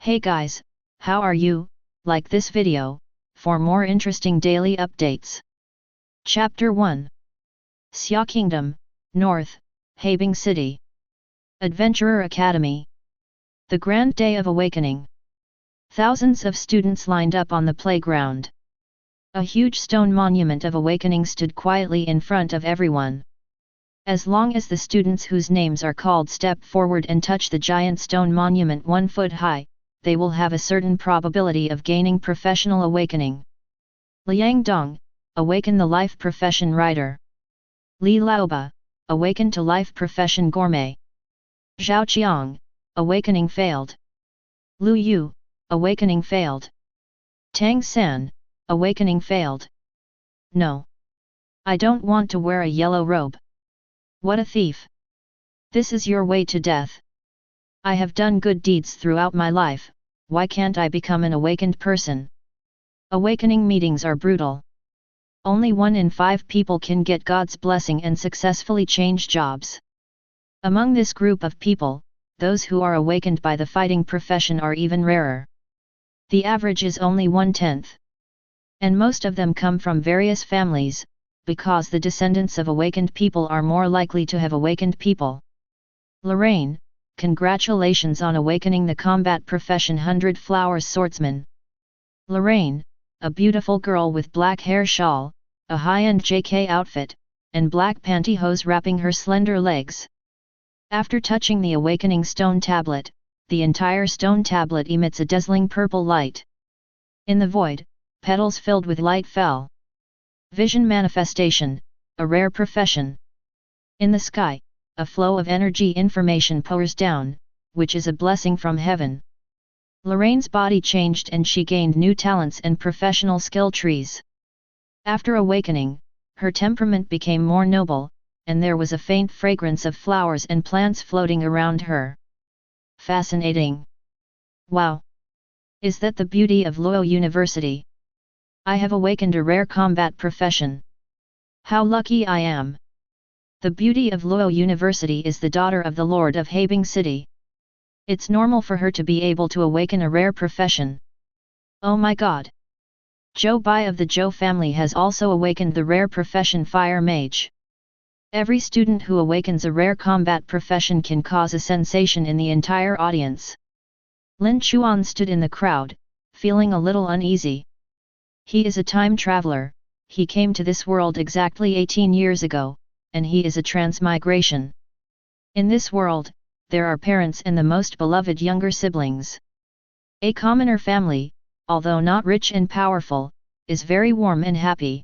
Hey guys, how are you? Like this video, for more interesting daily updates. Chapter 1. Xia Kingdom, North, Habing City. Adventurer Academy. The Grand Day of Awakening. Thousands of students lined up on the playground. A huge stone monument of awakening stood quietly in front of everyone. As long as the students whose names are called step forward and touch the giant stone monument 1 foot high, they will have a certain probability of gaining professional awakening. Liang Dong, awaken the life profession writer. Li Laoba, awaken to life profession gourmet. Zhao Qiang, awakening failed. Lu Yu, awakening failed. Tang San, awakening failed. No. I don't want to wear a yellow robe. What a thief! This is your way to death. I have done good deeds throughout my life, why can't I become an awakened person? Awakening meetings are brutal. Only 1 in 5 people can get God's blessing and successfully change jobs. Among this group of people, those who are awakened by the fighting profession are even rarer. The average is only 1/10. And most of them come from various families, because the descendants of awakened people are more likely to have awakened people. Lorraine, congratulations on awakening the combat profession 100 Flowers Swordsman. Lorraine, a beautiful girl with black hair shawl, a high-end JK outfit, and black pantyhose wrapping her slender legs. After touching the awakening stone tablet, the entire stone tablet emits a dazzling purple light. In the void, petals filled with light fell. Vision manifestation, a rare profession. In the sky, a flow of energy information pours down, which is a blessing from heaven. Lorraine's body changed and she gained new talents and professional skill trees. After awakening, her temperament became more noble, and there was a faint fragrance of flowers and plants floating around her. Fascinating! Wow! Is that the beauty of Luo University? I have awakened a rare combat profession. How lucky I am! The beauty of Luo University is the daughter of the Lord of Habing City. It's normal for her to be able to awaken a rare profession. Oh my god! Zhou Bai of the Zhou family has also awakened the rare profession Fire Mage. Every student who awakens a rare combat profession can cause a sensation in the entire audience. Lin Chuan stood in the crowd, feeling a little uneasy. He is a time traveler, he came to this world exactly 18 years ago, and he is a transmigration. In this world, there are parents and the most beloved younger siblings. A commoner family, although not rich and powerful, is very warm and happy.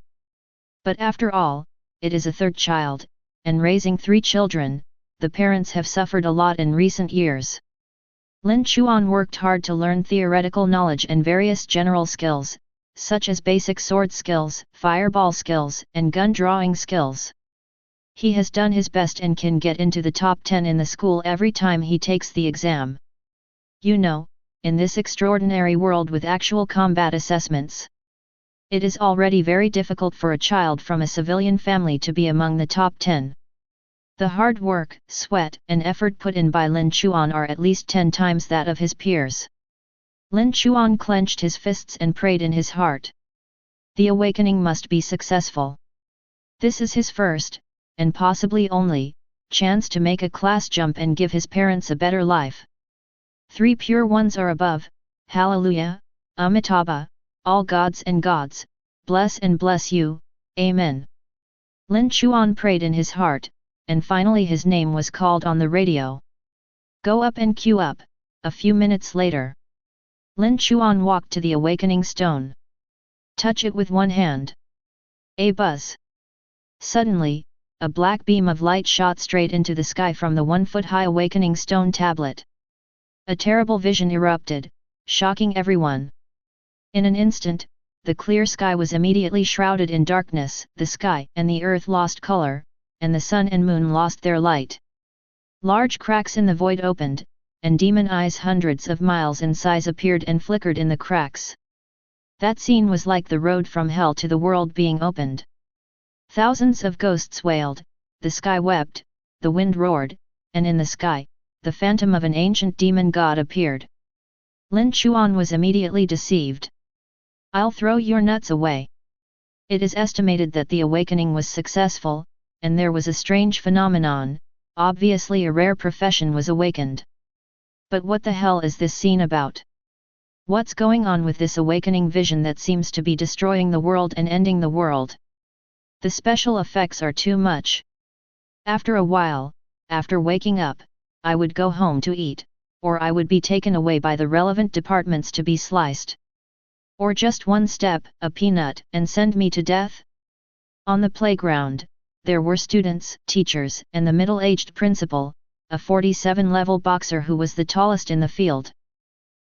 But after all, it is a third child, and raising 3 children, the parents have suffered a lot in recent years. Lin Chuan worked hard to learn theoretical knowledge and various general skills, such as basic sword skills, fireball skills, and gun drawing skills. He has done his best and can get into the top 10 in the school every time he takes the exam. You know, in this extraordinary world with actual combat assessments, it is already very difficult for a child from a civilian family to be among the top 10. The hard work, sweat, and effort put in by Lin Chuan are at least 10 times that of his peers. Lin Chuan clenched his fists and prayed in his heart. The awakening must be successful. This is his first, and possibly only, chance to make a class jump and give his parents a better life. 3 pure ones are above, Hallelujah, Amitabha, all gods and gods, bless and bless you, Amen. Lin Chuan prayed in his heart, and finally his name was called on the radio. Go up and queue up. A few minutes later, Lin Chuan walked to the awakening stone. Touch it with one hand. A buzz. Suddenly, a black beam of light shot straight into the sky from the 1-foot-high awakening stone tablet. A terrible vision erupted, shocking everyone. In an instant, the clear sky was immediately shrouded in darkness, the sky and the earth lost color, and the sun and moon lost their light. Large cracks in the void opened, and demon eyes hundreds of miles in size appeared and flickered in the cracks. That scene was like the road from hell to the world being opened. Thousands of ghosts wailed, the sky wept, the wind roared, and in the sky, the phantom of an ancient demon god appeared. Lin Chuan was immediately deceived. I'll throw your nuts away. It is estimated that the awakening was successful, and there was a strange phenomenon, obviously a rare profession was awakened. But what the hell is this scene about? What's going on with this awakening vision that seems to be destroying the world and ending the world? The special effects are too much. After a while, after waking up, I would go home to eat, or I would be taken away by the relevant departments to be sliced. Or just one step, a peanut, and send me to death? On the playground, there were students, teachers, and the middle-aged principal, a 47-level boxer who was the tallest in the field.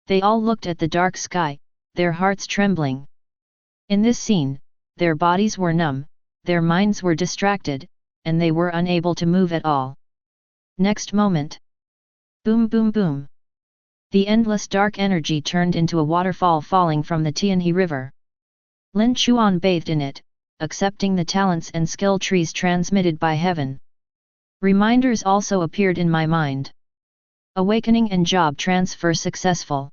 They all looked at the dark sky, their hearts trembling. In this scene, their bodies were numb, their minds were distracted, and they were unable to move at all. Next moment. Boom boom boom. The endless dark energy turned into a waterfall falling from the Tianhe River. Lin Chuan bathed in it, accepting the talents and skill trees transmitted by heaven. Reminders also appeared in my mind. Awakening and job transfer successful.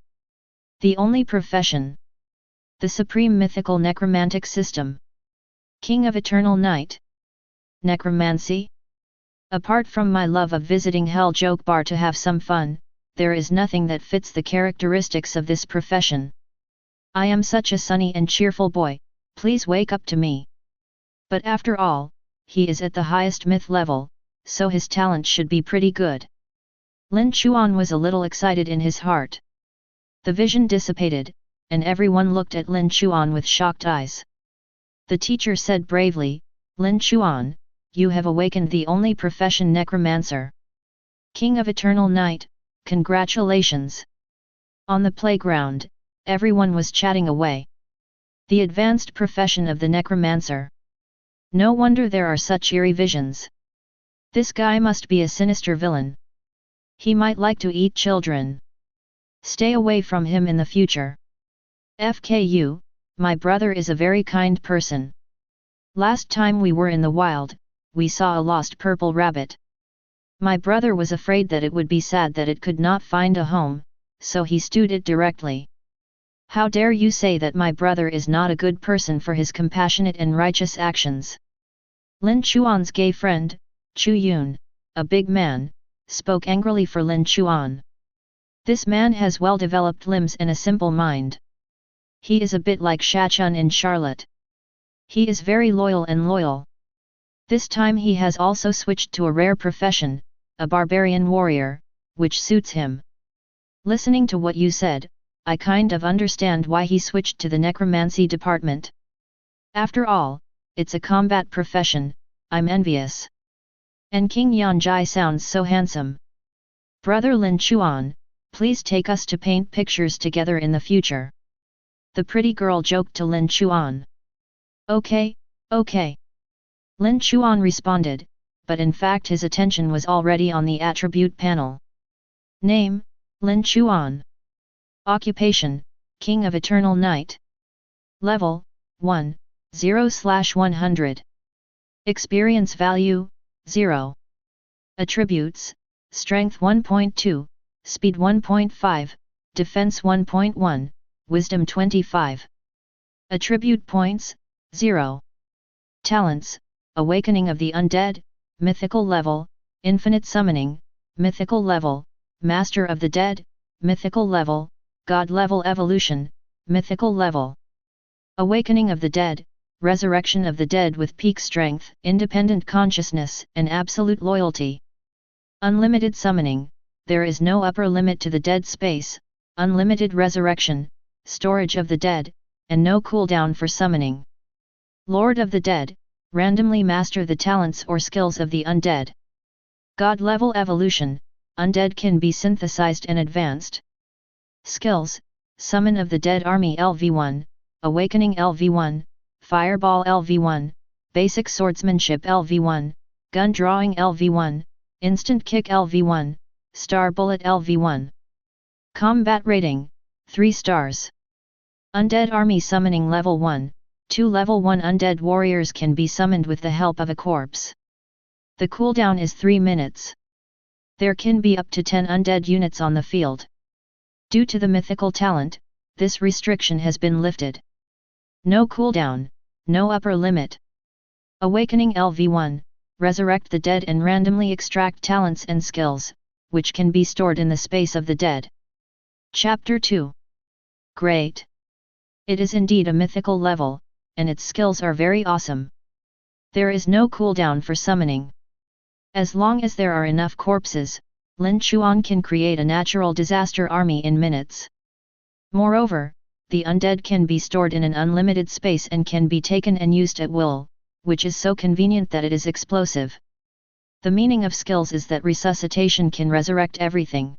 The only profession. The supreme mythical necromantic system. King of eternal night. Necromancy? Apart from my love of visiting Hell Joke Bar to have some fun, there is nothing that fits the characteristics of this profession. I am such a sunny and cheerful boy, please wake up to me. But after all, he is at the highest myth level, so his talent should be pretty good. Lin Chuan was a little excited in his heart. The vision dissipated, and everyone looked at Lin Chuan with shocked eyes. The teacher said bravely, Lin Chuan, you have awakened the only profession necromancer. King of eternal night, congratulations. On the playground, everyone was chatting away. The advanced profession of the necromancer. No wonder there are such eerie visions. This guy must be a sinister villain. He might like to eat children. Stay away from him in the future. FKU, my brother is a very kind person. Last time we were in the wild, we saw a lost purple rabbit. My brother was afraid that it would be sad that it could not find a home, so he stewed it directly. How dare you say that my brother is not a good person for his compassionate and righteous actions? Lin Chuan's gay friend, Chu Yun, a big man, spoke angrily for Lin Chuan. This man has well-developed limbs and a simple mind. He is a bit like Shachun in Charlotte. He is very loyal and loyal. This time he has also switched to a rare profession, a barbarian warrior, which suits him. Listening to what you said, I kind of understand why he switched to the necromancy department. After all, it's a combat profession, I'm envious. And King Yanjai sounds so handsome. Brother Lin Chuan, please take us to paint pictures together in the future. The pretty girl joked to Lin Chuan. Okay, okay. Lin Chuan responded, but in fact his attention was already on the attribute panel. Name, Lin Chuan. Occupation, King of Eternal Night. Level, 1, 0/100. Experience value, 0. Attributes, Strength 1.2, Speed 1.5, Defense 1.1, Wisdom 25. Attribute points, 0. Talents, Awakening of the Undead, Mythical level, Infinite Summoning, Mythical level, Master of the Dead, Mythical level, God level Evolution, Mythical level. Awakening of the Dead, Resurrection of the Dead with peak strength, independent consciousness, and absolute loyalty. Unlimited Summoning, there is no upper limit to the dead space, unlimited resurrection, storage of the dead, and no cooldown for summoning. Lord of the Dead, randomly master the talents or skills of the undead. God level evolution, undead can be synthesized and advanced. Skills, Summon of the Dead Army LV1, Awakening LV1, Fireball LV1, Basic Swordsmanship LV1, Gun Drawing LV1, Instant Kick LV1, Star Bullet LV1. Combat Rating, 3 stars. Undead Army Summoning Level 1, 2 Level 1 Undead Warriors can be summoned with the help of a corpse. The cooldown is 3 minutes. There can be up to 10 undead units on the field. Due to the mythical talent, this restriction has been lifted. No cooldown, no upper limit. Awakening LV1, resurrect the dead and randomly extract talents and skills, which can be stored in the space of the dead. Chapter 2. Great. It is indeed a mythical level, and its skills are very awesome. There is no cooldown for summoning. As long as there are enough corpses, Lin Chuan can create a natural disaster army in minutes. Moreover, the undead can be stored in an unlimited space and can be taken and used at will, which is so convenient that it is explosive. The meaning of skills is that resuscitation can resurrect everything.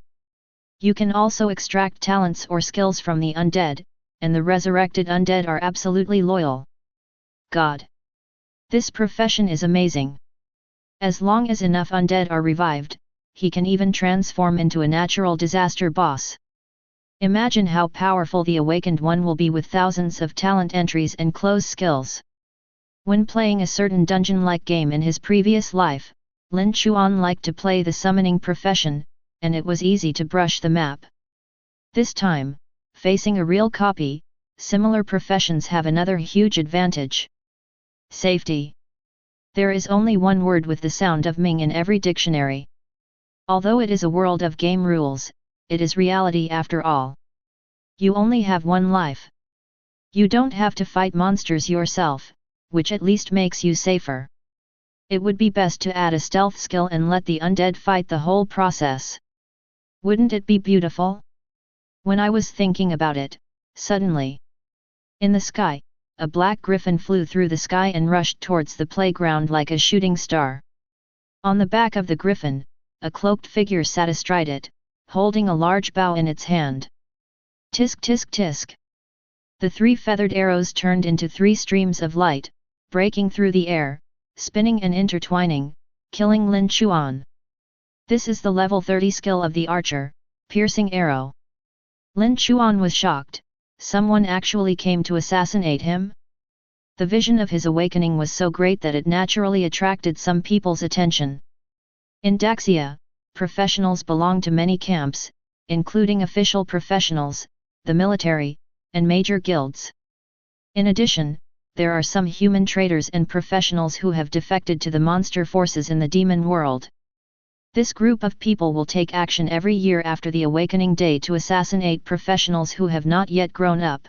You can also extract talents or skills from the undead, and the resurrected undead are absolutely loyal. God! This profession is amazing. As long as enough undead are revived, he can even transform into a natural disaster boss. Imagine how powerful the awakened one will be with thousands of talent entries and close skills. When playing a certain dungeon-like game in his previous life, Lin Chuan liked to play the summoning profession, and it was easy to brush the map. This time, facing a real copy, similar professions have another huge advantage. Safety. There is only one word with the sound of Ming in every dictionary. Although it is a world of game rules, it is reality after all. You only have one life. You don't have to fight monsters yourself, which at least makes you safer. It would be best to add a stealth skill and let the undead fight the whole process. Wouldn't it be beautiful? When I was thinking about it, suddenly, in the sky, a black griffin flew through the sky and rushed towards the playground like a shooting star. On the back of the griffin, a cloaked figure sat astride it, holding a large bow in its hand. Tisk tisk tisk. The 3 feathered arrows turned into 3 streams of light, breaking through the air, spinning and intertwining, killing Lin Chuan. This is the level 30 skill of the archer, piercing arrow. Lin Chuan was shocked. Someone actually came to assassinate him? The vision of his awakening was so great that it naturally attracted some people's attention. In Daxia, professionals belong to many camps, including official professionals, the military, and major guilds. In addition, there are some human traders and professionals who have defected to the monster forces in the demon world. This group of people will take action every year after the awakening day to assassinate professionals who have not yet grown up.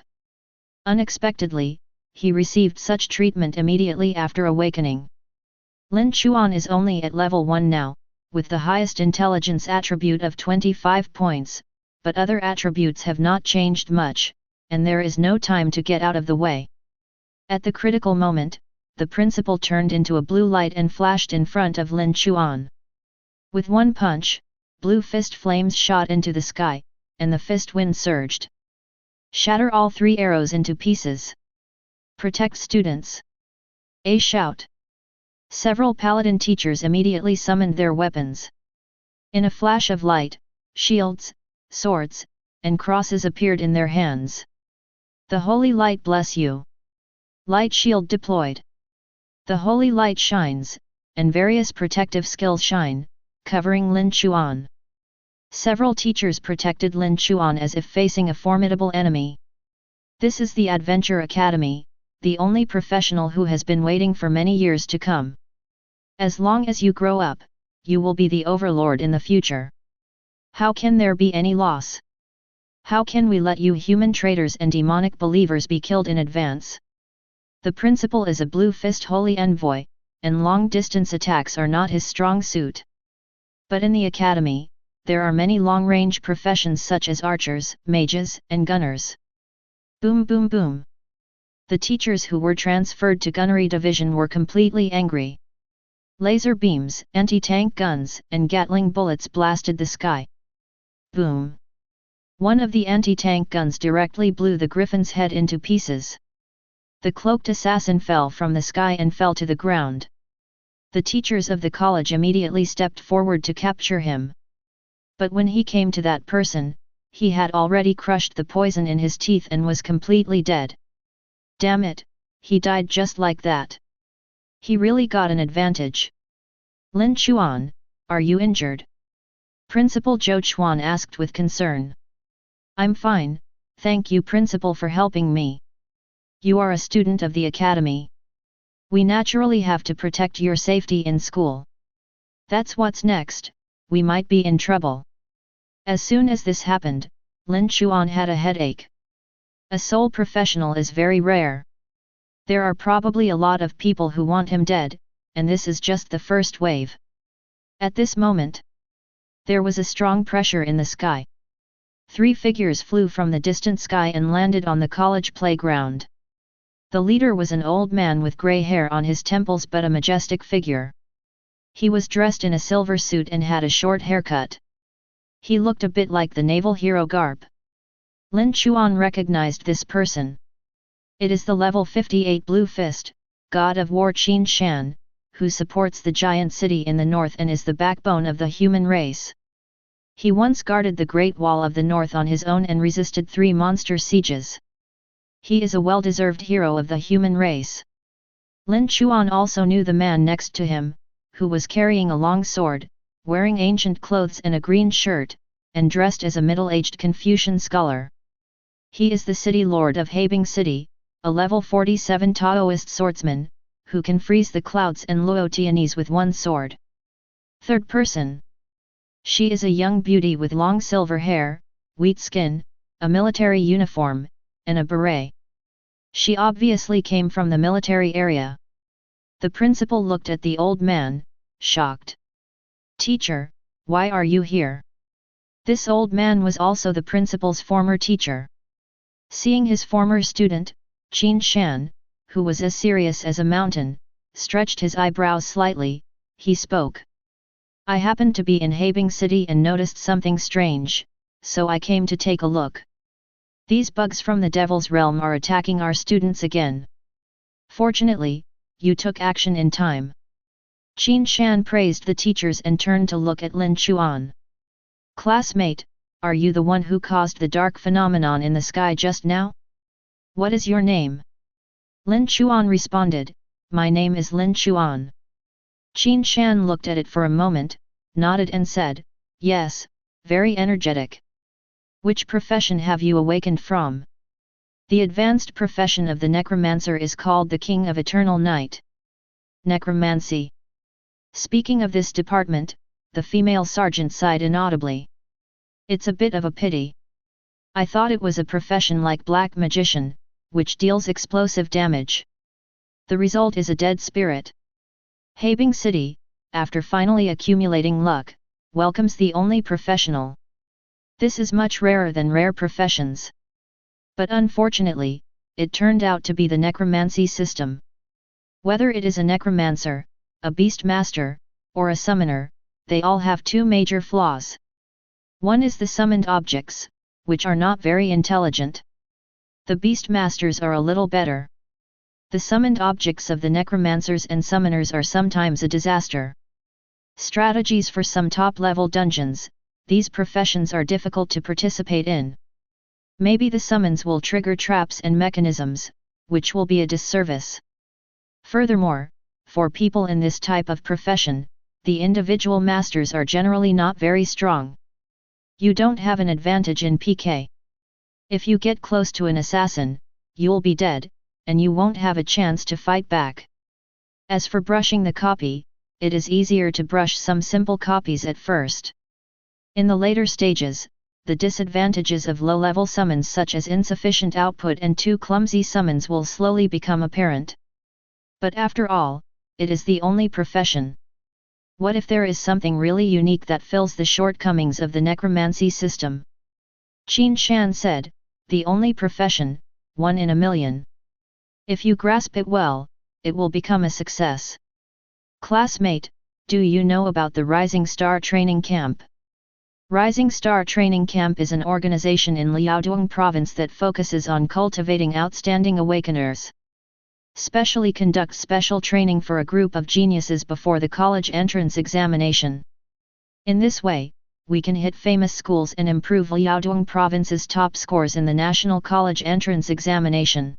Unexpectedly, he received such treatment immediately after awakening. Lin Chuan is only at level 1 now, with the highest intelligence attribute of 25 points, but other attributes have not changed much, and there is no time to get out of the way. At the critical moment, the principal turned into a blue light and flashed in front of Lin Chuan. With one punch, blue fist flames shot into the sky, and the fist wind surged. Shatter all 3 arrows into pieces. Protect students. A shout. Several paladin teachers immediately summoned their weapons. In a flash of light, shields, swords, and crosses appeared in their hands. The holy light bless you. Light shield deployed. The holy light shines, and various protective skills shine, covering Lin Chuan. Several teachers protected Lin Chuan as if facing a formidable enemy. This is the Adventure Academy, the only professional who has been waiting for many years to come. As long as you grow up, you will be the overlord in the future. How can there be any loss? How can we let you human traitors and demonic believers be killed in advance? The principal is a blue fist holy envoy, and long-distance attacks are not his strong suit. But in the academy, there are many long-range professions such as archers, mages, and gunners. Boom boom boom. The teachers who were transferred to gunnery division were completely angry. Laser beams, anti-tank guns, and Gatling bullets blasted the sky. Boom. One of the anti-tank guns directly blew the griffin's head into pieces. The cloaked assassin fell from the sky and fell to the ground. The teachers of the college immediately stepped forward to capture him. But when he came to that person, he had already crushed the poison in his teeth and was completely dead. Damn it, he died just like that. He really got an advantage. Lin Chuan, are you injured? Principal Zhou Chuan asked with concern. I'm fine, thank you principal for helping me. You are a student of the academy. We naturally have to protect your safety in school. That's what's next, we might be in trouble. As soon as this happened, Lin Chuan had a headache. A soul professional is very rare. There are probably a lot of people who want him dead, and this is just the first wave. At this moment, there was a strong pressure in the sky. 3 figures flew from the distant sky and landed on the college playground. The leader was an old man with grey hair on his temples but a majestic figure. He was dressed in a silver suit and had a short haircut. He looked a bit like the naval hero garb. Lin Chuan recognized this person. It is the level 58 Blue Fist, god of war Qin Shan, who supports the giant city in the north and is the backbone of the human race. He once guarded the Great Wall of the North on his own and resisted 3 monster sieges. He is a well-deserved hero of the human race. Lin Chuan also knew the man next to him, who was carrying a long sword, wearing ancient clothes and a green shirt, and dressed as a middle-aged Confucian scholar. He is the city lord of Habing City, a level 47 Taoist swordsman, who can freeze the clouds and Luo Tianese with one sword. Third person. She is a young beauty with long silver hair, wheat skin, a military uniform, and a beret. She obviously came from the military area. The principal looked at the old man, shocked. Teacher, why are you here? This old man was also the principal's former teacher. Seeing his former student, Qin Shan, who was as serious as a mountain, stretched his eyebrows slightly, he spoke. I happened to be in Habing City and noticed something strange, so I came to take a look. These bugs from the Devil's Realm are attacking our students again. Fortunately, you took action in time. Qin Shan praised the teachers and turned to look at Lin Chuan. Classmate, are you the one who caused the dark phenomenon in the sky just now? What is your name? Lin Chuan responded, My name is Lin Chuan. Qin Shan looked at it for a moment, nodded and said, Yes, very energetic. Which profession have you awakened from? The advanced profession of the necromancer is called the King of Eternal Night. Necromancy. Speaking of this department, the female sergeant sighed inaudibly. It's a bit of a pity. I thought it was a profession like black magician, which deals explosive damage. The result is a dead spirit. Habing City, after finally accumulating luck, welcomes the only professional. This is much rarer than rare professions. But unfortunately, it turned out to be the necromancy system. Whether it is a necromancer, a beast master, or a summoner, they all have 2 major flaws. One is the summoned objects, which are not very intelligent. The beast masters are a little better. The summoned objects of the necromancers and summoners are sometimes a disaster. Strategies for some top-level dungeons, these professions are difficult to participate in. Maybe the summons will trigger traps and mechanisms, which will be a disservice. Furthermore, for people in this type of profession, the individual masters are generally not very strong. You don't have an advantage in PK. If you get close to an assassin, you'll be dead, and you won't have a chance to fight back. As for brushing the copy, it is easier to brush some simple copies at first. In the later stages, the disadvantages of low-level summons such as insufficient output and too clumsy summons will slowly become apparent. But after all, it is the only profession. What if there is something really unique that fills the shortcomings of the necromancy system? Qin Shan said, the only profession, 1 in a million. If you grasp it well, it will become a success. Classmate, do you know about the Rising Star Training Camp? Rising Star Training Camp is an organization in Liaodong province that focuses on cultivating outstanding awakeners. Specially conducts special training for a group of geniuses before the college entrance examination. In this way, we can hit famous schools and improve Liaodong province's top scores in the national college entrance examination.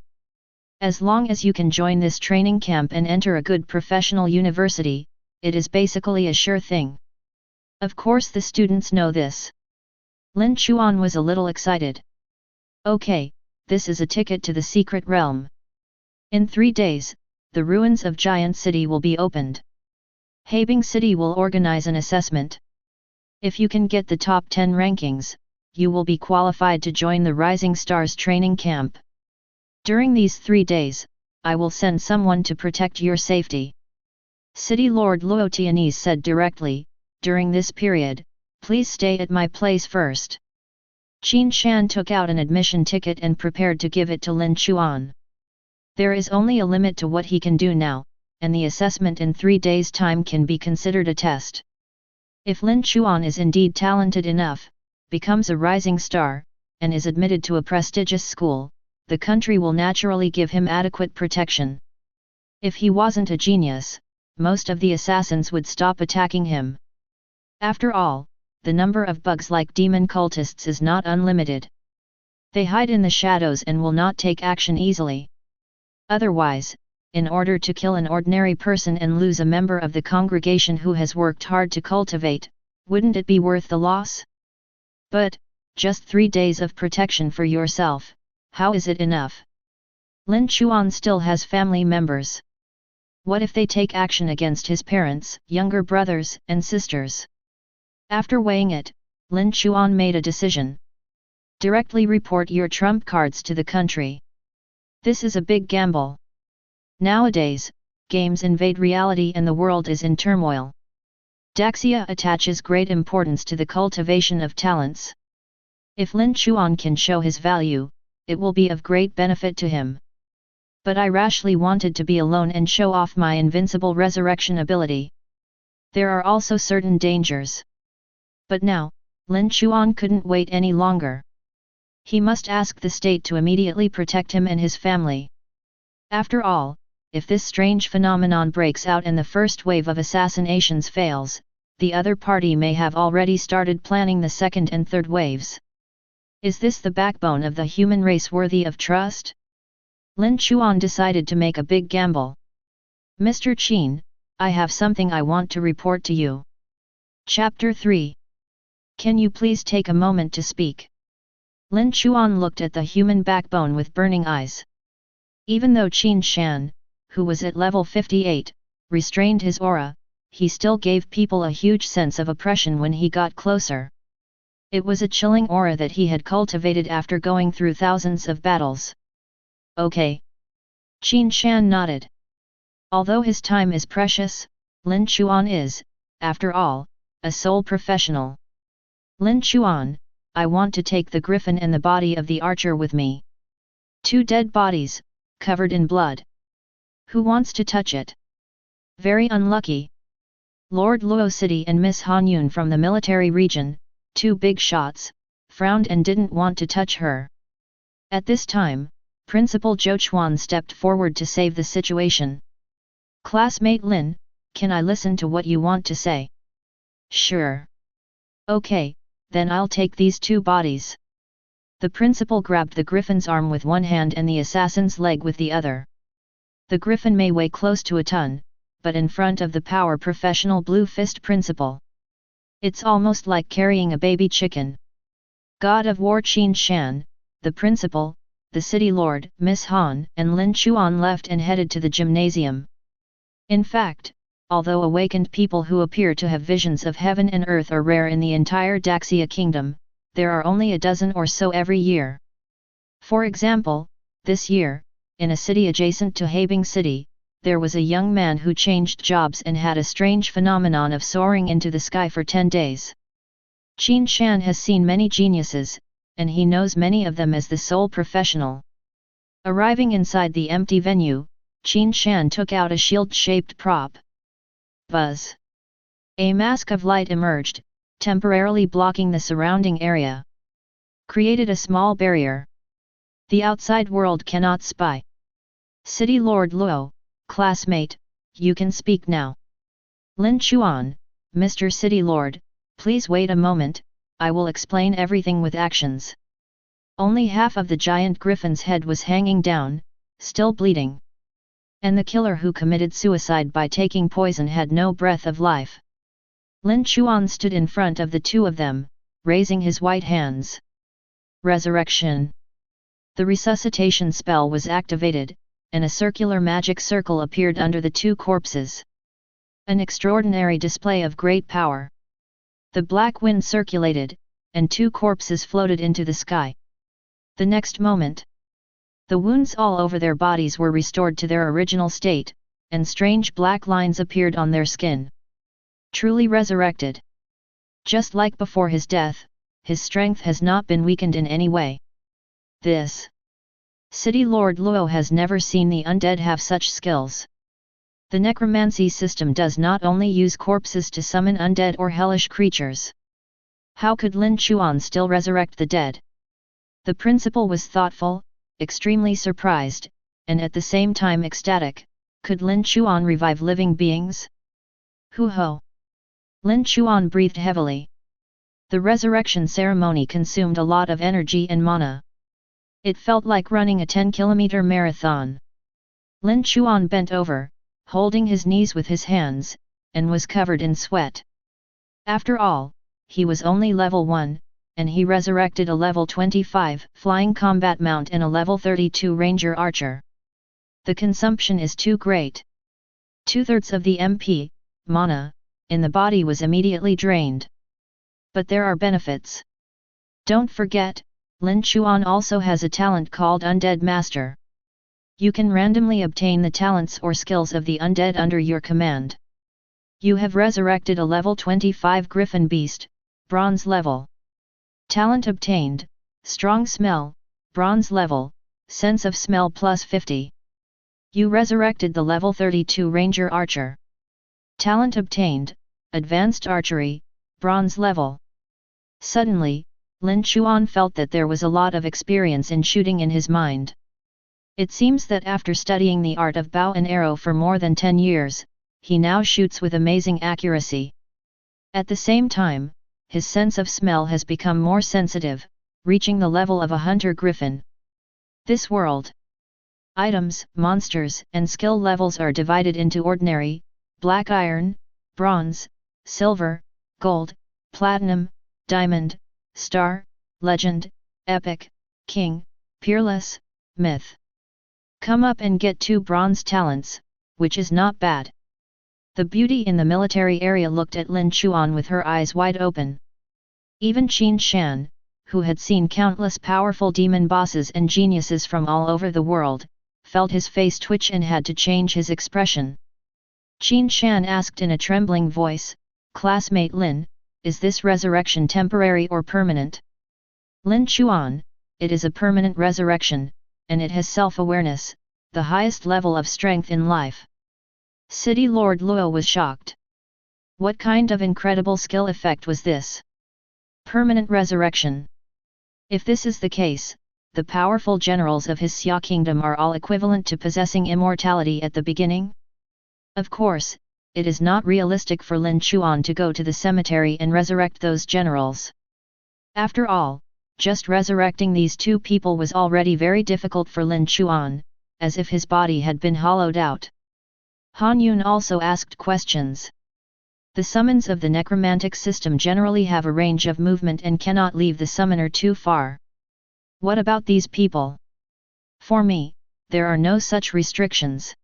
As long as you can join this training camp and enter a good professional university, it is basically a sure thing. Of course the students know this. Lin Chuan was a little excited. Okay, this is a ticket to the secret realm. In 3 days, the ruins of Giant City will be opened. Habing City will organize an assessment. If you can get the top 10 rankings, you will be qualified to join the Rising Stars training camp. During these 3 days, I will send someone to protect your safety. City Lord Luo Tianese said directly, during this period, please stay at my place first. Qin Shan took out an admission ticket and prepared to give it to Lin Chuan. There is only a limit to what he can do now, and the assessment in 3 days' time can be considered a test. If Lin Chuan is indeed talented enough, becomes a rising star, and is admitted to a prestigious school, the country will naturally give him adequate protection. If he wasn't a genius, most of the assassins would stop attacking him. After all, the number of bugs like demon cultists is not unlimited. They hide in the shadows and will not take action easily. Otherwise, in order to kill an ordinary person and lose a member of the congregation who has worked hard to cultivate, wouldn't it be worth the loss? But, just 3 days of protection for yourself, how is it enough? Lin Chuan still has family members. What if they take action against his parents, younger brothers, and sisters? After weighing it, Lin Chuan made a decision. Directly report your trump cards to the country. This is a big gamble. Nowadays, games invade reality and the world is in turmoil. Daxia attaches great importance to the cultivation of talents. If Lin Chuan can show his value, it will be of great benefit to him. But I rashly wanted to be alone and show off my invincible resurrection ability. There are also certain dangers. But now, Lin Chuan couldn't wait any longer. He must ask the state to immediately protect him and his family. After all, if this strange phenomenon breaks out and the first wave of assassinations fails, the other party may have already started planning the second and third waves. Is this the backbone of the human race worthy of trust? Lin Chuan decided to make a big gamble. Mr. Qin, I have something I want to report to you. Chapter 3. Can you please take a moment to speak? Lin Chuan looked at the human backbone with burning eyes. Even though Qin Shan, who was at level 58, restrained his aura, he still gave people a huge sense of oppression when he got closer. It was a chilling aura that he had cultivated after going through thousands of battles. Okay. Qin Shan nodded. Although his time is precious, Lin Chuan is, after all, a sole professional. Lin Chuan, I want to take the griffin and the body of the archer with me. 2 dead bodies, covered in blood. Who wants to touch it? Very unlucky. Lord Luo City and Miss Han Yun from the military region, 2 big shots, frowned and didn't want to touch her. At this time, Principal Zhou Chuan stepped forward to save the situation. Classmate Lin, can I listen to what you want to say? Sure. Okay, then I'll take these 2 bodies. The principal grabbed the griffin's arm with one hand and the assassin's leg with the other. The griffin may weigh close to a ton, but in front of the power professional Blue Fist principal, it's almost like carrying a baby chicken. God of War Qin Shan, the principal, the city lord, Miss Han, and Lin Chuan left and headed to the gymnasium. In fact, although awakened people who appear to have visions of heaven and earth are rare in the entire Daxia kingdom, there are only a dozen or so every year. For example, this year, in a city adjacent to Habing City, there was a young man who changed jobs and had a strange phenomenon of soaring into the sky for 10 days. Qin Shan has seen many geniuses, and he knows many of them as the sole professional. Arriving inside the empty venue, Qin Shan took out a shield-shaped prop. Buzz! A mask of light emerged, temporarily blocking the surrounding area. Created a small barrier. The outside world cannot spy. City Lord Luo, classmate, you can speak now. Lin Chuan, Mr. City Lord, please wait a moment, I will explain everything with actions. Only half of the giant griffin's head was hanging down, still bleeding. And the killer who committed suicide by taking poison had no breath of life. Lin Chuan stood in front of the 2 of them, raising his white hands. Resurrection. The resuscitation spell was activated, and a circular magic circle appeared under the two corpses. An extraordinary display of great power. The black wind circulated, and two corpses floated into the sky. The next moment, the wounds all over their bodies were restored to their original state, and strange black lines appeared on their skin. Truly resurrected. Just like before his death, his strength has not been weakened in any way. This city Lord Luo has never seen the undead have such skills. The necromancy system does not only use corpses to summon undead or hellish creatures. How could Lin Chuan still resurrect the dead? The principal was thoughtful, extremely surprised, and at the same time ecstatic. Could Lin Chuan revive living beings? Hu ho! Lin Chuan breathed heavily. The resurrection ceremony consumed a lot of energy and mana. It felt like running a 10-kilometer marathon. Lin Chuan bent over, holding his knees with his hands, and was covered in sweat. After all, he was only level 1, and he resurrected a level 25 flying combat mount and a level 32 ranger archer. The consumption is too great. 2/3 of the MP, mana, in the body was immediately drained. But there are benefits. Don't forget, Lin Chuan also has a talent called Undead Master. You can randomly obtain the talents or skills of the undead under your command. You have resurrected a level 25 Griffin Beast, Bronze level. Talent obtained, Strong Smell, Bronze level, Sense of Smell plus 50. You resurrected the level 32 Ranger Archer. Talent obtained, Advanced Archery, Bronze level. Suddenly, Lin Chuan felt that there was a lot of experience in shooting in his mind. It seems that after studying the art of bow and arrow for more than 10 years, he now shoots with amazing accuracy. At the same time, his sense of smell has become more sensitive, reaching the level of a hunter griffin. This world. Items, monsters, and skill levels are divided into ordinary, black iron, bronze, silver, gold, platinum, diamond, star, legend, epic, king, peerless, myth. Come up and get 2 bronze talents, which is not bad. The beauty in the military area looked at Lin Chuan with her eyes wide open. Even Qin Shan, who had seen countless powerful demon bosses and geniuses from all over the world, felt his face twitch and had to change his expression. Qin Shan asked in a trembling voice, "Classmate Lin, is this resurrection temporary or permanent?" Lin Chuan, it is a permanent resurrection, and it has self-awareness, the highest level of strength in life. City Lord Luo was shocked. What kind of incredible skill effect was this? Permanent resurrection. If this is the case, the powerful generals of his Xia kingdom are all equivalent to possessing immortality at the beginning? Of course, it is not realistic for Lin Chuan to go to the cemetery and resurrect those generals. After all, just resurrecting these 2 people was already very difficult for Lin Chuan, as if his body had been hollowed out. Han Yun also asked questions. The summons of the necromantic system generally have a range of movement and cannot leave the summoner too far. What about these people? For me, there are no such restrictions.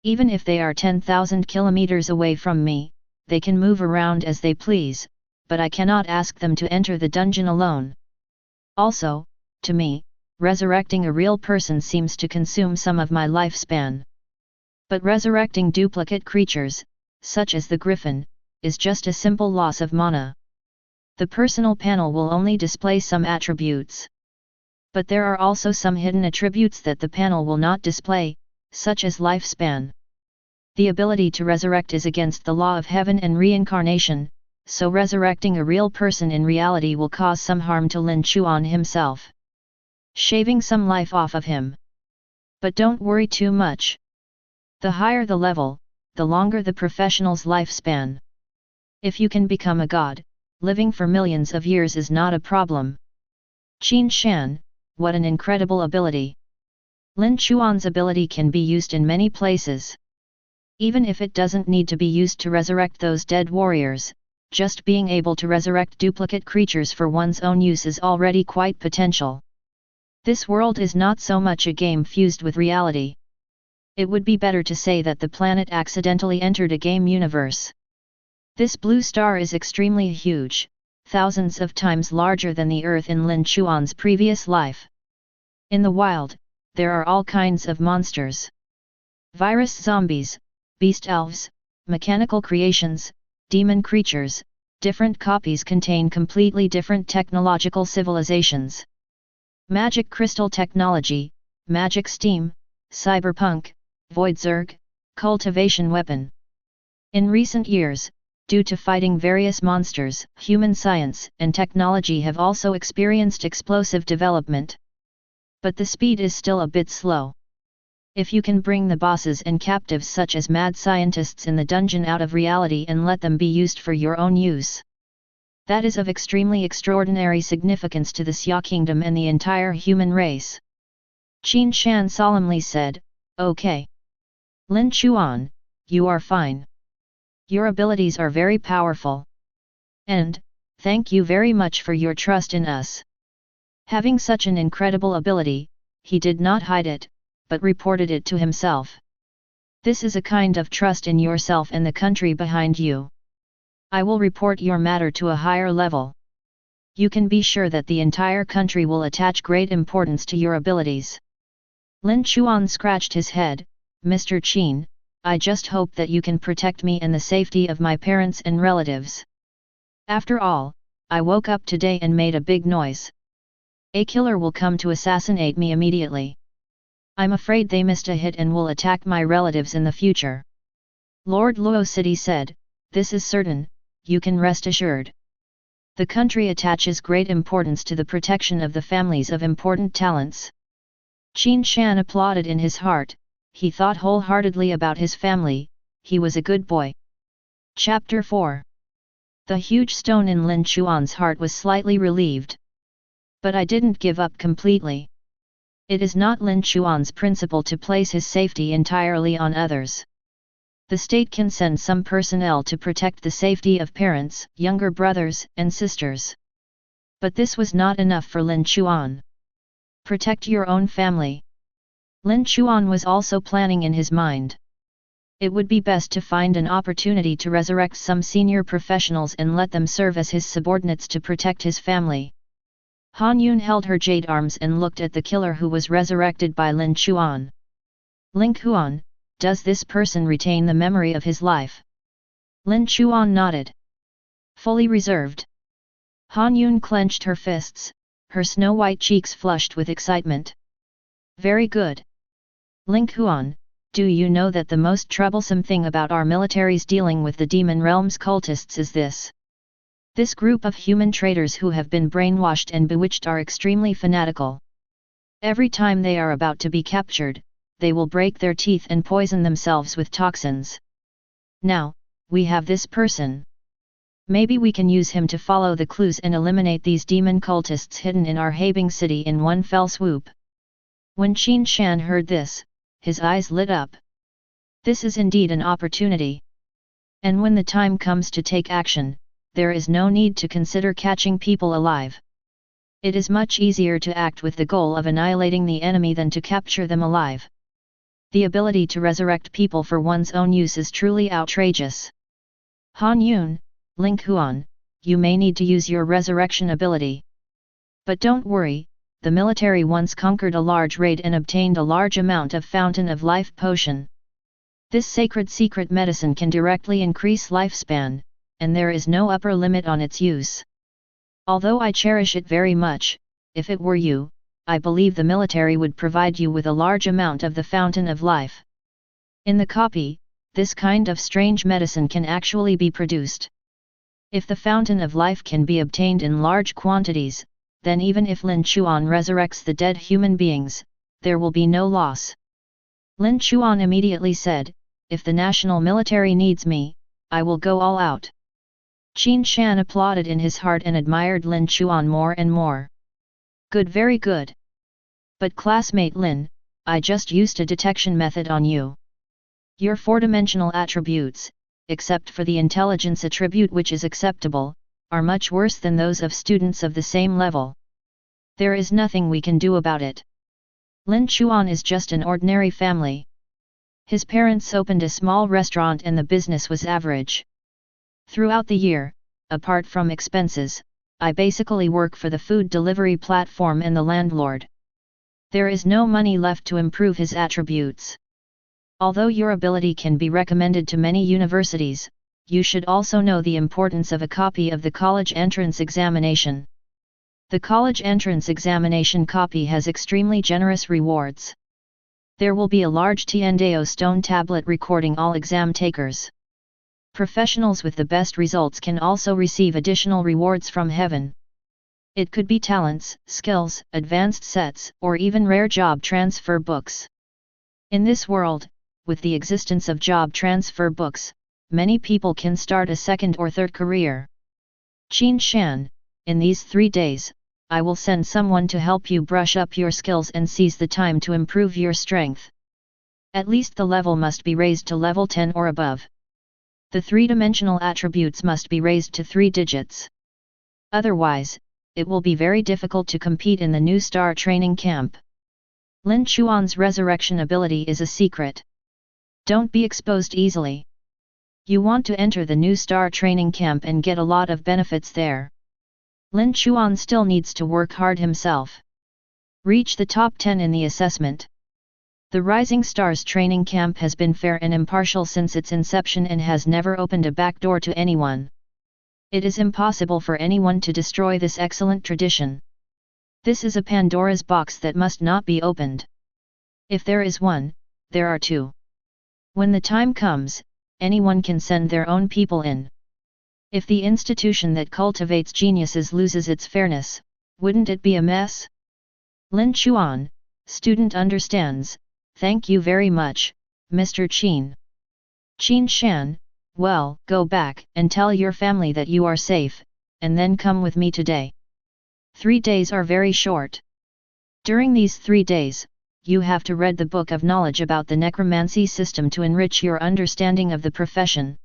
Even if they are 10,000 kilometers away from me, they can move around as they please, but I cannot ask them to enter the dungeon alone. Also, to me, resurrecting a real person seems to consume some of my lifespan. But resurrecting duplicate creatures, such as the griffin, is just a simple loss of mana. The personal panel will only display some attributes. But there are also some hidden attributes that the panel will not display, such as lifespan. The ability to resurrect is against the law of heaven and reincarnation, so resurrecting a real person in reality will cause some harm to Lin Chuan himself. Shaving some life off of him. But don't worry too much. The higher the level, the longer the professional's lifespan. If you can become a god, living for millions of years is not a problem. Qin Shan, what an incredible ability. Lin Chuan's ability can be used in many places. Even if it doesn't need to be used to resurrect those dead warriors, just being able to resurrect duplicate creatures for one's own use is already quite potential. This world is not so much a game fused with reality. It would be better to say that the planet accidentally entered a game universe. This blue star is extremely huge, thousands of times larger than the Earth in Lin Chuan's previous life. In the wild, there are all kinds of monsters. Virus zombies, beast elves, mechanical creations, demon creatures, different copies contain completely different technological civilizations. Magic crystal technology, magic steam, cyberpunk, void zerg, cultivation weapon. In recent years, due to fighting various monsters, human science and technology have also experienced explosive development. But the speed is still a bit slow. If you can bring the bosses and captives such as mad scientists in the dungeon out of reality and let them be used for your own use, that is of extremely extraordinary significance to the Xia Kingdom and the entire human race. Qin Shan solemnly said, "Okay. Lin Chuan, you are fine. Your abilities are very powerful. And, thank you very much for your trust in us." Having such an incredible ability, he did not hide it, but reported it to himself. This is a kind of trust in yourself and the country behind you. I will report your matter to a higher level. You can be sure that the entire country will attach great importance to your abilities. Lin Chuan scratched his head. "Mr. Qin, I just hope that you can protect me and the safety of my parents and relatives. After all, I woke up today and made a big noise. A killer will come to assassinate me immediately. I'm afraid they missed a hit and will attack my relatives in the future." Lord Luo City said, "This is certain, you can rest assured. The country attaches great importance to the protection of the families of important talents." Qin Shan applauded in his heart. He thought wholeheartedly about his family. He was a good boy. Chapter 4. The huge stone in Lin Chuan's heart was slightly relieved. "But I didn't give up completely. It is not Lin Chuan's principle to place his safety entirely on others. The state can send some personnel to protect the safety of parents, younger brothers and sisters. But this was not enough for Lin Chuan. Protect your own family." Lin Chuan was also planning in his mind. It would be best to find an opportunity to resurrect some senior professionals and let them serve as his subordinates to protect his family. Han Yun held her jade arms and looked at the killer who was resurrected by Lin Chuan. "Ling Huan, does this person retain the memory of his life?" Lin Chuan nodded. "Fully reserved." Han Yun clenched her fists, her snow-white cheeks flushed with excitement. "Very good. Ling Huan, do you know that the most troublesome thing about our militaries dealing with the Demon Realm's cultists is this? This group of human traitors who have been brainwashed and bewitched are extremely fanatical. Every time they are about to be captured, they will break their teeth and poison themselves with toxins. Now, we have this person. Maybe we can use him to follow the clues and eliminate these demon cultists hidden in our Habing city in one fell swoop." When Qin Shan heard this, his eyes lit up. This is indeed an opportunity. And when the time comes to take action, there is no need to consider catching people alive. It is much easier to act with the goal of annihilating the enemy than to capture them alive. The ability to resurrect people for one's own use is truly outrageous. Han Yun, Ling Huan, you may need to use your resurrection ability. But don't worry, the military once conquered a large raid and obtained a large amount of Fountain of Life potion. This sacred secret medicine can directly increase lifespan, and there is no upper limit on its use. Although I cherish it very much, if it were you, I believe the military would provide you with a large amount of the Fountain of Life. In the copy, this kind of strange medicine can actually be produced. If the Fountain of Life can be obtained in large quantities, then even if Lin Chuan resurrects the dead human beings, there will be no loss. Lin Chuan immediately said, "If the national military needs me, I will go all out." Qin Shan applauded in his heart and admired Lin Chuan more and more. "Good, very good. But classmate Lin, I just used a detection method on you. Your four-dimensional attributes, except for the intelligence attribute which is acceptable, are much worse than those of students of the same level. There is nothing we can do about it. Lin Chuan is just an ordinary family. His parents opened a small restaurant and the business was average. Throughout the year, apart from expenses, I basically work for the food delivery platform and the landlord. There is no money left to improve his attributes. Although your ability can be recommended to many universities, you should also know the importance of a copy of the college entrance examination. The college entrance examination copy has extremely generous rewards. There will be a large Tiandao stone tablet recording all exam takers. Professionals with the best results can also receive additional rewards from heaven. It could be talents, skills, advanced sets, or even rare job transfer books. In this world, with the existence of job transfer books, many people can start a second or third career. Qin Shan, in these 3 days, I will send someone to help you brush up your skills and seize the time to improve your strength. At least the level must be raised to level 10 or above. The 3-dimensional attributes must be raised to 3 digits. Otherwise, it will be very difficult to compete in the new star training camp. Lin Chuan's resurrection ability is a secret. Don't be exposed easily. You want to enter the new star training camp and get a lot of benefits there. Lin Chuan still needs to work hard himself. Reach the top 10 in the assessment. The Rising Stars training camp has been fair and impartial since its inception and has never opened a back door to anyone. It is impossible for anyone to destroy this excellent tradition. This is a Pandora's box that must not be opened. If there is one, there are 2. When the time comes, anyone can send their own people in. If the institution that cultivates geniuses loses its fairness, wouldn't it be a mess? Lin Chuan, student understands. Thank you very much, Mr. Qin. Qin Shan, well, go back and tell your family that you are safe, and then come with me today. 3 days are very short. During these 3 days, you have to read the book of knowledge about the necromancy system to enrich your understanding of the profession.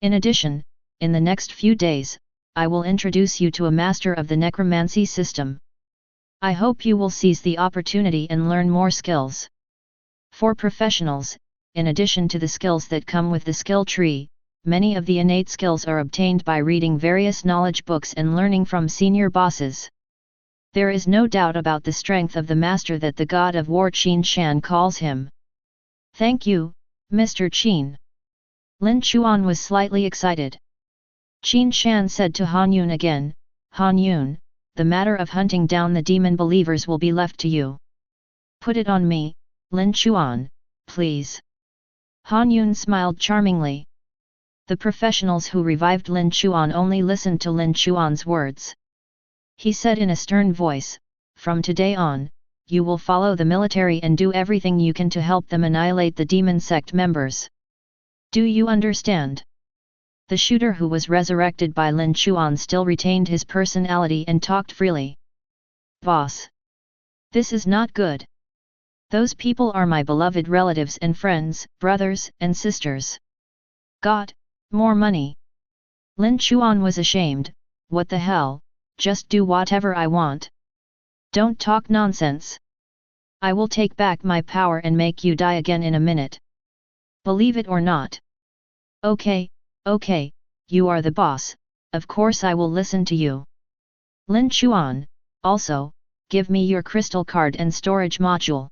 In addition, in the next few days, I will introduce you to a master of the necromancy system. I hope you will seize the opportunity and learn more skills. For professionals, in addition to the skills that come with the skill tree, many of the innate skills are obtained by reading various knowledge books and learning from senior bosses. There is no doubt about the strength of the master that the god of war Qin Shan calls him. Thank you, Mr. Qin. Lin Chuan was slightly excited. Qin Shan said to Han Yun again, Han Yun, the matter of hunting down the demon believers will be left to you. Put it on me, Lin Chuan, please. Han Yun smiled charmingly. The professionals who revived Lin Chuan only listened to Lin Chuan's words. He said in a stern voice, from today on, you will follow the military and do everything you can to help them annihilate the demon sect members. Do you understand? The shooter who was resurrected by Lin Chuan still retained his personality and talked freely. Boss. This is not good. Those people are my beloved relatives and friends, brothers and sisters. God, more money. Lin Chuan was ashamed. What the hell, just do whatever I want. Don't talk nonsense. I will take back my power and make you die again in a minute. Believe it or not. Okay, you are the boss, of course I will listen to you. Lin Chuan, also, give me your crystal card and storage module.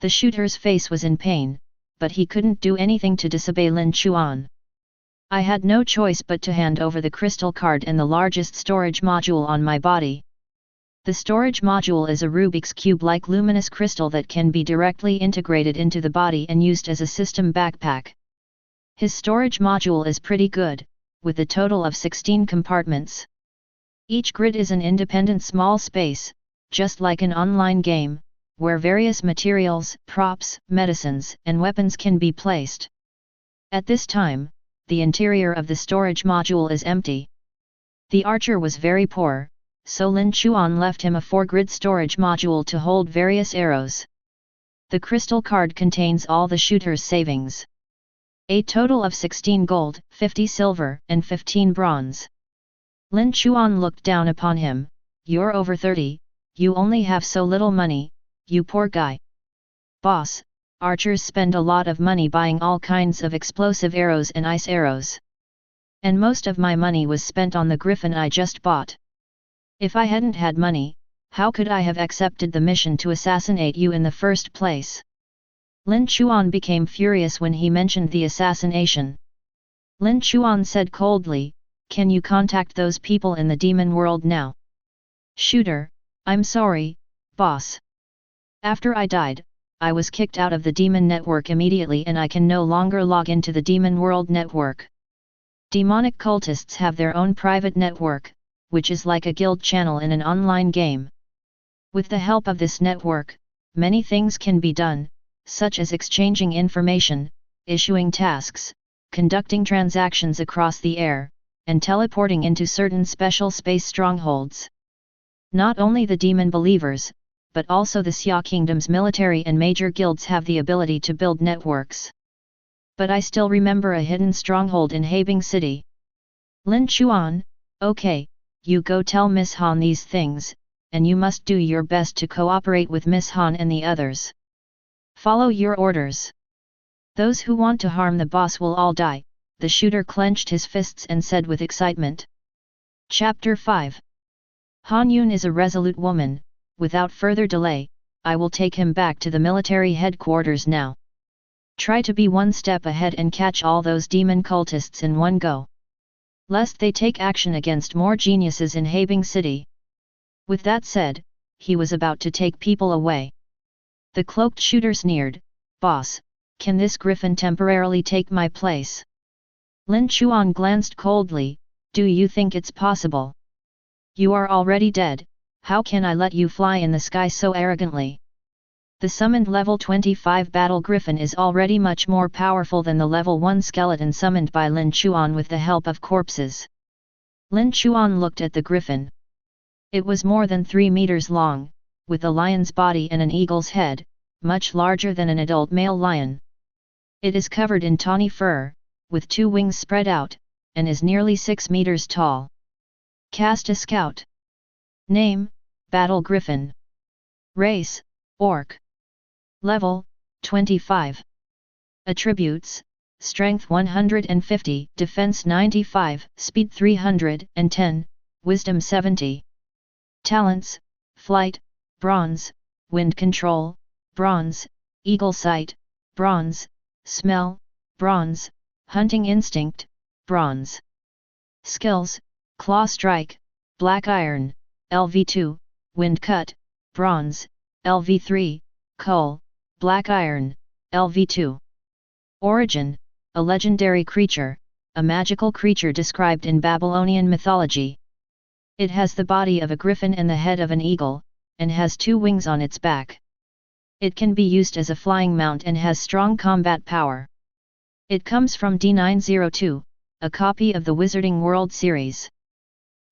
The shooter's face was in pain, but he couldn't do anything to disobey Lin Chuan. I had no choice but to hand over the crystal card and the largest storage module on my body. The storage module is a Rubik's Cube-like luminous crystal that can be directly integrated into the body and used as a system backpack. His storage module is pretty good, with a total of 16 compartments. Each grid is an independent small space, just like an online game, where various materials, props, medicines, and weapons can be placed. At this time, the interior of the storage module is empty. The archer was very poor, so Lin Chuan left him a 4-grid storage module to hold various arrows. The crystal card contains all the shooter's savings. A total of 16 gold, 50 silver, and 15 bronze. Lin Chuan looked down upon him. You're over 30, you only have so little money, you poor guy. Boss, archers spend a lot of money buying all kinds of explosive arrows and ice arrows. And most of my money was spent on the griffin I just bought. If I hadn't had money, how could I have accepted the mission to assassinate you in the first place? Lin Chuan became furious when he mentioned the assassination. Lin Chuan said coldly, "Can you contact those people in the demon world now?" "Shooter, I'm sorry, boss. After I died, I was kicked out of the demon network immediately and I can no longer log into the demon world network. Demonic cultists have their own private network, which is like a guild channel in an online game. With the help of this network, many things can be done, such as exchanging information, issuing tasks, conducting transactions across the air, and teleporting into certain special space strongholds. Not only the demon believers, but also the Xia Kingdom's military and major guilds have the ability to build networks. But I still remember a hidden stronghold in Habing City." Lin Chuan, "Okay, you go tell Miss Han these things, and you must do your best to cooperate with Miss Han and the others. Follow your orders. Those who want to harm the boss will all die." The shooter clenched his fists and said with excitement. Chapter 5. Han Yun is a resolute woman. Without further delay, I will take him back to the military headquarters now. Try to be one step ahead and catch all those demon cultists in one go, lest they take action against more geniuses in Habing City. With that said, he was about to take people away. The cloaked shooter sneered, "Boss, can this griffin temporarily take my place?" Lin Chuan glanced coldly, "Do you think it's possible? You are already dead, how can I let you fly in the sky so arrogantly?" The summoned level 25 battle griffin is already much more powerful than the level 1 skeleton summoned by Lin Chuan with the help of corpses. Lin Chuan looked at the griffin. It was more than 3 meters long, with a lion's body and an eagle's head, much larger than an adult male lion. It is covered in tawny fur, with 2 wings spread out, and is nearly 6 meters tall. Cast a scout. Name, Battle Griffin. Race, Orc. Level, 25. Attributes, Strength 150, Defense 95, Speed 310, Wisdom 70. Talents, Flight, Bronze, Wind Control, Bronze, Eagle Sight, Bronze, Smell, Bronze, Hunting Instinct, Bronze. Skills, Claw Strike, Black Iron, LV2, Wind Cut, Bronze, LV3, Coal, Black Iron, LV2. Origin, a legendary creature, a magical creature described in Babylonian mythology. It has the body of a griffin and the head of an eagle, and has 2 wings on its back. It can be used as a flying mount and has strong combat power. It comes from D902, a copy of the Wizarding World series.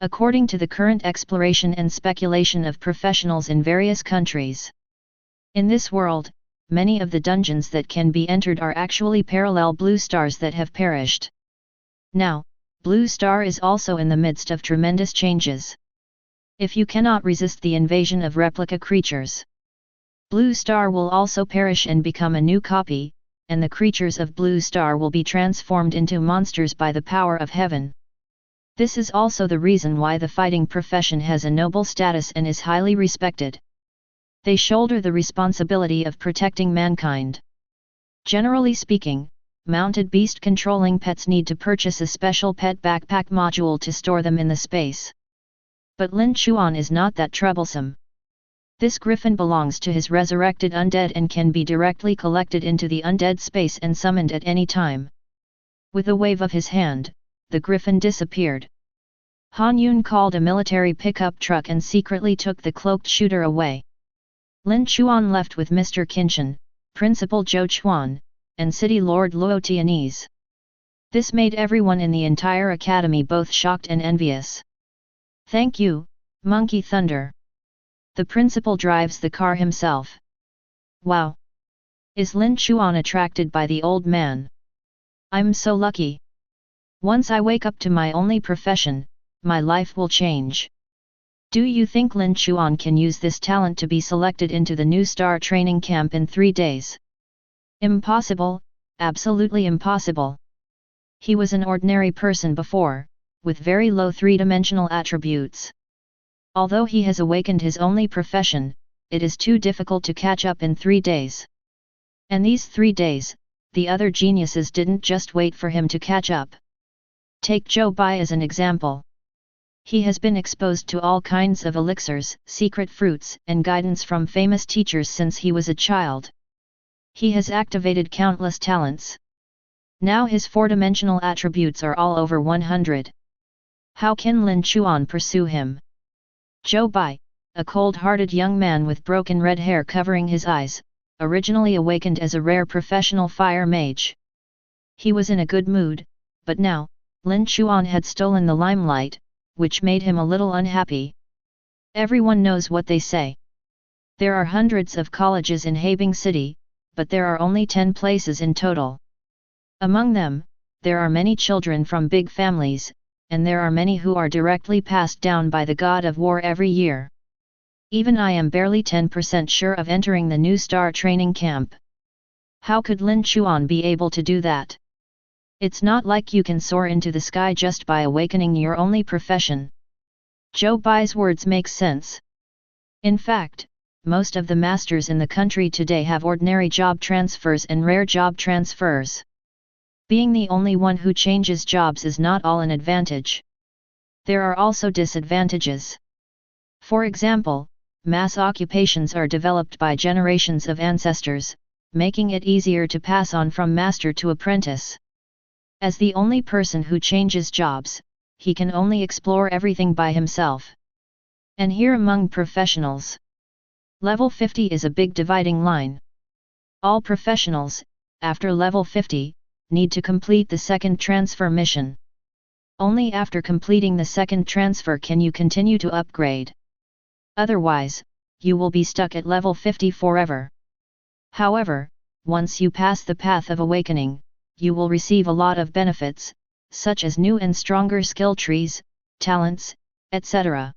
According to the current exploration and speculation of professionals in various countries. In this world, many of the dungeons that can be entered are actually parallel blue stars that have perished. Now, Blue Star is also in the midst of tremendous changes. If you cannot resist the invasion of replica creatures, Blue Star will also perish and become a new copy, and the creatures of Blue Star will be transformed into monsters by the power of heaven. This is also the reason why the fighting profession has a noble status and is highly respected. They shoulder the responsibility of protecting mankind. Generally speaking, mounted beast controlling pets need to purchase a special pet backpack module to store them in the space. But Lin Chuan is not that troublesome. This griffin belongs to his resurrected undead and can be directly collected into the undead space and summoned at any time. With a wave of his hand, the griffin disappeared. Han Yun called a military pickup truck and secretly took the cloaked shooter away. Lin Chuan left with Mr. Qinshan, Principal Zhou Chuan, and City Lord Luo Tianese. This made everyone in the entire academy both shocked and envious. "Thank you, Monkey Thunder." The principal drives the car himself. "Wow! Is Lin Chuan attracted by the old man? I'm so lucky. Once I wake up to my only profession, my life will change." Do you think Lin Chuan can use this talent to be selected into the new star training camp in 3 days? Impossible, absolutely impossible. He was an ordinary person before, with very low three-dimensional attributes. Although he has awakened his only profession, it is too difficult to catch up in 3 days. And these 3 days, the other geniuses didn't just wait for him to catch up. Take Zhou Bai as an example. He has been exposed to all kinds of elixirs, secret fruits, and guidance from famous teachers since he was a child. He has activated countless talents. Now his four-dimensional attributes are all over 100. How can Lin Chuan pursue him? Zhou Bai, a cold-hearted young man with broken red hair covering his eyes, originally awakened as a rare professional fire mage. He was in a good mood, but now, Lin Chuan had stolen the limelight, which made him a little unhappy. Everyone knows what they say. There are hundreds of colleges in Habing City, but there are only 10 places in total. Among them, there are many children from big families, and there are many who are directly passed down by the god of war every year. Even I am barely 10% sure of entering the new star training camp. How could Lin Chuan be able to do that? It's not like you can soar into the sky just by awakening your only profession. Zhou Bai's words make sense. In fact, most of the masters in the country today have ordinary job transfers and rare job transfers. Being the only one who changes jobs is not all an advantage. There are also disadvantages. For example, mass occupations are developed by generations of ancestors, making it easier to pass on from master to apprentice. As the only person who changes jobs, he can only explore everything by himself. And here among professionals, level 50 is a big dividing line. All professionals, after level 50, need to complete the second transfer mission. Only after completing the second transfer can you continue to upgrade. Otherwise, you will be stuck at level 50 forever. However, once you pass the path of awakening, you will receive a lot of benefits, such as new and stronger skill trees, talents, etc.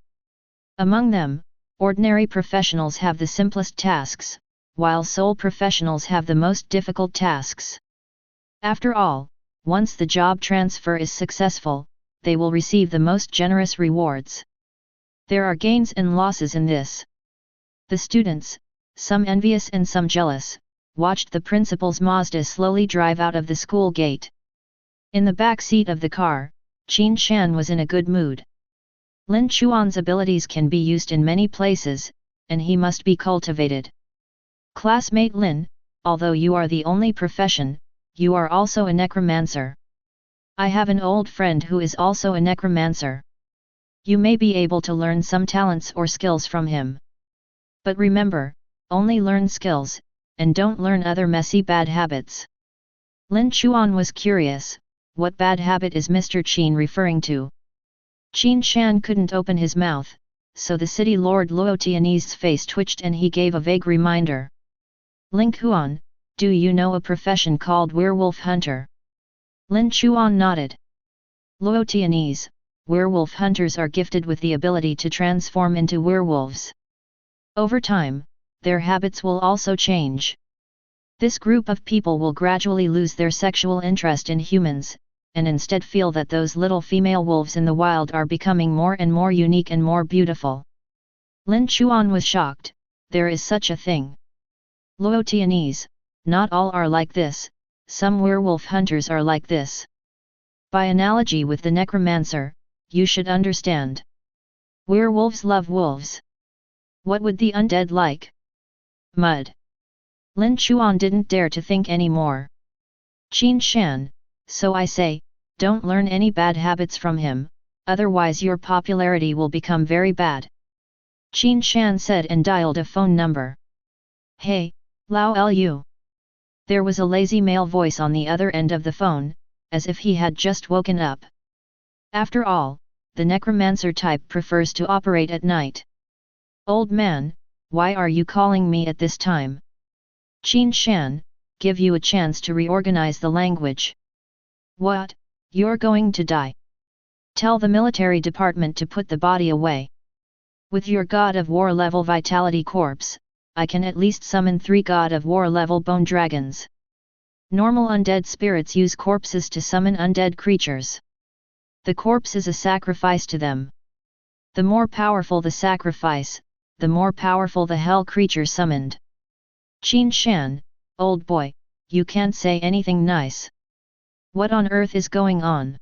Among them, ordinary professionals have the simplest tasks, while soul professionals have the most difficult tasks. After all, once the job transfer is successful, they will receive the most generous rewards. There are gains and losses in this. The students, some envious and some jealous, watched the principal's Mazda slowly drive out of the school gate. In the back seat of the car, Qin Shan was in a good mood. Lin Chuan's abilities can be used in many places, and he must be cultivated. Classmate Lin, although you are the only profession, you are also a necromancer. I have an old friend who is also a necromancer. You may be able to learn some talents or skills from him. But remember, only learn skills, and don't learn other messy bad habits. Lin Chuan was curious, what bad habit is Mr. Qin referring to? Qin Shan couldn't open his mouth, so the city lord Luo Tianyi's face twitched and he gave a vague reminder. Lin Chuan, do you know a profession called werewolf hunter? Lin Chuan nodded. Luo Tianyi's, werewolf hunters are gifted with the ability to transform into werewolves. Over time, their habits will also change. This group of people will gradually lose their sexual interest in humans, and instead feel that those little female wolves in the wild are becoming more and more unique and more beautiful. Lin Chuan was shocked, there is such a thing. Luo Tianyi's, not all are like this, some werewolf hunters are like this. By analogy with the necromancer, you should understand. Werewolves love wolves. What would the undead like? Mud. Lin Chuan didn't dare to think any more. Qin Shan, so I say, don't learn any bad habits from him, otherwise your popularity will become very bad. Qin Shan said and dialed a phone number. Hey, Lao Liu. There was a lazy male voice on the other end of the phone, as if he had just woken up. After all, the necromancer type prefers to operate at night. Old man, why are you calling me at this time? Qin Shan, give you a chance to reorganize the language. What, you're going to die? Tell the military department to put the body away. With your God of War level Vitality Corpse, I can at least summon 3 God of War level Bone Dragons. Normal undead spirits use corpses to summon undead creatures. The corpse is a sacrifice to them. The more powerful the sacrifice, the more powerful the hell creature summoned. Qin Shan, old boy, you can't say anything nice. What on earth is going on?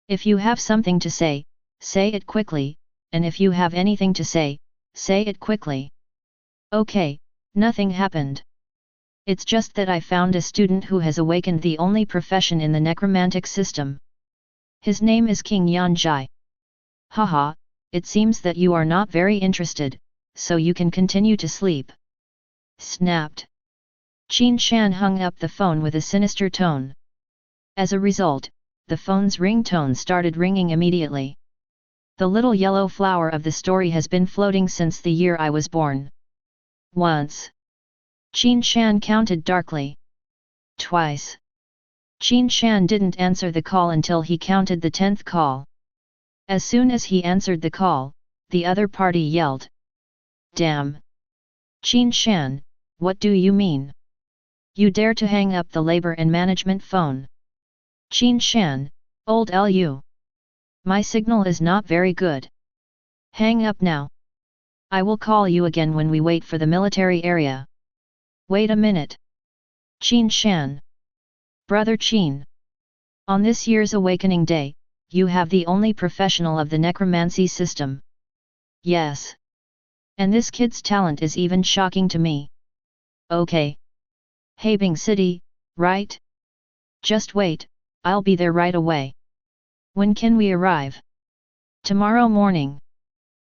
If you have something to say it quickly, and if you have anything to say it quickly. Okay, nothing happened. It's just that I found a student who has awakened the only profession in the necromantic system. His name is King Yanjai. Haha, it seems that you are not very interested, so you can continue to sleep. Snapped. Qin Shan hung up the phone with a sinister tone. As a result, the phone's ringtone started ringing immediately. The little yellow flower of the story has been floating since the year I was born. Once. Qin Shan counted darkly. Twice. Qin Shan didn't answer the call until he counted the 10th call. As soon as he answered the call, the other party yelled. Damn! Qin Shan, what do you mean? You dare to hang up the labor and management phone? Qin Shan, old Lu. My signal is not very good. Hang up now. I will call you again when we wait for the military area. Wait a minute. Qin Shan. Brother Qin. On this year's awakening day, you have the only professional of the necromancy system. Yes. And this kid's talent is even shocking to me. Okay. Habing City, right? Just wait, I'll be there right away. When can we arrive? Tomorrow morning.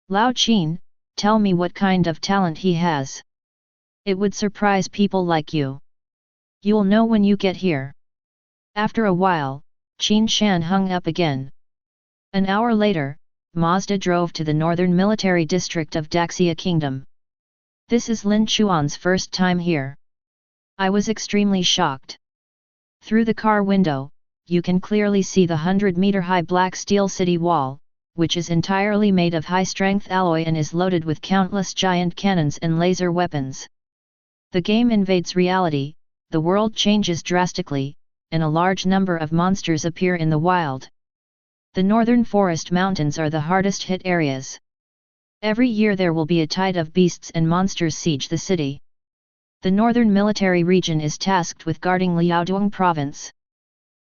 Lao Qin, tell me what kind of talent he has. It would surprise people like you. You'll know when you get here. After a while, Qin Shan hung up again. An hour later, Mazda drove to the northern military district of Daxia Kingdom. This is Lin Chuan's first time here. I was extremely shocked. Through the car window, you can clearly see the 100-meter-high black steel city wall, which is entirely made of high-strength alloy and is loaded with countless giant cannons and laser weapons. The game invades reality, the world changes drastically, and a large number of monsters appear in the wild. The northern forest mountains are the hardest hit areas. Every year there will be a tide of beasts and monsters siege the city. The northern military region is tasked with guarding Liaodong province.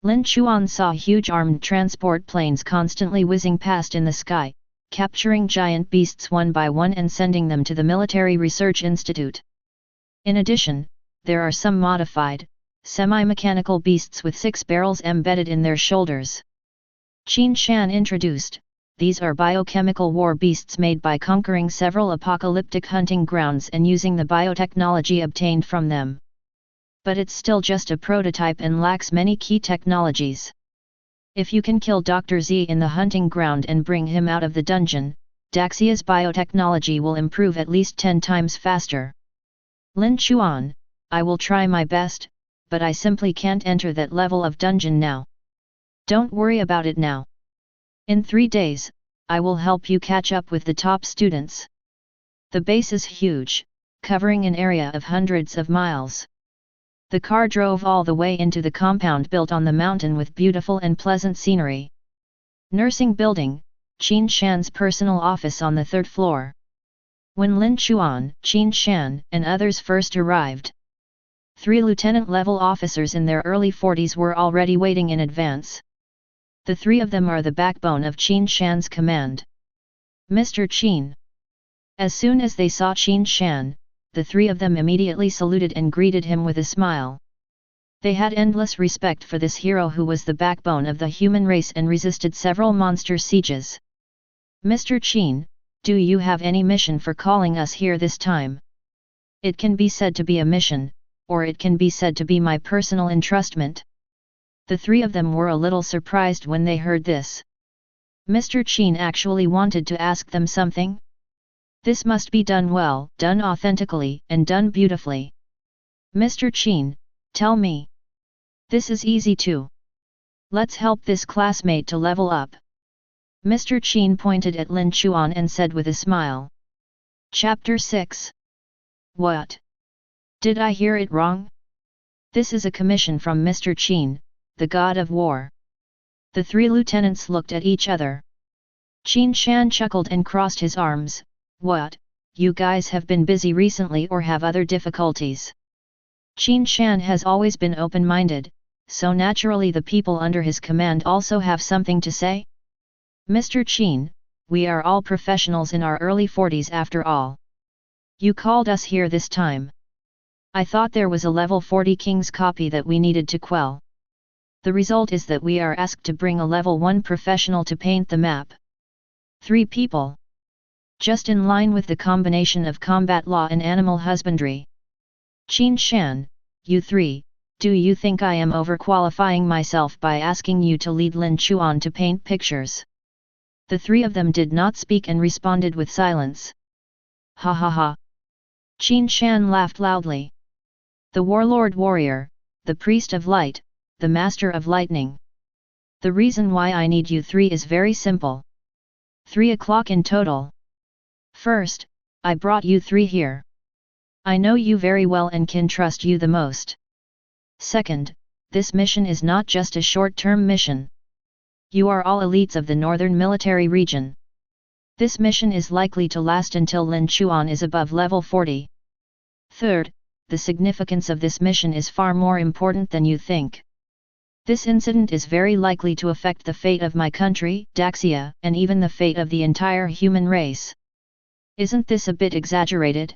Lin Chuan saw huge armed transport planes constantly whizzing past in the sky, capturing giant beasts one by one and sending them to the Military Research Institute. In addition, there are some modified, semi-mechanical beasts with 6 barrels embedded in their shoulders. Qin Shan introduced, these are biochemical war beasts made by conquering several apocalyptic hunting grounds and using the biotechnology obtained from them. But it's still just a prototype and lacks many key technologies. If you can kill Dr. Z in the hunting ground and bring him out of the dungeon, Daxia's biotechnology will improve at least 10 times faster. Lin Chuan, I will try my best, but I simply can't enter that level of dungeon now. Don't worry about it now. In 3 days, I will help you catch up with the top students. The base is huge, covering an area of hundreds of miles. The car drove all the way into the compound built on the mountain with beautiful and pleasant scenery. Nursing building, Qin Shan's personal office on the 3rd floor. When Lin Chuan, Qin Shan, and others first arrived, 3 lieutenant-level officers in their early 40s were already waiting in advance. The 3 of them are the backbone of Qin Shan's command. Mr. Qin. As soon as they saw Qin Shan, the 3 of them immediately saluted and greeted him with a smile. They had endless respect for this hero who was the backbone of the human race and resisted several monster sieges. Mr. Qin, do you have any mission for calling us here this time? It can be said to be a mission, or it can be said to be my personal entrustment. The 3 of them were a little surprised when they heard this. Mr. Qin actually wanted to ask them something? This must be done well, done authentically, and done beautifully. Mr. Qin, tell me. This is easy too. Let's help this classmate to level up. Mr. Qin pointed at Lin Chuan and said with a smile. Chapter 6. What? Did I hear it wrong? This is a commission from Mr. Qin, the god of war. The three lieutenants looked at each other. Qin Shan chuckled and crossed his arms. What, you guys have been busy recently or have other difficulties? Qin Shan has always been open-minded, so naturally the people under his command also have something to say. Mr. Qin, we are all professionals in our early 40s after all. You called us here this time. I thought there was a level 40 king's copy that we needed to quell. The result is that we are asked to bring a level 1 professional to paint the map. 3 people. Just in line with the combination of combat law and animal husbandry. Qin Shan, you 3, do you think I am overqualifying myself by asking you to lead Lin Chuan to paint pictures? The 3 of them did not speak and responded with silence. Ha ha ha. Qin Shan laughed loudly. The warlord warrior, the priest of light, the master of lightning. The reason why I need you 3 is very simple. 3 o'clock in total. First, I brought you 3 here. I know you very well and can trust you the most. Second, this mission is not just a short-term mission. You are all elites of the northern military region. This mission is likely to last until Lin Chuan is above level 40. Third, the significance of this mission is far more important than you think. This incident is very likely to affect the fate of my country, Daxia, and even the fate of the entire human race. Isn't this a bit exaggerated?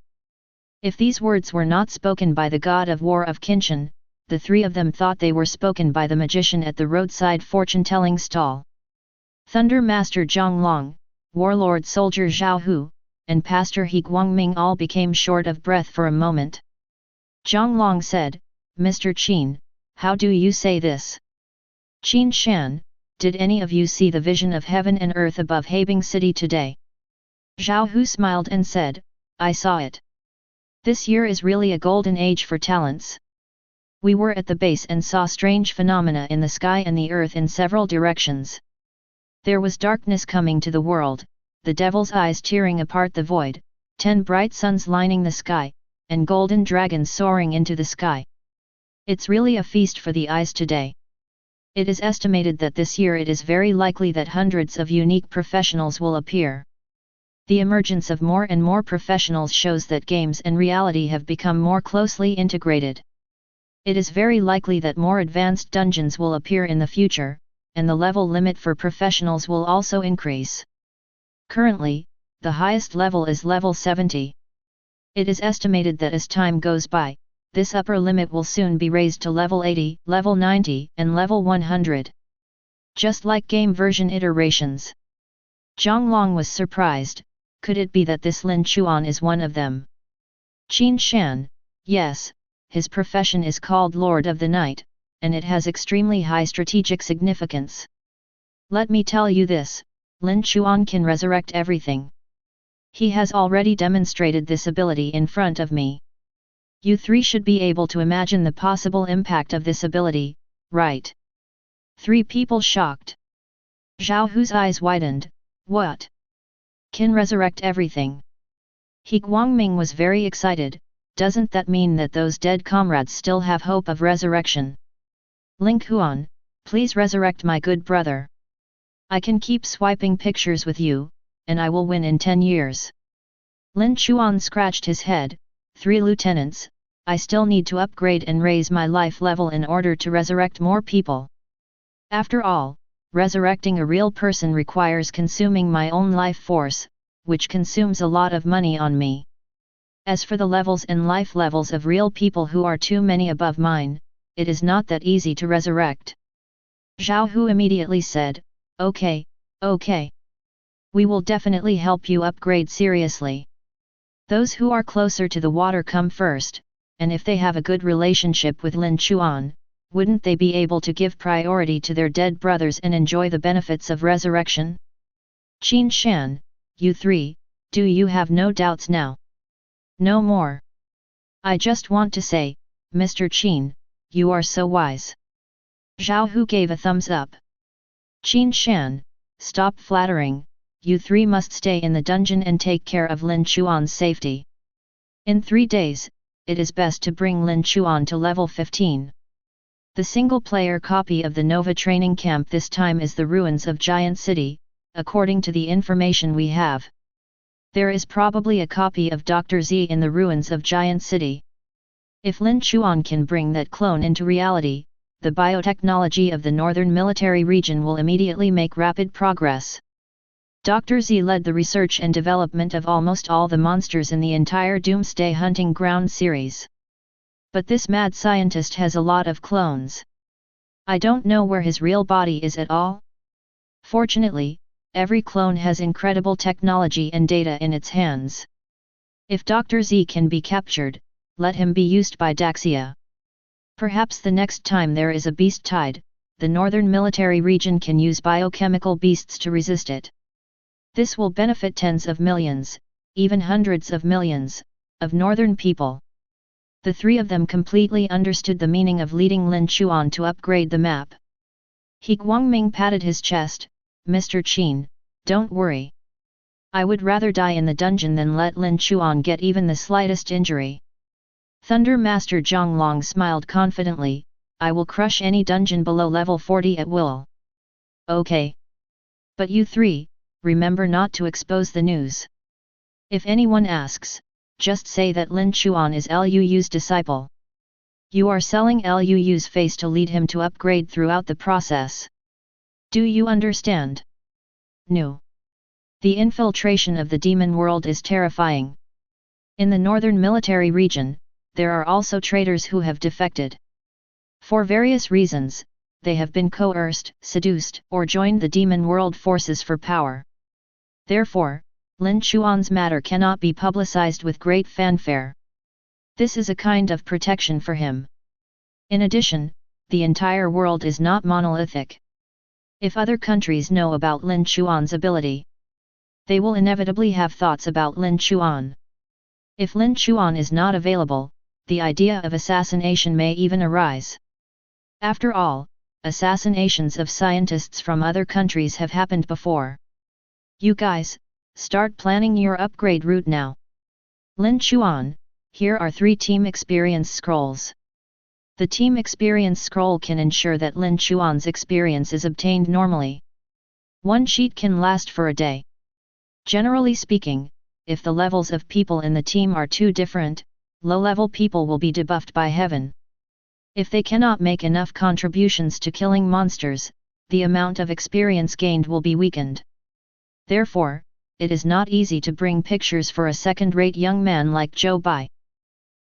If these words were not spoken by the god of war of Qinshan, the 3 of them thought they were spoken by the magician at the roadside fortune-telling stall. Thunder Master Zhang Long, Warlord Soldier Zhao Hu, and Pastor He Guangming all became short of breath for a moment. Zhang Long said, Mr. Qin, how do you say this? Qin Shan, did any of you see the vision of heaven and earth above Habing City today? Zhao Hu smiled and said, I saw it. This year is really a golden age for talents. We were at the base and saw strange phenomena in the sky and the earth in several directions. There was darkness coming to the world, the devil's eyes tearing apart the void, 10 bright suns lining the sky, and golden dragons soaring into the sky. It's really a feast for the eyes today. It is estimated that this year it is very likely that hundreds of unique professionals will appear. The emergence of more and more professionals shows that games and reality have become more closely integrated. It is very likely that more advanced dungeons will appear in the future, and the level limit for professionals will also increase. Currently, the highest level is level 70. It is estimated that as time goes by, this upper limit will soon be raised to level 80, level 90, and level 100. Just like game version iterations. Zhang Long was surprised, could it be that this Lin Chuan is one of them? Qin Shan, yes. His profession is called Lord of the Night, and it has extremely high strategic significance. Let me tell you this, Lin Chuan can resurrect everything. He has already demonstrated this ability in front of me. You 3 should be able to imagine the possible impact of this ability, right? 3 people shocked. Zhao Hu's eyes widened, what? Can resurrect everything? He Guangming was very excited. Doesn't that mean that those dead comrades still have hope of resurrection? Ling Huan, please resurrect my good brother. I can keep swiping pictures with you, and I will win in 10 years. Lin Chuan scratched his head, 3 lieutenants, I still need to upgrade and raise my life level in order to resurrect more people. After all, resurrecting a real person requires consuming my own life force, which consumes a lot of money on me. As for the levels and life levels of real people who are too many above mine, it is not that easy to resurrect. Zhao Hu immediately said, okay. We will definitely help you upgrade seriously. Those who are closer to the water come first, and if they have a good relationship with Lin Chuan, wouldn't they be able to give priority to their dead brothers and enjoy the benefits of resurrection? Qin Shan, you 3, do you have no doubts now? No more. I just want to say, Mr. Qin, you are so wise. Zhao Hu gave a thumbs up. Qin Shan, stop flattering, you three must stay in the dungeon and take care of Lin Chuan's safety. In 3 days, it is best to bring Lin Chuan to level 15. The single-player copy of the Nova training camp this time is the ruins of Giant City, according to the information we have. There is probably a copy of Dr. Z in the ruins of Giant City. If Lin Chuan can bring that clone into reality, the biotechnology of the northern military region will immediately make rapid progress. Dr. Z led the research and development of almost all the monsters in the entire Doomsday Hunting Ground series. But this mad scientist has a lot of clones. I don't know where his real body is at all. Fortunately, every clone has incredible technology and data in its hands. If Dr. Z can be captured, let him be used by Daxia. Perhaps the next time there is a beast tide, the northern military region can use biochemical beasts to resist it. This will benefit tens of millions, even hundreds of millions, of northern people. The three of them completely understood the meaning of leading Lin Chuan to upgrade the map. He Guangming patted his chest, Mr. Qin, don't worry. I would rather die in the dungeon than let Lin Chuan get even the slightest injury. Thunder Master Zhonglong smiled confidently, I will crush any dungeon below level 40 at will. Okay. But you three, remember not to expose the news. If anyone asks, just say that Lin Chuan is Lu's disciple. You are selling Lu's face to lead him to upgrade throughout the process. Do you understand? No. The infiltration of the demon world is terrifying. In the northern military region, there are also traitors who have defected. For various reasons, they have been coerced, seduced, or joined the demon world forces for power. Therefore, Lin Chuan's matter cannot be publicized with great fanfare. This is a kind of protection for him. In addition, the entire world is not monolithic. If other countries know about Lin Chuan's ability, they will inevitably have thoughts about Lin Chuan. If Lin Chuan is not available, the idea of assassination may even arise. After all, assassinations of scientists from other countries have happened before. You guys, start planning your upgrade route now. Lin Chuan, here are 3 team experience scrolls. The team experience scroll can ensure that Lin Chuan's experience is obtained normally. 1 sheet can last for a day. Generally speaking, if the levels of people in the team are too different, low-level people will be debuffed by heaven. If they cannot make enough contributions to killing monsters, the amount of experience gained will be weakened. Therefore, it is not easy to bring pictures for a second-rate young man like Zhou Bai.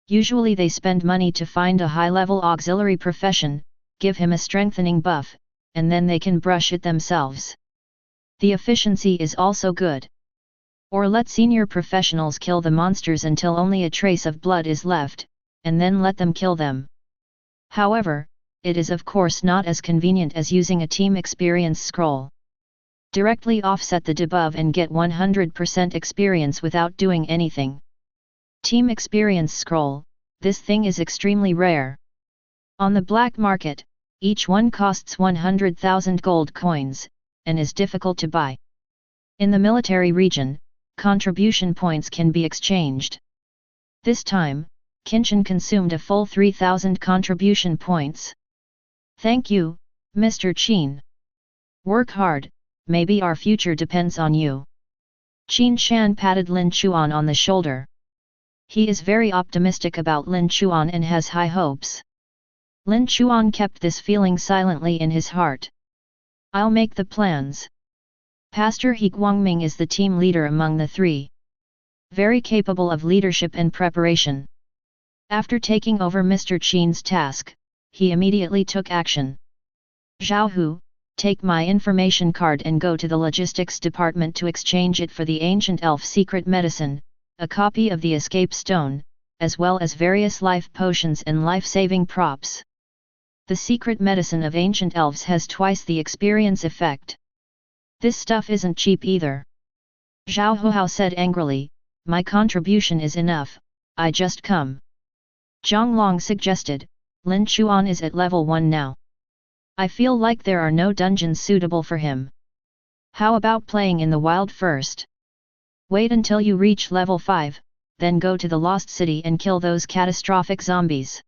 Usually they spend money to find a high-level auxiliary profession, give him a strengthening buff, and then they can brush it themselves. The efficiency is also good. Or let senior professionals kill the monsters until only a trace of blood is left, and then let them kill them. However, it is of course not as convenient as using a team experience scroll. Directly offset the debuff and get 100% experience without doing anything. Team experience scroll, this thing is extremely rare. On the black market, each one costs 100,000 gold coins, and is difficult to buy. In the military region, contribution points can be exchanged. This time, Qinshan consumed a full 3,000 contribution points. Thank you, Mr. Qin. Work hard, maybe our future depends on you. Qin Shan patted Lin Chuan on the shoulder. He is very optimistic about Lin Chuan and has high hopes. Lin Chuan kept this feeling silently in his heart. I'll make the plans. Pastor He Guangming is the team leader among the 3. Very capable of leadership and preparation. After taking over Mr. Qin's task, he immediately took action. Zhao Hu, take my information card and go to the logistics department to exchange it for the ancient elf secret medicine, a copy of the escape stone, as well as various life potions and life-saving props. The secret medicine of ancient elves has twice the experience effect. This stuff isn't cheap either. Zhao Huhao said angrily, my contribution is enough, I just come. Zhonglong suggested, Lin Chuan is at level 1 now. I feel like there are no dungeons suitable for him. How about playing in the wild first? Wait until you reach level 5, then go to the Lost City and kill those catastrophic zombies.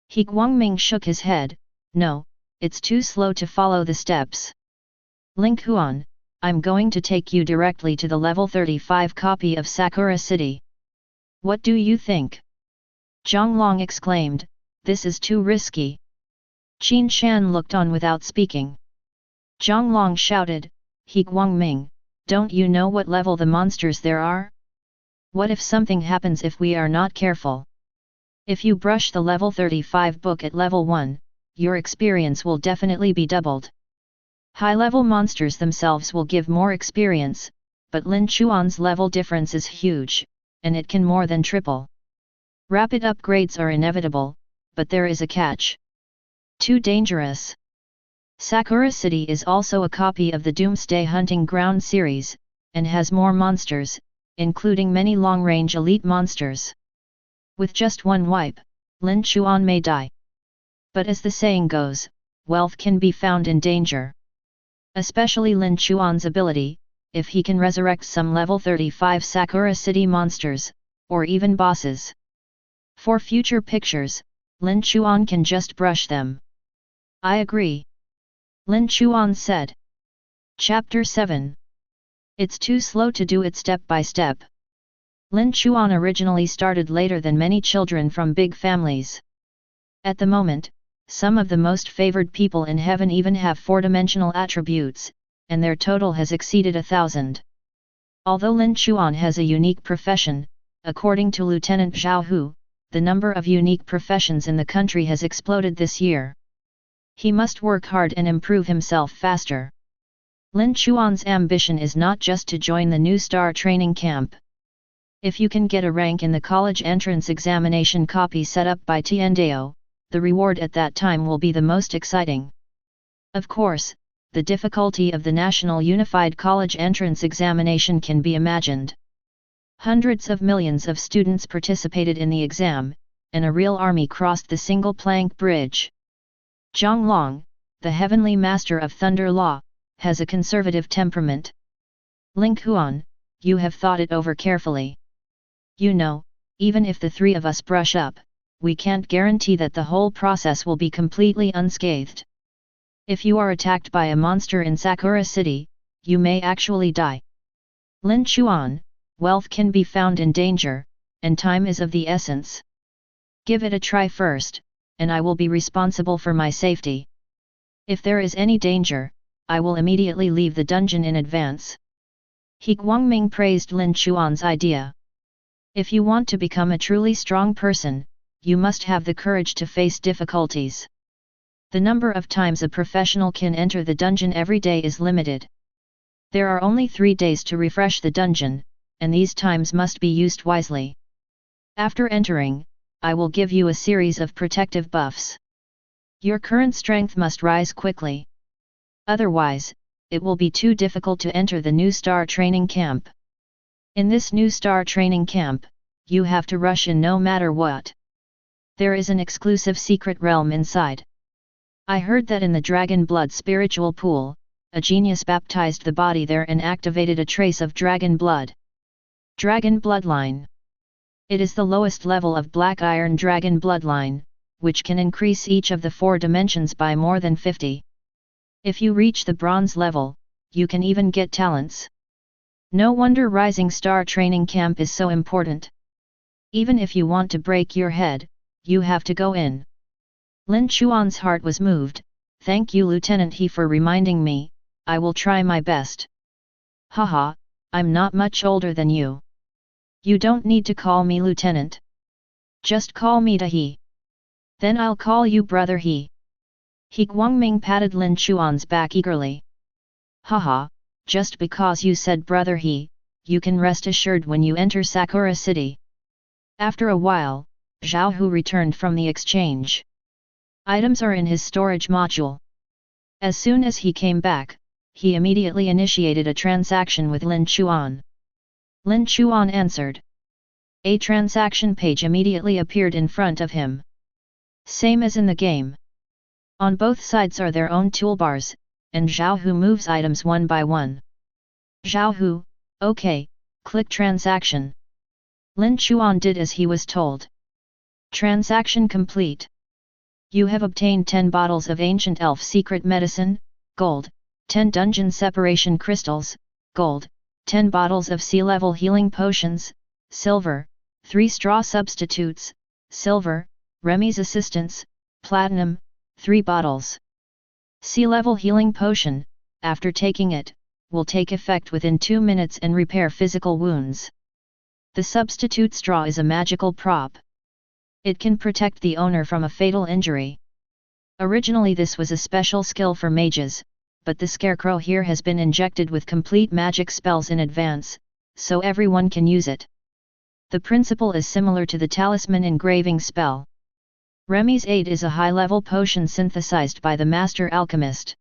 He Guangming shook his head. No, it's too slow to follow the steps. Lin Chuan, I'm going to take you directly to the level 35 copy of Sakura City. What do you think? Zhang Long exclaimed, this is too risky. Qin Shan looked on without speaking. Zhang Long shouted, He Guangming, don't you know what level the monsters there are? What if something happens if we are not careful? If you brush the level 35 book at level 1, your experience will definitely be doubled. High-level monsters themselves will give more experience, but Lin Chuan's level difference is huge, and it can more than triple. Rapid upgrades are inevitable, but there is a catch. Too dangerous. Sakura City is also a copy of the Doomsday Hunting Ground series, and has more monsters, including many long-range elite monsters. With just one wipe, Lin Chuan may die. But as the saying goes, wealth can be found in danger. Especially Lin Chuan's ability, if he can resurrect some level 35 Sakura City monsters, or even bosses. For future pictures, Lin Chuan can just brush them. I agree. Lin Chuan said. Chapter 7. It's too slow to do it step by step. Lin Chuan originally started later than many children from big families. At the moment, some of the most favored people in heaven even have four-dimensional attributes, and their total has exceeded 1,000. Although Lin Chuan has a unique profession, according to Lieutenant Zhao Hu, the number of unique professions in the country has exploded this year. He must work hard and improve himself faster. Lin Chuan's ambition is not just to join the new star training camp. If you can get a rank in the college entrance examination copy set up by Tiandao, the reward at that time will be the most exciting. Of course, the difficulty of the National Unified College Entrance Examination can be imagined. Hundreds of millions of students participated in the exam, and a real army crossed the single plank bridge. Zhang Long, the heavenly master of thunder law, has a conservative temperament. Lin Chuan, you have thought it over carefully. You know, even if the three of us brush up, we can't guarantee that the whole process will be completely unscathed. If you are attacked by a monster in Sakura City, you may actually die. Lin Chuan, wealth can be found in danger, and time is of the essence. Give it a try first, and I will be responsible for my safety. If there is any danger, I will immediately leave the dungeon in advance. He Guangming praised Lin Chuan's idea. If you want to become a truly strong person, you must have the courage to face difficulties. The number of times a professional can enter the dungeon every day is limited. There are only 3 days to refresh the dungeon, and these times must be used wisely. After entering, I will give you a series of protective buffs. Your current strength must rise quickly. Otherwise, it will be too difficult to enter the new star training camp. In this new star training camp, you have to rush in no matter what. There is an exclusive secret realm inside. I heard that in the Dragon Blood spiritual pool, a genius baptized the body there and activated a trace of Dragon Blood. Dragon Bloodline. It is the lowest level of Black Iron Dragon Bloodline, which can increase each of the 4 dimensions by more than 50. If you reach the bronze level, you can even get talents. No wonder Rising Star Training Camp is so important. Even if you want to break your head, you have to go in. Lin Chuan's heart was moved. Thank you Lieutenant He for reminding me, I will try my best. Haha, I'm not much older than you. You don't need to call me Lieutenant. Just call me Da He. Then I'll call you Brother He. He Guangming patted Lin Chuan's back eagerly. Haha. Just because you said Brother He, you can rest assured when you enter Sakura City. After a while, Zhao Hu returned from the exchange. Items are in his storage module. As soon as he came back, he immediately initiated a transaction with Lin Chuan. Lin Chuan answered. A transaction page immediately appeared in front of him. Same as in the game. On both sides are their own toolbars, and Zhao Hu moves items one by one. Zhao Hu, okay, click transaction. Lin Chuan did as he was told. Transaction complete. You have obtained 10 bottles of ancient elf secret medicine, gold, 10 dungeon separation crystals, gold, 10 bottles of sea level healing potions, silver, 3 straw substitutes, silver, Remy's assistance, platinum, 3 bottles. Sea level healing potion, after taking it, will take effect within 2 minutes and repair physical wounds. The substitute straw is a magical prop. It can protect the owner from a fatal injury. Originally this was a special skill for mages, but the scarecrow here has been injected with complete magic spells in advance, so everyone can use it. The principle is similar to the talisman engraving spell. Remy's aid is a high-level potion synthesized by the master alchemist,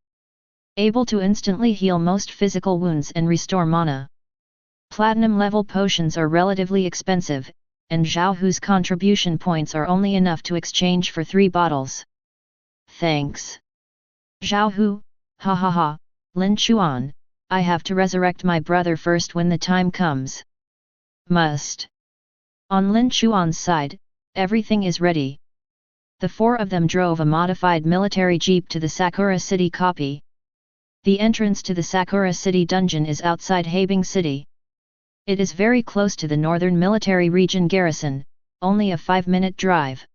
able to instantly heal most physical wounds and restore mana. Platinum-level potions are relatively expensive, and Zhao Hu's contribution points are only enough to exchange for 3 bottles. Thanks. Zhao Hu, ha ha ha, Lin Chuan, I have to resurrect my brother first when the time comes. Must. On Lin Chuan's side, everything is ready. The 4 of them drove a modified military jeep to the Sakura City copy. The entrance to the Sakura City dungeon is outside Habing City. It is very close to the northern military region garrison, only a 5-minute drive.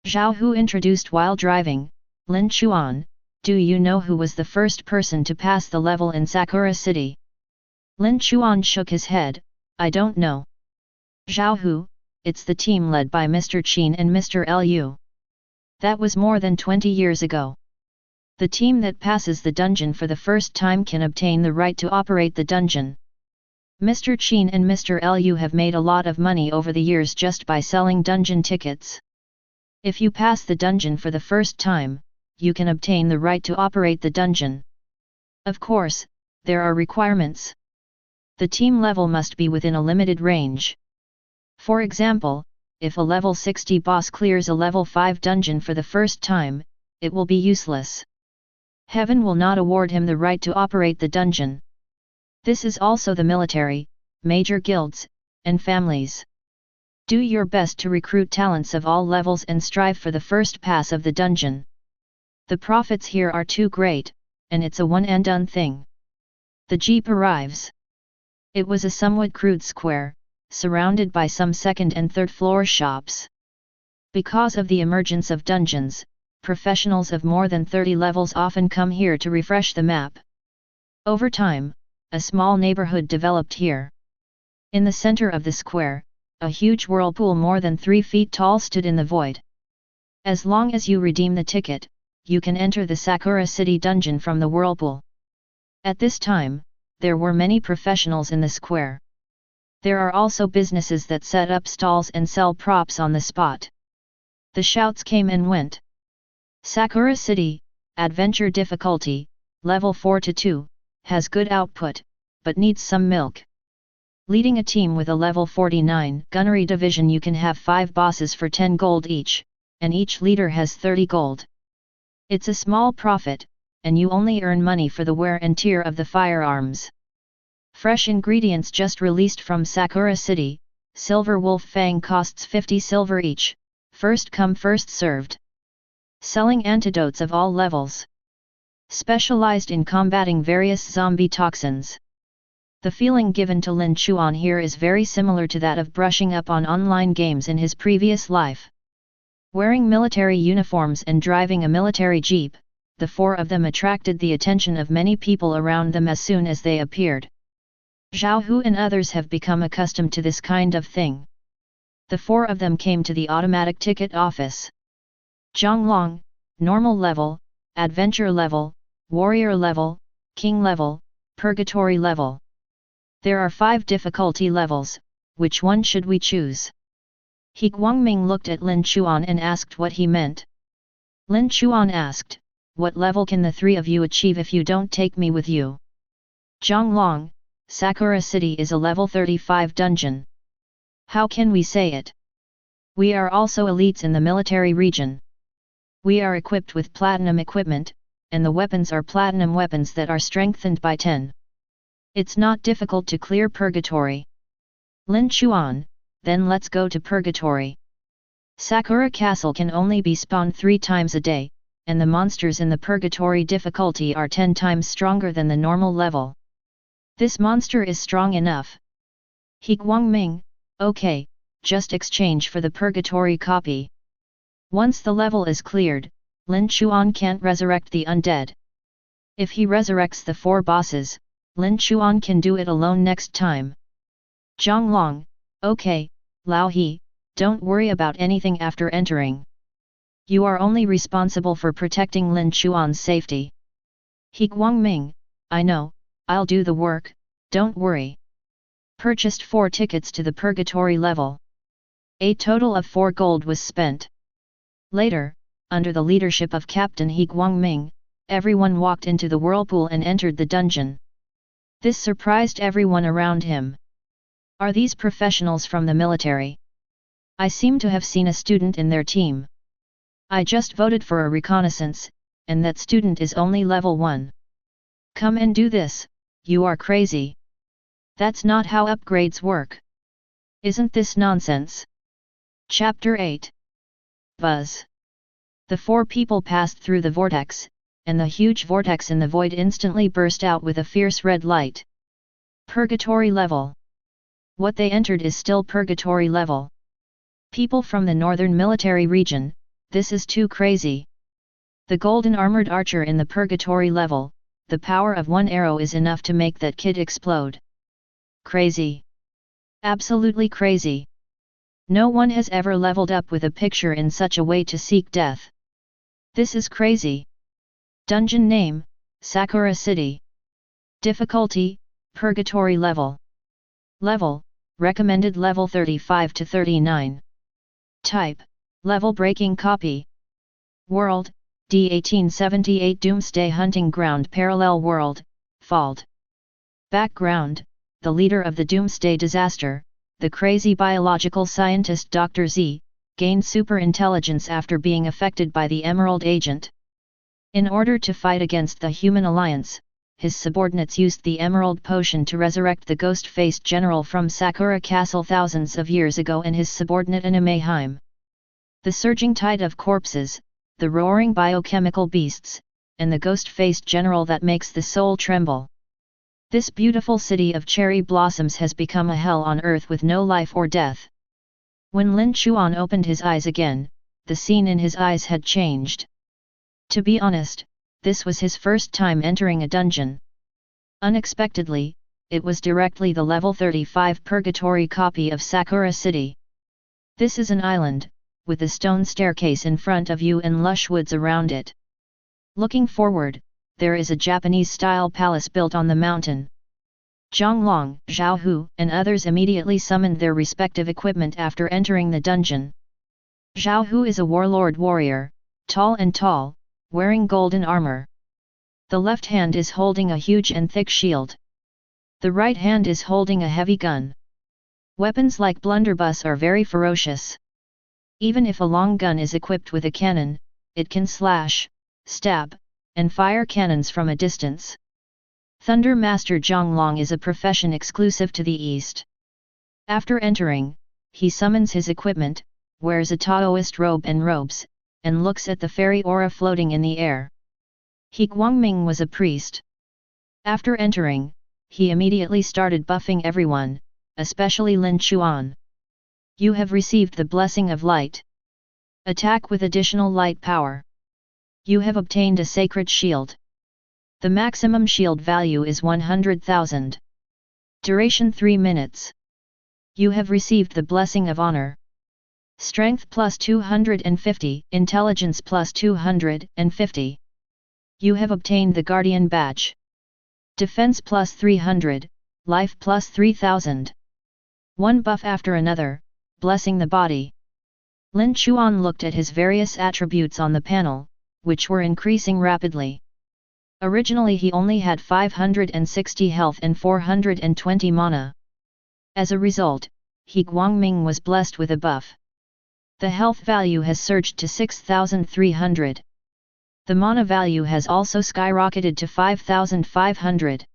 Zhao Hu introduced while driving, Lin Chuan, do you know who was the first person to pass the level in Sakura City? Lin Chuan shook his head, I don't know. Zhao Hu, it's the team led by Mr. Qin and Mr. Liu. That was more than 20 years ago. The team that passes the dungeon for the first time can obtain the right to operate the dungeon. Mr. Qin and Mr. Liu have made a lot of money over the years just by selling dungeon tickets. If you pass the dungeon for the first time, you can obtain the right to operate the dungeon. Of course, there are requirements. The team level must be within a limited range. For example, if a level 60 boss clears a level 5 dungeon for the first time, it will be useless. Heaven will not award him the right to operate the dungeon. This is also the military, major guilds, and families. Do your best to recruit talents of all levels and strive for the first pass of the dungeon. The profits here are too great, and it's a one-and-done thing. The jeep arrives. It was a somewhat crude square, surrounded by some second and third floor shops. Because of the emergence of dungeons, professionals of more than 30 levels often come here to refresh the map. Over time, a small neighborhood developed here. In the center of the square, a huge whirlpool more than 3 feet tall stood in the void. As long as you redeem the ticket, you can enter the Sakura City dungeon from the whirlpool. At this time, there were many professionals in the square. There are also businesses that set up stalls and sell props on the spot. The shouts came and went. Sakura City, Adventure difficulty, level 4 to 2, has good output, but needs some milk. Leading a team with a level 49 gunnery division, you can have 5 bosses for 10 gold each, and each leader has 30 gold. It's a small profit, and you only earn money for the wear and tear of the firearms. Fresh ingredients just released from Sakura City, Silver Wolf Fang costs 50 silver each, first come first served. Selling antidotes of all levels. Specialized in combating various zombie toxins. The feeling given to Lin Chuan here is very similar to that of brushing up on online games in his previous life. Wearing military uniforms and driving a military jeep, the 4 of them attracted the attention of many people around them as soon as they appeared. Zhao Hu and others have become accustomed to this kind of thing. The 4 of them came to the automatic ticket office. Zhonglong, normal level, adventure level, warrior level, king level, purgatory level. There are 5 difficulty levels, which one should we choose? He Guangming looked at Lin Chuan and asked what he meant. Lin Chuan asked, what level can the 3 of you achieve if you don't take me with you? Zhonglong, Sakura City is a level 35 dungeon. How can we say it? We are also elites in the military region. We are equipped with platinum equipment, and the weapons are platinum weapons that are strengthened by 10. It's not difficult to clear purgatory. Lin Chuan, then let's go to purgatory. Sakura Castle can only be spawned 3 times a day, and the monsters in the purgatory difficulty are 10 times stronger than the normal level. This monster is strong enough. He Guangming, okay, just exchange for the purgatory copy. Once the level is cleared, Lin Chuan can't resurrect the undead. If he resurrects the 4 bosses, Lin Chuan can do it alone next time. Zhonglong, okay, Lao He, don't worry about anything after entering. You are only responsible for protecting Lin Chuan's safety. He Guangming, I know, I'll do the work, don't worry. Purchased 4 tickets to the purgatory level. A total of 4 gold was spent. Later, under the leadership of Captain He Guangming, everyone walked into the whirlpool and entered the dungeon. This surprised everyone around him. Are these professionals from the military? I seem to have seen a student in their team. I just voted for a reconnaissance, and that student is only level 1. Come and do this, you are crazy. That's not how upgrades work. Isn't this nonsense? Chapter 8. Buzz. The 4 people passed through the vortex, and the huge vortex in the void instantly burst out with a fierce red light. Purgatory level. What they entered is still purgatory level. People from the northern military region, this is too crazy. The golden armored archer in the purgatory level, the power of 1 arrow is enough to make that kid explode. Crazy. Absolutely crazy. No one has ever leveled up with a picture in such a way to seek death. This is crazy. Dungeon name, Sakura City. Difficulty, purgatory level. Level, recommended level 35 to 39. Type, level breaking copy. World, D1878 Doomsday Hunting Ground Parallel World, Fault. Background, the leader of the Doomsday disaster, the crazy biological scientist Dr. Z, gained superintelligence after being affected by the Emerald Agent. In order to fight against the Human Alliance, his subordinates used the Emerald Potion to resurrect the ghost-faced general from Sakura Castle thousands of years ago and his subordinate Animeheim. The surging tide of corpses, the roaring biochemical beasts, and the ghost-faced general that makes the soul tremble. This beautiful city of cherry blossoms has become a hell on earth with no life or death. When Lin Chuan opened his eyes again, the scene in his eyes had changed. To be honest, this was his first time entering a dungeon. Unexpectedly, it was directly the level 35 purgatory copy of Sakura City. This is an island, with a stone staircase in front of you and lush woods around it. Looking forward, there is a Japanese-style palace built on the mountain. Zhonglong, Zhao Hu, and others immediately summoned their respective equipment after entering the dungeon. Zhao Hu is a warlord warrior, tall, wearing golden armor. The left hand is holding a huge and thick shield. The right hand is holding a heavy gun. Weapons like blunderbuss are very ferocious. Even if a long gun is equipped with a cannon, it can slash, stab, and fire cannons from a distance. Thunder Master Zhonglong is a profession exclusive to the East. After entering, he summons his equipment, wears a Taoist robe and robes, and looks at the fairy aura floating in the air. He Guangming was a priest. After entering, he immediately started buffing everyone, especially Lin Chuan. You have received the blessing of light. Attack with additional light power. You have obtained a sacred shield. The maximum shield value is 100,000. Duration 3 minutes. You have received the blessing of honor. Strength plus 250, intelligence plus 250. You have obtained the guardian badge. Defense plus 300, life plus 3000. One buff after another, blessing the body. Lin Chuan looked at his various attributes on the panel, which were increasing rapidly. Originally he only had 560 health and 420 mana. As a result, He Guangming was blessed with a buff. The health value has surged to 6,300. The mana value has also skyrocketed to 5,500.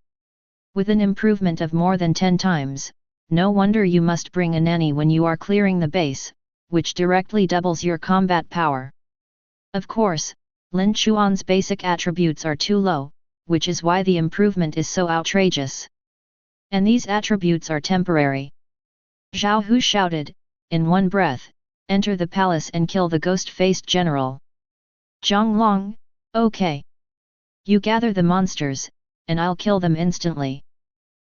With an improvement of more than 10 times, no wonder you must bring a nanny when you are clearing the base, which directly doubles your combat power. Of course, Lin Chuan's basic attributes are too low, which is why the improvement is so outrageous. And these attributes are temporary. Zhao Hu shouted, in one breath, enter the palace and kill the ghost-faced general. Zhang Long, okay. You gather the monsters, and I'll kill them instantly.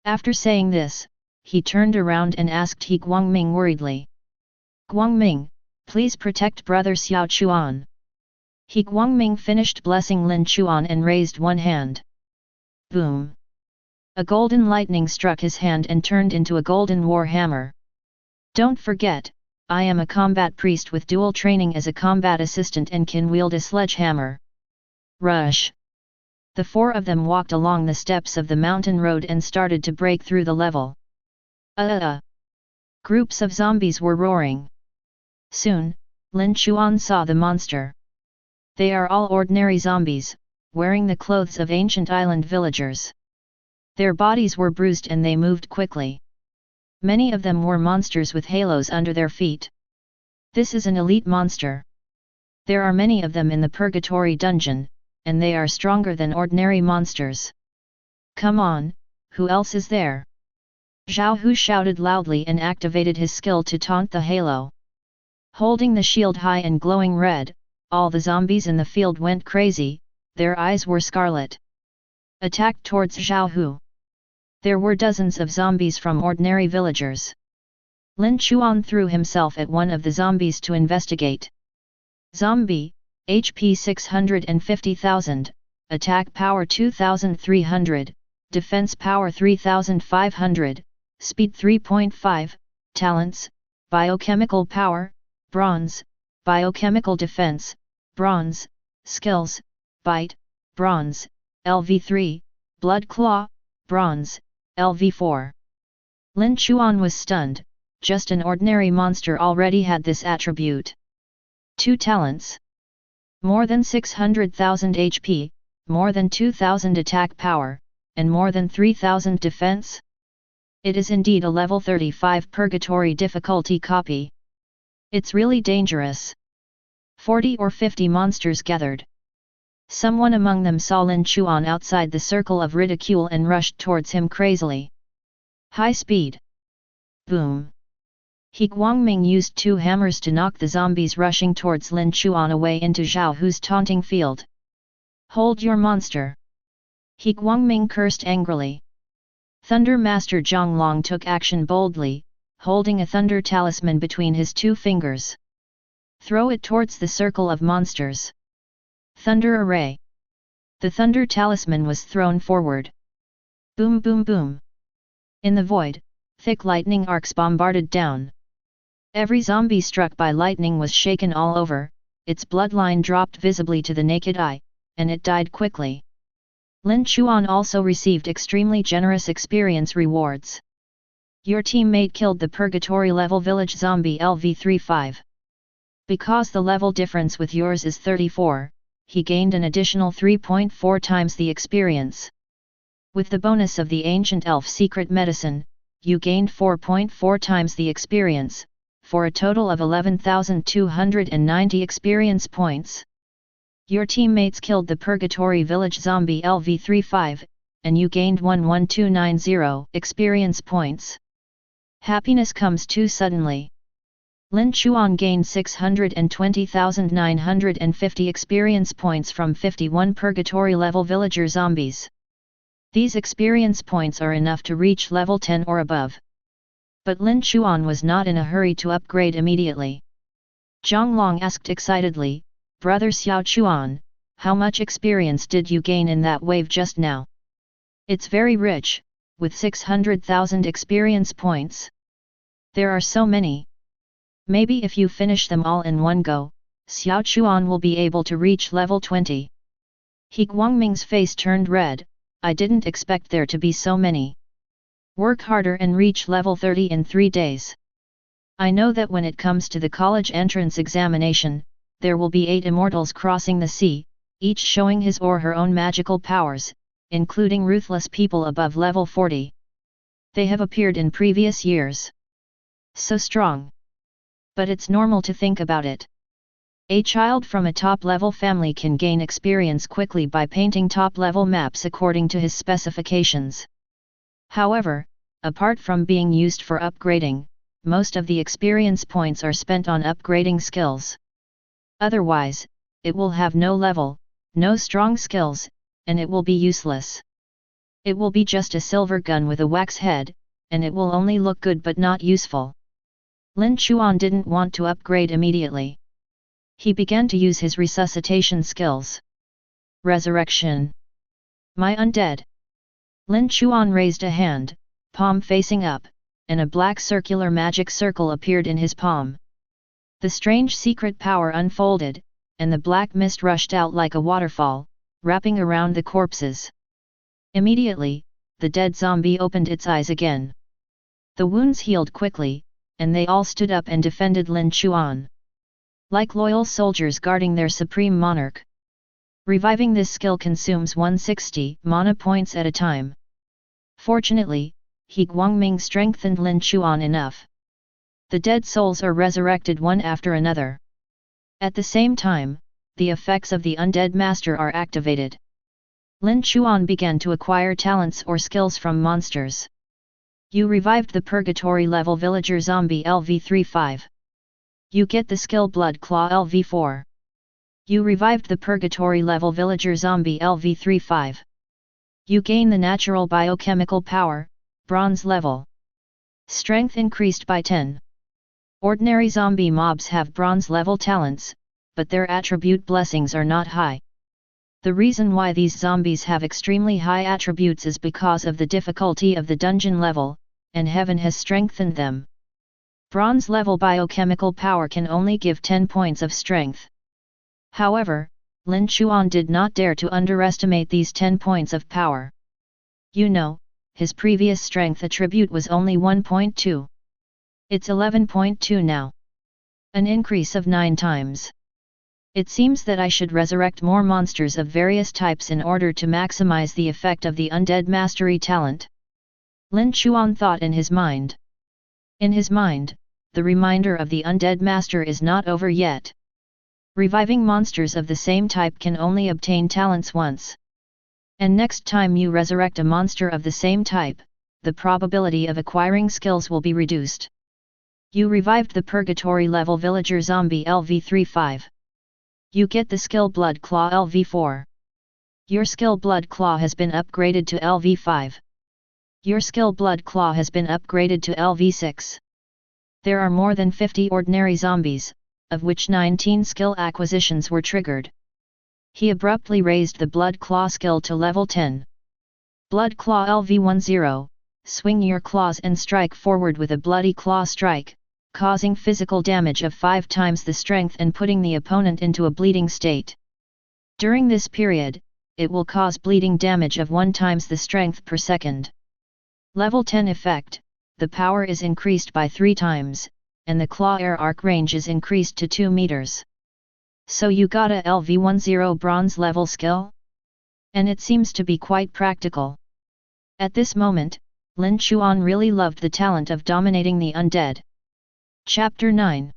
After saying this, he turned around and asked He Guangming worriedly. Guangming, please protect brother Xiao Chuan. He Guangming finished blessing Lin Chuan and raised one hand. Boom! A golden lightning struck his hand and turned into a golden war hammer. Don't forget, I am a combat priest with dual training as a combat assistant and can wield a sledgehammer. Rush! The four of them walked along the steps of the mountain road and started to break through the level. Groups of zombies were roaring. Soon, Lin Chuan saw the monster. They are all ordinary zombies, wearing the clothes of ancient island villagers. Their bodies were bruised and they moved quickly. Many of them were monsters with halos under their feet. This is an elite monster. There are many of them in the Purgatory dungeon, and they are stronger than ordinary monsters. Come on, who else is there? Zhao Hu shouted loudly and activated his skill to taunt the halo. Holding the shield high and glowing red, all the zombies in the field went crazy, their eyes were scarlet. Attacked towards Zhao Hu. There were dozens of zombies from ordinary villagers. Lin Chuan threw himself at one of the zombies to investigate. Zombie, HP 650,000, attack power 2,300, defense power 3,500, speed 3.5, talents, biochemical power, bronze, biochemical defense, bronze, skills, bite, bronze, LV3, blood claw, bronze, LV4. Lin Chuan was stunned, just an ordinary monster already had this attribute. 2 talents. More than 600,000 HP, more than 2,000 attack power, and more than 3,000 defense? It is indeed a level 35 Purgatory difficulty copy. It's really dangerous. 40 or 50 monsters gathered. Someone among them saw Lin Chuan outside the circle of ridicule and rushed towards him crazily. High speed. Boom. He Guangming used 2 hammers to knock the zombies rushing towards Lin Chuan away into Zhao Hu's taunting field. Hold your monster. He Guangming cursed angrily. Thunder Master Zhang Long took action boldly, holding a thunder talisman between his 2 fingers. Throw it towards the circle of monsters. Thunder Array. The thunder talisman was thrown forward. Boom boom boom. In the void, thick lightning arcs bombarded down. Every zombie struck by lightning was shaken all over, its bloodline dropped visibly to the naked eye, and it died quickly. Lin Chuan also received extremely generous experience rewards. Your teammate killed the Purgatory level village zombie LV35. Because the level difference with yours is 34, he gained an additional 3.4 times the experience. With the bonus of the Ancient Elf Secret Medicine, you gained 4.4 times the experience, for a total of 11,290 experience points. Your teammates killed the Purgatory Village Zombie LV35, and you gained 11290 experience points. Happiness comes too suddenly. Lin Chuan gained 620,950 experience points from 51 Purgatory level villager zombies. These experience points are enough to reach level 10 or above. But Lin Chuan was not in a hurry to upgrade immediately. Zhang Long asked excitedly, Brother Xiao Chuan, how much experience did you gain in that wave just now? It's very rich, with 600,000 experience points. There are so many. Maybe if you finish them all in one go, Xiao Chuan will be able to reach level 20. He Guangming's face turned red. I didn't expect there to be so many. Work harder and reach level 30 in 3 days. I know that when it comes to the college entrance examination, there will be 8 immortals crossing the sea, each showing his or her own magical powers, including ruthless people above level 40. They have appeared in previous years. So strong. But it's normal to think about it. A child from a top-level family can gain experience quickly by painting top-level maps according to his specifications. However, apart from being used for upgrading, most of the experience points are spent on upgrading skills. Otherwise, it will have no level, no strong skills, and it will be useless. It will be just a silver gun with a wax head, and it will only look good but not useful. Lin Chuan didn't want to upgrade immediately. He began to use his resuscitation skills. Resurrection. My undead. Lin Chuan raised a hand, palm facing up, and a black circular magic circle appeared in his palm. The strange secret power unfolded, and the black mist rushed out like a waterfall, wrapping around the corpses. Immediately, the dead zombie opened its eyes again. The wounds healed quickly, and they all stood up and defended Lin Chuan. Like loyal soldiers guarding their supreme monarch. Reviving this skill consumes 160 mana points at a time. Fortunately, He Guangming strengthened Lin Chuan enough. The dead souls are resurrected one after another. At the same time, the effects of the Undead Master are activated. Lin Chuan began to acquire talents or skills from monsters. You revived the Purgatory level villager zombie LV35. You get the skill Blood Claw LV4. You revived the Purgatory level villager zombie LV35. You gain the natural biochemical power, Bronze level. Strength increased by 10. Ordinary zombie mobs have Bronze level talents, but their attribute blessings are not high. The reason why these zombies have extremely high attributes is because of the difficulty of the dungeon level, and heaven has strengthened them. Bronze level biochemical power can only give 10 points of strength. However, Lin Chuan did not dare to underestimate these 10 points of power. You know, his previous strength attribute was only 1.2. It's 11.2 now. An increase of 9 times. It seems that I should resurrect more monsters of various types in order to maximize the effect of the Undead Mastery talent. Lin Chuan thought in his mind. In his mind, the reminder of the Undead Master is not over yet. Reviving monsters of the same type can only obtain talents once. And next time you resurrect a monster of the same type, the probability of acquiring skills will be reduced. You revived the Purgatory level villager zombie LV35. You get the skill Blood Claw LV4. Your skill Blood Claw has been upgraded to LV5. Your skill Blood Claw has been upgraded to LV6. There are more than 50 ordinary zombies, of which 19 skill acquisitions were triggered. He abruptly raised the Blood Claw skill to level 10. Blood Claw LV10, swing your claws and strike forward with a bloody claw strike, causing physical damage of 5 times the strength and putting the opponent into a bleeding state. During this period, it will cause bleeding damage of 1 times the strength per second. Level 10 effect, the power is increased by 3 times, and the claw air arc range is increased to 2 meters. So you got a LV10 bronze level skill? And it seems to be quite practical. At this moment, Lin Chuan really loved the talent of dominating the undead. Chapter 9.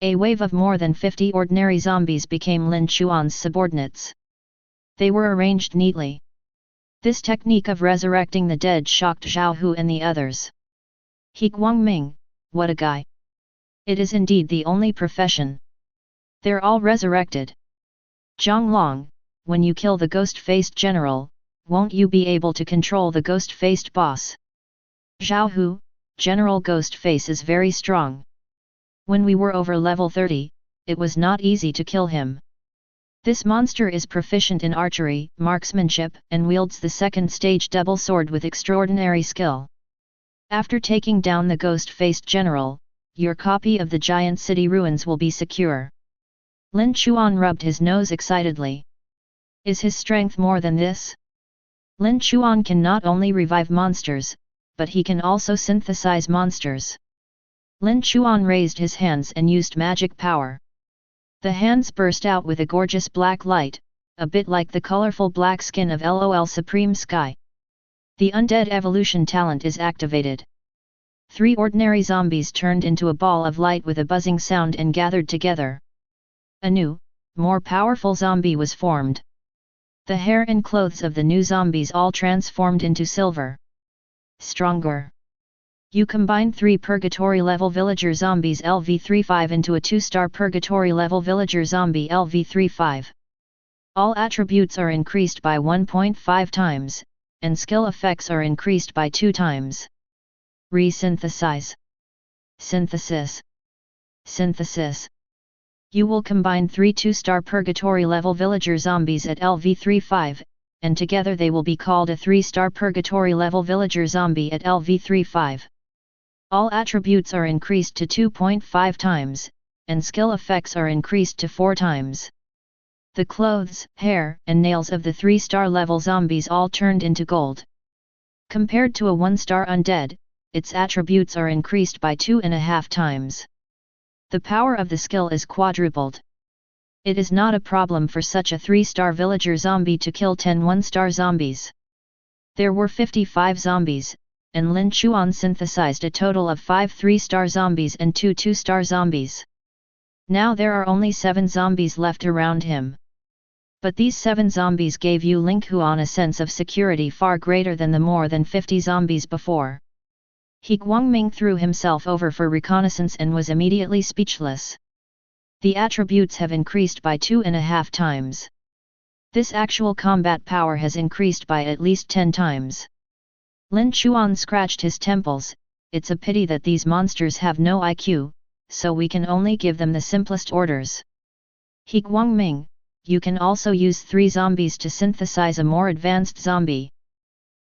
A wave of more than 50 ordinary zombies became Lin Chuan's subordinates. They were arranged neatly. This technique of resurrecting the dead shocked Zhao Hu and the others. He Guangming, what a guy! It is indeed the only profession. They're all resurrected. Zhang Long, when you kill the ghost-faced general, won't you be able to control the ghost-faced boss? Zhao Hu, General Ghostface is very strong. When we were over level 30, it was not easy to kill him. This monster is proficient in archery, marksmanship, and wields the second stage double sword with extraordinary skill. After taking down the ghost-faced general, your copy of the giant city ruins will be secure. Lin Chuan rubbed his nose excitedly. Is his strength more than this? Lin Chuan can not only revive monsters, but he can also synthesize monsters. Lin Chuan raised his hands and used magic power. The hands burst out with a gorgeous black light, a bit like the colorful black skin of LOL Supreme Sky. The Undead evolution talent is activated. 3 ordinary zombies turned into a ball of light with a buzzing sound and gathered together. A new, more powerful zombie was formed. The hair and clothes of the new zombies all transformed into silver. Stronger. You combine 3 Purgatory level villager zombies LV35 into a 2-star Purgatory level villager zombie LV35. All attributes are increased by 1.5 times, and skill effects are increased by 2 times. Resynthesize. Synthesis. Synthesis. You will combine 3 2-star Purgatory level villager zombies at LV35, and together they will be called a 3-star Purgatory level villager zombie at LV35. All attributes are increased to 2.5 times, and skill effects are increased to 4 times. The clothes, hair, and nails of the 3-star level zombies all turned into gold. Compared to a 1-star undead, its attributes are increased by 2.5 times. The power of the skill is quadrupled. It is not a problem for such a 3-star villager zombie to kill 10 1-star zombies. There were 55 zombies, and Lin Chuan synthesized a total of 5 3-star zombies and 2 2-star zombies. Now there are only 7 zombies left around him. But these 7 zombies gave Yu Linghuan a sense of security far greater than the more than 50 zombies before. He Guangming threw himself over for reconnaissance and was immediately speechless. The attributes have increased by 2.5 times. This actual combat power has increased by at least 10 times. Lin Chuan scratched his temples. It's a pity that these monsters have no IQ, so we can only give them the simplest orders. He Guangming, you can also use 3 zombies to synthesize a more advanced zombie.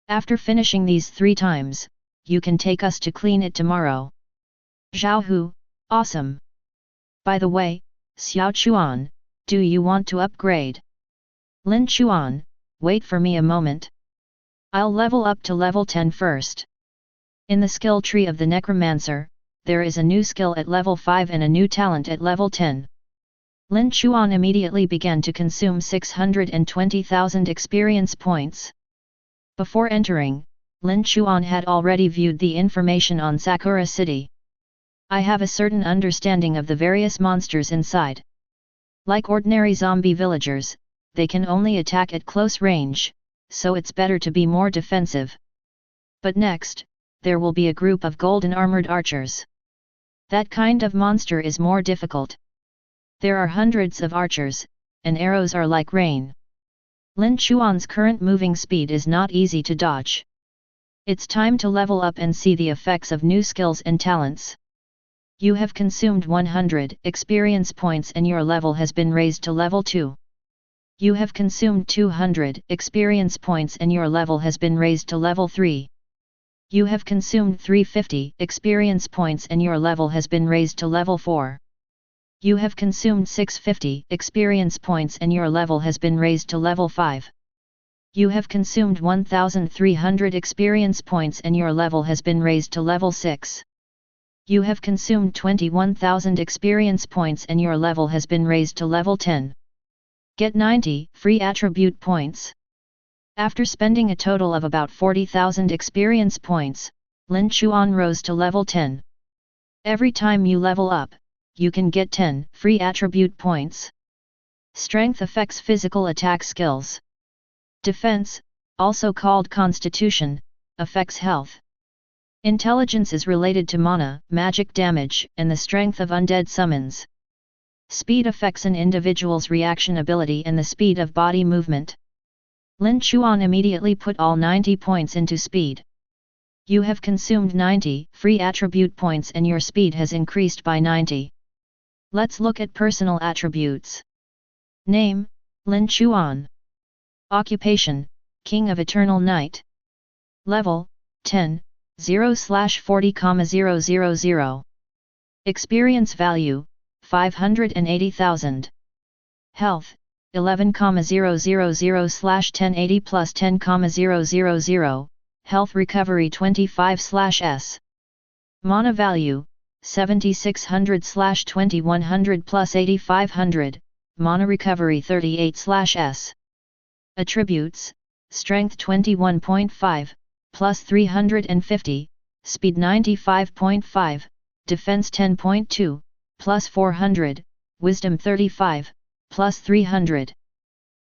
After finishing these 3 times, you can take us to clean it tomorrow. Zhao Hu, awesome. By the way, Xiao Chuan, do you want to upgrade? Lin Chuan, wait for me a moment. I'll level up to level 10 first. In the skill tree of the Necromancer, there is a new skill at level 5 and a new talent at level 10. Lin Chuan immediately began to consume 620,000 experience points. Before entering, Lin Chuan had already viewed the information on Sakura City. I have a certain understanding of the various monsters inside. Like ordinary zombie villagers, they can only attack at close range, so it's better to be more defensive. But next, there will be a group of golden armored archers. That kind of monster is more difficult. There are hundreds of archers, and arrows are like rain. Lin Chuan's current moving speed is not easy to dodge. It's time to level up and see the effects of new skills and talents. You have consumed 100 experience points and your level has been raised to level 2. You have consumed 200 experience points and your level has been raised to level 3. You have consumed 350 experience points and your level has been raised to level 4. You have consumed 650 experience points and your level has been raised to level 5. You have consumed 1300 experience points and your level has been raised to level 6. You have consumed 21,000 experience points and your level has been raised to level 10. Get 90 free attribute points. After spending a total of about 40,000 experience points, Lin Chuan rose to level 10. Every time you level up, you can get 10 free attribute points. Strength affects physical attack skills. Defense, also called constitution, affects health. Intelligence is related to mana, magic damage, and the strength of undead summons. Speed affects an individual's reaction ability and the speed of body movement. Lin Chuan immediately put all 90 points into speed. You have consumed 90 free attribute points and your speed has increased by 90. Let's look at personal attributes. Name, Lin Chuan. Occupation, King of Eternal Night. Level, 10, 0/40,000. Experience value, 580,000. Health, 11,000/1080 plus 10,000. Health recovery 25/S. Mana value, 7600/2100 plus 8500. Mana recovery 38/S. Attributes: Strength 21.5, plus 350, Speed 95.5, Defense 10.2, plus 400, Wisdom 35, plus 300.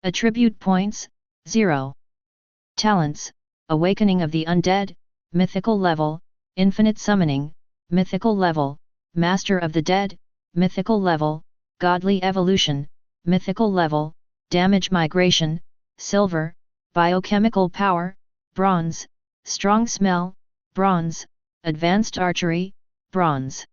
Attribute points: 0. Talents: Awakening of the Undead, Mythical level, Infinite Summoning, Mythical level, Master of the Dead, Mythical level, Godly Evolution, Mythical level, Damage Migration, Silver, Biochemical Power, Bronze, Strong Smell, Bronze, Advanced Archery, Bronze.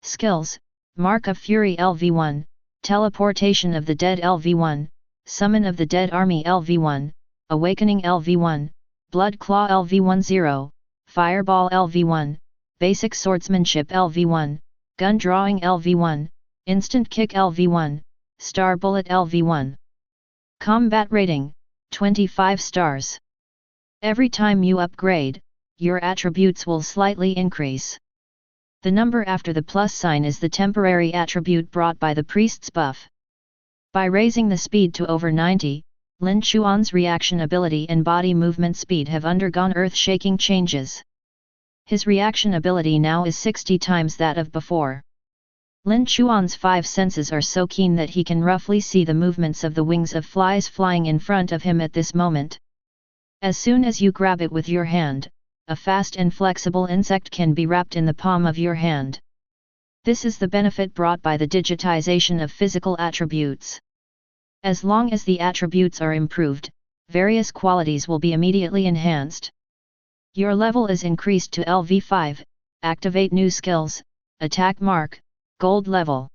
Skills: Mark of Fury LV1, Teleportation of the Dead LV1, Summon of the Dead Army LV1, Awakening LV1, Blood Claw LV10, Fireball LV1, Basic Swordsmanship LV1, Gun Drawing LV1, Instant Kick LV1, Star Bullet LV1. Combat Rating: 25 stars. Every time you upgrade, your attributes will slightly increase. The number after the plus sign is the temporary attribute brought by the priest's buff. By raising the speed to over 90, Lin Chuan's reaction ability and body movement speed have undergone earth-shaking changes. His reaction ability now is 60 times that of before. Lin Chuan's 5 senses are so keen that he can roughly see the movements of the wings of flies flying in front of him at this moment. As soon as you grab it with your hand, a fast and flexible insect can be wrapped in the palm of your hand. This is the benefit brought by the digitization of physical attributes. As long as the attributes are improved, various qualities will be immediately enhanced. Your level is increased to LV5, activate new skills, attack mark, gold level.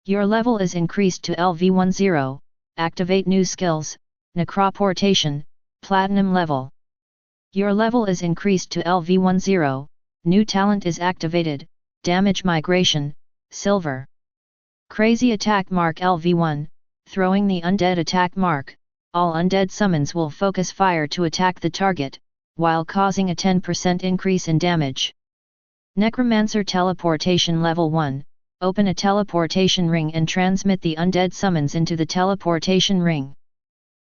Your level is increased to LV10, activate new skills, necroportation, platinum level. Your level is increased to LV10, new talent is activated, damage migration, silver. Crazy attack mark LV1, throwing the undead attack mark, all undead summons will focus fire to attack the target, while causing a 10% increase in damage. Necromancer teleportation level 1, open a teleportation ring and transmit the undead summons into the teleportation ring.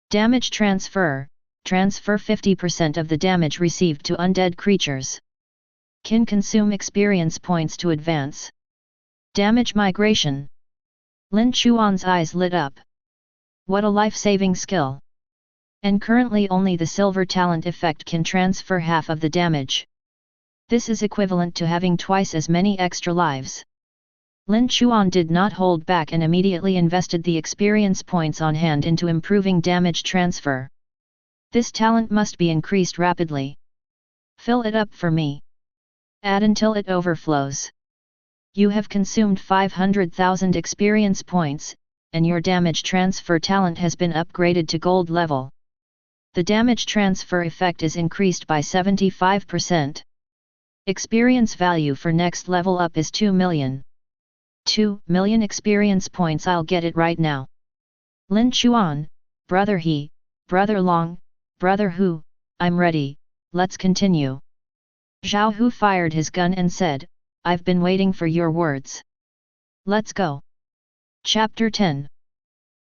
Damage transfer, transfer 50% of the damage received to undead creatures. Can consume experience points to advance. Damage migration. Lin Chuan's eyes lit up. What a life-saving skill! And currently only the silver talent effect can transfer half of the damage. This is equivalent to having twice as many extra lives. Lin Chuan did not hold back and immediately invested the experience points on hand into improving damage transfer. This talent must be increased rapidly. Fill it up for me. Add until it overflows. You have consumed 500,000 experience points, and your damage transfer talent has been upgraded to gold level. The damage transfer effect is increased by 75%. Experience value for next level up is 2 million. 2 million experience points. I'll get it right now. Lin Chuan, brother He, brother Long, brother Hu, I'm ready, let's continue. Zhao Hu fired his gun and said, I've been waiting for your words. Let's go. Chapter 10.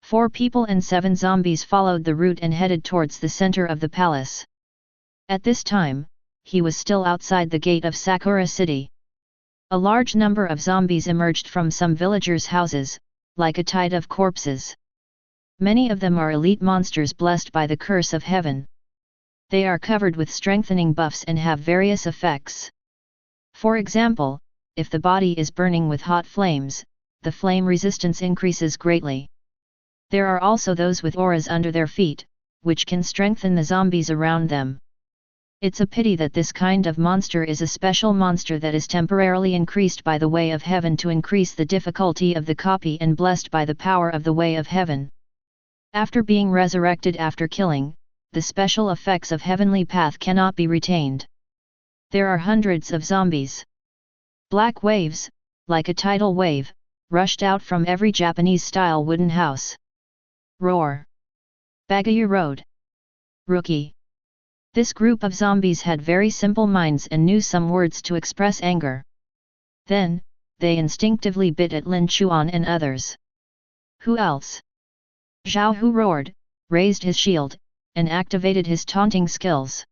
4 people and 7 zombies followed the route and headed towards the center of the palace. At this time, he was still outside the gate of Sakura City. A large number of zombies emerged from some villagers' houses, like a tide of corpses. Many of them are elite monsters blessed by the curse of heaven. They are covered with strengthening buffs and have various effects. For example, if the body is burning with hot flames, the flame resistance increases greatly. There are also those with auras under their feet, which can strengthen the zombies around them. It's a pity that this kind of monster is a special monster that is temporarily increased by the way of heaven to increase the difficulty of the copy and blessed by the power of the way of heaven. After being resurrected after killing, the special effects of heavenly path cannot be retained. There are hundreds of zombies. Black waves, like a tidal wave, rushed out from every Japanese-style wooden house. Roar! Bagayu Road! Rookie! This group of zombies had very simple minds and knew some words to express anger. Then, they instinctively bit at Lin Chuan and others. Who else? Zhao Hu roared, raised his shield, and activated his taunting skills.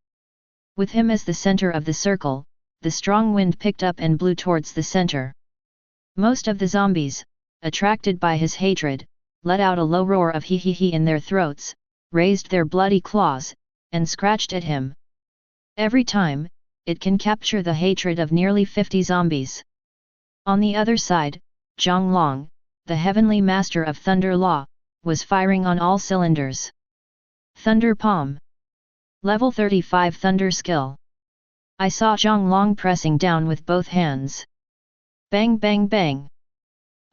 With him as the center of the circle, the strong wind picked up and blew towards the center. Most of the zombies, attracted by his hatred, let out a low roar of hee in their throats, raised their bloody claws, and scratched at him. Every time, it can capture the hatred of nearly 50 zombies. On the other side, Zhang Long, the heavenly master of Thunder Law, was firing on all cylinders. Thunder Palm. Level 35 Thunder Skill. I saw Zhang Long pressing down with both hands. Bang bang bang.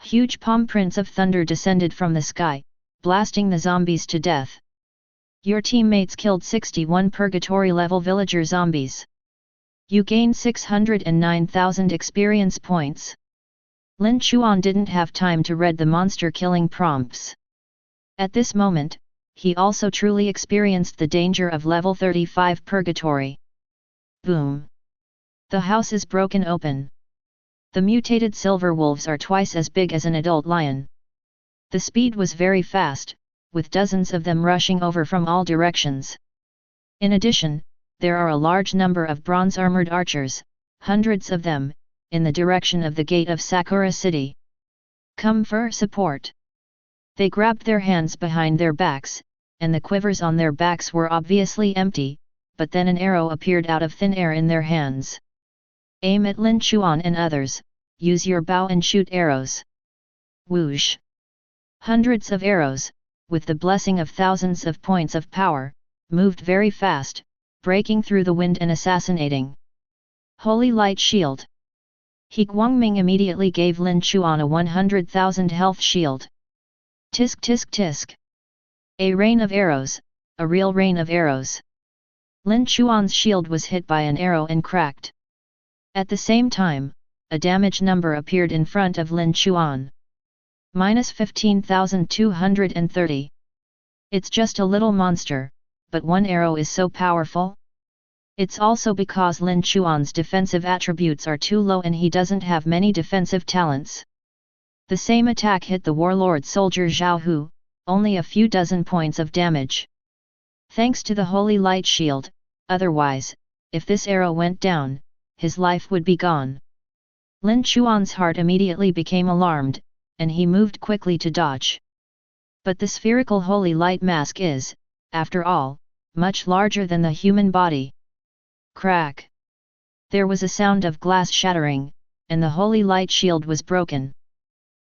Huge palm prints of thunder descended from the sky, blasting the zombies to death. Your teammates killed 61 purgatory level villager zombies. You gained 609,000 experience points. Lin Chuan didn't have time to read the monster killing prompts. At this moment, he also truly experienced the danger of level 35 purgatory. Boom! The house is broken open. The mutated silver wolves are twice as big as an adult lion. The speed was very fast, with dozens of them rushing over from all directions. In addition, there are a large number of bronze-armored archers, hundreds of them, in the direction of the gate of Sakura City. Come for support. They grabbed their hands behind their backs, and the quivers on their backs were obviously empty, but then an arrow appeared out of thin air in their hands. Aim at Lin Chuan and others, use your bow and shoot arrows. Whoosh! Hundreds of arrows, with the blessing of thousands of points of power, moved very fast, breaking through the wind and assassinating. Holy Light Shield. He Guangming immediately gave Lin Chuan a 100,000 health shield. Tisk tisk tisk. A rain of arrows, a real rain of arrows. Lin Chuan's shield was hit by an arrow and cracked. At the same time, a damage number appeared in front of Lin Chuan. Minus 15,230. It's just a little monster, but one arrow is so powerful? It's also because Lin Chuan's defensive attributes are too low and he doesn't have many defensive talents. The same attack hit the warlord soldier Zhao Hu, only a few dozen points of damage. Thanks to the Holy Light Shield, otherwise, if this arrow went down, his life would be gone. Lin Chuan's heart immediately became alarmed, and he moved quickly to dodge. But the spherical Holy Light mask is, after all, much larger than the human body. Crack! There was a sound of glass shattering, and the Holy Light Shield was broken.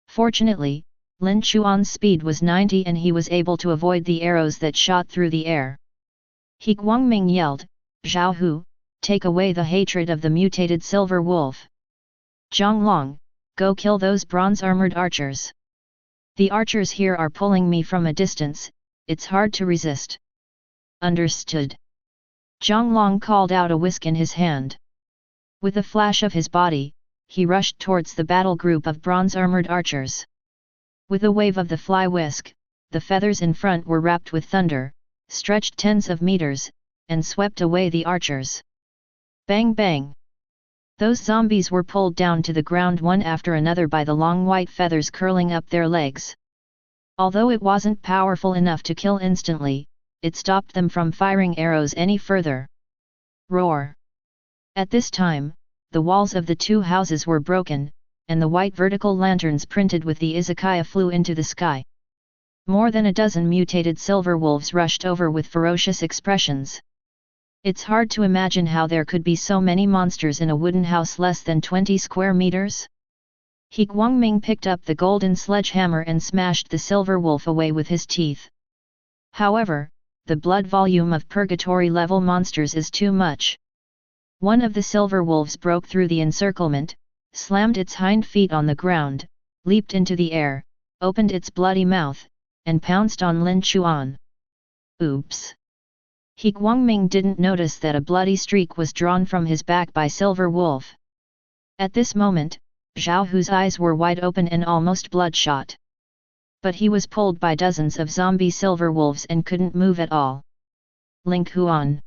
Fortunately, Lin Chuan's speed was 90 and he was able to avoid the arrows that shot through the air. He Guangming yelled, Zhao Hu, take away the hatred of the mutated silver wolf. Zhang Long, go kill those bronze-armored archers. The archers here are pulling me from a distance, it's hard to resist. Understood. Zhang Long called out a whisk in his hand. With a flash of his body, he rushed towards the battle group of bronze-armored archers. With a wave of the fly whisk, the feathers in front were wrapped with thunder, stretched tens of meters, and swept away the archers. Bang bang! Those zombies were pulled down to the ground one after another by the long white feathers curling up their legs. Although it wasn't powerful enough to kill instantly, it stopped them from firing arrows any further. Roar! At this time, the walls of the two houses were broken, and the white vertical lanterns printed with the izakaya flew into the sky. More than a dozen mutated silver wolves rushed over with ferocious expressions. It's hard to imagine how there could be so many monsters in a wooden house less than 20 square meters. He Guangming picked up the golden sledgehammer and smashed the silver wolf away with his teeth. However, the blood volume of purgatory-level monsters is too much. One of the silver wolves broke through the encirclement, slammed its hind feet on the ground, leaped into the air, opened its bloody mouth, and pounced on Lin Chuan. Oops! He Guangming didn't notice that a bloody streak was drawn from his back by Silver Wolf. At this moment, Zhao Hu's eyes were wide open and almost bloodshot. But he was pulled by dozens of zombie silver wolves and couldn't move at all. Ling Chuan!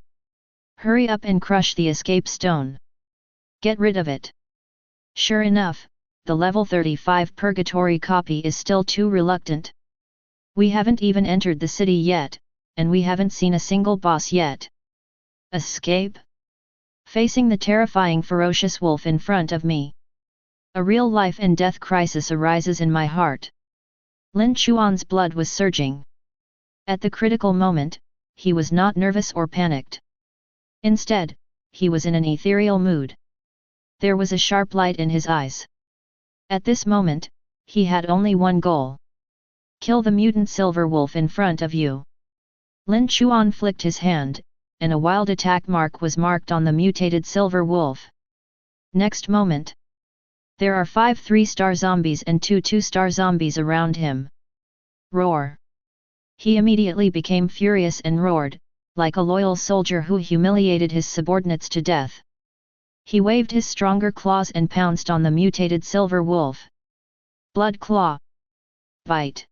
Hurry up and crush the escape stone. Get rid of it. Sure enough, the level 35 purgatory copy is still too reluctant. We haven't even entered the city yet, and we haven't seen a single boss yet. Escape? Facing the terrifying ferocious wolf in front of me. A real life and death crisis arises in my heart. Lin Chuan's blood was surging. At the critical moment, he was not nervous or panicked. Instead, he was in an ethereal mood. There was a sharp light in his eyes. At this moment, he had only one goal. Kill the mutant silver wolf in front of you. Lin Chuan flicked his hand, and a wild attack mark was marked on the mutated silver wolf. Next moment, there are 5 3-star zombies and 2 2-star zombies around him. Roar! He immediately became furious and roared, like a loyal soldier who humiliated his subordinates to death. He waved his stronger claws and pounced on the mutated silver wolf. Blood Claw! Bite!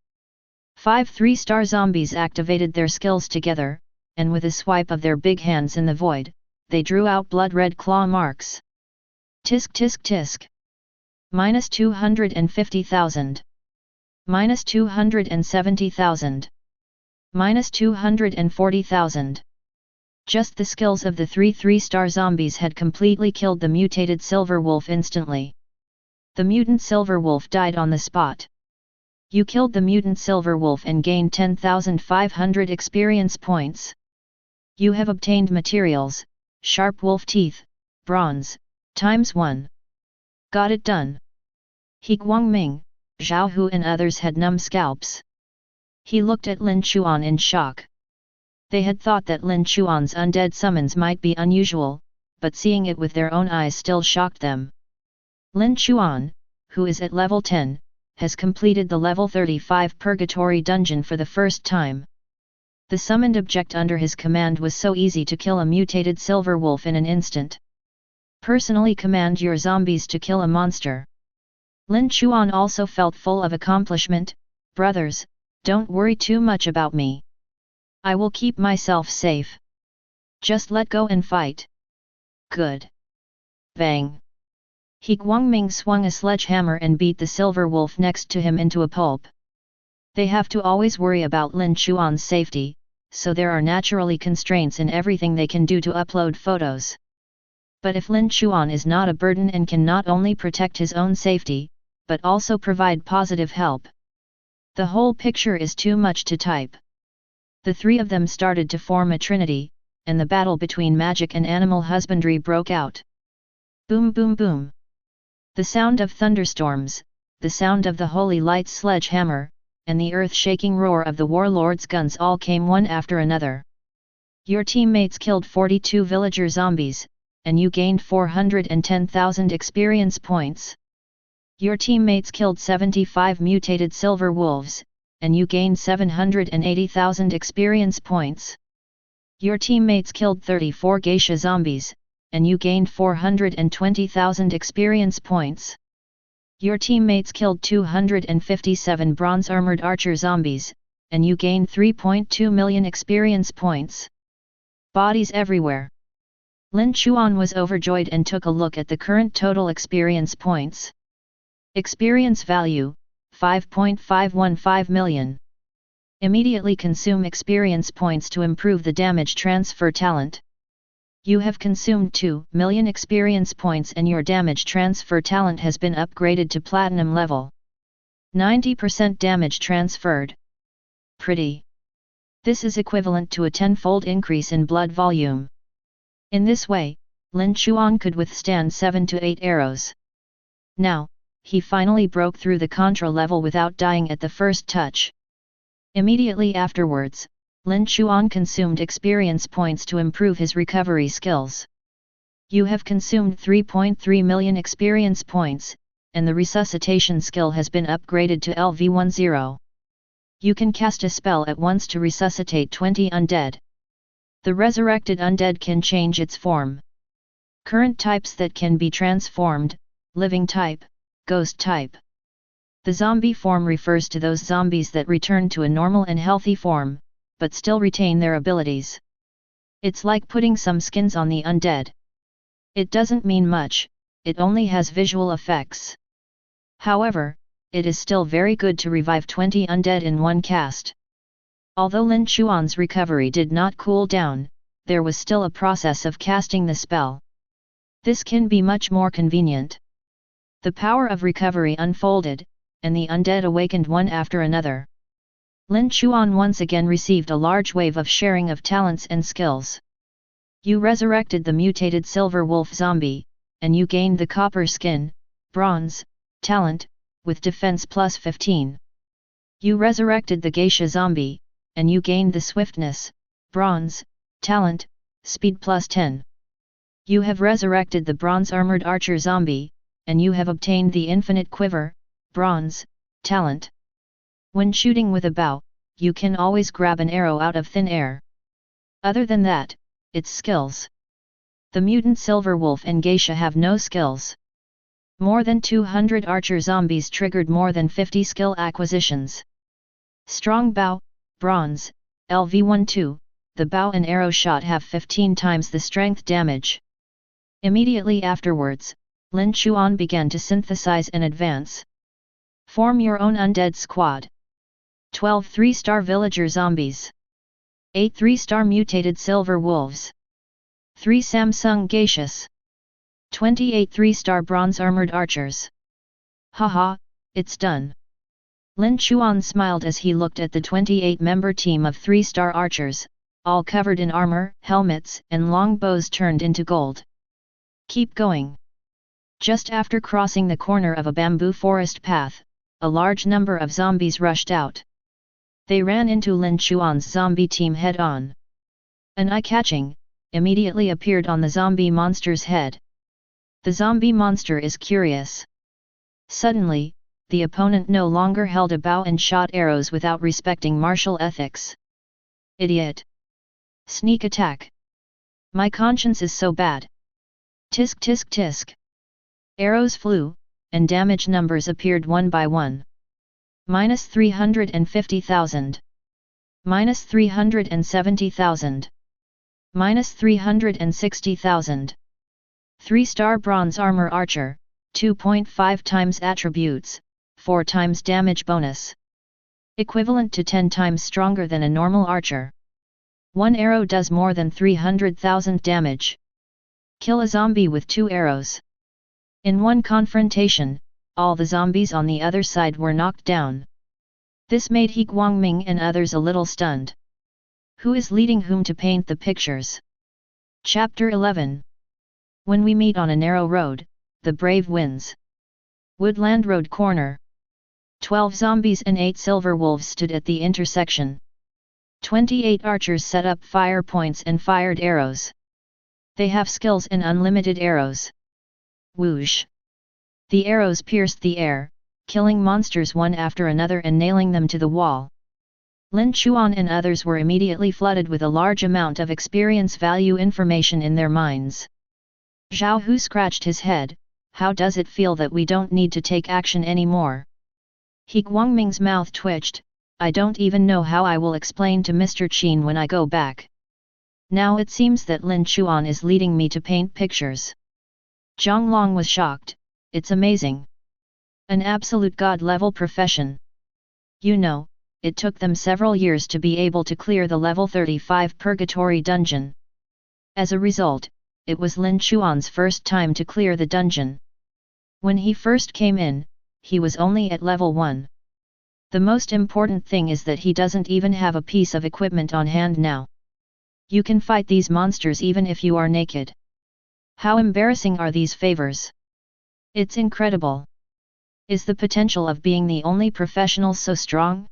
5 3-star zombies activated their skills together, and with a swipe of their big hands in the void, they drew out blood-red claw marks. Tisk tisk tisk! Minus 250,000. Minus 270,000. Minus 240,000. Just the skills of the 3 3-star zombies had completely killed the mutated silver wolf instantly. The mutant silver wolf died on the spot. You killed the mutant silver wolf and gained 10,500 experience points. You have obtained materials, sharp wolf teeth, bronze, ×1. Got it done. He Guangming, Zhao Hu and others had numb scalps. He looked at Lin Chuan in shock. They had thought that Lin Chuan's undead summons might be unusual, but seeing it with their own eyes still shocked them. Lin Chuan, who is at level 10, has completed the level 35 Purgatory dungeon for the first time. The summoned object under his command was so easy to kill a mutated silver wolf in an instant. Personally command your zombies to kill a monster. Lin Chuan also felt full of accomplishment. Brothers, don't worry too much about me. I will keep myself safe. Just let go and fight. Good. Bang. He Guangming swung a sledgehammer and beat the silver wolf next to him into a pulp. They have to always worry about Lin Chuan's safety, so there are naturally constraints in everything they can do to upload photos. But if Lin Chuan is not a burden and can not only protect his own safety, but also provide positive help, the whole picture is too much to type. The 3 of them started to form a trinity, and the battle between magic and animal husbandry broke out. Boom boom boom. The sound of thunderstorms, the sound of the holy light's sledgehammer, and the earth-shaking roar of the warlord's guns all came one after another. Your teammates killed 42 villager zombies, and you gained 410,000 experience points. Your teammates killed 75 mutated silver wolves, and you gained 780,000 experience points. Your teammates killed 34 geisha zombies, and you gained 420,000 experience points. Your teammates killed 257 bronze-armored archer zombies, and you gained 3.2 million experience points. Bodies everywhere. Lin Chuan was overjoyed and took a look at the current total experience points. Experience value, 5.515 million. Immediately consume experience points to improve the damage transfer talent. You have consumed 2 million experience points and your damage transfer talent has been upgraded to platinum level. 90% damage transferred. Pretty. This is equivalent to a 10-fold increase in blood volume. In this way, Lin Chuan could withstand 7 to 8 arrows. Now, he finally broke through the Contra level without dying at the first touch. Immediately afterwards, Lin Chuan consumed experience points to improve his recovery skills. You have consumed 3.3 million experience points, and the resuscitation skill has been upgraded to LV10. You can cast a spell at once to resuscitate 20 undead. The resurrected undead can change its form. Current types that can be transformed: living type, ghost type. The zombie form refers to those zombies that return to a normal and healthy form, but still retain their abilities. It's like putting some skins on the undead. It doesn't mean much, it only has visual effects. However, it is still very good to revive 20 undead in one cast. Although Lin Chuan's recovery did not cool down, there was still a process of casting the spell. This can be much more convenient. The power of recovery unfolded, and the undead awakened one after another. Lin Chuan once again received a large wave of sharing of talents and skills. You resurrected the mutated silver wolf zombie, and you gained the copper skin, bronze, talent, with defense plus 15. You resurrected the geisha zombie, and you gained the swiftness, bronze, talent, speed plus 10. You have resurrected the bronze armored archer zombie, and you have obtained the infinite quiver, bronze, talent. When shooting with a bow, you can always grab an arrow out of thin air. Other than that, it's skills. The mutant silver wolf and geisha have no skills. More than 200 archer zombies triggered more than 50 skill acquisitions. Strong bow, bronze, LV12, the bow and arrow shot have 15 times the strength damage. Immediately afterwards, Lin Chuan began to synthesize and advance. Form your own undead squad. 12 3-star villager zombies. 8 3-star mutated silver wolves. 3 Samsung geishas. 28 3-star bronze armored archers. Haha, it's done. Lin Chuan smiled as he looked at the 28-member team of 3-star archers, all covered in armor, helmets, and long bows turned into gold. Keep going. Just after crossing the corner of a bamboo forest path, a large number of zombies rushed out. They ran into Lin Chuan's zombie team head-on. An eye-catching, immediately appeared on the zombie monster's head. The zombie monster is curious. Suddenly, the opponent no longer held a bow and shot arrows without respecting martial ethics. Idiot! Sneak attack! My conscience is so bad! Tisk tisk tisk! Arrows flew, and damage numbers appeared one by one. Minus 350,000. Minus 370,000. Minus 360,000. 3-star bronze armor archer, 2.5 times attributes, 4 times damage bonus. Equivalent to 10 times stronger than a normal archer. One arrow does more than 300,000 damage. Kill a zombie with 2 arrows. In one confrontation, all the zombies on the other side were knocked down. This made He Guangming and others a little stunned. Who is leading whom to paint the pictures? Chapter 11. When we meet on a narrow road, the brave wins. Woodland Road Corner. 12 zombies and 8 silver wolves stood at the intersection. 28 archers set up fire points and fired arrows. They have skills and unlimited arrows. Whoosh! The arrows pierced the air, killing monsters one after another and nailing them to the wall. Lin Chuan and others were immediately flooded with a large amount of experience value information in their minds. Zhao Hu scratched his head. How does it feel that we don't need to take action anymore? He Guangming's mouth twitched. I don't even know how I will explain to Mr. Qin when I go back. Now it seems that Lin Chuan is leading me to paint pictures. Zhang Long was shocked. It's amazing. An absolute god-level profession. You know, it took them several years to be able to clear the level 35 purgatory dungeon. As a result, it was Lin Chuan's first time to clear the dungeon. When he first came in, he was only at level 1. The most important thing is that he doesn't even have a piece of equipment on hand now. You can fight these monsters even if you are naked. How embarrassing are these favors? It's incredible. Is the potential of being the only professional so strong?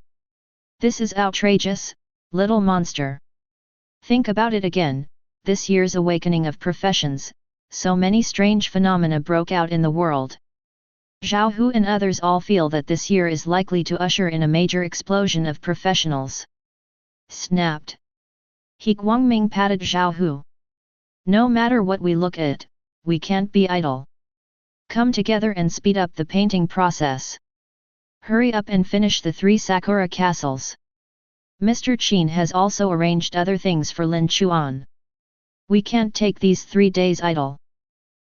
This is outrageous, little monster. Think about it again, this year's awakening of professions, so many strange phenomena broke out in the world. Zhao Hu and others all feel that this year is likely to usher in a major explosion of professionals. Snapped. He Guangming patted Zhao Hu. No matter what we look at, we can't be idle. Come together and speed up the painting process. Hurry up and finish the 3 Sakura castles. Mr. Qin has also arranged other things for Lin Chuan. We can't take these 3 days idle.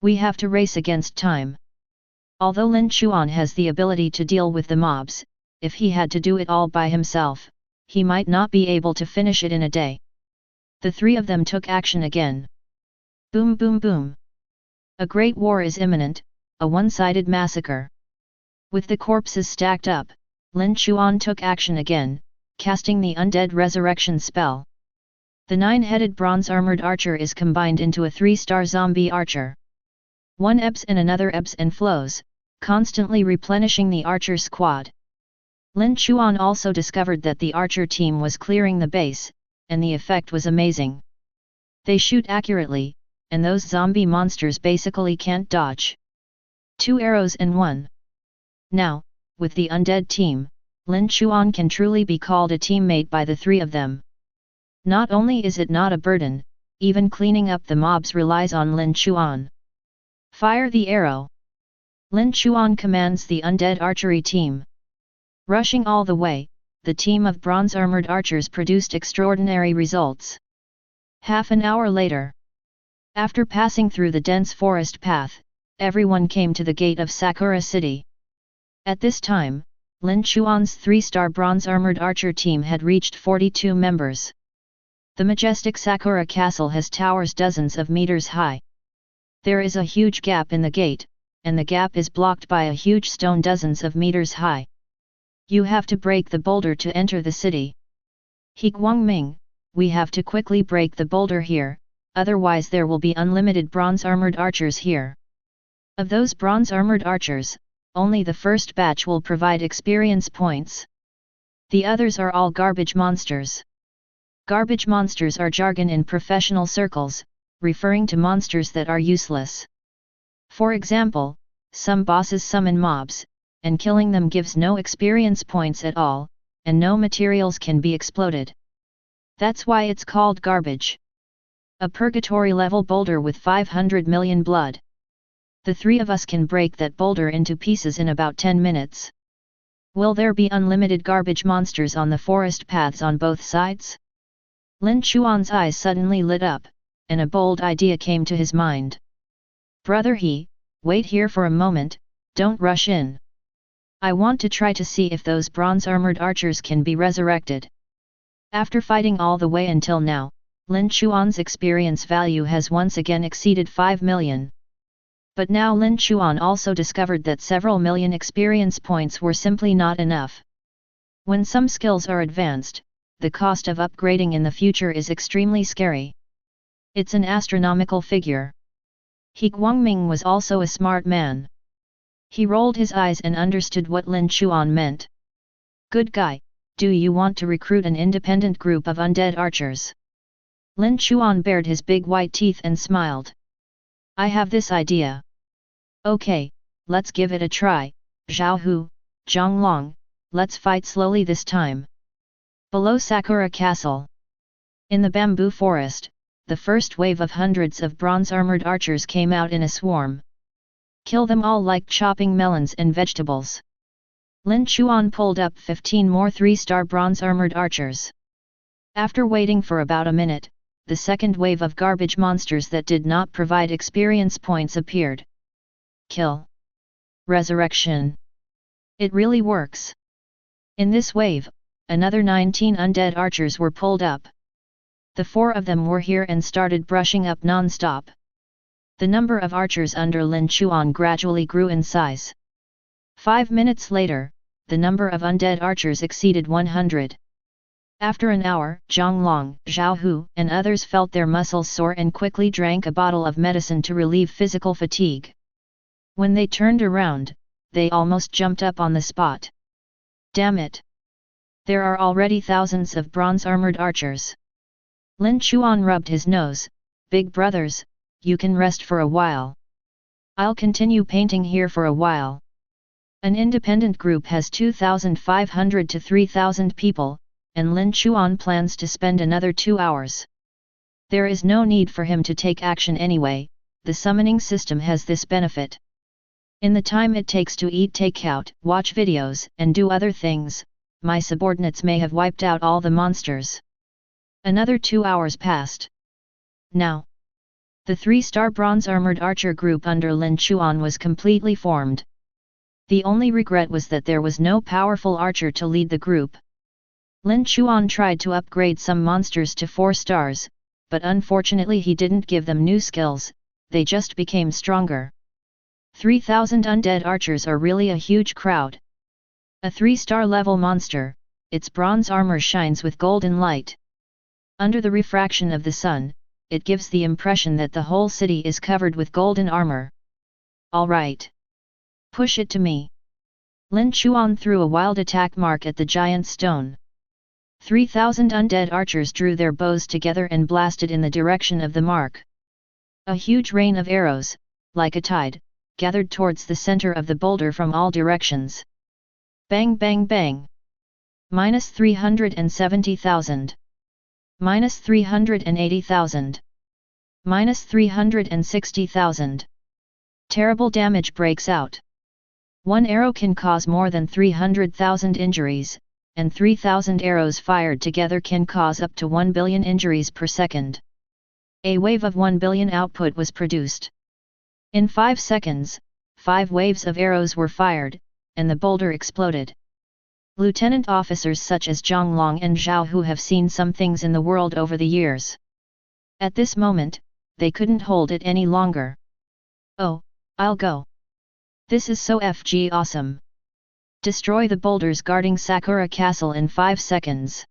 We have to race against time. Although Lin Chuan has the ability to deal with the mobs, if he had to do it all by himself, he might not be able to finish it in a day. The three of them took action again. Boom boom boom. A great war is imminent, a one-sided massacre. With the corpses stacked up, Lin Chuan took action again, casting the Undead Resurrection spell. The 9-headed bronze-armored archer is combined into a 3-star zombie archer. One ebbs and another ebbs and flows, constantly replenishing the archer squad. Lin Chuan also discovered that the archer team was clearing the base, and the effect was amazing. They shoot accurately, and those zombie monsters basically can't dodge. 2 arrows and 1. Now, with the undead team, Lin Chuan can truly be called a teammate by the three of them. Not only is it not a burden, even cleaning up the mobs relies on Lin Chuan. Fire the arrow! Lin Chuan commands the undead archery team. Rushing all the way, the team of bronze-armored archers produced extraordinary results. Half an hour later, after passing through the dense forest path, everyone came to the gate of Sakura City. At this time, Lin Chuan's 3-star bronze-armored archer team had reached 42 members. The majestic Sakura Castle has towers dozens of meters high. There is a huge gap in the gate, and the gap is blocked by a huge stone dozens of meters high. You have to break the boulder to enter the city. He Guangming, we have to quickly break the boulder here, otherwise there will be unlimited bronze-armored archers here. Of those bronze-armored archers, only the first batch will provide experience points. The others are all garbage monsters. Garbage monsters are jargon in professional circles, referring to monsters that are useless. For example, some bosses summon mobs, and killing them gives no experience points at all, and no materials can be exploded. That's why it's called garbage. A purgatory-level boulder with 500 million blood. The three of us can break that boulder into pieces in about 10 minutes. Will there be unlimited garbage monsters on the forest paths on both sides? Lin Chuan's eyes suddenly lit up, and a bold idea came to his mind. Brother wait here for a moment, don't rush in. I want to try to see if those bronze-armored archers can be resurrected. After fighting all the way until now, Lin Chuan's experience value has once again exceeded 5 million. But now Lin Chuan also discovered that several million experience points were simply not enough. When some skills are advanced, the cost of upgrading in the future is extremely scary. It's an astronomical figure. He Guangming was also a smart man. He rolled his eyes and understood what Lin Chuan meant. Good guy, do you want to recruit an independent group of undead archers? Lin Chuan bared his big white teeth and smiled. I have this idea. Okay, let's give it a try, Zhao Hu, Zhonglong, let's fight slowly this time. Below Sakura Castle. In the bamboo forest, the first wave of hundreds of bronze-armored archers came out in a swarm. Kill them all like chopping melons and vegetables. Lin Chuan pulled up 15 more 3-star bronze-armored archers. After waiting for about a minute, the second wave of garbage monsters that did not provide experience points appeared. Kill. Resurrection. It really works. In this wave, another 19 undead archers were pulled up. The 4 of them were here and started brushing up non-stop. The number of archers under Lin Chuan gradually grew in size. 5 minutes later, the number of undead archers exceeded 100. After an hour, Zhonglong, Zhao Hu, and others felt their muscles sore and quickly drank a bottle of medicine to relieve physical fatigue. When they turned around, they almost jumped up on the spot. Damn it! There are already thousands of bronze-armored archers. Lin Chuan rubbed his nose. Big brothers, you can rest for a while. I'll continue painting here for a while. An independent group has 2,500 to 3,000 people, and Lin Chuan plans to spend another 2 hours. There is no need for him to take action anyway, the summoning system has this benefit. In the time it takes to eat takeout, watch videos, and do other things, my subordinates may have wiped out all the monsters. Another 2 hours passed. Now, the 3-star bronze-armored archer group under Lin Chuan was completely formed. The only regret was that there was no powerful archer to lead the group. Lin Chuan tried to upgrade some monsters to 4 stars, but unfortunately he didn't give them new skills, they just became stronger. 3,000 undead archers are really a huge crowd. A 3-star level monster, its bronze armor shines with golden light. Under the refraction of the sun, it gives the impression that the whole city is covered with golden armor. Alright. Push it to me. Lin Chuan threw a wild attack mark at the giant stone. 3,000 undead archers drew their bows together and blasted in the direction of the mark. A huge rain of arrows, like a tide, gathered towards the center of the boulder from all directions. Bang bang bang. Minus 370,000. Minus 380,000. Minus 360,000. Terrible damage breaks out. One arrow can cause more than 300,000 injuries, and 3,000 arrows fired together can cause up to 1 billion injuries per second. A wave of 1 billion output was produced. In 5 seconds, 5 waves of arrows were fired, and the boulder exploded. Lieutenant officers such as Zhang Long and Zhao Hu have seen some things in the world over the years. At this moment, they couldn't hold it any longer. Oh, I'll go. This is so FG awesome. Destroy the boulders guarding Sakura Castle in 5 seconds.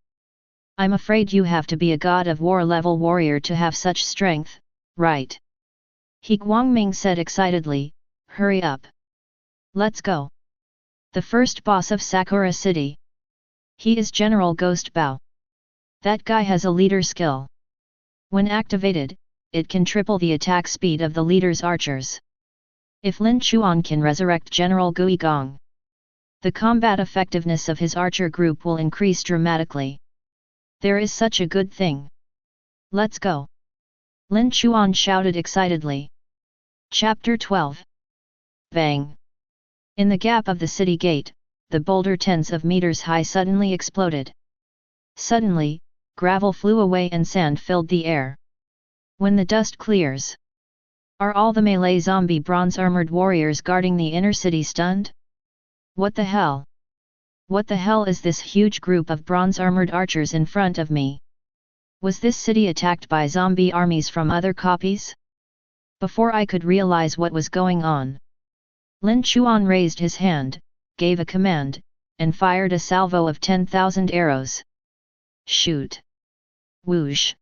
I'm afraid you have to be a god of war level warrior to have such strength, right? He Guangming said excitedly, hurry up. Let's go. The first boss of Sakura City. He is General Ghost Bao. That guy has a leader skill. When activated, it can triple the attack speed of the leader's archers. If Lin Chuan can resurrect General Gui Gong, the combat effectiveness of his archer group will increase dramatically. There is such a good thing. Let's go. Lin Chuan shouted excitedly. Chapter 12. Bang. In the gap of the city gate, the boulder tens of meters high suddenly exploded. Suddenly, gravel flew away and sand filled the air. When the dust clears, are all the melee zombie bronze-armored warriors guarding the inner city stunned? What the hell? What the hell is this huge group of bronze-armored archers in front of me? Was this city attacked by zombie armies from other copies? Before I could realize what was going on, Lin Chuan raised his hand, gave a command, and fired a salvo of 10,000 arrows. Shoot! Whoosh!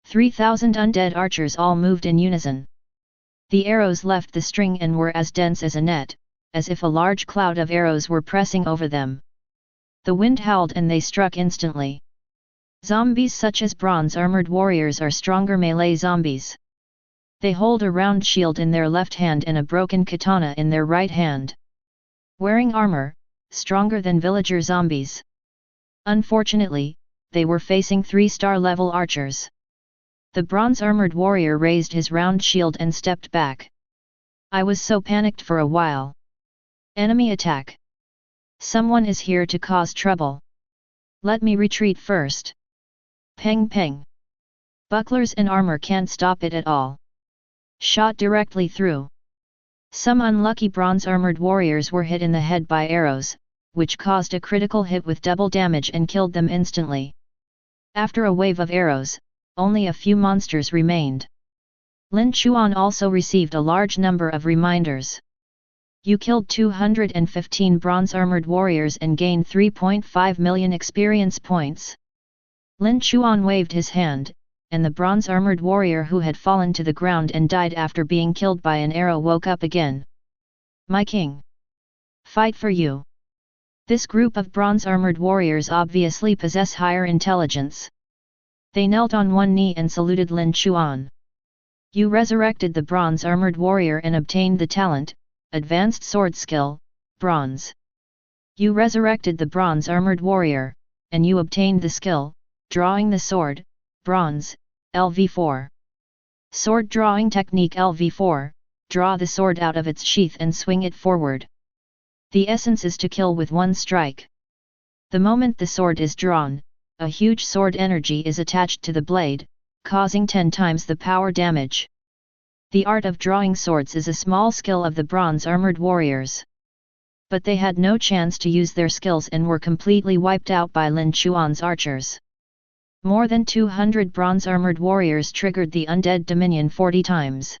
3,000 undead archers all moved in unison. The arrows left the string and were as dense as a net, as if a large cloud of arrows were pressing over them. The wind howled and they struck instantly. Zombies such as bronze-armored warriors are stronger melee zombies. They hold a round shield in their left hand and a broken katana in their right hand. Wearing armor, stronger than villager zombies. Unfortunately, they were facing 3-star level archers. The bronze-armored warrior raised his round shield and stepped back. I was so panicked for a while. Enemy attack. Someone is here to cause trouble. Let me retreat first. Peng peng. Bucklers and armor can't stop it at all. Shot directly through. Some unlucky bronze-armored warriors were hit in the head by arrows, which caused a critical hit with double damage and killed them instantly. After a wave of arrows, only a few monsters remained. Lin Chuan also received a large number of reminders. You killed 215 bronze-armored warriors and gained 3.5 million experience points. Lin Chuan waved his hand, and the bronze-armored warrior who had fallen to the ground and died after being killed by an arrow woke up again. My king! Fight for you! This group of bronze-armored warriors obviously possess higher intelligence. They knelt on one knee and saluted Lin Chuan. You resurrected the bronze-armored warrior and obtained the talent, Advanced Sword Skill, Bronze. You resurrected the bronze-armored warrior, and you obtained the skill, Drawing the Sword, Bronze, LV4. Sword Drawing Technique LV4, draw the sword out of its sheath and swing it forward. The essence is to kill with one strike. The moment the sword is drawn, a huge sword energy is attached to the blade, causing 10 times the power damage. The art of drawing swords is a small skill of the bronze-armored warriors. but they had no chance to use their skills and were completely wiped out by Lin Chuan's archers. More than 200 bronze-armored warriors triggered the Undead Dominion 40 times.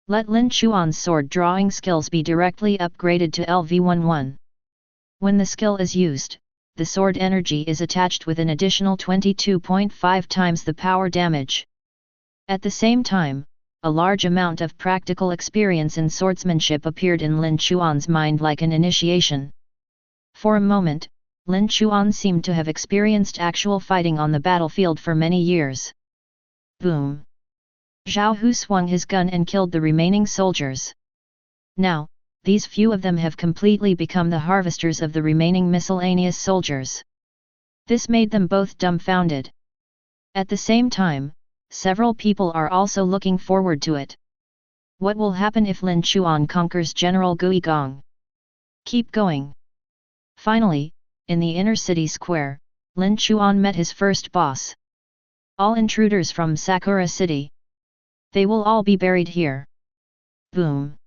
Let Lin Chuan's sword-drawing skills be directly upgraded to LV11. When the skill is used, the sword energy is attached with an additional 22.5 times the power damage. At the same time, a large amount of practical experience in swordsmanship appeared in Lin Chuan's mind like an initiation. For a moment, Lin Chuan seemed to have experienced actual fighting on the battlefield for many years. Boom! Zhao Hu swung his gun and killed the remaining soldiers. Now, these few of them have completely become the harvesters of the remaining miscellaneous soldiers. This made them both dumbfounded. At the same time, several people are also looking forward to it. What will happen if Lin Chuan conquers General Guigong? Keep going. Finally, in the inner city square, Lin Chuan met his first boss. All intruders from Sakura City. They will all be buried here. Boom!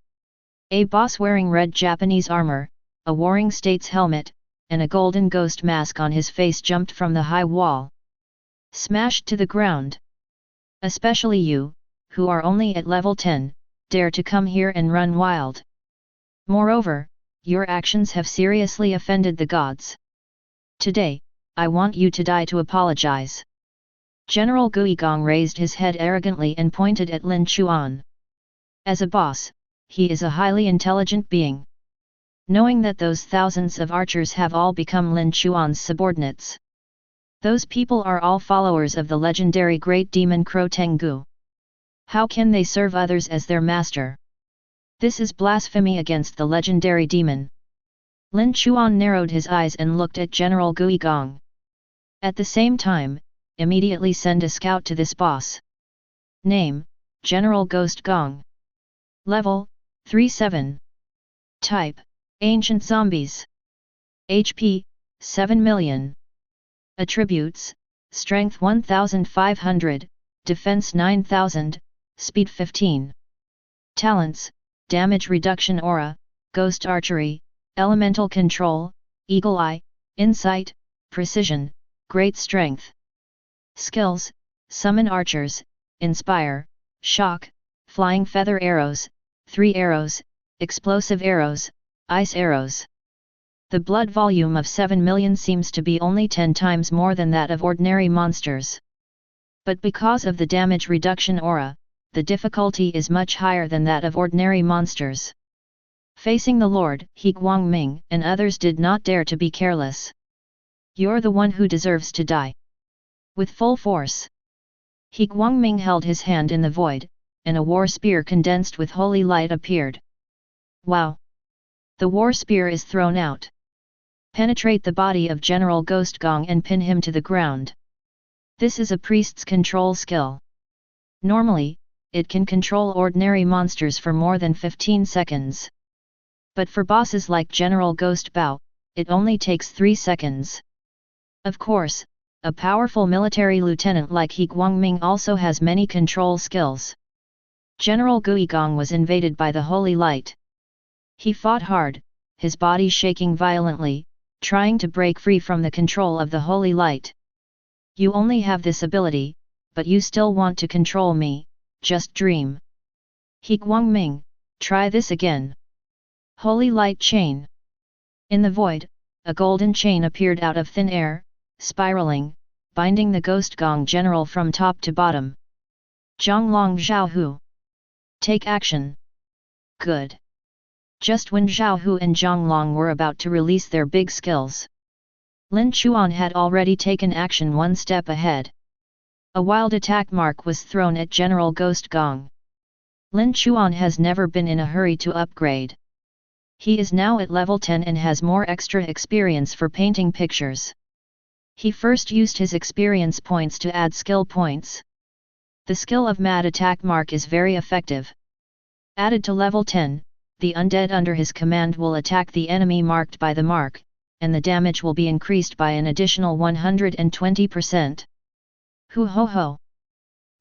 A boss wearing red Japanese armor, a Warring States helmet, and a golden ghost mask on his face jumped from the high wall. Smashed to the ground. Especially you, who are only at level 10, dare to come here and run wild. Moreover, your actions have seriously offended the gods. Today, I want you to die to apologize. General Guigong raised his head arrogantly and pointed at Lin Chuan. As a boss, he is a highly intelligent being. Knowing that those thousands of archers have all become Lin Chuan's subordinates. Those people are all followers of the legendary great demon Crow Tengu. How can they serve others as their master? This is blasphemy against the legendary demon. Lin Chuan narrowed his eyes and looked at General Guigong. At the same time, immediately send a scout to this boss. Name, General Ghost Gong. Level, 37. Type, Ancient Zombies. HP, 7 million. Attributes, Strength 1500, Defense 9000, Speed 15. Talents, Damage Reduction Aura, Ghost Archery, Elemental Control, Eagle Eye, Insight, Precision, Great Strength. Skills, Summon Archers, Inspire, Shock, Flying Feather Arrows, 3 Arrows, Explosive Arrows, Ice Arrows. The blood volume of 7 million seems to be only 10 times more than that of ordinary monsters. But because of the damage reduction aura, the difficulty is much higher than that of ordinary monsters. Facing the Lord, He Guangming and others did not dare to be careless. You're the one who deserves to die. With full force. He Guangming held his hand in the void, and a war spear condensed with holy light appeared. Wow! The war spear is thrown out. Penetrate the body of General Ghost Gong and pin him to the ground. This is a priest's control skill. Normally, it can control ordinary monsters for more than 15 seconds. But for bosses like General Ghost Bao, it only takes 3 seconds. Of course, a powerful military lieutenant like He Guangming also has many control skills. General Guigong was invaded by the holy light. He fought hard, his body shaking violently, trying to break free from the control of the holy light. You only have this ability, but you still want to control me, just dream. He Guangming, try this again. Holy light chain. In the void, a golden chain appeared out of thin air, spiraling, binding the Ghost Gong general from top to bottom. Zhonglong Zhaohu. Take action. Good. Just when Zhaohu and Zhonglong were about to release their big skills, Lin Chuan had already taken action one step ahead. A wild attack mark was thrown at General Ghost Gong. Lin Chuan has never been in a hurry to upgrade. He is now at level 10 and has more extra experience for painting pictures. He first used his experience points to add skill points. The skill of Mad Attack Mark is very effective. Added to level 10, the undead under his command will attack the enemy marked by the mark, and the damage will be increased by an additional 120%. Hu ho ho!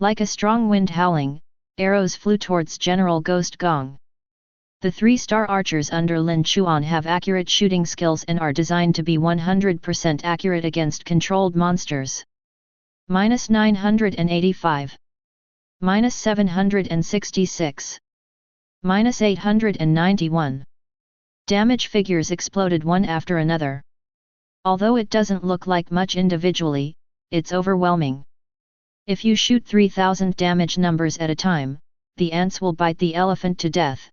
Like a strong wind howling, arrows flew towards General Ghost Gong. The 3-star archers under Lin Chuan have accurate shooting skills and are designed to be 100% accurate against controlled monsters. -985. -766. -891. Damage figures exploded one after another. Although it doesn't look like much individually, it's overwhelming. If you shoot 3000 damage numbers at a time, the ants will bite the elephant to death.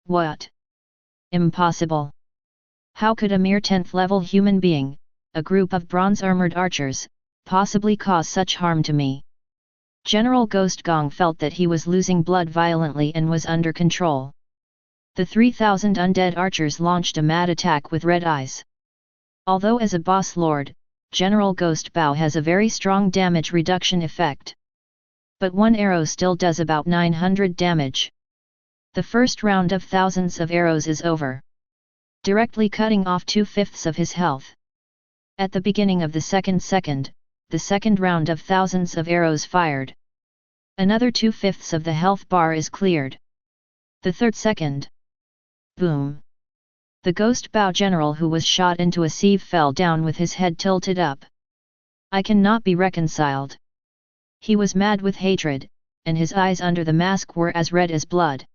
What? Impossible. How could a mere 10th level human being, a group of bronze-armored archers, possibly cause such harm to me? General Ghost Gong felt that he was losing blood violently and was under control. The 3000 undead archers launched a mad attack with red eyes. Although as a boss lord, General Ghost Bow has a very strong damage reduction effect. But one arrow still does about 900 damage. The first round of thousands of arrows is over, directly cutting off 2/5 of his health. At the beginning of the second round of thousands of arrows fired. Another 2/5 of the health bar is cleared. The third second. Boom! The Ghost Bow general who was shot into a sieve fell down with his head tilted up. I cannot be reconciled. He was mad with hatred, and his eyes under the mask were as red as blood.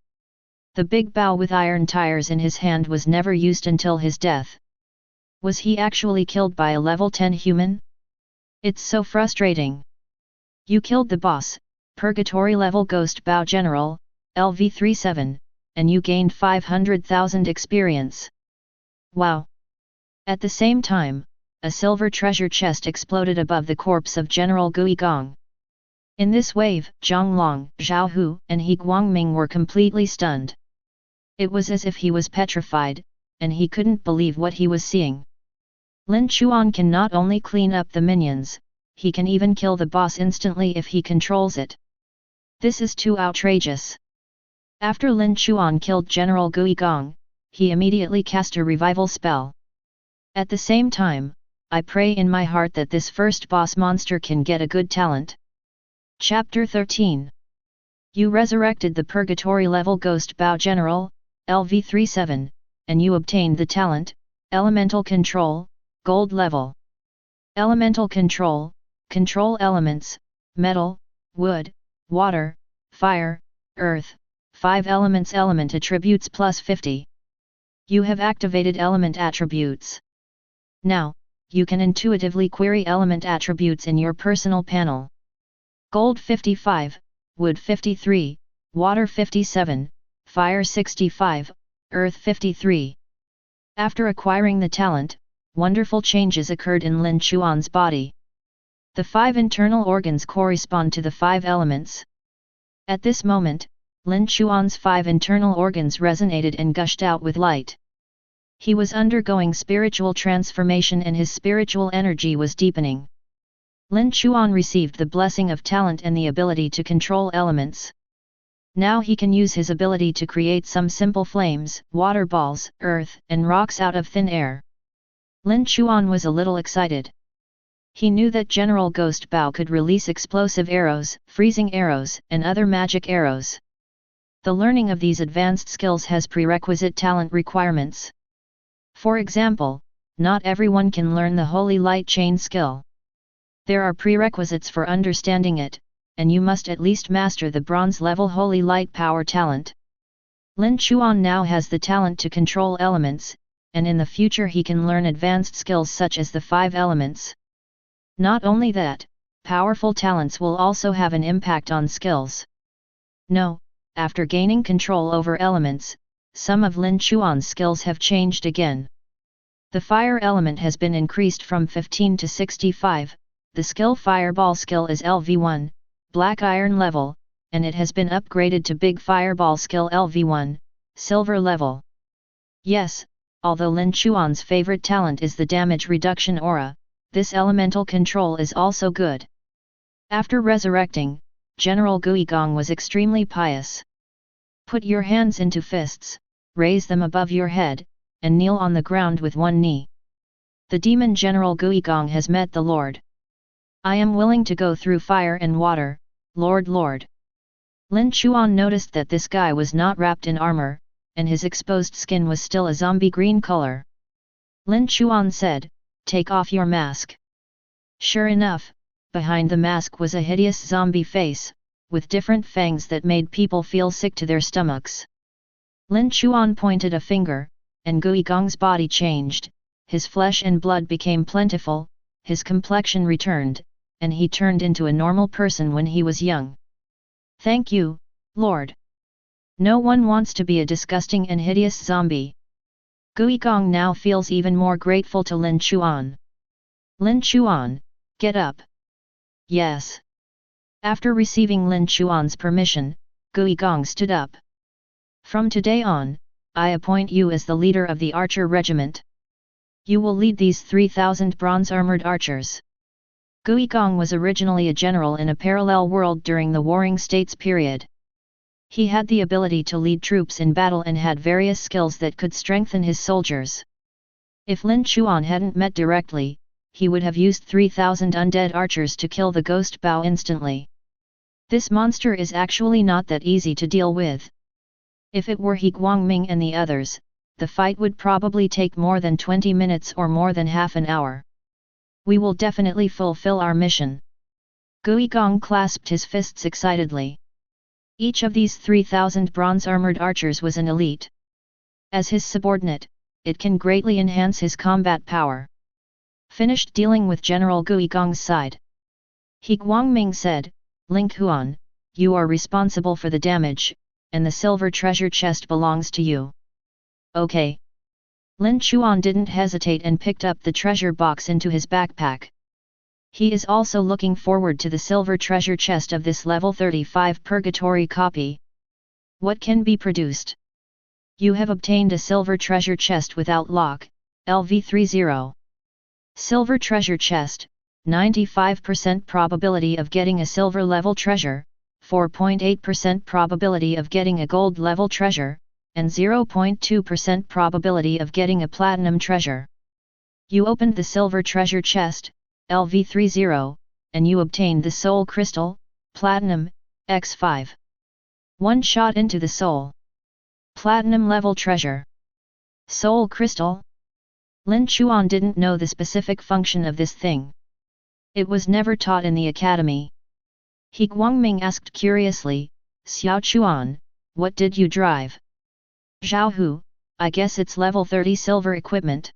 The big bow with iron tires in his hand was never used until his death. Was he actually killed by a level 10 human? It's so frustrating. You killed the boss, Purgatory level Ghost Bow General, LV37, and you gained 500,000 experience. Wow! At the same time, a silver treasure chest exploded above the corpse of General Gui Gong. In this wave, Zhang Long, Zhao Hu, and He Guangming were completely stunned. It was as if he was petrified, and he couldn't believe what he was seeing. Lin Chuan can not only clean up the minions, he can even kill the boss instantly if he controls it. This is too outrageous. After Lin Chuan killed General Gui Gong, he immediately cast a revival spell. At the same time, I pray in my heart that this first boss monster can get a good talent. Chapter 13. You resurrected the Purgatory level Ghost Bow General, LV37, and you obtained the talent, Elemental Control, Gold level. Elemental Control, control elements, metal, wood, water, fire, earth, 5 elements element attributes plus 50. You have activated element attributes. Now, you can intuitively query element attributes in your personal panel. Gold 55, wood 53, water 57, fire 65, earth 53. After acquiring the talent, wonderful changes occurred in Lin Chuan's body. The 5 internal organs correspond to the 5 elements. At this moment, Lin Chuan's 5 internal organs resonated and gushed out with light. He was undergoing spiritual transformation and his spiritual energy was deepening. Lin Chuan received the blessing of talent and the ability to control elements. Now he can use his ability to create some simple flames, water balls, earth, and rocks out of thin air. Lin Chuan was a little excited. He knew that General Ghost Bow could release explosive arrows, freezing arrows, and other magic arrows. The learning of these advanced skills has prerequisite talent requirements. For example, not everyone can learn the Holy Light Chain skill. There are prerequisites for understanding it, and you must at least master the bronze level Holy Light Power talent. Lin Chuan now has the talent to control elements, and in the future he can learn advanced skills such as the 5 elements. Not only that, powerful talents will also have an impact on skills. No, after gaining control over elements, some of Lin Chuan's skills have changed again. The fire element has been increased from 15 to 65, the skill Fireball skill is LV1, Black Iron level, and it has been upgraded to Big Fireball skill LV1, Silver level. Yes, although Lin Chuan's favorite talent is the damage reduction aura, this elemental control is also good. After resurrecting, General Gui Gong was extremely pious. Put your hands into fists, raise them above your head, and kneel on the ground with one knee. The demon General Gui Gong has met the Lord. I am willing to go through fire and water, Lord. Lin Chuan noticed that this guy was not wrapped in armor, and his exposed skin was still a zombie green color. Lin Chuan said, "Take off your mask." Sure enough, behind the mask was a hideous zombie face, with different fangs that made people feel sick to their stomachs. Lin Chuan pointed a finger, and Guigong's body changed, his flesh and blood became plentiful, his complexion returned, and he turned into a normal person when he was young. "Thank you, Lord. No one wants to be a disgusting and hideous zombie." Guigong now feels even more grateful to Lin Chuan. "Lin Chuan, get up." "Yes." After receiving Lin Chuan's permission, Guigong stood up. "From today on, I appoint you as the leader of the archer regiment. You will lead these 3,000 bronze-armored archers." Guigong was originally a general in a parallel world during the Warring States period. He had the ability to lead troops in battle and had various skills that could strengthen his soldiers. If Lin Chuan hadn't met directly, he would have used 3,000 undead archers to kill the ghost bow instantly. This monster is actually not that easy to deal with. If it were He Guangming and the others, the fight would probably take more than 20 minutes or more than half an hour. "We will definitely fulfill our mission." Guigong clasped his fists excitedly. Each of these 3,000 bronze-armored archers was an elite. As his subordinate, it can greatly enhance his combat power. Finished dealing with General Guigong's side, He Guangming said, "Ling Huan, you are responsible for the damage, and the silver treasure chest belongs to you." "Okay." Lin Chuan didn't hesitate and picked up the treasure box into his backpack. He is also looking forward to the silver treasure chest of this level 35 purgatory copy. What can be produced? You have obtained a silver treasure chest without lock, LV30. Silver treasure chest, 95% probability of getting a silver level treasure, 4.8% probability of getting a gold level treasure, and 0.2% probability of getting a platinum treasure. You opened the silver treasure chest, LV30, and you obtained the soul crystal, platinum, X5. One shot into the soul. Platinum level treasure. Soul crystal? Lin Chuan didn't know the specific function of this thing. It was never taught in the academy. He Guangming asked curiously, "Xiao Chuan, what did you drive?" "Zhao Hu, I guess it's level 30 silver equipment."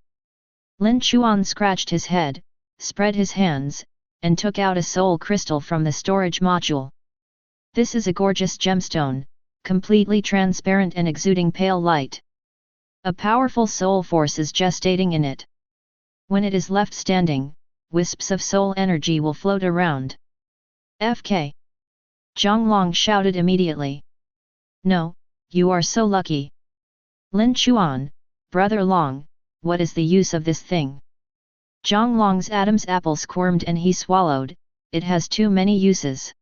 Lin Chuan scratched his head, spread his hands, and took out a soul crystal from the storage module. This is a gorgeous gemstone, completely transparent and exuding pale light. A powerful soul force is gestating in it. When it is left standing, wisps of soul energy will float around. "FK!" Zhang Long shouted immediately. "No, you are so lucky." "Lin Chuan, Brother Long, what is the use of this thing?" Zhang Long's Adam's apple squirmed and he swallowed. "It has too many uses.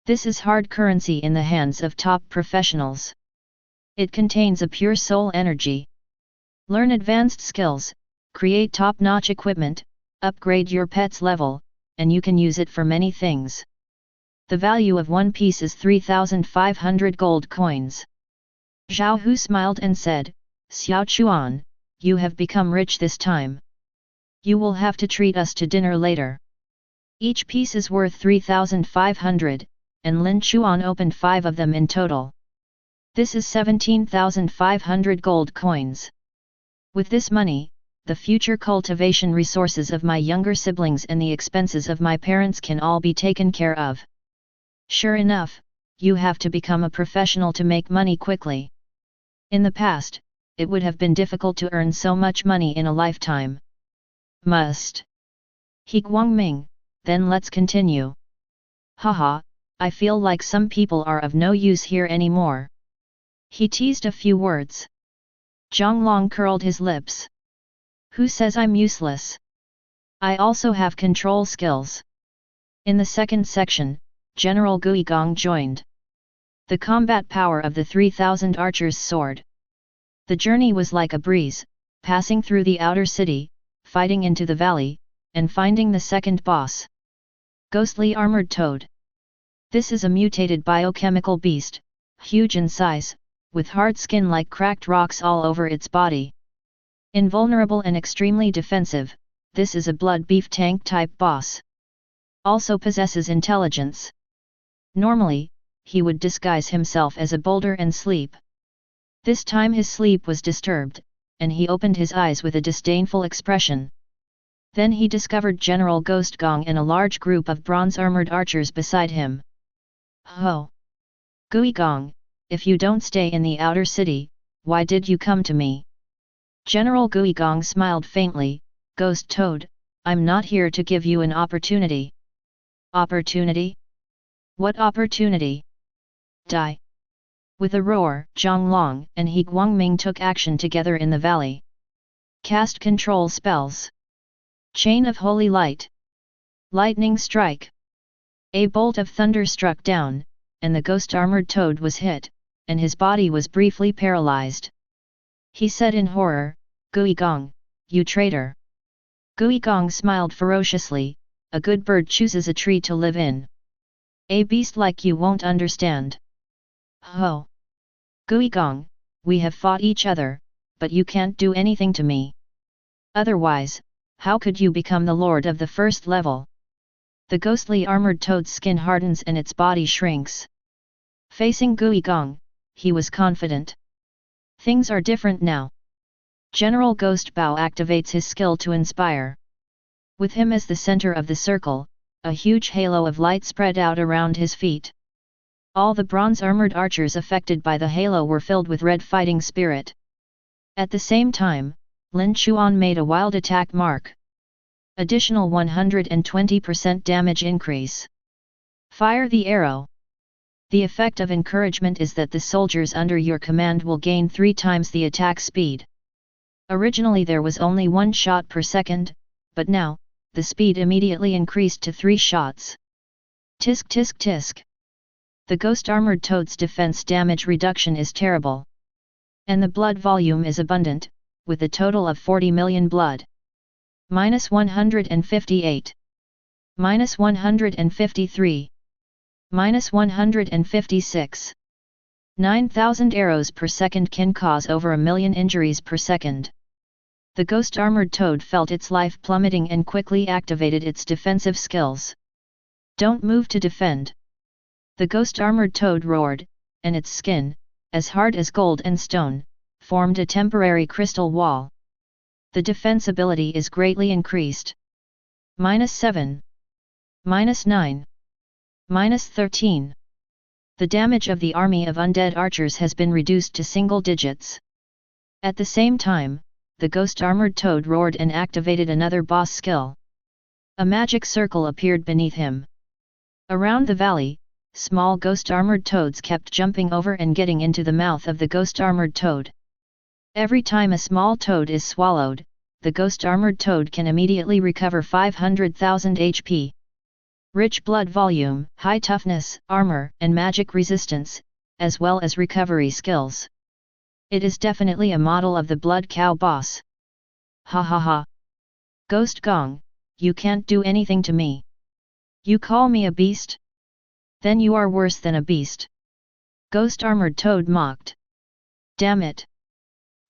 This is hard currency in the hands of top professionals. It contains a pure soul energy. Learn advanced skills, create top-notch equipment, upgrade your pet's level, and you can use it for many things. The value of one piece is 3,500 gold coins." Zhao Hu smiled and said, "Xiao Chuan, you have become rich this time. You will have to treat us to dinner later." Each piece is worth 3,500, and Lin Chuan opened 5 of them in total. This is 17,500 gold coins. With this money, the future cultivation resources of my younger siblings and the expenses of my parents can all be taken care of. Sure enough, you have to become a professional to make money quickly. In the past, it would have been difficult to earn so much money in a lifetime. Must. He Guangming, then let's continue. Haha, I feel like some people are of no use here anymore. He teased a few words. Zhang Long curled his lips. Who says I'm useless? I also have control skills. In the second section, General Guigong joined. The combat power of the 3,000 archers soared. The journey was like a breeze, passing through the outer city, fighting into the valley, and finding the second boss. Ghostly armored toad. This is a mutated biochemical beast, huge in size, with hard skin like cracked rocks all over its body. Invulnerable and extremely defensive, this is a blood beef tank type boss. Also possesses intelligence. Normally, he would disguise himself as a boulder and sleep. This time his sleep was disturbed, and he opened his eyes with a disdainful expression. Then he discovered General Ghost Gong and a large group of bronze-armored archers beside him. Ho! Gui Gong, if you don't stay in the outer city, why did you come to me? General Gui Gong smiled faintly. Ghost Toad, I'm not here to give you an opportunity. Opportunity? What opportunity? Die! With a roar, Zhang Long and He Guangming took action together in the valley. Cast control spells. Chain of Holy Light. Lightning Strike. A bolt of thunder struck down, and the ghost-armored toad was hit, and his body was briefly paralyzed. He said in horror, Gui Gong, you traitor! Gui Gong smiled ferociously, a good bird chooses a tree to live in. A beast like you won't understand. Ho! Gui Gong, we have fought each other, but you can't do anything to me. Otherwise, how could you become the lord of the first level? The ghostly armored toad's skin hardens and its body shrinks. Facing Gui Gong, he was confident. Things are different now. General Ghost Bao activates his skill to inspire. With him as the center of the circle, a huge halo of light spread out around his feet. All the bronze-armored archers affected by the halo were filled with red fighting spirit. At the same time, Lin Chuan made a wild attack mark. Additional 120% damage increase. Fire the arrow. The effect of encouragement is that the soldiers under your command will gain 3 times the attack speed. Originally there was only 1 shot per second, but now, the speed immediately increased to 3 shots. Tisk tisk tisk. The ghost-armored toad's defense damage reduction is terrible. And the blood volume is abundant, with a total of 40 million blood. -158. -153. -156. 9,000 arrows per second can cause over 1 million injuries per second. The ghost-armored toad felt its life plummeting and quickly activated its defensive skills. Don't move to defend. The ghost-armored toad roared, and its skin, as hard as gold and stone, formed a temporary crystal wall. The defense ability is greatly increased. -7. -9. -13. The damage of the army of undead archers has been reduced to single digits. At the same time, the ghost-armored toad roared and activated another boss skill. A magic circle appeared beneath him. Around the valley, small ghost-armored toads kept jumping over and getting into the mouth of the ghost-armored toad. Every time a small toad is swallowed, the ghost-armored toad can immediately recover 500,000 HP. Rich blood volume, high toughness, armor, and magic resistance, as well as recovery skills. It is definitely a model of the Blood Cow boss. Ha ha ha. Ghost Gong, you can't do anything to me. You call me a beast? Then you are worse than a beast. Ghost-armored toad mocked. Damn it.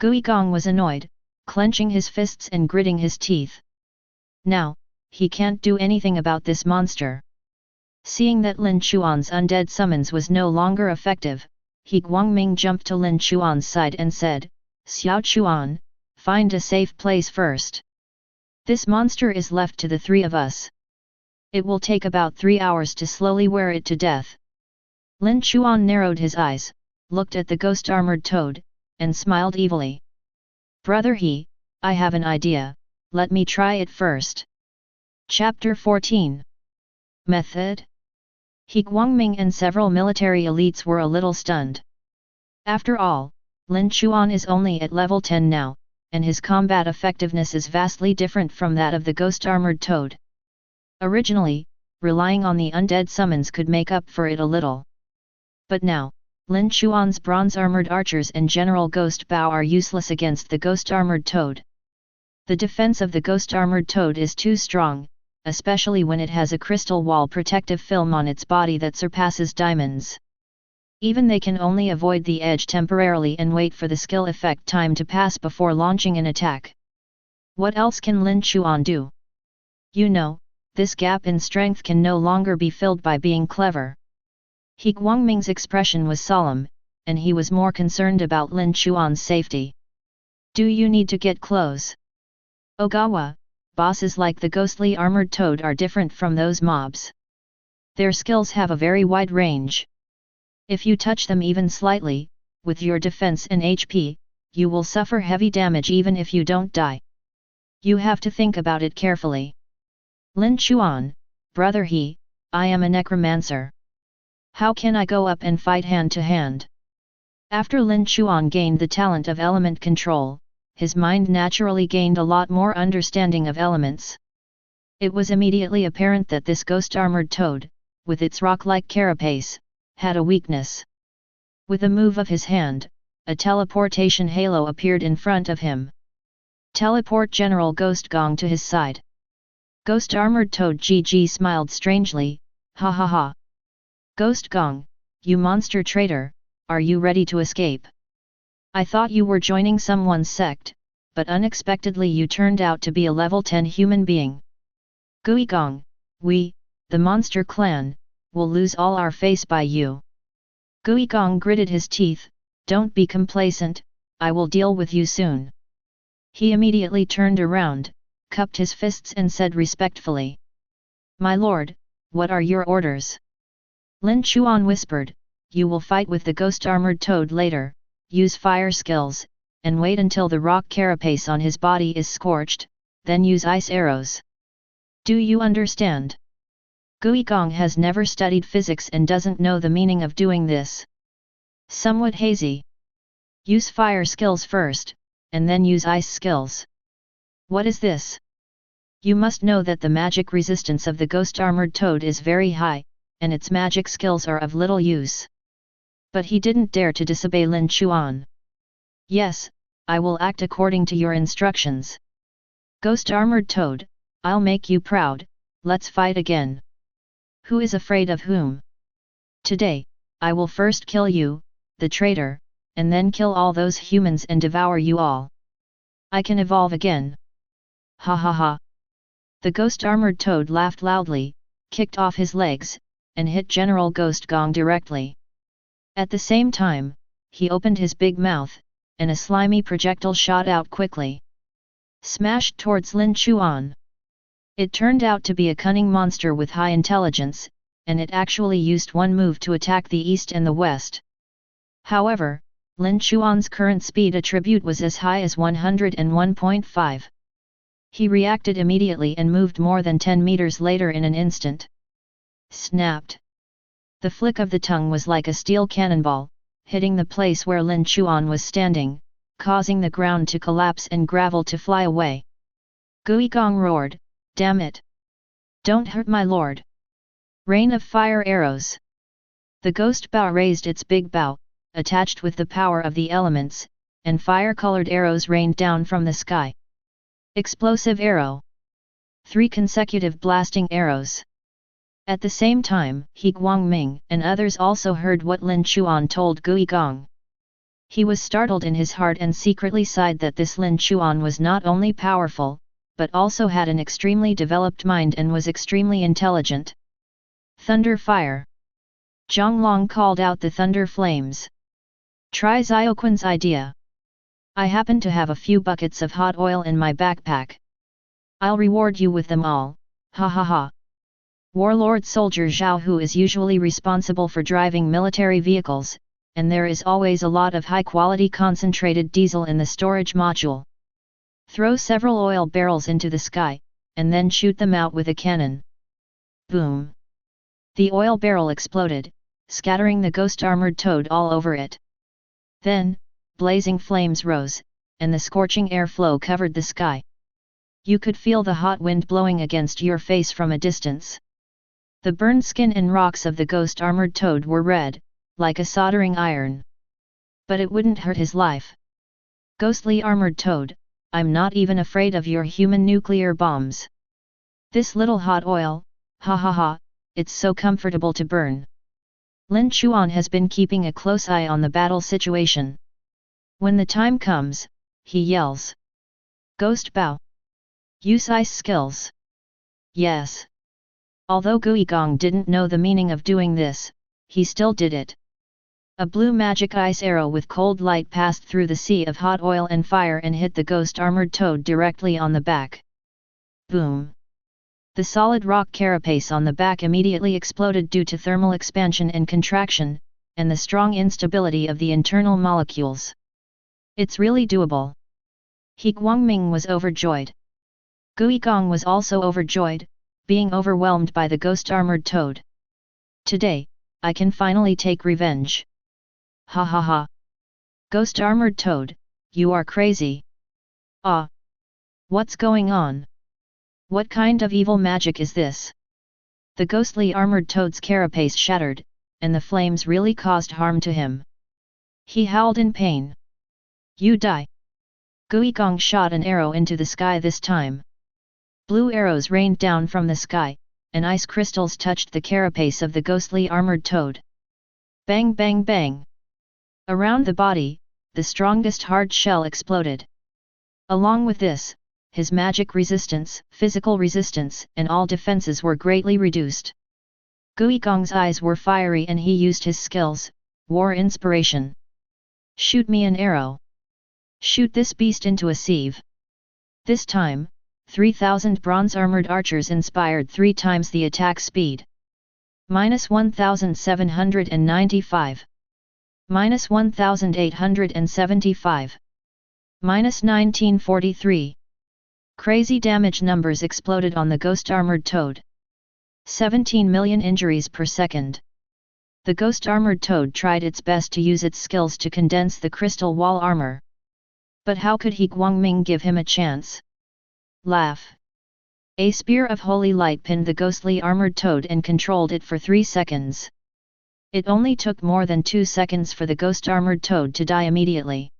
Gui Gong was annoyed, clenching his fists and gritting his teeth. Now, he can't do anything about this monster. Seeing that Lin Chuan's undead summons was no longer effective, He Guangming jumped to Lin Chuan's side and said, Xiao Chuan, find a safe place first. This monster is left to the 3 of us. It will take about 3 hours to slowly wear it to death. Lin Chuan narrowed his eyes, looked at the ghost-armored toad, and smiled evilly. Brother He, I have an idea, let me try it first. Chapter 14. Method? He Guangming and several military elites were a little stunned. After all, Lin Chuan is only at level 10 now, and his combat effectiveness is vastly different from that of the ghost-armored toad. Originally, relying on the undead summons could make up for it a little. But now, Lin Chuan's bronze-armored archers and General Ghost Bao are useless against the ghost-armored toad. The defense of the ghost-armored toad is too strong, especially when it has a crystal wall protective film on its body that surpasses diamonds. Even they can only avoid the edge temporarily and wait for the skill effect time to pass before launching an attack. What else can Lin Chuan do? You know, this gap in strength can no longer be filled by being clever. He Guangming's expression was solemn, and he was more concerned about Lin Chuan's safety. Do you need to get close? Ogawa, bosses like the ghostly armored toad are different from those mobs. Their skills have a very wide range. If you touch them even slightly, with your defense and HP, you will suffer heavy damage even if you don't die. You have to think about it carefully. Lin Chuan, brother I am a necromancer. How can I go up and fight hand to hand? After Lin Chuan gained the talent of element control, his mind naturally gained a lot more understanding of elements. It was immediately apparent that this ghost-armored toad, with its rock-like carapace, had a weakness. With a move of his hand, a teleportation halo appeared in front of him. Teleport General Ghost Gong to his side. Ghost-armored toad GG smiled strangely, ha ha ha. Ghost Gong, you monster traitor, are you ready to escape? I thought you were joining someone's sect, but unexpectedly you turned out to be a level 10 human being. Gui Gong, we, the monster clan, will lose all our face by you. Gui Gong gritted his teeth, don't be complacent, I will deal with you soon. He immediately turned around, cupped his fists and said respectfully. My lord, what are your orders? Lin Chuan whispered, you will fight with the ghost-armored toad later, use fire skills, and wait until the rock carapace on his body is scorched, then use ice arrows. Do you understand? Gui Gong has never studied physics and doesn't know the meaning of doing this. Somewhat hazy. Use fire skills first, and then use ice skills. What is this? You must know that the magic resistance of the ghost-armored toad is very high, and its magic skills are of little use. But he didn't dare to disobey Lin Chuan. Yes, I will act according to your instructions. Ghost-armored toad, I'll make you proud, let's fight again. Who is afraid of whom? Today, I will first kill you, the traitor, and then kill all those humans and devour you all. I can evolve again. Ha ha ha. The ghost-armored toad laughed loudly, kicked off his legs, and hit General Ghost Gong directly. At the same time, he opened his big mouth, and a slimy projectile shot out quickly. Smashed towards Lin Chuan. It turned out to be a cunning monster with high intelligence, and it actually used one move to attack the east and the west. However, Lin Chuan's current speed attribute was as high as 101.5. He reacted immediately and moved more than 10 meters later in an instant. Snapped. The flick of the tongue was like a steel cannonball, hitting the place where Lin Chuan was standing, causing the ground to collapse and gravel to fly away. Gui Gong roared, damn it! Don't hurt my lord! Rain of fire arrows! The ghost bow raised its big bow, attached with the power of the elements, and fire-colored arrows rained down from the sky. Explosive arrow! 3 consecutive blasting arrows. At the same time, He Guangming and others also heard what Lin Chuan told Gui Gong. He was startled in his heart and secretly sighed that this Lin Chuan was not only powerful, but also had an extremely developed mind and was extremely intelligent. Thunder fire! Zhonglong called out the thunder flames. Try Xiaoquan's idea. I happen to have a few buckets of hot oil in my backpack. I'll reward you with them all, ha ha ha. Warlord soldier Zhao Hu is usually responsible for driving military vehicles, and there is always a lot of high-quality concentrated diesel in the storage module. Throw several oil barrels into the sky, and then shoot them out with a cannon. Boom! The oil barrel exploded, scattering the ghost-armored toad all over it. Then, blazing flames rose, and the scorching airflow covered the sky. You could feel the hot wind blowing against your face from a distance. The burned skin and rocks of the ghost-armored toad were red, like a soldering iron. But it wouldn't hurt his life. Ghostly armored toad, I'm not even afraid of your human nuclear bombs. This little hot oil, ha ha ha, it's so comfortable to burn. Lin Chuan has been keeping a close eye on the battle situation. When the time comes, he yells. Ghost Bow. Use ice skills. Yes. Although Guigong didn't know the meaning of doing this, he still did it. A blue magic ice arrow with cold light passed through the sea of hot oil and fire and hit the ghost armored toad directly on the back. Boom! The solid rock carapace on the back immediately exploded due to thermal expansion and contraction, and the strong instability of the internal molecules. It's really doable. He Guangming was overjoyed. Guigong was also overjoyed, being overwhelmed by the ghost armored toad. Today, I can finally take revenge. Ha ha ha. Ghost armored toad, you are crazy. Ah! What's going on? What kind of evil magic is this? The ghostly armored toad's carapace shattered, and the flames really caused harm to him. He howled in pain. You die! Guigong shot an arrow into the sky this time. Blue arrows rained down from the sky, and ice crystals touched the carapace of the ghostly armored toad. Bang bang bang! Around the body, the strongest hard shell exploded. Along with this, his magic resistance, physical resistance, and all defenses were greatly reduced. Guigong's eyes were fiery and he used his skills, war inspiration. Shoot me an arrow. Shoot this beast into a sieve. This time, 3,000 bronze-armored archers inspired 3 times the attack speed. -1,795. -1,875. -1943. Crazy damage numbers exploded on the ghost armored toad. 17 million injuries per second. The ghost armored toad tried its best to use its skills to condense the crystal wall armor. But how could He Guangming give him a chance? Laugh. A spear of holy light pinned the ghostly armored toad and controlled it for 3 seconds. It only took more than 2 seconds for the ghost armored toad to die immediately.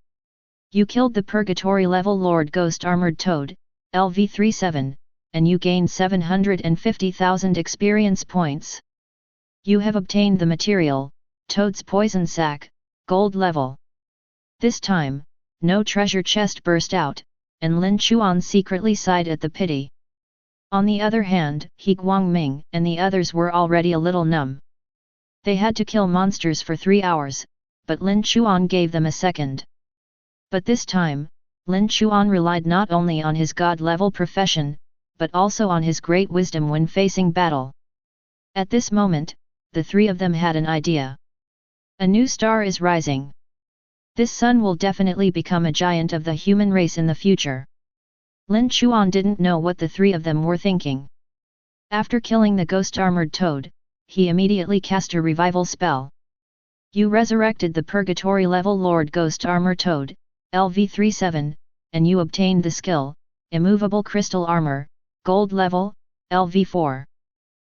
You killed the purgatory level Lord Ghost Armored Toad, LV37, and you gained 750,000 experience points. You have obtained the material, Toad's Poison Sac, gold level. This time, no treasure chest burst out, and Lin Chuan secretly sighed at the pity. On the other hand, He Guangming and the others were already a little numb. They had to kill monsters for 3 hours, but Lin Chuan gave them a second. But this time, Lin Chuan relied not only on his god-level profession, but also on his great wisdom when facing battle. At this moment, the 3 of them had an idea. A new star is rising. This sun will definitely become a giant of the human race in the future. Lin Chuan didn't know what the 3 of them were thinking. After killing the ghost armored toad, he immediately cast a revival spell. You resurrected the purgatory level Lord Ghost Armor Toad, LV37, and you obtained the skill, Immovable Crystal Armor, gold level, LV4.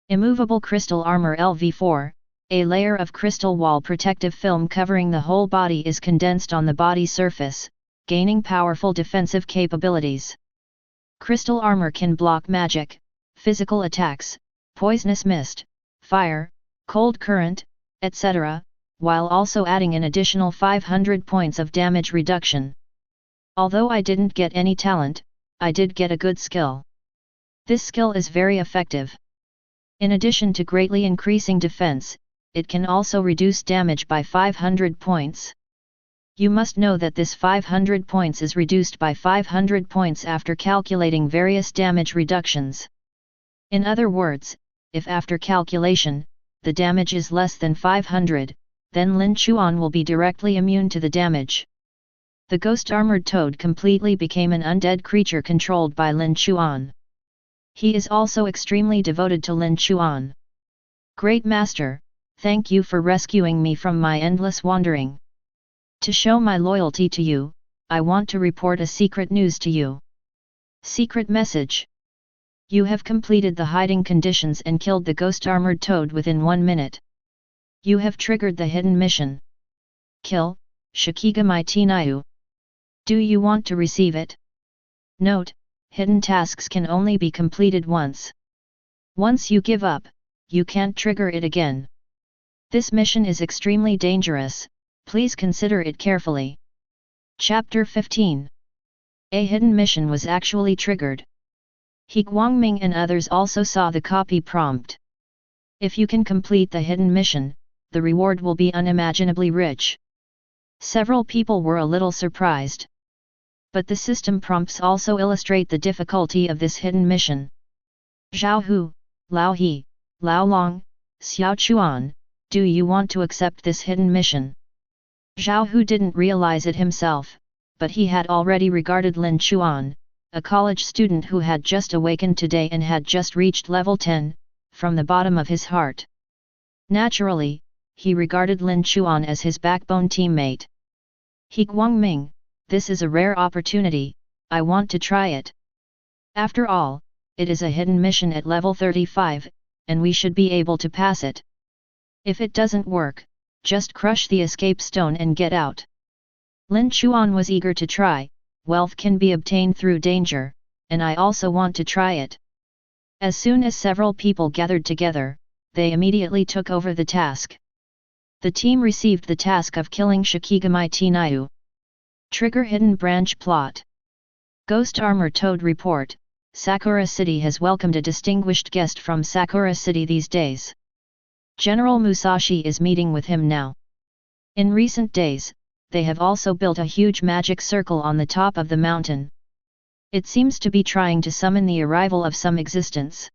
Immovable Crystal Armor LV4, a layer of crystal wall protective film covering the whole body is condensed on the body surface, gaining powerful defensive capabilities. Crystal armor can block magic, physical attacks, poisonous mist, fire, cold current, etc., while also adding an additional 500 points of damage reduction. Although I didn't get any talent, I did get a good skill. This skill is very effective. In addition to greatly increasing defense, it can also reduce damage by 500 points. You must know that this 500 points is reduced by 500 points after calculating various damage reductions. In other words, if after calculation, the damage is less than 500, then Lin Chuan will be directly immune to the damage. The ghost armored toad completely became an undead creature controlled by Lin Chuan. He is also extremely devoted to Lin Chuan. Great Master, thank you for rescuing me from my endless wandering. To show my loyalty to you, I want to report a secret news to you. Secret message. You have completed the hiding conditions and killed the ghost armored toad within 1 minute. You have triggered the hidden mission. Kill, Shikigami Tinayu. Do you want to receive it? Note, hidden tasks can only be completed once. Once you give up, you can't trigger it again. This mission is extremely dangerous, please consider it carefully. Chapter 15. A hidden mission was actually triggered. He Guangming and others also saw the copy prompt. If you can complete the hidden mission, the reward will be unimaginably rich. Several people were a little surprised. But the system prompts also illustrate the difficulty of this hidden mission. Zhao Hu, Lao He, Lao Long, Xiao Chuan, do you want to accept this hidden mission? Zhao Hu didn't realize it himself, but he had already regarded Lin Chuan, a college student who had just awakened today and had just reached level 10, from the bottom of his heart. Naturally, he regarded Lin Chuan as his backbone teammate. He Guangming, this is a rare opportunity, I want to try it. After all, it is a hidden mission at level 35, and we should be able to pass it. If it doesn't work, just crush the escape stone and get out. Lin Chuan was eager to try, wealth can be obtained through danger, and I also want to try it. As soon as several people gathered together, they immediately took over the task. The team received the task of killing Shikigami Tinayu. Trigger hidden branch plot. Ghost Armor Toad report, Sakura City has welcomed a distinguished guest from Sakura City these days. General Musashi is meeting with him now. In recent days, they have also built a huge magic circle on the top of the mountain. It seems to be trying to summon the arrival of some existence.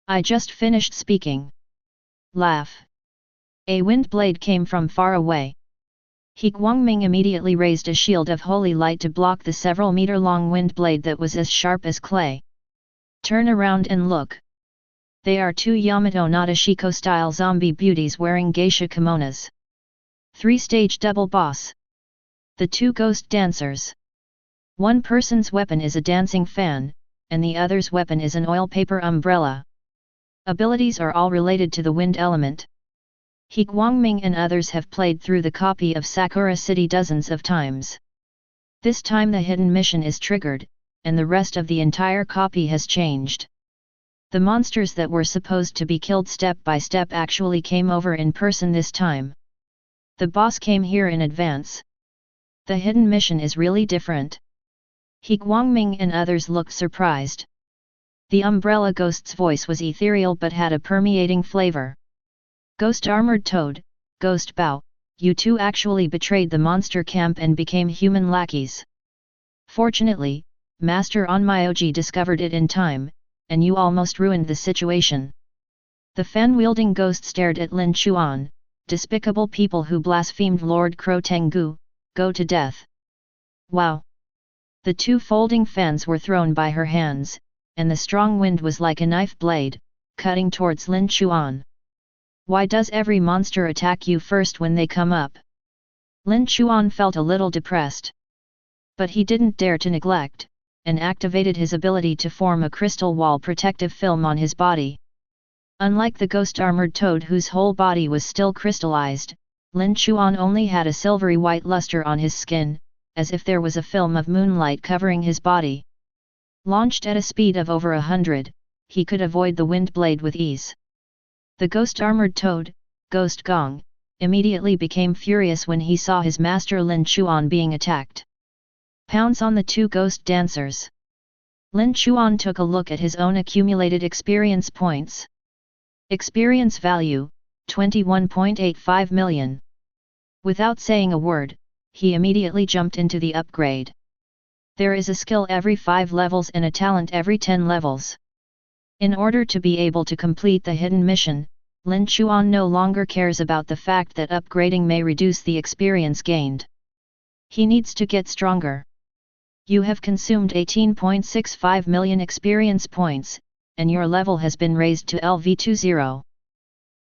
I just finished speaking. Laugh. A wind blade came from far away. He Guangming immediately raised a shield of holy light to block the several meter-long wind blade that was as sharp as clay. Turn around and look. They are two Yamato Nadeshiko-style zombie beauties wearing geisha kimonos. 3-stage double boss. The two ghost dancers. One person's weapon is a dancing fan, and the other's weapon is an oil paper umbrella. Abilities are all related to the wind element. He Guangming and others have played through the copy of Sakura City dozens of times. This time the hidden mission is triggered, and the rest of the entire copy has changed. The monsters that were supposed to be killed step by step actually came over in person this time. The boss came here in advance. The hidden mission is really different. He Guangming and others looked surprised. The umbrella ghost's voice was ethereal but had a permeating flavor. Ghost Armored Toad, Ghost Bao, you two actually betrayed the monster camp and became human lackeys. Fortunately, Master Onmyoji discovered it in time, and you almost ruined the situation. The fan-wielding ghost stared at Lin Chuan. Despicable people who blasphemed Lord Crow Tengu, go to death. Wow! The two folding fans were thrown by her hands, and the strong wind was like a knife blade, cutting towards Lin Chuan. Why does every monster attack you first when they come up? Lin Chuan felt a little depressed. But he didn't dare to neglect, and activated his ability to form a crystal wall protective film on his body. Unlike the ghost-armored toad whose whole body was still crystallized, Lin Chuan only had a silvery white luster on his skin, as if there was a film of moonlight covering his body. Launched at a speed of over 100, he could avoid the wind blade with ease. The ghost-armored toad, Ghost Gong, immediately became furious when he saw his master Lin Chuan being attacked. Pounce on the two ghost dancers. Lin Chuan took a look at his own accumulated experience points. Experience value, 21.85 million. Without saying a word, he immediately jumped into the upgrade. There is a skill every 5 levels and a talent every 10 levels. In order to be able to complete the hidden mission, Lin Chuan no longer cares about the fact that upgrading may reduce the experience gained. He needs to get stronger. You have consumed 18.65 million experience points, and your level has been raised to LV20.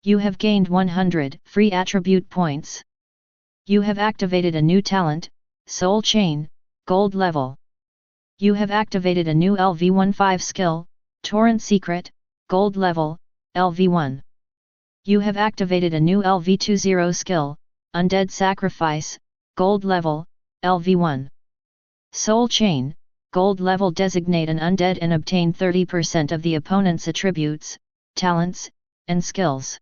You have gained 100 free attribute points. You have activated a new talent, Soul Chain, Gold level. You have activated a new LV15 skill, Torrent Secret, Gold level, LV1. You have activated a new LV20 skill, Undead Sacrifice, Gold level, LV1. Soul Chain, Gold level. Designate an undead and obtain 30% of the opponent's attributes, talents, and skills.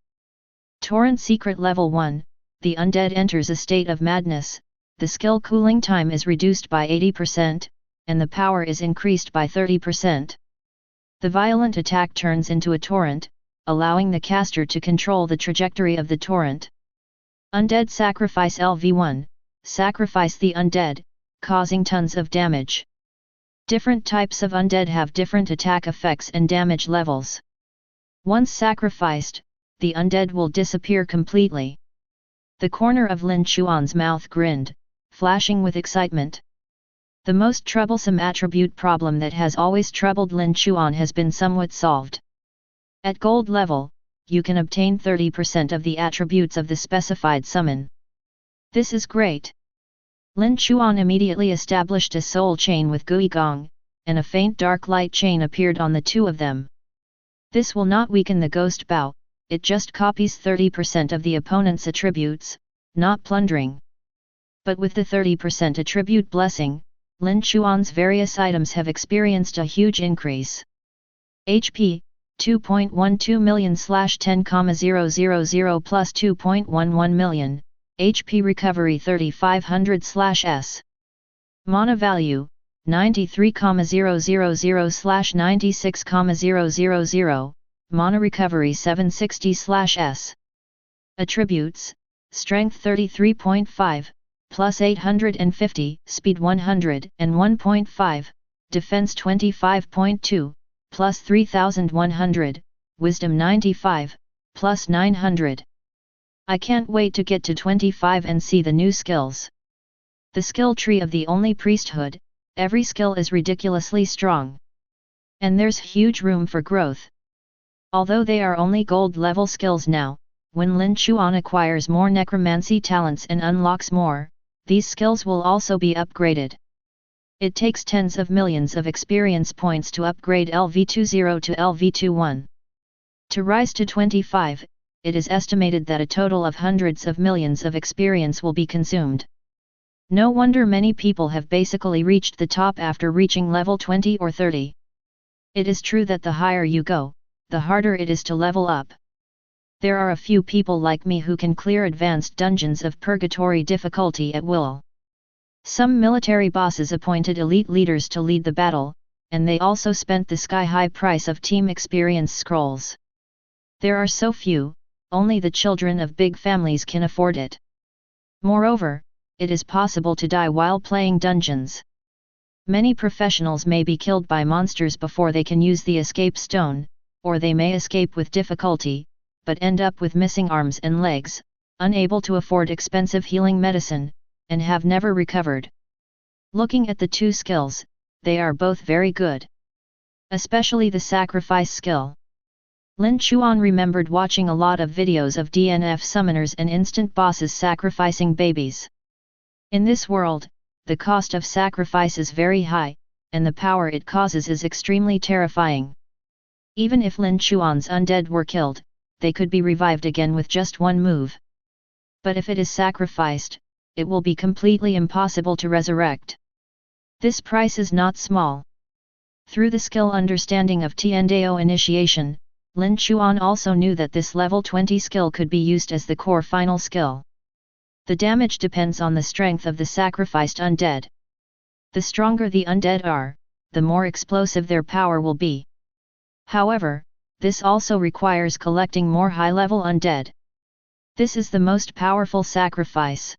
Torrent Secret Level 1, the undead enters a state of madness, the skill cooling time is reduced by 80%, and the power is increased by 30%. The violent attack turns into a torrent, allowing the caster to control the trajectory of the torrent. Undead Sacrifice LV1, sacrifice the undead, causing tons of damage. Different types of undead have different attack effects and damage levels. Once sacrificed, the undead will disappear completely. The corner of Lin Chuan's mouth grinned, flashing with excitement. The most troublesome attribute problem that has always troubled Lin Chuan has been somewhat solved. At gold level, you can obtain 30% of the attributes of the specified summon. This is great. Lin Chuan immediately established a soul chain with Gui Gong, and a faint dark light chain appeared on the two of them. This will not weaken the ghost bow, it just copies 30% of the opponent's attributes, not plundering. But with the 30% attribute blessing, Lin Chuan's various items have experienced a huge increase. HP, 2.12 million/10,000 plus 2.11 million, HP recovery 3500/S. Mana value, 93,000/96,000, Mana recovery 760/S. Attributes, Strength 33.5, plus 850, Speed 100 and 1.5, Defense 25.2, plus 3100, Wisdom 95, plus 900. I can't wait to get to 25 and see the new skills. The skill tree of the only priesthood, every skill is ridiculously strong. And there's huge room for growth. Although they are only gold level skills now, when Lin Chuan acquires more necromancy talents and unlocks more, these skills will also be upgraded. It takes tens of millions of experience points to upgrade LV20 to LV21. To rise to 25, it is estimated that a total of hundreds of millions of experience will be consumed. No wonder many people have basically reached the top after reaching level 20 or 30. It is true that the higher you go, the harder it is to level up. There are a few people like me who can clear advanced dungeons of purgatory difficulty at will. Some military bosses appointed elite leaders to lead the battle, and they also spent the sky-high price of team experience scrolls. There are so few, only the children of big families can afford it. Moreover, it is possible to die while playing dungeons. Many professionals may be killed by monsters before they can use the escape stone, or they may escape with difficulty, but end up with missing arms and legs, unable to afford expensive healing medicine, and have never recovered. Looking at the two skills, they are both very good. Especially the sacrifice skill. Lin Chuan remembered watching a lot of videos of DNF summoners and instant bosses sacrificing babies. In this world, the cost of sacrifice is very high, and the power it causes is extremely terrifying. Even if Lin Chuan's undead were killed, they could be revived again with just one move. But if it is sacrificed, it will be completely impossible to resurrect. This price is not small. Through the skill understanding of Tiandao initiation, Lin Chuan also knew that this level 20 skill could be used as the core final skill. The damage depends on the strength of the sacrificed undead. The stronger the undead are, the more explosive their power will be. However, this also requires collecting more high-level undead. This is the most powerful sacrifice.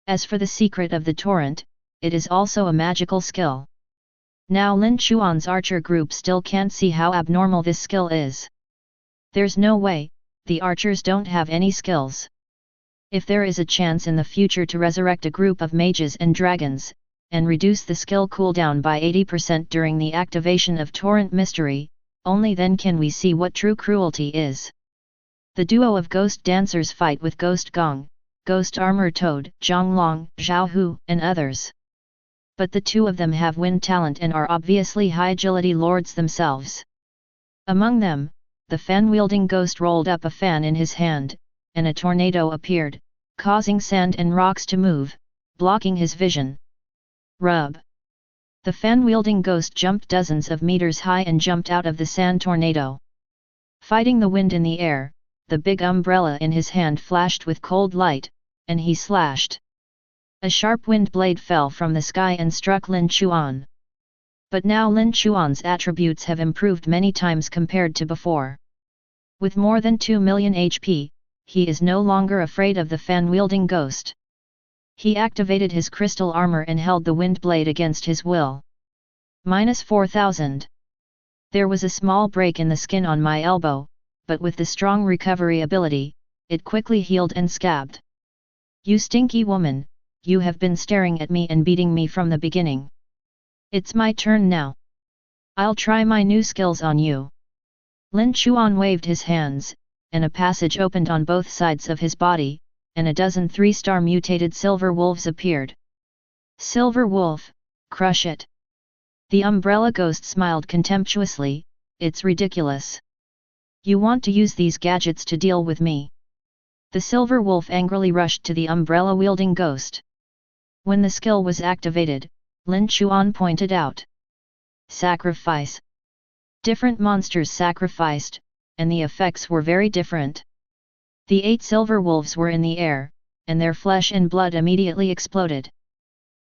As for the secret of the torrent, it is also a magical skill. Now Lin Chuan's archer group still can't see how abnormal this skill is. There's no way, the archers don't have any skills. If there is a chance in the future to resurrect a group of mages and dragons, and reduce the skill cooldown by 80% during the activation of Torrent Mystery, only then can we see what true cruelty is. The duo of ghost dancers fight with Ghost Gong, Ghost Armor Toad, Zhonglong, Zhao Hu, and others. But the two of them have wind talent and are obviously high agility lords themselves. Among them, the fan-wielding ghost rolled up a fan in his hand, and a tornado appeared, causing sand and rocks to move, blocking his vision. Rub! The fan-wielding ghost jumped dozens of meters high and jumped out of the sand tornado. Fighting the wind in the air, the big umbrella in his hand flashed with cold light, and he slashed. A sharp wind blade fell from the sky and struck Lin Chuan. But now Lin Chuan's attributes have improved many times compared to before. With more than 2 million HP, he is no longer afraid of the fan-wielding ghost. He activated his crystal armor and held the wind blade against his will. -4000. There was a small break in the skin on my elbow, but with the strong recovery ability, it quickly healed and scabbed. You stinky woman, you have been staring at me and beating me from the beginning. It's my turn now. I'll try my new skills on you. Lin Chuan waved his hands, and a passage opened on both sides of his body, and a dozen 3-star mutated silver wolves appeared. Silver wolf, crush it. The umbrella ghost smiled contemptuously, it's ridiculous. You want to use these gadgets to deal with me? The silver wolf angrily rushed to the umbrella-wielding ghost. When the skill was activated, Lin Chuan pointed out. Sacrifice. Different monsters sacrificed, and the effects were very different. The 8 silver wolves were in the air, and their flesh and blood immediately exploded.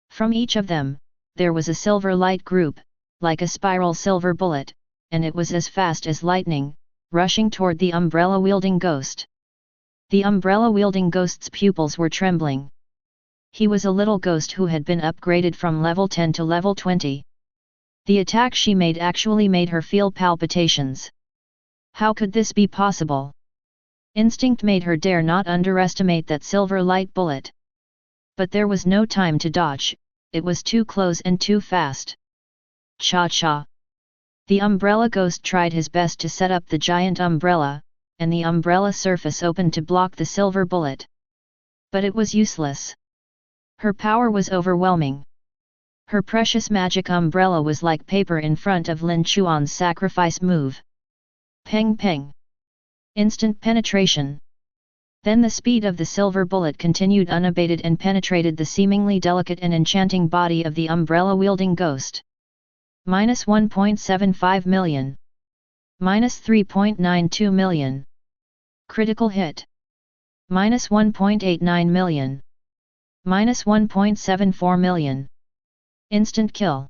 From each of them, there was a silver light group, like a spiral silver bullet, and it was as fast as lightning, rushing toward the umbrella-wielding ghost. The umbrella-wielding ghost's pupils were trembling. He was a little ghost who had been upgraded from level 10 to level 20. The attack she made actually made her feel palpitations. How could this be possible? Instinct made her dare not underestimate that silver light bullet. But there was no time to dodge, it was too close and too fast. Cha-cha! The umbrella ghost tried his best to set up the giant umbrella, and the umbrella surface opened to block the silver bullet. But it was useless. Her power was overwhelming. Her precious magic umbrella was like paper in front of Lin Chuan's sacrifice move. Peng peng. Instant penetration. Then the speed of the silver bullet continued unabated and penetrated the seemingly delicate and enchanting body of the umbrella-wielding ghost. -1.75 million. -3.92 million. Critical hit. -1.89 million. -1.74 million. Instant kill.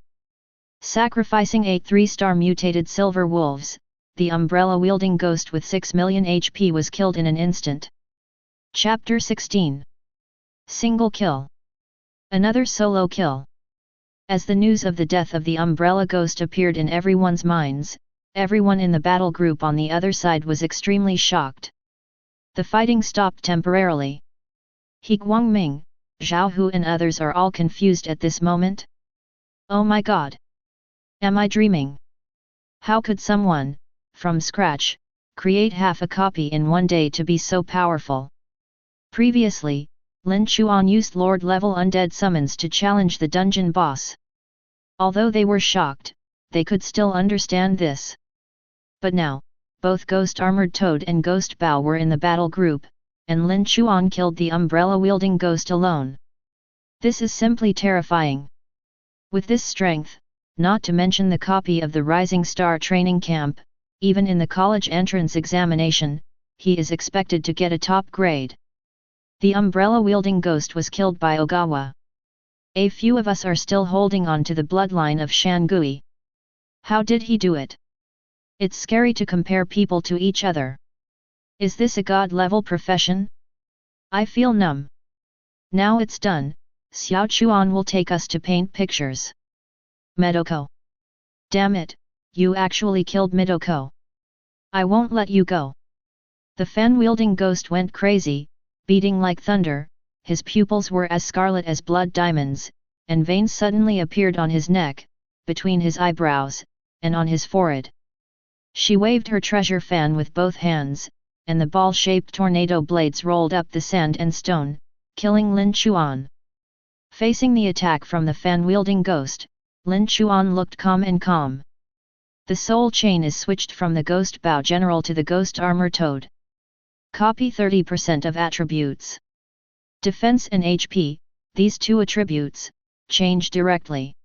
Sacrificing 8 3-star mutated silver wolves, the umbrella-wielding ghost with 6 million HP was killed in an instant. Chapter 16. Single kill. Another solo kill. As the news of the death of the umbrella ghost appeared in everyone's minds, everyone in the battle group on the other side was extremely shocked. The fighting stopped temporarily. He Guangming, Zhao Hu and others are all confused at this moment. Oh my god! Am I dreaming? How could someone, from scratch, create half a copy in one day to be so powerful? Previously, Lin Chuan used Lord-level undead summons to challenge the dungeon boss. Although they were shocked, they could still understand this. But now, both Ghost Armored Toad and Ghost Bao were in the battle group, and Lin Chuan killed the umbrella-wielding ghost alone. This is simply terrifying. With this strength, not to mention the copy of the Rising Star training camp, even in the college entrance examination, he is expected to get a top grade. The umbrella-wielding ghost was killed by Ogawa. A few of us are still holding on to the bloodline of Shangui. How did he do it? It's scary to compare people to each other. Is this a god-level profession? I feel numb. Now it's done, Xiao Chuan will take us to paint pictures. Medoko. Damn it, you actually killed Medoko. I won't let you go. The fan-wielding ghost went crazy, beating like thunder, his pupils were as scarlet as blood diamonds, and veins suddenly appeared on his neck, between his eyebrows, and on his forehead. She waved her treasure fan with both hands, and the ball-shaped tornado blades rolled up the sand and stone, killing Lin Chuan. Facing the attack from the fan-wielding ghost, Lin Chuan looked calm and calm. The soul chain is switched from the Ghost Bao General to the Ghost Armor Toad. Copy 30% of attributes. Defense and HP, these two attributes, change directly.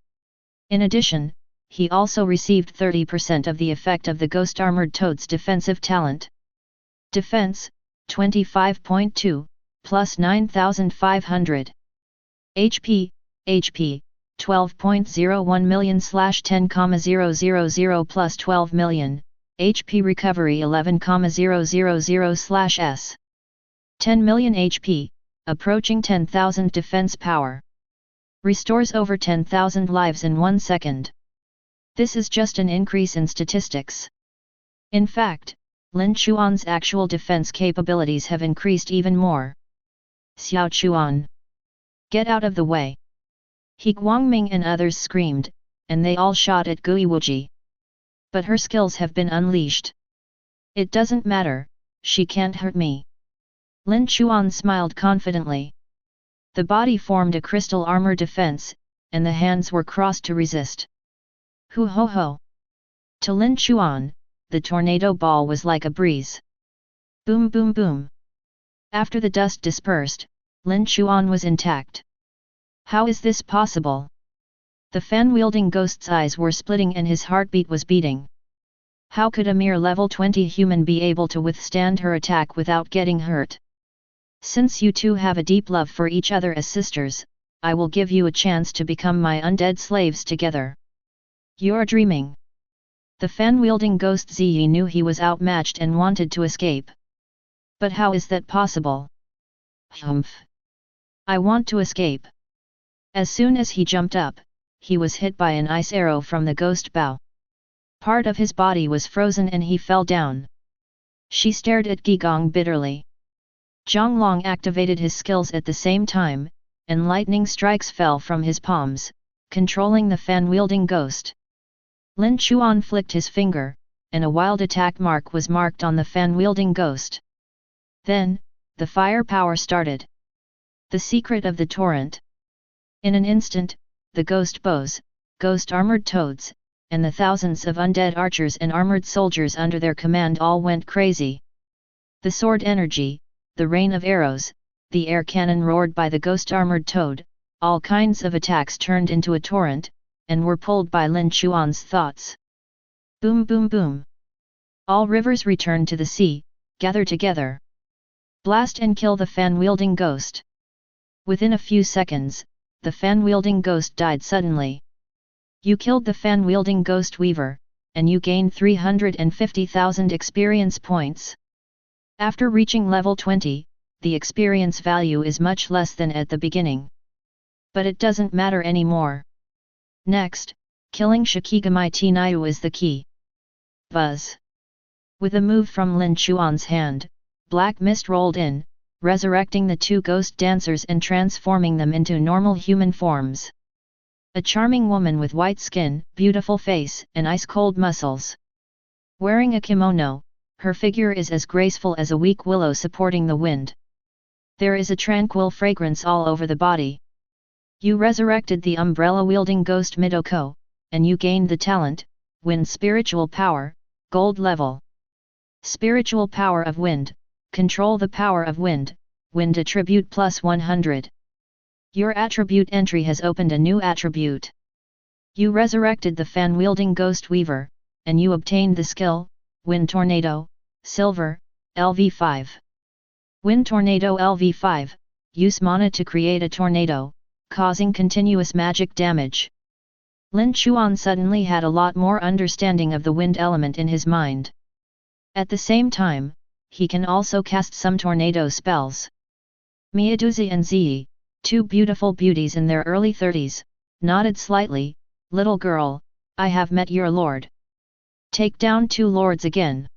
In addition, he also received 30% of the effect of the Ghost Armored Toad's defensive talent. Defense, 25.2, plus 9500. HP, 12.01 million / 10,000 plus 12 million, HP recovery 11,000 / S. 10 million HP, approaching 10,000 defense power. Restores over 10,000 lives in 1 second. This is just an increase in statistics. In fact, Lin Chuan's actual defense capabilities have increased even more. Xiao Chuan! Get out of the way! He Guangming and others screamed, and they all shot at Gui Wuji. But her skills have been unleashed. It doesn't matter, she can't hurt me. Lin Chuan smiled confidently. The body formed a crystal armor defense, and the hands were crossed to resist. Hu ho ho! To Lin Chuan, the tornado ball was like a breeze. Boom boom boom! After the dust dispersed, Lin Chuan was intact. How is this possible? The fan-wielding ghost's eyes were splitting and his heartbeat was beating. How could a mere level 20 human be able to withstand her attack without getting hurt? Since you two have a deep love for each other as sisters, I will give you a chance to become my undead slaves together. You're dreaming. The fan-wielding ghost Ziyi knew he was outmatched and wanted to escape. But how is that possible? Humph! I want to escape. As soon as he jumped up, he was hit by an ice arrow from the ghost bow. Part of his body was frozen and he fell down. She stared at Gigong bitterly. Zhonglong activated his skills at the same time, and lightning strikes fell from his palms, controlling the fan-wielding ghost. Lin Chuan flicked his finger, and a wild attack mark was marked on the fan-wielding ghost. Then, the fire power started. The secret of the torrent. In an instant, the ghost bows, ghost armored toads, and the thousands of undead archers and armored soldiers under their command all went crazy. The sword energy, the rain of arrows, the air cannon roared by the ghost-armored toad, all kinds of attacks turned into a torrent, and were pulled by Lin Chuan's thoughts. Boom boom boom! All rivers return to the sea, gather together. Blast and kill the fan-wielding ghost. Within a few seconds, the fan-wielding ghost died suddenly. You killed the fan-wielding ghost weaver, and you gained 350,000 experience points. After reaching level 20, the experience value is much less than at the beginning. But it doesn't matter anymore. Next, killing Shikigamai Tinayu is the key. Buzz! With a move from Lin Chuan's hand, black mist rolled in, resurrecting the two ghost dancers and transforming them into normal human forms. A charming woman with white skin, beautiful face, and ice-cold muscles. Wearing a kimono, her figure is as graceful as a weak willow supporting the wind. There is a tranquil fragrance all over the body. You resurrected the umbrella-wielding ghost Midoko, and you gained the talent, Wind Spiritual Power, Gold level. Spiritual Power of Wind, control the power of wind, wind attribute plus 100. Your attribute entry has opened a new attribute. You resurrected the fan-wielding ghost weaver, and you obtained the skill, Wind Tornado, Silver, LV5. Wind Tornado LV5, use mana to create a tornado, causing continuous magic damage. Lin Chuan suddenly had a lot more understanding of the wind element in his mind. At the same time, he can also cast some tornado spells. Miaduzi and Ziyi, two beautiful beauties in their early 30s, nodded slightly. Little girl, I have met your lord. Take down two lords again.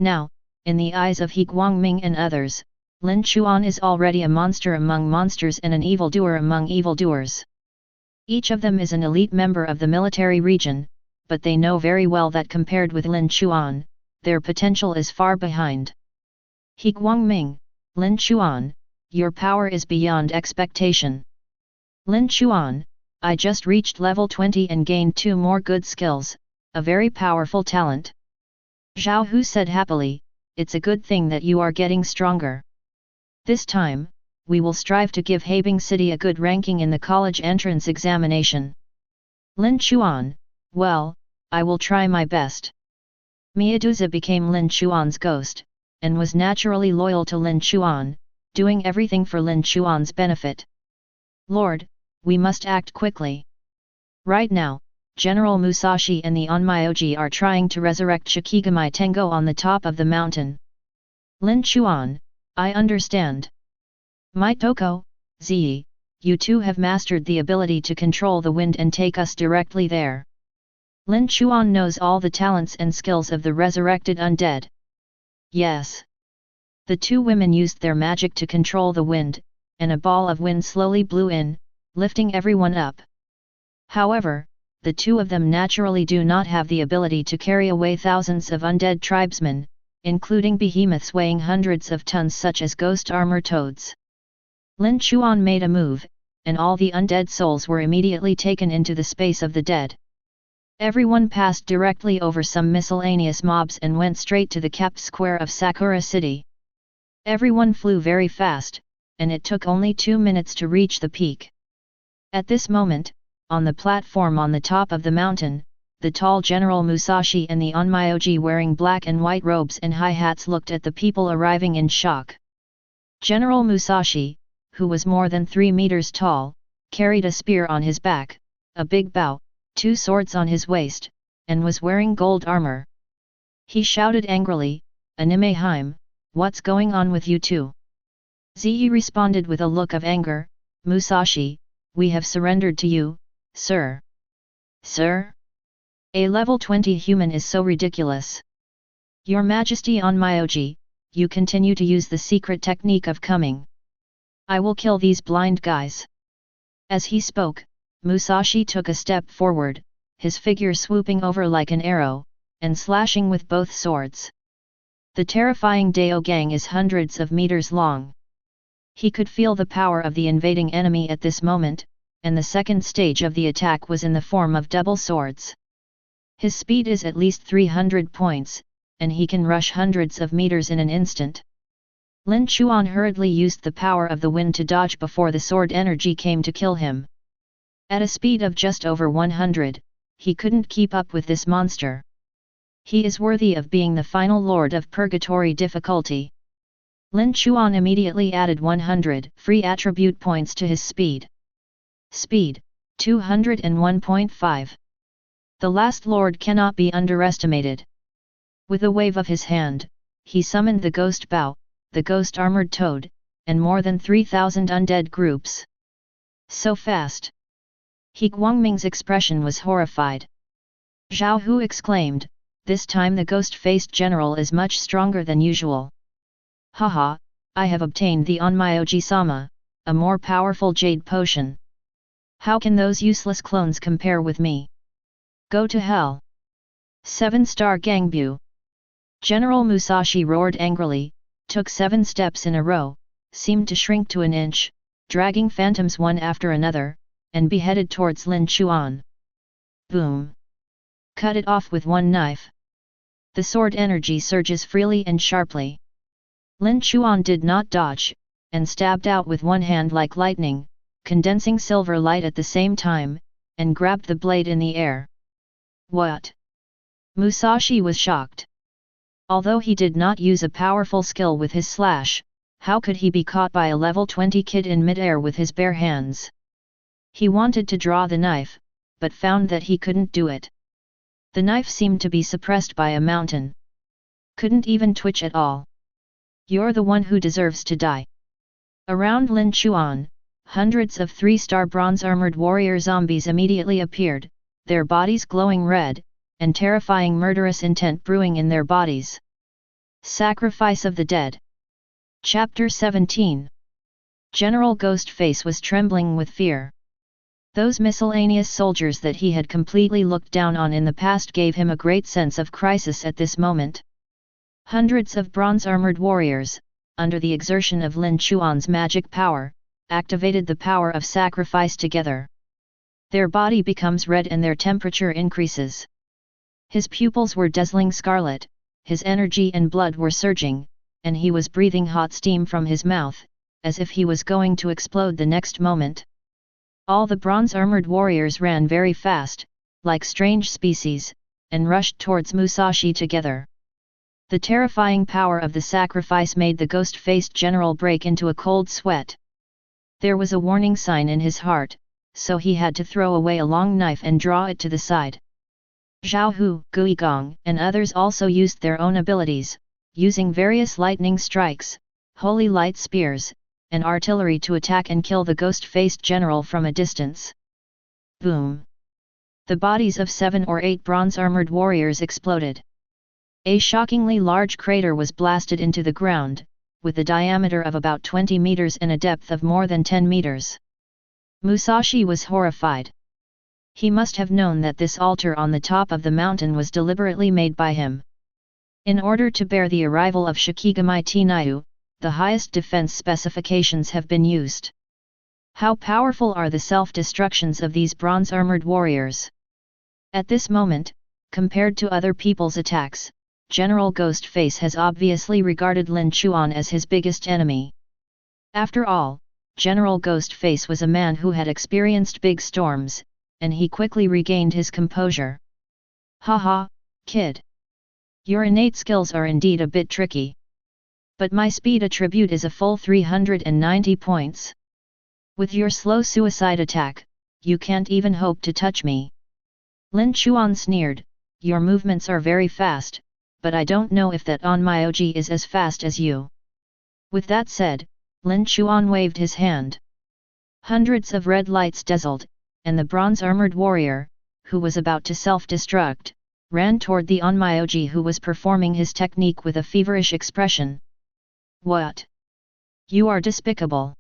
Now, in the eyes of He Guangming and others, Lin Chuan is already a monster among monsters and an evildoer among evildoers. Each of them is an elite member of the military region, but they know very well that compared with Lin Chuan, their potential is far behind. He Guangming, Lin Chuan, your power is beyond expectation. Lin Chuan, I just reached level 20 and gained 2 more good skills, a very powerful talent. Zhao Hu said happily, it's a good thing that you are getting stronger. This time, we will strive to give Habing City a good ranking in the college entrance examination. Lin Chuan, well, I will try my best. Miaduzi became Lin Chuan's ghost, and was naturally loyal to Lin Chuan, doing everything for Lin Chuan's benefit. Lord, we must act quickly. Right now, General Musashi and the Onmyoji are trying to resurrect Shikigami Tengo on the top of the mountain. Lin Chuan, I understand. Mitoko, Zi, you two have mastered the ability to control the wind and take us directly there. Lin Chuan knows all the talents and skills of the resurrected undead. Yes. The two women used their magic to control the wind, and a ball of wind slowly blew in, lifting everyone up. However, the two of them naturally do not have the ability to carry away thousands of undead tribesmen, including behemoths weighing hundreds of tons such as ghost armor toads. Lin Chuan made a move, and all the undead souls were immediately taken into the space of the dead. Everyone passed directly over some miscellaneous mobs and went straight to the capped square of Sakura City. Everyone flew very fast, and it took only 2 minutes to reach the peak. At this moment, on the platform on the top of the mountain, the tall General Musashi and the Onmyoji wearing black and white robes and high hats looked at the people arriving in shock. General Musashi, who was more than 3 meters tall, carried a spear on his back, a big bow, 2 swords on his waist, and was wearing gold armor. He shouted angrily, "Animeheim, what's going on with you two?" Zi responded with a look of anger, "Musashi, we have surrendered to you, sir." "Sir? A level 20 human is so ridiculous. Your Majesty Onmyoji, you continue to use the secret technique of coming. I will kill these blind guys." As he spoke, Musashi took a step forward, his figure swooping over like an arrow, and slashing with both swords. The terrifying Dao gang is hundreds of meters long. He could feel the power of the invading enemy at this moment, and the second stage of the attack was in the form of double swords. His speed is at least 300 points, and he can rush hundreds of meters in an instant. Lin Chuan hurriedly used the power of the wind to dodge before the sword energy came to kill him. At a speed of just over 100, he couldn't keep up with this monster. He is worthy of being the final lord of purgatory difficulty. Lin Chuan immediately added 100 free attribute points to his speed. Speed, 201.5. The last lord cannot be underestimated. With a wave of his hand, he summoned the ghost bow, the ghost armored toad, and more than 3,000 undead groups. So fast! He Guangming's expression was horrified. Zhao Hu exclaimed, "This time the ghost-faced general is much stronger than usual. Haha, I have obtained the Onmyoji-sama, a more powerful jade potion. How can those useless clones compare with me? Go to hell!" 7-star Gangbu. General Musashi roared angrily, took 7 steps in a row, seemed to shrink to an inch, dragging phantoms one after another, and beheaded towards Lin Chuan. Boom! Cut it off with one knife. The sword energy surges freely and sharply. Lin Chuan did not dodge, and stabbed out with one hand like lightning, condensing silver light at the same time, and grabbed the blade in the air. What? Musashi was shocked. Although he did not use a powerful skill with his slash, how could he be caught by a level 20 kid in mid-air with his bare hands? He wanted to draw the knife, but found that he couldn't do it. The knife seemed to be suppressed by a mountain. Couldn't even twitch at all. You're the one who deserves to die. Around Lin Chuan, hundreds of 3-star bronze-armored warrior zombies immediately appeared, their bodies glowing red, and terrifying murderous intent brewing in their bodies. Sacrifice of the Dead. Chapter 17. General Ghostface was trembling with fear. Those miscellaneous soldiers that he had completely looked down on in the past gave him a great sense of crisis at this moment. Hundreds of bronze-armored warriors, under the exertion of Lin Chuan's magic power, activated the power of sacrifice together. Their body becomes red and their temperature increases. His pupils were dazzling scarlet, his energy and blood were surging, and he was breathing hot steam from his mouth, as if he was going to explode the next moment. All the bronze-armored warriors ran very fast, like strange species, and rushed towards Musashi together. The terrifying power of the sacrifice made the ghost-faced general break into a cold sweat. There was a warning sign in his heart, so he had to throw away a long knife and draw it to the side. Zhao Hu, Guigong, and others also used their own abilities, using various lightning strikes, holy light spears, and artillery to attack and kill the ghost-faced general from a distance. Boom! The bodies of 7 or 8 bronze-armored warriors exploded. A shockingly large crater was blasted into the ground, with a diameter of about 20 meters and a depth of more than 10 meters. Musashi was horrified. He must have known that this altar on the top of the mountain was deliberately made by him. In order to bear the arrival of Shikigami Tenryu, the highest defense specifications have been used. How powerful are the self-destructions of these bronze-armored warriors? At this moment, compared to other people's attacks, General Ghostface has obviously regarded Lin Chuan as his biggest enemy. After all, General Ghostface was a man who had experienced big storms, and he quickly regained his composure. Haha, kid. Your innate skills are indeed a bit tricky. But my speed attribute is a full 390 points. With your slow suicide attack, you can't even hope to touch me. Lin Chuan sneered, your movements are very fast, but I don't know if that Onmyoji is as fast as you. With that said, Lin Chuan waved his hand. Hundreds of red lights dazzled, and the bronze-armored warrior, who was about to self-destruct, ran toward the Onmyoji who was performing his technique with a feverish expression. What? You are despicable.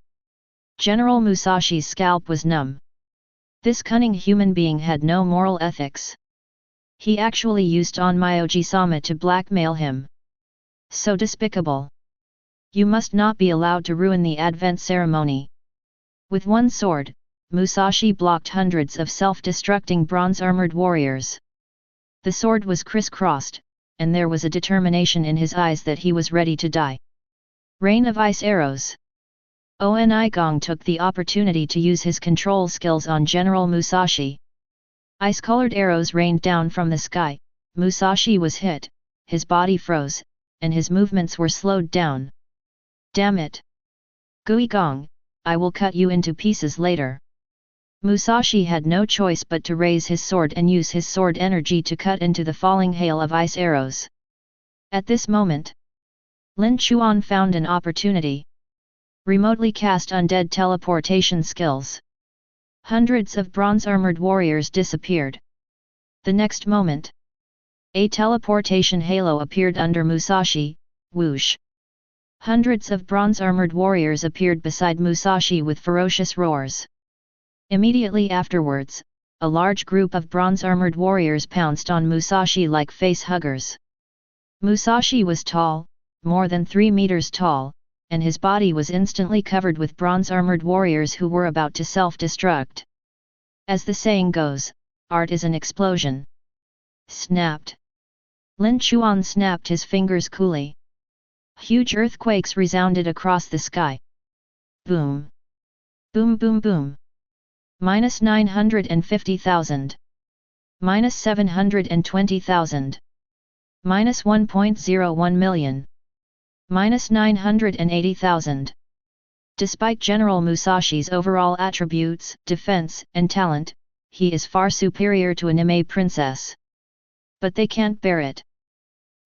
General Musashi's scalp was numb. This cunning human being had no moral ethics. He actually used Onmyoji-sama to blackmail him. So despicable. You must not be allowed to ruin the advent ceremony. With one sword, Musashi blocked hundreds of self-destructing bronze-armored warriors. The sword was criss-crossed, and there was a determination in his eyes that he was ready to die. Rain of ice arrows. Oni Gong took the opportunity to use his control skills on General Musashi. Ice-colored arrows rained down from the sky. Musashi was hit, his body froze, and his movements were slowed down. Damn it! Guigong, I will cut you into pieces later. Musashi had no choice but to raise his sword and use his sword energy to cut into the falling hail of ice arrows. At this moment, Lin Chuan found an opportunity. Remotely cast undead teleportation skills. Hundreds of bronze-armored warriors disappeared. The next moment, a teleportation halo appeared under Musashi, whoosh. Hundreds of bronze-armored warriors appeared beside Musashi with ferocious roars. Immediately afterwards, a large group of bronze-armored warriors pounced on Musashi like face-huggers. Musashi was tall, more than 3 meters tall, and his body was instantly covered with bronze-armored warriors who were about to self-destruct. As the saying goes, art is an explosion. Snapped. Lin Chuan snapped his fingers coolly. Huge earthquakes resounded across the sky. Boom. Boom boom boom. Minus 950,000. Minus 720,000. Minus 1.01 million. Minus 980,000. Despite General Musashi's overall attributes, defense, and talent, he is far superior to an anime princess. But they can't bear it.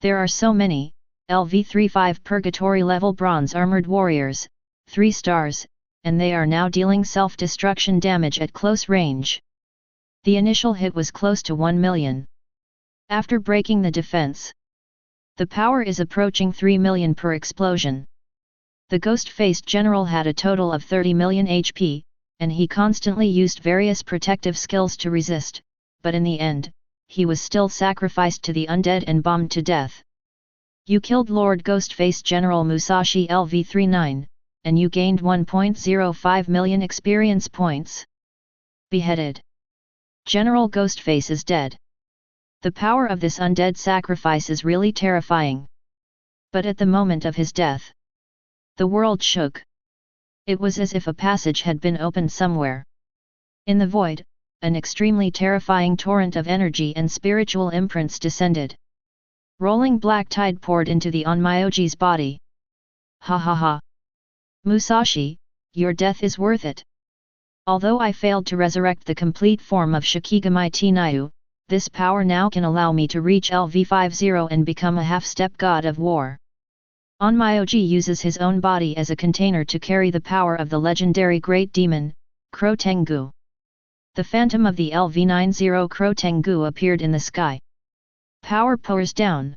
There are so many, LV-35 Purgatory level bronze armored warriors, 3 stars, and they are now dealing self-destruction damage at close range. The initial hit was close to 1 million. After breaking the defense, the power is approaching 3 million per explosion. The ghost-faced general had a total of 30 million HP, and he constantly used various protective skills to resist, but in the end, he was still sacrificed to the undead and bombed to death. You killed Lord Ghostface General Musashi LV-39, and you gained 1.05 million experience points. Beheaded. General Ghostface is dead. The power of this undead sacrifice is really terrifying. But at the moment of his death, the world shook. It was as if a passage had been opened somewhere. In the void, an extremely terrifying torrent of energy and spiritual imprints descended. Rolling black tide poured into the Onmyoji's body. Ha ha ha! Musashi, your death is worth it. Although I failed to resurrect the complete form of Shikigami Tenryu, this power now can allow me to reach LV50 and become a half-step god of war. Onmyoji uses his own body as a container to carry the power of the legendary great demon, Kro Tengu. The phantom of the LV90 Kro Tengu appeared in the sky. Power pours down.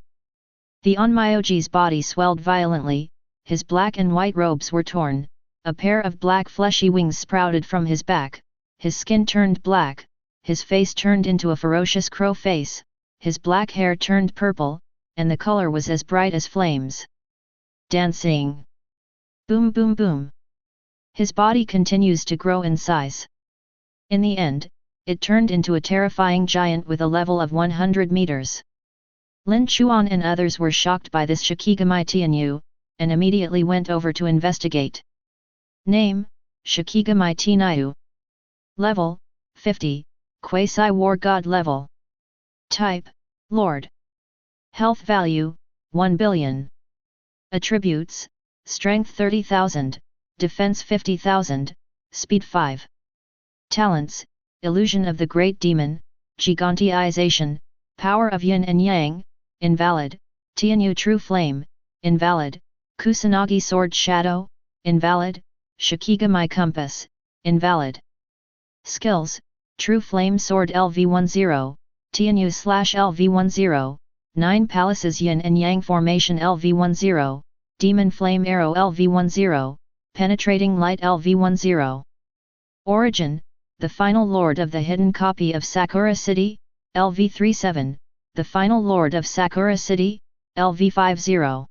The Onmyoji's body swelled violently, his black and white robes were torn, a pair of black fleshy wings sprouted from his back, his skin turned black, his face turned into a ferocious crow face, his black hair turned purple, and the color was as bright as flames. Dancing. Boom boom boom. His body continues to grow in size. In the end, it turned into a terrifying giant with a level of 100 meters. Lin Chuan and others were shocked by this Shikigami Tenryu, and immediately went over to investigate. Name, Shikigami Tenryu. Level, 50, Quasi-War God level. Type, Lord. Health value, 1 billion. Attributes, Strength 30,000, Defense 50,000, Speed 5. Talents, Illusion of the Great Demon, Gigantization, Power of Yin and Yang, Invalid, Tenryu True Flame, Invalid, Kusanagi Sword Shadow, Invalid, Shikigami Compass, Invalid. Skills, True Flame Sword LV10, Tenryu/LV10, 9 Palaces Yin and Yang Formation LV10, Demon Flame Arrow LV10, Penetrating Light LV10. Origin, the final lord of the hidden copy of Sakura City, LV37, the final lord of Sakura City, LV50.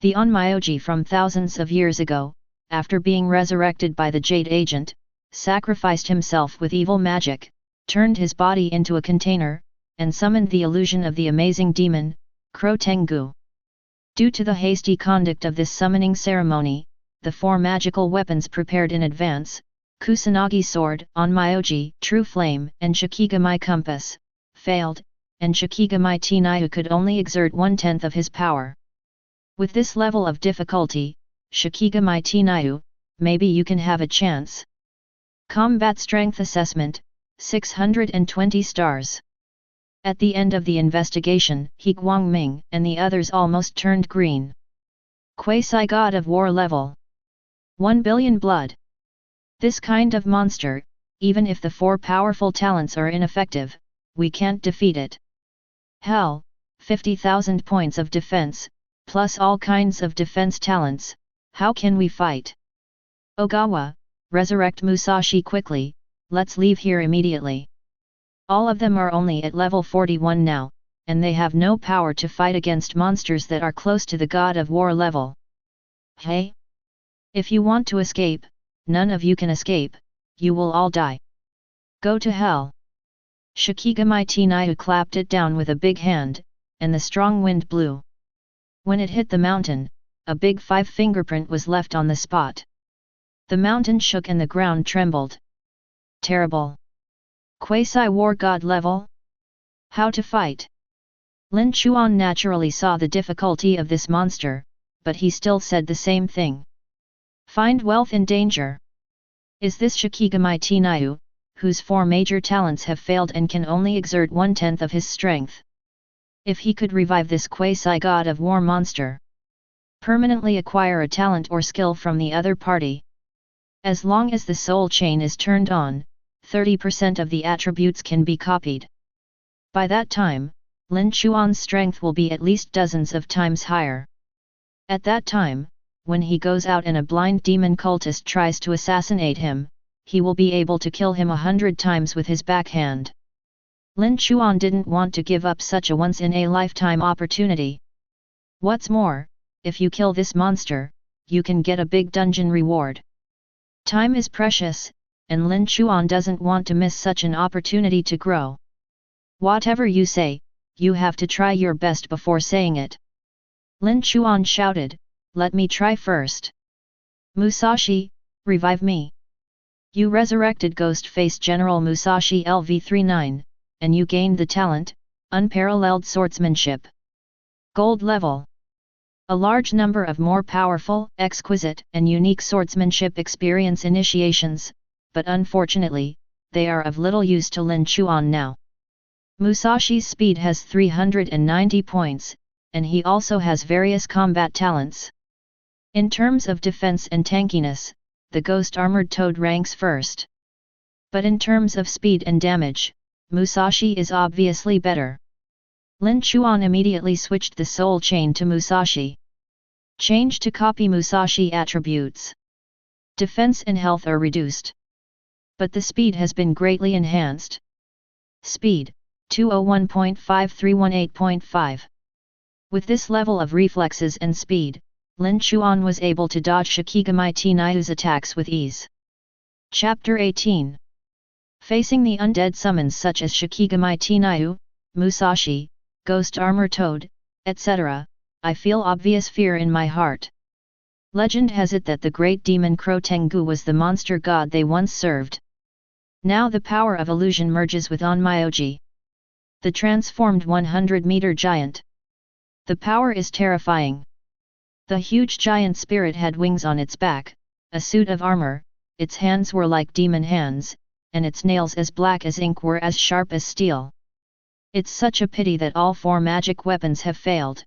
The Onmyoji from thousands of years ago, after being resurrected by the Jade Agent, sacrificed himself with evil magic, turned his body into a container, and summoned the illusion of the amazing demon, Kro Tengu. Due to the hasty conduct of this summoning ceremony, the 4 magical weapons prepared in advance, Kusanagi Sword, Onmyoji, True Flame, and Shikigami Compass, failed, and Shikigami Tenryu could only exert 1/10 of his power. With this level of difficulty, Shikigami Tenryu, maybe you can have a chance. Combat Strength Assessment, 620 stars. At the end of the investigation, He Guangming and the others almost turned green. Quasi-God of War level. 1 billion blood. This kind of monster, even if the 4 powerful talents are ineffective, we can't defeat it. Hell, 50,000 points of defense, plus all kinds of defense talents, how can we fight? Ogawa, resurrect Musashi quickly, let's leave here immediately. All of them are only at level 41 now, and they have no power to fight against monsters that are close to the God of War level. Hey? If you want to escape, none of you can escape, you will all die. Go to hell. Shikigami Tenryu clapped it down with a big hand, and the strong wind blew. When it hit the mountain, a big 5 fingerprint was left on the spot. The mountain shook and the ground trembled. Terrible. Quasi-War God level? How to fight? Lin Chuan naturally saw the difficulty of this monster, but he still said the same thing. Find wealth in danger. Is this Shikigami Tenryu, whose 4 major talents have failed and can only exert 1/10 of his strength? If he could revive this quasi-God of War monster, permanently acquire a talent or skill from the other party. As long as the soul chain is turned on, 30% of the attributes can be copied. By that time, Lin Chuan's strength will be at least dozens of times higher. At that time, when he goes out and a blind demon cultist tries to assassinate him, he will be able to kill him 100 times with his backhand. Lin Chuan didn't want to give up such a once-in-a-lifetime opportunity. What's more, if you kill this monster, you can get a big dungeon reward. Time is precious, and Lin Chuan doesn't want to miss such an opportunity to grow. Whatever you say, you have to try your best before saying it. Lin Chuan shouted, let me try first. Musashi, revive me. You resurrected Ghost-Face General Musashi LV39, and you gained the talent, Unparalleled Swordsmanship. Gold level. A large number of more powerful, exquisite, and unique swordsmanship experience initiations, but unfortunately, they are of little use to Lin Chuan now. Musashi's speed has 390 points, and he also has various combat talents. In terms of defense and tankiness, the Ghost Armored Toad ranks first. But in terms of speed and damage, Musashi is obviously better. Lin Chuan immediately switched the soul chain to Musashi. Change to copy Musashi attributes. Defense and health are reduced. But the speed has been greatly enhanced. Speed, 201.5318.5. With this level of reflexes and speed, Lin Chuan was able to dodge Shikigami Tenryu's attacks with ease. Chapter 18. Facing the undead summons such as Shikigami Tenryu, Musashi, Ghost Armor Toad, etc., I feel obvious fear in my heart. Legend has it that the great demon Crow Tengu was the monster god they once served. Now the power of illusion merges with Onmyoji, the transformed 100-meter giant. The power is terrifying. The huge giant spirit had wings on its back, a suit of armor, its hands were like demon hands, and its nails as black as ink were as sharp as steel. It's such a pity that all 4 magic weapons have failed.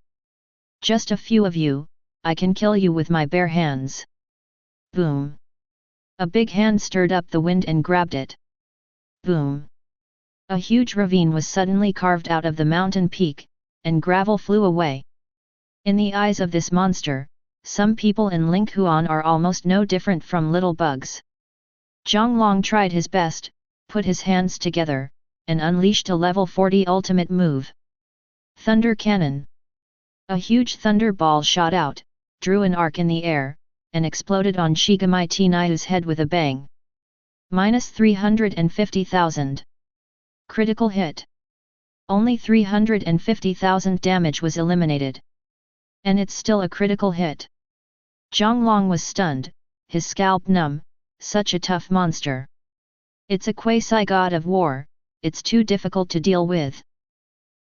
Just a few of you, I can kill you with my bare hands. Boom! A big hand stirred up the wind and grabbed it. Boom! A huge ravine was suddenly carved out of the mountain peak, and gravel flew away. In the eyes of this monster, some people in Linghuan are almost no different from little bugs. Zhang Long tried his best, put his hands together, and unleashed a level 40 ultimate move. Thunder Cannon. A huge thunder ball shot out, drew an arc in the air, and exploded on Shikigami Tenryu's head with a bang. Minus 350,000. Critical hit. Only 350,000 damage was eliminated. And it's still a critical hit. Zhang Long was stunned, his scalp numb, such a tough monster. It's a quasi-god of war, it's too difficult to deal with.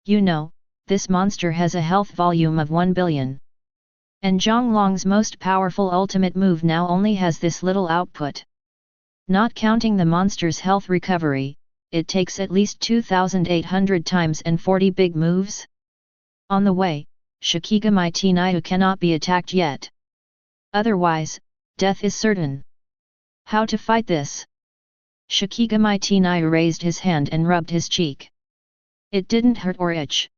You know, this monster has a health volume of 1 billion. And Zhang Long's most powerful ultimate move now only has this little output. Not counting the monster's health recovery, it takes at least 2,800 times and 40 big moves. On the way, Shikigami Tenryu cannot be attacked yet. Otherwise, death is certain. How to fight this? Shikigami Tenryu raised his hand and rubbed his cheek. It didn't hurt or itch.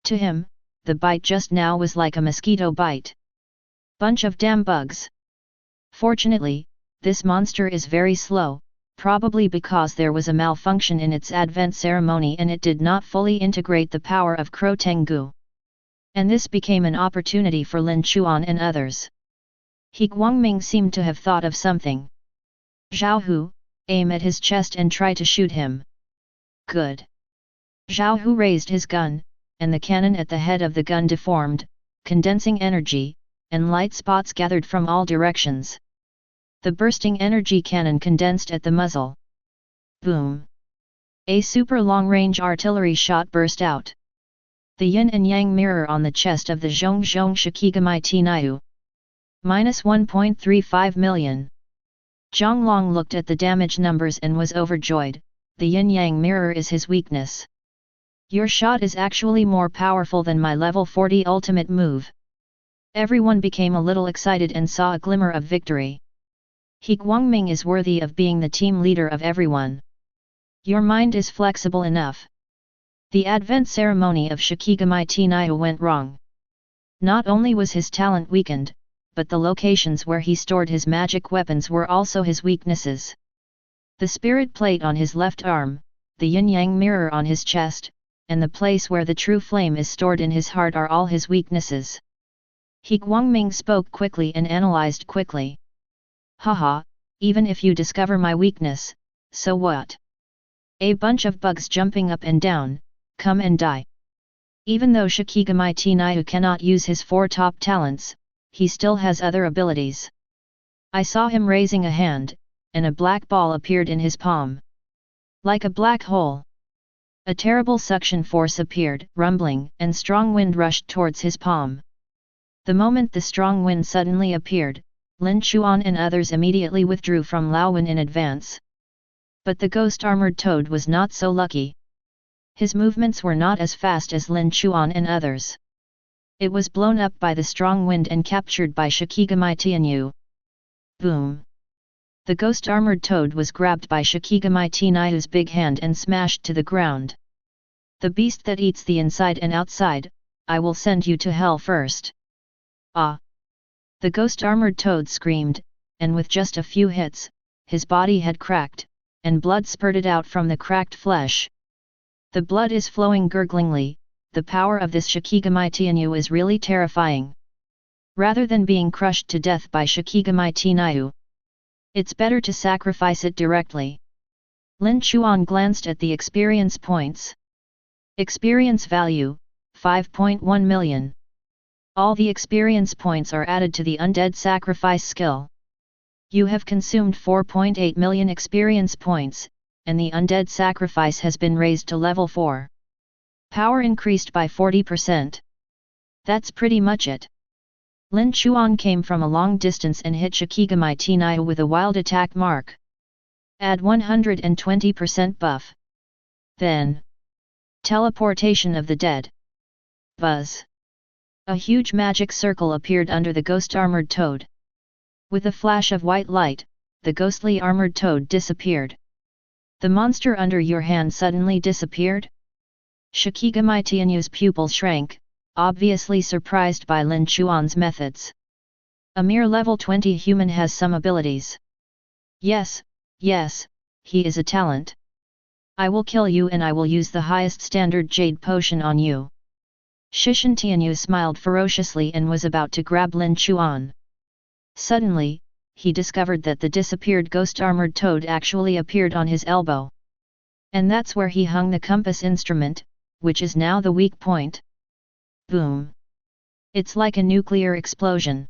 To him, the bite just now was like a mosquito bite. Bunch of damn bugs. Fortunately, this monster is very slow, probably because there was a malfunction in its advent ceremony and it did not fully integrate the power of Crow Tengu. And this became an opportunity for Lin Chuan and others. He Guangming seemed to have thought of something. Zhao Hu, aim at his chest and try to shoot him. Good. Zhao Hu raised his gun, and the cannon at the head of the gun deformed, condensing energy, and light spots gathered from all directions. The bursting energy cannon condensed at the muzzle. Boom! A super long-range artillery shot burst out. The yin and yang mirror on the chest of the Zhongzhong Shikigami Tenryu. Minus 1.35 million. Zhang Long looked at the damage numbers and was overjoyed. The yin-yang mirror is his weakness. Your shot is actually more powerful than my level 40 ultimate move. Everyone became a little excited and saw a glimmer of victory. He Guangming is worthy of being the team leader of everyone. Your mind is flexible enough. The advent ceremony of Shikigami Tenryu went wrong. Not only was his talent weakened, but the locations where he stored his magic weapons were also his weaknesses. The spirit plate on his left arm, the yin-yang mirror on his chest, and the place where the true flame is stored in his heart are all his weaknesses. He Guangming spoke quickly and analyzed quickly. Haha, even if you discover my weakness, so what? A bunch of bugs jumping up and down, come and die. Even though Shikigami Tenryu cannot use his 4 top talents, he still has other abilities. I saw him raising a hand, and a black ball appeared in his palm. Like a black hole. A terrible suction force appeared, rumbling, and strong wind rushed towards his palm. The moment the strong wind suddenly appeared, Lin Chuan and others immediately withdrew from Lao Liu in advance. But the ghost-armored toad was not so lucky. His movements were not as fast as Lin Chuan and others. It was blown up by the strong wind and captured by Shikigami Tianyu. Boom! The ghost-armored toad was grabbed by Shikigami Tianyu's big hand and smashed to the ground. The beast that eats the inside and outside, I will send you to hell first. Ah! The ghost-armored toad screamed, and with just a few hits, his body had cracked, and blood spurted out from the cracked flesh. The blood is flowing gurglingly. The power of this Shikigami Tianyu is really terrifying. Rather than being crushed to death by Shikigami Tianyu, it's better to sacrifice it directly. Lin Chuan glanced at the experience points. Experience value, 5.1 million. All the experience points are added to the Undead sacrifice skill. You have consumed 4.8 million experience points, and the Undead sacrifice has been raised to level 4. Power increased by 40%. That's pretty much it. Lin Chuan came from a long distance and hit Shikigami Tianyu with a wild attack mark. Add 120% buff. Then, teleportation of the dead. Buzz. A huge magic circle appeared under the ghost-armored toad. With a flash of white light, the ghostly armored toad disappeared. The monster under your hand suddenly disappeared? Shikigami Tianyu's pupil shrank, obviously surprised by Lin Chuan's methods. A mere level 20 human has some abilities. Yes, he is a talent. I will kill you and I will use the highest standard jade potion on you. Shishin Tianyu smiled ferociously and was about to grab Lin Chuan. Suddenly, he discovered that the disappeared ghost-armored toad actually appeared on his elbow. And that's where he hung the compass instrument, which is now the weak point. Boom! It's like a nuclear explosion.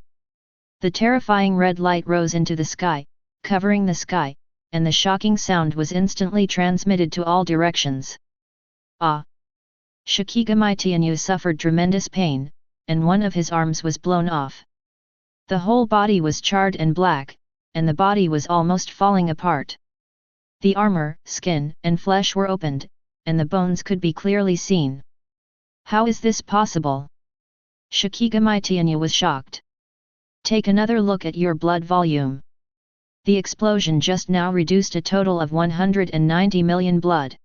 The terrifying red light rose into the sky, covering the sky, and the shocking sound was instantly transmitted to all directions. Ah! Shikigami Tianyu suffered tremendous pain, and one of his arms was blown off. The whole body was charred and black, and the body was almost falling apart. The armor, skin, and flesh were opened, and the bones could be clearly seen. How is this possible? Shikigami Tianyu was shocked. Take another look at your blood volume. The explosion just now reduced a total of 190 million blood.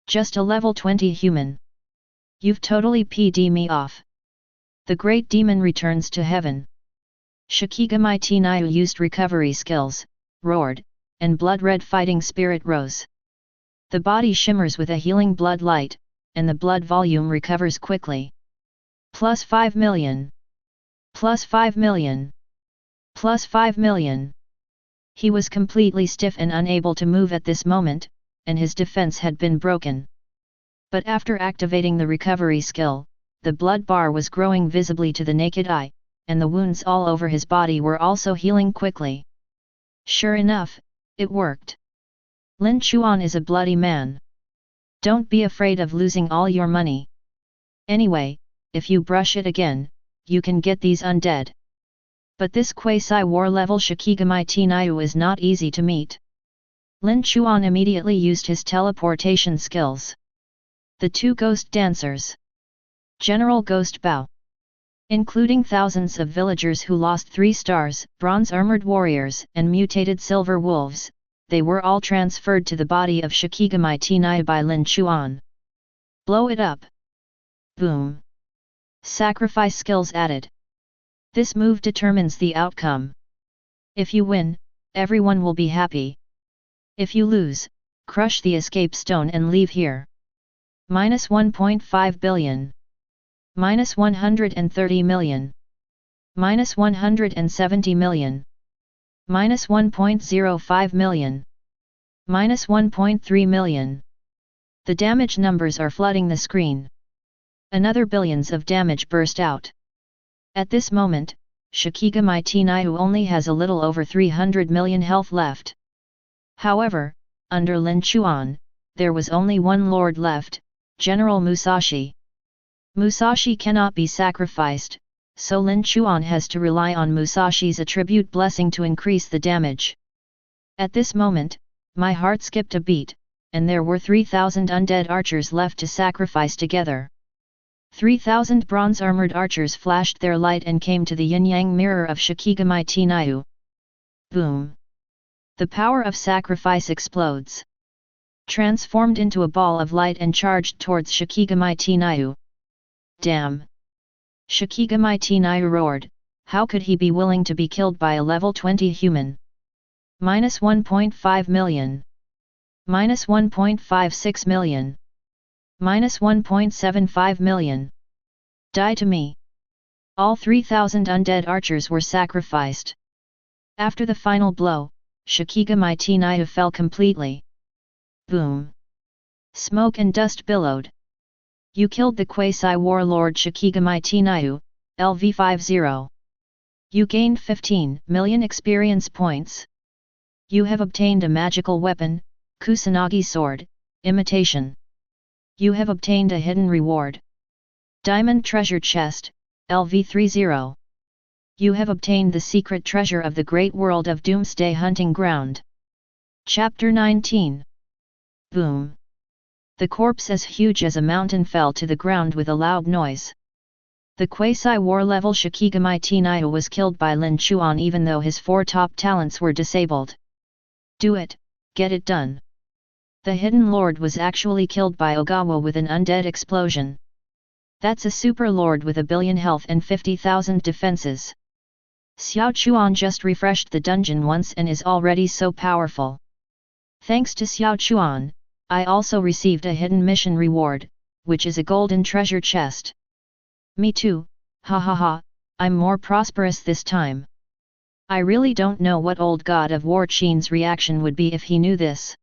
Just a level 20 human. You've totally PD'd me off. The great demon returns to heaven. Shikigami Tianyu used recovery skills, roared, and blood-red fighting spirit rose. The body shimmers with a healing blood light, and the blood volume recovers quickly. Plus 5 million. Plus 5 million. Plus 5 million. He was completely stiff and unable to move at this moment, and his defense had been broken. But after activating the recovery skill, the blood bar was growing visibly to the naked eye, and the wounds all over his body were also healing quickly. Sure enough, it worked. Lin Chuan is a bloody man. Don't be afraid of losing all your money. Anyway, if you brush it again, you can get these undead. But this quasi-war level Shikigami Tianyu is not easy to meet. Lin Chuan immediately used his teleportation skills. The two ghost dancers. General Ghost Bao. Including thousands of villagers who lost 3 stars, bronze-armored warriors, and mutated silver wolves, they were all transferred to the body of Shikigami Tianyu by Lin Chuan. Blow it up. Boom. Sacrifice skills added. This move determines the outcome. If you win, everyone will be happy. If you lose, crush the escape stone and leave here. Minus 1.5 billion. Minus 130 million. Minus 170 million. Minus 1.05 million. Minus 1.3 million. The damage numbers are flooding the screen. Another billions of damage burst out. At this moment, Shikigami Tianyu only has a little over 300 million health left. However, under Lin Chuan, there was only one lord left, General Musashi. Musashi cannot be sacrificed, so Lin Chuan has to rely on Musashi's attribute blessing to increase the damage. At this moment, my heart skipped a beat, and there were 3,000 undead archers left to sacrifice together. 3,000 bronze-armored archers flashed their light and came to the yin-yang mirror of Shikigami Tenryu. Boom! The power of sacrifice explodes. Transformed into a ball of light and charged towards Shikigami Tenryu. Damn! Shikigami Tenryu roared, how could he be willing to be killed by a level 20 human? -1.5 million. -1.56 million. -1.75 million. Die to me. All 3,000 undead archers were sacrificed. After the final blow, Shikigami Tenryu fell completely. Boom! Smoke and dust billowed. You killed the quasi-warlord Shikigami Tenryu, LV50. You gained 15 million experience points. You have obtained a magical weapon, Kusanagi sword, imitation. You have obtained a hidden reward. Diamond treasure chest, LV30. You have obtained the secret treasure of the great world of Doomsday Hunting Ground. Chapter 19. Boom! The corpse as huge as a mountain fell to the ground with a loud noise. The quasi-war level Shikigami Tenryu was killed by Lin Chuan even though his 4 top talents were disabled. Do it, get it done. The hidden lord was actually killed by Ogawa with an undead explosion. That's a super lord with a billion health and 50,000 defenses. Xiao Chuan just refreshed the dungeon once and is already so powerful. Thanks to Xiao Chuan, I also received a hidden mission reward, which is a golden treasure chest. Me too, ha ha ha, I'm more prosperous this time. I really don't know what old god of war Qin's reaction would be if he knew this.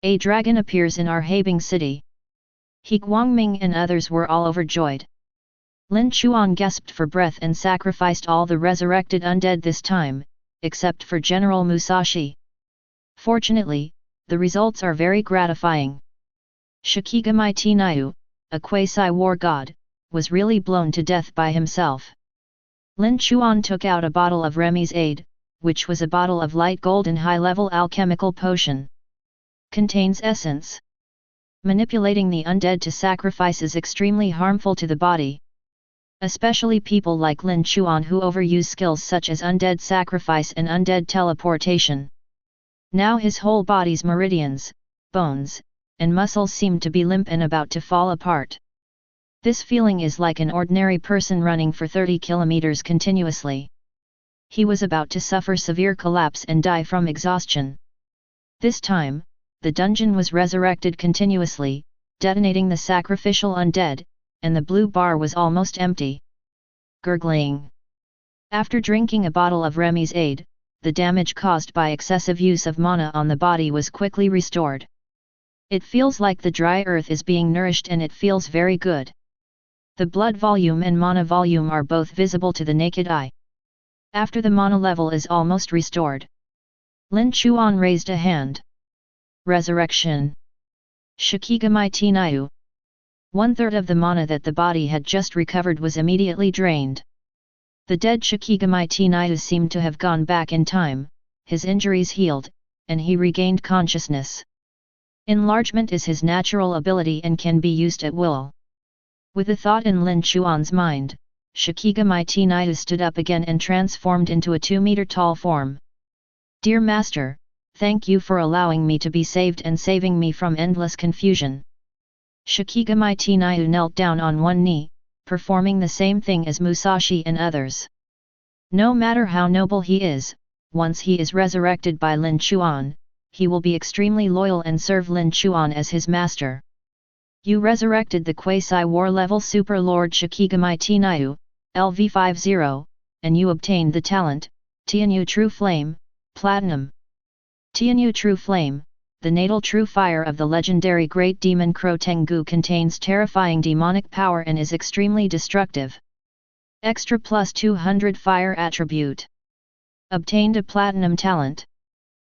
A dragon appears in our Habing city. He Guangming and others were all overjoyed. Lin Chuan gasped for breath and sacrificed all the resurrected undead this time, except for General Musashi. Fortunately, the results are very gratifying. Shikigami Tenryu, a quasi-war god, was really blown to death by himself. Lin Chuan took out a bottle of Remy's aid, which was a bottle of light golden high-level alchemical potion. Contains essence. Manipulating the undead to sacrifice is extremely harmful to the body. Especially people like Lin Chuan who overuse skills such as undead sacrifice and undead teleportation. Now his whole body's meridians, bones, and muscles seemed to be limp and about to fall apart. This feeling is like an ordinary person running for 30 kilometers continuously. He was about to suffer severe collapse and die from exhaustion. This time, the dungeon was resurrected continuously, detonating the sacrificial undead, and the blue bar was almost empty. Gurgling. After drinking a bottle of Remy's aid, the damage caused by excessive use of mana on the body was quickly restored. It feels like the dry earth is being nourished and it feels very good. The blood volume and mana volume are both visible to the naked eye. After the mana level is almost restored, Lin Chuan raised a hand. Resurrection. Shikigami Tenryu. 1/3 of the mana that the body had just recovered was immediately drained. The dead Shikigami Tenryu seemed to have gone back in time, his injuries healed, and he regained consciousness. Enlargement is his natural ability and can be used at will. With a thought in Lin Chuan's mind, Shikigami Tenryu stood up again and transformed into a 2-meter-tall form. Dear Master, thank you for allowing me to be saved and saving me from endless confusion. Shikigami Tenryu knelt down on one knee, performing the same thing as Musashi and others. No matter how noble he is, once he is resurrected by Lin Chuan, he will be extremely loyal and serve Lin Chuan as his master. You resurrected the quasi-war level super lord Shikigami Tenryu, LV50, and you obtained the talent, Tianyu True Flame, Platinum. Tianyu True Flame, the natal true fire of the legendary great demon Crow Tengu, contains terrifying demonic power and is extremely destructive. Extra plus 200 fire attribute. Obtained a platinum talent.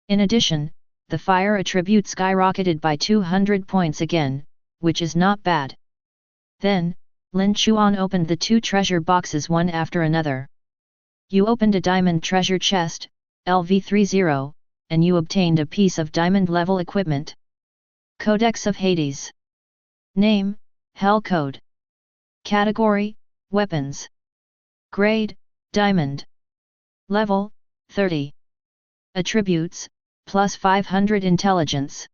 In addition, the fire attribute skyrocketed by 200 points again, which is not bad. Then, Lin Chuan opened the 2 treasure boxes one after another. You opened a diamond treasure chest, LV30, and you obtained a piece of diamond level equipment. Codex of Hades. Name, Hell Code. Category, Weapons. Grade, Diamond. Level, 30. Attributes, plus 500 intelligence.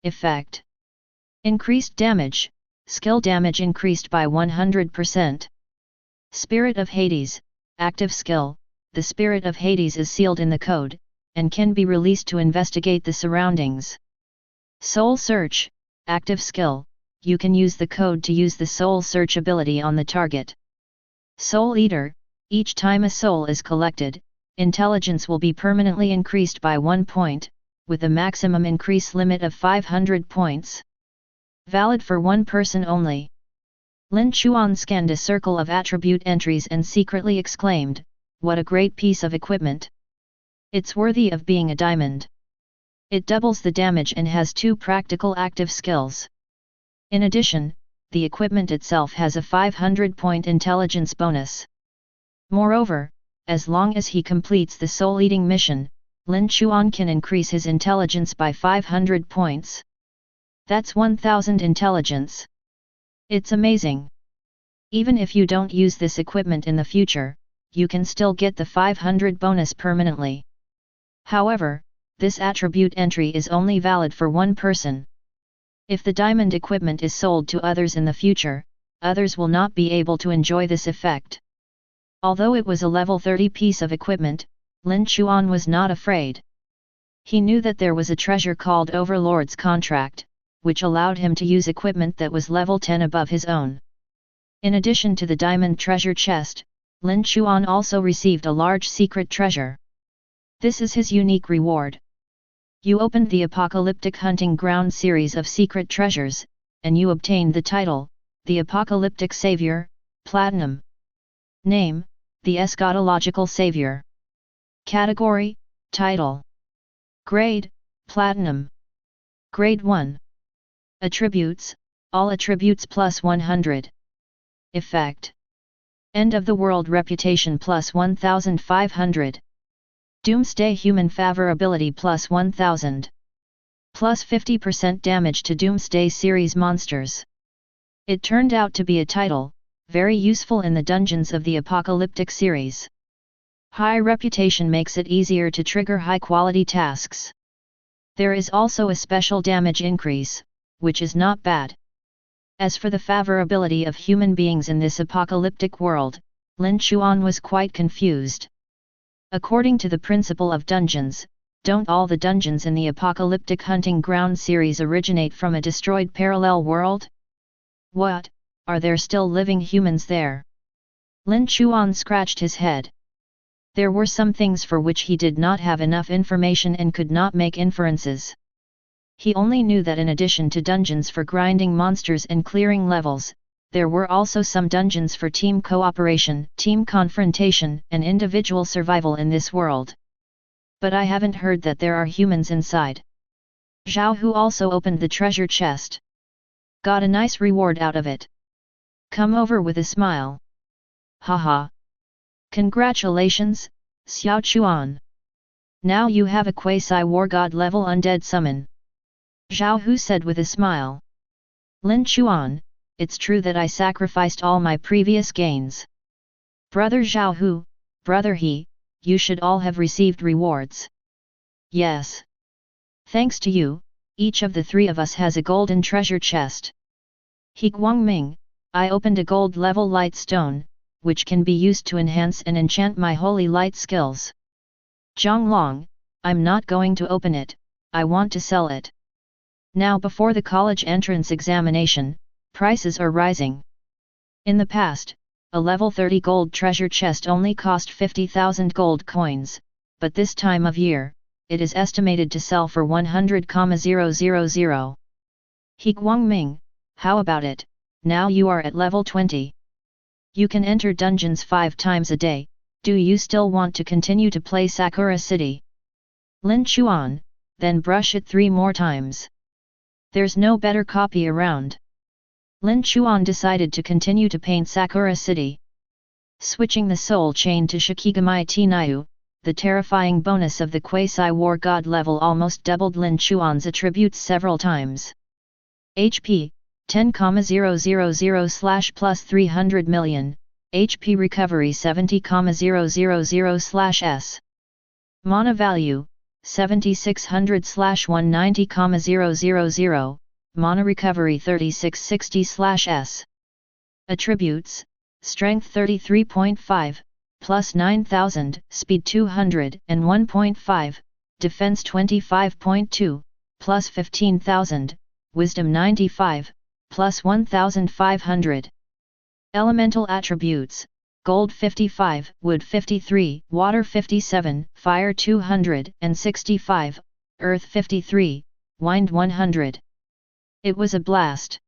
Effect. Increased damage, skill damage increased by 100%. Spirit of Hades, active skill, the Spirit of Hades is sealed in the code, and can be released to investigate the surroundings. Soul Search, active skill, you can use the code to use the Soul Search ability on the target. Soul Eater, each time a soul is collected, intelligence will be permanently increased by 1 point, with a maximum increase limit of 500 points. Valid for 1 person only. Lin Chuan scanned a circle of attribute entries and secretly exclaimed, "What a great piece of equipment! It's worthy of being a diamond. It doubles the damage and has 2 practical active skills. In addition, the equipment itself has a 500-point intelligence bonus. Moreover, as long as he completes the soul-eating mission, Lin Chuan can increase his intelligence by 500 points. That's 1000 intelligence. It's amazing. Even if you don't use this equipment in the future, you can still get the 500 bonus permanently. However, this attribute entry is only valid for 1 person. If the diamond equipment is sold to others in the future, others will not be able to enjoy this effect." Although it was a level 30 piece of equipment, Lin Chuan was not afraid. He knew that there was a treasure called Overlord's Contract, which allowed him to use equipment that was level 10 above his own. In addition to the diamond treasure chest, Lin Chuan also received a large secret treasure. This is his unique reward. You opened the Apocalyptic Hunting Ground series of secret treasures, and you obtained the title, the Apocalyptic Savior, Platinum. Name, the Eschatological Savior. Category, Title. Grade, Platinum. Grade 1. Attributes, all attributes plus 100. Effect. End of the world reputation plus 1500. Doomsday human favorability plus 1000. Plus 50% damage to Doomsday series monsters. It turned out to be a title, very useful in the dungeons of the Apocalyptic series. High reputation makes it easier to trigger high-quality tasks. There is also a special damage increase, which is not bad. As for the favorability of human beings in this apocalyptic world, Lin Chuan was quite confused. According to the principle of dungeons, don't all the dungeons in the Apocalyptic Hunting Ground series originate from a destroyed parallel world? What? Are there still living humans there? Lin Chuan scratched his head. There were some things for which he did not have enough information and could not make inferences. He only knew that in addition to dungeons for grinding monsters and clearing levels, there were also some dungeons for team cooperation, team confrontation, and individual survival in this world. But I haven't heard that there are humans inside. Zhao Hu also opened the treasure chest. Got a nice reward out of it. Come over with a smile. Haha. Congratulations, Xiao Chuan. Now you have a quasi-war god level undead summon. Zhao Hu said with a smile. Lin Chuan, it's true that I sacrificed all my previous gains. Brother Zhao Hu, brother He, you should all have received rewards. Yes. Thanks to you, each of the 3 of us has a golden treasure chest. He Guangming, I opened a gold level light stone, which can be used to enhance and enchant my holy light skills. Zhonglong, I'm not going to open it, I want to sell it. Now before the college entrance examination, prices are rising. In the past, a level 30 gold treasure chest only cost 50,000 gold coins, but this time of year, it is estimated to sell for 100,000. He Guangming, how about it, now you are at level 20. You can enter dungeons 5 times a day, do you still want to continue to play Sakura City? Lin Chuan, then brush it 3 more times. There's no better copy around. Lin Chuan decided to continue to paint Sakura City. Switching the soul chain to Shikigami Tenryu, the terrifying bonus of the quasi-war god level almost doubled Lin Chuan's attributes several times. HP, 10,000 plus 300 million, HP recovery 70,000 S. Mana value, 7600 190,000, mana recovery 3660 S. Attributes, strength 33.5, plus 9000, speed 200 and 1.5, defense 25.2, plus 15,000, wisdom 95, plus 1500. Elemental attributes, gold 55, wood 53, water 57, fire 265, earth 53, wind 100. It was a blast.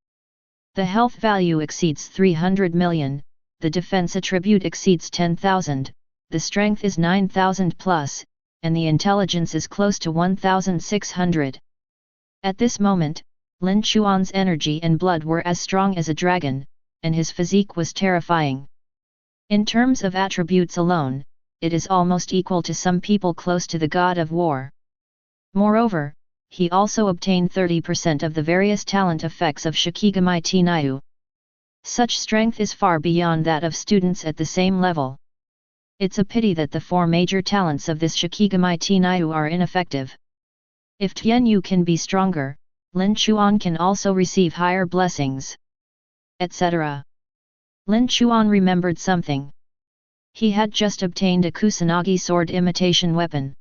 The health value exceeds 300 million, the defense attribute exceeds 10,000, the strength is 9,000 plus, and the intelligence is close to 1,600. At this moment, Lin Chuan's energy and blood were as strong as a dragon, and his physique was terrifying. In terms of attributes alone, it is almost equal to some people close to the god of war. Moreover, he also obtained 30% of the various talent effects of Shikigami Tenryu. Such strength is far beyond that of students at the same level. It's a pity that the 4 major talents of this Shikigami Tenryu are ineffective. If Tianyu can be stronger, Lin Chuan can also receive higher blessings, etc. Lin Chuan remembered something. He had just obtained a Kusanagi sword imitation weapon.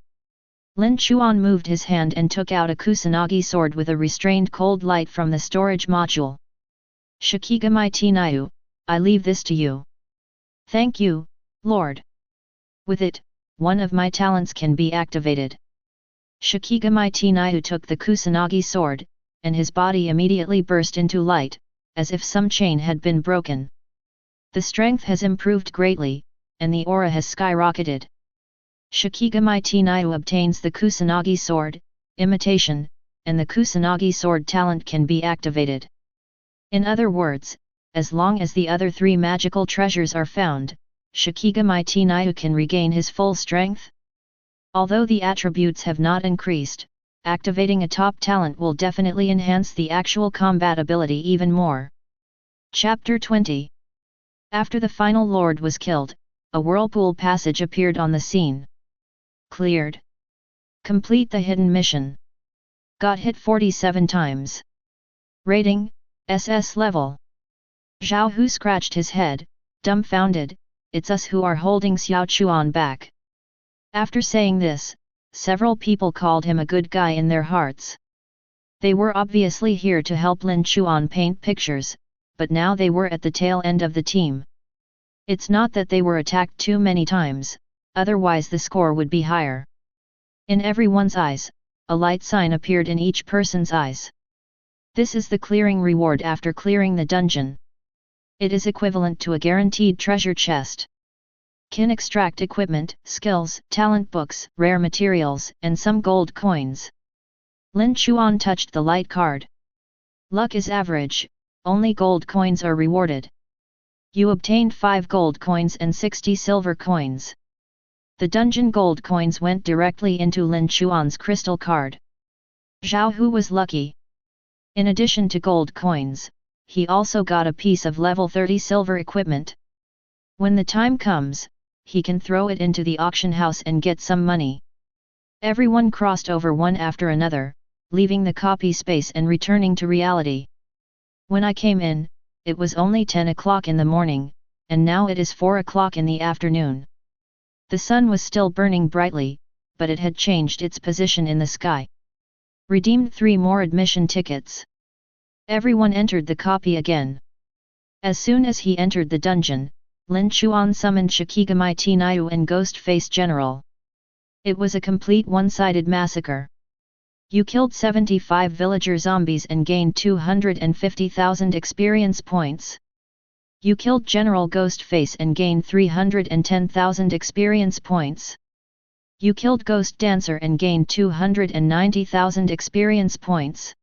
Lin Chuan moved his hand and took out a Kusanagi sword with a restrained cold light from the storage module. Shikigami Tenryu, I leave this to you. Thank you, Lord. With it, one of my talents can be activated. Shikigami Tenryu took the Kusanagi sword, and his body immediately burst into light, as if some chain had been broken. The strength has improved greatly, and the aura has skyrocketed. Shikigami Tenryu obtains the Kusanagi sword, imitation, and the Kusanagi sword talent can be activated. In other words, as long as the other 3 magical treasures are found, Shikigami Tenryu can regain his full strength. Although the attributes have not increased, activating a top talent will definitely enhance the actual combat ability even more. Chapter 20. After the final lord was killed, a whirlpool passage appeared on the scene. Cleared. Complete the hidden mission. Got hit 47 times. Rating, SS level. Zhao Hu scratched his head, dumbfounded. It's us who are holding Xiao Chuan back. After saying this, several people called him a good guy in their hearts. They were obviously here to help Lin Chuan paint pictures, but now they were at the tail end of the team. It's not that they were attacked too many times, otherwise the score would be higher. In everyone's eyes, a light sign appeared in each person's eyes. This is the clearing reward after clearing the dungeon. It is equivalent to a guaranteed treasure chest. Can extract equipment, skills, talent books, rare materials, and some gold coins. Lin Chuan touched the light card. Luck is average, only gold coins are rewarded. You obtained 5 gold coins and 60 silver coins. The dungeon gold coins went directly into Lin Chuan's crystal card. Zhao Hu was lucky. In addition to gold coins, he also got a piece of level 30 silver equipment. When the time comes, he can throw it into the auction house and get some money. Everyone crossed over one after another, leaving the copy space and returning to reality. When I came in, it was only 10 o'clock in the morning, and now it is 4 o'clock in the afternoon. The sun was still burning brightly, but it had changed its position in the sky. Redeemed 3 more admission tickets. Everyone entered the copy again. As soon as he entered the dungeon, Lin Chuan summoned Shikigami Tenryu and Ghost-Face General. It was a complete one-sided massacre. You killed 75 villager zombies and gained 250,000 experience points. You killed General Ghost-Face and gained 310,000 experience points. You killed Ghost Dancer and gained 290,000 experience points.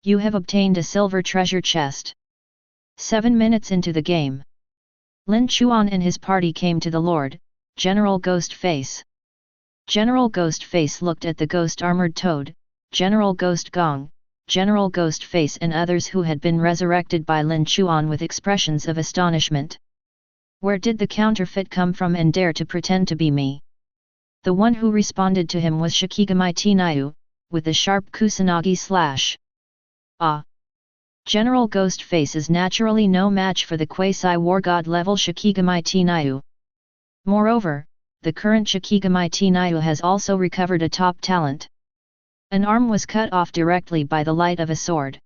You have obtained a silver treasure chest. 7 minutes into the game, Lin Chuan and his party came to the Lord, General Ghostface. General Ghostface looked at the ghost-armored toad, General Ghost Gong, General Ghostface and others who had been resurrected by Lin Chuan with expressions of astonishment. Where did the counterfeit come from and dare to pretend to be me? The one who responded to him was Shikigami Tinayu, with the sharp Kusanagi slash. Ah! General Ghostface is naturally no match for the quasi-war god level Shikigami Tinayu. Moreover, the current Shikigami Tinayu has also recovered a top talent. An arm was cut off directly by the light of a sword.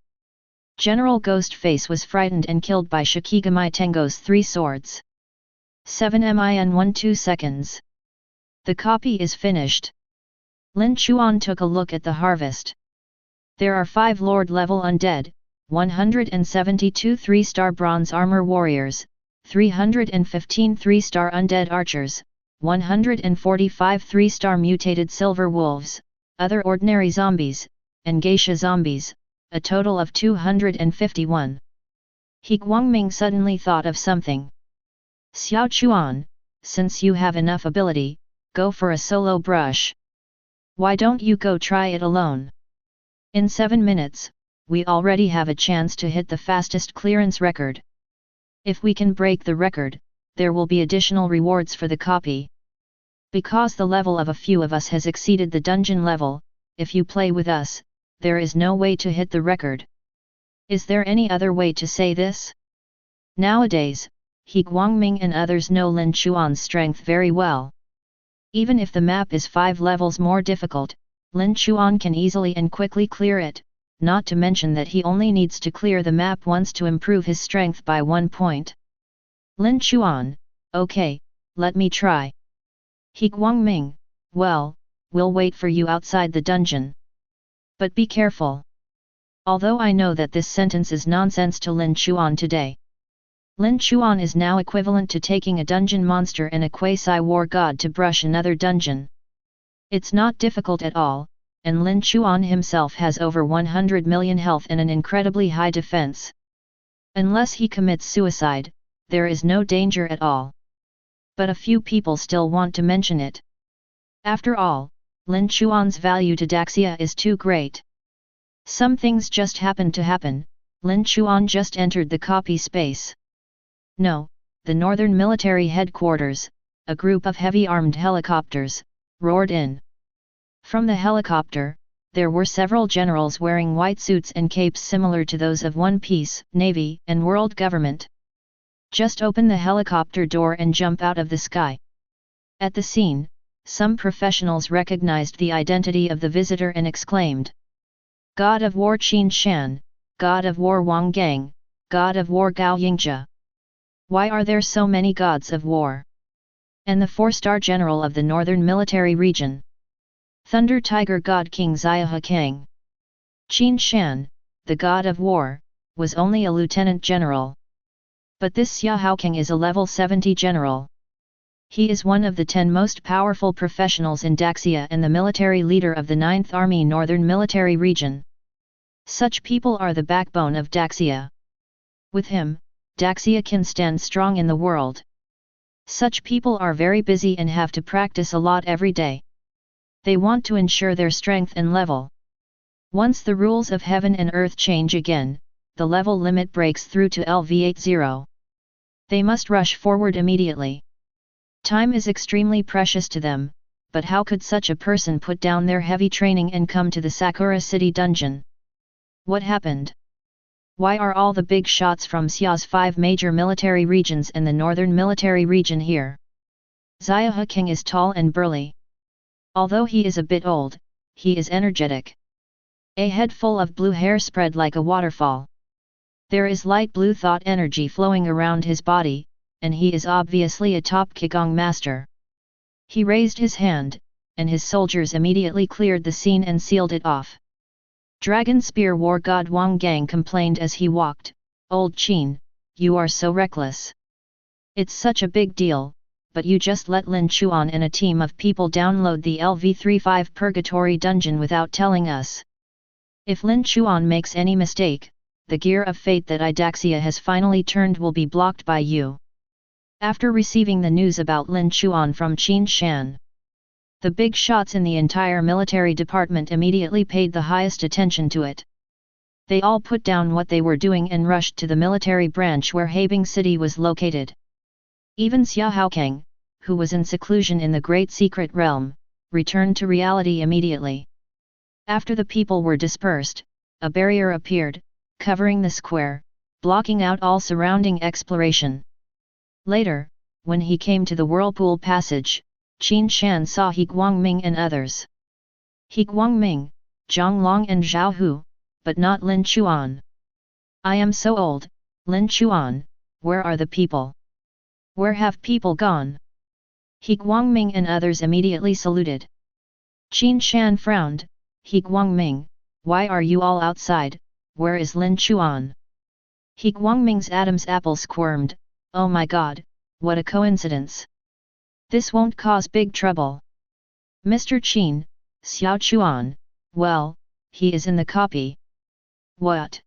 General Ghostface was frightened and killed by Shikigami Tengo's 3 swords. 7min 12 The copy is finished. Lin Chuan took a look at the harvest. There are 5 Lord-level undead, 172 3-star bronze armor warriors, 315 3-star undead archers, 145 3-star mutated silver wolves, other ordinary zombies, and geisha zombies, a total of 251. He Guangming suddenly thought of something. Xiao Chuan, since you have enough ability, go for a solo brush. Why don't you go try it alone? In 7 minutes, we already have a chance to hit the fastest clearance record. If we can break the record, there will be additional rewards for the copy. Because the level of a few of us has exceeded the dungeon level, if you play with us, there is no way to hit the record. Is there any other way to say this? Nowadays, He Guangming and others know Lin Chuan's strength very well. Even if the map is 5 levels more difficult, Lin Chuan can easily and quickly clear it, not to mention that he only needs to clear the map once to improve his strength by 1 point. Lin Chuan, okay, let me try. He Guangming, well, we'll wait for you outside the dungeon. But be careful. Although I know that this sentence is nonsense to Lin Chuan today. Lin Chuan is now equivalent to taking a dungeon monster and a quasi-war god to brush another dungeon. It's not difficult at all, and Lin Chuan himself has over 100 million health and an incredibly high defense. Unless he commits suicide, there is no danger at all. But a few people still want to mention it. After all, Lin Chuan's value to Daxia is too great. Some things just happened to happen. Lin Chuan just entered the copy space. No, the northern military headquarters, a group of heavy-armed helicopters, roared in. From the helicopter, there were several generals wearing white suits and capes similar to those of One Piece, Navy, and World Government. Just open the helicopter door and jump out of the sky. At the scene, some professionals recognized the identity of the visitor and exclaimed, God of War Qin Shan, God of War Wang Gang, God of War Gao Yingjia. Why are there so many gods of war? And the 4-star general of the northern military region. Thunder Tiger God King Xiaohe Kang. Qin Shan, the god of war, was only a lieutenant general. But this Xiaohe Kang is a level 70 general. He is one of the 10 most powerful professionals in Daxia and the military leader of the 9th Army Northern Military Region. Such people are the backbone of Daxia. With him, Daxia can stand strong in the world. Such people are very busy and have to practice a lot every day. They want to ensure their strength and level. Once the rules of heaven and earth change again, the level limit breaks through to LV80. They must rush forward immediately. Time is extremely precious to them, but how could such a person put down their heavy training and come to the Sakura City dungeon? What happened? Why are all the big shots from Xia's 5 major military regions and the northern military region here? Xiaohe Kang is tall and burly. Although he is a bit old, he is energetic. A head full of blue hair spread like a waterfall. There is light blue thought energy flowing around his body, and he is obviously a top Qigong master. He raised his hand, and his soldiers immediately cleared the scene and sealed it off. Dragon Spear War God Wang Gang complained as he walked, Old Qin, you are so reckless. It's such a big deal, but you just let Lin Chuan and a team of people download the LV35 Purgatory Dungeon without telling us. If Lin Chuan makes any mistake, the gear of fate that Idaxia has finally turned will be blocked by you. After receiving the news about Lin Chuan from Qin Shan, the big shots in the entire military department immediately paid the highest attention to it. They all put down what they were doing and rushed to the military branch where Habing City was located. Even Xia Haokang, who was in seclusion in the Great Secret Realm, returned to reality immediately. After the people were dispersed, a barrier appeared, covering the square, blocking out all surrounding exploration. Later, when he came to the Whirlpool Passage, Qin Shan saw He Guangming and others. He Guangming, Zhang Long and Zhao Hu, but not Lin Chuan. I am so old, Lin Chuan, where are the people? Where have people gone? He Guangming and others immediately saluted. Qin Shan frowned. He Guangming, why are you all outside, where is Lin Chuan? He Guangming's Adam's apple squirmed, oh my god, what a coincidence. This won't cause big trouble. Mr. Qin, Xiao Chuan, well, he is in the copy. What?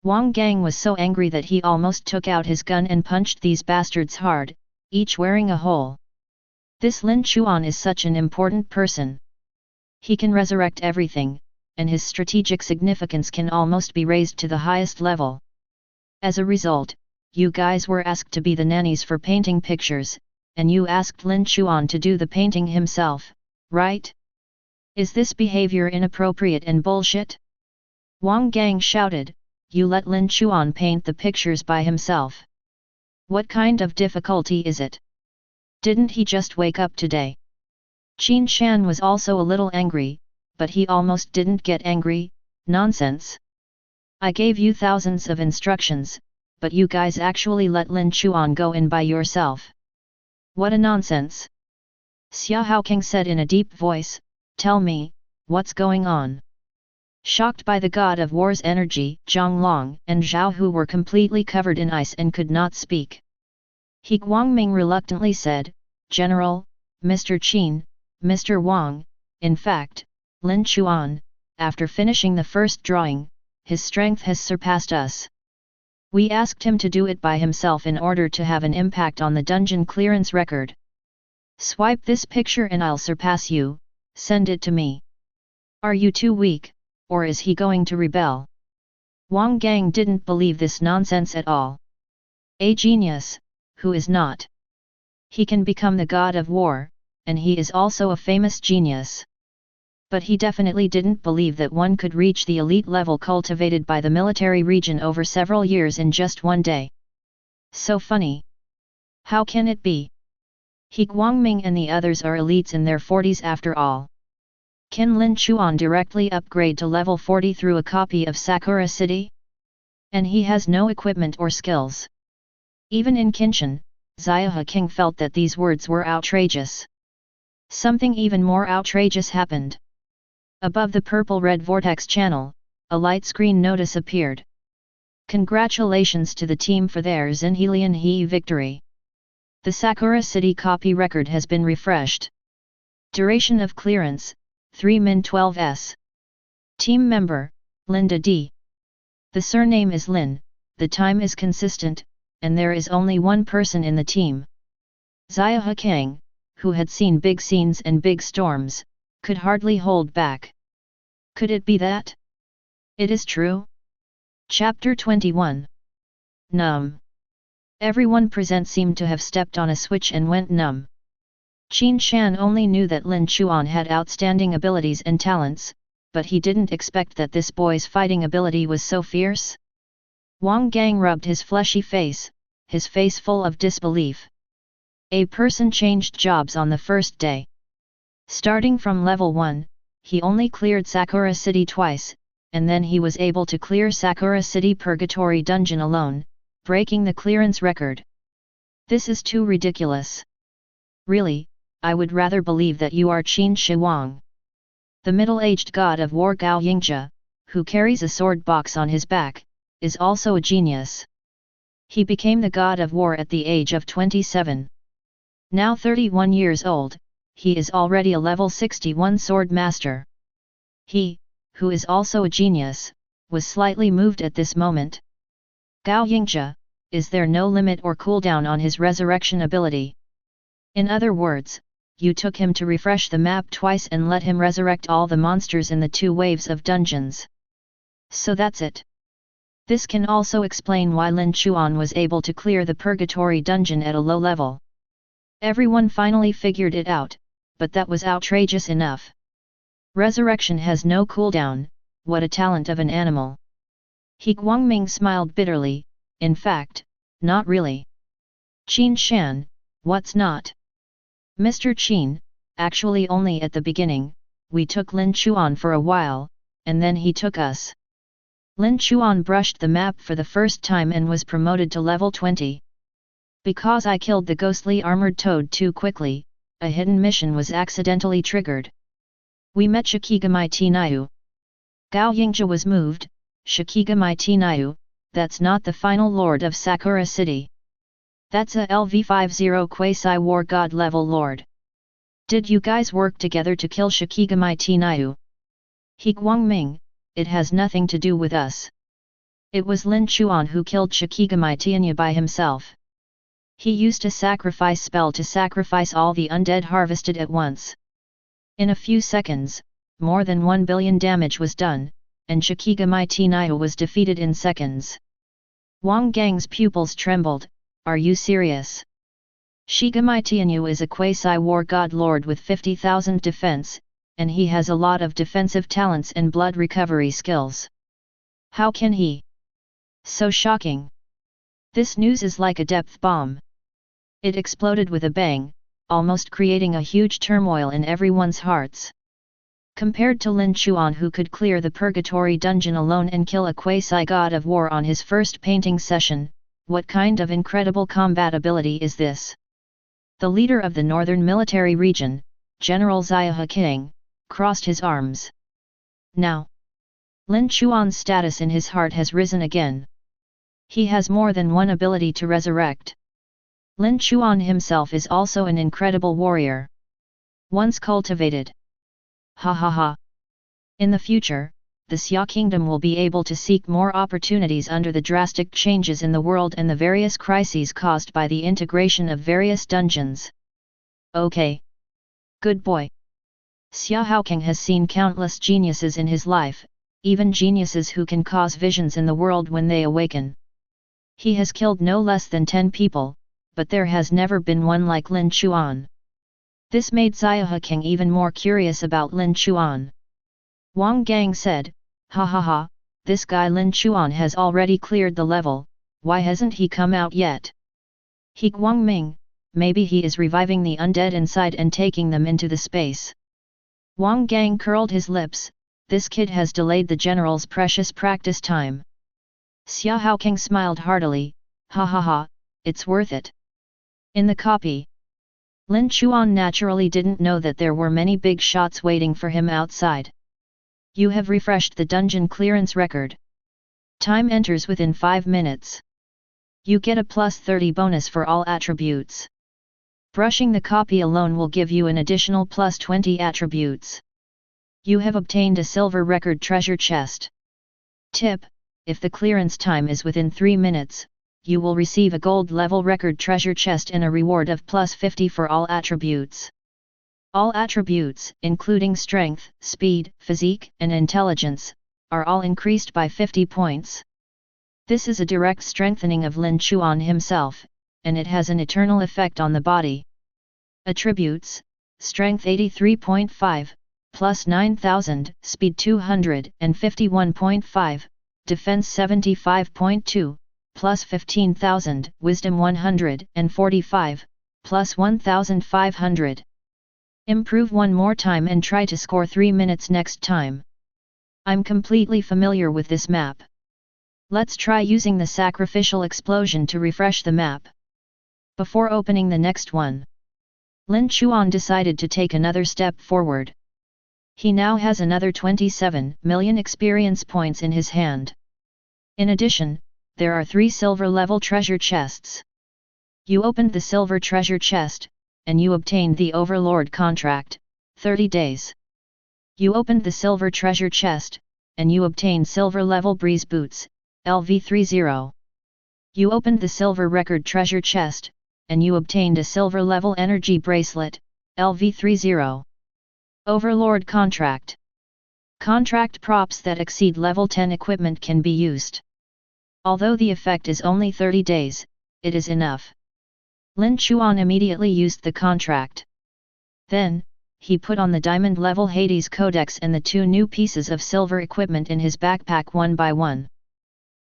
Wang Gang was so angry that he almost took out his gun and punched these bastards hard, each wearing a hole. This Lin Chuan is such an important person. He can resurrect everything, and his strategic significance can almost be raised to the highest level. As a result, you guys were asked to be the nannies for painting pictures, and you asked Lin Chuan to do the painting himself, right? Is this behavior inappropriate and bullshit? Wang Gang shouted, you let Lin Chuan paint the pictures by himself. What kind of difficulty is it? Didn't he just wake up today? Qin Shan was also a little angry, but he almost didn't get angry. Nonsense. I gave you thousands of instructions, but you guys actually let Lin Chuan go in by yourself. What a nonsense. Xia Haokang said in a deep voice, tell me, what's going on? Shocked by the god of war's energy, Zhang Long and Zhao Hu were completely covered in ice and could not speak. He Guangming reluctantly said, General, Mr. Qin, Mr. Wang, in fact, Lin Chuan, after finishing the first drawing, his strength has surpassed us. We asked him to do it by himself in order to have an impact on the dungeon clearance record. Swipe this picture and I'll surpass you, send it to me. Are you too weak, or is he going to rebel? Wang Gang didn't believe this nonsense at all. A genius, who is not? He can become the god of war, and he is also a famous genius. But he definitely didn't believe that one could reach the elite level cultivated by the military region over several years in just one day. So funny. How can it be? He Guangming and the others are elites in their 40s after all. Can Lin Chuan directly upgrade to level 40 through a copy of Sakura City? And he has no equipment or skills. Even in Qinshan, Xia Haokang felt that these words were outrageous. Something even more outrageous happened. Above the purple-red vortex channel, a light screen notice appeared. Congratulations to the team for their Xinhelian He victory. The Sakura City copy record has been refreshed. Duration of clearance, 3min12s. Team member, Linda D. The surname is Lin, the time is consistent, and there is only one person in the team. Xia Haokang, who had seen big scenes and big storms, could hardly hold back. Could it be that? It is true. Chapter 21. Numb. Everyone present seemed to have stepped on a switch and went numb. Qin Shan only knew that Lin Chuan had outstanding abilities and talents, but he didn't expect that this boy's fighting ability was so fierce. Wang Gang rubbed his fleshy face, his face full of disbelief. A person changed jobs on the first day. Starting from level 1, he only cleared Sakura City twice, and then he was able to clear Sakura City Purgatory Dungeon alone, breaking the clearance record. This is too ridiculous. Really, I would rather believe that you are Qin Shi Wang. The middle-aged god of war Gao Yingzhe, who carries a sword box on his back, is also a genius. He became the god of war at the age of 27. Now 31 years old, he is already a level 61 sword master. He, who is also a genius, was slightly moved at this moment. Gao Yingzhe, is there no limit or cooldown on his resurrection ability? In other words, you took him to refresh the map twice and let him resurrect all the monsters in the 2 waves of dungeons. So that's it. This can also explain why Lin Chuan was able to clear the purgatory dungeon at a low level. Everyone finally figured it out, but that was outrageous enough. Resurrection has no cooldown, what a talent of an animal. He Guangming smiled bitterly, in fact, not really. Qin Shan, what's not? Mr. Qin, actually only at the beginning, we took Lin Chuan for a while, and then he took us. Lin Chuan brushed the map for the first time and was promoted to level 20. Because I killed the ghostly armored toad too quickly, a hidden mission was accidentally triggered. We met Shikigamai Tinayu. Gao Yingzhe was moved. Shikigamai Tinayu, that's not the final lord of Sakura City. That's a LV50 quasi-war god level lord. Did you guys work together to kill Shikigamai Tinayu? He Guangming, it has nothing to do with us. It was Lin Chuan who killed Shikigamai Tinayu by himself. He used a sacrifice spell to sacrifice all the undead harvested at once. In a few seconds, more than 1 billion damage was done, and Shikigamai Tinayu was defeated in seconds. Wang Gang's pupils trembled, are you serious? Shikigamai Tinayu is a quasi-war god lord with 50,000 defense, and he has a lot of defensive talents and blood recovery skills. How can he? So shocking. This news is like a depth bomb. It exploded with a bang, almost creating a huge turmoil in everyone's hearts. Compared to Lin Chuan, who could clear the purgatory dungeon alone and kill a quasi-god of war on his first painting session, what kind of incredible combat ability is this? The leader of the northern military region, General Xia King, crossed his arms. Now, Lin Chuan's status in his heart has risen again. He has more than one ability to resurrect. Lin Chuan himself is also an incredible warrior. Once cultivated. Ha ha ha. In the future, the Xia Kingdom will be able to seek more opportunities under the drastic changes in the world and the various crises caused by the integration of various dungeons. Okay. Good boy. Xia Haoking has seen countless geniuses in his life, even geniuses who can cause visions in the world when they awaken. He has killed no less than 10 people, but there has never been one like Lin Chuan. This made Xia Haoking even more curious about Lin Chuan. Wang Gang said, ha ha ha, this guy Lin Chuan has already cleared the level, why hasn't he come out yet? He Guangming, maybe he is reviving the undead inside and taking them into the space. Wang Gang curled his lips, this kid has delayed the general's precious practice time. Xia Haoking smiled heartily, ha ha ha, it's worth it. In the copy, Lin Chuan naturally didn't know that there were many big shots waiting for him outside. You have refreshed the dungeon clearance record. Time enters within 5 minutes. You get a plus 30 bonus for all attributes. Brushing the copy alone will give you an additional plus 20 attributes. You have obtained a silver record treasure chest. Tip: if the clearance time is within 3 minutes, you will receive a gold level record treasure chest and a reward of plus 50 for all attributes. All attributes, including strength, speed, physique, and intelligence, are all increased by 50 points. This is a direct strengthening of Lin Chuan himself, and it has an eternal effect on the body. Attributes: strength 83.5, plus 9000, speed 251.5, defense 75.2, plus 15,000, wisdom 145, plus 1500. Improve one more time and try to score 3 minutes next time. I'm completely familiar with this map. Let's try using the sacrificial explosion to refresh the map. Before opening the next one, Lin Chuan decided to take another step forward. He now has another 27 million experience points in his hand. In addition, there are 3 silver level treasure chests. You opened the silver treasure chest, and you obtained the Overlord contract, 30 days. You opened the silver treasure chest, and you obtained silver level breeze boots, LV30. You opened the silver record treasure chest, and you obtained a silver level energy bracelet, LV30. Overlord contract. Contract props that exceed level 10 equipment can be used. Although the effect is only 30 days, it is enough. Lin Chuan immediately used the contract. Then, he put on the diamond level Hades Codex and the 2 new pieces of silver equipment in his backpack one by one.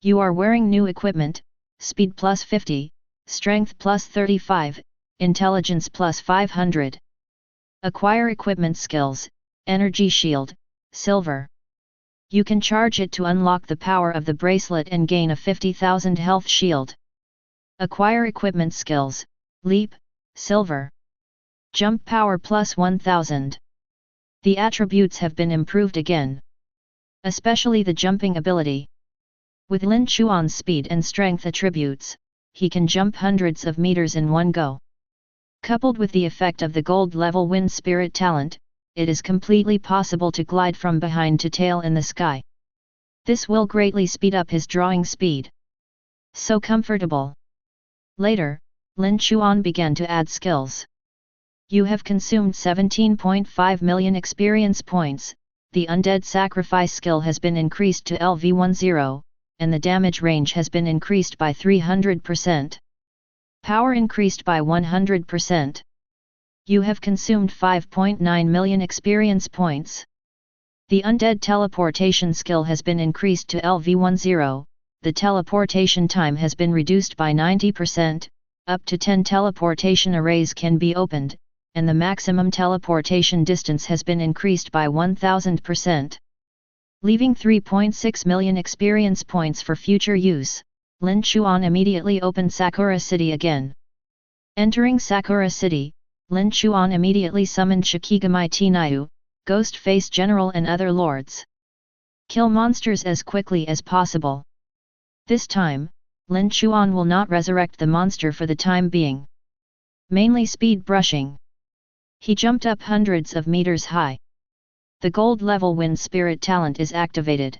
You are wearing new equipment, speed plus 50, strength plus 35, intelligence plus 500. Acquire equipment skills, energy shield, silver. You can charge it to unlock the power of the bracelet and gain a 50,000 health shield. Acquire equipment skills, leap, silver. Jump power plus 1000. The attributes have been improved again. Especially the jumping ability. With Lin Chuan's speed and strength attributes, he can jump hundreds of meters in one go. Coupled with the effect of the gold level wind spirit talent, it is completely possible to glide from behind to tail in the sky. This will greatly speed up his drawing speed. So comfortable. Later, Lin Chuan began to add skills. You have consumed 17.5 million experience points, the Undead Sacrifice skill has been increased to LV10, and the damage range has been increased by 300%. Power increased by 100%. You have consumed 5.9 million experience points. The Undead Teleportation skill has been increased to LV10, the teleportation time has been reduced by 90%, up to 10 teleportation arrays can be opened, and the maximum teleportation distance has been increased by 1000%. Leaving 3.6 million experience points for future use, Lin Chuan immediately opened Sakura City again. Entering Sakura City, Lin Chuan immediately summoned Shikigami Tinayu, Ghost-Face General and other lords. Kill monsters as quickly as possible. This time, Lin Chuan will not resurrect the monster for the time being. Mainly speed brushing. He jumped up hundreds of meters high. The gold level wind spirit talent is activated.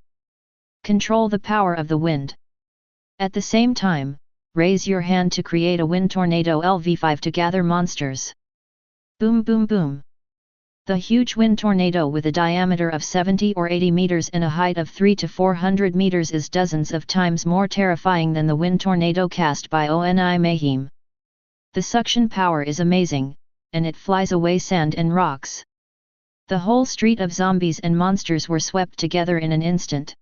Control the power of the wind. At the same time, raise your hand to create a wind tornado LV5 to gather monsters. Boom boom boom. The huge wind tornado with a diameter of 70 or 80 meters and a height of 3 to 400 meters is dozens of times more terrifying than the wind tornado cast by Oni Mayhem. The suction power is amazing, and it flies away sand and rocks. The whole street of zombies and monsters were swept together in an instant.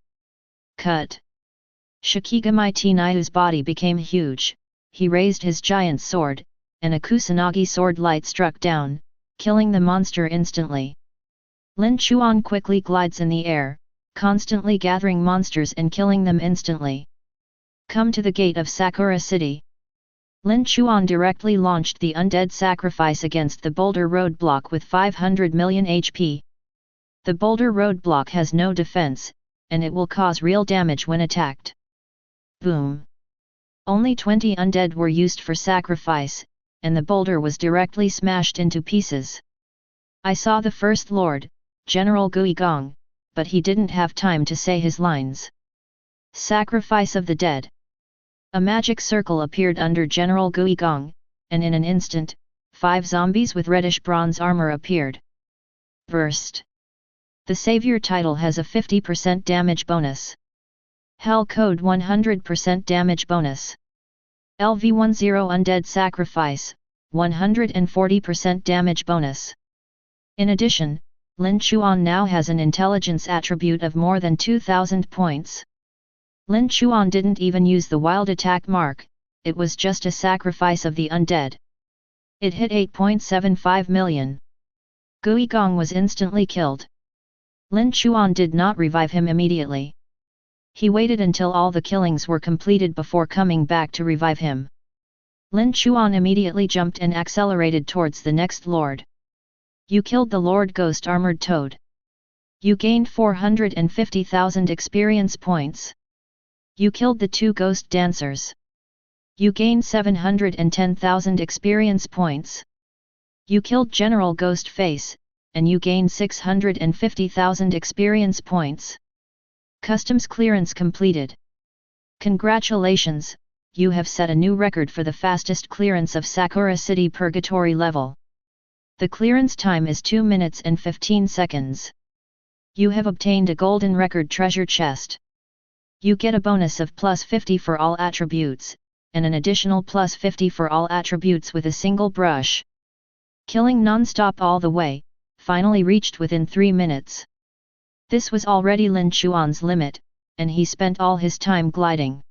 Cut. Shikigami Tinayu's body became huge, he raised his giant sword, and a Kusanagi sword light struck down, killing the monster instantly. Lin Chuan quickly glides in the air, constantly gathering monsters and killing them instantly. Come to the gate of Sakura City. Lin Chuan directly launched the Undead Sacrifice against the boulder roadblock with 500 million HP. The boulder roadblock has no defense, and it will cause real damage when attacked. Boom! Only 20 undead were used for sacrifice, and the boulder was directly smashed into pieces. I saw the First Lord, General Guigong, but he didn't have time to say his lines. Sacrifice of the dead. A magic circle appeared under General Guigong, and in an instant, 5 zombies with reddish bronze armor appeared. Burst. The Savior title has a 50% damage bonus. Hell Code 100% damage bonus. LV10 Undead Sacrifice, 140% damage bonus. In addition, Lin Chuan now has an intelligence attribute of more than 2000 points. Lin Chuan didn't even use the wild attack mark, it was just a sacrifice of the undead. It hit 8.75 million. Guigong was instantly killed. Lin Chuan did not revive him immediately. He waited until all the killings were completed before coming back to revive him. Lin Chuan immediately jumped and accelerated towards the next lord. You killed the Lord Ghost Armored Toad. You gained 450,000 experience points. You killed the 2 Ghost Dancers. You gained 710,000 experience points. You killed General Ghostface, and you gained 650,000 experience points. Customs clearance completed. Congratulations, you have set a new record for the fastest clearance of Sakura City Purgatory level. The clearance time is 2 minutes and 15 seconds. You have obtained a golden record treasure chest. You get a bonus of plus 50 for all attributes, and an additional plus 50 for all attributes with a single brush. Killing non-stop all the way, finally reached within 3 minutes. This was already Lin Chuan's limit, and he spent all his time gliding.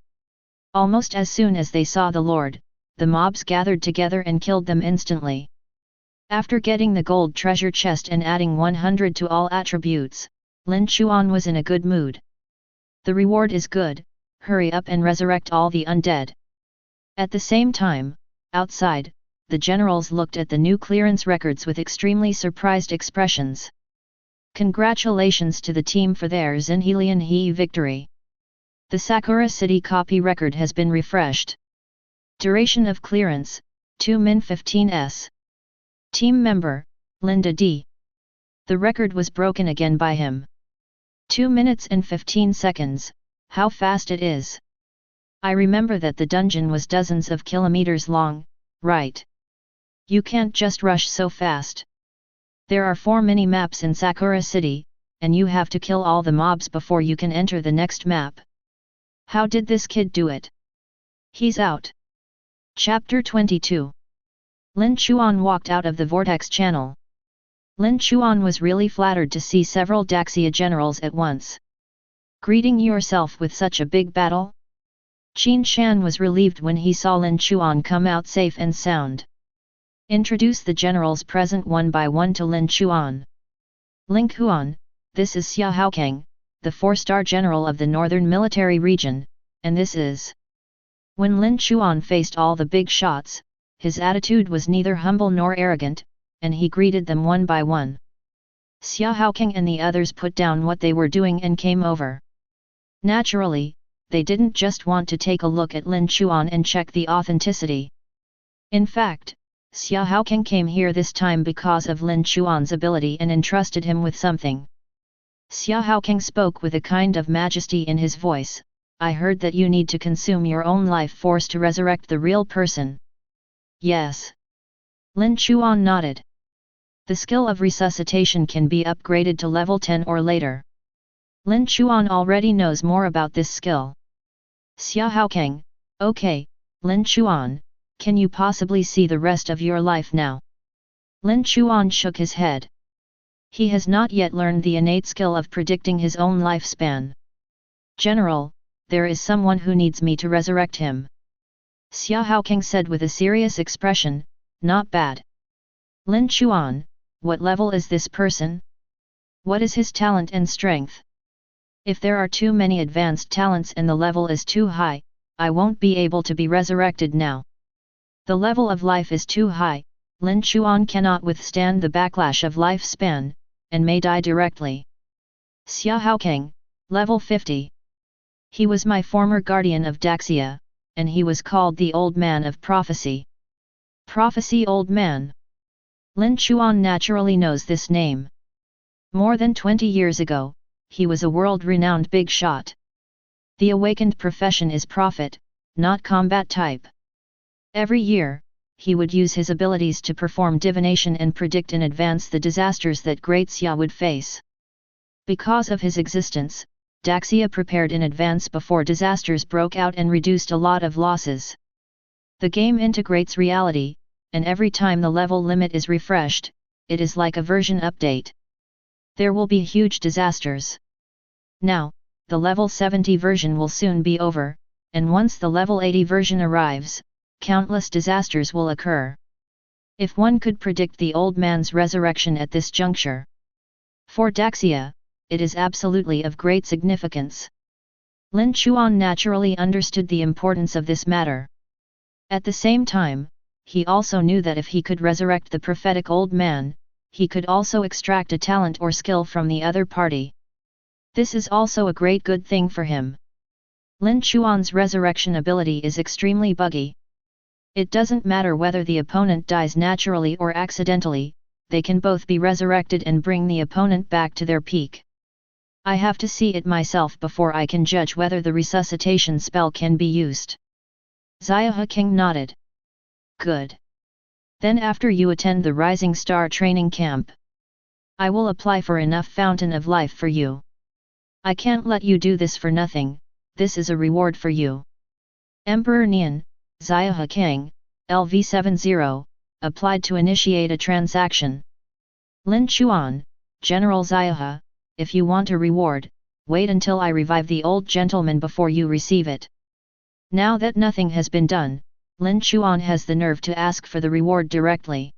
Almost as soon as they saw the Lord, the mobs gathered together and killed them instantly. After getting the gold treasure chest and adding 100 to all attributes, Lin Chuan was in a good mood. The reward is good, hurry up and resurrect all the undead. At the same time, outside, the generals looked at the new clearance records with extremely surprised expressions. Congratulations to the team for their Xinhelian He victory. The Sakura City copy record has been refreshed. Duration of clearance, 2 min 15s. Team member, Linda D. The record was broken again by him. 2 minutes and 15 seconds, how fast it is. I remember that the dungeon was dozens of kilometers long, right? You can't just rush so fast. There are 4 mini-maps in Sakura City, and you have to kill all the mobs before you can enter the next map. How did this kid do it? He's out. Chapter 22. Lin Chuan walked out of the Vortex channel. Lin Chuan was really flattered to see several Daxia generals at once. Greeting yourself with such a big battle? Qin Shan was relieved when he saw Lin Chuan come out safe and sound. Introduce the generals present one by one to Lin Chuan. Ling Huan, this is Xia Haokang, the 4-star general of the Northern Military Region, and this is... When Lin Chuan faced all the big shots, his attitude was neither humble nor arrogant, and he greeted them one by one. Xia Haokang and the others put down what they were doing and came over. Naturally, they didn't just want to take a look at Lin Chuan and check the authenticity. In fact, Xia Haokang came here this time because of Lin Chuan's ability and entrusted him with something. Xia Haokang spoke with a kind of majesty in his voice. I heard that you need to consume your own life force to resurrect the real person. Yes. Lin Chuan nodded. The skill of resuscitation can be upgraded to level 10 or later. Lin Chuan already knows more about this skill. Xia Haokang, okay, Lin Chuan, can you possibly see the rest of your life now? Lin Chuan shook his head. He has not yet learned the innate skill of predicting his own lifespan. General, there is someone who needs me to resurrect him. Xia Haokang said with a serious expression, not bad. Lin Chuan, what level is this person? What is his talent and strength? If there are too many advanced talents and the level is too high, I won't be able to be resurrected now. The level of life is too high, Lin Chuan cannot withstand the backlash of lifespan, and may die directly. Xia Haokang, level 50. He was my former guardian of Daxia, and he was called the Old Man of Prophecy. Prophecy Old Man. Lin Chuan naturally knows this name. More than 20 years ago, he was a world-renowned big shot. The awakened profession is prophet, not combat type. Every year, he would use his abilities to perform divination and predict in advance the disasters that Great Xia would face. Because of his existence, Daxia prepared in advance before disasters broke out and reduced a lot of losses. The game integrates reality, and every time the level limit is refreshed, it is like a version update. There will be huge disasters. Now, the level 70 version will soon be over, and once the level 80 version arrives, countless disasters will occur. If one could predict the old man's resurrection at this juncture. For Daxia, it is absolutely of great significance. Lin Chuan naturally understood the importance of this matter. At the same time, he also knew that if he could resurrect the prophetic old man, he could also extract a talent or skill from the other party. This is also a great good thing for him. Lin Chuan's resurrection ability is extremely buggy. It doesn't matter whether the opponent dies naturally or accidentally, they can both be resurrected and bring the opponent back to their peak. I have to see it myself before I can judge whether the resuscitation spell can be used. Xiaohe King nodded. Good. Then after you attend the Rising Star training camp, I will apply for enough Fountain of Life for you. I can't let you do this for nothing, this is a reward for you. Emperor Nian, Xiaohe King, LV70, applied to initiate a transaction. Lin Chuan, General Xiaohe, if you want a reward, wait until I revive the old gentleman before you receive it. Now that nothing has been done, Lin Chuan has the nerve to ask for the reward directly.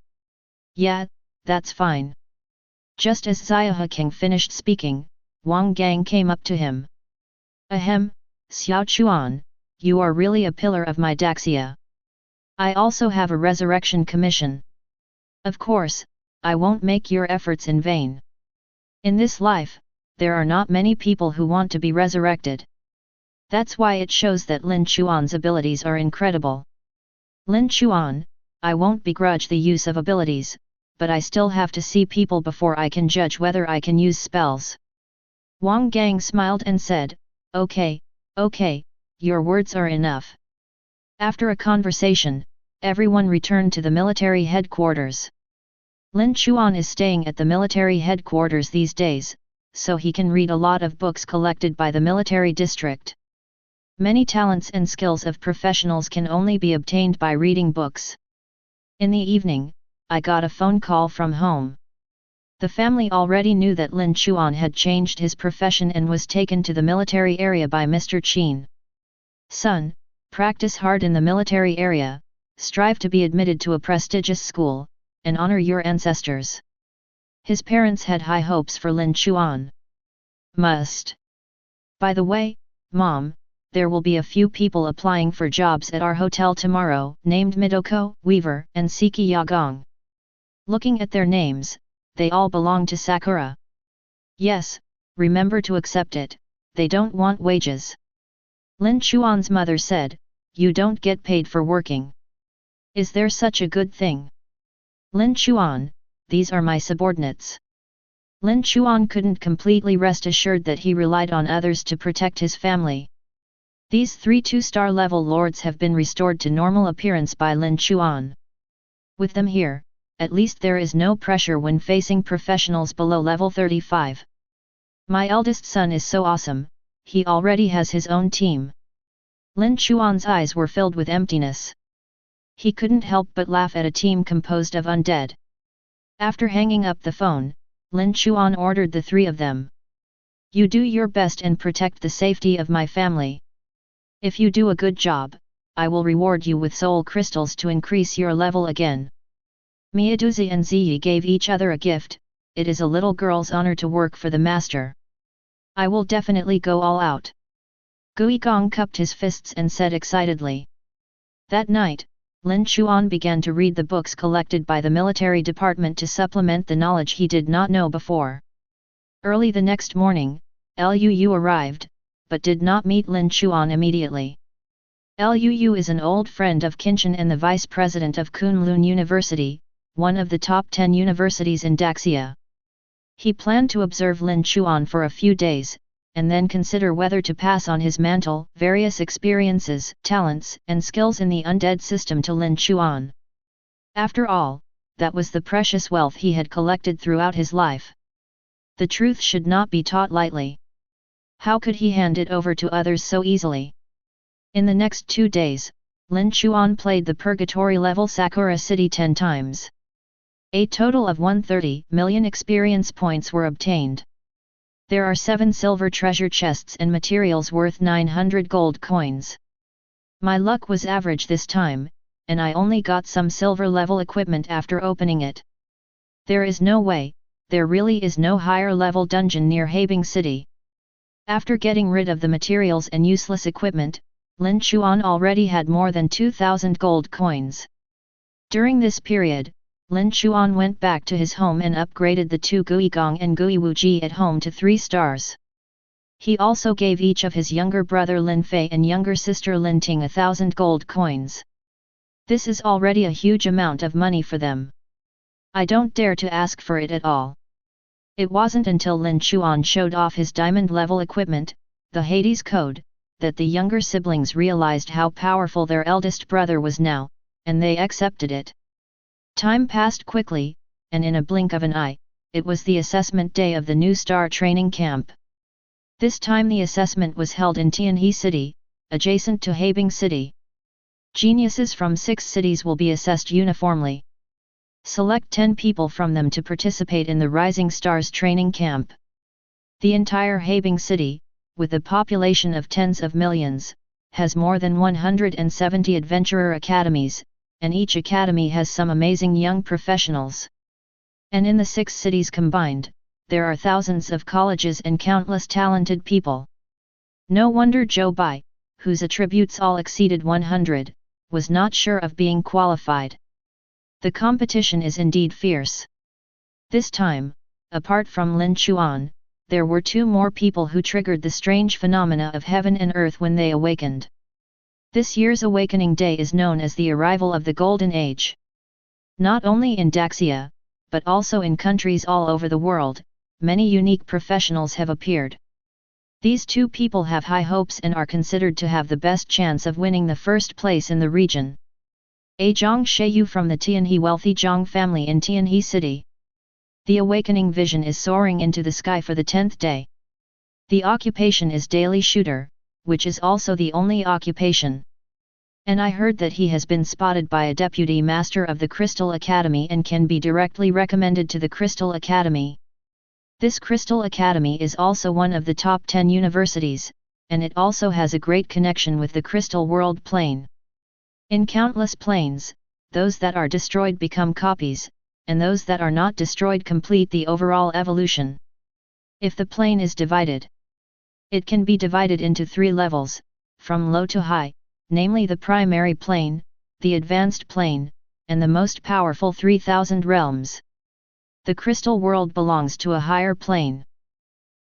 Yeah, that's fine. Just as Xiaohe King finished speaking, Wang Gang came up to him. Ahem, Xiao Chuan, you are really a pillar of my Daxia. I also have a resurrection commission. Of course, I won't make your efforts in vain. In this life, there are not many people who want to be resurrected. That's why it shows that Lin Chuan's abilities are incredible. Lin Chuan, I won't begrudge the use of abilities, but I still have to see people before I can judge whether I can use spells. Wang Gang smiled and said, okay, your words are enough. After a conversation, everyone returned to the military headquarters. Lin Chuan is staying at the military headquarters these days, so he can read a lot of books collected by the military district. Many talents and skills of professionals can only be obtained by reading books. In the evening, I got a phone call from home. The family already knew that Lin Chuan had changed his profession and was taken to the military area by Mr. Qin. Son, practice hard in the military area, strive to be admitted to a prestigious school, and honor your ancestors. His parents had high hopes for Lin Chuan. Must. By the way, Mom, there will be a few people applying for jobs at our hotel tomorrow, named Midoko, Weaver, and Siki Yagong. Looking at their names, they all belong to Sakura. Yes, remember to accept it, they don't want wages. Lin Chuan's mother said, you don't get paid for working. Is there such a good thing? Lin Chuan, these are my subordinates. Lin Chuan couldn't completely rest assured that he relied on others to protect his family. These 3 2-star level lords have been restored to normal appearance by Lin Chuan. With them here, at least there is no pressure when facing professionals below level 35. My eldest son is so awesome, he already has his own team. Lin Chuan's eyes were filled with emptiness. He couldn't help but laugh at a team composed of undead. After hanging up the phone, Lin Chuan ordered the 3 of them. You do your best and protect the safety of my family. If you do a good job, I will reward you with soul crystals to increase your level again. Miyaduzi and Ziyi gave each other a gift. It is a little girl's honor to work for the master. I will definitely go all out. Guigong cupped his fists and said excitedly. That night, Lin Chuan began to read the books collected by the military department to supplement the knowledge he did not know before. Early the next morning, Liu arrived, but did not meet Lin Chuan immediately. Liu is an old friend of Qinshan and the vice president of Kunlun University, one of the top 10 universities in Daxia. He planned to observe Lin Chuan for a few days, and then consider whether to pass on his mantle, various experiences, talents, and skills in the undead system to Lin Chuan. After all, that was the precious wealth he had collected throughout his life. The truth should not be taught lightly. How could he hand it over to others so easily? In the next 2 days, Lin Chuan played the Purgatory level Sakura City 10 times. A total of 130 million experience points were obtained. There are 7 silver treasure chests and materials worth 900 gold coins. My luck was average this time, and I only got some silver level equipment after opening it. There is no way, there really is no higher level dungeon near Habing City. After getting rid of the materials and useless equipment, Lin Chuan already had more than 2,000 gold coins. During this period, Lin Chuan went back to his home and upgraded the 2 Guigong and Gui Wuji at home to 3 stars. He also gave each of his younger brother Lin Fei and younger sister Lin Ting 1,000 gold coins. This is already a huge amount of money for them. I don't dare to ask for it at all. It wasn't until Lin Chuan showed off his diamond-level equipment, the Hades Code, that the younger siblings realized how powerful their eldest brother was now, and they accepted it. Time passed quickly, and in a blink of an eye, it was the assessment day of the new star training camp. This time the assessment was held in Tianhe City, adjacent to Habing City. Geniuses from 6 cities will be assessed uniformly. Select 10 people from them to participate in the Rising Stars training camp. The entire Habing City, with a population of tens of millions, has more than 170 adventurer academies, and each academy has some amazing young professionals. And in the 6 cities combined, there are thousands of colleges and countless talented people. No wonder Zhou Bai, whose attributes all exceeded 100, was not sure of being qualified. The competition is indeed fierce. This time, apart from Lin Chuan, there were 2 more people who triggered the strange phenomena of heaven and earth when they awakened. This year's awakening day is known as the arrival of the Golden Age. Not only in Daxia, but also in countries all over the world, many unique professionals have appeared. These 2 people have high hopes and are considered to have the best chance of winning the first place in the region. A Zhang Sheyu from the Tianhe wealthy Zhang family in Tianhe City. The awakening vision is soaring into the sky for the 10th day. The occupation is daily shooter, which is also the only occupation. And I heard that he has been spotted by a deputy master of the Crystal Academy and can be directly recommended to the Crystal Academy. This Crystal Academy is also one of the top 10 universities, and it also has a great connection with the Crystal World Plane. In countless planes, those that are destroyed become copies, and those that are not destroyed complete the overall evolution. If the plane is divided, it can be divided into 3 levels, from low to high, namely the primary plane, the advanced plane, and the most powerful 3000 realms. The crystal world belongs to a higher plane.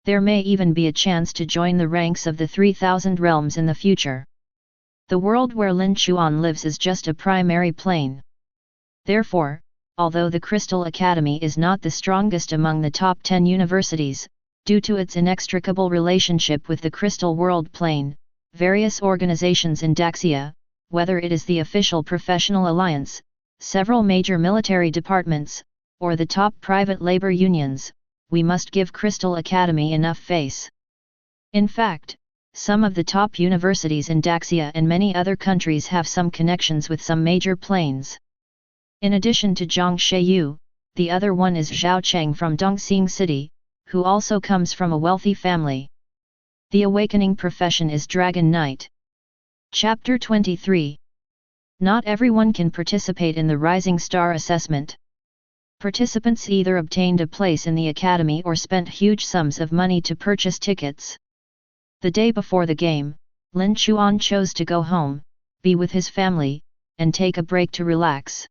There may even be a chance to join the ranks of the 3000 realms in the future. The world where Lin Chuan lives is just a primary plane. Therefore, although the Crystal Academy is not the strongest among the top 10 universities, due to its inextricable relationship with the Crystal World Plane, various organizations in Daxia, whether it is the official professional alliance, several major military departments, or the top private labor unions, we must give Crystal Academy enough face. In fact, some of the top universities in Daxia and many other countries have some connections with some major planes. In addition to Zhang Sheyu, the other one is Zhao Cheng from Dongxing City, who also comes from a wealthy family. The awakening profession is Dragon Knight. Chapter 23. Not everyone can participate in the Rising Star assessment. Participants either obtained a place in the academy or spent huge sums of money to purchase tickets. The day before the game, Lin Chuan chose to go home, be with his family, and take a break to relax.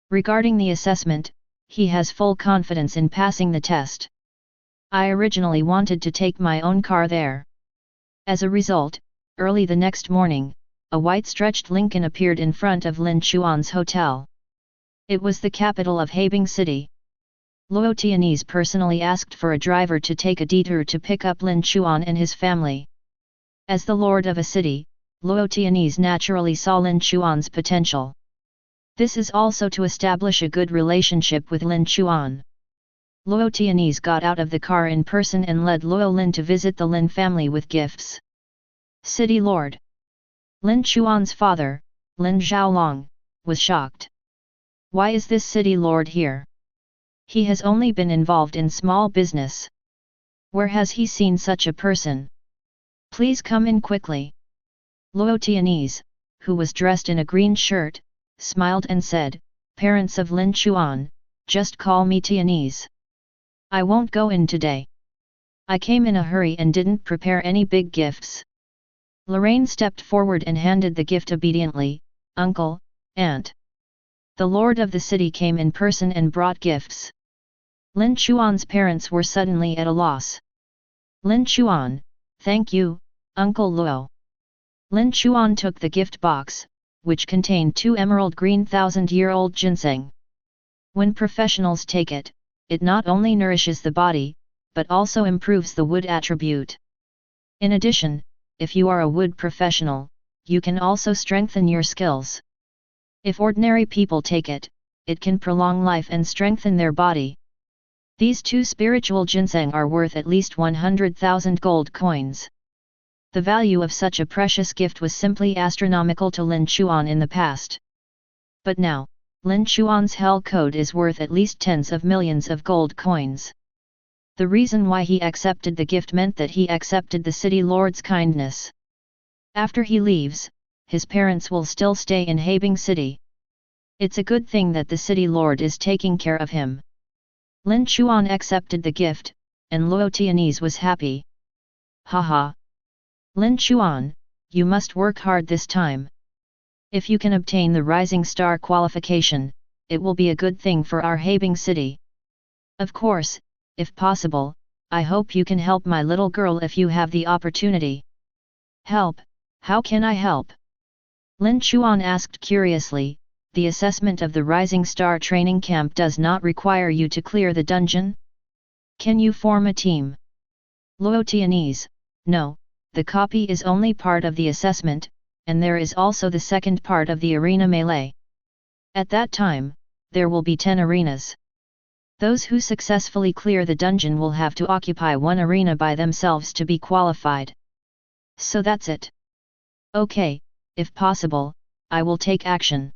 Regarding the assessment, he has full confidence in passing the test. I originally wanted to take my own car there. As a result, early the next morning, a white-stretched Lincoln appeared in front of Lin Chuan's hotel. It was the capital of Habing City. Luo Tianese personally asked for a driver to take a detour to pick up Lin Chuan and his family. As the lord of a city, Luo Tianese naturally saw Lin Chuan's potential. This is also to establish a good relationship with Lin Chuan. Luo Tianese got out of the car in person and led Luo Lin to visit the Lin family with gifts. City Lord Lin Chuan's father, Lin Zhaolong, was shocked. Why is this city lord here? He has only been involved in small business. Where has he seen such a person? Please come in quickly. Luo Tianese, who was dressed in a green shirt, smiled and said, "Parents of Lin Chuan, just call me Tianese. I won't go in today. I came in a hurry and didn't prepare any big gifts." Lorraine stepped forward and handed the gift obediently, "Uncle, Aunt." The lord of the city came in person and brought gifts. Lin Chuan's parents were suddenly at a loss. "Lin Chuan, thank you, Uncle Luo." Lin Chuan took the gift box, which contained 2 emerald green 1000-year-old ginseng. When professionals take it, it not only nourishes the body, but also improves the wood attribute. In addition, if you are a wood professional, you can also strengthen your skills. If ordinary people take it, it can prolong life and strengthen their body. These 2 spiritual ginseng are worth at least 100,000 gold coins. The value of such a precious gift was simply astronomical to Lin Chuan in the past. But now, Lin Chuan's hell code is worth at least tens of millions of gold coins. The reason why he accepted the gift meant that he accepted the city lord's kindness. After he leaves, his parents will still stay in Habing City. It's a good thing that the city lord is taking care of him. Lin Chuan accepted the gift, and Luo Tianese was happy. Haha! Lin Chuan, you must work hard this time. If you can obtain the Rising Star qualification, it will be a good thing for our Habing City. Of course, if possible, I hope you can help my little girl if you have the opportunity. Help? How can I help? Lin Chuan asked curiously. The assessment of the Rising Star training camp does not require you to clear the dungeon? Can you form a team? Luo Tianese, no, the copy is only part of the assessment, and there is also the second part of the arena melee. At that time, there will be 10 arenas. Those who successfully clear the dungeon will have to occupy one arena by themselves to be qualified. So that's it. Okay, if possible, I will take action.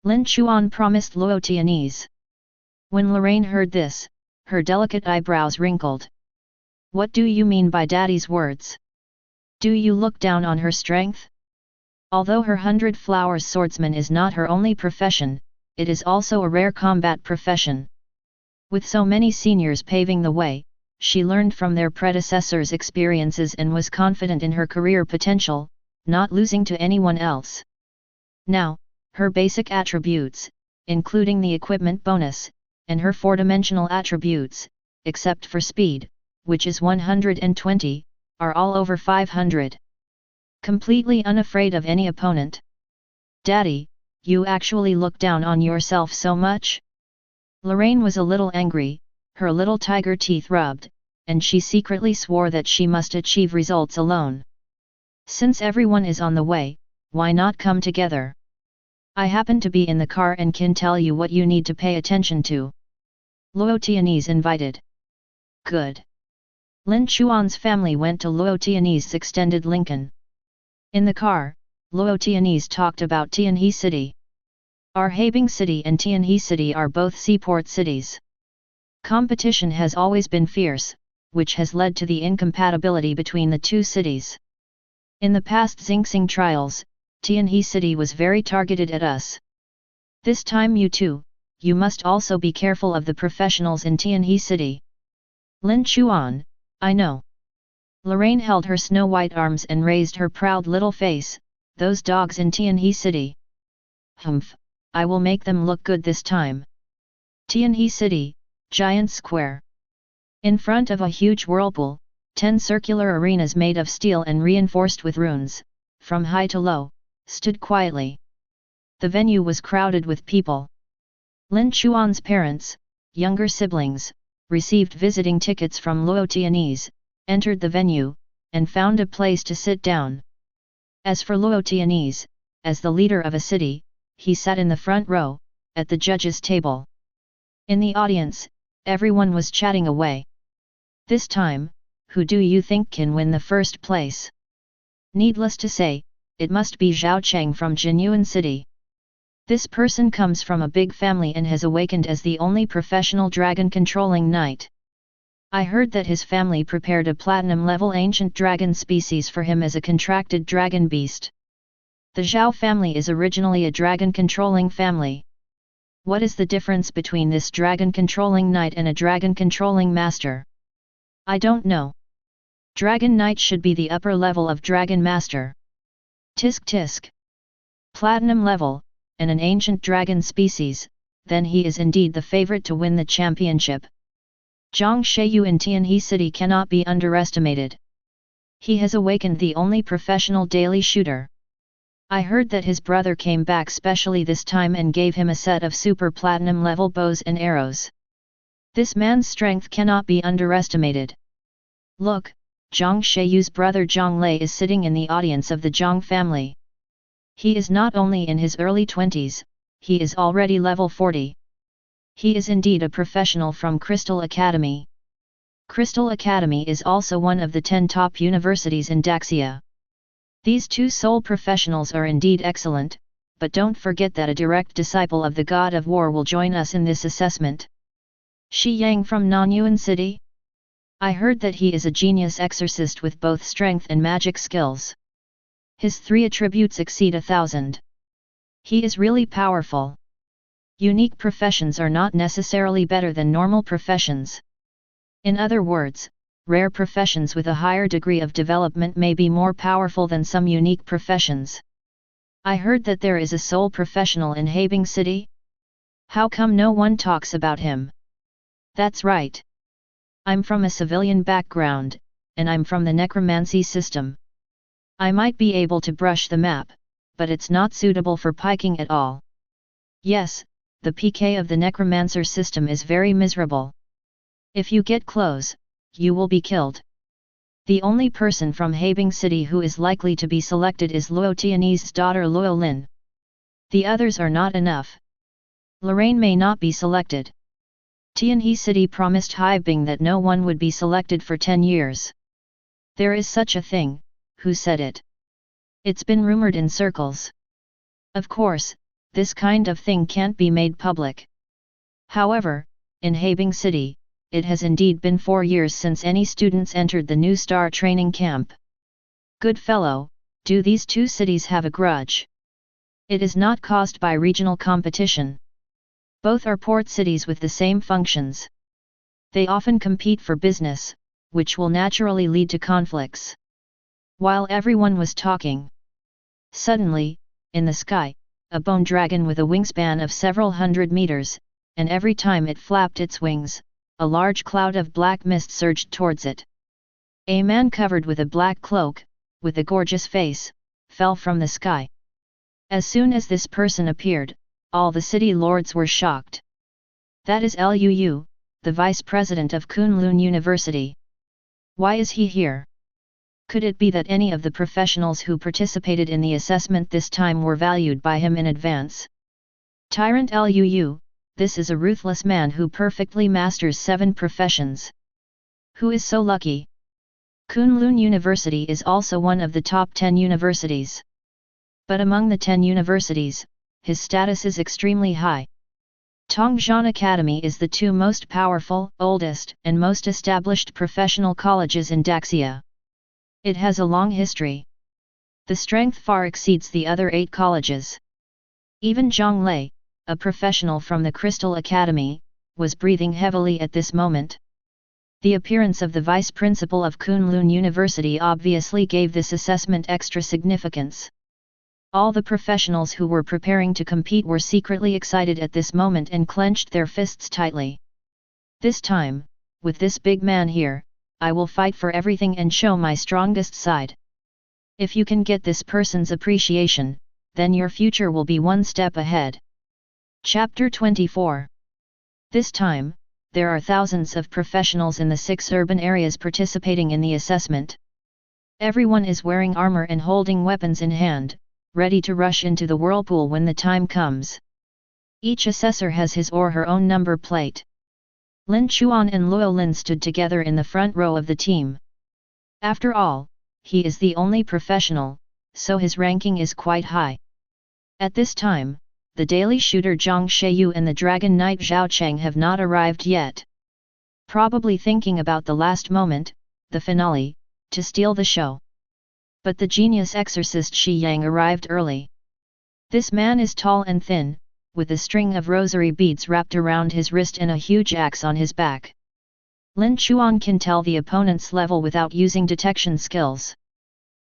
Lin Chuan promised Luo Tianese. When Lorraine heard this, her delicate eyebrows wrinkled. What do you mean by daddy's words? Do you look down on her strength? Although her 100 Flowers swordsman is not her only profession, it is also a rare combat profession. With so many seniors paving the way, she learned from their predecessors' experiences and was confident in her career potential, not losing to anyone else. Now, her basic attributes, including the equipment bonus, and her 4-dimensional attributes, except for speed, which is 120, are all over 500. Completely unafraid of any opponent. Daddy, you actually look down on yourself so much? Lorraine was a little angry, her little tiger teeth rubbed, and she secretly swore that she must achieve results alone. Since everyone is on the way, why not come together? I happen to be in the car and can tell you what you need to pay attention to. Luo Tianese invited. Good. Lin Chuan's family went to Luo Tianese's extended Lincoln. In the car, Luo Tianese talked about Tianhe City. Our Habing City and Tianhe City are both seaport cities. Competition has always been fierce, which has led to the incompatibility between the two cities. In the past Xingxing trials, Tianhe City was very targeted at us. This time you must also be careful of the professionals in Tianhe City. Lin Chuan, I know. Lorraine held her snow-white arms and raised her proud little face. Those dogs in Tianhe City. Humph, I will make them look good this time. Tianhe City, Giant Square. In front of a huge whirlpool, 10 circular arenas made of steel and reinforced with runes, from high to low, stood quietly. The venue was crowded with people. Lin Chuan's parents, younger siblings, received visiting tickets from Luo Tianese, entered the venue, and found a place to sit down. As for Luo Tianese, as the leader of a city, he sat in the front row, at the judges' table. In the audience, everyone was chatting away. This time, who do you think can win the first place? Needless to say, it must be Zhao Cheng from Jinyuan City. This person comes from a big family and has awakened as the only professional dragon-controlling knight. I heard that his family prepared a platinum-level ancient dragon species for him as a contracted dragon beast. The Zhao family is originally a dragon-controlling family. What is the difference between this dragon-controlling knight and a dragon-controlling master? I don't know. Dragon Knight should be the upper level of Dragon Master. Tisk tisk. Platinum level, and an ancient dragon species, then he is indeed the favorite to win the championship. Zhang Sheyu in Tianhe City cannot be underestimated. He has awakened the only professional daily shooter. I heard that his brother came back specially this time and gave him a set of super platinum level bows and arrows. This man's strength cannot be underestimated. Look, Zhang Sheyu's brother Zhang Lei is sitting in the audience of the Zhang family. He is not only in his early 20s, he is already level 40. He is indeed a professional from Crystal Academy. Crystal Academy is also one of the 10 top universities in Daxia. These two sole professionals are indeed excellent, but don't forget that a direct disciple of the God of War will join us in this assessment. Shi Yang from Nanyuan City? I heard that he is a genius exorcist with both strength and magic skills. His 3 attributes exceed 1,000. He is really powerful. Unique professions are not necessarily better than normal professions. In other words, rare professions with a higher degree of development may be more powerful than some unique professions. I heard that there is a sole professional in Habing City? How come no one talks about him? That's right. I'm from a civilian background, and I'm from the necromancy system. I might be able to brush the map, but it's not suitable for piking at all. Yes, the PK of the necromancer system is very miserable. If you get close, you will be killed. The only person from Habing City who is likely to be selected is Luo Tianyi's daughter Luo Lin. The others are not enough. Lorraine may not be selected. Tianyi City promised Haibing that no one would be selected for 10 years. There is such a thing, who said it? It's been rumored in circles. Of course, this kind of thing can't be made public. However, in Habing City, it has indeed been 4 years since any students entered the new star training camp. Good fellow, do these two cities have a grudge? It is not caused by regional competition. Both are port cities with the same functions. They often compete for business, which will naturally lead to conflicts. While everyone was talking, suddenly, in the sky, a bone dragon with a wingspan of several hundred meters, and every time it flapped its wings, a large cloud of black mist surged towards it. A man covered with a black cloak, with a gorgeous face, fell from the sky. As soon as this person appeared, all the city lords were shocked. That is Liu, the vice president of Kunlun University. Why is he here? Could it be that any of the professionals who participated in the assessment this time were valued by him in advance? Tyrant Liu, this is a ruthless man who perfectly masters 7 professions. Who is so lucky? Kunlun University is also one of the top 10 universities. But among the 10 universities, his status is extremely high. Tongzhan Academy is the 2 most powerful, oldest, and most established professional colleges in Daxia. It has a long history. The strength far exceeds the other 8 colleges. Even Zhang Lei, a professional from the Crystal Academy, was breathing heavily at this moment. The appearance of the vice principal of Kunlun University obviously gave this assessment extra significance. All the professionals who were preparing to compete were secretly excited at this moment and clenched their fists tightly. This time, with this big man here, I will fight for everything and show my strongest side. If you can get this person's appreciation, then your future will be one step ahead. Chapter 24. This time, there are thousands of professionals in the 6 urban areas participating in the assessment. Everyone is wearing armor and holding weapons in hand, ready to rush into the whirlpool when the time comes. Each assessor has his or her own number plate. Lin Chuan and Luo Lin stood together in the front row of the team. After all, he is the only professional, so his ranking is quite high. At this time, the daily shooter Zhang Sheyu and the Dragon Knight Zhao Cheng have not arrived yet. Probably thinking about the last moment, the finale, to steal the show. But the genius exorcist Shi Yang arrived early. This man is tall and thin, with a string of rosary beads wrapped around his wrist and a huge axe on his back. Lin Chuan can tell the opponent's level without using detection skills.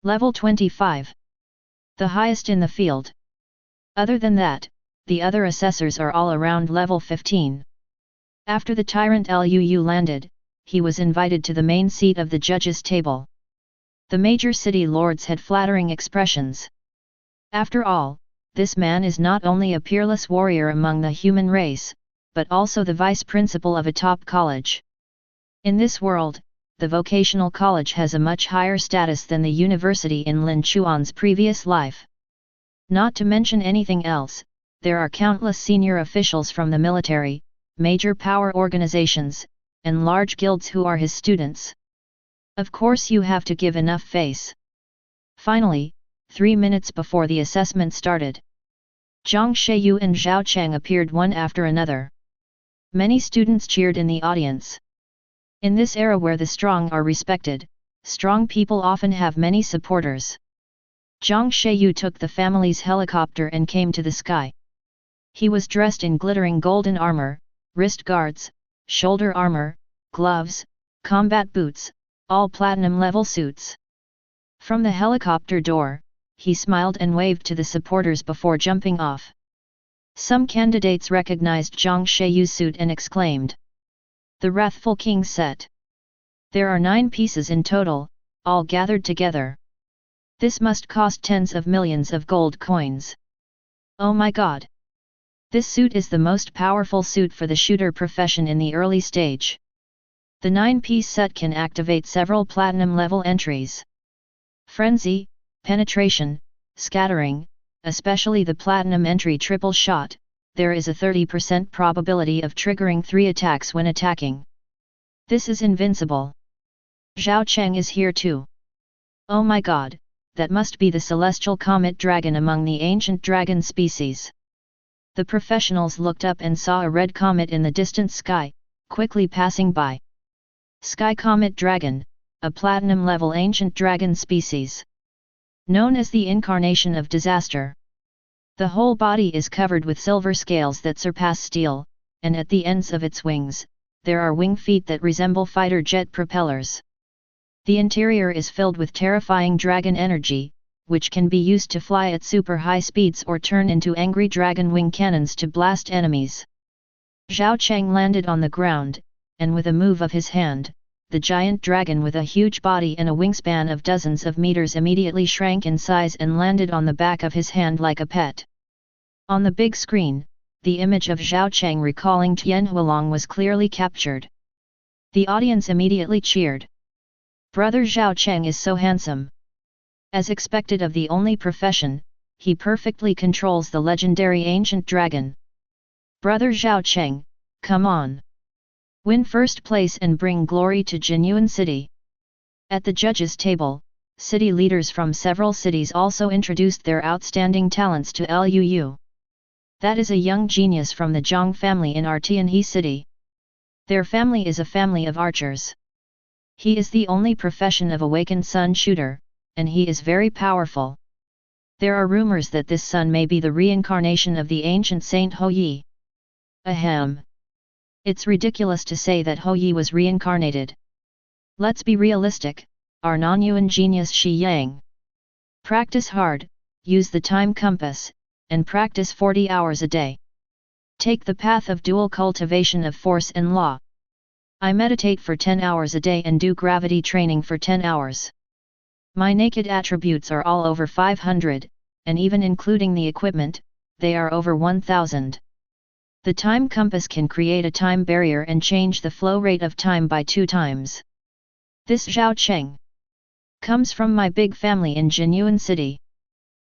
Level 25. The highest in the field. Other than that, the other assessors are all around level 15. After the tyrant Liu landed, he was invited to the main seat of the judges' table. The major city lords had flattering expressions. After all, this man is not only a peerless warrior among the human race, but also the vice principal of a top college. In this world, the vocational college has a much higher status than the university in Lin Chuan's previous life. Not to mention anything else, there are countless senior officials from the military, major power organizations, and large guilds who are his students. Of course you have to give enough face. Finally, 3 minutes before the assessment started, Zhang Sheyu and Zhao Cheng appeared one after another. Many students cheered in the audience. In this era where the strong are respected, strong people often have many supporters. Zhang Sheyu took the family's helicopter and came to the sky. He was dressed in glittering golden armor, wrist guards, shoulder armor, gloves, combat boots, all platinum-level suits. From the helicopter door, he smiled and waved to the supporters before jumping off. Some candidates recognized Zhang Sheyu's suit and exclaimed, "The wrathful king set. There are 9 pieces in total, all gathered together. This must cost tens of millions of gold coins. Oh my god! This suit is the most powerful suit for the shooter profession in the early stage. The 9-piece set can activate several platinum-level entries. Frenzy, penetration, scattering, especially the platinum entry triple shot, there is a 30% probability of triggering 3 attacks when attacking. This is invincible. Zhao Cheng is here too. Oh my god, that must be the celestial comet dragon among the ancient dragon species." The professionals looked up and saw a red comet in the distant sky, quickly passing by. Sky Comet Dragon, a platinum-level ancient dragon species. Known as the incarnation of disaster. The whole body is covered with silver scales that surpass steel, and at the ends of its wings, there are wing feet that resemble fighter jet propellers. The interior is filled with terrifying dragon energy, which can be used to fly at super high speeds or turn into angry dragon wing cannons to blast enemies. Zhao Cheng landed on the ground, and with a move of his hand, the giant dragon with a huge body and a wingspan of dozens of meters immediately shrank in size and landed on the back of his hand like a pet. On the big screen, the image of Zhao Cheng recalling Tian Hualong was clearly captured. The audience immediately cheered. Brother Zhao Cheng is so handsome. As expected of the only profession, he perfectly controls the legendary ancient dragon. Brother Zhao Cheng, come on! Win first place and bring glory to Jinyuan City. At the judges' table, city leaders from several cities also introduced their outstanding talents to Liu. That is a young genius from the Zhang family in Tianhe City. Their family is a family of archers. He is the only profession of awakened sun shooter, and he is very powerful. There are rumors that this son may be the reincarnation of the ancient saint Hou Yi. Ahem. It's ridiculous to say that Hou Yi was reincarnated. Let's be realistic, our non-Yuan genius Shi Yang. Practice hard, use the time compass, and practice 40 hours a day. Take the path of dual cultivation of force and law. I meditate for 10 hours a day and do gravity training for 10 hours. My naked attributes are all over 500, and even including the equipment, they are over 1000. The time compass can create a time barrier and change the flow rate of time by 2 times. This Zhao Cheng comes from my big family in Jinyuan City.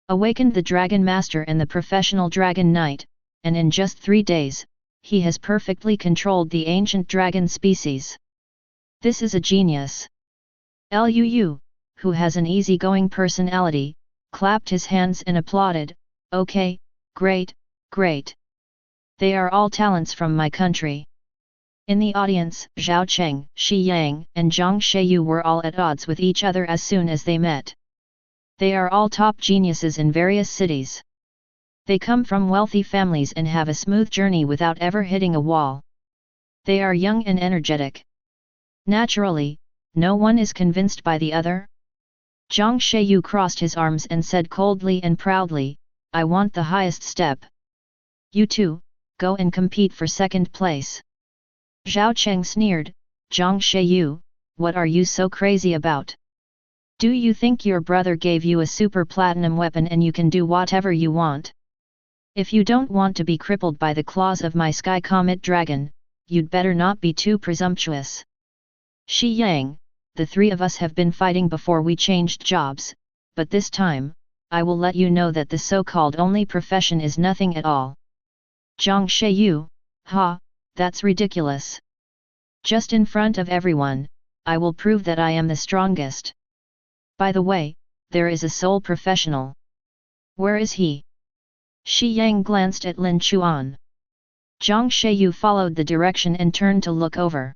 Awakened the Dragon Master and the professional Dragon Knight, and in just 3 days, he has perfectly controlled the ancient dragon species. This is a genius. Liu, who has an easygoing personality, clapped his hands and applauded, "Okay, great, great. They are all talents from my country." In the audience, Zhao Cheng, Shi Yang, and Zhang Sheyu were all at odds with each other as soon as they met. They are all top geniuses in various cities. They come from wealthy families and have a smooth journey without ever hitting a wall. They are young and energetic. Naturally, no one is convinced by the other. Zhang Sheyu crossed his arms and said coldly and proudly, "I want the highest step. You too, go and compete for second place." Zhao Cheng sneered, "Zhang Sheyu, what are you so crazy about? Do you think your brother gave you a super platinum weapon and you can do whatever you want? If you don't want to be crippled by the claws of my sky comet dragon, you'd better not be too presumptuous. Shi Yang, the three of us have been fighting before we changed jobs, but this time, I will let you know that the so-called only profession is nothing at all. Zhang Sheyu, ha, that's ridiculous. Just in front of everyone, I will prove that I am the strongest. By the way, there is a sole professional. Where is he? Shi Yang glanced at Lin Chuan. Zhang Sheyu followed the direction and turned to look over.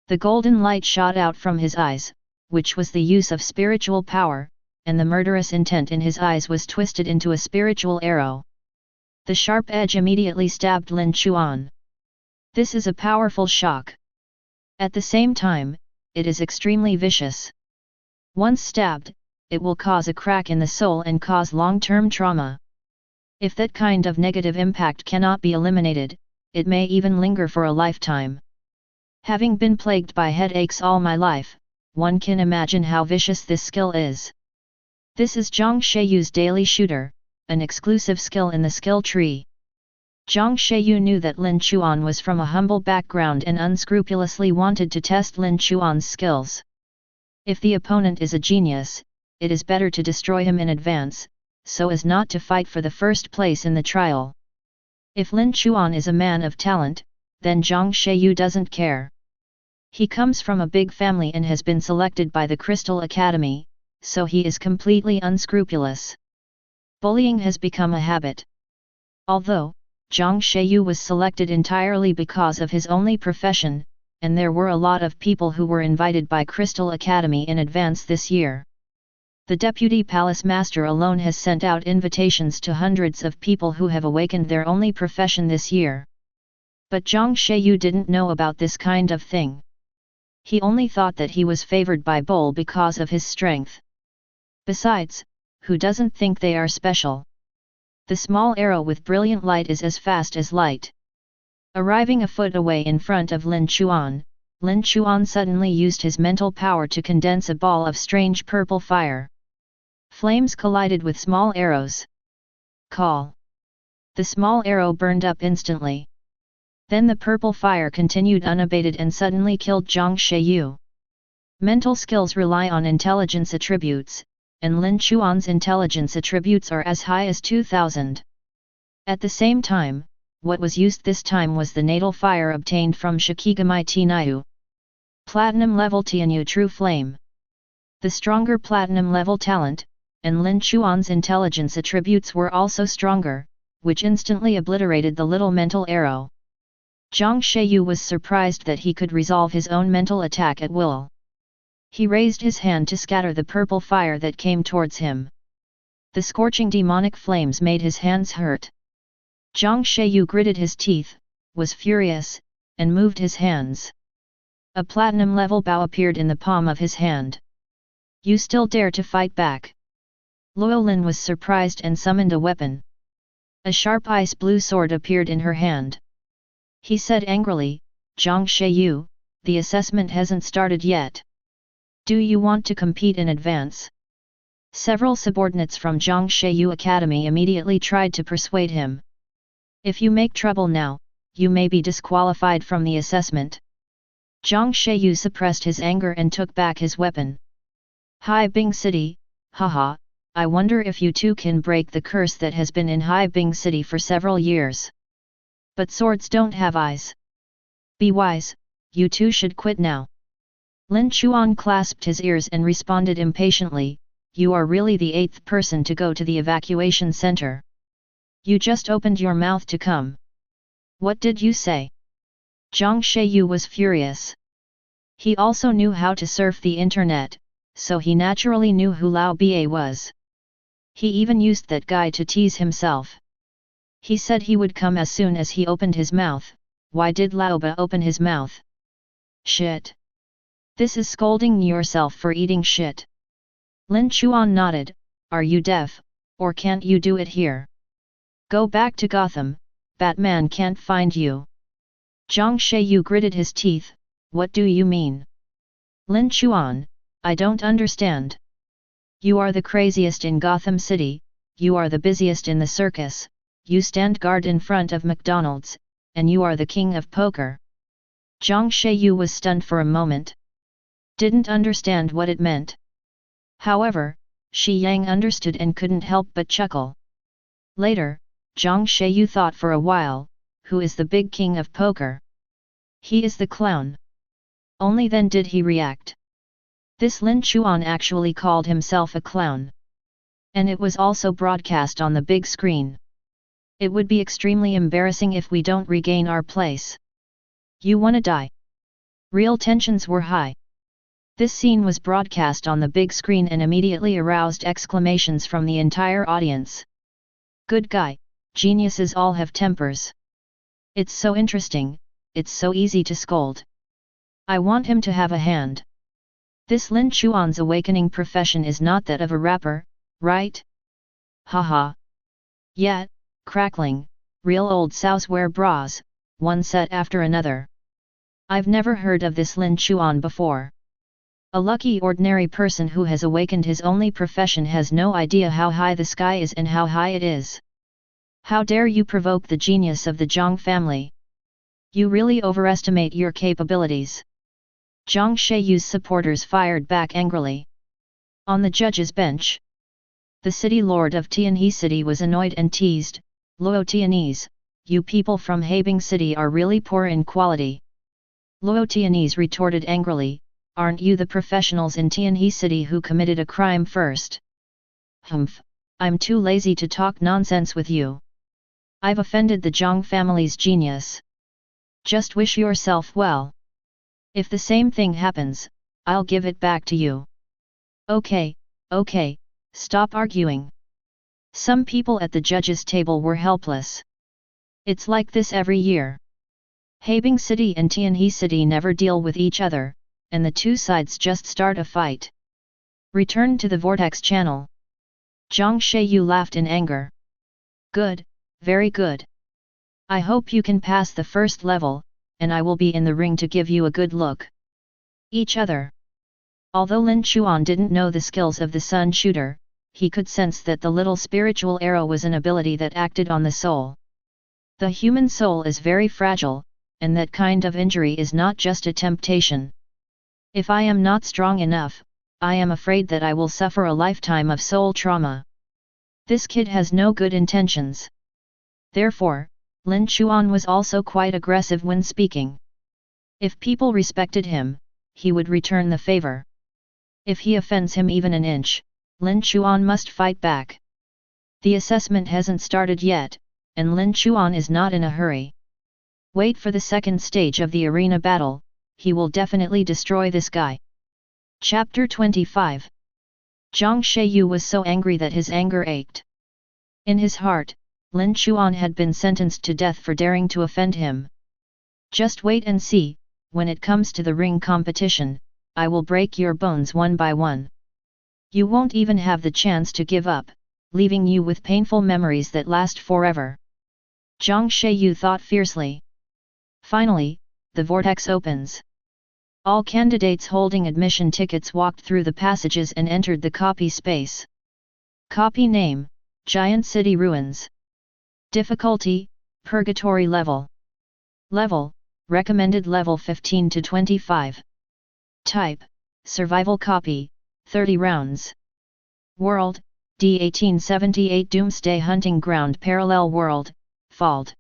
The golden light shot out from his eyes, which was the use of spiritual power, and the murderous intent in his eyes was twisted into a spiritual arrow. The sharp edge immediately stabbed Lin Chuan. This is a powerful shock. At the same time, it is extremely vicious. Once stabbed, it will cause a crack in the soul and cause long-term trauma. If that kind of negative impact cannot be eliminated, it may even linger for a lifetime. Having been plagued by headaches all my life, one can imagine how vicious this skill is. This is Zhang Sheyu's daily shooter, an exclusive skill in the skill tree. Zhang Sheyu knew that Lin Chuan was from a humble background and unscrupulously wanted to test Lin Chuan's skills. If the opponent is a genius, it is better to destroy him in advance, so as not to fight for the first place in the trial. If Lin Chuan is a man of talent, then Zhang Sheyu doesn't care. He comes from a big family and has been selected by the Crystal Academy, so he is completely unscrupulous. Bullying has become a habit. Although, Zhang Sheyu was selected entirely because of his only profession, and there were a lot of people who were invited by Crystal Academy in advance this year. The Deputy Palace Master alone has sent out invitations to hundreds of people who have awakened their only profession this year. But Zhang Sheyu didn't know about this kind of thing. He only thought that he was favored by Bull because of his strength. Besides, who doesn't think they are special? The small arrow with brilliant light is as fast as light. Arriving a foot away in front of Lin Chuan suddenly used his mental power to condense a ball of strange purple fire. Flames collided with small arrows. Call! The small arrow burned up instantly. Then the purple fire continued unabated and suddenly killed Zhang Sheyu. Mental skills rely on intelligence attributes, and Lin Chuan's intelligence attributes are as high as 2000. At the same time, what was used this time was the natal fire obtained from Shikigami Tniu. Platinum level Tianyu True Flame. The stronger platinum level talent, and Lin Chuan's intelligence attributes were also stronger, which instantly obliterated the little mental arrow. Zhang Sheyu was surprised that he could resolve his own mental attack at will. He raised his hand to scatter the purple fire that came towards him. The scorching demonic flames made his hands hurt. Zhang Sheyu gritted his teeth, was furious, and moved his hands. A platinum-level bow appeared in the palm of his hand. You still dare to fight back? Luolin was surprised and summoned a weapon. A sharp ice-blue sword appeared in her hand. He said angrily, Zhang Sheyu, the assessment hasn't started yet. Do you want to compete in advance? Several subordinates from Zhang Sheyu Academy immediately tried to persuade him. If you make trouble now, you may be disqualified from the assessment. Zhang Sheyu suppressed his anger and took back his weapon. Hai Bing City, haha, I wonder if you too can break the curse that has been in Hai Bing City for several years. But swords don't have eyes. Be wise, you two should quit now. Lin Chuan clasped his ears and responded impatiently, you are really the 8th person to go to the evacuation center. You just opened your mouth to come. What did you say? Zhang Sheyu was furious. He also knew how to surf the internet, so he naturally knew who Lao Ba was. He even used that guy to tease himself. He said he would come as soon as he opened his mouth. Why did Lao Ba open his mouth? Shit. This is scolding yourself for eating shit. Lin Chuan nodded, are you deaf, or can't you do it here? Go back to Gotham, Batman can't find you. Zhang Sheyu gritted his teeth, what do you mean? Lin Chuan, I don't understand. You are the craziest in Gotham City, you are the busiest in the circus, you stand guard in front of McDonald's, and you are the king of poker. Zhang Sheyu was stunned for a moment. Didn't understand what it meant. However, Shi Yang understood and couldn't help but chuckle. Later, Zhang Sheyu thought for a while, who is the big king of poker? He is the clown. Only then did he react. This Lin Chuan actually called himself a clown. And it was also broadcast on the big screen. It would be extremely embarrassing if we don't regain our place. You wanna die? Real tensions were high. This scene was broadcast on the big screen and immediately aroused exclamations from the entire audience. Good guy, geniuses all have tempers. It's so interesting, it's so easy to scold. I want him to have a hand. This Lin Chuan's awakening profession is not that of a rapper, right? Haha. Yet, crackling, real old sows wear bras, one set after another. I've never heard of this Lin Chuan before. A lucky ordinary person who has awakened his only profession has no idea how high the sky is and how high it is. How dare you provoke the genius of the Zhang family? You really overestimate your capabilities. Zhang Sheyu's supporters fired back angrily. On the judge's bench, the city lord of Tianhe City was annoyed and teased, Luo Tianese, you people from Habing City are really poor in quality. Luo Tianese retorted angrily, aren't you the professionals in Tianhe City who committed a crime first? Humph, I'm too lazy to talk nonsense with you. I've offended the Zhang family's genius. Just wish yourself well. If the same thing happens, I'll give it back to you. Okay, stop arguing. Some people at the judges' table were helpless. It's like this every year. Habing City and Tianhe City never deal with each other, and the two sides just start a fight. Return to the Vortex channel. Zhang Sheyu laughed in anger. Good, very good. I hope you can pass the first level, and I will be in the ring to give you a good look. Each other. Although Lin Chuan didn't know the skills of the Sun Shooter, he could sense that the little spiritual arrow was an ability that acted on the soul. The human soul is very fragile, and that kind of injury is not just a temptation. If I am not strong enough, I am afraid that I will suffer a lifetime of soul trauma. This kid has no good intentions. Therefore, Lin Chuan was also quite aggressive when speaking. If people respected him, he would return the favor. If he offends him even an inch, Lin Chuan must fight back. The assessment hasn't started yet, and Lin Chuan is not in a hurry. Wait for the second stage of the arena battle, he will definitely destroy this guy. Chapter 25. Zhang Sheyu was so angry that his anger ached. In his heart, Lin Chuan had been sentenced to death for daring to offend him. Just wait and see, when it comes to the ring competition, I will break your bones one by one. You won't even have the chance to give up, leaving you with painful memories that last forever. Zhang Sheyu thought fiercely. Finally, the vortex opens. All candidates holding admission tickets walked through the passages and entered the copy space. Copy name, Giant City Ruins. Difficulty, Purgatory level. Level, recommended level 15 to 25. Type, Survival copy, 30 rounds. World, D1878 Doomsday Hunting Ground Parallel World, Fault.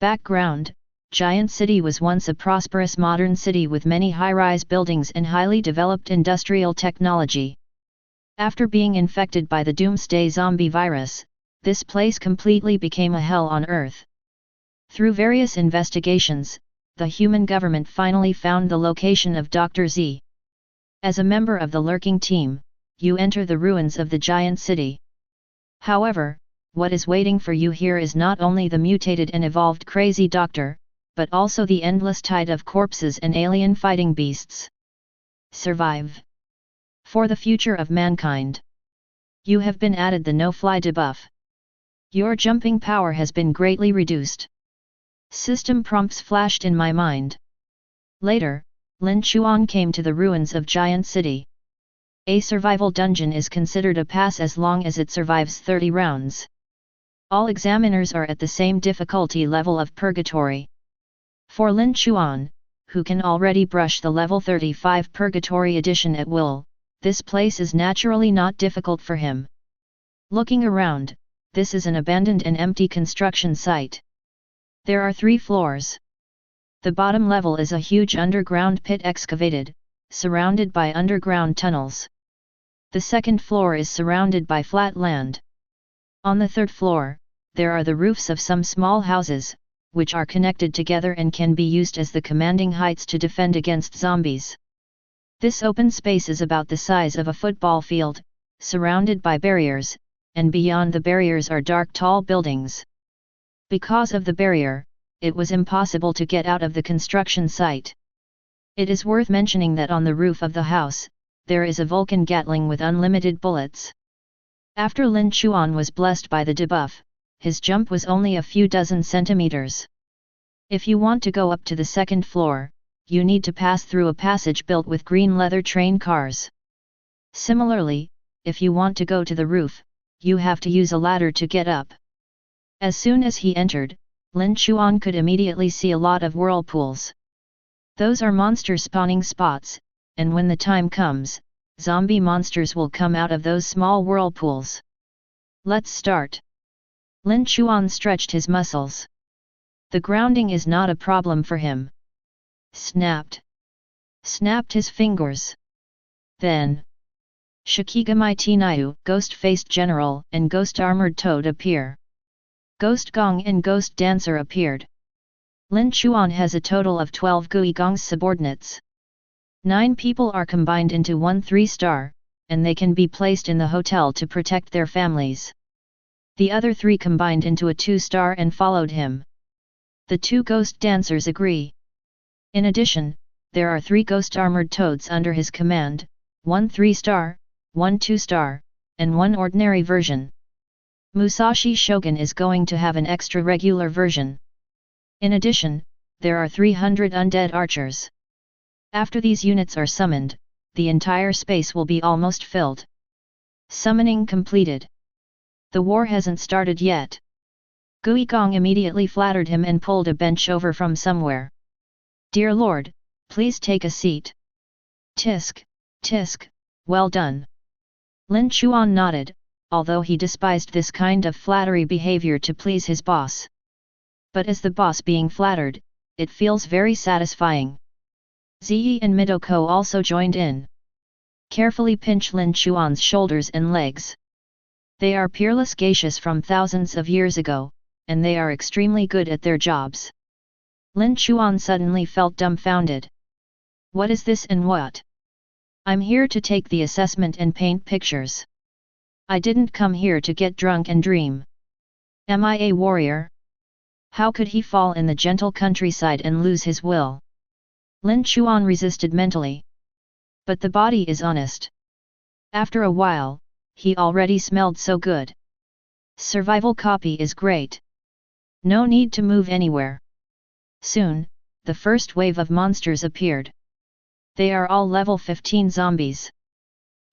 Background, Giant City was once a prosperous modern city with many high-rise buildings and highly developed industrial technology. After being infected by the Doomsday zombie virus, this place completely became a hell on Earth. Through various investigations, the human government finally found the location of Dr. Z. As a member of the lurking team, you enter the ruins of the giant city. However, what is waiting for you here is not only the mutated and evolved crazy doctor, but also the endless tide of corpses and alien fighting beasts. Survive. For the future of mankind. You have been added the no-fly debuff. Your jumping power has been greatly reduced. System prompts flashed in my mind. Later, Lin Chuan came to the ruins of Giant City. A survival dungeon is considered a pass as long as it survives 30 rounds. All examiners are at the same difficulty level of purgatory. For Lin Chuan, who can already brush the level 35 purgatory edition at will, this place is naturally not difficult for him. Looking around, this is an abandoned and empty construction site. There are 3 floors. The bottom level is a huge underground pit excavated, surrounded by underground tunnels. The second floor is surrounded by flat land. On the third floor, there are the roofs of some small houses, which are connected together and can be used as the commanding heights to defend against zombies. This open space is about the size of a football field, surrounded by barriers, and beyond the barriers are dark tall buildings. Because of the barrier, it was impossible to get out of the construction site. It is worth mentioning that on the roof of the house, there is a Vulcan Gatling with unlimited bullets. After Lin Chuan was blessed by the debuff, his jump was only a few dozen centimeters. If you want to go up to the second floor, you need to pass through a passage built with green leather train cars. Similarly, if you want to go to the roof, you have to use a ladder to get up. As soon as he entered, Lin Chuan could immediately see a lot of whirlpools. Those are monster spawning spots, and when the time comes, zombie monsters will come out of those small whirlpools. Let's start. Lin Chuan stretched his muscles. The grounding is not a problem for him. Snapped his fingers. Then Shikigamai Tinayu, Ghost-Faced General, and Ghost-Armored Toad appear. Ghost Gong and Ghost Dancer appeared. Lin Chuan has a total of 12 Gui Gong's subordinates. 9 people are combined into one 3-star, and they can be placed in the hotel to protect their families. The other 3 combined into a 2-star and followed him. The 2 Ghost Dancers agree. In addition, there are 3 Ghost-Armored Toads under his command, 1 3-star, 1 2-star, and 1 ordinary version. Musashi Shogun is going to have an extra regular version. In addition, there are 300 undead archers. After these units are summoned, the entire space will be almost filled. Summoning completed. The war hasn't started yet. Gui Gong immediately flattered him and pulled a bench over from somewhere. "Dear Lord, please take a seat." "Tisk, tisk, well done." Lin Chuan nodded, although he despised this kind of flattery behavior to please his boss. But as the boss being flattered, it feels very satisfying. Ziyi and Midoko also joined in. Carefully pinch Lin Chuan's shoulders and legs. They are peerless geishas from thousands of years ago, and they are extremely good at their jobs. Lin Chuan suddenly felt dumbfounded. What is this and what? I'm here to take the assessment and paint pictures. I didn't come here to get drunk and dream. Am I a warrior? How could he fall in the gentle countryside and lose his will? Lin Chuan resisted mentally. But the body is honest. After a while, he already smelled so good. Survival copy is great. No need to move anywhere. Soon, the first wave of monsters appeared. They are all level 15 zombies.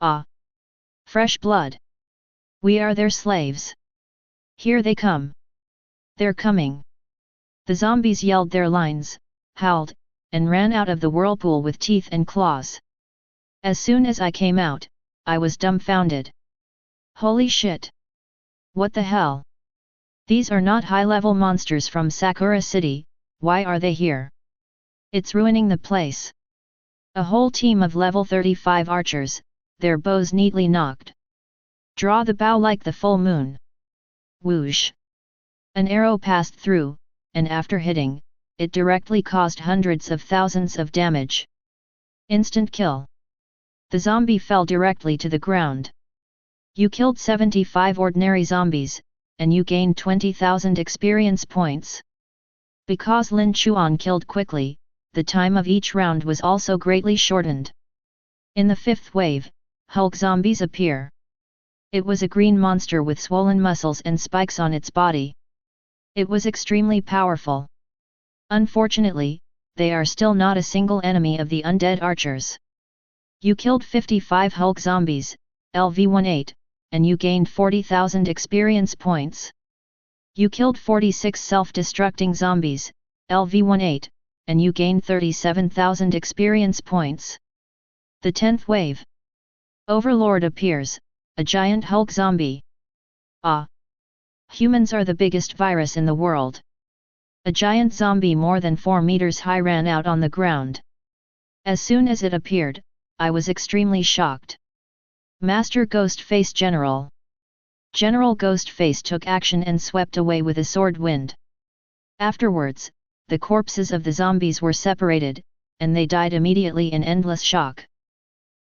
Ah! Fresh blood. We are their slaves. Here they come. They're coming. The zombies yelled their lines, howled, and ran out of the whirlpool with teeth and claws. As soon as I came out, I was dumbfounded. Holy shit! What the hell? These are not high-level monsters from Sakura City, why are they here? It's ruining the place. A whole team of level 35 archers, their bows neatly nocked. Draw the bow like the full moon. Whoosh! An arrow passed through, and after hitting, it directly caused hundreds of thousands of damage. Instant kill. The zombie fell directly to the ground. You killed 75 ordinary zombies, and you gained 20,000 experience points. Because Lin Chuan killed quickly, the time of each round was also greatly shortened. In the 5th wave, Hulk zombies appear. It was a green monster with swollen muscles and spikes on its body. It was extremely powerful. Unfortunately, they are still not a single enemy of the undead archers. You killed 55 Hulk zombies, LV-18, and you gained 40,000 experience points. You killed 46 self-destructing zombies, LV-18, and you gained 37,000 experience points. The 10th wave. Overlord appears, a giant Hulk zombie. Ah! Humans are the biggest virus in the world. A giant zombie more than 4 meters high ran out on the ground. As soon as it appeared, I was extremely shocked. Master Ghostface General. General Ghostface took action and swept away with a sword wind. Afterwards, the corpses of the zombies were separated, and they died immediately in endless shock.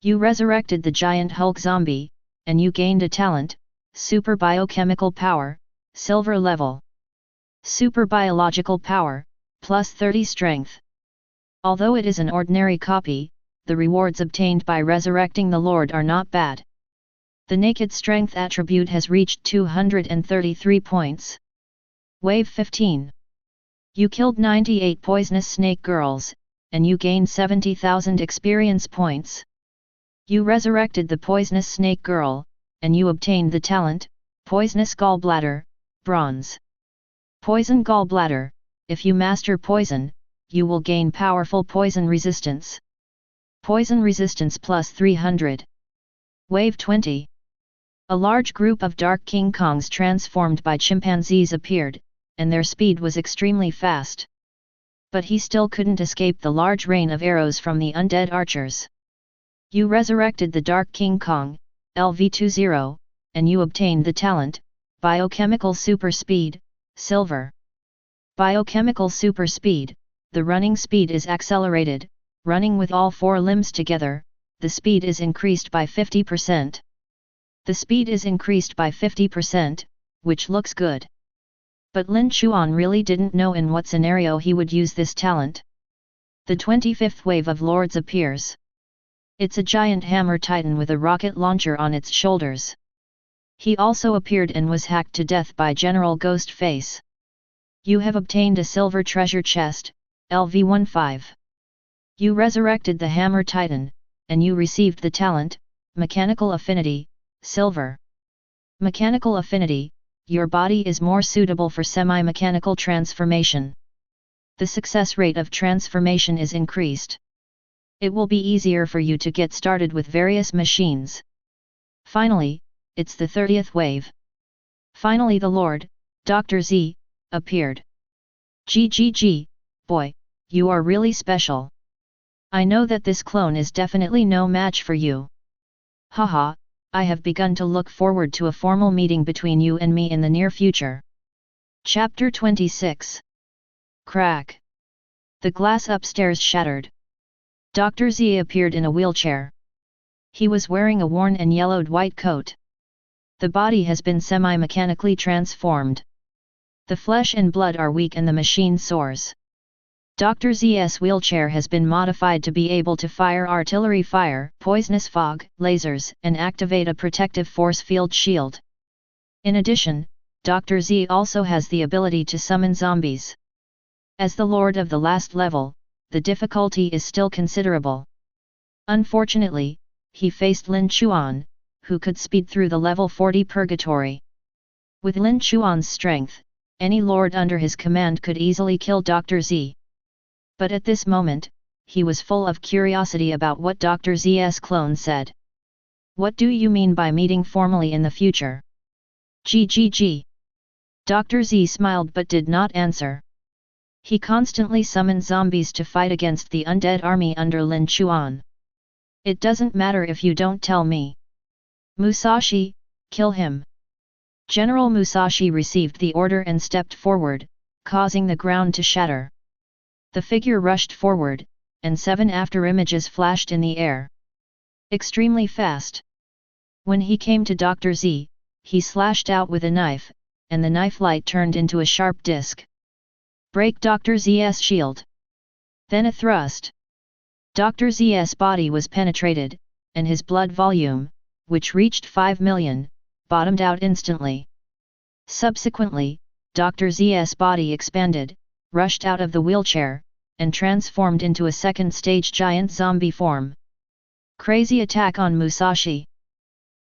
You resurrected the giant Hulk zombie, and you gained a talent, Super Biochemical Power, Silver level. Super Biological Power, plus 30 Strength. Although it is an ordinary copy, the rewards obtained by resurrecting the Lord are not bad. The Naked Strength attribute has reached 233 points. Wave 15. You killed 98 poisonous snake girls, and you gained 70,000 experience points. You resurrected the poisonous snake girl, and you obtained the talent, Poisonous Gallbladder, Bronze. Poison Gallbladder, if you master poison, you will gain powerful poison resistance. Poison resistance plus 300. Wave 20. A large group of dark King Kongs transformed by chimpanzees appeared, and their speed was extremely fast. But he still couldn't escape the large rain of arrows from the undead archers. You resurrected the Dark King Kong, LV-20, and you obtained the talent, Biochemical Super Speed, Silver. Biochemical Super Speed, the running speed is accelerated, running with all 4 limbs together, the speed is increased by 50%. The speed is increased by 50%, which looks good. But Lin Chuan really didn't know in what scenario he would use this talent. The 25th wave of Lords appears. It's a giant hammer titan with a rocket launcher on its shoulders. He also appeared and was hacked to death by General Ghostface. You have obtained a silver treasure chest, LV-15. You resurrected the hammer titan, and you received the talent, Mechanical Affinity, Silver. Mechanical Affinity, your body is more suitable for semi-mechanical transformation. The success rate of transformation is increased. It will be easier for you to get started with various machines. Finally, it's the 30th wave. Finally the Lord, Dr. Z, appeared. GGG, boy, you are really special. I know that this clone is definitely no match for you. Haha, I have begun to look forward to a formal meeting between you and me in the near future. Chapter 26. Crack. The glass upstairs shattered. Dr. Z appeared in a wheelchair. He was wearing a worn and yellowed white coat. The body has been semi-mechanically transformed. The flesh and blood are weak and the machine soars. Dr. Z's wheelchair has been modified to be able to fire artillery fire, poisonous fog, lasers, and activate a protective force field shield. In addition, Dr. Z also has the ability to summon zombies. As the Lord of the last level, the difficulty is still considerable. Unfortunately, he faced Lin Chuan, who could speed through the level 40 purgatory. With Lin Chuan's strength, any lord under his command could easily kill Dr. Z. But at this moment, he was full of curiosity about what Dr. Z's clone said. What do you mean by meeting formally in the future? GGG. Dr. Z smiled but did not answer. He constantly summoned zombies to fight against the undead army under Lin Chuan. It doesn't matter if you don't tell me. Musashi, kill him. General Musashi received the order and stepped forward, causing the ground to shatter. The figure rushed forward, and 7 afterimages flashed in the air. Extremely fast. When he came to Dr. Z, he slashed out with a knife, and the knife light turned into a sharp disc. Break Dr. Z's shield. Then a thrust. Dr. Z's body was penetrated, and his blood volume, which reached 5 million, bottomed out instantly. Subsequently, Dr. Z's body expanded, rushed out of the wheelchair, and transformed into a second-stage giant zombie form. Crazy attack on Musashi.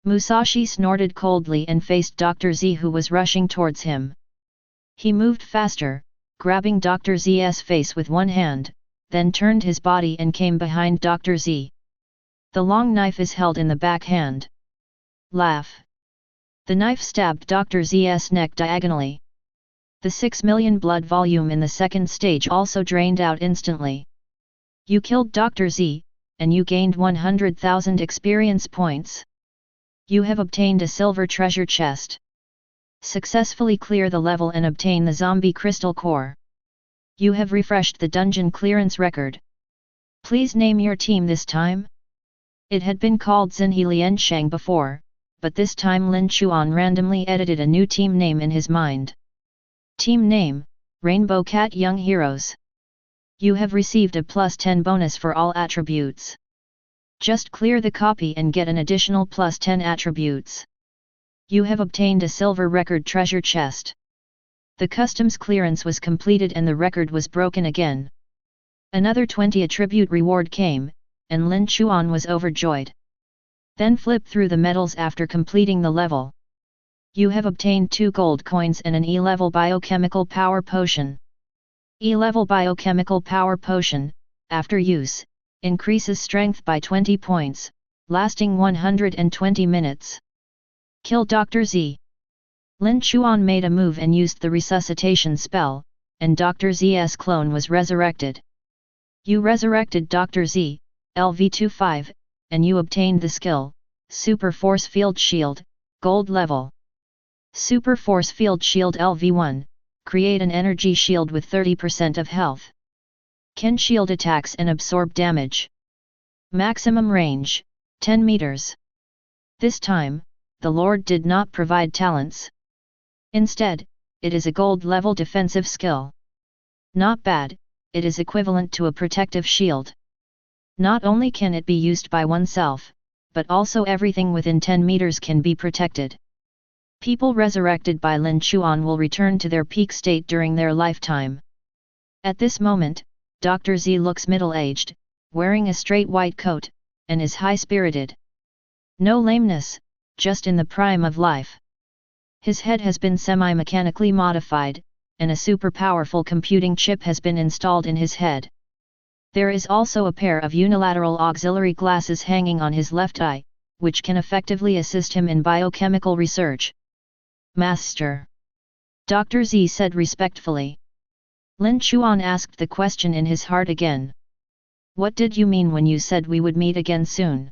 Musashi snorted coldly and faced Dr. Z, who was rushing towards him. He moved faster, grabbing Dr. Z's face with one hand, then turned his body and came behind Dr. Z. The long knife is held in the back hand. Laugh. The knife stabbed Dr. Z's neck diagonally. The 6 million blood volume in the second stage also drained out instantly. You killed Dr. Z, and you gained 100,000 experience points. You have obtained a silver treasure chest. Successfully clear the level and obtain the zombie crystal core. You have refreshed the dungeon clearance record. Please name your team this time. It had been called Xinhe Lianshang before, but this time Lin Chuan randomly edited a new team name in his mind. Team name, Rainbow Cat Young Heroes. You have received a +10 bonus for all attributes. Just clear the copy and get an additional +10 attributes. You have obtained a silver record treasure chest. The customs clearance was completed and the record was broken again. Another 20 attribute reward came, and Lin Chuan was overjoyed. Then flip through the medals after completing the level. You have obtained 2 gold coins and an E-level biochemical power potion. E-level biochemical power potion, after use, increases strength by 20 points, lasting 120 minutes. Kill Dr. Z. Lin Chuan made a move and used the resuscitation spell, and Dr. Z's clone was resurrected. You resurrected Dr. Z, LV25, and you obtained the skill, Super Force Field Shield, Gold level. Super Force Field Shield LV1, create an energy shield with 30% of health. Can shield attacks and absorb damage. Maximum range, 10 meters. This time, the Lord did not provide talents. Instead, it is a gold level defensive skill. Not bad, it is equivalent to a protective shield. Not only can it be used by oneself, but also everything within 10 meters can be protected. People resurrected by Lin Chuan will return to their peak state during their lifetime. At this moment, Dr. Z looks middle-aged, wearing a straight white coat, and is high-spirited. No lameness, just in the prime of life. His head has been semi-mechanically modified, and a super-powerful computing chip has been installed in his head. There is also a pair of unilateral auxiliary glasses hanging on his left eye, which can effectively assist him in biochemical research. Master. Dr. Z said respectfully. Lin Chuan asked the question in his heart again. What did you mean when you said we would meet again soon?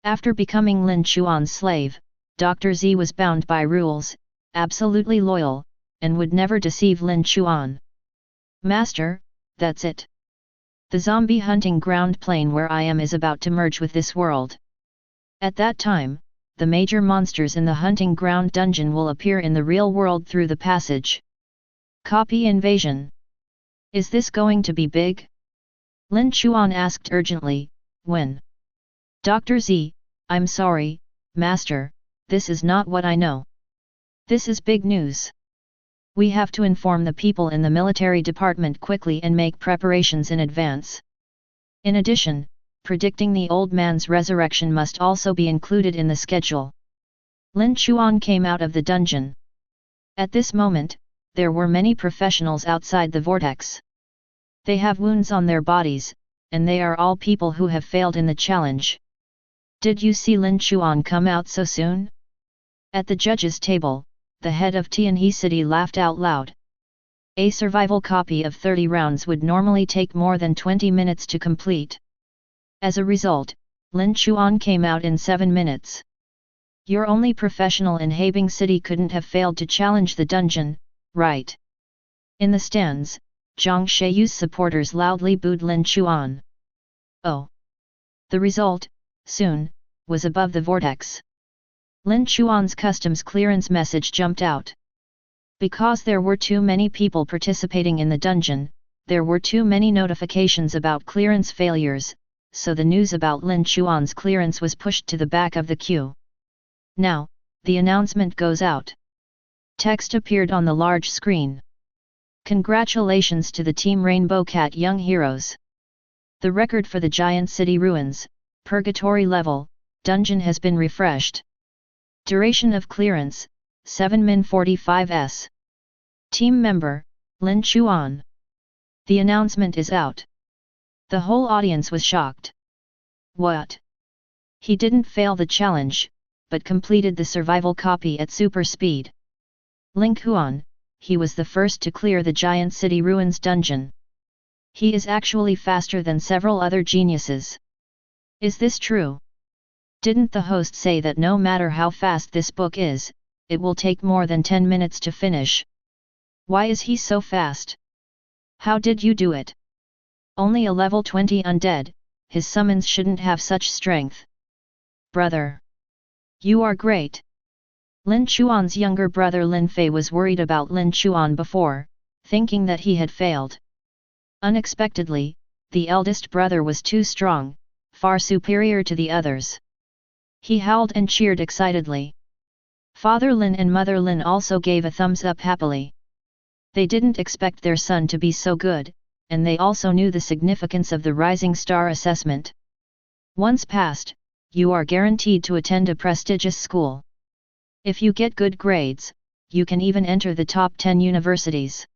After becoming Lin Chuan's slave, Dr. Z was bound by rules, absolutely loyal, and would never deceive Lin Chuan. Master, that's it. The zombie hunting ground plane where I am is about to merge with this world. At that time, the major monsters in the hunting ground dungeon will appear in the real world through the passage. Copy invasion. Is this going to be big? Lin Chuan asked urgently, when? Dr. Z, I'm sorry, Master, this is not what I know. This is big news. We have to inform the people in the military department quickly and make preparations in advance. In addition, predicting the old man's resurrection must also be included in the schedule. Lin Chuan came out of the dungeon. At this moment, there were many professionals outside the vortex. They have wounds on their bodies, and they are all people who have failed in the challenge. Did you see Lin Chuan come out so soon? At the judges' table, the head of Tianhe City laughed out loud. A survival copy of 30 rounds would normally take more than 20 minutes to complete. As a result, Lin Chuan came out in 7 minutes. Your only professional in Habing City couldn't have failed to challenge the dungeon, right? In the stands, Zhang Sheyu's supporters loudly booed Lin Chuan. Oh! The result, soon, was above the vortex. Lin Chuan's customs clearance message jumped out. Because there were too many people participating in the dungeon, there were too many notifications about clearance failures, so the news about Lin Chuan's clearance was pushed to the back of the queue. Now, the announcement goes out. Text appeared on the large screen. Congratulations to the Team Rainbow Cat Young Heroes. The record for the Giant City Ruins, Purgatory level, dungeon has been refreshed. Duration of clearance, 7min45s. Team member, Lin Chuan. The announcement is out. The whole audience was shocked. What? He didn't fail the challenge, but completed the survival copy at super speed. Lin Chuan, he was the first to clear the Giant City Ruins dungeon. He is actually faster than several other geniuses. Is this true? Didn't the host say that no matter how fast this book is, it will take more than 10 minutes to finish? Why is he so fast? How did you do it? Only a level 20 undead, his summons shouldn't have such strength. Brother! You are great! Lin Chuan's younger brother Lin Fei was worried about Lin Chuan before, thinking that he had failed. Unexpectedly, the eldest brother was too strong, far superior to the others. He howled and cheered excitedly. Father Lin and Mother Lin also gave a thumbs up happily. They didn't expect their son to be so good, and they also knew the significance of the Rising Star assessment. Once passed, you are guaranteed to attend a prestigious school. If you get good grades, you can even enter the top 10 universities.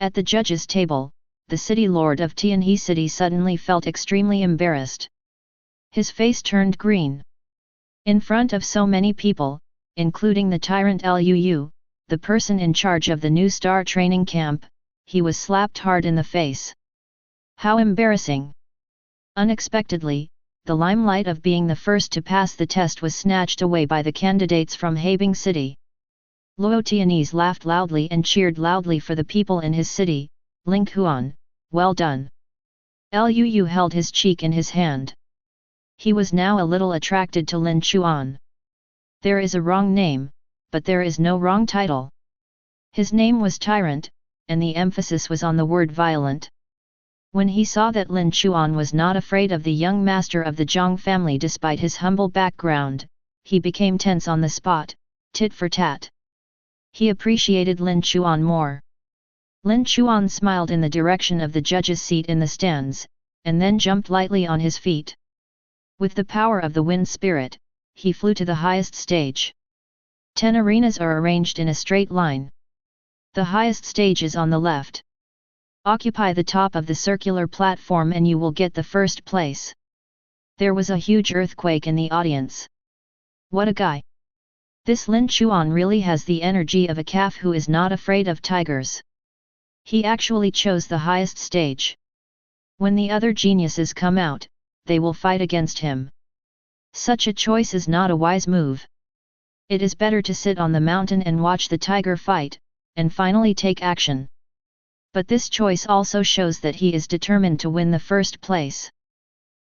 At the judges' table, the city lord of Tianhe City suddenly felt extremely embarrassed. His face turned green. In front of so many people, including the tyrant Liu, the person in charge of the new star training camp, he was slapped hard in the face. How embarrassing! Unexpectedly, the limelight of being the first to pass the test was snatched away by the candidates from Habing City. Luo Tianese laughed loudly and cheered loudly for the people in his city. Lin Chuan, well done. Liu held his cheek in his hand. He was now a little attracted to Lin Chuan. There is a wrong name, but there is no wrong title. His name was Tyrant, and the emphasis was on the word violent. When he saw that Lin Chuan was not afraid of the young master of the Zhang family despite his humble background, he became tense on the spot, tit for tat. He appreciated Lin Chuan more. Lin Chuan smiled in the direction of the judge's seat in the stands, and then jumped lightly on his feet. With the power of the wind spirit, he flew to the highest stage. 10 arenas are arranged in a straight line. The highest stage is on the left. Occupy the top of the circular platform and you will get the first place. There was a huge earthquake in the audience. What a guy! This Lin Chuan really has the energy of a calf who is not afraid of tigers. He actually chose the highest stage. When the other geniuses come out, they will fight against him. Such a choice is not a wise move. It is better to sit on the mountain and watch the tiger fight, and finally take action. But this choice also shows that he is determined to win the first place.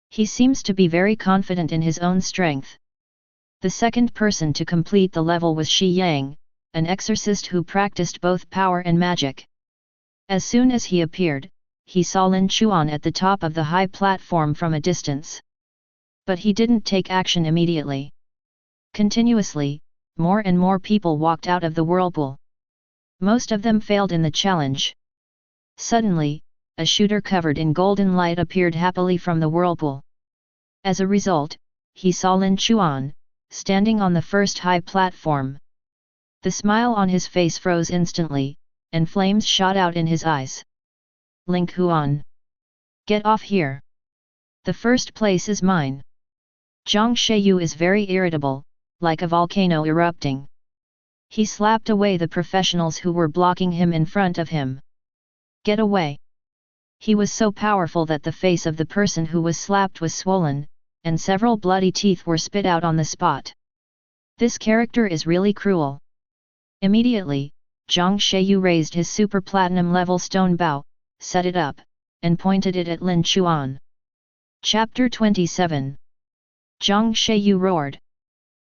He seems to be very confident in his own strength. The second person to complete the level was Shi Yang, an exorcist who practiced both power and magic. As soon as he appeared, he saw Lin Chuan at the top of the high platform from a distance. But he didn't take action immediately. Continuously, more and more people walked out of the whirlpool. Most of them failed in the challenge. Suddenly, a shooter covered in golden light appeared happily from the whirlpool. As a result, he saw Lin Chuan, standing on the first high platform. The smile on his face froze instantly, and flames shot out in his eyes. Lin Chuan! Get off here! The first place is mine! Zhang Sheyu is very irritable, like a volcano erupting. He slapped away the professionals who were blocking him in front of him. Get away! He was so powerful that the face of the person who was slapped was swollen, and several bloody teeth were spit out on the spot. This character is really cruel. Immediately, Zhang Sheyu raised his super platinum level stone bow, set it up, and pointed it at Lin Chuan. Chapter 27. Zhang Sheyu roared.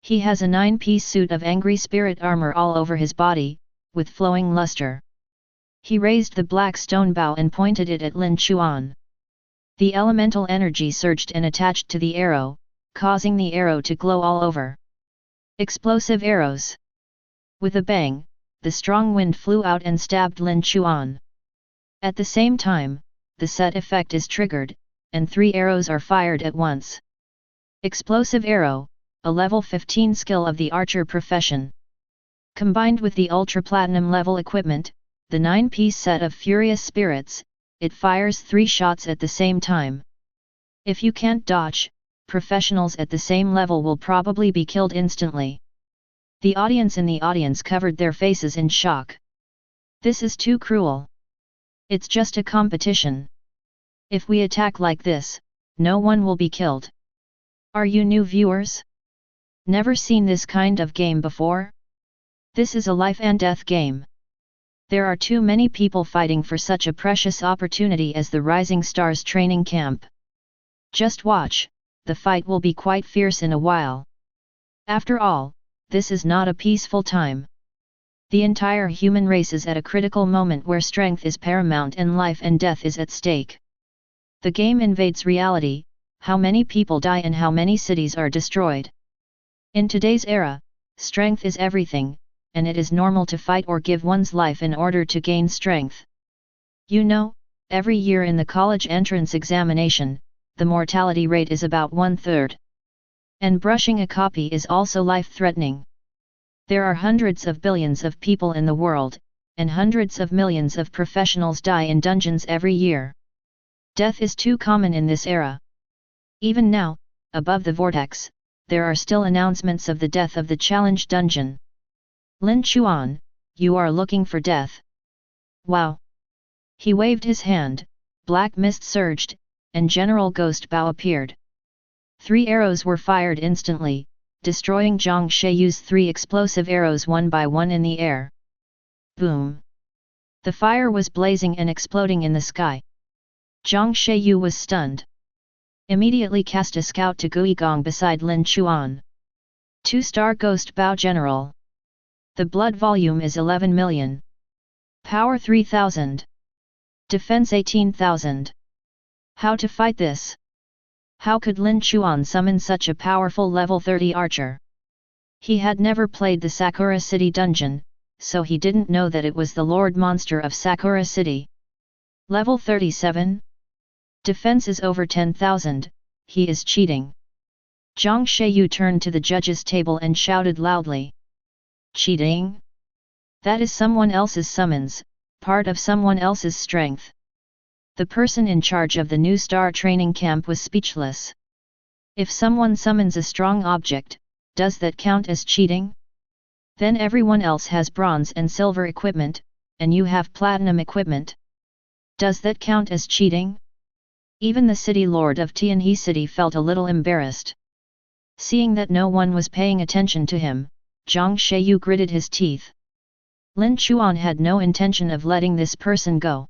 He has a 9-piece suit of angry spirit armor all over his body, with flowing luster. He raised the black stone bow and pointed it at Lin Chuan. The elemental energy surged and attached to the arrow, causing the arrow to glow all over. Explosive arrows. With a bang, the strong wind flew out and stabbed Lin Chuan. At the same time, the set effect is triggered, and 3 arrows are fired at once. Explosive Arrow, a level 15 skill of the archer profession. Combined with the ultra platinum level equipment, the 9-piece set of Furious Spirits, it fires 3 shots at the same time. If you can't dodge, professionals at the same level will probably be killed instantly. The audience in the audience covered their faces in shock. This is too cruel. It's just a competition. If we attack like this, no one will be killed. Are you new viewers? Never seen this kind of game before? This is a life and death game. There are too many people fighting for such a precious opportunity as the Rising Stars training camp. Just watch, the fight will be quite fierce in a while. After all, this is not a peaceful time. The entire human race is at a critical moment where strength is paramount and life and death is at stake. The game invades reality, how many people die and how many cities are destroyed. In today's era, strength is everything, and it is normal to fight or give one's life in order to gain strength. You know, every year in the college entrance examination, the mortality rate is about 1/3. And brushing a copy is also life-threatening. There are hundreds of billions of people in the world, and hundreds of millions of professionals die in dungeons every year. Death is too common in this era. Even now, above the vortex, there are still announcements of the death of the challenge dungeon. Lin Chuan, you are looking for death. Wow! He waved his hand, black mist surged, and General Ghost Bao appeared. 3 arrows were fired instantly, destroying Zhang Sheiyu's 3 explosive arrows one by one in the air. Boom! The fire was blazing and exploding in the sky. Zhang Sheiyu was stunned. Immediately cast a scout to Guigong beside Lin Chuan. 2-star Ghost Bao General. The blood volume is 11 million. Power 3000. Defense 18,000. How to fight this? How could Lin Chuan summon such a powerful level 30 archer? He had never played the Sakura City dungeon, so he didn't know that it was the Lord Monster of Sakura City. Level 37? Defense is over 10,000, he is cheating. Zhang Sheiyu turned to the judges' table and shouted loudly. Cheating? That is someone else's summons, part of someone else's strength. The person in charge of the new star training camp was speechless. If someone summons a strong object, does that count as cheating? Then everyone else has bronze and silver equipment, and you have platinum equipment. Does that count as cheating? Even the city lord of Tianhe City felt a little embarrassed. Seeing that no one was paying attention to him, Zhang Sheiyu gritted his teeth. Lin Chuan had no intention of letting this person go.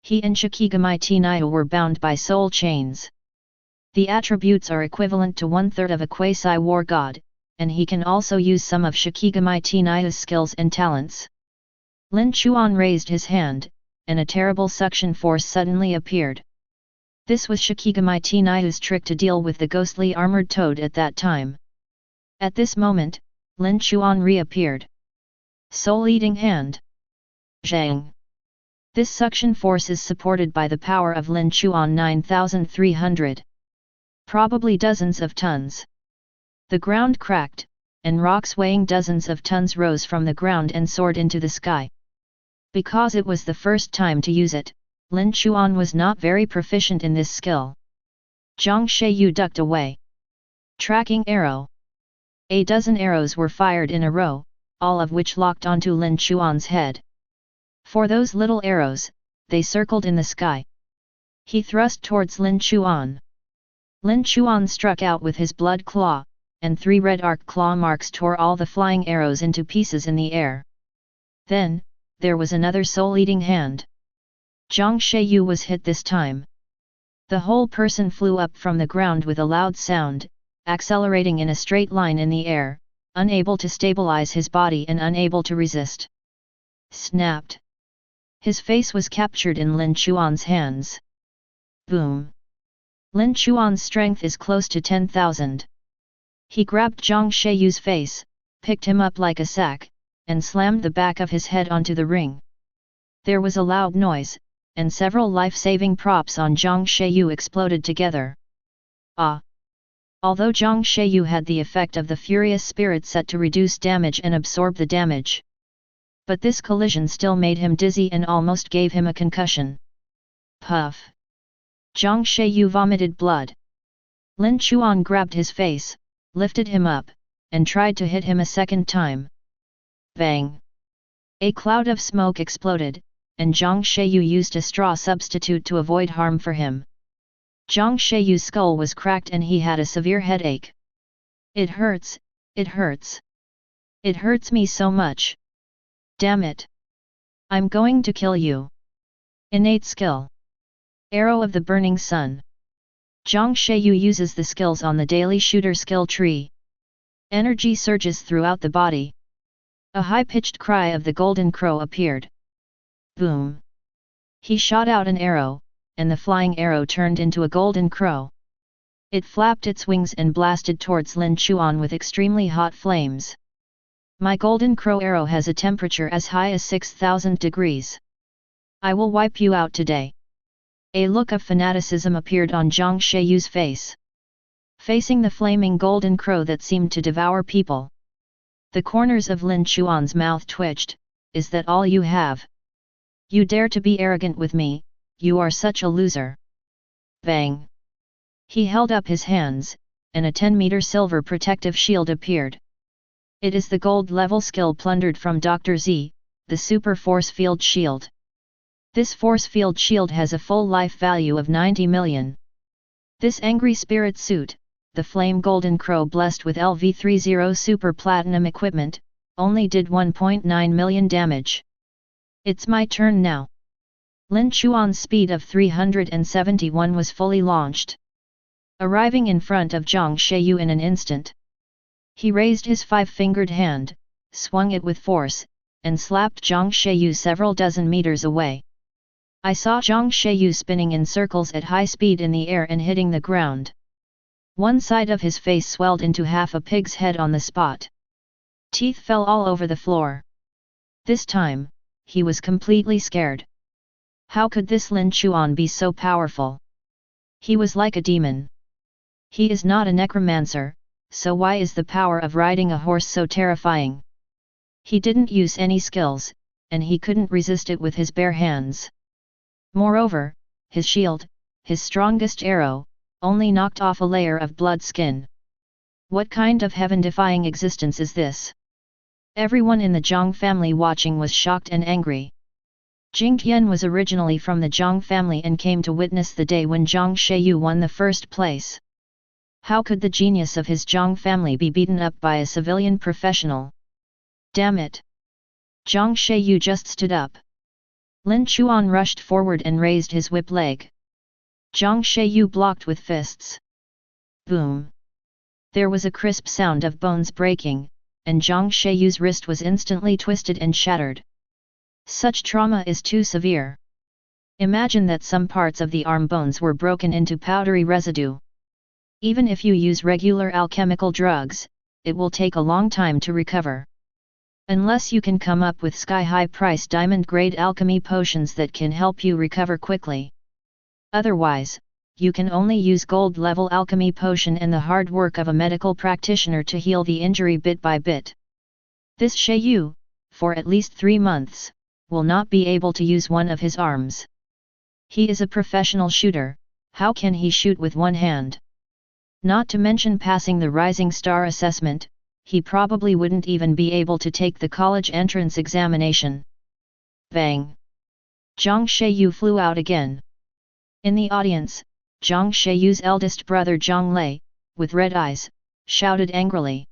He and Shikigami Teniyu were bound by soul chains. The attributes are equivalent to 1/3 of a quasi-war god, and he can also use some of Shikigami Teniyu's skills and talents. Lin Chuan raised his hand, and a terrible suction force suddenly appeared. This was Shikigami Teniyu's trick to deal with the ghostly armored toad at that time. At this moment, Lin Chuan reappeared. Soul-eating hand. Zhang. This suction force is supported by the power of Lin Chuan 9,300. Probably dozens of tons. The ground cracked, and rocks weighing dozens of tons rose from the ground and soared into the sky. Because it was the first time to use it, Lin Chuan was not very proficient in this skill. Zhang Sheiyu ducked away. Tracking arrow. A dozen arrows were fired in a row, all of which locked onto Lin Chuan's head. For those little arrows, they circled in the sky. He thrust towards Lin Chuan. Lin Chuan struck out with his blood claw, and 3 red arc claw marks tore all the flying arrows into pieces in the air. Then, there was another soul-eating hand. Zhang Sheiyu was hit this time. The whole person flew up from the ground with a loud sound, accelerating in a straight line in the air, unable to stabilize his body and unable to resist. Snapped. His face was captured in Lin Chuan's hands. Boom! Lin Chuan's strength is close to 10,000. He grabbed Zhang Sheiyu's face, picked him up like a sack, and slammed the back of his head onto the ring. There was a loud noise, and several life-saving props on Zhang Sheiyu exploded together. Ah! Although Zhang Sheyu had the effect of the Furious Spirit set to reduce damage and absorb the damage. But this collision still made him dizzy and almost gave him a concussion. Puff! Zhang Sheyu vomited blood. Lin Chuan grabbed his face, lifted him up, and tried to hit him a second time. Bang! A cloud of smoke exploded, and Zhang Sheyu used a straw substitute to avoid harm for him. Zhang Sheyu's skull was cracked and he had a severe headache. It hurts, it hurts. It hurts me so much. Damn it! I'm going to kill you. Innate skill. Arrow of the Burning Sun. Zhang Sheyu uses the skills on the daily shooter skill tree. Energy surges throughout the body. A high-pitched cry of the golden crow appeared. Boom! He shot out an arrow, and the flying arrow turned into a golden crow. It flapped its wings and blasted towards Lin Chuan with extremely hot flames. My golden crow arrow has a temperature as high as 6,000 degrees. I will wipe you out today. A look of fanaticism appeared on Zhang Sheyu's face. Facing the flaming golden crow that seemed to devour people. The corners of Lin Chuan's mouth twitched. Is that all you have? You dare to be arrogant with me, you are such a loser. Bang! He held up his hands, and a 10-meter silver protective shield appeared. It is the gold-level skill plundered from Dr. Z, the Super Force Field Shield. This Force Field Shield has a full life value of 90 million. This Angry Spirit Suit, the Flame Golden Crow blessed with LV30 Super Platinum equipment, only did 1.9 million damage. It's my turn now. Lin Chuan's speed of 371 was fully launched. Arriving in front of Zhang Sheyu in an instant. He raised his 5-fingered hand, swung it with force, and slapped Zhang Sheyu several dozen meters away. I saw Zhang Sheyu spinning in circles at high speed in the air and hitting the ground. One side of his face swelled into half a pig's head on the spot. Teeth fell all over the floor. This time, he was completely scared. How could this Lin Chuan be so powerful? He was like a demon. He is not a necromancer, so why is the power of riding a horse so terrifying? He didn't use any skills, and he couldn't resist it with his bare hands. Moreover, his shield, his strongest arrow, only knocked off a layer of blood skin. What kind of heaven-defying existence is this? Everyone in the Zhang family watching was shocked and angry. Jing Tian was originally from the Zhang family and came to witness the day when Zhang Sheyu won the first place. How could the genius of his Zhang family be beaten up by a civilian professional? Damn it! Zhang Sheyu just stood up. Lin Chuan rushed forward and raised his whip leg. Zhang Sheyu blocked with fists. Boom! There was a crisp sound of bones breaking, and Zhang Sheyu's wrist was instantly twisted and shattered. Such trauma is too severe. Imagine that some parts of the arm bones were broken into powdery residue. Even if you use regular alchemical drugs, it will take a long time to recover. Unless you can come up with sky-high price diamond-grade alchemy potions that can help you recover quickly. Otherwise, you can only use gold-level alchemy potion and the hard work of a medical practitioner to heal the injury bit by bit. This Sheyu, for at least 3 months, will not be able to use one of his arms. He is a professional shooter, how can he shoot with one hand? Not to mention passing the Rising Star assessment, he probably wouldn't even be able to take the college entrance examination. Bang! Zhang Sheyu flew out again. In the audience, Zhang Sheyu's eldest brother Zhang Lei, with red eyes, shouted angrily.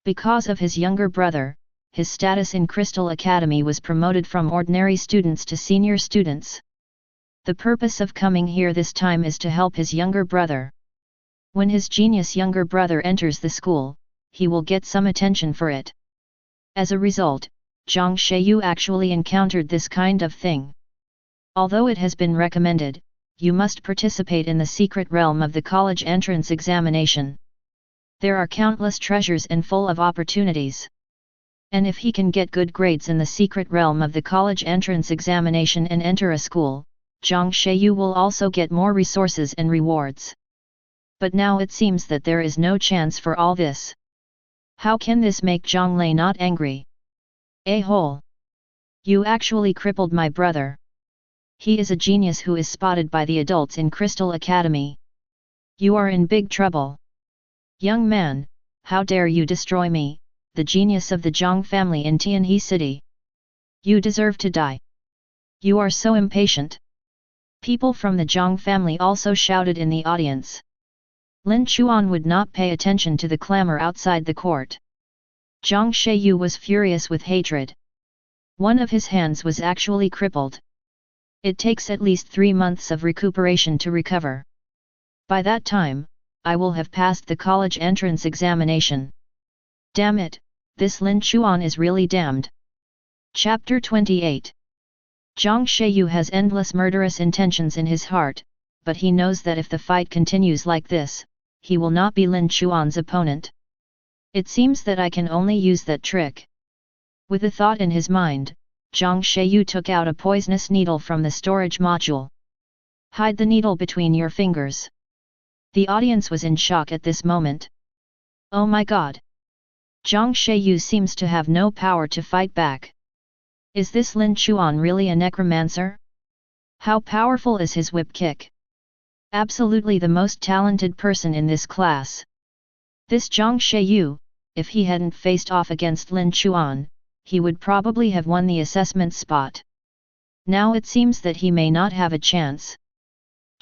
Because of his younger brother, his status in Crystal Academy was promoted from ordinary students to senior students. The purpose of coming here this time is to help his younger brother. When his genius younger brother enters the school, he will get some attention for it. As a result, Zhang Sheyu actually encountered this kind of thing. Although it has been recommended, you must participate in the secret realm of the college entrance examination. There are countless treasures and full of opportunities. And if he can get good grades in the secret realm of the college entrance examination and enter a school, Zhang Sheyu will also get more resources and rewards. But now it seems that there is no chance for all this. How can this make Zhang Lei not angry? A-hole! You actually crippled my brother. He is a genius who is spotted by the adults in Crystal Academy. You are in big trouble. Young man, how dare you destroy me, the genius of the Zhang family in Tianhe City. You deserve to die. You are so impatient. People from the Zhang family also shouted in the audience. Lin Chuan would not pay attention to the clamor outside the court. Zhang Sheyu was furious with hatred. One of his hands was actually crippled. It takes at least 3 months of recuperation to recover. By that time, I will have passed the college entrance examination. Damn it, this Lin Chuan is really damned. Chapter 28. Zhang Sheyu has endless murderous intentions in his heart, but he knows that if the fight continues like this, he will not be Lin Chuan's opponent. It seems that I can only use that trick. With a thought in his mind, Zhang Sheyu took out a poisonous needle from the storage module. Hide the needle between your fingers. The audience was in shock at this moment. Oh my god! Zhang Sheyu seems to have no power to fight back. Is this Lin Chuan really a necromancer? How powerful is his whip kick? Absolutely the most talented person in this class. This Zhang Sheyu, if he hadn't faced off against Lin Chuan, he would probably have won the assessment spot. Now it seems that he may not have a chance.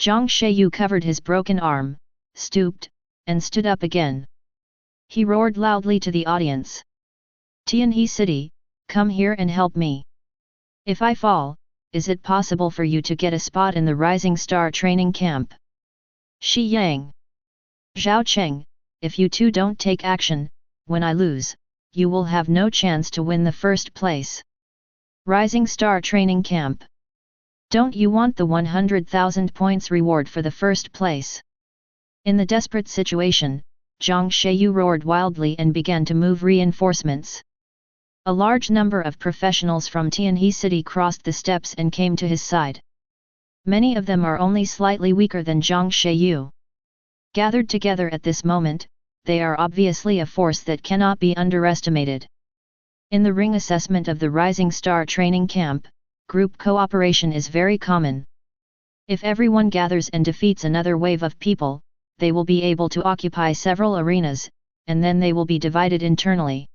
Zhang Sheyu covered his broken arm, stooped, and stood up again. He roared loudly to the audience. Tianhe City, come here and help me. If I fall, is it possible for you to get a spot in the Rising Star training camp? Shi Yang. Zhao Cheng, if you two don't take action, when I lose, you will have no chance to win the first place. Rising Star training camp. Don't you want the 100,000 points reward for the first place? In the desperate situation, Zhang Sheyu roared wildly and began to move reinforcements. A large number of professionals from Tianhe City crossed the steps and came to his side. Many of them are only slightly weaker than Zhang Sheyu. Gathered together at this moment, they are obviously a force that cannot be underestimated. In the ring assessment of the Rising Star training camp, group cooperation is very common. If everyone gathers and defeats another wave of people, they will be able to occupy several arenas, and then they will be divided internally.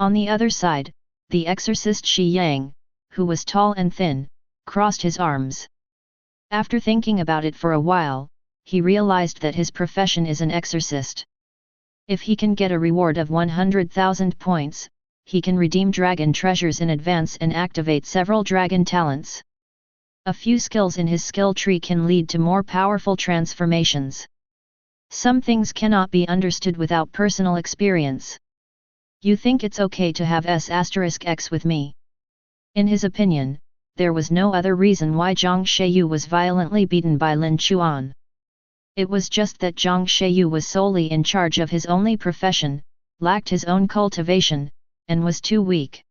On the other side, the exorcist Shi Yang, who was tall and thin, crossed his arms. After thinking about it for a while, he realized that his profession is an exorcist. If he can get a reward of 100,000 points, he can redeem dragon treasures in advance and activate several dragon talents. A few skills in his skill tree can lead to more powerful transformations. Some things cannot be understood without personal experience. You think it's okay to have S*X with me? In his opinion, there was no other reason why Zhang Sheyu was violently beaten by Lin Chuan. It was just that Zhang Sheyu was solely in charge of his only profession, lacked his own cultivation, and was too weak.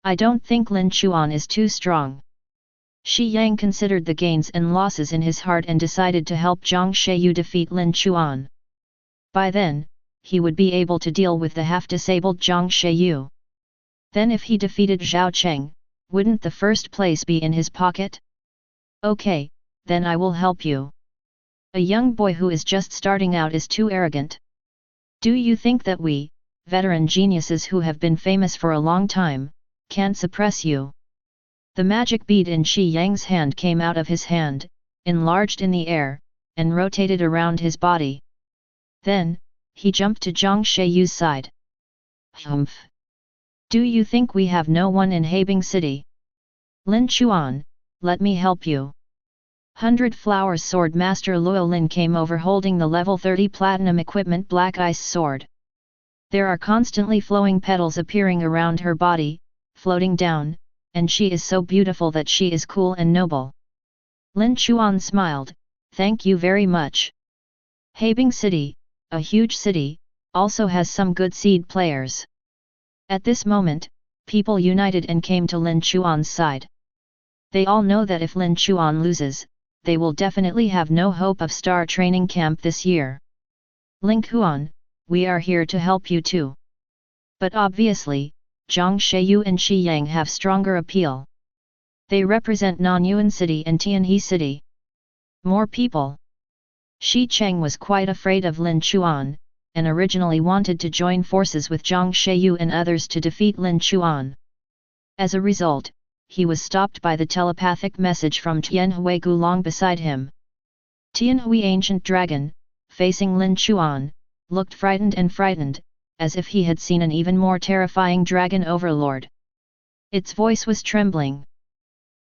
I don't think Lin Chuan is too strong. Shi Yang considered the gains and losses in his heart and decided to help Zhang Sheyu defeat Lin Chuan. By then, he would be able to deal with the half-disabled Zhang Sheyu. Then if he defeated Zhao Cheng, wouldn't the first place be in his pocket? Okay, then I will help you. A young boy who is just starting out is too arrogant. Do you think that we, veteran geniuses who have been famous for a long time, can suppress you? The magic bead in Shi Yang's hand came out of his hand, enlarged in the air, and rotated around his body. Then, he jumped to Zhang Sheyu's side. Humph! Do you think we have no one in Habing City? Lin Chuan, let me help you. 100 Flowers Sword Master Luo Lin came over holding the level 30 Platinum Equipment Black Ice Sword. There are constantly flowing petals appearing around her body, floating down, and she is so beautiful that she is cool and noble. Lin Chuan smiled, thank you very much. Habing City, a huge city, also has some good seed players. At this moment, people united and came to Lin Chuan's side. They all know that if Lin Chuan loses, they will definitely have no hope of star training camp this year. Lin Chuan, we are here to help you too. But obviously, Zhang Sheyu and Shi Yang have stronger appeal. They represent Non-Yuan City and Tianhe City. More people. Shi Cheng was quite afraid of Lin Chuan, and originally wanted to join forces with Zhang Sheyu and others to defeat Lin Chuan. As a result, he was stopped by the telepathic message from Tianhui Gulong beside him. Tianhui Ancient Dragon, facing Lin Chuan, looked frightened, as if he had seen an even more terrifying dragon overlord. Its voice was trembling.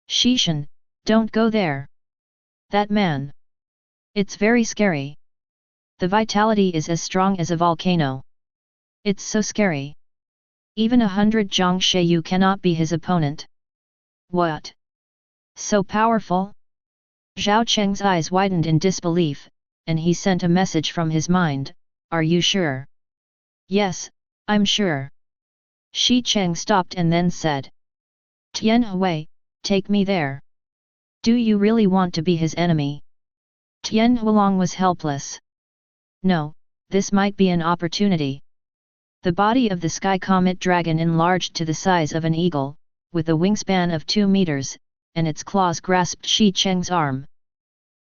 Shishan, don't go there. That man. It's very scary. The vitality is as strong as a volcano. It's so scary. Even 100 Zhang Sheyu cannot be his opponent. What? So powerful? Zhao Cheng's eyes widened in disbelief, and he sent a message from his mind, are you sure? Yes, I'm sure. Shi Cheng stopped and then said. Tianhui, take me there. Do you really want to be his enemy? Tianhuilong was helpless. No, this might be an opportunity. The body of the sky comet dragon enlarged to the size of an eagle, with a wingspan of 2 meters, and its claws grasped Shi Cheng's arm.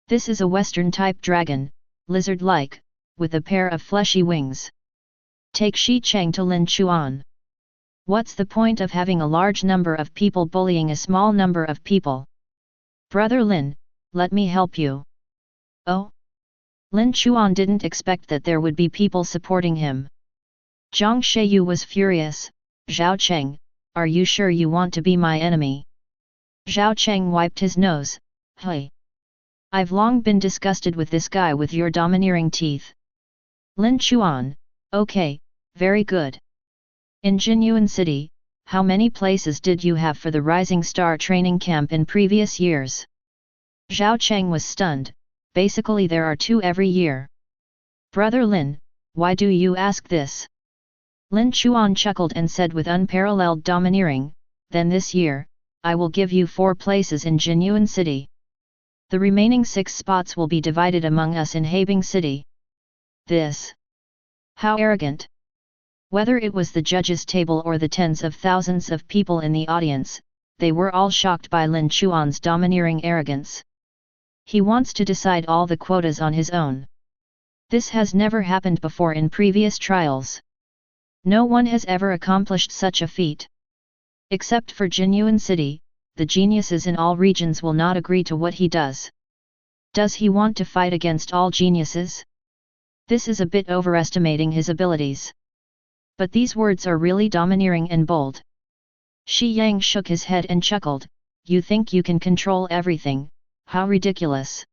This is a Western-type dragon, lizard-like, with a pair of fleshy wings. Take Shi Cheng to Lin Chuan. What's the point of having a large number of people bullying a small number of people? Brother Lin, let me help you. Oh? Lin Chuan didn't expect that there would be people supporting him. Zhang Sheyu was furious. Zhao Cheng, are you sure you want to be my enemy? Zhao Cheng wiped his nose. Hey! I've long been disgusted with this guy with your domineering teeth. Lin Chuan, okay, very good. In Jinyuan City, how many places did you have for the Rising Star training camp in previous years? Zhao Cheng was stunned. Basically there are 2 every year. Brother Lin, why do you ask this? Lin Chuan chuckled and said with unparalleled domineering, then this year, I will give you 4 places in Jinyuan City. The remaining 6 spots will be divided among us in Habing City. This. How arrogant. Whether it was the judges' table or the tens of thousands of people in the audience, they were all shocked by Lin Chuan's domineering arrogance. He wants to decide all the quotas on his own. This has never happened before in previous trials. No one has ever accomplished such a feat. Except for Jinyuan City, the geniuses in all regions will not agree to what he does. Does he want to fight against all geniuses? This is a bit overestimating his abilities. But these words are really domineering and bold. Shi Yang shook his head and chuckled, you think you can control everything? How ridiculous!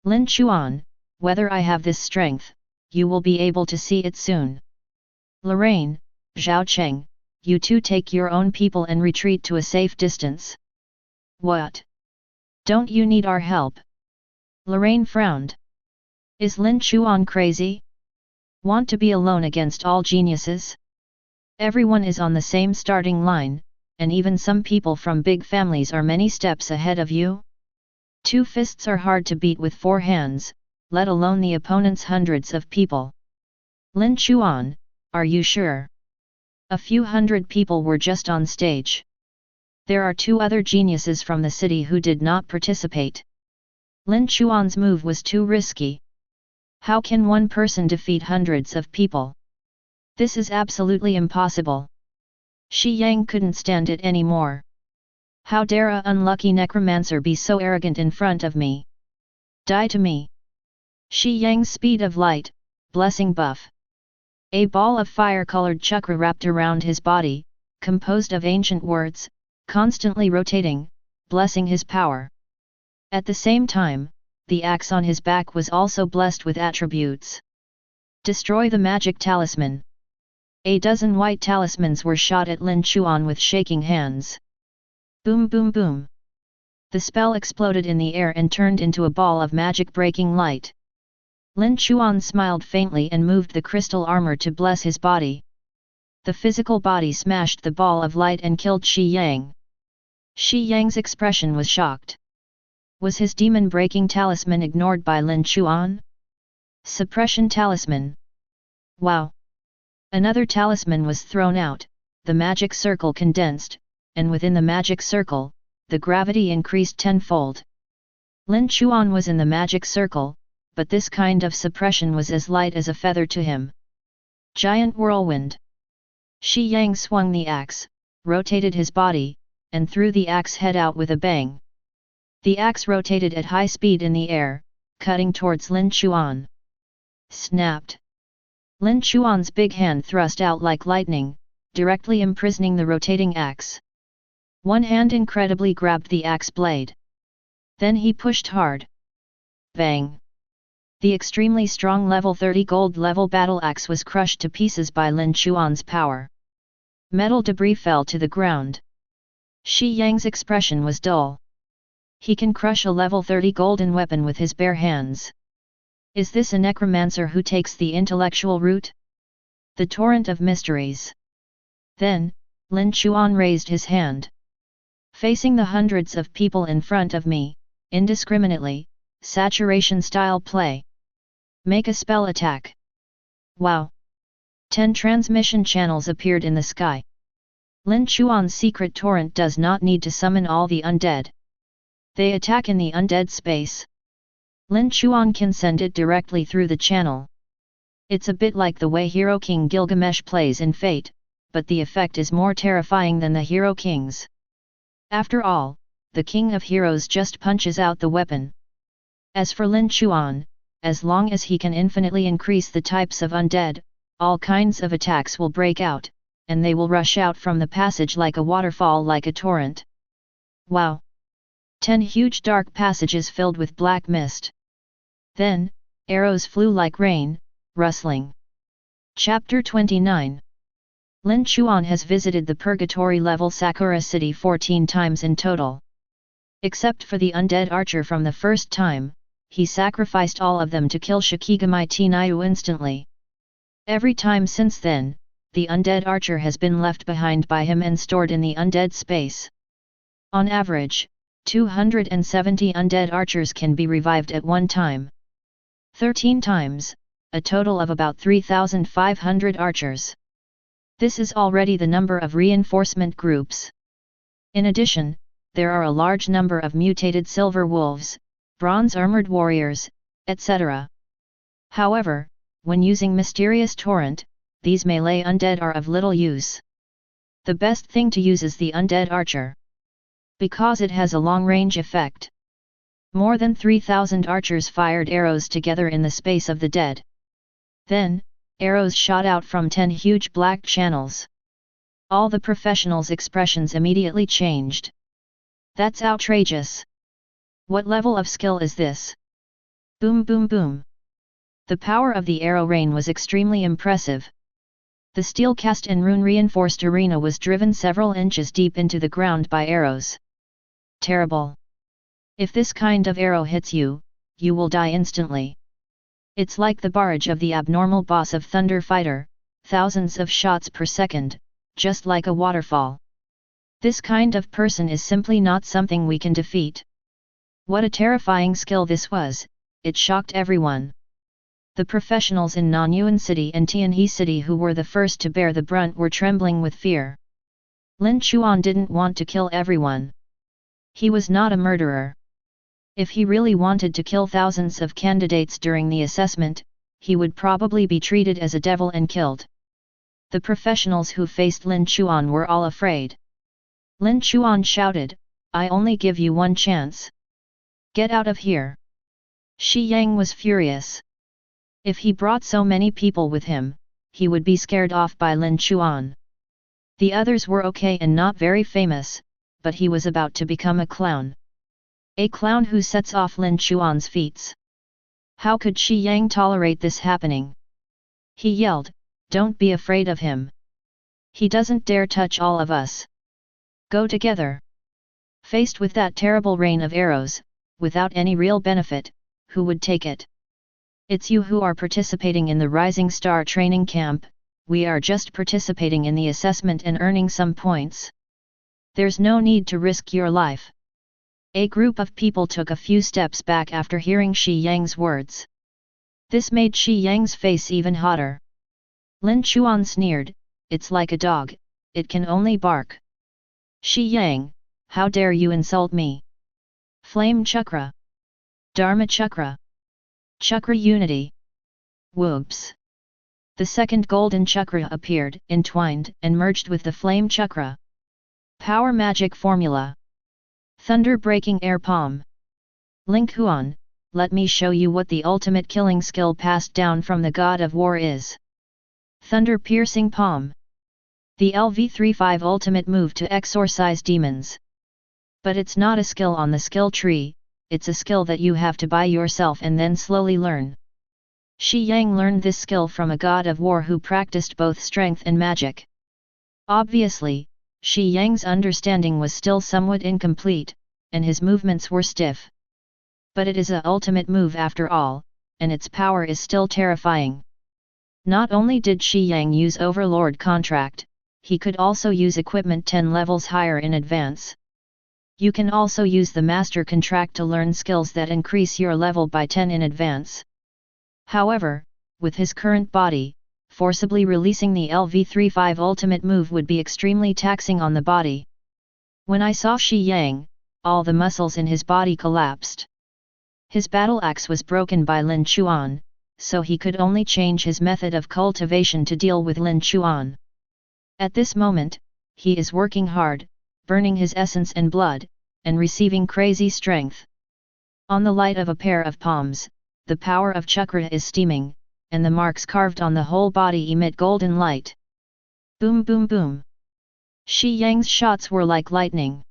Lin Chuan, whether I have this strength, you will be able to see it soon. Lorraine, Zhao Cheng, you two take your own people and retreat to a safe distance. What? Don't you need our help? Lorraine frowned. Is Lin Chuan crazy? Want to be alone against all geniuses? Everyone is on the same starting line, and even some people from big families are many steps ahead of you. 2 fists are hard to beat with 4 hands, let alone the opponent's hundreds of people. Lin Chuan, are you sure? A few hundred people were just on stage. There are 2 other geniuses from the city who did not participate. Lin Chuan's move was too risky. How can one person defeat hundreds of people? This is absolutely impossible. Shi Yang couldn't stand it anymore. How dare a unlucky necromancer be so arrogant in front of me? Die to me! Shi Yang's speed of light, blessing buff. A ball of fire-colored chakra wrapped around his body, composed of ancient words, constantly rotating, blessing his power. At the same time, the axe on his back was also blessed with attributes. Destroy the magic talisman. A dozen white talismans were shot at Lin Chuan with shaking hands. Boom boom boom. The spell exploded in the air and turned into a ball of magic-breaking light. Lin Chuan smiled faintly and moved the crystal armor to bless his body. The physical body smashed the ball of light and killed Shi Yang. Shi Yang's expression was shocked. Was his demon-breaking talisman ignored by Lin Chuan? Suppression talisman. Wow! Another talisman was thrown out, the magic circle condensed, and within the magic circle, the gravity increased tenfold. Lin Chuan was in the magic circle, but this kind of suppression was as light as a feather to him. Giant whirlwind. Shi Yang swung the axe, rotated his body, and threw the axe head out with a bang. The axe rotated at high speed in the air, cutting towards Lin Chuan. Snapped. Lin Chuan's big hand thrust out like lightning, directly imprisoning the rotating axe. One hand incredibly grabbed the axe blade. Then he pushed hard. Bang! The extremely strong level 30 gold level battle axe was crushed to pieces by Lin Chuan's power. Metal debris fell to the ground. Shi Yang's expression was dull. He can crush a level 30 golden weapon with his bare hands. Is this a necromancer who takes the intellectual route? The torrent of mysteries. Then, Lin Chuan raised his hand. Facing the hundreds of people in front of me, indiscriminately, saturation style play. Make a spell attack. Wow! 10 transmission channels appeared in the sky. Lin Chuan's secret torrent does not need to summon all the undead. They attack in the undead space. Lin Chuan can send it directly through the channel. It's a bit like the way Hero King Gilgamesh plays in Fate, but the effect is more terrifying than the Hero King's. After all, the King of Heroes just punches out the weapon. As for Lin Chuan, as long as he can infinitely increase the types of undead, all kinds of attacks will break out, and they will rush out from the passage like a waterfall, like a torrent. Wow! 10 huge dark passages filled with black mist. Then, arrows flew like rain, rustling. Chapter 29. Lin Chuan has visited the Purgatory level Sakura City 14 times in total. Except for the undead archer from the first time, he sacrificed all of them to kill Shikigami Tenryu instantly. Every time since then, the undead archer has been left behind by him and stored in the undead space. On average, 270 undead archers can be revived at one time. 13 times, a total of about 3,500 archers. This is already the number of reinforcement groups. In addition, there are a large number of mutated silver wolves, bronze armored warriors, etc. However, when using Mysterious Torrent, these melee undead are of little use. The best thing to use is the undead archer, because it has a long-range effect. More than 3,000 archers fired arrows together in the space of the dead. Then, arrows shot out from 10 huge black channels. All the professionals' expressions immediately changed. That's outrageous. What level of skill is this? Boom boom boom. The power of the arrow rain was extremely impressive. The steel cast and rune-reinforced arena was driven several inches deep into the ground by arrows. Terrible. If this kind of arrow hits you, you will die instantly. It's like the barrage of the abnormal boss of Thunder Fighter, thousands of shots per second, just like a waterfall. This kind of person is simply not something we can defeat. What a terrifying skill this was, it shocked everyone. The professionals in Nanyuan City and Tianhe City who were the first to bear the brunt were trembling with fear. Lin Chuan didn't want to kill everyone. He was not a murderer. If he really wanted to kill thousands of candidates during the assessment, he would probably be treated as a devil and killed. The professionals who faced Lin Chuan were all afraid. Lin Chuan shouted, "I only give you one chance. Get out of here." Shi Yang was furious. If he brought so many people with him, he would be scared off by Lin Chuan. The others were okay and not very famous, but he was about to become a clown. A clown who sets off Lin Chuan's feats. How could Shi Yang tolerate this happening? He yelled, "Don't be afraid of him. He doesn't dare touch all of us. Go together." Faced with that terrible rain of arrows, without any real benefit, who would take it? It's you who are participating in the Rising Star training camp, we are just participating in the assessment and earning some points. There's no need to risk your life. A group of people took a few steps back after hearing Shi Yang's words. This made Shi Yang's face even hotter. Lin Chuan sneered, "It's like a dog, it can only bark. Shi Yang, how dare you insult me? Flame Chakra. Dharma Chakra. Chakra Unity. Whoops." The second golden chakra appeared, entwined, and merged with the flame chakra. Power Magic Formula. Thunder Breaking Air Palm. Lin Chuan, let me show you what the ultimate killing skill passed down from the God of War is. Thunder Piercing Palm. The LV35 ultimate move to exorcise demons. But it's not a skill on the skill tree, it's a skill that you have to buy yourself and then slowly learn. Shi Yang learned this skill from a God of War who practiced both strength and magic. Obviously, Shi Yang's understanding was still somewhat incomplete, and his movements were stiff. But it is a ultimate move after all, and its power is still terrifying. Not only did Shi Yang use Overlord contract, he could also use equipment 10 levels higher in advance. You can also use the Master contract to learn skills that increase your level by 10 in advance. However, with his current body, forcibly releasing the LV35 ultimate move would be extremely taxing on the body. When I saw Shi Yang, all the muscles in his body collapsed. His battle axe was broken by Lin Chuan, so he could only change his method of cultivation to deal with Lin Chuan. At this moment, he is working hard, burning his essence and blood, and receiving crazy strength. On the light of a pair of palms, the power of chakra is steaming, and the marks carved on the whole body emit golden light. Boom boom boom. Shi Yang's shots were like lightning.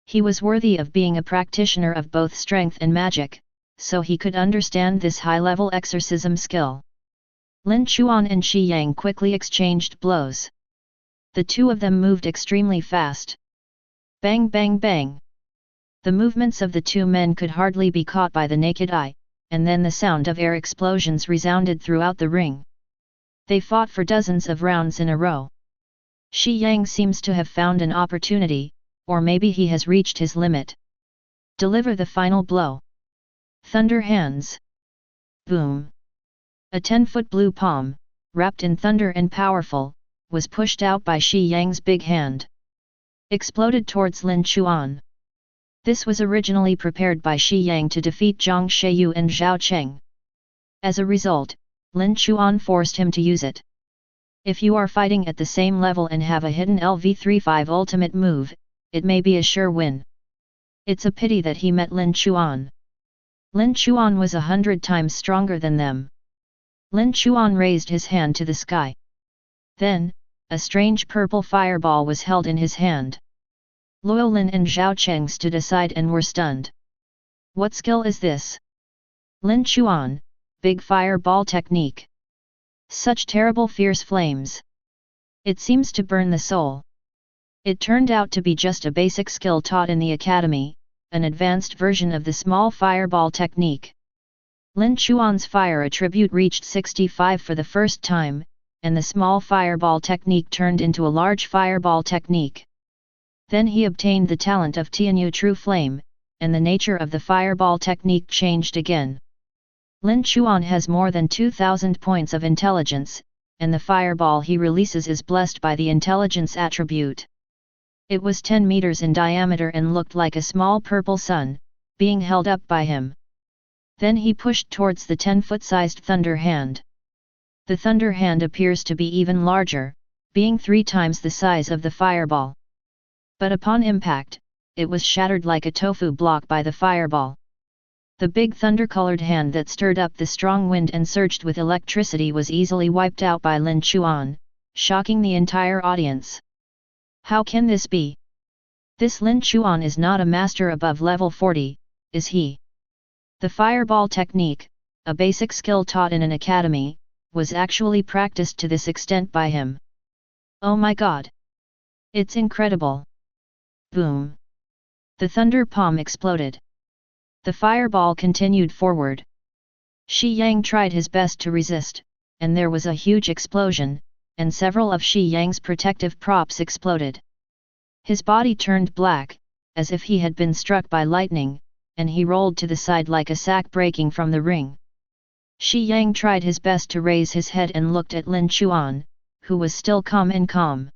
He was worthy of being a practitioner of both strength and magic, so he could understand this high-level exorcism skill. Lin Chuan and Shi Yang quickly exchanged blows. The two of them moved extremely fast. Bang bang bang. The movements of the two men could hardly be caught by the naked eye, and then the sound of air explosions resounded throughout the ring. They fought for dozens of rounds in a row. Shi Yang seems to have found an opportunity, or maybe he has reached his limit. Deliver the final blow. Thunder Hands. Boom. A 10-foot blue palm, wrapped in thunder and powerful, was pushed out by Shi Yang's big hand. Exploded towards Lin Chuan. This was originally prepared by Shi Yang to defeat Zhang Sheyu and Zhao Cheng. As a result, Lin Chuan forced him to use it. If you are fighting at the same level and have a hidden LV35 ultimate move, it may be a sure win. It's a pity that he met Lin Chuan. Lin Chuan was 100 times stronger than them. Lin Chuan raised his hand to the sky. Then, a strange purple fireball was held in his hand. Luolin and Zhao Cheng stood aside and were stunned. What skill is this? Lin Chuan, big fireball technique. Such terrible fierce flames. It seems to burn the soul. It turned out to be just a basic skill taught in the academy, an advanced version of the small fireball technique. Lin Chuan's fire attribute reached 65 for the first time, and the small fireball technique turned into a large fireball technique. Then he obtained the talent of Tianyu True Flame, and the nature of the fireball technique changed again. Lin Chuan has more than 2,000 points of intelligence, and the fireball he releases is blessed by the intelligence attribute. It was 10 meters in diameter and looked like a small purple sun, being held up by him. Then he pushed towards the 10-foot-sized thunder hand. The thunder hand appears to be even larger, being 3 times the size of the fireball. But upon impact, it was shattered like a tofu block by the fireball. The big thunder-colored hand that stirred up the strong wind and surged with electricity was easily wiped out by Lin Chuan, shocking the entire audience. How can this be? This Lin Chuan is not a master above level 40, is he? The fireball technique, a basic skill taught in an academy, was actually practiced to this extent by him. Oh my god! It's incredible! Boom! The thunder palm exploded. The fireball continued forward. Shi Yang tried his best to resist, and there was a huge explosion, and several of Shi Yang's protective props exploded. His body turned black, as if he had been struck by lightning, and he rolled to the side like a sack breaking from the ring. Shi Yang tried his best to raise his head and looked at Lin Chuan, who was still calm.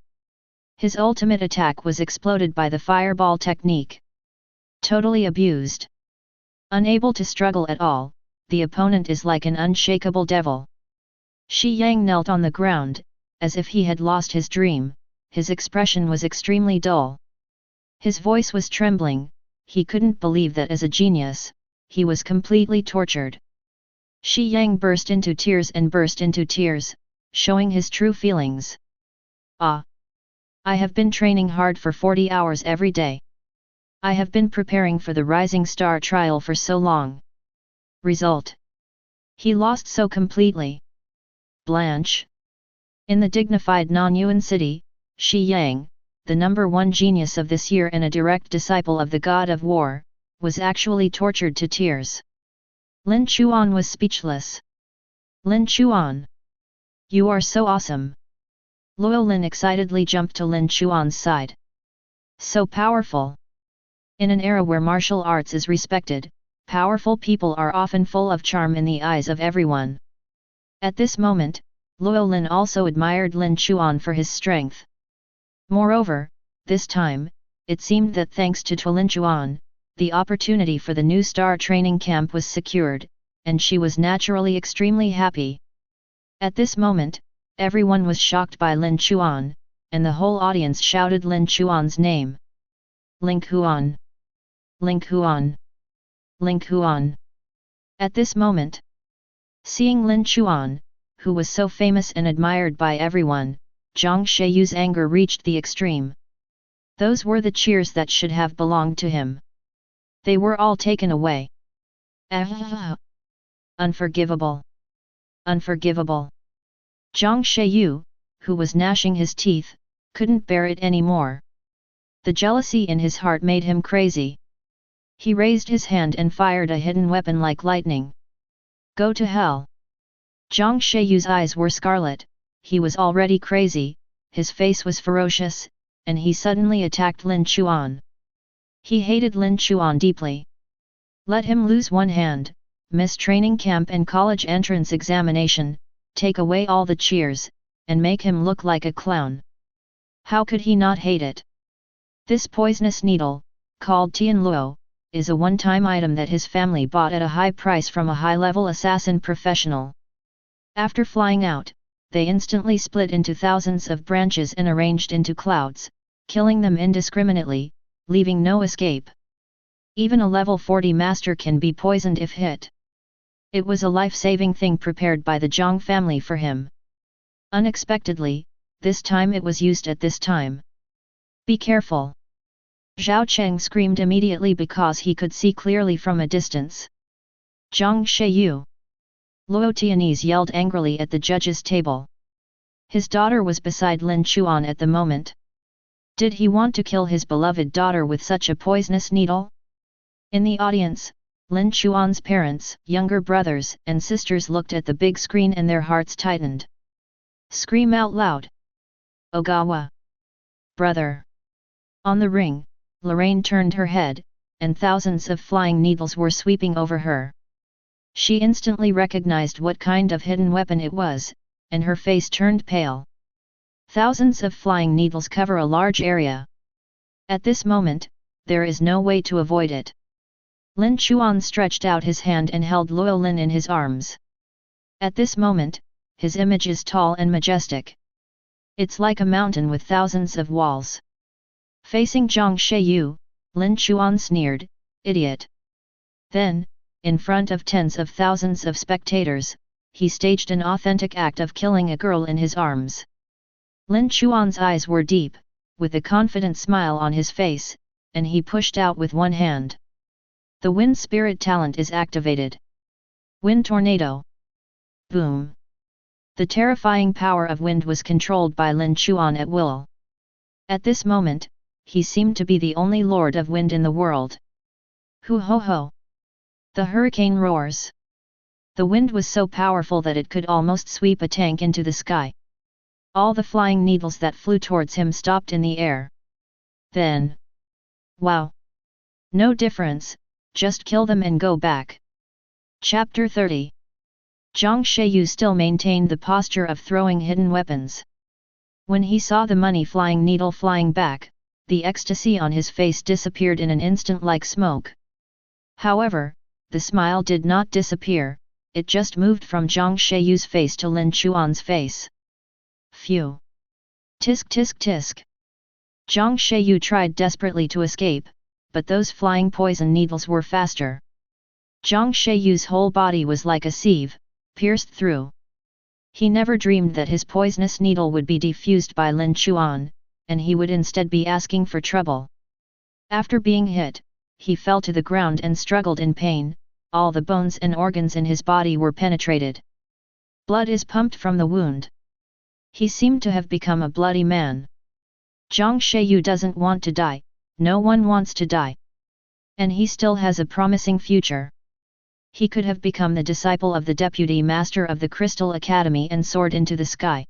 His ultimate attack was exploded by the fireball technique. Totally abused. Unable to struggle at all, the opponent is like an unshakable devil. Shi Yang knelt on the ground, as if he had lost his dream. His expression was extremely dull. His voice was trembling, he couldn't believe that as a genius, he was completely tortured. Shi Yang burst into tears, showing his true feelings. Ah! I have been training hard for 40 hours every day. I have been preparing for the Rising Star trial for so long. Result. He lost so completely. Blanche. In the dignified non-Yuan city, Shi Yang, the #1 genius of this year and a direct disciple of the god of war, was actually tortured to tears. Lin Chuan was speechless. Lin Chuan! You are so awesome! Luo Lin excitedly jumped to Lin Chuan's side. So powerful! In an era where martial arts is respected, powerful people are often full of charm in the eyes of everyone. At this moment, Luo Lin also admired Lin Chuan for his strength. Moreover, this time, it seemed that thanks to Lin Chuan, the opportunity for the new star training camp was secured, and she was naturally extremely happy. At this moment, everyone was shocked by Lin Chuan, and the whole audience shouted Lin Chuan's name. Lin Chuan! Lin Chuan! Lin Chuan! At this moment, seeing Lin Chuan, who was so famous and admired by everyone, Zhang Sheyu's anger reached the extreme. Those were the cheers that should have belonged to him. They were all taken away. Unforgivable! Unforgivable! Zhang Sheyu, who was gnashing his teeth, couldn't bear it anymore. The jealousy in his heart made him crazy. He raised his hand and fired a hidden weapon like lightning. Go to hell! Zhang Sheyu's eyes were scarlet, he was already crazy, his face was ferocious, and he suddenly attacked Lin Chuan. He hated Lin Chuan deeply. Let him lose one hand, miss training camp and college entrance examination, take away all the cheers, and make him look like a clown. How could he not hate it? This poisonous needle, called Tian Luo, is a one-time item that his family bought at a high price from a high-level assassin professional. After flying out, they instantly split into thousands of branches and arranged into clouds, killing them indiscriminately, leaving no escape. Even a level 40 master can be poisoned if hit. It was a life-saving thing prepared by the Zhang family for him. Unexpectedly, this time it was used at this time. Be careful! Zhao Cheng screamed immediately because he could see clearly from a distance. Zhang Sheyu! Luo Tianese yelled angrily at the judge's table. His daughter was beside Lin Chuan at the moment. Did he want to kill his beloved daughter with such a poisonous needle? In the audience, Lin Chuan's parents, younger brothers and sisters looked at the big screen and their hearts tightened. Scream out loud! Ogawa! Brother! On the ring, Lorraine turned her head, and thousands of flying needles were sweeping over her. She instantly recognized what kind of hidden weapon it was, and her face turned pale. Thousands of flying needles cover a large area. At this moment, there is no way to avoid it. Lin Chuan stretched out his hand and held Luo Lin in his arms. At this moment, his image is tall and majestic. It's like a mountain with thousands of walls. Facing Zhang Sheyu, Lin Chuan sneered, "Idiot!" Then, in front of tens of thousands of spectators, he staged an authentic act of killing a girl in his arms. Lin Chuan's eyes were deep, with a confident smile on his face, and he pushed out with one hand. The wind spirit talent is activated. Wind tornado. Boom! The terrifying power of wind was controlled by Lin Chuan at will. At this moment, he seemed to be the only lord of wind in the world. Hu ho ho! The hurricane roars. The wind was so powerful that it could almost sweep a tank into the sky. All the flying needles that flew towards him stopped in the air. Then, wow! No difference, just kill them and go back. Chapter 30. Zhang Sheyu still maintained the posture of throwing hidden weapons. When he saw the money flying needle flying back, the ecstasy on his face disappeared in an instant like smoke. However, the smile did not disappear, it just moved from Zhang Sheyu's face to Lin Chuan's face. Phew! Tisk tisk tisk! Zhang Sheyu tried desperately to escape, but those flying poison needles were faster. Zhang Sheyu's whole body was like a sieve, pierced through. He never dreamed that his poisonous needle would be defused by Lin Chuan, and he would instead be asking for trouble. After being hit, he fell to the ground and struggled in pain, all the bones and organs in his body were penetrated. Blood is pumped from the wound. He seemed to have become a bloody man. Zhang Sheyu doesn't want to die, no one wants to die. And he still has a promising future. He could have become the disciple of the deputy master of the Crystal Academy and soared into the sky.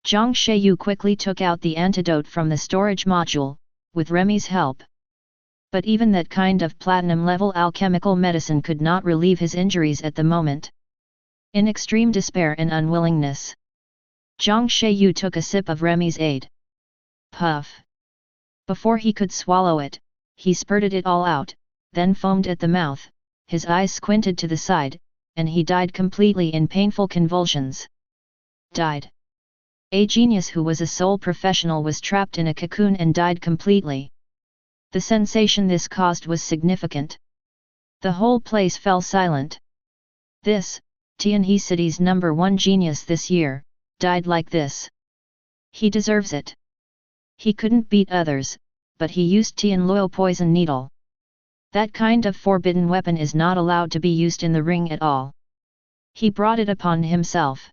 Zhang Sheyu quickly took out the antidote from the storage module, with Remy's help. But even that kind of platinum-level alchemical medicine could not relieve his injuries at the moment. In extreme despair and unwillingness, Zhang Sheyu took a sip of Remy's aid. Puff! Before he could swallow it, he spurted it all out, then foamed at the mouth, his eyes squinted to the side, and he died completely in painful convulsions. Died. A genius who was a sole professional was trapped in a cocoon and died completely. The sensation this caused was significant. The whole place fell silent. This, Tianhe City's #1 genius this year, died like this. He deserves it. He couldn't beat others, but he used Tianluo poison needle. That kind of forbidden weapon is not allowed to be used in the ring at all. He brought it upon himself.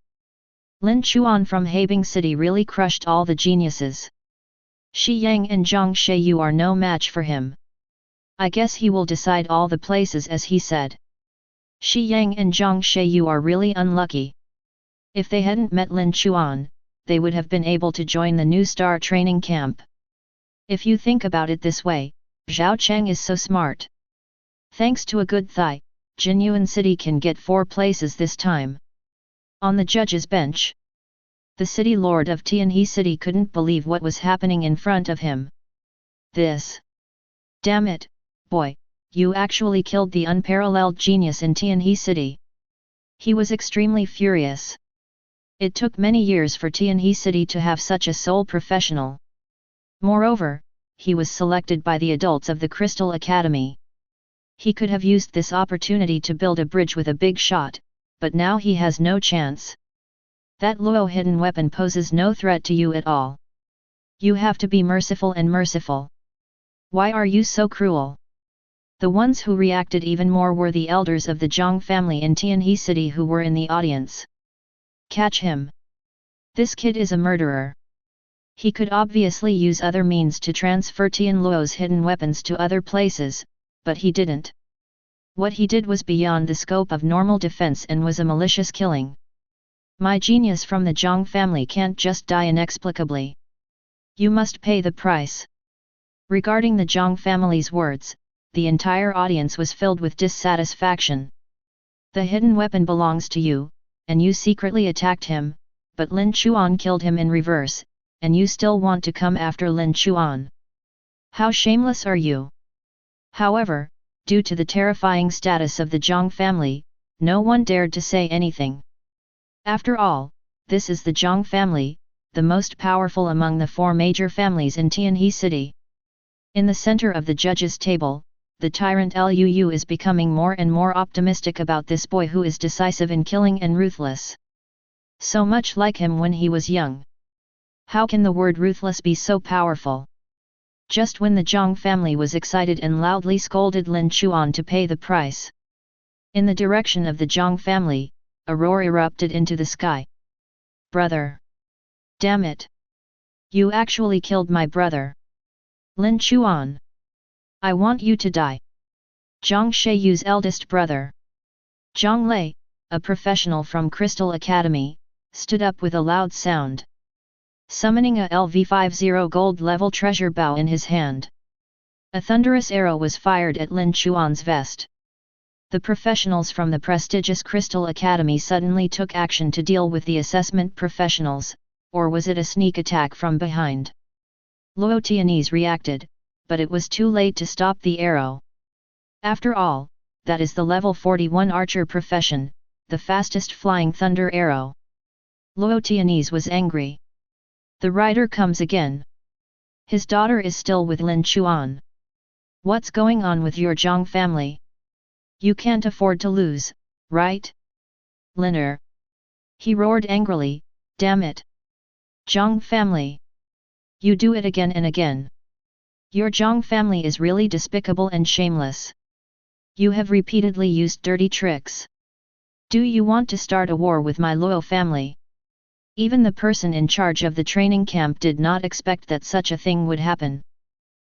Lin Chuan from Habing City really crushed all the geniuses. Shi Yang and Zhang Sheyu are no match for him. I guess he will decide all the places as he said. Shi Yang and Zhang Sheyu are really unlucky. If they hadn't met Lin Chuan, they would have been able to join the new star training camp. If you think about it this way, Zhao Cheng is so smart. Thanks to a good thigh, Jinyuan City can get 4 places this time. On the judge's bench, the city lord of Tianhe City couldn't believe what was happening in front of him. This! Damn it, boy, you actually killed the unparalleled genius in Tianhe City. He was extremely furious. It took many years for Tianhe City to have such a sole professional. Moreover, he was selected by the adults of the Crystal Academy. He could have used this opportunity to build a bridge with a big shot, but now he has no chance. That Luo hidden weapon poses no threat to you at all. You have to be merciful and merciful. Why are you so cruel? The ones who reacted even more were the elders of the Zhang family in Tianhe City who were in the audience. Catch him! This kid is a murderer. He could obviously use other means to transfer Tianluo's hidden weapons to other places, but he didn't. What he did was beyond the scope of normal defense and was a malicious killing. My genius from the Zhang family can't just die inexplicably. You must pay the price. Regarding the Zhang family's words, the entire audience was filled with dissatisfaction. The hidden weapon belongs to you, and you secretly attacked him, but Lin Chuan killed him in reverse, and you still want to come after Lin Chuan. How shameless are you? However, due to the terrifying status of the Zhang family, no one dared to say anything. After all, this is the Zhang family, the most powerful among the 4 major families in Tianhe City. In the center of the judges' table, the tyrant Liu is becoming more and more optimistic about this boy who is decisive in killing and ruthless. So much like him when he was young. How can the word ruthless be so powerful? Just when the Zhang family was excited and loudly scolded Lin Chuan to pay the price. In the direction of the Zhang family, a roar erupted into the sky. Brother! Damn it! You actually killed my brother! Lin Chuan! I want you to die! Zhang Sheiyu's eldest brother, Zhang Lei, a professional from Crystal Academy, stood up with a loud sound. Summoning a LV50 gold level treasure bow in his hand. A thunderous arrow was fired at Lin Chuan's vest. The professionals from the prestigious Crystal Academy suddenly took action to deal with the assessment professionals, or was it a sneak attack from behind? Luo Tianese reacted, but it was too late to stop the arrow. After all, that is the level 41 archer profession, the fastest flying thunder arrow. Luo Tianese was angry. The rider comes again. His daughter is still with Lin Chuan. What's going on with your Zhang family? You can't afford to lose, right? Liner. He roared angrily, damn it. Zhang family. You do it again and again. Your Zhang family is really despicable and shameless. You have repeatedly used dirty tricks. Do you want to start a war with my Luo family? Even the person in charge of the training camp did not expect that such a thing would happen.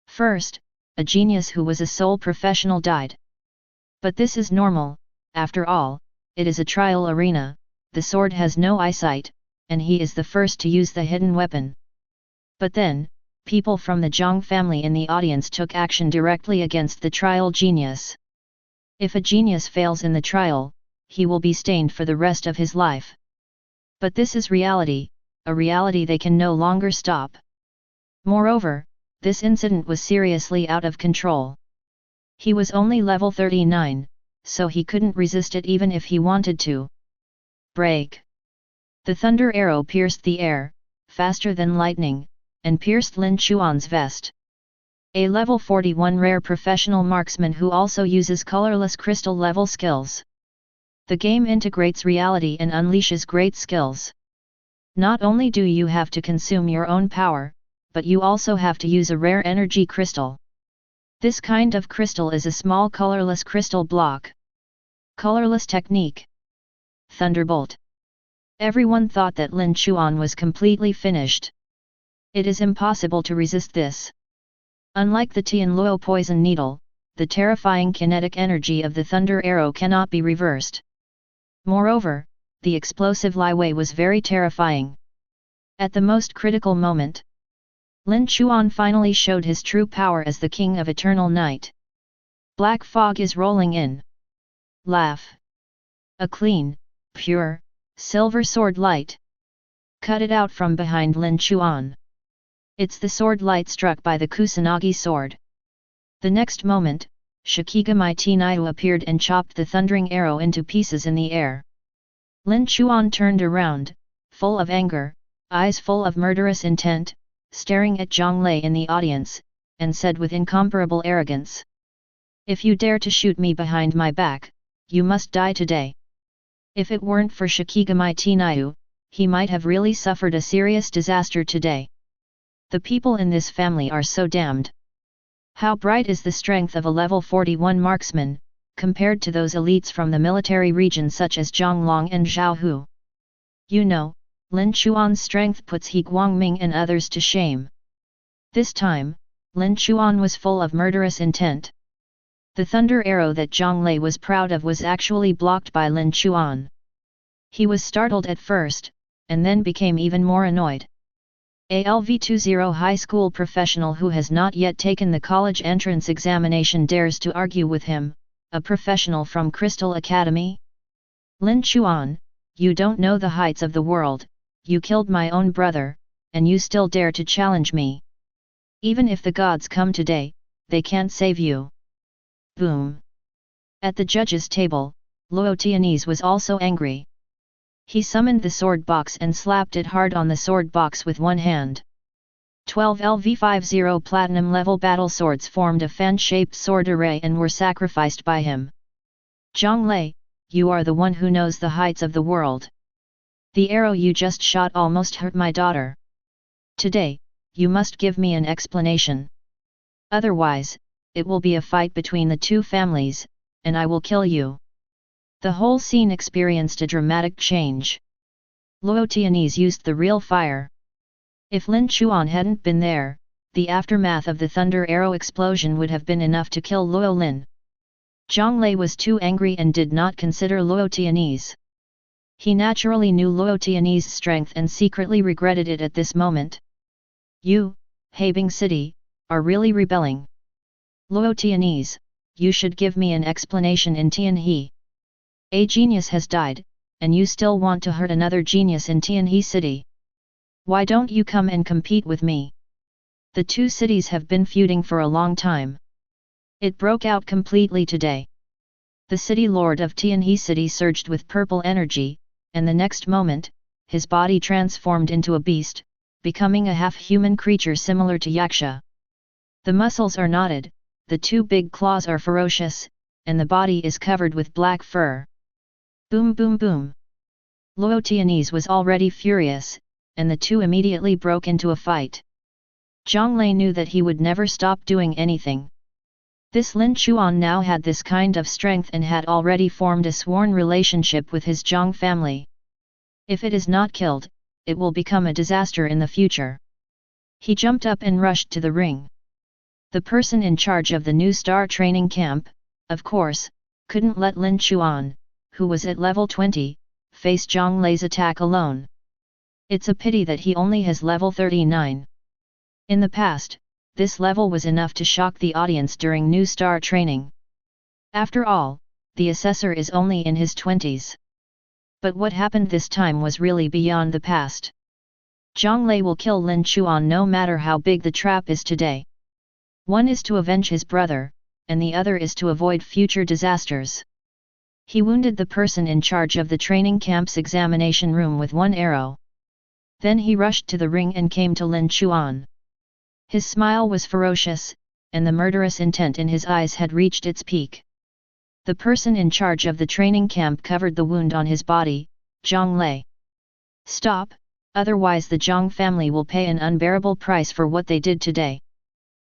First, a genius who was a sole professional died. But this is normal, after all, it is a trial arena, the sword has no eyesight, and he is the first to use the hidden weapon. But then, people from the Zhang family in the audience took action directly against the trial genius. If a genius fails in the trial, he will be stained for the rest of his life. But this is reality, a reality they can no longer stop. Moreover, this incident was seriously out of control. He was only level 39, so he couldn't resist it even if he wanted to. Break! The thunder arrow pierced the air, faster than lightning, and pierced Lin Chuan's vest. A level 41 rare professional marksman who also uses colorless crystal level skills. The game integrates reality and unleashes great skills. Not only do you have to consume your own power, but you also have to use a rare energy crystal. This kind of crystal is a small colorless crystal block. Colorless technique. Thunderbolt. Everyone thought that Lin Chuan was completely finished. It is impossible to resist this. Unlike the Tian Luo poison needle, the terrifying kinetic energy of the thunder arrow cannot be reversed. Moreover, the explosive Lai Wei was very terrifying. At the most critical moment, Lin Chuan finally showed his true power as the king of eternal night. Black fog is rolling in. Laugh. A clean, pure, silver sword light. Cut it out from behind Lin Chuan. It's the sword light struck by the Kusanagi sword. The next moment, Shikigami Tenaiu appeared and chopped the thundering arrow into pieces in the air. Lin Chuan turned around, full of anger, eyes full of murderous intent, staring at Zhang Lei in the audience, and said with incomparable arrogance. If you dare to shoot me behind my back, you must die today. If it weren't for Shikigami Tenaiu, he might have really suffered a serious disaster today. The people in this family are so damned. How bright is the strength of a level 41 marksman, compared to those elites from the military region such as Zhonglong and Zhaohu. You know, Lin Chuan's strength puts He Guangming and others to shame. This time, Lin Chuan was full of murderous intent. The thunder arrow that Zhang Lei was proud of was actually blocked by Lin Chuan. He was startled at first, and then became even more annoyed. A LV20 high school professional who has not yet taken the college entrance examination dares to argue with him, a professional from Crystal Academy? Lin Chuan, you don't know the heights of the world, you killed my own brother, and you still dare to challenge me. Even if the gods come today, they can't save you. Boom! At the judges' table, Luo Tianese was also angry. He summoned the sword box and slapped it hard on the sword box with one hand. 12 LV50 platinum level battle swords formed a fan-shaped sword array and were sacrificed by him. Zhang Lei, you are the one who knows the heights of the world. The arrow you just shot almost hurt my daughter. Today, you must give me an explanation. Otherwise, it will be a fight between the two families, and I will kill you. The whole scene experienced a dramatic change. Luo Tianese used the real fire. If Lin Chuan hadn't been there, the aftermath of the thunder arrow explosion would have been enough to kill Luo Lin. Zhang Lei was too angry and did not consider Luo Tianese. He naturally knew Luo Tianese's strength and secretly regretted it at this moment. You, Habing City, are really rebelling. Luo Tianese, you should give me an explanation in Tianhe. A genius has died, and you still want to hurt another genius in Tianhe city. Why don't you come and compete with me? The two cities have been feuding for a long time. It broke out completely today. The city lord of Tianhe city surged with purple energy, and the next moment, his body transformed into a beast, becoming a half-human creature similar to Yaksha. The muscles are knotted, the two big claws are ferocious, and the body is covered with black fur. Boom boom boom. Luo Tianese was already furious, and the two immediately broke into a fight. Zhang Lei knew that he would never stop doing anything. This Lin Chuan now had this kind of strength and had already formed a sworn relationship with his Zhang family. If it is not killed, it will become a disaster in the future. He jumped up and rushed to the ring. The person in charge of the new star training camp, of course, couldn't let Lin Chuan, who was at level 20, face Zhang Lei's attack alone. It's a pity that he only has level 39. In the past, this level was enough to shock the audience during new star training. After all, the assessor is only in his 20s. But what happened this time was really beyond the past. Zhang Lei will kill Lin Chuan no matter how big the trap is today. One is to avenge his brother, and the other is to avoid future disasters. He wounded the person in charge of the training camp's examination room with one arrow. Then he rushed to the ring and came to Lin Chuan. His smile was ferocious, and the murderous intent in his eyes had reached its peak. The person in charge of the training camp covered the wound on his body. Zhang Lei. Stop, otherwise the Zhang family will pay an unbearable price for what they did today.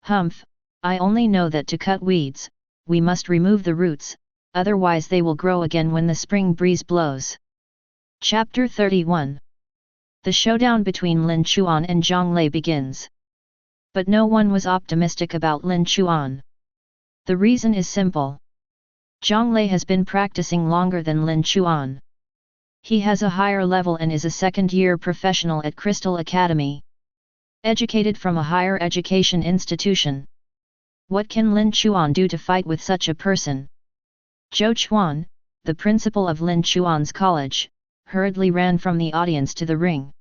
Humph, I only know that to cut weeds, we must remove the roots, otherwise they will grow again when the spring breeze blows. Chapter 31. The showdown between Lin Chuan and Zhang Lei begins. But no one was optimistic about Lin Chuan. The reason is simple. Zhang Lei has been practicing longer than Lin Chuan. He has a higher level and is a second-year professional at Crystal Academy. Educated from a higher education institution. What can Lin Chuan do to fight with such a person? Zhou Chuan, the principal of Lin Chuan's college, hurriedly ran from the audience to the ring.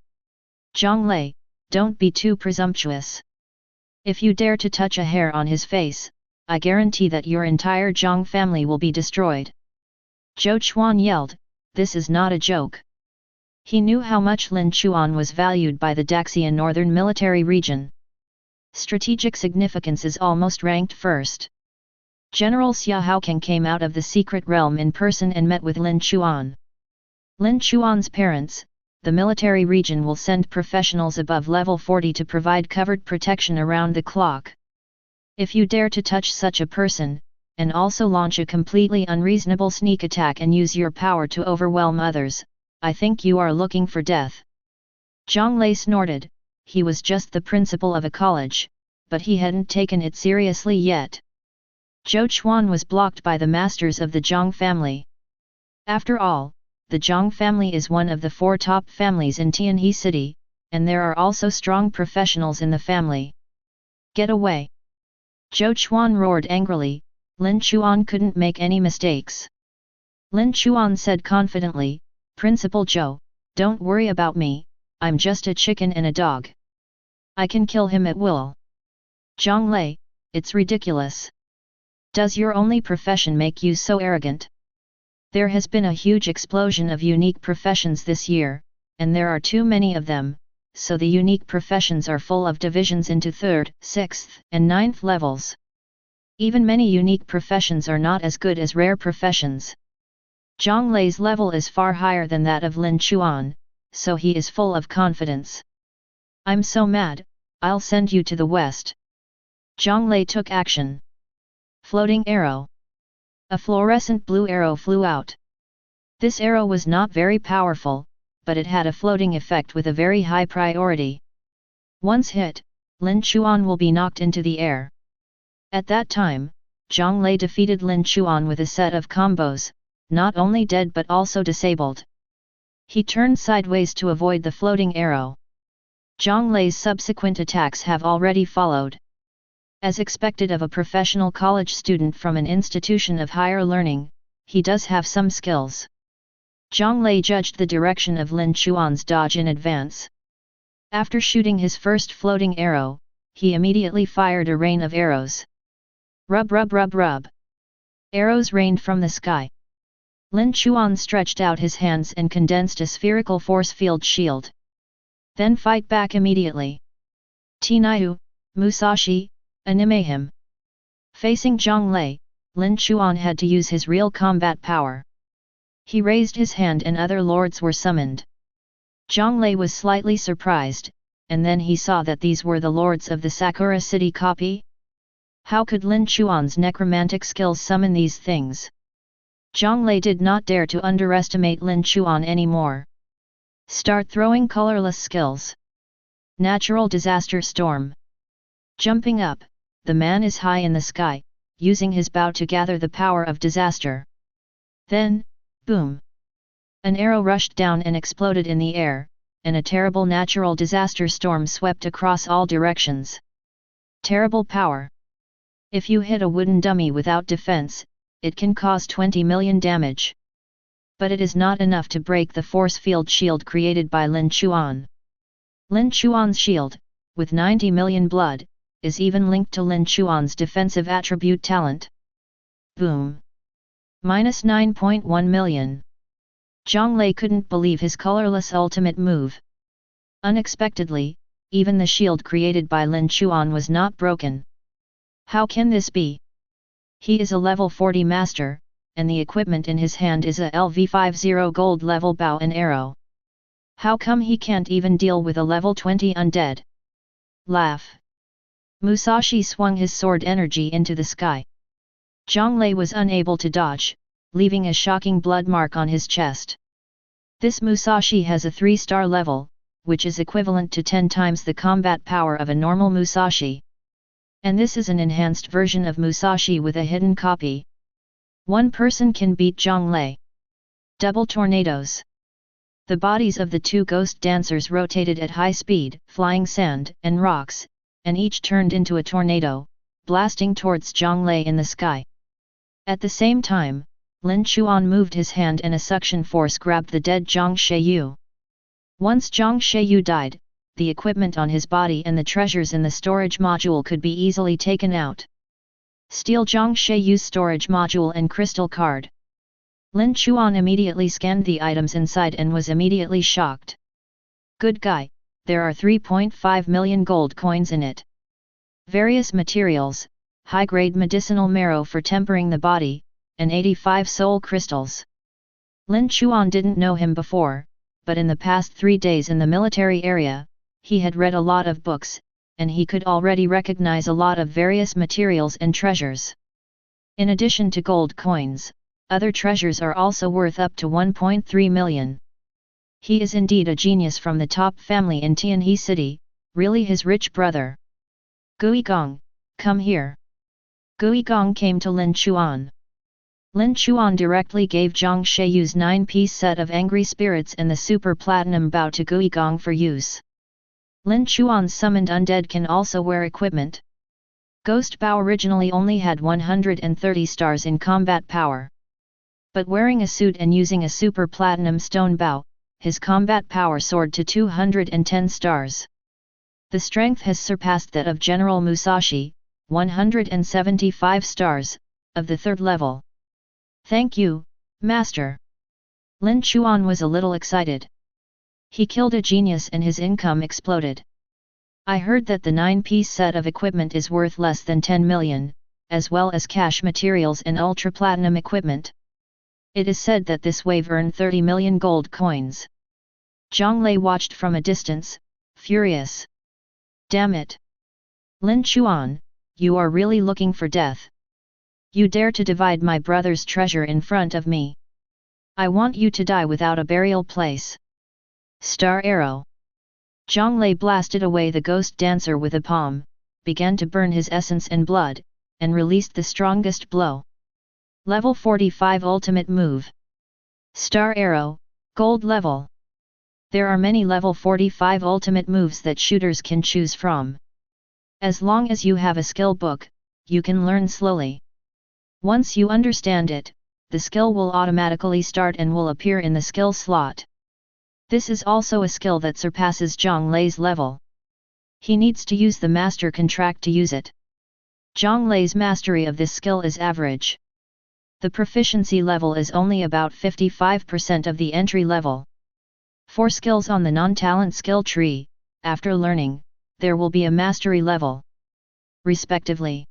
Zhang Lei, don't be too presumptuous. If you dare to touch a hair on his face, I guarantee that your entire Zhang family will be destroyed. Zhou Chuan yelled, this is not a joke. He knew how much Lin Chuan was valued by the Daxian Northern Military Region. Strategic significance is almost ranked first. General Xia Haokang came out of the secret realm in person and met with Lin Chuan. Lin Chuan's parents, the military region will send professionals above level 40 to provide covered protection around the clock. If you dare to touch such a person, and also launch a completely unreasonable sneak attack and use your power to overwhelm others, I think you are looking for death. Zhang Lei snorted, he was just the principal of a college, but he hadn't taken it seriously yet. Zhou Chuan was blocked by the masters of the Zhang family. After all, the Zhang family is one of the 4 top families in Tianhe city, and there are also strong professionals in the family. Get away! Zhou Chuan roared angrily. Lin Chuan couldn't make any mistakes. Lin Chuan said confidently, Principal Zhou, don't worry about me, I'm just a chicken and a dog. I can kill him at will. Zhang Lei, it's ridiculous. Does your only profession make you so arrogant? There has been a huge explosion of unique professions this year, and there are too many of them, so the unique professions are full of divisions into 3rd, 6th, and 9th levels. Even many unique professions are not as good as rare professions. Zhang Lei's level is far higher than that of Lin Chuan, so he is full of confidence. I'm so mad, I'll send you to the west. Zhang Lei took action. Floating arrow. A fluorescent blue arrow flew out. This arrow was not very powerful, but it had a floating effect with a very high priority. Once hit, Lin Chuan will be knocked into the air. At that time, Zhang Lei defeated Lin Chuan with a set of combos, not only dead but also disabled. He turned sideways to avoid the floating arrow. Zhang Lei's subsequent attacks have already followed. As expected of a professional college student from an institution of higher learning, he does have some skills. Zhang Lei judged the direction of Lin Chuan's dodge in advance. After shooting his first floating arrow, he immediately fired a rain of arrows. Rub rub rub rub. Arrows rained from the sky. Lin Chuan stretched out his hands and condensed a spherical force field shield. Then fight back immediately. Tinaiu, Musashi, anime him. Facing Zhang Lei, Lin Chuan had to use his real combat power. He raised his hand and other lords were summoned. Zhang Lei was slightly surprised, and then he saw that these were the lords of the Sakura city copy. How could Lin Chuan's necromantic skills summon these things? Zhang Lei did not dare to underestimate Lin Chuan anymore. Start throwing colorless skills. Natural disaster storm. Jumping up, the man is high in the sky, using his bow to gather the power of disaster. Then, boom! An arrow rushed down and exploded in the air, and a terrible natural disaster storm swept across all directions. Terrible power. If you hit a wooden dummy without defense, it can cause 20 million damage. But it is not enough to break the force field shield created by Lin Chuan. Lin Chuan's shield, with 90 million blood, is even linked to Lin Chuan's defensive attribute talent. Boom! Minus 9.1 million. Zhang Lei couldn't believe his colorless ultimate move. Unexpectedly, even the shield created by Lin Chuan was not broken. How can this be? He is a level 40 master, and the equipment in his hand is a LV50 gold level bow and arrow. How come he can't even deal with a level 20 undead? Laugh. Musashi swung his sword energy into the sky. Zhang Lei was unable to dodge, leaving a shocking blood mark on his chest. This Musashi has a 3-star level, which is equivalent to 10 times the combat power of a normal Musashi. And this is an enhanced version of Musashi with a hidden copy. One person can beat Zhang Lei. Double tornadoes. The bodies of the two ghost dancers rotated at high speed, flying sand and rocks, and each turned into a tornado, blasting towards Zhang Lei in the sky. At the same time, Lin Chuan moved his hand and a suction force grabbed the dead Zhang Sheyu. Once Zhang Sheyu died, the equipment on his body and the treasures in the storage module could be easily taken out. Steal Zhang Sheyu's storage module and crystal card. Lin Chuan immediately scanned the items inside and was immediately shocked. Good guy, there are 3.5 million gold coins in it. Various materials, high-grade medicinal marrow for tempering the body, and 85 soul crystals. Lin Chuan didn't know him before, but in the past 3 days in the military area, he had read a lot of books, and he could already recognize a lot of various materials and treasures. In addition to gold coins, other treasures are also worth up to 1.3 million. He is indeed a genius from the top family in Tianhe City, really his rich brother. Guigong, come here. Guigong came to Lin Chuan. Lin Chuan directly gave Zhang Sheyu's 9-piece set of angry spirits and the super platinum bow to Guigong for use. Lin Chuan's summoned undead can also wear equipment. Ghost Bow originally only had 130 stars in combat power. But wearing a suit and using a super platinum stone bow, his combat power soared to 210 stars. The strength has surpassed that of General Musashi, 175 stars, of the 3rd level. Thank you, Master. Lin Chuan was a little excited. He killed a genius and his income exploded. I heard that the 9-piece set of equipment is worth less than 10 million, as well as cash materials and ultra-platinum equipment. It is said that this wave earned 30 million gold coins. Zhang Lei watched from a distance, furious. Damn it! Lin Chuan, you are really looking for death. You dare to divide my brother's treasure in front of me. I want you to die without a burial place. Star Arrow. Zhang Lei blasted away the ghost dancer with a palm, began to burn his essence and blood, and released the strongest blow. Level 45 Ultimate Move. Star Arrow, Gold Level. There are many level 45 ultimate moves that shooters can choose from. As long as you have a skill book, you can learn slowly. Once you understand it, the skill will automatically start and will appear in the skill slot. This is also a skill that surpasses Zhang Lei's level. He needs to use the master contract to use it. Zhang Lei's mastery of this skill is average. The proficiency level is only about 55% of the entry level. For skills on the non-talent skill tree, after learning, there will be a mastery level, respectively.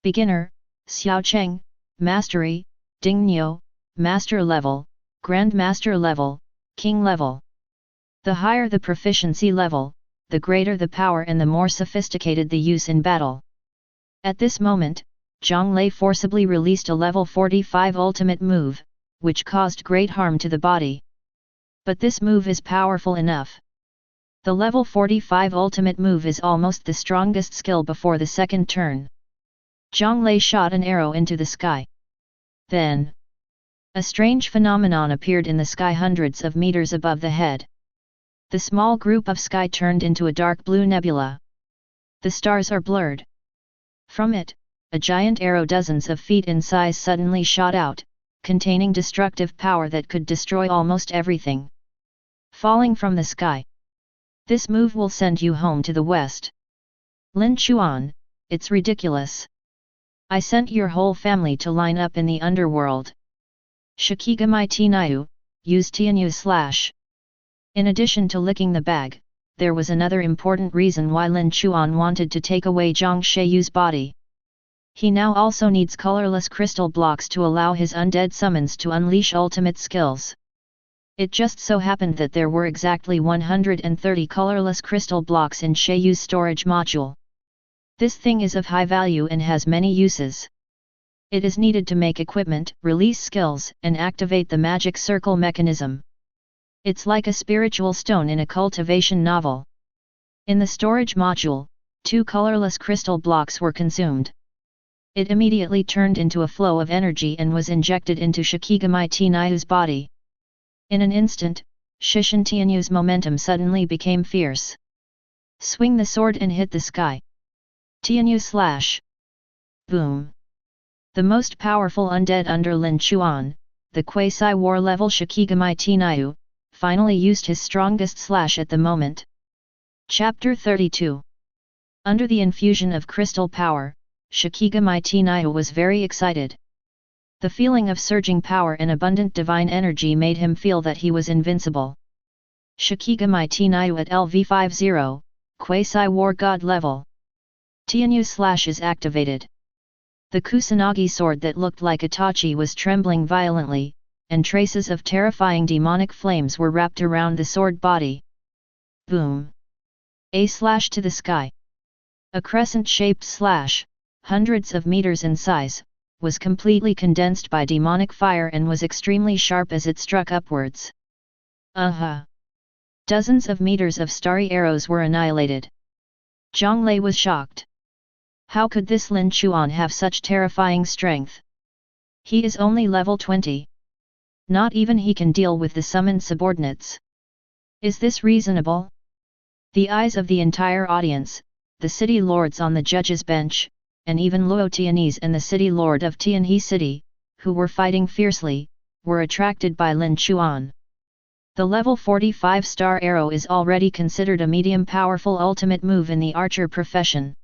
Beginner, Xiao Cheng, Mastery, Ding Niu, Master level, Grand Master level, King level. The higher the proficiency level, the greater the power and the more sophisticated the use in battle. At this moment, Zhang Lei forcibly released a level 45 ultimate move, which caused great harm to the body. But this move is powerful enough. The level 45 ultimate move is almost the strongest skill before the second turn. Zhang Lei shot an arrow into the sky. Then, a strange phenomenon appeared in the sky hundreds of meters above the head. The small group of sky turned into a dark blue nebula. The stars are blurred. From it, a giant arrow dozens of feet in size suddenly shot out, containing destructive power that could destroy almost everything. Falling from the sky. This move will send you home to the west. Lin Chuan, it's ridiculous. I sent your whole family to line up in the underworld. Shikigami Tinayu, use Tianyu /. In addition to licking the bag, there was another important reason why Lin Chuan wanted to take away Zhang Sheiyu's body. He now also needs colorless crystal blocks to allow his undead summons to unleash ultimate skills. It just so happened that there were exactly 130 colorless crystal blocks in Sheiyu's storage module. This thing is of high value and has many uses. It is needed to make equipment, release skills, and activate the magic circle mechanism. It's like a spiritual stone in a cultivation novel. In the storage module, 2 colorless crystal blocks were consumed. It immediately turned into a flow of energy and was injected into Shikigami Tinayu's body. In an instant, Shishin Tianyu's momentum suddenly became fierce. Swing the sword and hit the sky. Tianyu /. Boom. The most powerful undead under Lin Chuan, the quasi-war level Shikigami Tinayu, finally used his strongest slash at the moment. Chapter 32. Under the infusion of crystal power, Shikigami Tinayu was very excited. The feeling of surging power and abundant divine energy made him feel that he was invincible. Shikigami Tinayu at LV50, quasi-war god level. Tianyu / is activated. The Kusanagi sword that looked like Itachi was trembling violently, and traces of terrifying demonic flames were wrapped around the sword body. Boom! A slash to the sky. A crescent-shaped slash, hundreds of meters in size, was completely condensed by demonic fire and was extremely sharp as it struck upwards. Dozens of meters of starry arrows were annihilated. Zhang Lei was shocked. How could this Lin Chuan have such terrifying strength? He is only level 20. Not even he can deal with the summoned subordinates. Is this reasonable? The eyes of the entire audience, the city lords on the judges' bench, and even Luo Tianese and the city lord of Tianhe City, who were fighting fiercely, were attracted by Lin Chuan. The level 45 star arrow is already considered a medium powerful ultimate move in the archer profession.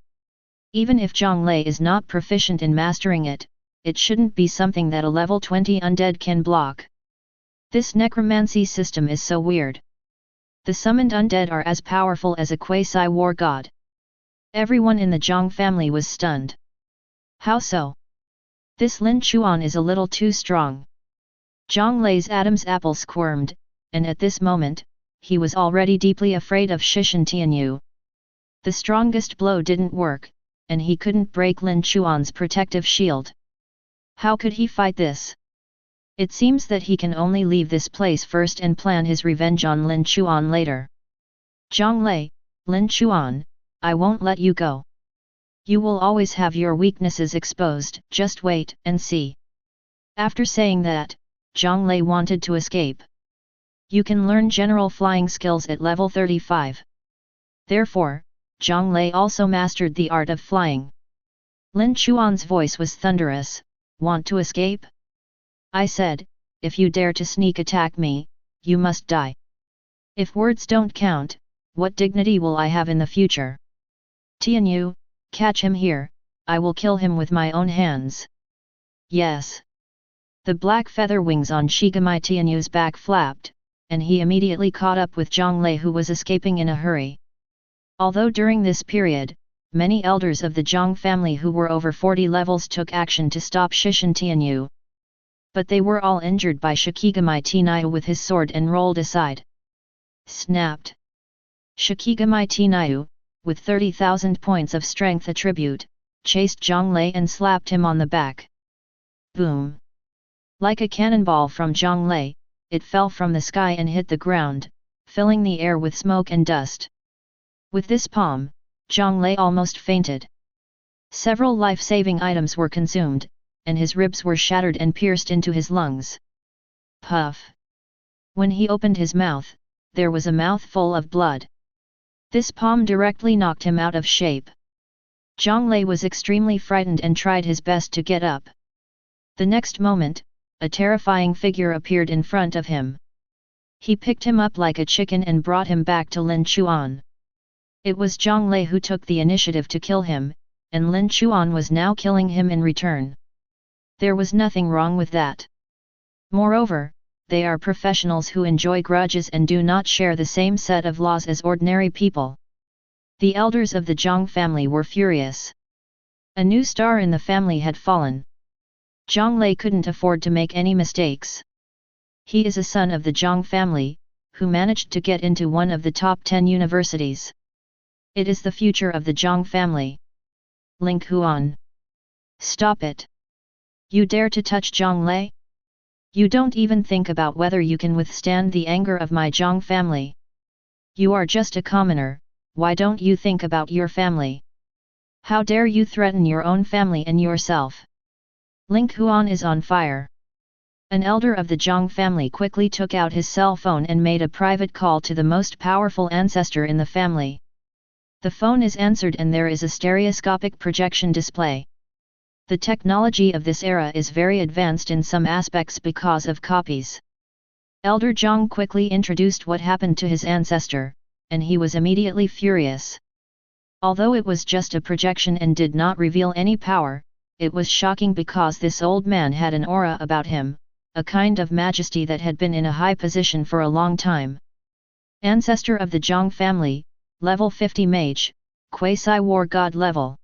Even if Zhang Lei is not proficient in mastering it, it shouldn't be something that a level 20 undead can block. This necromancy system is so weird. The summoned undead are as powerful as a quasi-war god. Everyone in the Zhang family was stunned. How so? This Lin Chuan is a little too strong. Zhang Lei's Adam's apple squirmed, and at this moment, he was already deeply afraid of Shishin Tianyu. The strongest blow didn't work, and he couldn't break Lin Chuan's protective shield. How could he fight this? It seems that he can only leave this place first and plan his revenge on Lin Chuan later. Zhang Lei, Lin Chuan, I won't let you go. You will always have your weaknesses exposed, just wait and see. After saying that, Zhang Lei wanted to escape. You can learn general flying skills at level 35. Therefore, Zhang Lei also mastered the art of flying. Lin Chuan's voice was thunderous. Want to escape? I said, if you dare to sneak attack me, you must die. If words don't count, what dignity will I have in the future? Tianyu, catch him here, I will kill him with my own hands. Yes. The black feather wings on Shigemai Tianyu's back flapped, and he immediately caught up with Zhang Lei, who was escaping in a hurry. Although during this period, many elders of the Zhang family who were over 40 levels took action to stop Shishin Tianyu. But they were all injured by Shikigamai Tianyu with his sword and rolled aside. Snapped. Shikigamai Tianyu, with 30,000 points of strength attribute, chased Zhang Lei and slapped him on the back. Boom! Like a cannonball from Zhang Lei, it fell from the sky and hit the ground, filling the air with smoke and dust. With this palm, Zhang Lei almost fainted. Several life-saving items were consumed, and his ribs were shattered and pierced into his lungs. Puff! When he opened his mouth, there was a mouthful of blood. This palm directly knocked him out of shape. Zhang Lei was extremely frightened and tried his best to get up. The next moment, a terrifying figure appeared in front of him. He picked him up like a chicken and brought him back to Lin Chuan. It was Zhang Lei who took the initiative to kill him, and Lin Chuan was now killing him in return. There was nothing wrong with that. Moreover, they are professionals who enjoy grudges and do not share the same set of laws as ordinary people. The elders of the Zhang family were furious. A new star in the family had fallen. Zhang Lei couldn't afford to make any mistakes. He is a son of the Zhang family, who managed to get into one of the top 10 universities. It is the future of the Zhang family. Lin Chuan. Stop it. You dare to touch Zhang Lei? You don't even think about whether you can withstand the anger of my Zhang family. You are just a commoner, why don't you think about your family? How dare you threaten your own family and yourself? Lin Chuan is on fire. An elder of the Zhang family quickly took out his cell phone and made a private call to the most powerful ancestor in the family. The phone is answered and there is a stereoscopic projection display. The technology of this era is very advanced in some aspects because of copies. Elder Zhang quickly introduced what happened to his ancestor, and he was immediately furious. Although it was just a projection and did not reveal any power, it was shocking because this old man had an aura about him, a kind of majesty that had been in a high position for a long time. Ancestor of the Zhang family, level 50 mage, quasi-war god level.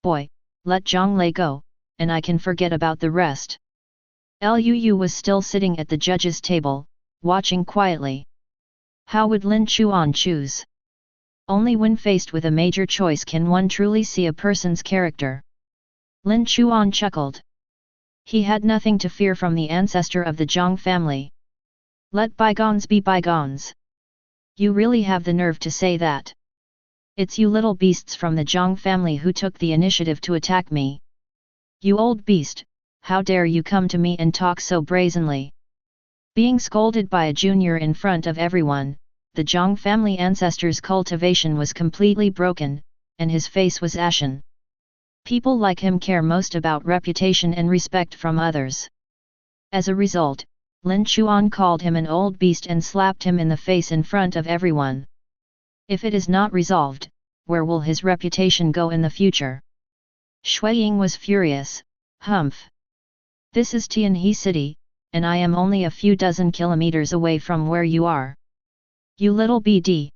Boy, let Zhang Lei go, and I can forget about the rest. Liu was still sitting at the judge's table, watching quietly. How would Lin Chuan choose? Only when faced with a major choice can one truly see a person's character. Lin Chuan chuckled. He had nothing to fear from the ancestor of the Zhang family. Let bygones be bygones. You really have the nerve to say that. It's you little beasts from the Zhang family who took the initiative to attack me. You old beast, how dare you come to me and talk so brazenly? Being scolded by a junior in front of everyone, the Zhang family ancestor's cultivation was completely broken, and his face was ashen. People like him care most about reputation and respect from others. As a result, Lin Chuan called him an old beast and slapped him in the face in front of everyone. If it is not resolved, where will his reputation go in the future? Shui Ying was furious. Humph! This is Tianhe City, and I am only a few dozen kilometers away from where you are. You little BD!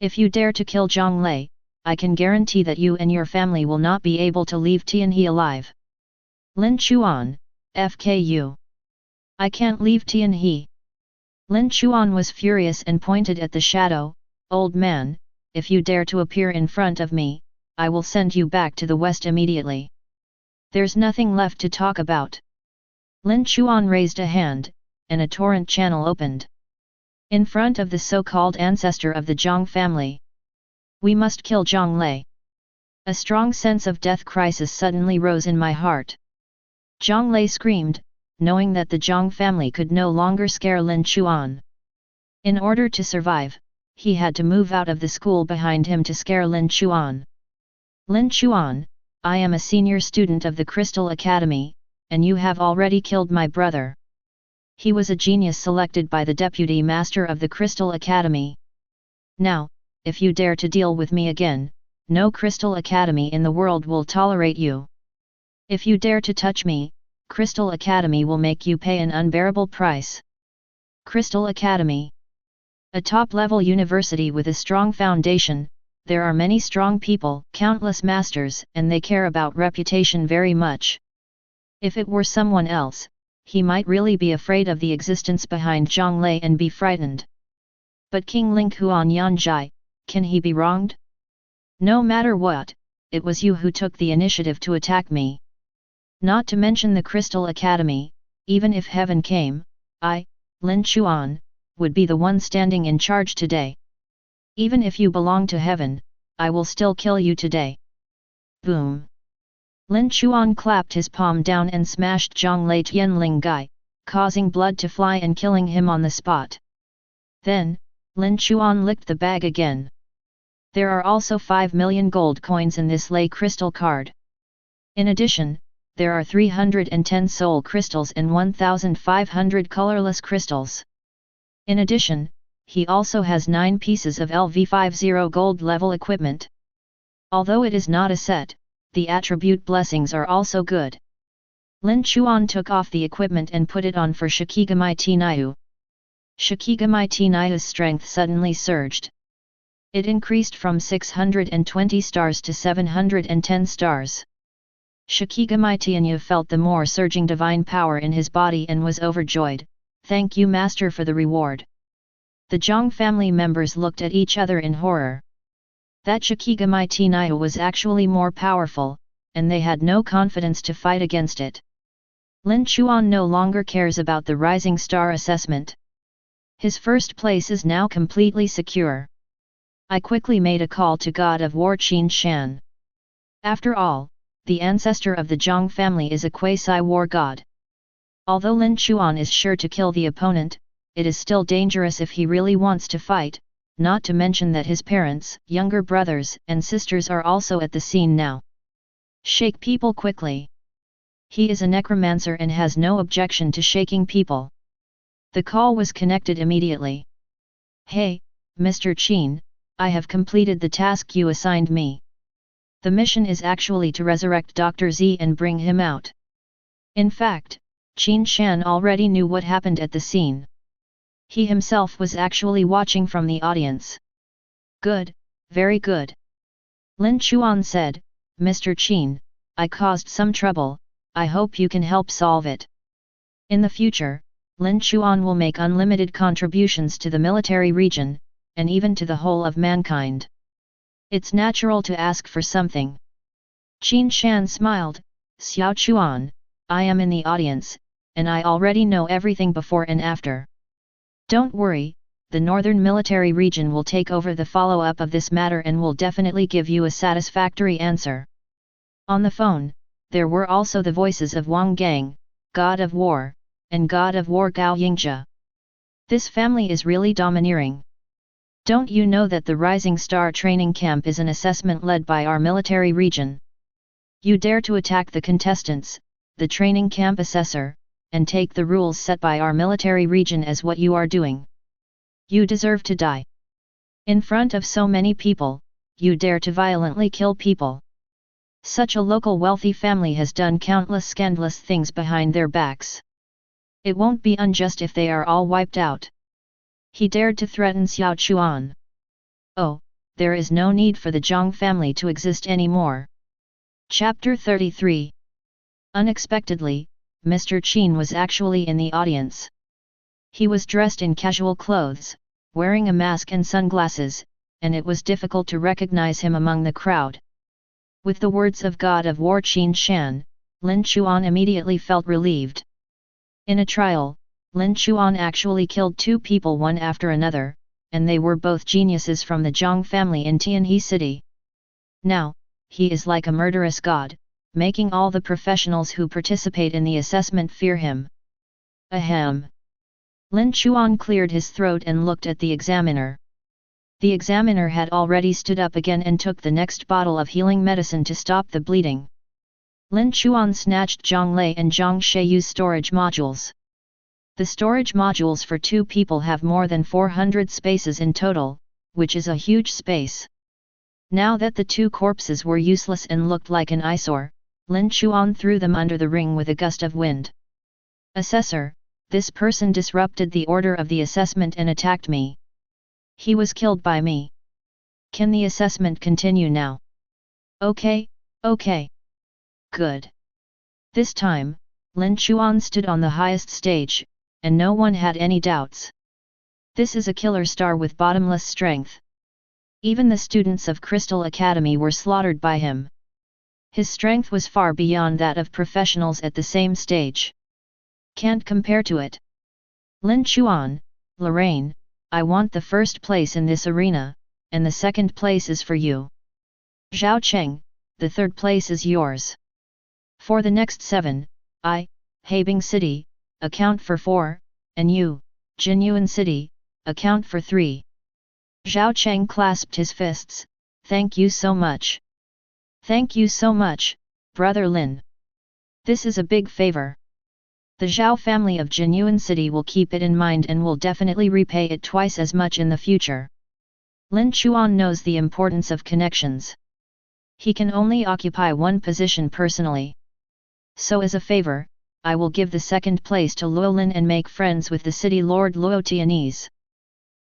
If you dare to kill Zhang Lei, I can guarantee that you and your family will not be able to leave Tianhe alive. Lin Chuan, FKU. I can't leave Tianhe. Lin Chuan was furious and pointed at the shadow. Old man, if you dare to appear in front of me, I will send you back to the west immediately. There's nothing left to talk about. Lin Chuan raised a hand, and a torrent channel opened. In front of the so-called ancestor of the Zhang family. We must kill Zhang Lei. A strong sense of death crisis suddenly rose in my heart. Zhang Lei screamed, knowing that the Zhang family could no longer scare Lin Chuan. In order to survive, he had to move out of the school behind him to scare Lin Chuan. Lin Chuan, I am a senior student of the Crystal Academy, and you have already killed my brother. He was a genius selected by the Deputy Master of the Crystal Academy. Now, if you dare to deal with me again, no Crystal Academy in the world will tolerate you. If you dare to touch me, Crystal Academy will make you pay an unbearable price. Crystal Academy. A top-level university with a strong foundation, there are many strong people, countless masters, and they care about reputation very much. If it were someone else, he might really be afraid of the existence behind Zhang Lei and be frightened. But King Ling Huan Yanjai, can he be wronged? No matter what, it was you who took the initiative to attack me. Not to mention the Crystal Academy, even if heaven came, I, Lin Chuan, would be the one standing in charge today. Even if you belong to heaven, I will still kill you today. Boom! Lin Chuan clapped his palm down and smashed Zhang Lei Tianling Gai, causing blood to fly and killing him on the spot. Then, Lin Chuan licked the bag again. There are also 5 million gold coins in this Lei crystal card. In addition, there are 310 soul crystals and 1,500 colorless crystals. In addition, he also has 9 pieces of LV50 gold level equipment. Although it is not a set, the attribute blessings are also good. Lin Chuan took off the equipment and put it on for Shikigamai Tinayu. Shikigamai Tinayu's strength suddenly surged. It increased from 620 stars to 710 stars. Shikigamai Tinayu felt the more surging divine power in his body and was overjoyed. Thank you, Master, for the reward. The Zhang family members looked at each other in horror. That Shikigamai Tinayu was actually more powerful, and they had no confidence to fight against it. Lin Chuan no longer cares about the rising star assessment. His first place is now completely secure. I quickly made a call to God of War Qin Shan. After all, the ancestor of the Zhang family is a quasi-war god. Although Lin Chuan is sure to kill the opponent, it is still dangerous if he really wants to fight, not to mention that his parents, younger brothers and sisters are also at the scene now. Shake people quickly. He is a necromancer and has no objection to shaking people. The call was connected immediately. Hey, Mr. Qin, I have completed the task you assigned me. The mission is actually to resurrect Dr. Z and bring him out. In fact, Qin Shan already knew what happened at the scene. He himself was actually watching from the audience. Good, very good. Lin Chuan said, Mr. Qin, I caused some trouble, I hope you can help solve it. In the future, Lin Chuan will make unlimited contributions to the military region, and even to the whole of mankind. It's natural to ask for something. Qin Shan smiled, Xiao Chuan, I am in the audience, and I already know everything before and after. Don't worry, the northern military region will take over the follow-up of this matter and will definitely give you a satisfactory answer. On the phone, there were also the voices of Wang Gang, God of War, and God of War Gao Yingjia. This family is really domineering. Don't you know that the Rising Star training camp is an assessment led by our military region? You dare to attack the contestants, the training camp assessor, and take the rules set by our military region as what you are doing. You deserve to die. In front of so many people, you dare to violently kill people. Such a local wealthy family has done countless scandalous things behind their backs. It won't be unjust if they are all wiped out. He dared to threaten Xiao Chuan. Oh, there is no need for the Zhang family to exist anymore. Chapter 33. Unexpectedly, Mr. Qin was actually in the audience. He was dressed in casual clothes, wearing a mask and sunglasses, and it was difficult to recognize him among the crowd. With the words of God of War Qin Shan, Lin Chuan immediately felt relieved. In a trial, Lin Chuan actually killed 2 people one after another, and they were both geniuses from the Zhang family in Tianhe City. Now, he is like a murderous god, making all the professionals who participate in the assessment fear him. Ahem. Lin Chuan cleared his throat and looked at the examiner. The examiner had already stood up again and took the next bottle of healing medicine to stop the bleeding. Lin Chuan snatched Zhang Lei and Zhang Sheiyu's storage modules. The storage modules for 2 people have more than 400 spaces in total, which is a huge space. Now that the 2 corpses were useless and looked like an eyesore, Lin Chuan threw them under the ring with a gust of wind. Assessor, this person disrupted the order of the assessment and attacked me. He was killed by me. Can the assessment continue now? Okay. Good. This time, Lin Chuan stood on the highest stage, and no one had any doubts. This is a killer star with bottomless strength. Even the students of Crystal Academy were slaughtered by him. His strength was far beyond that of professionals at the same stage. Can't compare to it. Lin Chuan, Lorraine, I want the first place in this arena, and the second place is for you. Zhao Cheng, the third place is yours. For the next 7, I, Habing City, account for 4, and you, Jinyuan City, account for 3. Zhao Cheng clasped his fists. Thank you so much. Thank you so much, Brother Lin. This is a big favor. The Zhao family of Jinyuan City will keep it in mind and will definitely repay it twice as much in the future. Lin Chuan knows the importance of connections. He can only occupy one position personally. So as a favor, I will give the second place to Luolin and make friends with the city lord Luo Tianese.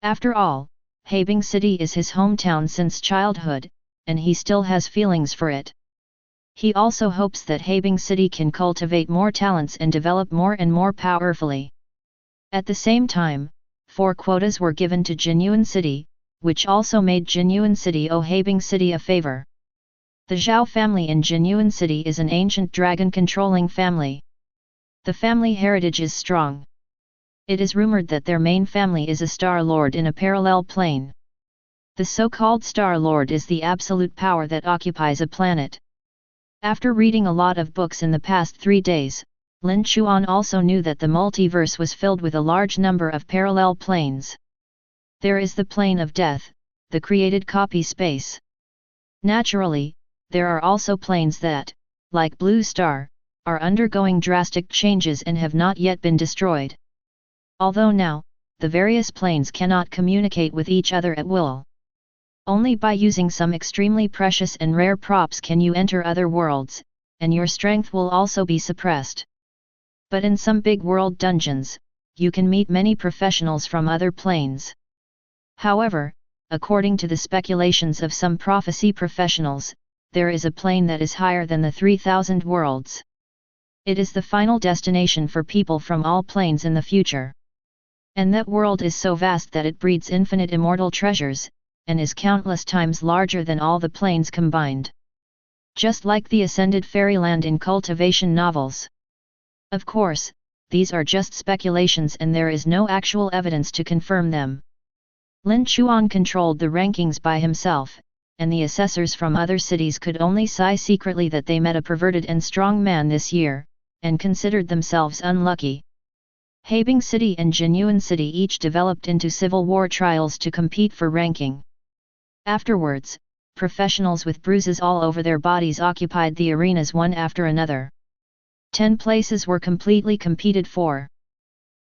After all, Habing City is his hometown since childhood, and he still has feelings for it. He also hopes that Habing City can cultivate more talents and develop more and more powerfully. At the same time, 4 quotas were given to Jinyuan City, which also made Jinyuan City owe Habing City a favor. The Zhao family in Jinyuan City is an ancient dragon-controlling family. The family heritage is strong. It is rumored that their main family is a Star Lord in a parallel plane. The so-called Star Lord is the absolute power that occupies a planet. After reading a lot of books in the past 3 days, Lin Chuan also knew that the multiverse was filled with a large number of parallel planes. There is the plane of death, the created copy space. Naturally, there are also planes that, like Blue Star, are undergoing drastic changes and have not yet been destroyed. Although now, the various planes cannot communicate with each other at will. Only by using some extremely precious and rare props can you enter other worlds, and your strength will also be suppressed. But in some big world dungeons, you can meet many professionals from other planes. However, according to the speculations of some prophecy professionals, there is a plane that is higher than the 3000 worlds. It is the final destination for people from all planes in the future. And that world is so vast that it breeds infinite immortal treasures, and is countless times larger than all the planes combined. Just like the Ascended Fairyland in cultivation novels. Of course, these are just speculations and there is no actual evidence to confirm them. Lin Chuan controlled the rankings by himself, and the assessors from other cities could only sigh secretly that they met a perverted and strong man this year, and considered themselves unlucky. Habing City and Jinyuan City each developed into civil war trials to compete for ranking. Afterwards, professionals with bruises all over their bodies occupied the arenas one after another. 10 places were completely competed for.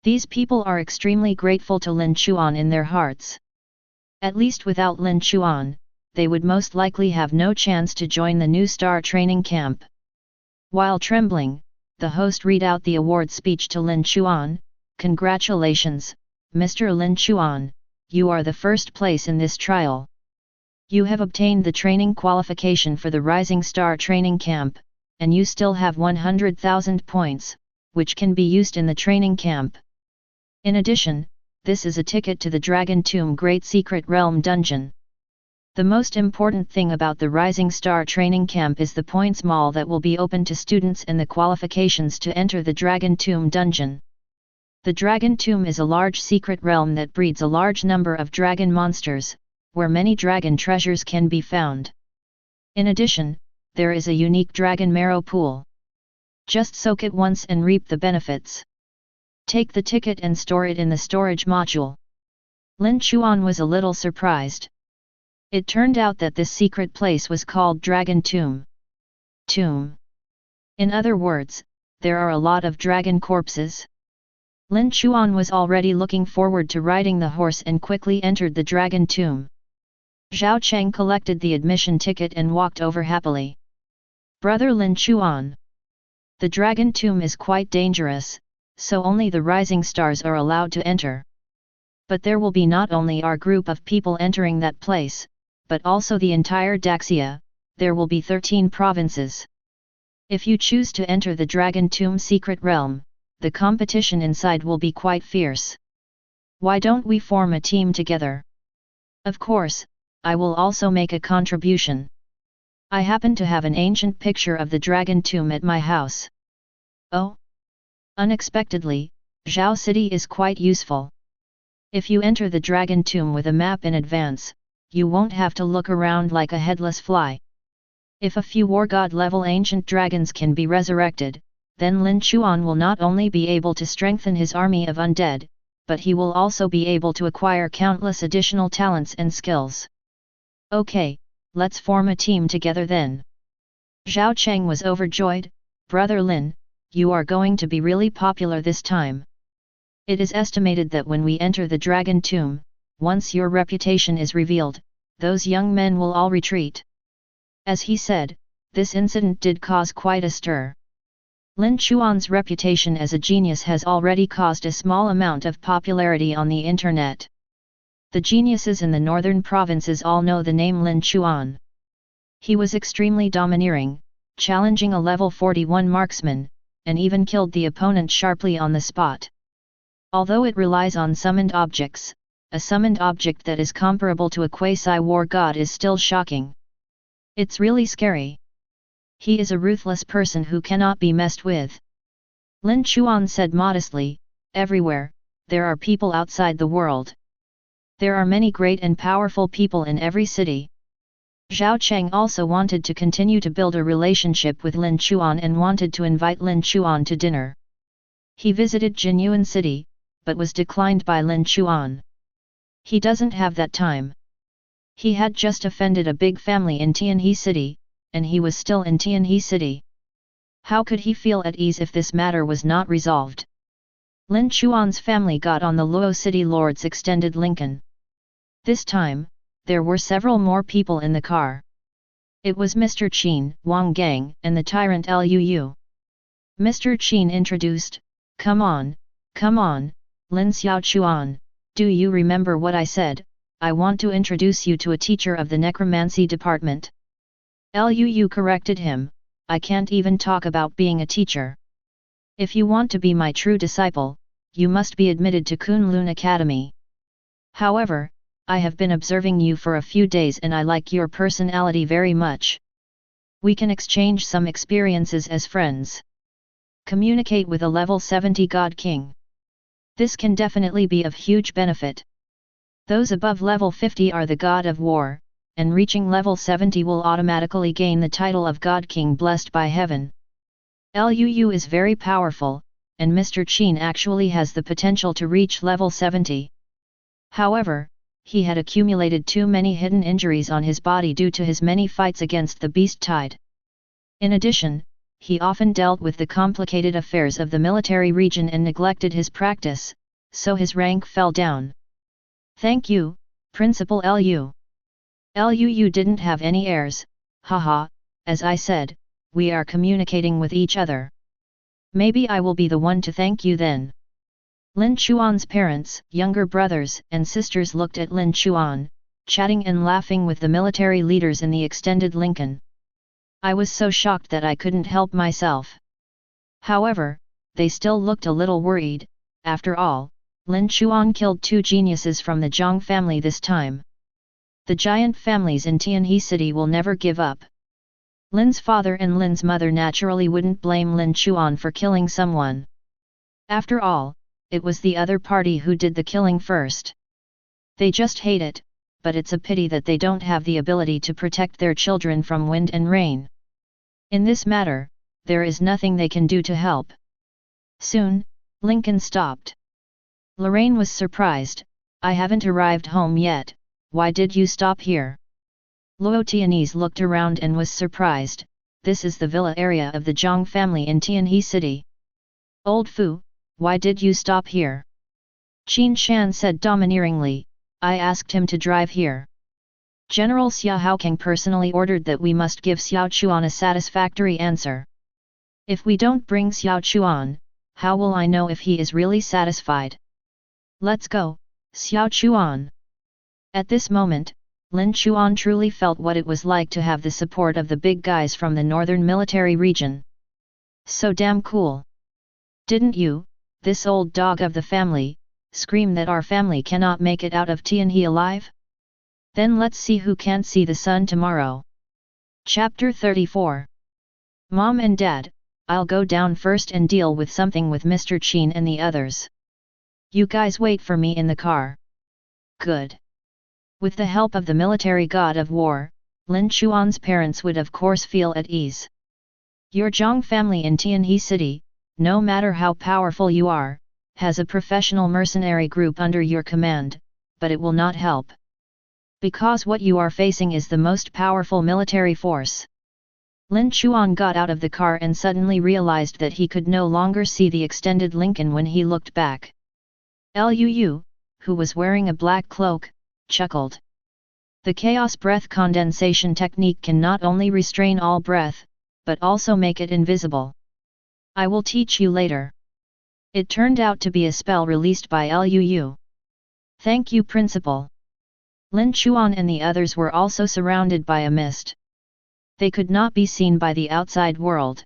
These people are extremely grateful to Lin Chuan in their hearts. At least without Lin Chuan, they would most likely have no chance to join the new star training camp. While trembling, the host read out the award speech to Lin Chuan. Congratulations, Mr. Lin Chuan, you are the first place in this trial. You have obtained the training qualification for the Rising Star training camp, and you still have 100,000 points, which can be used in the training camp. In addition, this is a ticket to the Dragon Tomb Great Secret Realm dungeon. The most important thing about the Rising Star training camp is the points mall that will be open to students and the qualifications to enter the Dragon Tomb dungeon. The Dragon Tomb is a large secret realm that breeds a large number of dragon monsters, where many dragon treasures can be found. In addition, there is a unique dragon marrow pool. Just soak it once and reap the benefits. Take the ticket and store it in the storage module. Lin Chuan was a little surprised. It turned out that this secret place was called Dragon Tomb. Tomb. In other words, there are a lot of dragon corpses. Lin Chuan was already looking forward to riding the horse and quickly entered the dragon tomb. Zhao Cheng collected the admission ticket and walked over happily. Brother Lin Chuan. The dragon tomb is quite dangerous, so only the rising stars are allowed to enter. But there will be not only our group of people entering that place, but also the entire Daxia. There will be 13 provinces. If you choose to enter the Dragon Tomb secret realm, the competition inside will be quite fierce. Why don't we form a team together? Of course, I will also make a contribution. I happen to have an ancient picture of the Dragon Tomb at my house. Oh? Unexpectedly, Zhao City is quite useful. If you enter the Dragon Tomb with a map in advance, you won't have to look around like a headless fly. If a few war god level ancient dragons can be resurrected, then Lin Chuan will not only be able to strengthen his army of undead, but he will also be able to acquire countless additional talents and skills. Okay, let's form a team together then. Zhao Cheng was overjoyed. Brother Lin, you are going to be really popular this time. It is estimated that when we enter the Dragon Tomb, once your reputation is revealed, those young men will all retreat. As he said, this incident did cause quite a stir. Lin Chuan's reputation as a genius has already caused a small amount of popularity on the internet. The geniuses in the northern provinces all know the name Lin Chuan. He was extremely domineering, challenging a level 41 marksman, and even killed the opponent sharply on the spot. Although it relies on summoned objects, a summoned object that is comparable to a quasi-war god is still shocking. It's really scary. He is a ruthless person who cannot be messed with. Lin Chuan said modestly, everywhere, there are people outside the world. There are many great and powerful people in every city. Zhao Cheng also wanted to continue to build a relationship with Lin Chuan and wanted to invite Lin Chuan to dinner. He visited Jinyuan City, but was declined by Lin Chuan. He doesn't have that time. He had just offended a big family in Tianhe City, and he was still in Tianhe City. How could he feel at ease if this matter was not resolved? Lin Chuan's family got on the Luo City Lord's extended Lincoln. This time, there were several more people in the car. It was Mr. Qin, Wang Gang, and the tyrant Liu. Mr. Qin introduced, come on, Lin Xiao Chuan, do you remember what I said? I want to introduce you to a teacher of the necromancy department. Liu corrected him, I can't even talk about being a teacher. If you want to be my true disciple, you must be admitted to Kunlun Academy. However, I have been observing you for a few days and I like your personality very much. We can exchange some experiences as friends. Communicate with a level 70 God King. This can definitely be of huge benefit. Those above level 50 are the God of War, and reaching level 70 will automatically gain the title of God King blessed by heaven. Liu is very powerful, and Mr. Qin actually has the potential to reach level 70. However, he had accumulated too many hidden injuries on his body due to his many fights against the beast tide. In addition, he often dealt with the complicated affairs of the military region and neglected his practice, so his rank fell down. Thank you, Principal Liu. Liu didn't have any airs, haha, as I said, we are communicating with each other. Maybe I will be the one to thank you then. Lin Chuan's parents, younger brothers and sisters looked at Lin Chuan, chatting and laughing with the military leaders in the extended Lincoln. I was so shocked that I couldn't help myself. However, they still looked a little worried. After all, Lin Chuan killed 2 geniuses from the Zhang family this time. The giant families in Tianhe City will never give up. Lin's father and Lin's mother naturally wouldn't blame Lin Chuan for killing someone. After all, it was the other party who did the killing first. They just hate it, but it's a pity that they don't have the ability to protect their children from wind and rain. In this matter, there is nothing they can do to help. Soon, Lincoln stopped. Lorraine was surprised, I haven't arrived home yet, why did you stop here? Luo Tianese looked around and was surprised, this is the villa area of the Zhang family in Tianhe City. Old Fu, why did you stop here? Qin Shan said domineeringly, I asked him to drive here. General Xia Haokang personally ordered that we must give Xiao Chuan a satisfactory answer. If we don't bring Xiao Chuan, how will I know if he is really satisfied? Let's go, Xiao Chuan. At this moment, Lin Chuan truly felt what it was like to have the support of the big guys from the northern military region. So damn cool. Didn't you, this old dog of the family, scream that our family cannot make it out of Tianhe alive? Then let's see who can't see the sun tomorrow. Chapter 34. Mom and Dad, I'll go down first and deal with something with Mr. Qin and the others. You guys wait for me in the car. Good. With the help of the military god of war, Lin Chuan's parents would of course feel at ease. Your Zhang family in Tianhe City, no matter how powerful you are, has a professional mercenary group under your command, but it will not help. Because what you are facing is the most powerful military force. Lin Chuan got out of the car and suddenly realized that he could no longer see the extended Lincoln when he looked back. Liu, who was wearing a black cloak, chuckled. The chaos breath condensation technique can not only restrain all breath, but also make it invisible. I will teach you later. It turned out to be a spell released by Liu. Thank you, Principal. Lin Chuan and the others were also surrounded by a mist. They could not be seen by the outside world.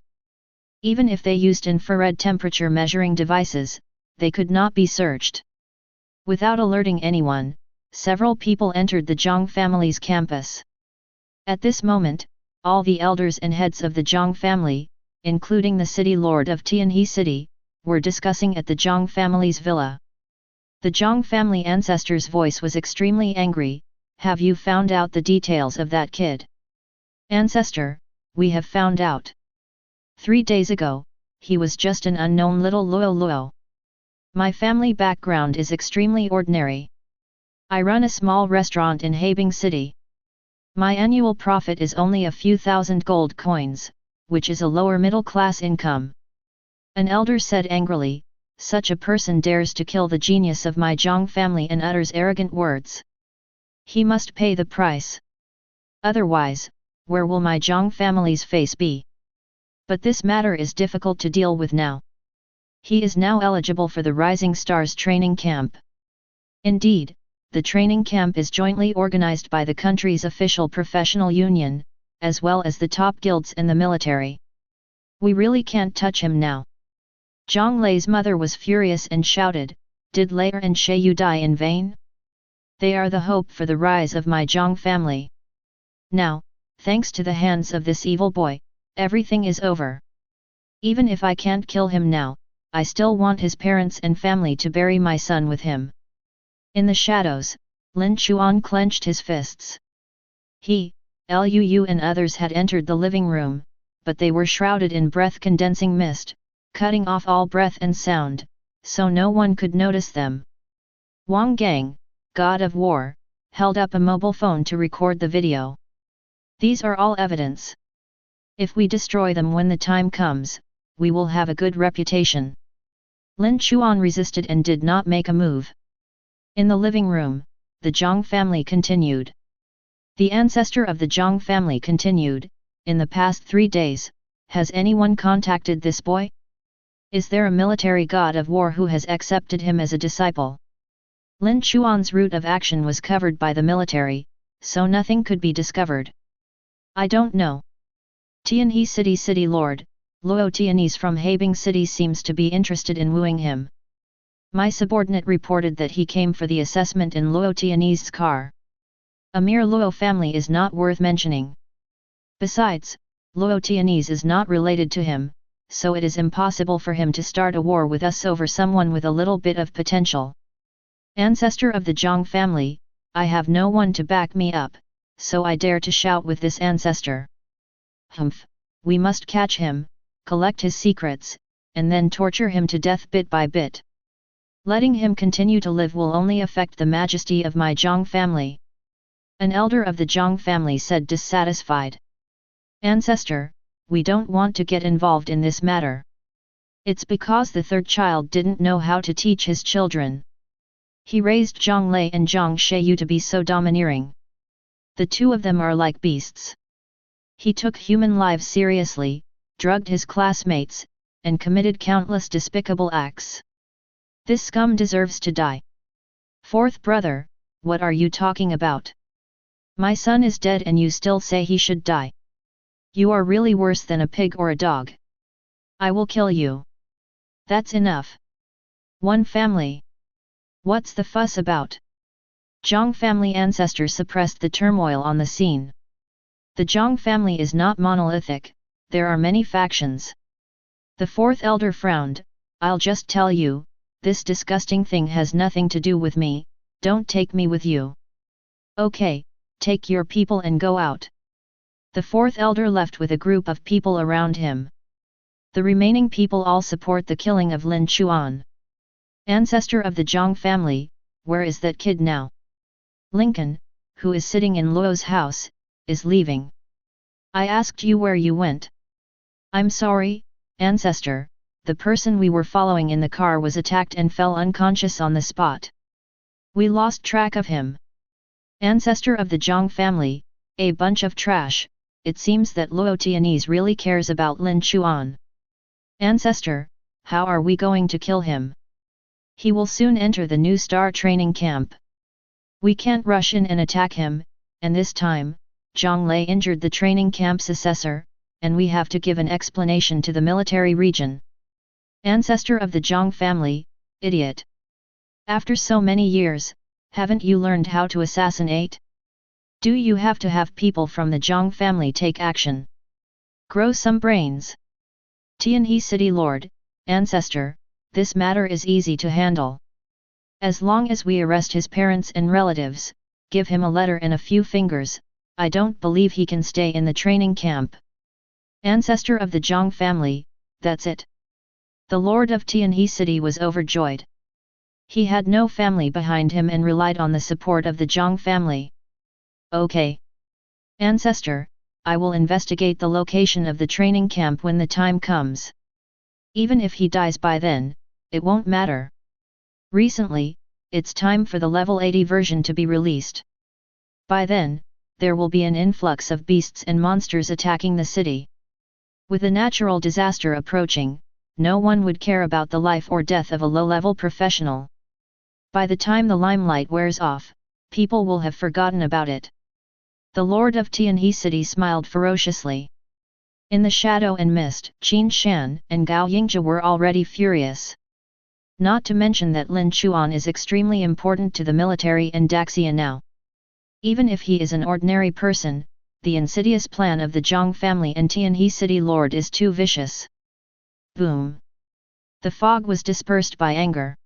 Even if they used infrared temperature measuring devices, they could not be searched. Without alerting anyone, several people entered the Zhang family's campus. At this moment, all the elders and heads of the Zhang family, including the city lord of Tianhe City, were discussing at the Zhang family's villa. The Zhang family ancestor's voice was extremely angry. Have you found out the details of that kid? Ancestor, we have found out. 3 days ago, he was just an unknown little Luo. My family background is extremely ordinary. I run a small restaurant in Habing City. My annual profit is only a few thousand gold coins, which is a lower middle class income. An elder said angrily, such a person dares to kill the genius of my Zhang family and utters arrogant words. He must pay the price. Otherwise, where will my Zhang family's face be? But this matter is difficult to deal with now. He is now eligible for the Rising Stars training camp. Indeed, the training camp is jointly organized by the country's official professional union, as well as the top guilds and the military. We really can't touch him now. Zhang Lei's mother was furious and shouted, did Lai and Shaiyu die in vain? They are the hope for the rise of my Zhang family. Now, thanks to the hands of this evil boy, everything is over. Even if I can't kill him now, I still want his parents and family to bury my son with him. In the shadows, Lin Chuan clenched his fists. He, Liu and others had entered the living room, but they were shrouded in breath-condensing mist, cutting off all breath and sound, so no one could notice them. Wang Gang, god of war, held up a mobile phone to record the video. These are all evidence. If we destroy them when the time comes, we will have a good reputation. Lin Chuan resisted and did not make a move. In the living room, the Zhang family continued. The ancestor of the Zhang family continued, in the past 3 days, has anyone contacted this boy? Is there a military god of war who has accepted him as a disciple? Lin Chuan's route of action was covered by the military, so nothing could be discovered. I don't know. Tianhe City Lord, Luo Tianese from Habing City seems to be interested in wooing him. My subordinate reported that he came for the assessment in Luo Tianese's car. A mere Luo family is not worth mentioning. Besides, Luo Tianese is not related to him, so it is impossible for him to start a war with us over someone with a little bit of potential. Ancestor of the Zhang family, I have no one to back me up, so I dare to shout with this ancestor. Humph, we must catch him, collect his secrets, and then torture him to death bit by bit. Letting him continue to live will only affect the majesty of my Zhang family. An elder of the Zhang family said, dissatisfied. Ancestor, we don't want to get involved in this matter. It's because the third child didn't know how to teach his children. He raised Zhang Lei and Zhang Sheyu to be so domineering. The two of them are like beasts. He took human lives seriously, drugged his classmates, and committed countless despicable acts. This scum deserves to die. Fourth brother, what are you talking about? My son is dead and you still say he should die. You are really worse than a pig or a dog. I will kill you. That's enough. One family. What's the fuss about? Zhang family ancestors suppressed the turmoil on the scene. The Zhang family is not monolithic, there are many factions. The fourth elder frowned. I'll just tell you, this disgusting thing has nothing to do with me, don't take me with you. Okay, take your people and go out. The fourth elder left with a group of people around him. The remaining people all support the killing of Lin Chuan. Ancestor of the Zhang family, where is that kid now? Lincoln, who is sitting in Luo's house, is leaving. I asked you where you went. I'm sorry, Ancestor, the person we were following in the car was attacked and fell unconscious on the spot. We lost track of him. Ancestor of the Zhang family, a bunch of trash, it seems that Luo Tianese really cares about Lin Chuan. Ancestor, how are we going to kill him? He will soon enter the new star training camp. We can't rush in and attack him, and this time, Zhang Lei injured the training camp's assessor, and we have to give an explanation to the military region. Ancestor of the Zhang family, idiot. After so many years, haven't you learned how to assassinate? Do you have to have people from the Zhang family take action? Grow some brains. Tianhe City Lord, Ancestor, this matter is easy to handle. As long as we arrest his parents and relatives, give him a letter and a few fingers, I don't believe he can stay in the training camp. Ancestor of the Zhang family, that's it. The Lord of Tianhe City was overjoyed. He had no family behind him and relied on the support of the Zhang family. Okay. Ancestor, I will investigate the location of the training camp when the time comes. Even if he dies by then, it won't matter. Recently, it's time for the level 80 version to be released. By then, there will be an influx of beasts and monsters attacking the city. With a natural disaster approaching, no one would care about the life or death of a low-level professional. By the time the limelight wears off, people will have forgotten about it. The Lord of Tianhe City smiled ferociously. In the shadow and mist, Qin Shan and Gao Yingzhe were already furious. Not to mention that Lin Chuan is extremely important to the military and Daxia now. Even if he is an ordinary person, the insidious plan of the Zhang family and Tianhe City Lord is too vicious. Boom! The fog was dispersed by anger.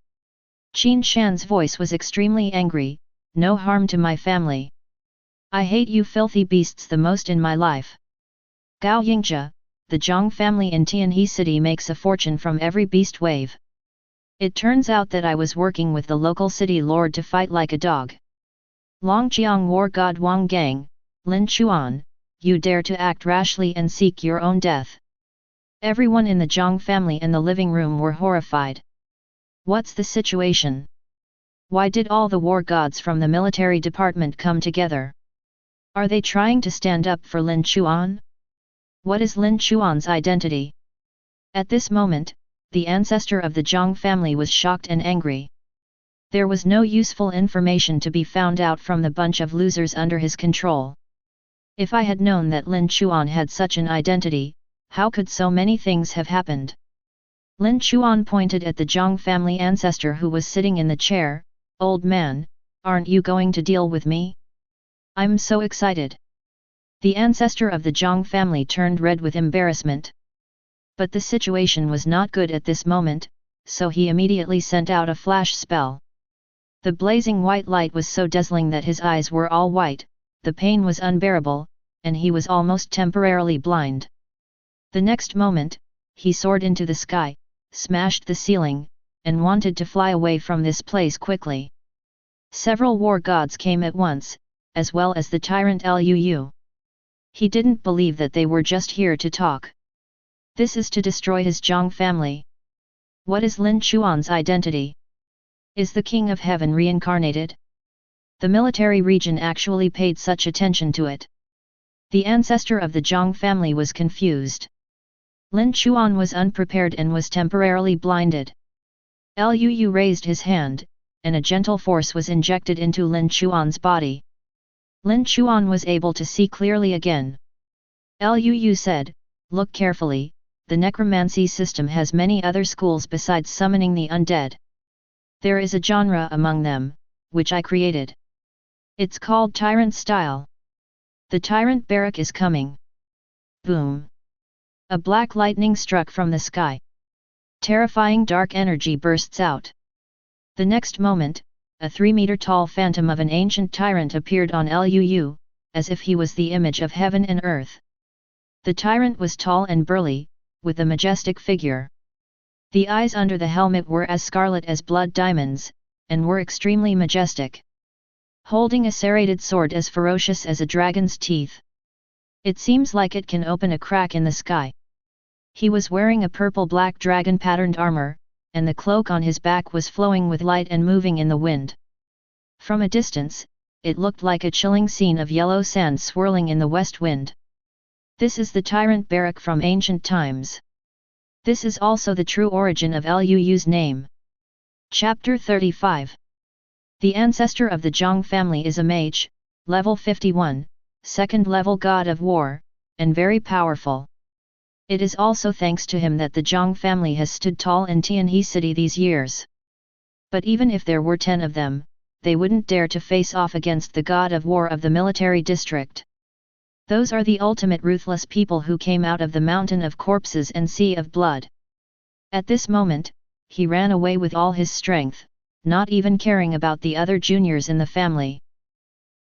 Qin Shan's voice was extremely angry, no harm to my family. I hate you filthy beasts the most in my life. Gao Yingzhe, the Zhang family in Tianhe City makes a fortune from every beast wave. It turns out that I was working with the local city lord to fight like a dog. Longqiang war god Wang Gang, Lin Chuan, you dare to act rashly and seek your own death. Everyone in the Zhang family and the living room were horrified. What's the situation? Why did all the war gods from the military department come together? Are they trying to stand up for Lin Chuan? What is Lin Chuan's identity? At this moment, the ancestor of the Zhang family was shocked and angry. There was no useful information to be found out from the bunch of losers under his control. If I had known that Lin Chuan had such an identity, how could so many things have happened? Lin Chuan pointed at the Zhang family ancestor who was sitting in the chair. Old man, aren't you going to deal with me? I'm so excited. The ancestor of the Zhang family turned red with embarrassment. But the situation was not good at this moment, so he immediately sent out a flash spell. The blazing white light was so dazzling that his eyes were all white, the pain was unbearable, and he was almost temporarily blind. The next moment, he soared into the sky, smashed the ceiling, and wanted to fly away from this place quickly. Several war gods came at once, as well as the tyrant Liu. He didn't believe that they were just here to talk. This is to destroy his Zhang family. What is Lin Chuan's identity? Is the King of Heaven reincarnated? The military region actually paid such attention to it. The ancestor of the Zhang family was confused. Lin Chuan was unprepared and was temporarily blinded. Liu raised his hand, and a gentle force was injected into Lin Chuan's body. Lin Chuan was able to see clearly again. Liu said, "Look carefully, the necromancy system has many other schools besides summoning the undead. There is a genre among them, which I created. It's called Tyrant Style. The Tyrant Barrack is coming." Boom! A black lightning struck from the sky. Terrifying dark energy bursts out. The next moment, a 3-meter-tall phantom of an ancient tyrant appeared on Liu, as if he was the image of heaven and earth. The tyrant was tall and burly, with a majestic figure. The eyes under the helmet were as scarlet as blood diamonds, and were extremely majestic. Holding a serrated sword as ferocious as a dragon's teeth. It seems like it can open a crack in the sky. He was wearing a purple-black dragon-patterned armor, and the cloak on his back was flowing with light and moving in the wind. From a distance, it looked like a chilling scene of yellow sand swirling in the west wind. This is the Tyrant Barrack from ancient times. This is also the true origin of Liu's name. Chapter 35. The ancestor of the Zhang family is a mage, level 51, second-level god of war, and very powerful. It is also thanks to him that the Zhang family has stood tall in Tianhe City these years. But even if there were 10 of them, they wouldn't dare to face off against the god of war of the military district. Those are the ultimate ruthless people who came out of the mountain of corpses and sea of blood. At this moment, he ran away with all his strength, not even caring about the other juniors in the family.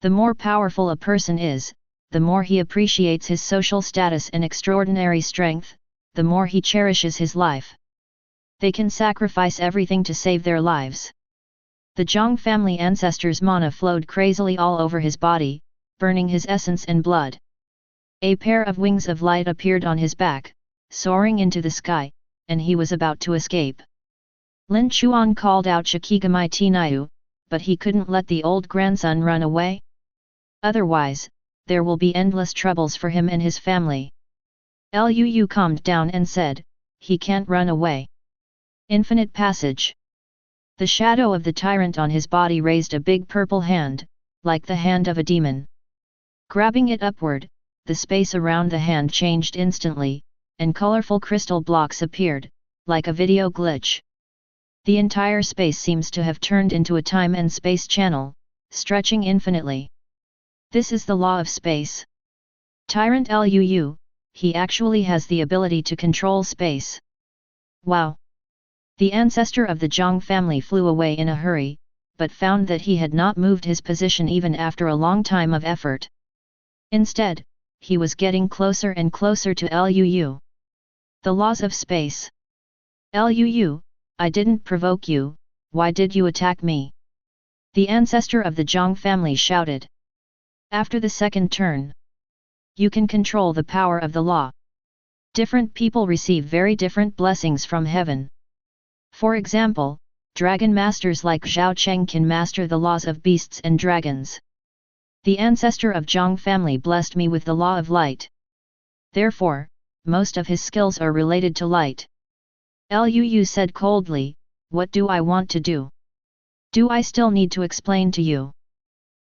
The more powerful a person is, the more he appreciates his social status and extraordinary strength, the more he cherishes his life. They can sacrifice everything to save their lives. The Zhang family ancestor's mana flowed crazily all over his body, burning his essence and blood. A pair of wings of light appeared on his back, soaring into the sky, and he was about to escape. Lin Chuan called out Shikigamai Tinayu, but he couldn't let the old grandson run away. Otherwise, there will be endless troubles for him and his family. Liu calmed down and said, "He can't run away." Infinite passage. The shadow of the tyrant on his body raised a big purple hand, like the hand of a demon. Grabbing it upward, the space around the hand changed instantly, and colorful crystal blocks appeared, like a video glitch. The entire space seems to have turned into a time and space channel, stretching infinitely. This is the law of space. Tyrant Liu, he actually has the ability to control space. Wow! The ancestor of the Zhang family flew away in a hurry, but found that he had not moved his position even after a long time of effort. Instead, he was getting closer and closer to Liu. The laws of space. Liu, I didn't provoke you, why did you attack me? The ancestor of the Zhang family shouted. After the second turn, you can control the power of the law. Different people receive very different blessings from heaven. For example, dragon masters like Zhao Cheng can master the laws of beasts and dragons. The ancestor of Zhang family blessed me with the law of light. Therefore, most of his skills are related to light. Liu said coldly, "What do I want to do? Do I still need to explain to you?"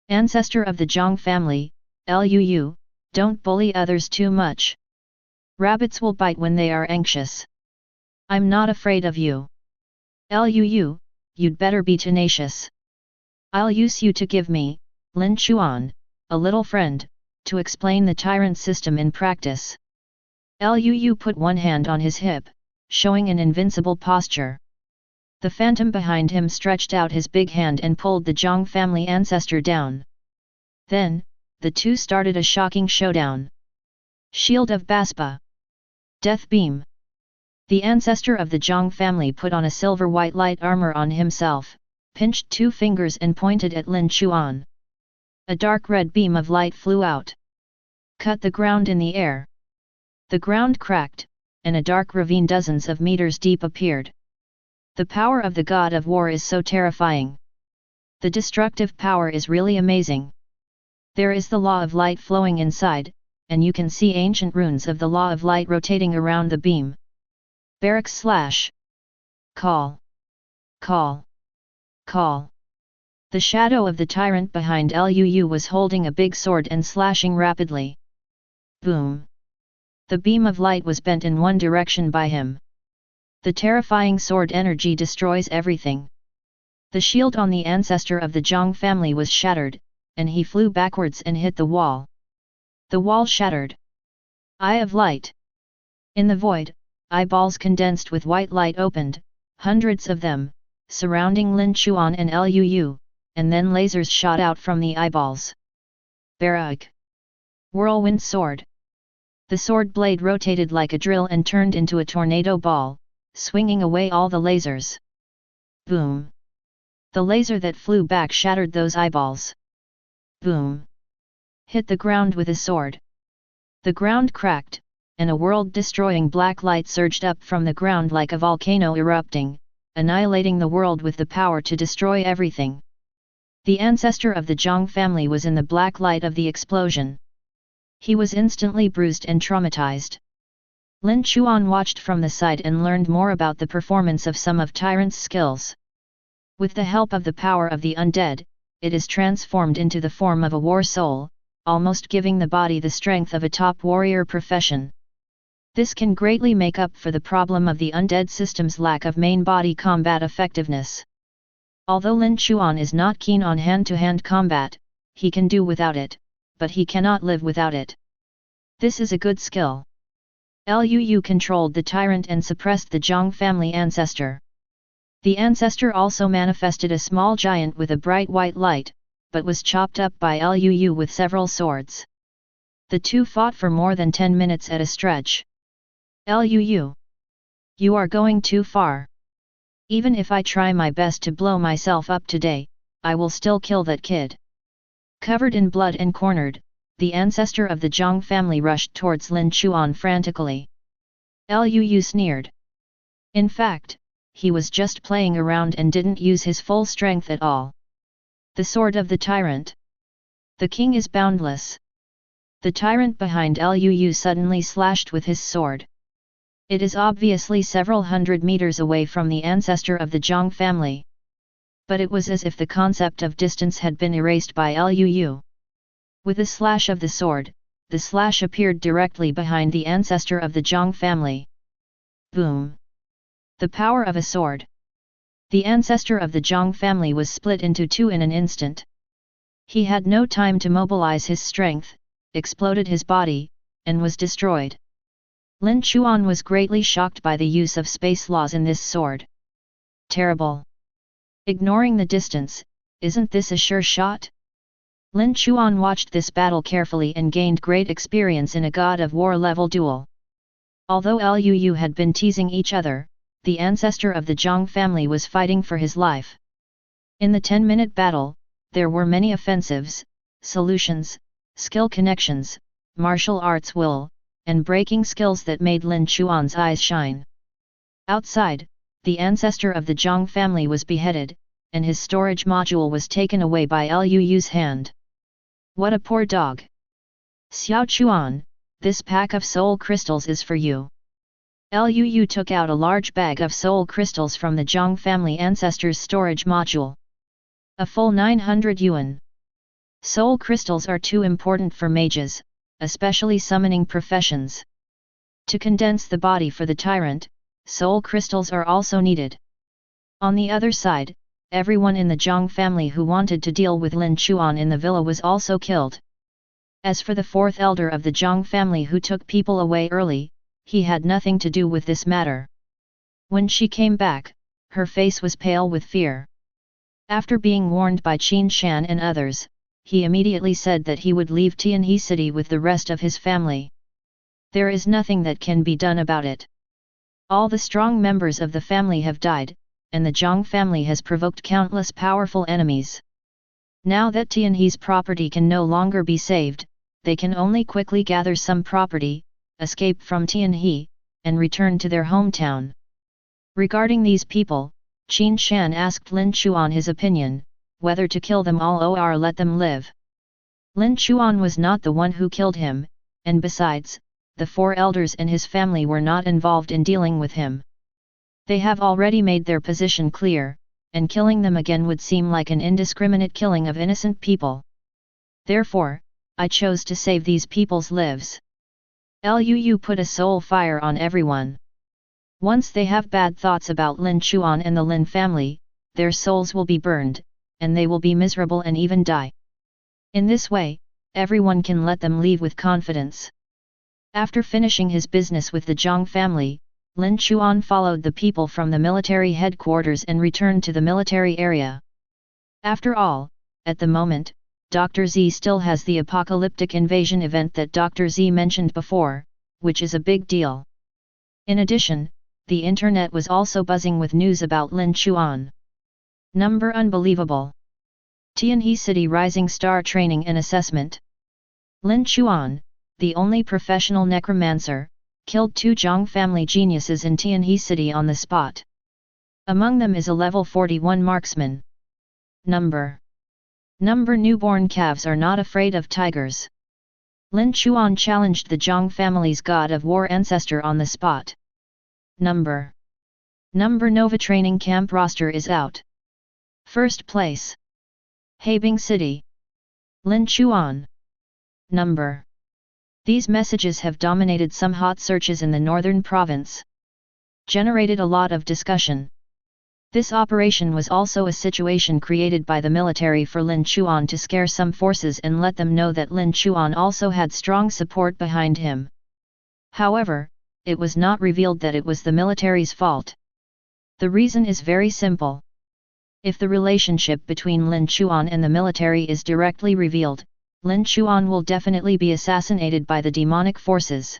Ancestor of the Zhang family, Liu, don't bully others too much. Rabbits will bite when they are anxious. I'm not afraid of you. Liu, you'd better be tenacious. I'll use you to give me, Lin Chuan, a little friend, to explain the tyrant system in practice. Liu put one hand on his hip, showing an invincible posture. The phantom behind him stretched out his big hand and pulled the Zhang family ancestor down. Then, the two started a shocking showdown. Shield of Baspa. Death Beam. The ancestor of the Zhang family put on a silver white light armor on himself, pinched 2 fingers and pointed at Lin Chuan. A dark red beam of light flew out. Cut the ground in the air. The ground cracked, and a dark ravine dozens of meters deep appeared. The power of the god of war is so terrifying. The destructive power is really amazing. There is the law of light flowing inside, and you can see ancient runes of the law of light rotating around the beam. Barracks / Call. Call. Call. The shadow of the tyrant behind Liu was holding a big sword and slashing rapidly. Boom. The beam of light was bent in one direction by him. The terrifying sword energy destroys everything. The shield on the ancestor of the Zhang family was shattered, and he flew backwards and hit the wall. The wall shattered. Eye of light. In the void, eyeballs condensed with white light opened, hundreds of them, surrounding Lin Chuan and Liu, and then lasers shot out from the eyeballs. Barak. Whirlwind sword. The sword blade rotated like a drill and turned into a tornado ball, swinging away all the lasers. Boom. The laser that flew back shattered those eyeballs. Boom. Hit the ground with a sword. The ground cracked, and a world-destroying black light surged up from the ground like a volcano erupting, annihilating the world with the power to destroy everything. The ancestor of the Zhang family was in the black light of the explosion. He was instantly bruised and traumatized. Lin Chuan watched from the side and learned more about the performance of some of Tyrant's skills. With the help of the power of the undead, it is transformed into the form of a war soul, almost giving the body the strength of a top warrior profession. This can greatly make up for the problem of the undead system's lack of main body combat effectiveness. Although Lin Chuan is not keen on hand-to-hand combat, he can do without it, but he cannot live without it. This is a good skill. Liu controlled the tyrant and suppressed the Zhang family ancestor. The ancestor also manifested a small giant with a bright white light, but was chopped up by Liu with several swords. The two fought for more than 10 minutes at a stretch. Liu. You are going too far. Even if I try my best to blow myself up today, I will still kill that kid. Covered in blood and cornered, the ancestor of the Zhang family rushed towards Lin Chuan frantically. Liu sneered. In fact, he was just playing around and didn't use his full strength at all. The sword of the tyrant. The king is boundless. The tyrant behind Liu suddenly slashed with his sword. It is obviously several hundred meters away from the ancestor of the Zhang family. But it was as if the concept of distance had been erased by Liu. With a slash of the sword, the slash appeared directly behind the ancestor of the Zhang family. Boom! The power of a sword. The ancestor of the Zhang family was split into two in an instant. He had no time to mobilize his strength, exploded his body, and was destroyed. Lin Chuan was greatly shocked by the use of space laws in this sword. Terrible. Ignoring the distance, isn't this a sure shot? Lin Chuan watched this battle carefully and gained great experience in a god of war level duel. Although Liu had been teasing each other, the ancestor of the Zhang family was fighting for his life. In the 10-minute battle, there were many offensives, solutions, skill connections, martial arts will, and breaking skills that made Lin Chuan's eyes shine. Outside, the ancestor of the Zhang family was beheaded, and his storage module was taken away by Liu's hand. What a poor dog! Xiao Chuan, this pack of soul crystals is for you. Liu took out a large bag of soul crystals from the Zhang family ancestor's storage module. A full 900 yuan. Soul crystals are too important for mages, especially summoning professions. To condense the body for the tyrant, soul crystals are also needed. On the other side, everyone in the Zhang family who wanted to deal with Lin Chuan in the villa was also killed. As for the fourth elder of the Zhang family who took people away early, he had nothing to do with this matter. When she came back, her face was pale with fear. After being warned by Qin Shan and others, he immediately said that he would leave Tianhe city with the rest of his family. There is nothing that can be done about it. All the strong members of the family have died, and the Zhang family has provoked countless powerful enemies. Now that Tianhe's property can no longer be saved, they can only quickly gather some property, escape from Tianhe, and return to their hometown. Regarding these people, Qin Shan asked Lin Chuan his opinion, whether to kill them all or let them live. Lin Chuan was not the one who killed him, and besides, the four elders and his family were not involved in dealing with him. They have already made their position clear, and killing them again would seem like an indiscriminate killing of innocent people. Therefore, I chose to save these people's lives. Liu put a soul fire on everyone. Once they have bad thoughts about Lin Chuan and the Lin family, their souls will be burned, and they will be miserable and even die. In this way, everyone can let them leave with confidence. After finishing his business with the Zhang family, Lin Chuan followed the people from the military headquarters and returned to the military area. After all, at the moment, Dr. Z still has the apocalyptic invasion event that Dr. Z mentioned before, which is a big deal. In addition, the internet was also buzzing with news about Lin Chuan. Number unbelievable. Tianhe City Rising Star Training and Assessment. Lin Chuan, the only professional necromancer, killed 2 Zhang family geniuses in Tianhe City on the spot. Among them is a level 41 marksman. Number newborn calves are not afraid of tigers. Lin Chuan challenged the Zhang family's god of war ancestor on the spot. Number Nova training camp roster is out. First place. Habing City. Lin Chuan. Number. These messages have dominated some hot searches in the northern province. Generated a lot of discussion. This operation was also a situation created by the military for Lin Chuan to scare some forces and let them know that Lin Chuan also had strong support behind him. However, it was not revealed that it was the military's fault. The reason is very simple. If the relationship between Lin Chuan and the military is directly revealed, Lin Chuan will definitely be assassinated by the demonic forces.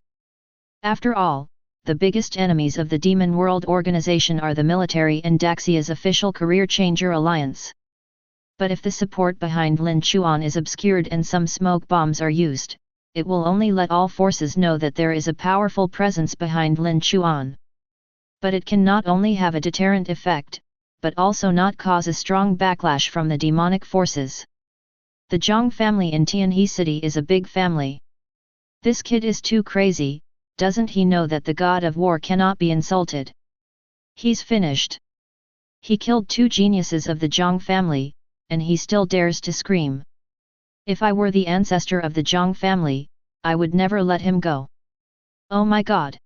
After all, the biggest enemies of the Demon World Organization are the military and Daxia's official career changer alliance. But if the support behind Lin Chuan is obscured and some smoke bombs are used, it will only let all forces know that there is a powerful presence behind Lin Chuan. But it can not only have a deterrent effect, but also not cause a strong backlash from the demonic forces. The Zhang family in Tianhe City is a big family. This kid is too crazy. Doesn't he know that the god of war cannot be insulted? He's finished. He killed 2 geniuses of the Zhang family, and he still dares to scream. If I were the ancestor of the Zhang family, I would never let him go. Oh my god!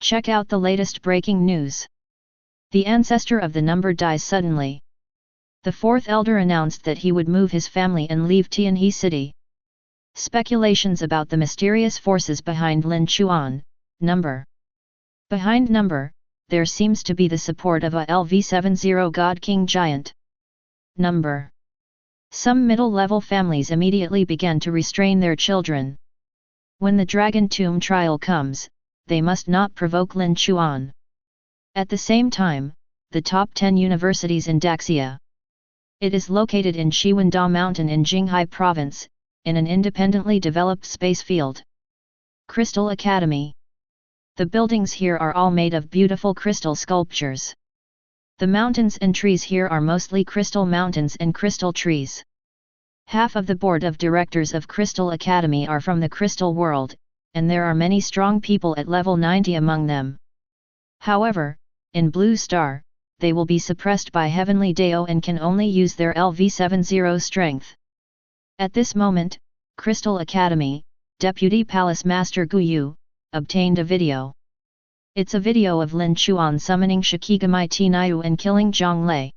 Check out the latest breaking news. The ancestor of the number dies suddenly. The 4th elder announced that he would move his family and leave Tianhe City. Speculations about the mysterious forces behind Lin Chuan, number. Behind number, there seems to be the support of a LV70 God King Giant. Number. Some middle-level families immediately began to restrain their children. When the Dragon Tomb trial comes, they must not provoke Lin Chuan. At the same time, the top 10 universities in Daxia. It is located in Shiwanda Mountain in Jinghai Province, in an independently developed space field. Crystal Academy. The buildings here are all made of beautiful crystal sculptures. The mountains and trees here are mostly crystal mountains and crystal trees. Half of the board of directors of Crystal Academy are from the crystal world, and there are many strong people at level 90 among them. However, in Blue Star, they will be suppressed by Heavenly Dao and can only use their LV70 strength. At this moment, Crystal Academy, Deputy Palace Master Gu Yu, obtained a video. It's a video of Lin Chuan summoning Shikigamai Tinayu and killing Zhang Lei.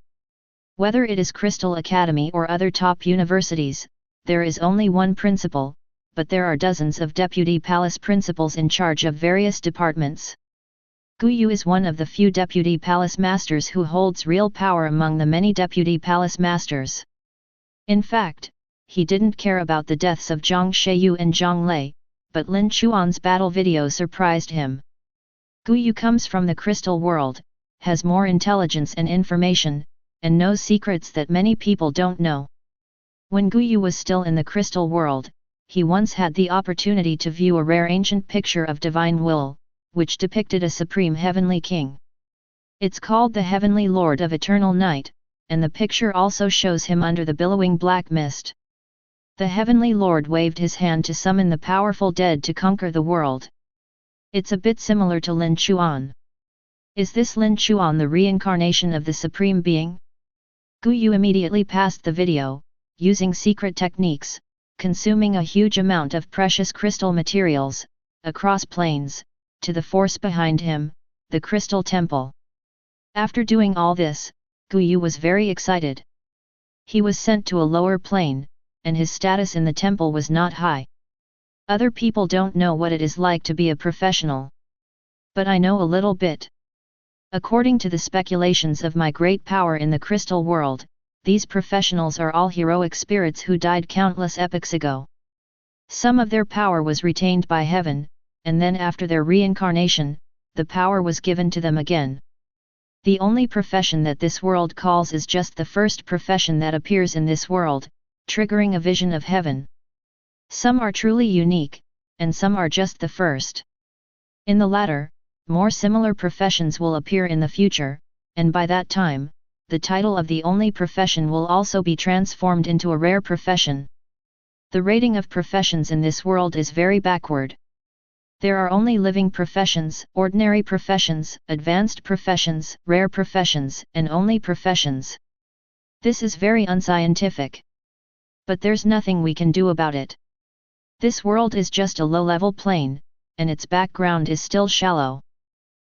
Whether it is Crystal Academy or other top universities, there is only one principal, but there are dozens of Deputy Palace principals in charge of various departments. Gu Yu is one of the few Deputy Palace Masters who holds real power among the many Deputy Palace Masters. In fact, he didn't care about the deaths of Zhang Sheyu and Zhang Lei, but Lin Chuan's battle video surprised him. Yu comes from the crystal world, has more intelligence and information, and knows secrets that many people don't know. When Yu was still in the crystal world, he once had the opportunity to view a rare ancient picture of divine will, which depicted a supreme heavenly king. It's called the Heavenly Lord of Eternal Night, and the picture also shows him under the billowing black mist. The Heavenly Lord waved his hand to summon the powerful dead to conquer the world. It's a bit similar to Lin Chuan. Is this Lin Chuan the reincarnation of the Supreme Being? Yu immediately passed the video, using secret techniques, consuming a huge amount of precious crystal materials, across planes, to the force behind him, the Crystal Temple. After doing all this, Yu was very excited. He was sent to a lower plane, and his status in the temple was not high. Other people don't know what it is like to be a professional. But I know a little bit. According to the speculations of my great power in the crystal world, these professionals are all heroic spirits who died countless epochs ago. Some of their power was retained by heaven, and then after their reincarnation, the power was given to them again. The only profession that this world calls is just the first profession that appears in this world, triggering a vision of heaven. Some are truly unique, and some are just the first. In the latter, more similar professions will appear in the future, and by that time, the title of the only profession will also be transformed into a rare profession. The rating of professions in this world is very backward. There are only living professions, ordinary professions, advanced professions, rare professions, and only professions. This is very unscientific. But there's nothing we can do about it. This world is just a low-level plane, and its background is still shallow.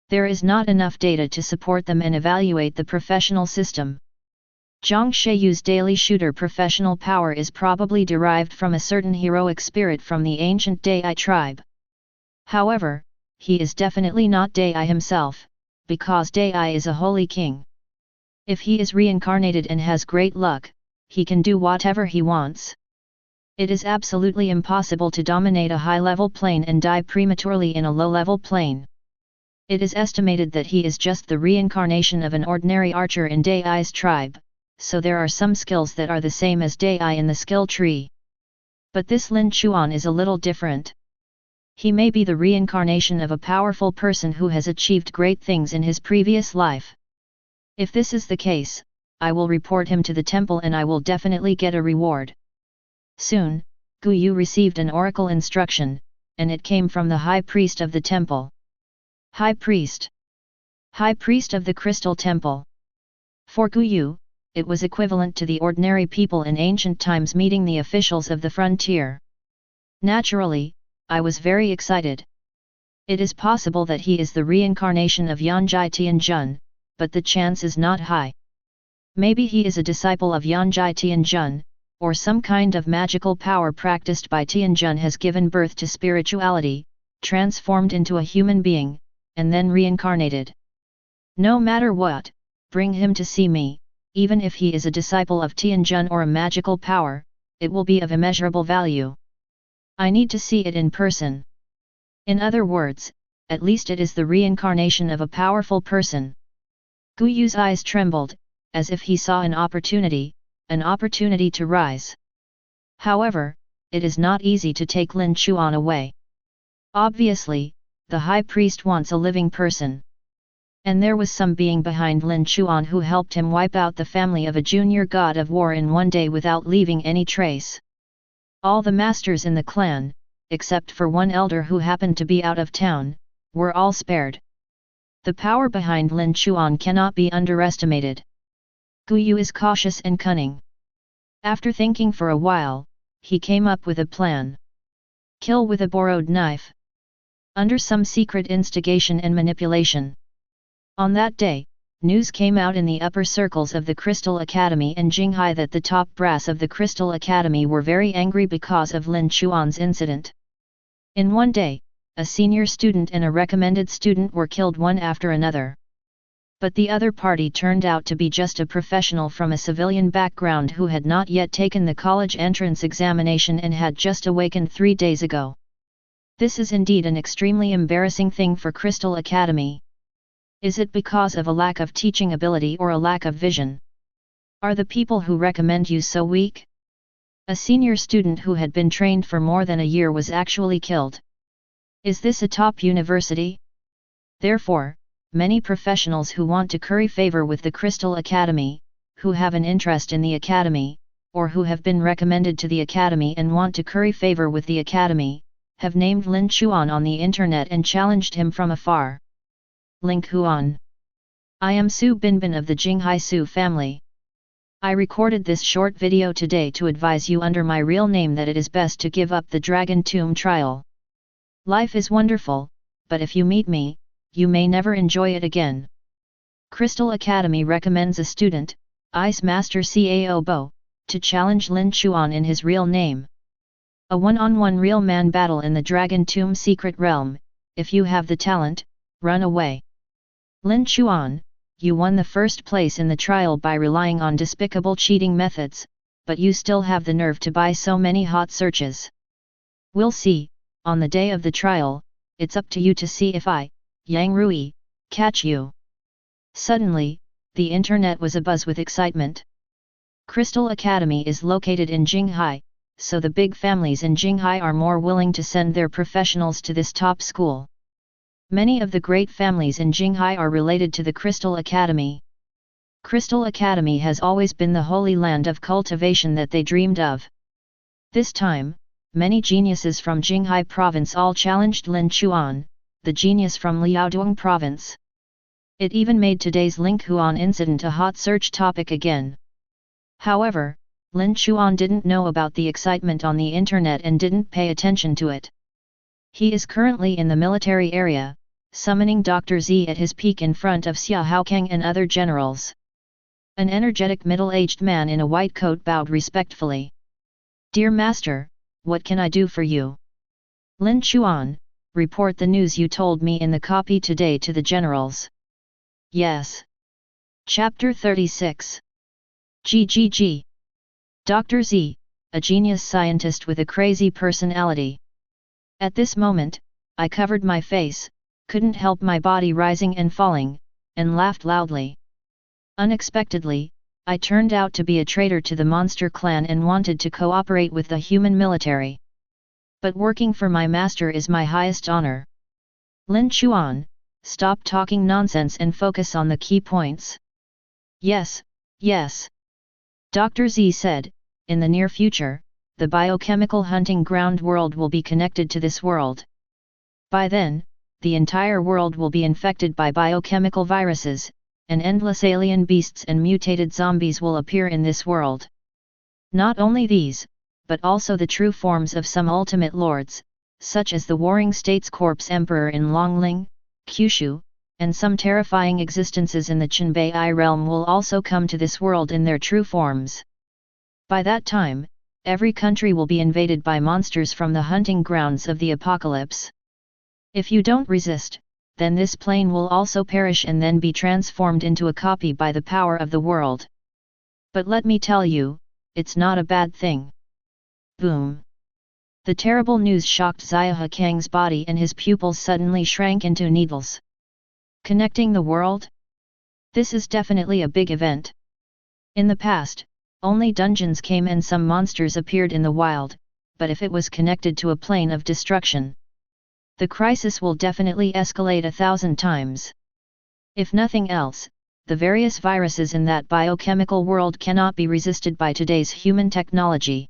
There is not enough data to support them and evaluate the professional system. Zhang Sheiyu's daily shooter professional power is probably derived from a certain heroic spirit from the ancient Dai tribe. However, he is definitely not Dai himself, because Dai is a holy king. If he is reincarnated and has great luck, he can do whatever he wants. It is absolutely impossible to dominate a high-level plane and die prematurely in a low-level plane. It is estimated that he is just the reincarnation of an ordinary archer in Dai's tribe, so there are some skills that are the same as Dai in the skill tree. But this Lin Chuan is a little different. He may be the reincarnation of a powerful person who has achieved great things in his previous life. If this is the case, I will report him to the temple and I will definitely get a reward. Soon, Yu received an oracle instruction, and it came from the high priest of the temple. High priest. High priest of the Crystal Temple. For Yu, it was equivalent to the ordinary people in ancient times meeting the officials of the frontier. Naturally, I was very excited. It is possible that he is the reincarnation of Yanjai Tianjun, but the chance is not high. Maybe he is a disciple of Yanjai Tianjun, or some kind of magical power practiced by Tianjun has given birth to spirituality, transformed into a human being, and then reincarnated. No matter what, bring him to see me, even if he is a disciple of Tianjun or a magical power, it will be of immeasurable value. I need to see it in person. In other words, at least it is the reincarnation of a powerful person. Guyu's eyes trembled, as if he saw an opportunity to rise. However, it is not easy to take Lin Chuan away. Obviously, the high priest wants a living person. And there was some being behind Lin Chuan who helped him wipe out the family of a junior god of war in one day without leaving any trace. All the masters in the clan, except for one elder who happened to be out of town, were all spared. The power behind Lin Chuan cannot be underestimated. Yu is cautious and cunning. After thinking for a while, he came up with a plan. Kill with a borrowed knife. Under some secret instigation and manipulation. On that day, news came out in the upper circles of the Crystal Academy and Jinghai that the top brass of the Crystal Academy were very angry because of Lin Chuan's incident. In one day, a senior student and a recommended student were killed one after another. But the other party turned out to be just a professional from a civilian background who had not yet taken the college entrance examination and had just awakened 3 days ago. This is indeed an extremely embarrassing thing for Crystal Academy. Is it because of a lack of teaching ability or a lack of vision? Are the people who recommend you so weak? A senior student who had been trained for more than a year was actually killed. Is this a top university? Therefore, many professionals who want to curry favor with the Crystal Academy, who have an interest in the Academy, or who have been recommended to the Academy and want to curry favor with the Academy, have named Lin Chuan on the internet and challenged him from afar. Lin Chuan. I am Su Binbin of the Jinghai Su family. I recorded this short video today to advise you under my real name that it is best to give up the Dragon Tomb trial. Life is wonderful, but if you meet me, you may never enjoy it again. Crystal Academy recommends a student, Ice Master Cao Bo, to challenge Lin Chuan in his real name. A one-on-one real man battle in the Dragon Tomb secret realm. If you have the talent, run away. Lin Chuan, you won the first place in the trial by relying on despicable cheating methods, but you still have the nerve to buy so many hot searches. We'll see, on the day of the trial, it's up to you to see if I, Yang Rui, catch you. Suddenly, the internet was abuzz with excitement. Crystal Academy is located in Jinghai, so the big families in Jinghai are more willing to send their professionals to this top school. Many of the great families in Jinghai are related to the Crystal Academy. Crystal Academy has always been the holy land of cultivation that they dreamed of. This time, many geniuses from Jinghai province all challenged Lin Chuan, the genius from Liaodong province. It even made today's Lin Chuan incident a hot search topic again. However, Lin Chuan didn't know about the excitement on the internet and didn't pay attention to it. He is currently in the military area, summoning Dr. Z at his peak in front of Xia Haokang and other generals. An energetic middle-aged man in a white coat bowed respectfully. "Dear Master, what can I do for you?" "Lin Chuan, report the news you told me in the copy today to the generals." "Yes." Chapter 36. GGG. Dr. Z, a genius scientist with a crazy personality. At this moment, I covered my face, couldn't help my body rising and falling, and laughed loudly. Unexpectedly, I turned out to be a traitor to the monster clan and wanted to cooperate with the human military. But working for my master is my highest honor. Lin Chuan, stop talking nonsense and focus on the key points. Yes, yes. Dr. Z said, in the near future, the biochemical hunting ground world will be connected to this world. By then, the entire world will be infected by biochemical viruses, and endless alien beasts and mutated zombies will appear in this world. Not only these, but also the true forms of some ultimate lords, such as the Warring States Corpse Emperor in Longling, Kyushu, and some terrifying existences in the Qinbei realm will also come to this world in their true forms. By that time, every country will be invaded by monsters from the hunting grounds of the apocalypse. If you don't resist, then this plane will also perish and then be transformed into a copy by the power of the world. But let me tell you, it's not a bad thing. Boom! The terrible news shocked Xia Haokang's body and his pupils suddenly shrank into needles. Connecting the world? This is definitely a big event. In the past, only dungeons came and some monsters appeared in the wild, but if it was connected to a plane of destruction, the crisis will definitely escalate 1,000 times. If nothing else, the various viruses in that biochemical world cannot be resisted by today's human technology.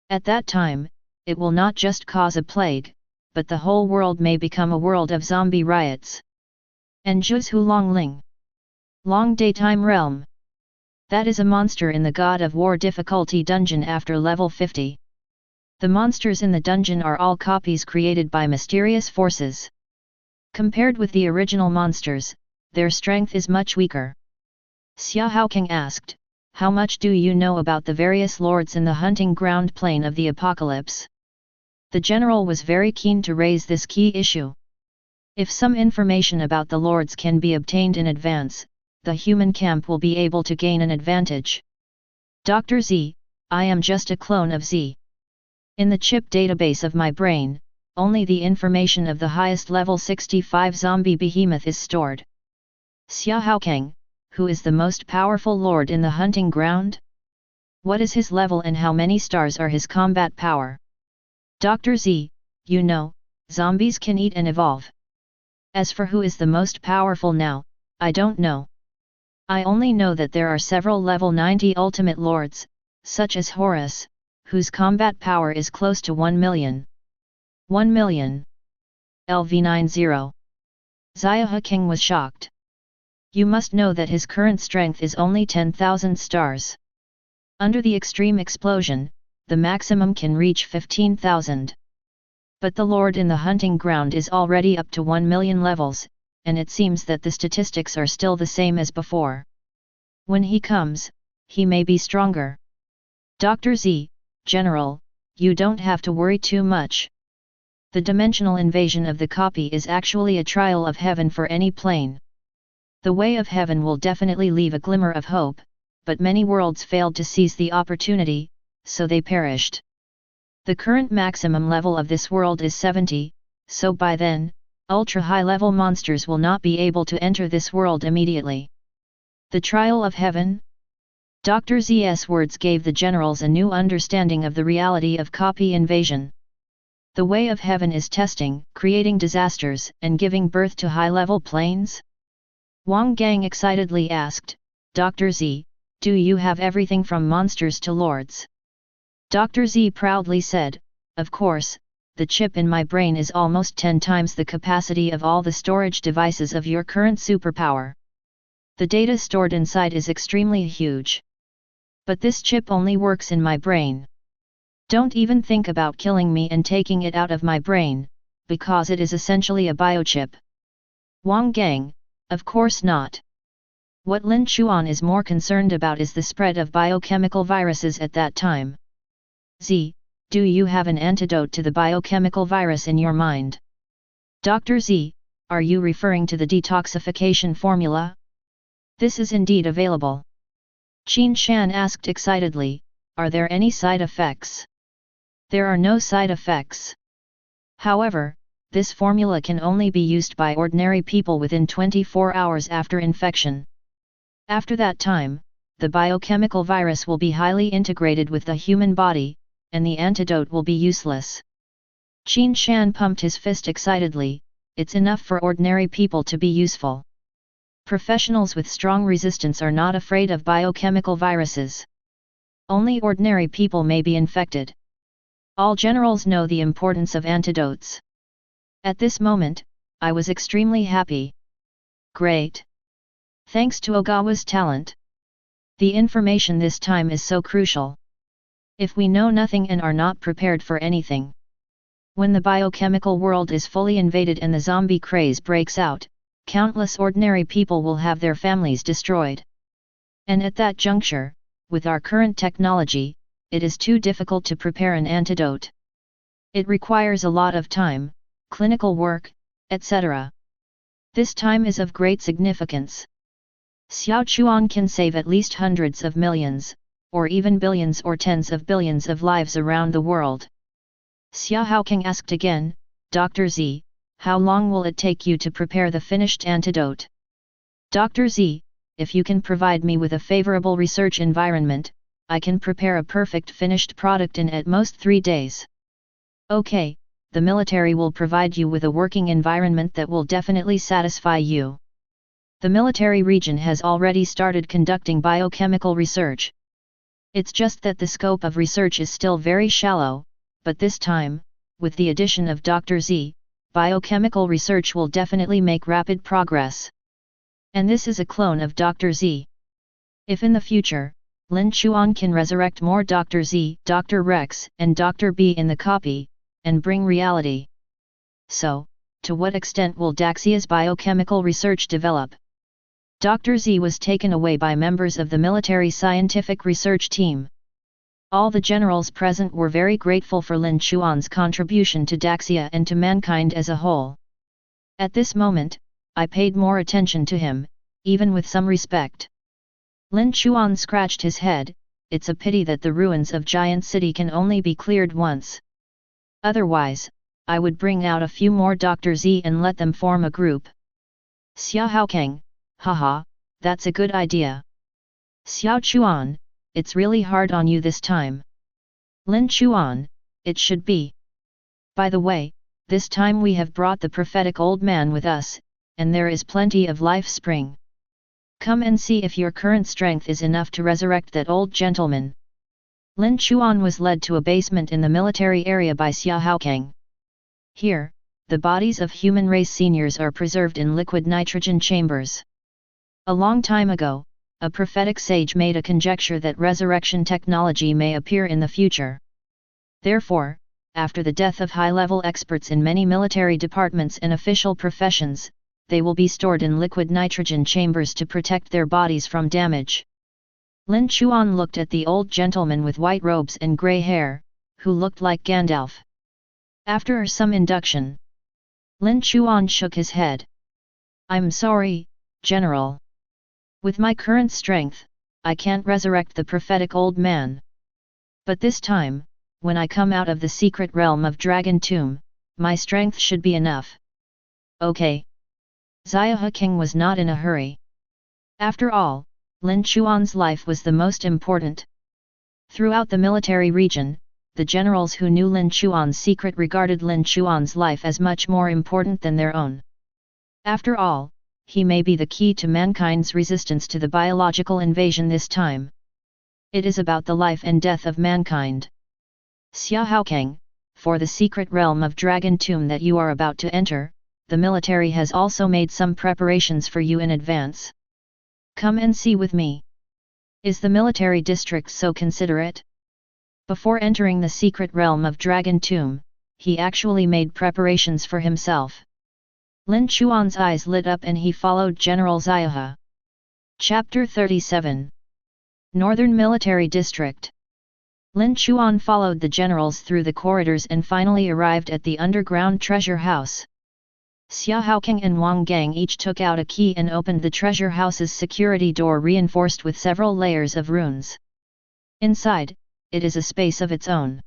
At that time, it will not just cause a plague, but the whole world may become a world of zombie riots. And Zhu Longling. Long Daytime Realm. That is a monster in the God of War difficulty dungeon after level 50. The monsters in the dungeon are all copies created by mysterious forces. Compared with the original monsters, their strength is much weaker. Xia Haokang asked, "How much do you know about the various lords in the hunting ground plane of the apocalypse?" The general was very keen to raise this key issue. If some information about the lords can be obtained in advance, the human camp will be able to gain an advantage. Dr. Z, I am just a clone of Z. In the chip database of my brain, only the information of the highest level 65 zombie behemoth is stored. Xia Haokang, who is the most powerful lord in the hunting ground? What is his level and how many stars are his combat power? Dr. Z, you know, zombies can eat and evolve. As for who is the most powerful now, I don't know. I only know that there are several level 90 ultimate lords, such as Horus, whose combat power is close to 1 million. 1 million. LV90. Xia Haokang was shocked. You must know that his current strength is only 10,000 stars. Under the extreme explosion, the maximum can reach 15,000. But the lord in the hunting ground is already up to 1 million levels, and it seems that the statistics are still the same as before. When he comes, he may be stronger. Dr. Z, General, you don't have to worry too much. The dimensional invasion of the copy is actually a trial of heaven for any plane. The way of heaven will definitely leave a glimmer of hope, but many worlds failed to seize the opportunity, so they perished. The current maximum level of this world is 70, so by then, ultra-high level monsters will not be able to enter this world immediately. The trial of heaven? Dr. Z's words gave the generals a new understanding of the reality of copy invasion. The way of heaven is testing, creating disasters, and giving birth to high-level planes? Wang Gang excitedly asked, Dr. Z, do you have everything from monsters to lords? Dr. Z proudly said, of course, the chip in my brain is almost 10 times the capacity of all the storage devices of your current superpower. The data stored inside is extremely huge. But this chip only works in my brain. Don't even think about killing me and taking it out of my brain, because it is essentially a biochip. Wang Gang, of course not. What Lin Chuan is more concerned about is the spread of biochemical viruses at that time. Z, do you have an antidote to the biochemical virus in your mind? Dr. Z, are you referring to the detoxification formula? This is indeed available. Qin Shan asked excitedly, are there any side effects? There are no side effects. However, this formula can only be used by ordinary people within 24 hours after infection. After that time, the biochemical virus will be highly integrated with the human body, and the antidote will be useless. Qin Shan pumped his fist excitedly, it's enough for ordinary people to be useful. Professionals with strong resistance are not afraid of biochemical viruses. Only ordinary people may be infected. All generals know the importance of antidotes. At this moment, I was extremely happy. Great! Thanks to Ogawa's talent. The information this time is so crucial. If we know nothing and are not prepared for anything. When the biochemical world is fully invaded and the zombie craze breaks out, countless ordinary people will have their families destroyed. And at that juncture, with our current technology, it is too difficult to prepare an antidote. It requires a lot of time, clinical work, etc. This time is of great significance. Xiao Chuan can save at least hundreds of millions, or even billions or tens of billions of lives around the world. Xia Haokang asked again, Dr. Z, how long will it take you to prepare the finished antidote? Dr. Z, if you can provide me with a favorable research environment, I can prepare a perfect finished product in at most 3 days. Okay, the military will provide you with a working environment that will definitely satisfy you. The military region has already started conducting biochemical research. It's just that the scope of research is still very shallow, but this time, with the addition of Dr. Z, biochemical research will definitely make rapid progress. And this is a clone of Dr. Z. If in the future, Lin Chuan can resurrect more Dr. Z, Dr. Rex, and Dr. B in the copy, and bring reality. So, to what extent will Daxia's biochemical research develop? Dr. Z was taken away by members of the military scientific research team. All the generals present were very grateful for Lin Chuan's contribution to Daxia and to mankind as a whole. At this moment, I paid more attention to him, even with some respect. Lin Chuan scratched his head, it's a pity that the ruins of Giant City can only be cleared once. Otherwise, I would bring out a few more Dr. Z and let them form a group. Xiao Haokang, haha, that's a good idea. Xiao Chuan, it's really hard on you this time. Lin Chuan, it should be. By the way, this time we have brought the prophetic old man with us, and there is plenty of life spring. Come and see if your current strength is enough to resurrect that old gentleman. Lin Chuan was led to a basement in the military area by Xiao Haokang. Here, the bodies of human race seniors are preserved in liquid nitrogen chambers. A long time ago, a prophetic sage made a conjecture that resurrection technology may appear in the future. Therefore, after the death of high-level experts in many military departments and official professions, they will be stored in liquid nitrogen chambers to protect their bodies from damage. Lin Chuan looked at the old gentleman with white robes and grey hair, who looked like Gandalf. After some induction, Lin Chuan shook his head. I'm sorry, General. With my current strength, I can't resurrect the prophetic old man. But this time, when I come out of the secret realm of Dragon Tomb, my strength should be enough. Okay. Xiao Haokang was not in a hurry. After all, Lin Chuan's life was the most important. Throughout the military region, the generals who knew Lin Chuan's secret regarded Lin Chuan's life as much more important than their own. After all, he may be the key to mankind's resistance to the biological invasion this time. It is about the life and death of mankind. Xiao Haokang, for the secret realm of Dragon Tomb that you are about to enter, the military has also made some preparations for you in advance. Come and see with me. Is the military district so considerate? Before entering the secret realm of Dragon Tomb, he actually made preparations for himself. Lin Chuan's eyes lit up and he followed General Xiaohe. Chapter 37. Northern Military District. Lin Chuan followed the generals through the corridors and finally arrived at the underground treasure house. Xiao Haokang and Wang Gang each took out a key and opened the treasure house's security door reinforced with several layers of runes. Inside, it is a space of its own.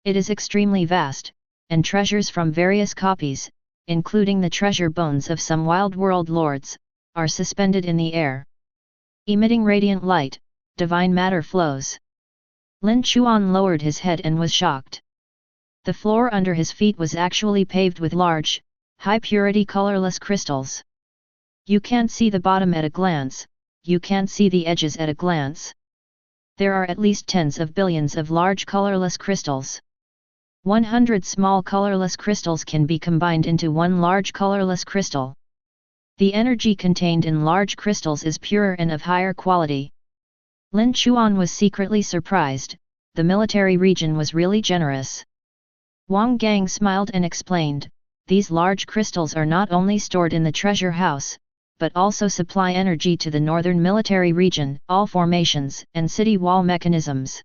It is extremely vast, and treasures from various copies, including the treasure bones of some wild world lords, are suspended in the air. Emitting radiant light, divine matter flows. Lin Chuan lowered his head and was shocked. The floor under his feet was actually paved with large, high-purity colorless crystals. You can't see the bottom at a glance, you can't see the edges at a glance. There are at least tens of billions of large colorless crystals. 100 small colorless crystals can be combined into one large colorless crystal. The energy contained in large crystals is purer and of higher quality. Lin Chuan was secretly surprised, the military region was really generous. Wang Gang smiled and explained, these large crystals are not only stored in the treasure house, but also supply energy to the northern military region, all formations and city wall mechanisms.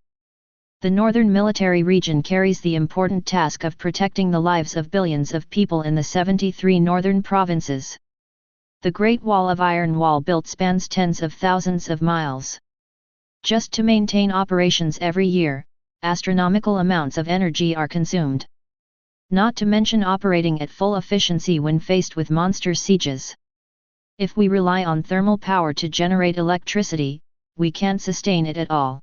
The northern military region carries the important task of protecting the lives of billions of people in the 73 northern provinces. The Great Wall of Iron Wall built spans tens of thousands of miles. Just to maintain operations every year, astronomical amounts of energy are consumed. Not to mention operating at full efficiency when faced with monster sieges. If we rely on thermal power to generate electricity, we can't sustain it at all.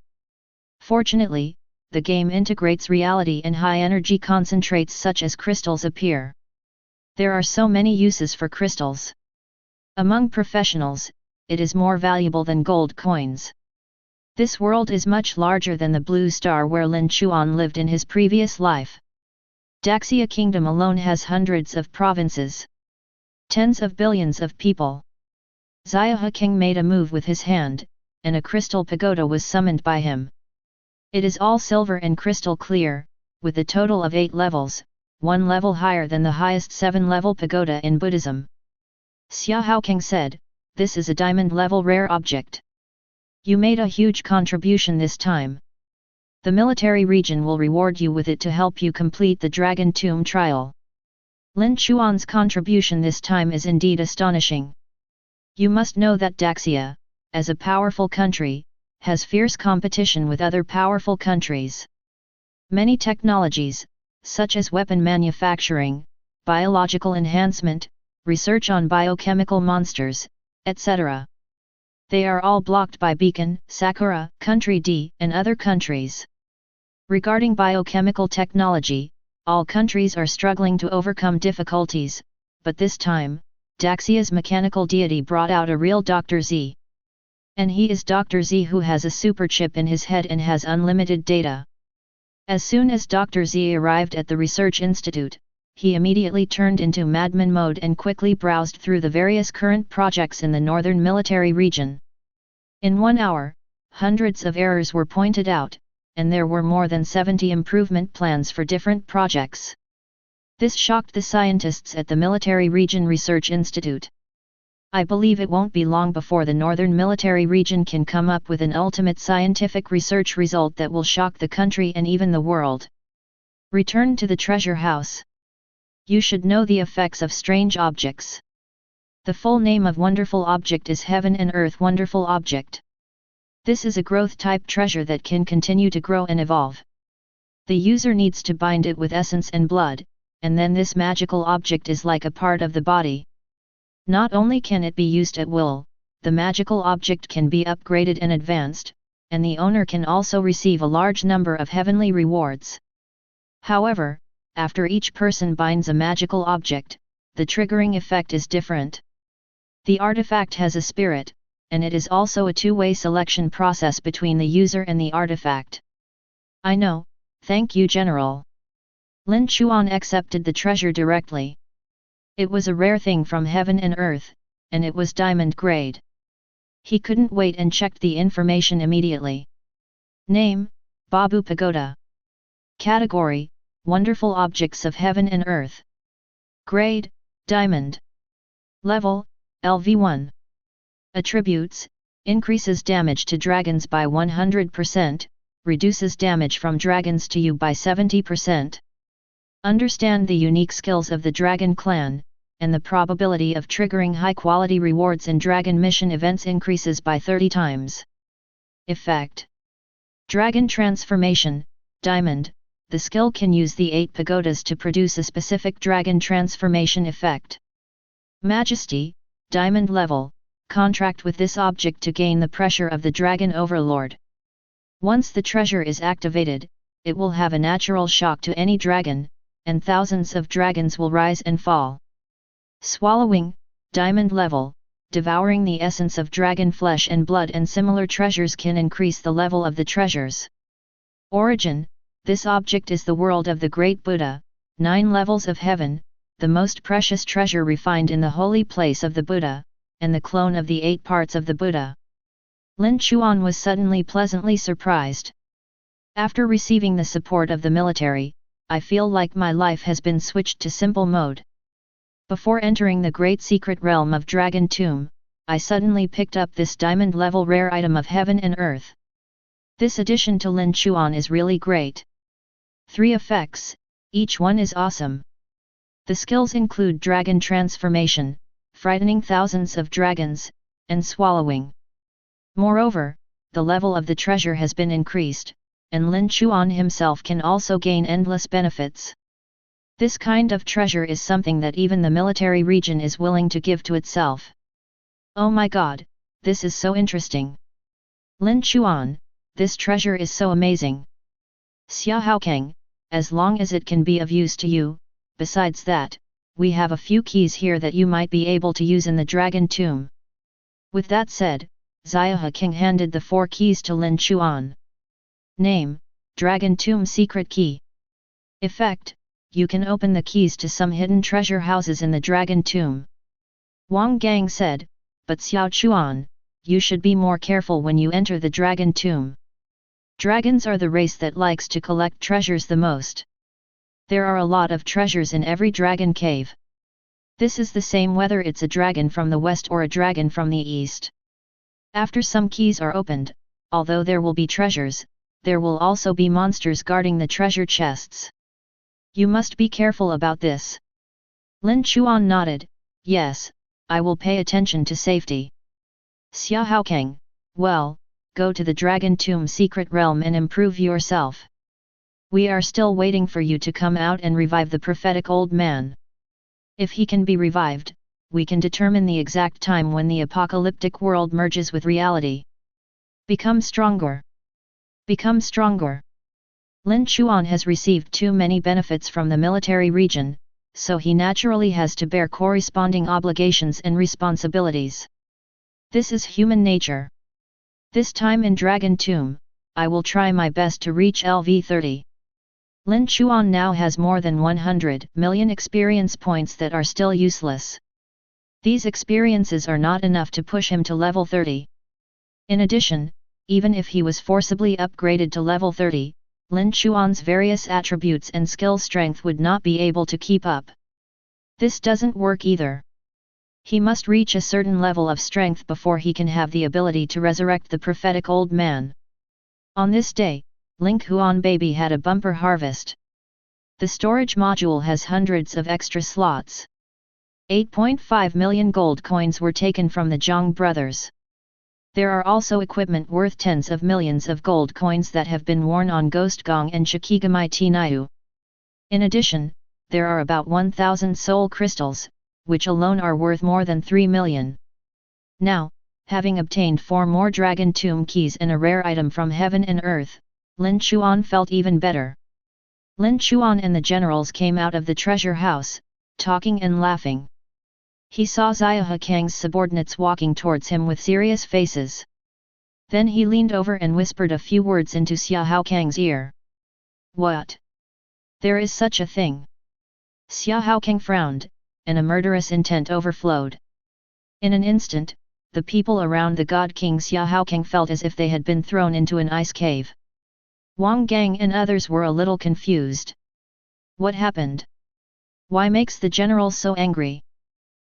Fortunately, the game integrates reality and high-energy concentrates such as crystals appear. There are so many uses for crystals. Among professionals, it is more valuable than gold coins. This world is much larger than the blue star where Lin Chuan lived in his previous life. Daxia Kingdom alone has hundreds of provinces. Tens of billions of people. Xiao Haokang made a move with his hand, and a crystal pagoda was summoned by him. It is all silver and crystal clear, with a total of 8 levels, 1 level higher than the highest 7-level pagoda in Buddhism. Xiao Haokang said, this is a diamond-level rare object. You made a huge contribution this time. The military region will reward you with it to help you complete the Dragon Tomb trial. Lin Chuan's contribution this time is indeed astonishing. You must know that Daxia, as a powerful country, has fierce competition with other powerful countries. Many technologies, such as weapon manufacturing, biological enhancement, research on biochemical monsters, etc. They are all blocked by Beacon, Sakura, Country D, and other countries. Regarding biochemical technology, all countries are struggling to overcome difficulties, but this time, Daxia's mechanical deity brought out a real Dr. Z. And he is Dr. Z who has a super chip in his head and has unlimited data. As soon as Dr. Z arrived at the research institute, he immediately turned into madman mode and quickly browsed through the various current projects in the northern military region. In 1 hour, hundreds of errors were pointed out, and there were more than 70 improvement plans for different projects. This shocked the scientists at the Military Region Research Institute. I believe it won't be long before the Northern Military Region can come up with an ultimate scientific research result that will shock the country and even the world. Return to the treasure house. You should know the effects of strange objects. The full name of wonderful object is Heaven and Earth Wonderful Object. This is a growth-type treasure that can continue to grow and evolve. The user needs to bind it with essence and blood, and then this magical object is like a part of the body. Not only can it be used at will, the magical object can be upgraded and advanced, and the owner can also receive a large number of heavenly rewards. However, after each person binds a magical object, the triggering effect is different. The artifact has a spirit, and it is also a two-way selection process between the user and the artifact. I know, thank you General. Lin Chuan accepted the treasure directly. It was a rare thing from heaven and earth, and it was diamond grade. He couldn't wait and checked the information immediately. Name, Babu Pagoda. Category, Wonderful Objects of Heaven and Earth. Grade, Diamond. Level, LV1. Attributes, increases damage to dragons by 100%, reduces damage from dragons to you by 70%. Understand the unique skills of the Dragon Clan, and the probability of triggering high-quality rewards in Dragon Mission events increases by 30 times. Effect. Dragon Transformation, Diamond. The skill can use the 8 pagodas to produce a specific dragon transformation effect. Majesty, Diamond level. Contract with this object to gain the pressure of the Dragon Overlord. Once the treasure is activated, it will have a natural shock to any dragon, and thousands of dragons will rise and fall. Swallowing, Diamond level. Devouring the essence of dragon flesh and blood and similar treasures can increase the level of the treasures. Origin, this object is the world of the Great Buddha, 9 levels of heaven, the most precious treasure refined in the holy place of the Buddha, and the clone of the 8 parts of the Buddha. Lin Chuan was suddenly pleasantly surprised. After receiving the support of the military, I feel like my life has been switched to simple mode. Before entering the great secret realm of Dragon Tomb, I suddenly picked up this diamond-level rare item of heaven and earth. This addition to Lin Chuan is really great. 3 effects, each one is awesome. The skills include Dragon Transformation, frightening thousands of dragons, and swallowing. Moreover, the level of the treasure has been increased, and Lin Chuan himself can also gain endless benefits. This kind of treasure is something that even the military region is willing to give to itself. Oh my god, this is so interesting. Lin Chuan, this treasure is so amazing. Xia Haokang, as long as it can be of use to you. Besides that, we have a few keys here that you might be able to use in the Dragon Tomb. With that said, Xia King handed the 4 keys to Lin Chuan. Name, Dragon Tomb Secret Key. Effect, you can open the keys to some hidden treasure houses in the Dragon Tomb. Wang Gang said, but Xiao Chuan, you should be more careful when you enter the Dragon Tomb. Dragons are the race that likes to collect treasures the most. There are a lot of treasures in every dragon cave. This is the same whether it's a dragon from the west or a dragon from the east. After some keys are opened, although there will be treasures, there will also be monsters guarding the treasure chests. You must be careful about this. Lin Chuan nodded, yes, I will pay attention to safety. Xia Haokang, well, go to the Dragon Tomb secret realm and improve yourself. We are still waiting for you to come out and revive the prophetic old man. If he can be revived, we can determine the exact time when the apocalyptic world merges with reality. Become stronger. Become stronger. Lin Chuan has received too many benefits from the military region, so he naturally has to bear corresponding obligations and responsibilities. This is human nature. This time in Dragon Tomb, I will try my best to reach LV30. Lin Chuan now has more than 100 million experience points that are still useless. These experiences are not enough to push him to level 30. In addition, even if he was forcibly upgraded to level 30, Lin Chuan's various attributes and skill strength would not be able to keep up. This doesn't work either. He must reach a certain level of strength before he can have the ability to resurrect the prophetic old man. On this day, Lin Chuan baby had a bumper harvest. The storage module has hundreds of extra slots. 8.5 million gold coins were taken from the Zhang brothers. There are also equipment worth tens of millions of gold coins that have been worn on Ghost Gong and Shikigamai Tinayu. In addition, there are about 1,000 soul crystals, which alone are worth more than 3 million. Now, having obtained 4 more Dragon Tomb keys and a rare item from Heaven and Earth, Lin Chuan felt even better. Lin Chuan and the generals came out of the treasure house, talking and laughing. He saw Xiaohe Kang's subordinates walking towards him with serious faces. Then he leaned over and whispered a few words into Xiaohe Kang's ear. What? There is such a thing. Xiaohe Kang frowned, and a murderous intent overflowed. In an instant, the people around the God King Xiaohe Kang felt as if they had been thrown into an ice cave. Wang Gang and others were a little confused. What happened? Why makes the general so angry?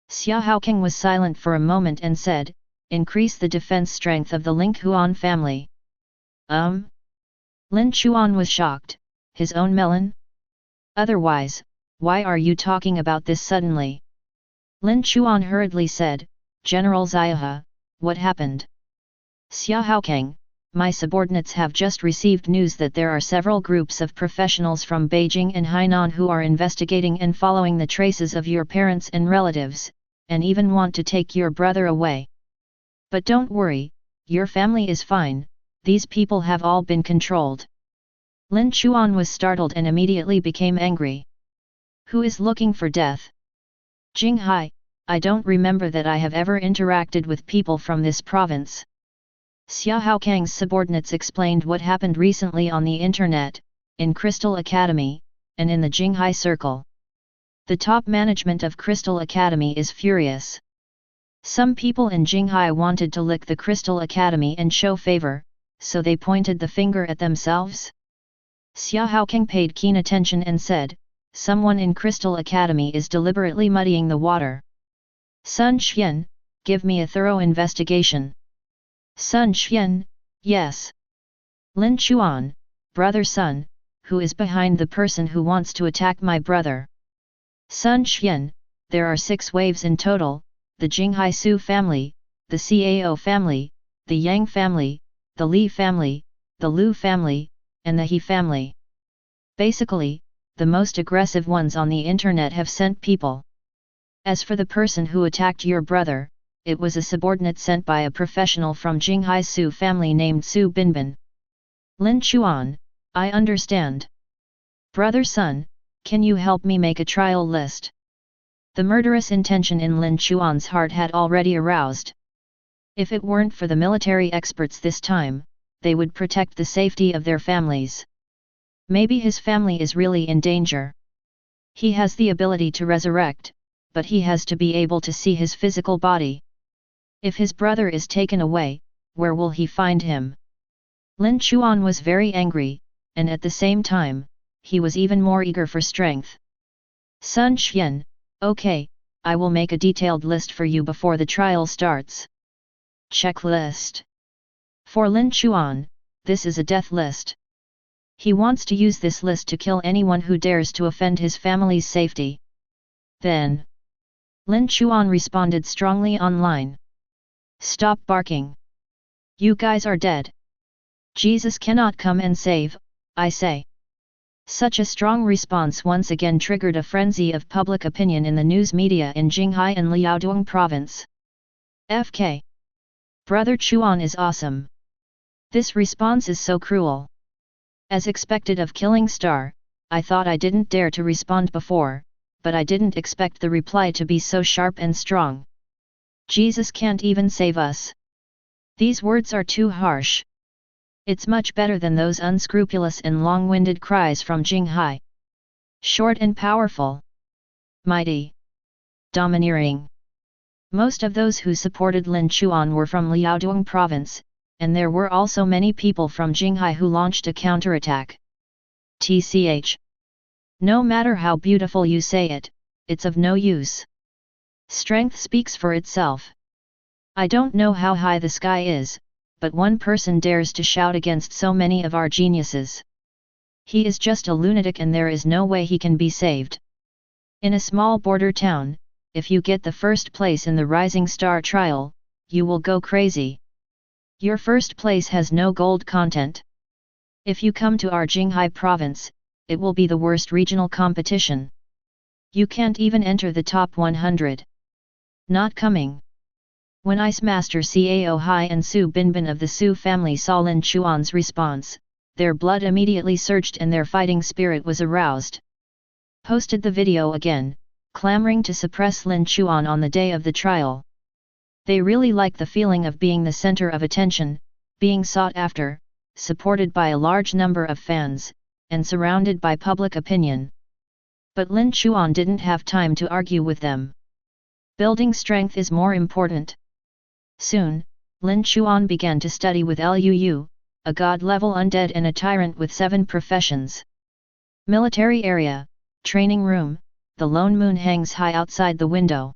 Xiaohe Kang was silent for a moment and said, increase the defense strength of the Lin Chuan family. Lin Chuan was shocked, his own melon? Otherwise, why are you talking about this suddenly? Lin Chuan hurriedly said, General Xiaohe, what happened? Xiaohe Kang, my subordinates have just received news that there are several groups of professionals from Beijing and Hainan who are investigating and following the traces of your parents and relatives, and even want to take your brother away. But don't worry, your family is fine, these people have all been controlled. Lin Chuan was startled and immediately became angry. Who is looking for death? Jinghai, I don't remember that I have ever interacted with people from this province. Xiaohe Kang's subordinates explained what happened recently on the internet, in Crystal Academy, and in the Jinghai Circle. The top management of Crystal Academy is furious. Some people in Jinghai wanted to lick the Crystal Academy and show favor, so they pointed the finger at themselves. Xiaohe Kang paid keen attention and said, someone in Crystal Academy is deliberately muddying the water. Sun Xian, give me a thorough investigation. Sun Xian, yes. Lin Chuan, brother Sun, who is behind the person who wants to attack my brother? Sun Xian, there are 6 waves in total, the Jinghai Su family, the Cao family, the Yang family, the Li family, the Lu family, and the He family. Basically, the most aggressive ones on the internet have sent people. As for the person who attacked your brother, it was a subordinate sent by a professional from Jinghai Su family named Su Binbin. Lin Chuan, I understand. Brother Sun, can you help me make a trial list? The murderous intention in Lin Chuan's heart had already aroused. If it weren't for the military experts this time, they would protect the safety of their families. Maybe his family is really in danger. He has the ability to resurrect, but he has to be able to see his physical body. If his brother is taken away, where will he find him? Lin Chuan was very angry, and at the same time, he was even more eager for strength. Sun Xian, okay, I will make a detailed list for you before the trial starts. Checklist. For Lin Chuan, this is a death list. He wants to use this list to kill anyone who dares to offend his family's safety. Then, Lin Chuan responded strongly online. Stop barking. You guys are dead. Jesus cannot come and save, I say. Such a strong response once again triggered a frenzy of public opinion in the news media in Qinghai and Liaodong province. FK. Brother Chuan is awesome. This response is so cruel. As expected of Killing Star, I thought I didn't dare to respond before, but I didn't expect the reply to be so sharp and strong. Jesus can't even save us. These words are too harsh. It's much better than those unscrupulous and long-winded cries from Qinghai. Short and powerful. Mighty. Domineering. Most of those who supported Lin Chuan were from Liaodong province, and there were also many people from Qinghai who launched a counterattack. TCH. No matter how beautiful you say it, it's of no use. Strength speaks for itself. I don't know how high the sky is, but one person dares to shout against so many of our geniuses. He is just a lunatic and there is no way he can be saved. In a small border town, if you get the first place in the Rising Star trial, you will go crazy. Your first place has no gold content. If you come to our Qinghai province, it will be the worst regional competition. You can't even enter the top 100. Not coming. When Ice Master Cao Hai and Su Binbin of the Su family saw Lin Chuan's response, their blood immediately surged and their fighting spirit was aroused. Posted the video again, clamoring to suppress Lin Chuan on the day of the trial. They really like the feeling of being the center of attention, being sought after, supported by a large number of fans, and surrounded by public opinion. But Lin Chuan didn't have time to argue with them. Building strength is more important. Soon, Lin Chuan began to study with Liu, a god-level undead and a tyrant with 7 professions. Military area, training room, the lone moon hangs high outside the window.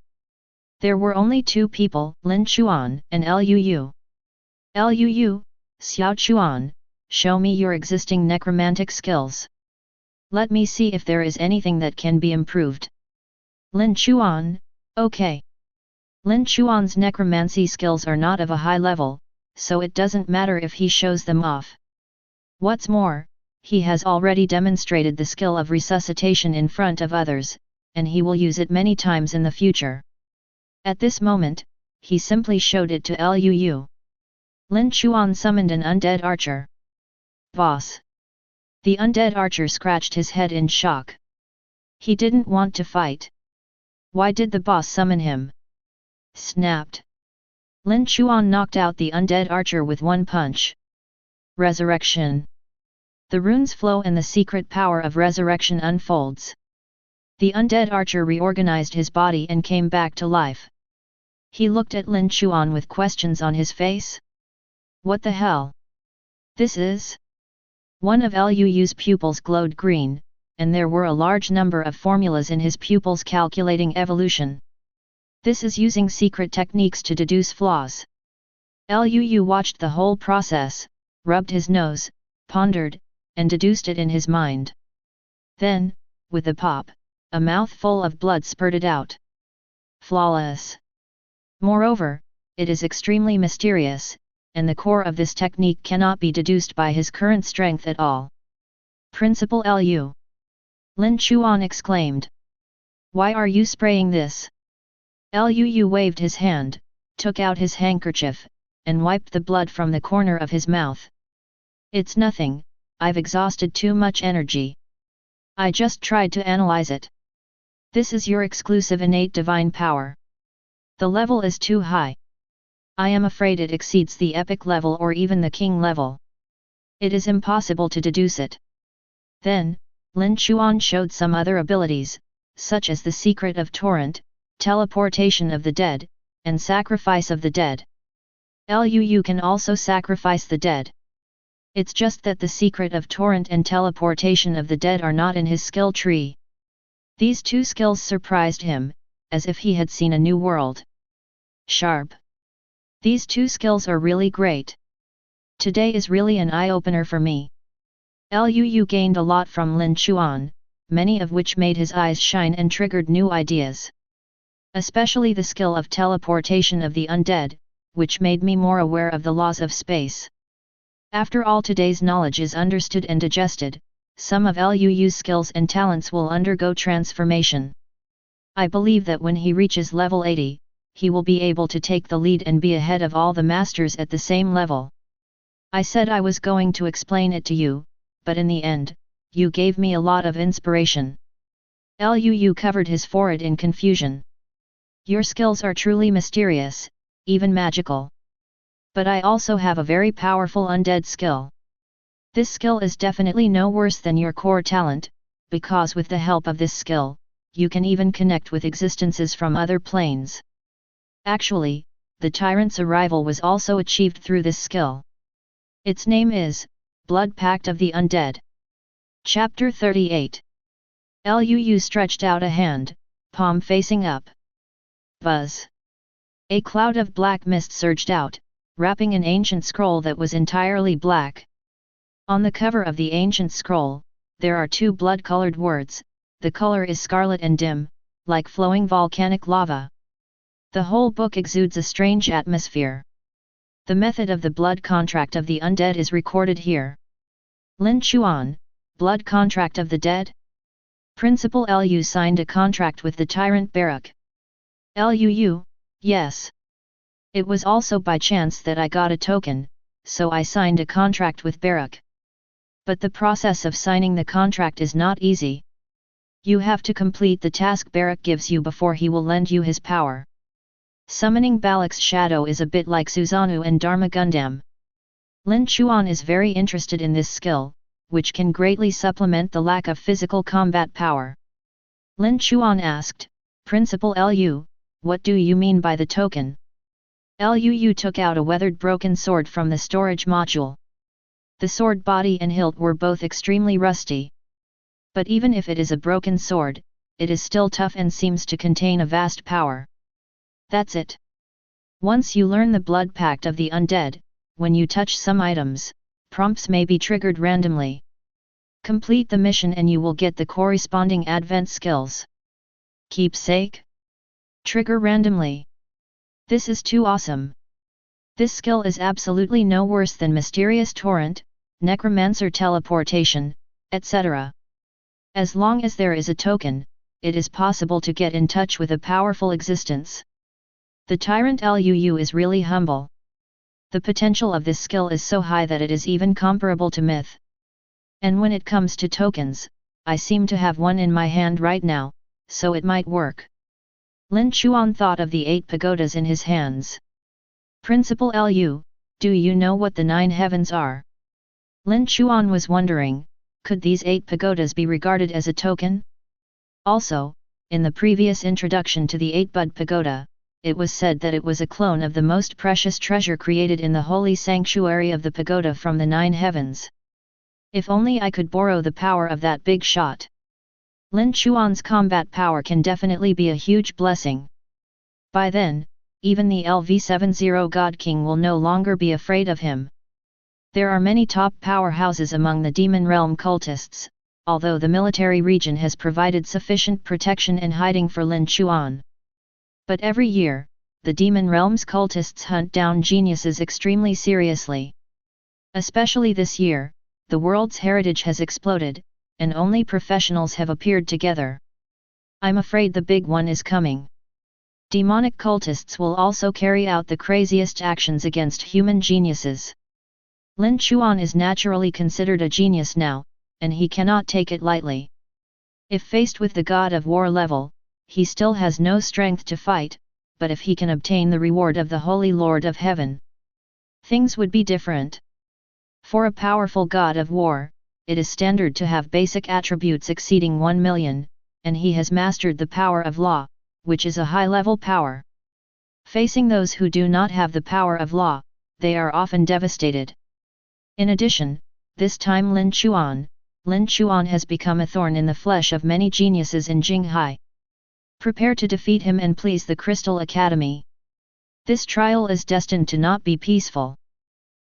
There were only 2 people, Lin Chuan and Liu. Liu, Xiao Chuan, show me your existing necromantic skills. Let me see if there is anything that can be improved. Lin Chuan, okay. Lin Chuan's necromancy skills are not of a high level, so it doesn't matter if he shows them off. What's more, he has already demonstrated the skill of resuscitation in front of others, and he will use it many times in the future. At this moment, he simply showed it to Liu. Lin Chuan summoned an undead archer. Boss. The undead archer scratched his head in shock. He didn't want to fight. Why did the boss summon him? Snapped. Lin Chuan knocked out the undead archer with one punch. Resurrection. The runes flow and the secret power of resurrection unfolds. The undead archer reorganized his body and came back to life. He looked at Lin Chuan with questions on his face. What the hell? This is? One of Liu's pupils glowed green, and there were a large number of formulas in his pupils calculating evolution. This is using secret techniques to deduce flaws. Liu watched the whole process, rubbed his nose, pondered, and deduced it in his mind. Then, with a pop, a mouthful of blood spurted out. Flawless. Moreover, it is extremely mysterious, and the core of this technique cannot be deduced by his current strength at all. Principal Liu. Lin Chuan exclaimed. Why are you spraying this? Liu waved his hand, took out his handkerchief, and wiped the blood from the corner of his mouth. It's nothing, I've exhausted too much energy. I just tried to analyze it. This is your exclusive innate divine power. The level is too high. I am afraid it exceeds the epic level or even the king level. It is impossible to deduce it. Then, Lin Chuan showed some other abilities, such as the secret of torrent, teleportation of the dead, and sacrifice of the dead. Liu can also sacrifice the dead. It's just that the secret of torrent and teleportation of the dead are not in his skill tree. These 2 skills surprised him, as if he had seen a new world. Sharp. These 2 skills are really great. Today is really an eye-opener for me. Liu gained a lot from Lin Chuan, many of which made his eyes shine and triggered new ideas. Especially the skill of teleportation of the undead, which made me more aware of the laws of space. After all today's knowledge is understood and digested, some of Lu's skills and talents will undergo transformation. I believe that when he reaches level 80, he will be able to take the lead and be ahead of all the masters at the same level. I said I was going to explain it to you, but in the end, you gave me a lot of inspiration. Liu covered his forehead in confusion. Your skills are truly mysterious, even magical. But I also have a very powerful undead skill. This skill is definitely no worse than your core talent, because with the help of this skill, you can even connect with existences from other planes. Actually, the tyrant's arrival was also achieved through this skill. Its name is Blood Pact of the Undead. Chapter 38. Liu stretched out a hand, palm facing up. Buzz. A cloud of black mist surged out, wrapping an ancient scroll that was entirely black. On the cover of the ancient scroll, there are two blood-colored words. The color is scarlet and dim, like flowing volcanic lava. The whole book exudes a strange atmosphere. The method of the blood contract of the undead is recorded here. Lin Chuan, blood contract of the dead? Principal Liu signed a contract with the tyrant Barak. Liu, yes. It was also by chance that I got a token, so I signed a contract with Barak. But the process of signing the contract is not easy. You have to complete the task Barak gives you before he will lend you his power. Summoning Balak's shadow is a bit like Susanoo and Dharma Gundam. Lin Chuan is very interested in this skill, which can greatly supplement the lack of physical combat power. Lin Chuan asked, Principal Liu, what do you mean by the token? Liu took out a weathered broken sword from the storage module. The sword body and hilt were both extremely rusty. But even if it is a broken sword, it is still tough and seems to contain a vast power. That's it. Once you learn the blood pact of the undead, when you touch some items, prompts may be triggered randomly. Complete the mission and you will get the corresponding advent skills. Keepsake? Trigger randomly. This is too awesome. This skill is absolutely no worse than Mysterious Torrent, Necromancer Teleportation, etc. As long as there is a token, it is possible to get in touch with a powerful existence. The tyrant Liu is really humble. The potential of this skill is so high that it is even comparable to myth. And when it comes to tokens, I seem to have one in my hand right now, so it might work. Lin Chuan thought of the 8 pagodas in his hands. Principal Liu, do you know what the 9 heavens are? Lin Chuan was wondering, could these 8 pagodas be regarded as a token? Also, in the previous introduction to the 8-bud pagoda, it was said that it was a clone of the most precious treasure created in the holy sanctuary of the pagoda from the 9 heavens. If only I could borrow the power of that big shot. Lin Chuan's combat power can definitely be a huge blessing. By then, even the LV70 God King will no longer be afraid of him. There are many top powerhouses among the Demon Realm cultists, although the military region has provided sufficient protection and hiding for Lin Chuan. But every year, the Demon Realm's cultists hunt down geniuses extremely seriously. Especially this year, the world's heritage has exploded, and only professionals have appeared together. I'm afraid the big one is coming. Demonic cultists will also carry out the craziest actions against human geniuses. Lin Chuan is naturally considered a genius now, and he cannot take it lightly. If faced with the God of War level, he still has no strength to fight, but if he can obtain the reward of the Holy Lord of Heaven, things would be different. For a powerful God of War, it is standard to have basic attributes exceeding 1 million, and he has mastered the power of law, which is a high-level power. Facing those who do not have the power of law, they are often devastated. In addition, this time Lin Chuan has become a thorn in the flesh of many geniuses in Jinghai. Prepare to defeat him and please the Crystal Academy. This trial is destined to not be peaceful.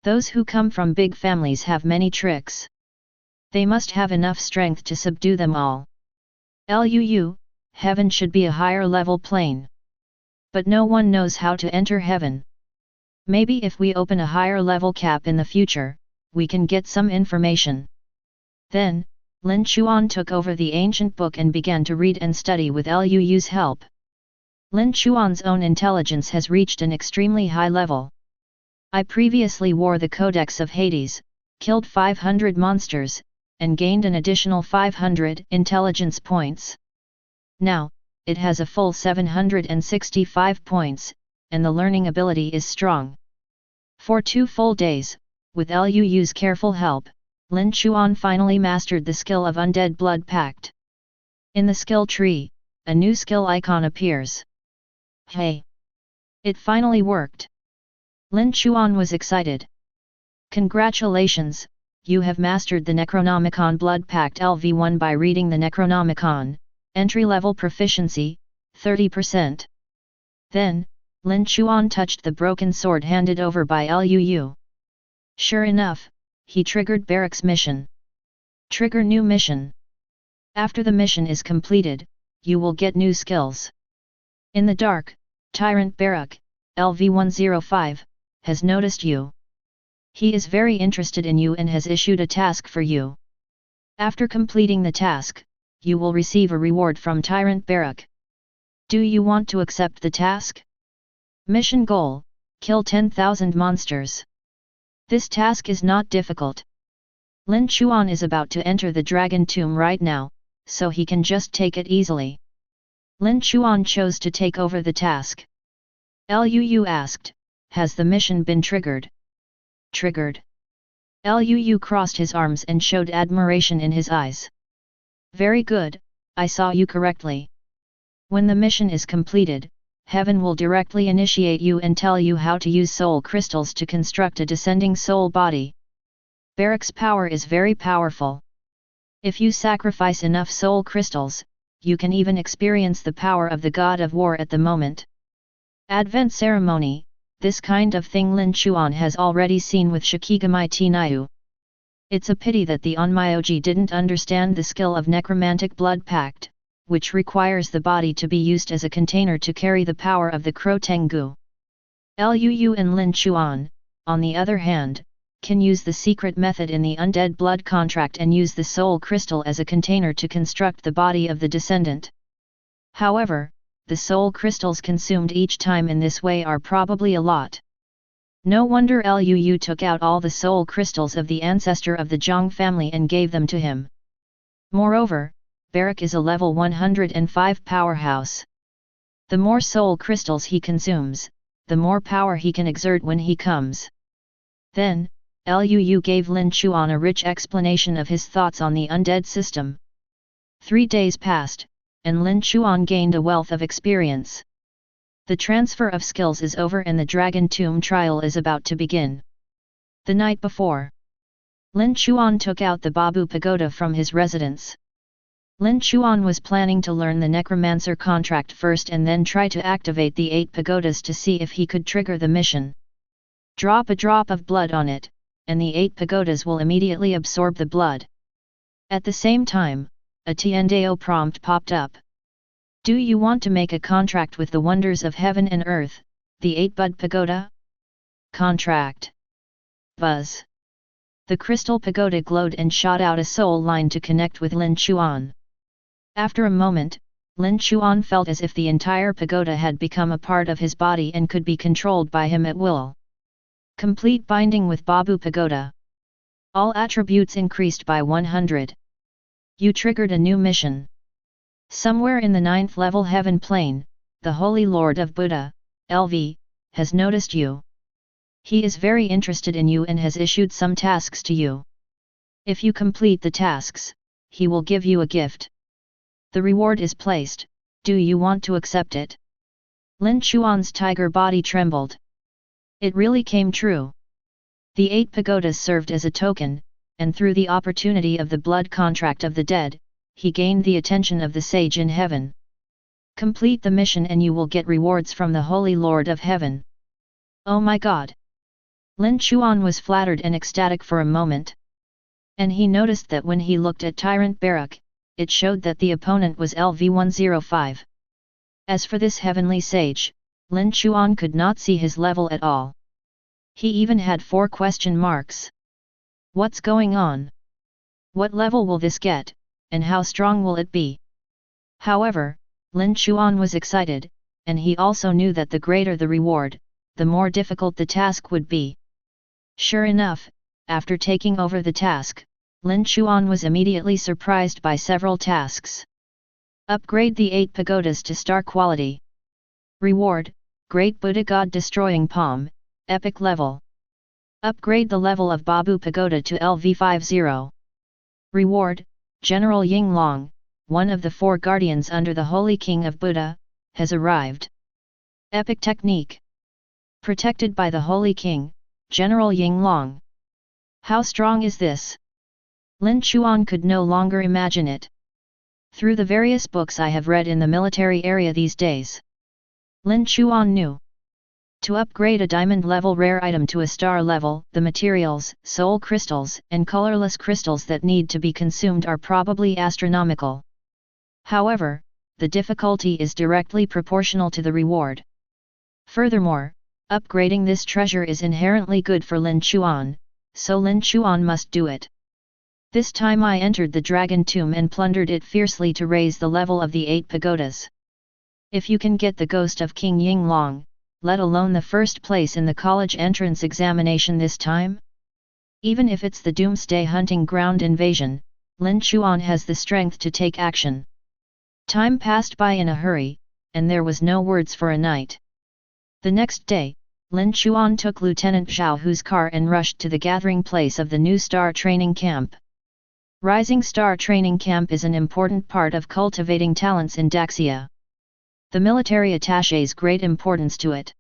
Those who come from big families have many tricks. They must have enough strength to subdue them all. Liu, heaven should be a higher level plane. But no one knows how to enter heaven. Maybe if we open a higher level cap in the future, we can get some information. Then, Lin Chuan took over the ancient book and began to read and study with Liu's help. Lin Chuan's own intelligence has reached an extremely high level. I previously wore the Codex of Hades, killed 500 monsters, and gained an additional 500 intelligence points. Now, it has a full 765 points, and the learning ability is strong. For 2 full days, with Liu's careful help, Lin Chuan finally mastered the skill of Undead Blood Pact. In the skill tree, a new skill icon appears. Hey! It finally worked! Lin Chuan was excited. Congratulations, you have mastered the Necronomicon Blood Pact LV1 by reading the Necronomicon, entry-level proficiency, 30%. Then, Lin Chuan touched the broken sword handed over by Liu. Sure enough, he triggered Barak's mission. Trigger new mission. After the mission is completed, you will get new skills. In the dark, Tyrant Barak, LV105, has noticed you. He is very interested in you and has issued a task for you. After completing the task, you will receive a reward from Tyrant Barak. Do you want to accept the task? Mission goal: kill 10,000 monsters. This task is not difficult. Lin Chuan is about to enter the dragon tomb right now, so he can just take it easily. Lin Chuan chose to take over the task. Liu asked, has the mission been triggered? Triggered. Liu crossed his arms and showed admiration in his eyes. Very good, I saw you correctly. When the mission is completed, Heaven will directly initiate you and tell you how to use soul crystals to construct a descending soul body. Barak's power is very powerful. If you sacrifice enough soul crystals, you can even experience the power of the god of war at the moment. Advent ceremony, this kind of thing Lin Chuan has already seen with Shikigami Tniu. It's a pity that the Onmyoji didn't understand the skill of necromantic blood pact, which requires the body to be used as a container to carry the power of the Crotengu. Liu and Lin Chuan, on the other hand, can use the secret method in the undead blood contract and use the soul crystal as a container to construct the body of the descendant. However, the soul crystals consumed each time in this way are probably a lot. No wonder Liu took out all the soul crystals of the ancestor of the Zhang family and gave them to him. Moreover, Barak is a level 105 powerhouse. The more soul crystals he consumes, the more power he can exert when he comes. Then, Liu gave Lin Chuan a rich explanation of his thoughts on the undead system. 3 days passed, and Lin Chuan gained a wealth of experience. The transfer of skills is over and the Dragon Tomb trial is about to begin. The night before, Lin Chuan took out the Babu Pagoda from his residence. Lin Chuan was planning to learn the necromancer contract first and then try to activate the 8 pagodas to see if he could trigger the mission. Drop a drop of blood on it, and the 8 pagodas will immediately absorb the blood. At the same time, a Tiandao prompt popped up. Do you want to make a contract with the wonders of heaven and earth, the 8-bud pagoda? Contract. Buzz. The crystal pagoda glowed and shot out a soul line to connect with Lin Chuan. After a moment, Lin Chuan felt as if the entire pagoda had become a part of his body and could be controlled by him at will. Complete binding with Babu Pagoda. All attributes increased by 100. You triggered a new mission. Somewhere in the 9th level heaven plane, the Holy Lord of Buddha, LV, has noticed you. He is very interested in you and has issued some tasks to you. If you complete the tasks, he will give you a gift. The reward is placed, do you want to accept it? Lin Chuan's tiger body trembled. It really came true. The 8 pagodas served as a token, and through the opportunity of the blood contract of the dead, he gained the attention of the sage in heaven. Complete the mission and you will get rewards from the Holy Lord of Heaven. Oh my God! Lin Chuan was flattered and ecstatic for a moment. And he noticed that when he looked at Tyrant Barak, it showed that the opponent was LV105. As for this heavenly sage, Lin Chuan could not see his level at all. He even had 4 question marks. What's going on? What level will this get? and how strong will it be? However, Lin Chuan was excited, and he also knew that the greater the reward, the more difficult the task would be. Sure enough, after taking over the task, Lin Chuan was immediately surprised by several tasks. Upgrade the 8 pagodas to star quality. Reward, Great Buddha God Destroying Palm, Epic Level. Upgrade the level of Babu Pagoda to LV50. Reward, General Ying Long, one of the 4 guardians under the Holy King of Buddha, has arrived. Epic Technique. Protected by the Holy King, General Ying Long. How strong is this? Lin Chuan could no longer imagine it. Through the various books I have read in the military area these days, Lin Chuan knew. To upgrade a diamond-level rare item to a star level, the materials, soul crystals, and colorless crystals that need to be consumed are probably astronomical. However, the difficulty is directly proportional to the reward. Furthermore, upgrading this treasure is inherently good for Lin Chuan, so Lin Chuan must do it. This time I entered the dragon tomb and plundered it fiercely to raise the level of the 8 pagodas. If you can get the ghost of King Ying Long, let alone the first place in the college entrance examination this time? Even if it's the doomsday hunting ground invasion, Lin Chuan has the strength to take action. Time passed by in a hurry, and there was no words for a night. The next day, Lin Chuan took Lieutenant Zhao Hu's car and rushed to the gathering place of the new Star Training Camp. Rising Star Training Camp is an important part of cultivating talents in Daxia. The military attaches great importance to it.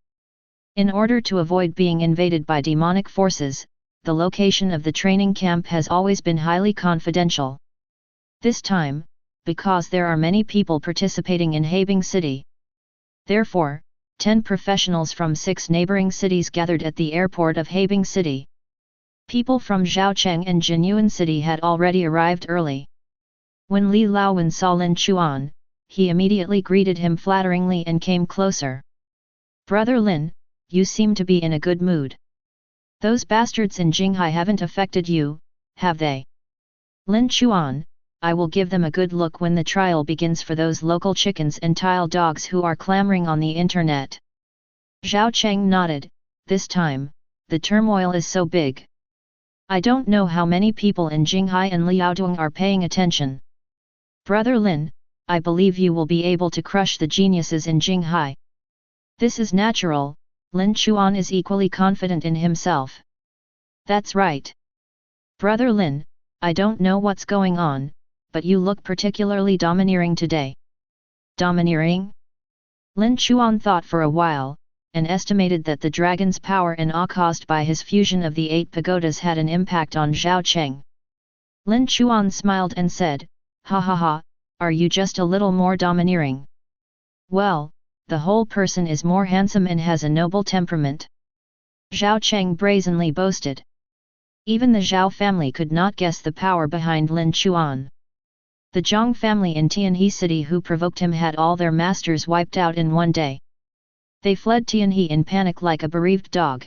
In order to avoid being invaded by demonic forces, the location of the training camp has always been highly confidential. This time, because there are many people participating in Habing City. Therefore, 10 professionals from 6 neighboring cities gathered at the airport of Habing City. People from Zhaocheng and Jinyuan City had already arrived early. When Li Laowen saw Lin Chuan, he immediately greeted him flatteringly and came closer. "Brother Lin, you seem to be in a good mood. Those bastards in Jinghai haven't affected you, have they?" "Lin Chuan, I will give them a good look when the trial begins for those local chickens and tile dogs who are clamoring on the internet." Zhao Cheng nodded. "This time, the turmoil is so big. I don't know how many people in Jinghai and Liaodong are paying attention. Brother Lin, I believe you will be able to crush the geniuses in Jinghai." This is natural, Lin Chuan is equally confident in himself. "That's right. Brother Lin, I don't know what's going on, but you look particularly domineering today." Domineering? Lin Chuan thought for a while, and estimated that the dragon's power and awe caused by his fusion of the 8 pagodas had an impact on Zhao Cheng. Lin Chuan smiled and said, "Ha ha ha, are you just a little more domineering? Well, the whole person is more handsome and has a noble temperament." Zhao Cheng brazenly boasted. Even the Zhao family could not guess the power behind Lin Chuan. The Zhang family in Tianhe City who provoked him had all their masters wiped out in one day. They fled Tianhe in panic like a bereaved dog.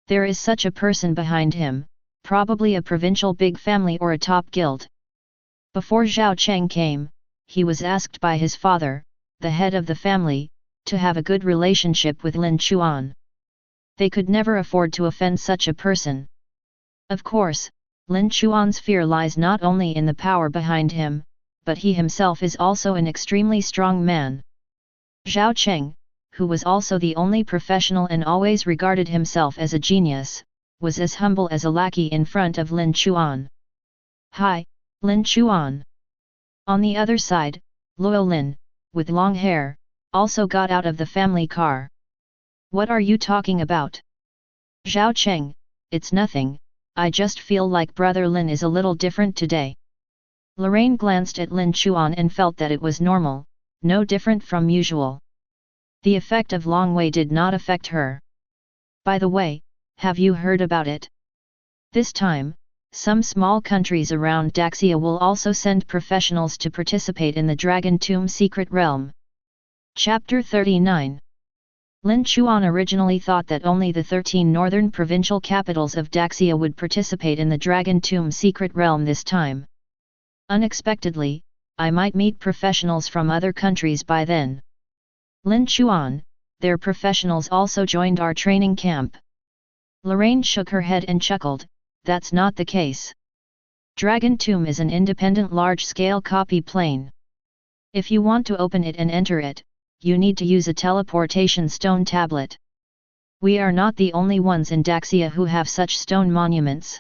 There is such a person behind him, probably a provincial big family or a top guild. Before Zhao Cheng came, he was asked by his father, the head of the family, to have a good relationship with Lin Chuan. They could never afford to offend such a person. Of course, Lin Chuan's fear lies not only in the power behind him, but he himself is also an extremely strong man. Zhao Cheng, who was also the only professional and always regarded himself as a genius, was as humble as a lackey in front of Lin Chuan. "Hi, Lin Chuan." On the other side, Luo Lin, with long hair, also got out of the family car. "What are you talking about?" "Zhao Cheng, it's nothing, I just feel like Brother Lin is a little different today." Lorraine glanced at Lin Chuan and felt that it was normal, no different from usual. The effect of Long Wei did not affect her. "By the way, have you heard about it? This time, some small countries around Daxia will also send professionals to participate in the Dragon Tomb Secret Realm." Chapter 39. Lin Chuan originally thought that only the 13 northern provincial capitals of Daxia would participate in the Dragon Tomb Secret Realm this time. Unexpectedly, I might meet professionals from other countries by then. Lin Chuan, their professionals also joined our training camp. Lorraine shook her head and chuckled, that's not the case. Dragon Tomb is an independent large-scale copy plane. If you want to open it and enter it, you need to use a teleportation stone tablet. We are not the only ones in Daxia who have such stone monuments.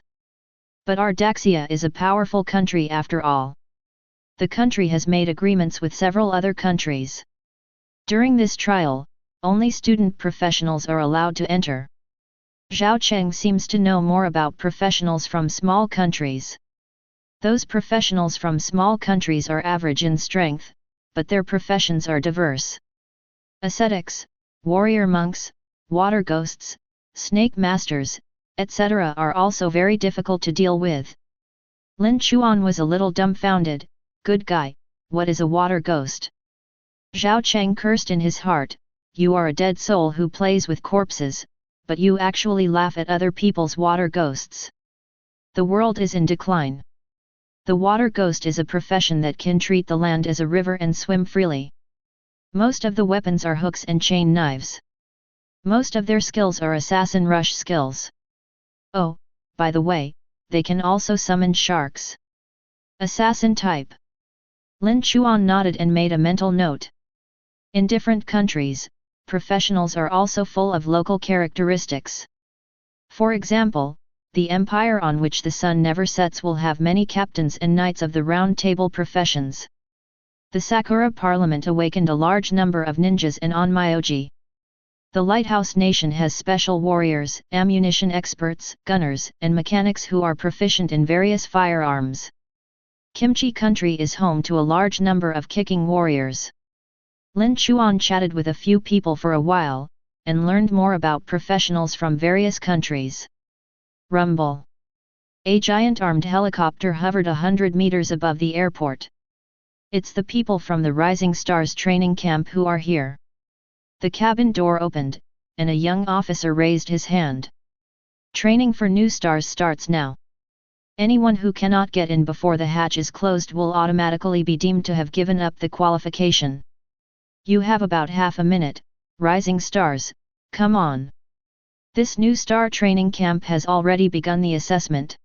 But our Daxia is a powerful country after all. The country has made agreements with several other countries. During this trial, only student professionals are allowed to enter. Zhao Cheng seems to know more about professionals from small countries. Those professionals from small countries are average in strength, but their professions are diverse. Ascetics, warrior monks, water ghosts, snake masters, etc. are also very difficult to deal with. Lin Chuan was a little dumbfounded. Good guy, what is a water ghost? Zhao Cheng cursed in his heart, you are a dead soul who plays with corpses, but you actually laugh at other people's water ghosts. The world is in decline. The water ghost is a profession that can treat the land as a river and swim freely. Most of the weapons are hooks and chain knives. Most of their skills are assassin rush skills. Oh, by the way, they can also summon sharks. Assassin type. Lin Chuan nodded and made a mental note. In different countries, professionals are also full of local characteristics. For example, the empire on which the sun never sets will have many captains and knights of the round table professions. The Sakura Parliament awakened a large number of ninjas and onmyoji. The Lighthouse Nation has special warriors, ammunition experts, gunners, and mechanics who are proficient in various firearms. Kimchi Country is home to a large number of kicking warriors. Lin Chuan chatted with a few people for a while, and learned more about professionals from various countries. Rumble. A giant armed helicopter hovered 100 meters above the airport. It's the people from the Rising Stars training camp who are here. The cabin door opened, and a young officer raised his hand. Training for new stars starts now. Anyone who cannot get in before the hatch is closed will automatically be deemed to have given up the qualification. You have about half a minute, Rising Stars, come on. This new star training camp has already begun the assessment.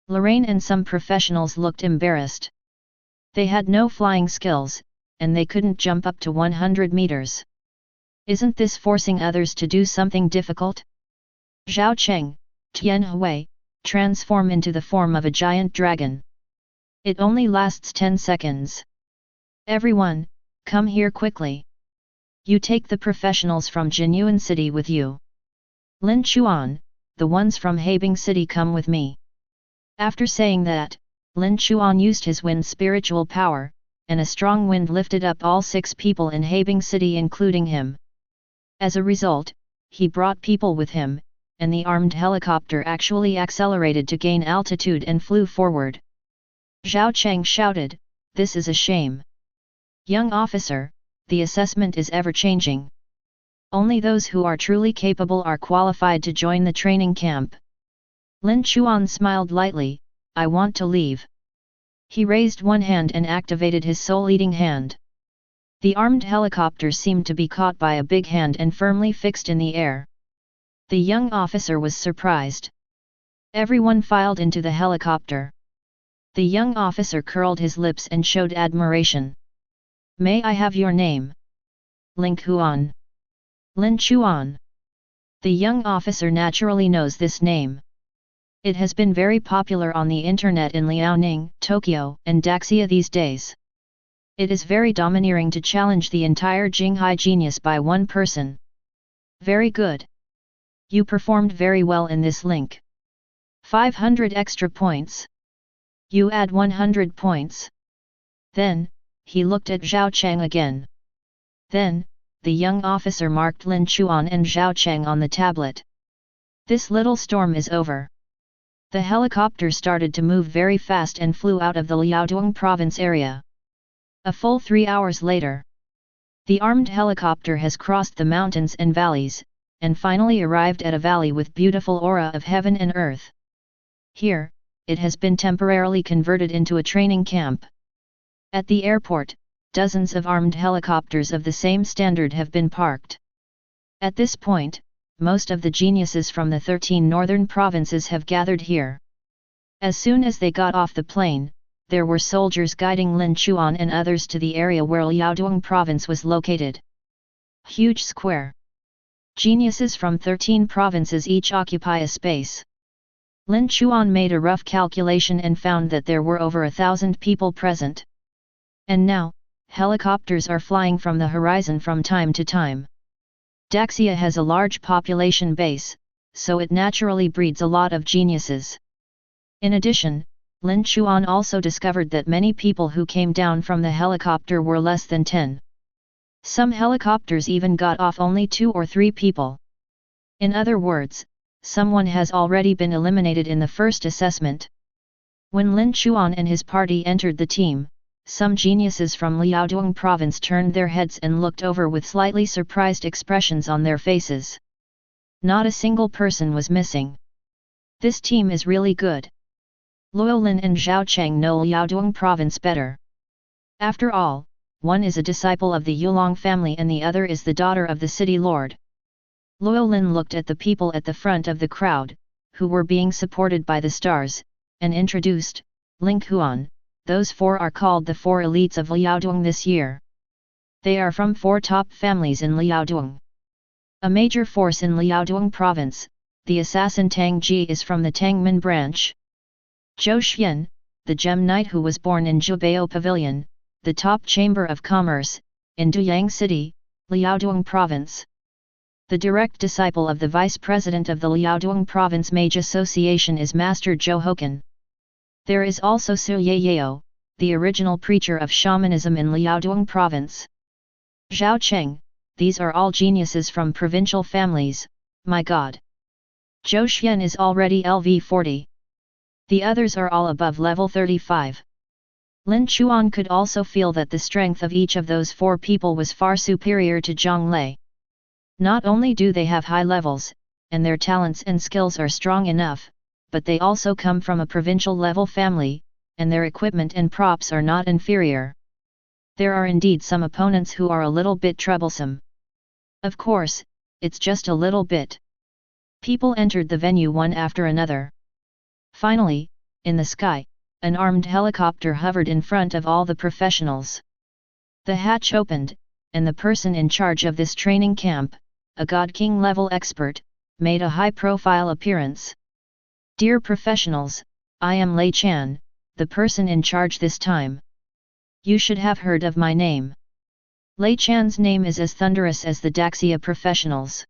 Lorraine and some professionals looked embarrassed. They had no flying skills, and they couldn't jump up to 100 meters. Isn't this forcing others to do something difficult? Zhao Cheng, Tian Hui, transform into the form of a giant dragon. It only lasts 10 seconds. Everyone, come here quickly. You take the professionals from Jinyuan City with you. Lin Chuan, the ones from Habing City come with me. After saying that, Lin Chuan used his wind spiritual power, and a strong wind lifted up all 6 people in Habing City including him. As a result, he brought people with him, and the armed helicopter actually accelerated to gain altitude and flew forward. Zhao Cheng shouted, "This is a shame. Young officer, the assessment is ever-changing. Only those who are truly capable are qualified to join the training camp." Lin Chuan smiled lightly, "I want to leave." He raised one hand and activated his soul-eating hand. The armed helicopter seemed to be caught by a big hand and firmly fixed in the air. The young officer was surprised. Everyone filed into the helicopter. The young officer curled his lips and showed admiration. "May I have your name?" "Ling Huan." "Lin Chuan." The young officer naturally knows this name. It has been very popular on the internet in Liaoning, Tokyo, and Daxia these days. It is very domineering to challenge the entire Jinghai genius by one person. Very good. You performed very well in this link. 500 extra points. You add 100 points. Then, he looked at Zhao Cheng again. Then, the young officer marked Lin Chuan and Zhao Cheng on the tablet. This little storm is over. The helicopter started to move very fast and flew out of the Liaodong province area. A full 3 hours later, the armed helicopter has crossed the mountains and valleys, and finally arrived at a valley with beautiful aura of heaven and earth. Here, it has been temporarily converted into a training camp. At the airport, dozens of armed helicopters of the same standard have been parked. At this point, most of the geniuses from the 13 northern provinces have gathered here. As soon as they got off the plane, there were soldiers guiding Lin Chuan and others to the area where Liaodong province was located. Huge square. Geniuses from 13 provinces each occupy a space. Lin Chuan made a rough calculation and found that there were over 1,000 people present. And now, helicopters are flying from the horizon from time to time. Daxia has a large population base, so it naturally breeds a lot of geniuses. In addition, Lin Chuan also discovered that many people who came down from the helicopter were less than 10. Some helicopters even got off only 2 or 3 people. In other words, someone has already been eliminated in the first assessment. When Lin Chuan and his party entered the team, some geniuses from Liaodong province turned their heads and looked over with slightly surprised expressions on their faces. Not a single person was missing. This team is really good. Luolin and Zhao Cheng know Liaodong province better. After all, one is a disciple of the Yulong family and the other is the daughter of the city lord. Luolin looked at the people at the front of the crowd, who were being supported by the stars, and introduced, Ling Huan, those 4 are called the 4 elites of Liaodong this year. They are from 4 top families in Liaodong. A major force in Liaodong province, the assassin Tang Ji is from the Tangmin branch. Zhou Xian, the gem knight who was born in Jubao Pavilion, the top chamber of commerce, in Duyang City, Liaodong province. The direct disciple of the vice president of the Liaodong province Mage Association is Master Zhou Hokan. There is also Su Yeyao, the original preacher of shamanism in Liaodong province. Zhao Cheng, these are all geniuses from provincial families, my god. Zhou Xian is already LV 40. The others are all above level 35. Lin Chuan could also feel that the strength of each of those 4 people was far superior to Zhang Lei. Not only do they have high levels, and their talents and skills are strong enough, but they also come from a provincial level family, and their equipment and props are not inferior. There are indeed some opponents who are a little bit troublesome. Of course, it's just a little bit. People entered the venue one after another. Finally, in the sky, an armed helicopter hovered in front of all the professionals. The hatch opened, and the person in charge of this training camp, a God King level expert, made a high-profile appearance. Dear professionals, I am Lei Chan, the person in charge this time. You should have heard of my name. Lei Chan's name is as thunderous as the Daxia professionals.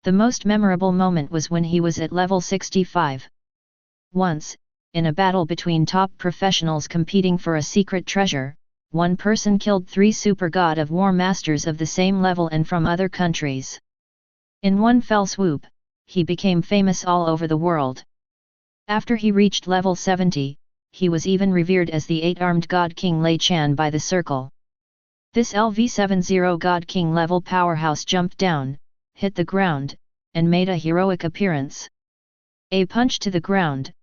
The most memorable moment was when he was at level 65. Once, in a battle between top professionals competing for a secret treasure, one person killed 3 super god of war masters of the same level and from other countries. In one fell swoop, he became famous all over the world. After he reached level 70, he was even revered as the 8-armed God King Lei Chan by the circle. This LV70 God King level powerhouse jumped down, hit the ground, and made a heroic appearance. A punch to the ground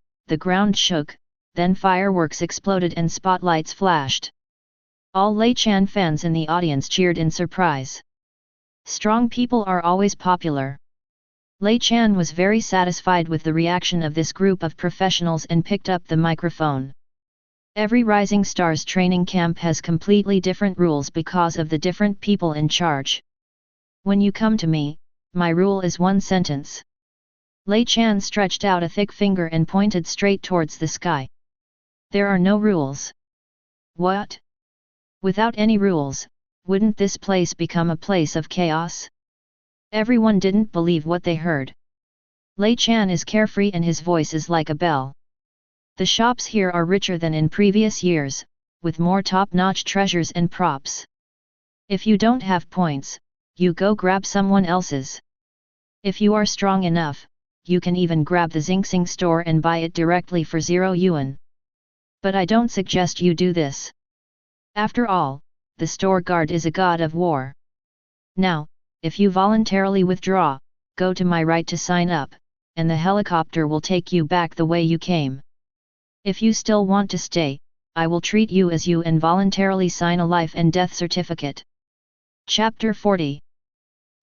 shook, then fireworks exploded and spotlights flashed. All Lei Chan fans in the audience cheered in surprise. Strong people are always popular. Lei Chan was very satisfied with the reaction of this group of professionals and picked up the microphone. Every Rising Stars training camp has completely different rules because of the different people in charge. When you come to me, my rule is one sentence. Lei Chan stretched out a thick finger and pointed straight towards the sky. There are no rules. What? Without any rules, wouldn't this place become a place of chaos? Everyone didn't believe what they heard. Lei Chan is carefree and his voice is like a bell. The shops here are richer than in previous years, with more top-notch treasures and props. If you don't have points, you go grab someone else's. If you are strong enough, you can even grab the Xingxing store and buy it directly for 0 yuan. But I don't suggest you do this. After all, the store guard is a god of war. Now, if you voluntarily withdraw, go to my right to sign up, and the helicopter will take you back the way you came. If you still want to stay, I will treat you as you and voluntarily sign a life and death certificate. Chapter 40.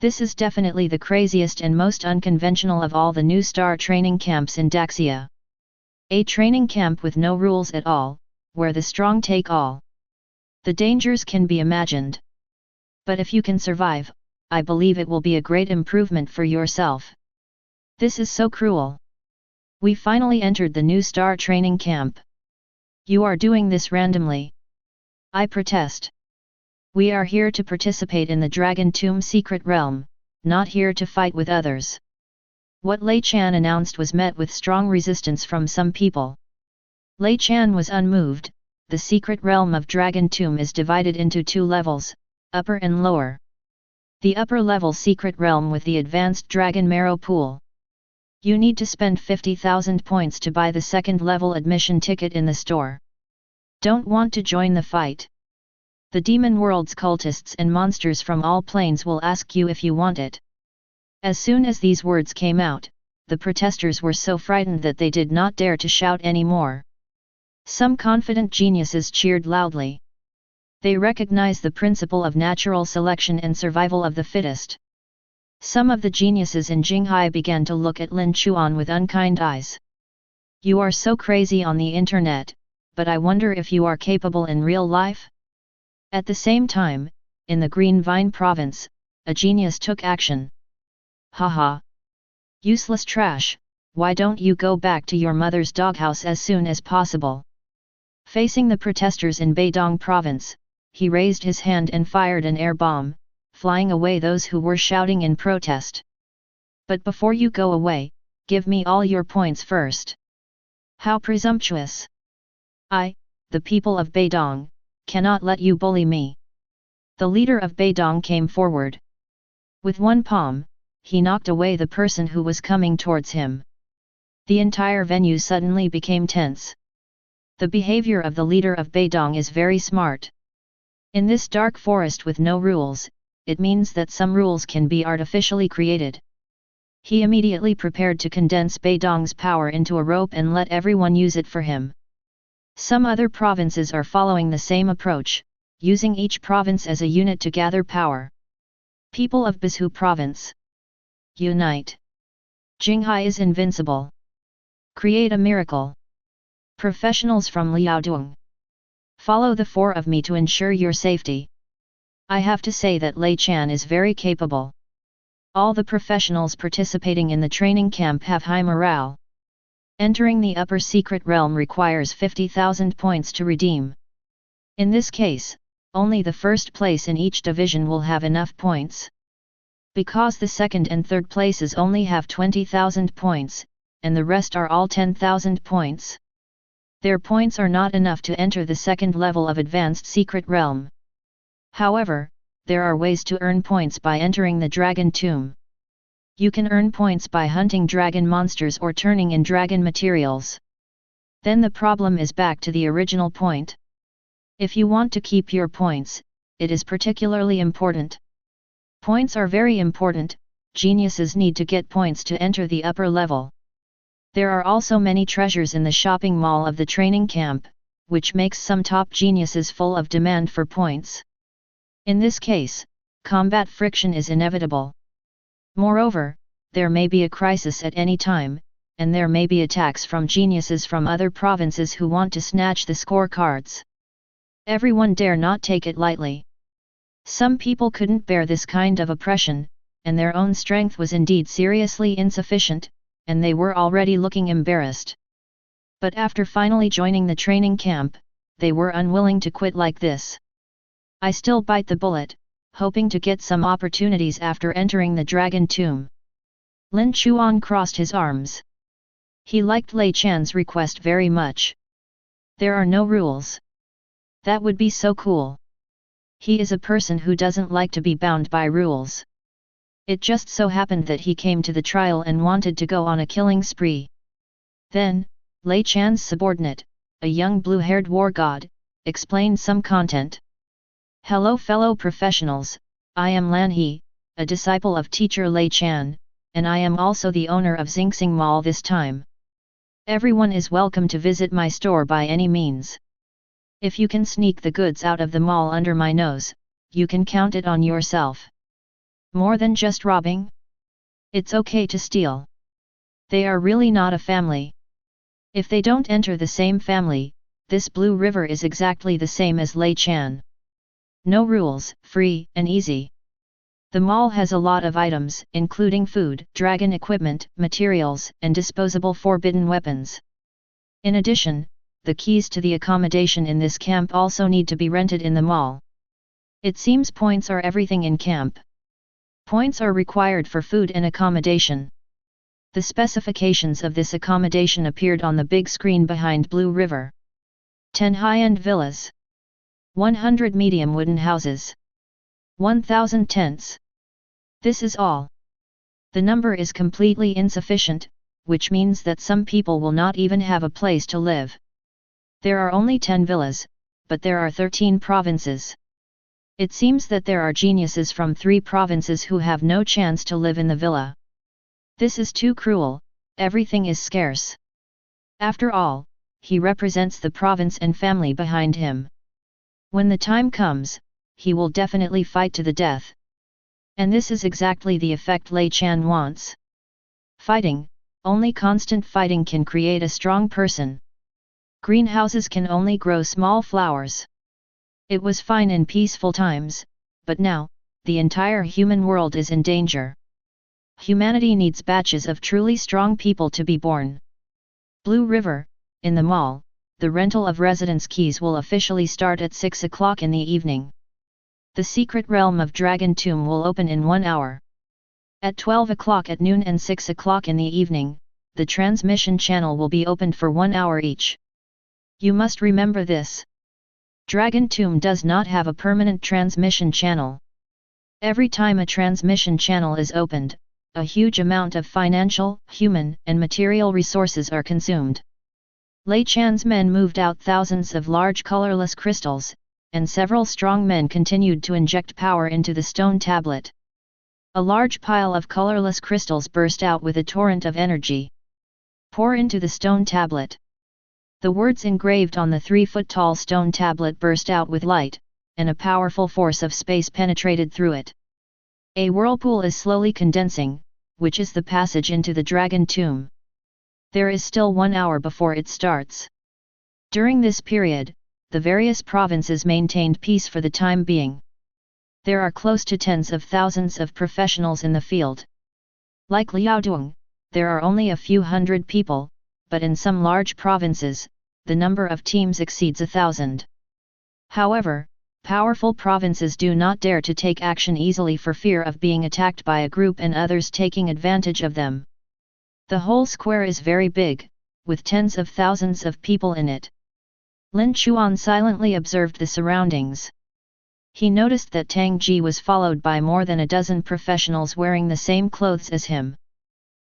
This is definitely the craziest and most unconventional of all the new star training camps in Daxia. A training camp with no rules at all, where the strong take all. The dangers can be imagined. But if you can survive, I believe it will be a great improvement for yourself. This is so cruel. We finally entered the new star training camp. You are doing this randomly. I protest. We are here to participate in the Dragon Tomb Secret Realm, not here to fight with others. What Lin Chuan announced was met with strong resistance from some people. Lin Chuan was unmoved. The secret realm of Dragon Tomb is divided into two levels, upper and lower. The upper level secret realm with the advanced dragon marrow pool. You need to spend 50,000 points to buy the second level admission ticket in the store. Don't want to join the fight? The demon world's cultists and monsters from all planes will ask you if you want it. As soon as these words came out, the protesters were so frightened that they did not dare to shout anymore. Some confident geniuses cheered loudly. They recognize the principle of natural selection and survival of the fittest. Some of the geniuses in Jinghai began to look at Lin Chuan with unkind eyes. You are so crazy on the internet, but I wonder if you are capable in real life? At the same time, in the Green Vine province, a genius took action. Haha! Useless trash, why don't you go back to your mother's doghouse as soon as possible? Facing the protesters in Beidong province, he raised his hand and fired an air bomb, flying away those who were shouting in protest. But before you go away, give me all your points first. How presumptuous! I, the people of Beidong, cannot let you bully me. The leader of Beidong came forward. With one palm, he knocked away the person who was coming towards him. The entire venue suddenly became tense. The behavior of the leader of Beidong is very smart. In this dark forest with no rules, it means that some rules can be artificially created. He immediately prepared to condense Beidong's power into a rope and let everyone use it for him. Some other provinces are following the same approach, using each province as a unit to gather power. People of Bizhu province, unite! Jinghai is invincible. Create a miracle. Professionals from Liaodong, follow the four of me to ensure your safety. I have to say that Lin Chuan is very capable. All the professionals participating in the training camp have high morale. Entering the upper secret realm requires 50,000 points to redeem. In this case, only the first place in each division will have enough points. Because the second and third places only have 20,000 points, and the rest are all 10,000 points. Their points are not enough to enter the second level of advanced secret realm. However, there are ways to earn points by entering the Dragon Tomb. You can earn points by hunting dragon monsters or turning in dragon materials. Then the problem is back to the original point. If you want to keep your points, it is particularly important. Points are very important, geniuses need to get points to enter the upper level. There are also many treasures in the shopping mall of the training camp, which makes some top geniuses full of demand for points. In this case, combat friction is inevitable. Moreover, there may be a crisis at any time, and there may be attacks from geniuses from other provinces who want to snatch the scorecards. Everyone dare not take it lightly. Some people couldn't bear this kind of oppression, and their own strength was indeed seriously insufficient, and they were already looking embarrassed. But after finally joining the training camp, they were unwilling to quit like this. I still bite the bullet, hoping to get some opportunities after entering the Dragon Tomb. Lin Chuan crossed his arms. He liked Lin Chuan's request very much. There are no rules. That would be so cool. He is a person who doesn't like to be bound by rules. It just so happened that he came to the trial and wanted to go on a killing spree. Then, Lin Chuan's subordinate, a young blue-haired war god, explained some content. Hello fellow professionals, I am Lan He, a disciple of teacher Lin Chuan, and I am also the owner of Xingxing Mall this time. Everyone is welcome to visit my store by any means. If you can sneak the goods out of the mall under my nose, you can count it on yourself. More than just robbing? It's okay to steal. They are really not a family. If they don't enter the same family, this blue river is exactly the same as Lei Chan. No rules, free and easy. The mall has a lot of items, including food, dragon equipment, materials, and disposable forbidden weapons. In addition, the keys to the accommodation in this camp also need to be rented in the mall. It seems points are everything in camp. Points are required for food and accommodation. The specifications of this accommodation appeared on the big screen behind Blue River. 10 high-end villas. 100 medium wooden houses. 1,000 tents. This is all. The number is completely insufficient, which means that some people will not even have a place to live. There are only 10 villas, but there are 13 provinces. It seems that there are geniuses from 3 provinces who have no chance to live in the villa. This is too cruel, everything is scarce. After all, he represents the province and family behind him. When the time comes, he will definitely fight to the death. And this is exactly the effect Lei Chan wants. Fighting, only constant fighting can create a strong person. Greenhouses can only grow small flowers. It was fine in peaceful times, but now, the entire human world is in danger. Humanity needs batches of truly strong people to be born. Blue River, in the mall, the rental of residence keys will officially start at 6 o'clock in the evening. The secret realm of Dragon Tomb will open in 1 hour. At 12 o'clock at noon and 6 o'clock in the evening, the transmission channel will be opened for 1 hour each. You must remember this. Dragon Tomb does not have a permanent transmission channel. Every time a transmission channel is opened, a huge amount of financial, human, and material resources are consumed. Lei Chan's men moved out thousands of large colorless crystals, and several strong men continued to inject power into the stone tablet. A large pile of colorless crystals burst out with a torrent of energy. Pour into the stone tablet. The words engraved on the 3-foot-tall stone tablet burst out with light, and a powerful force of space penetrated through it. A whirlpool is slowly condensing, which is the passage into the Dragon Tomb. There is still 1 hour before it starts. During this period, the various provinces maintained peace for the time being. There are close to tens of thousands of professionals in the field. Like Liaodong, there are only a few hundred people, but in some large provinces, the number of teams exceeds 1,000. However, powerful provinces do not dare to take action easily for fear of being attacked by a group and others taking advantage of them. The whole square is very big, with tens of thousands of people in it. Lin Chuan silently observed the surroundings. He noticed that Tang Ji was followed by more than a dozen professionals wearing the same clothes as him.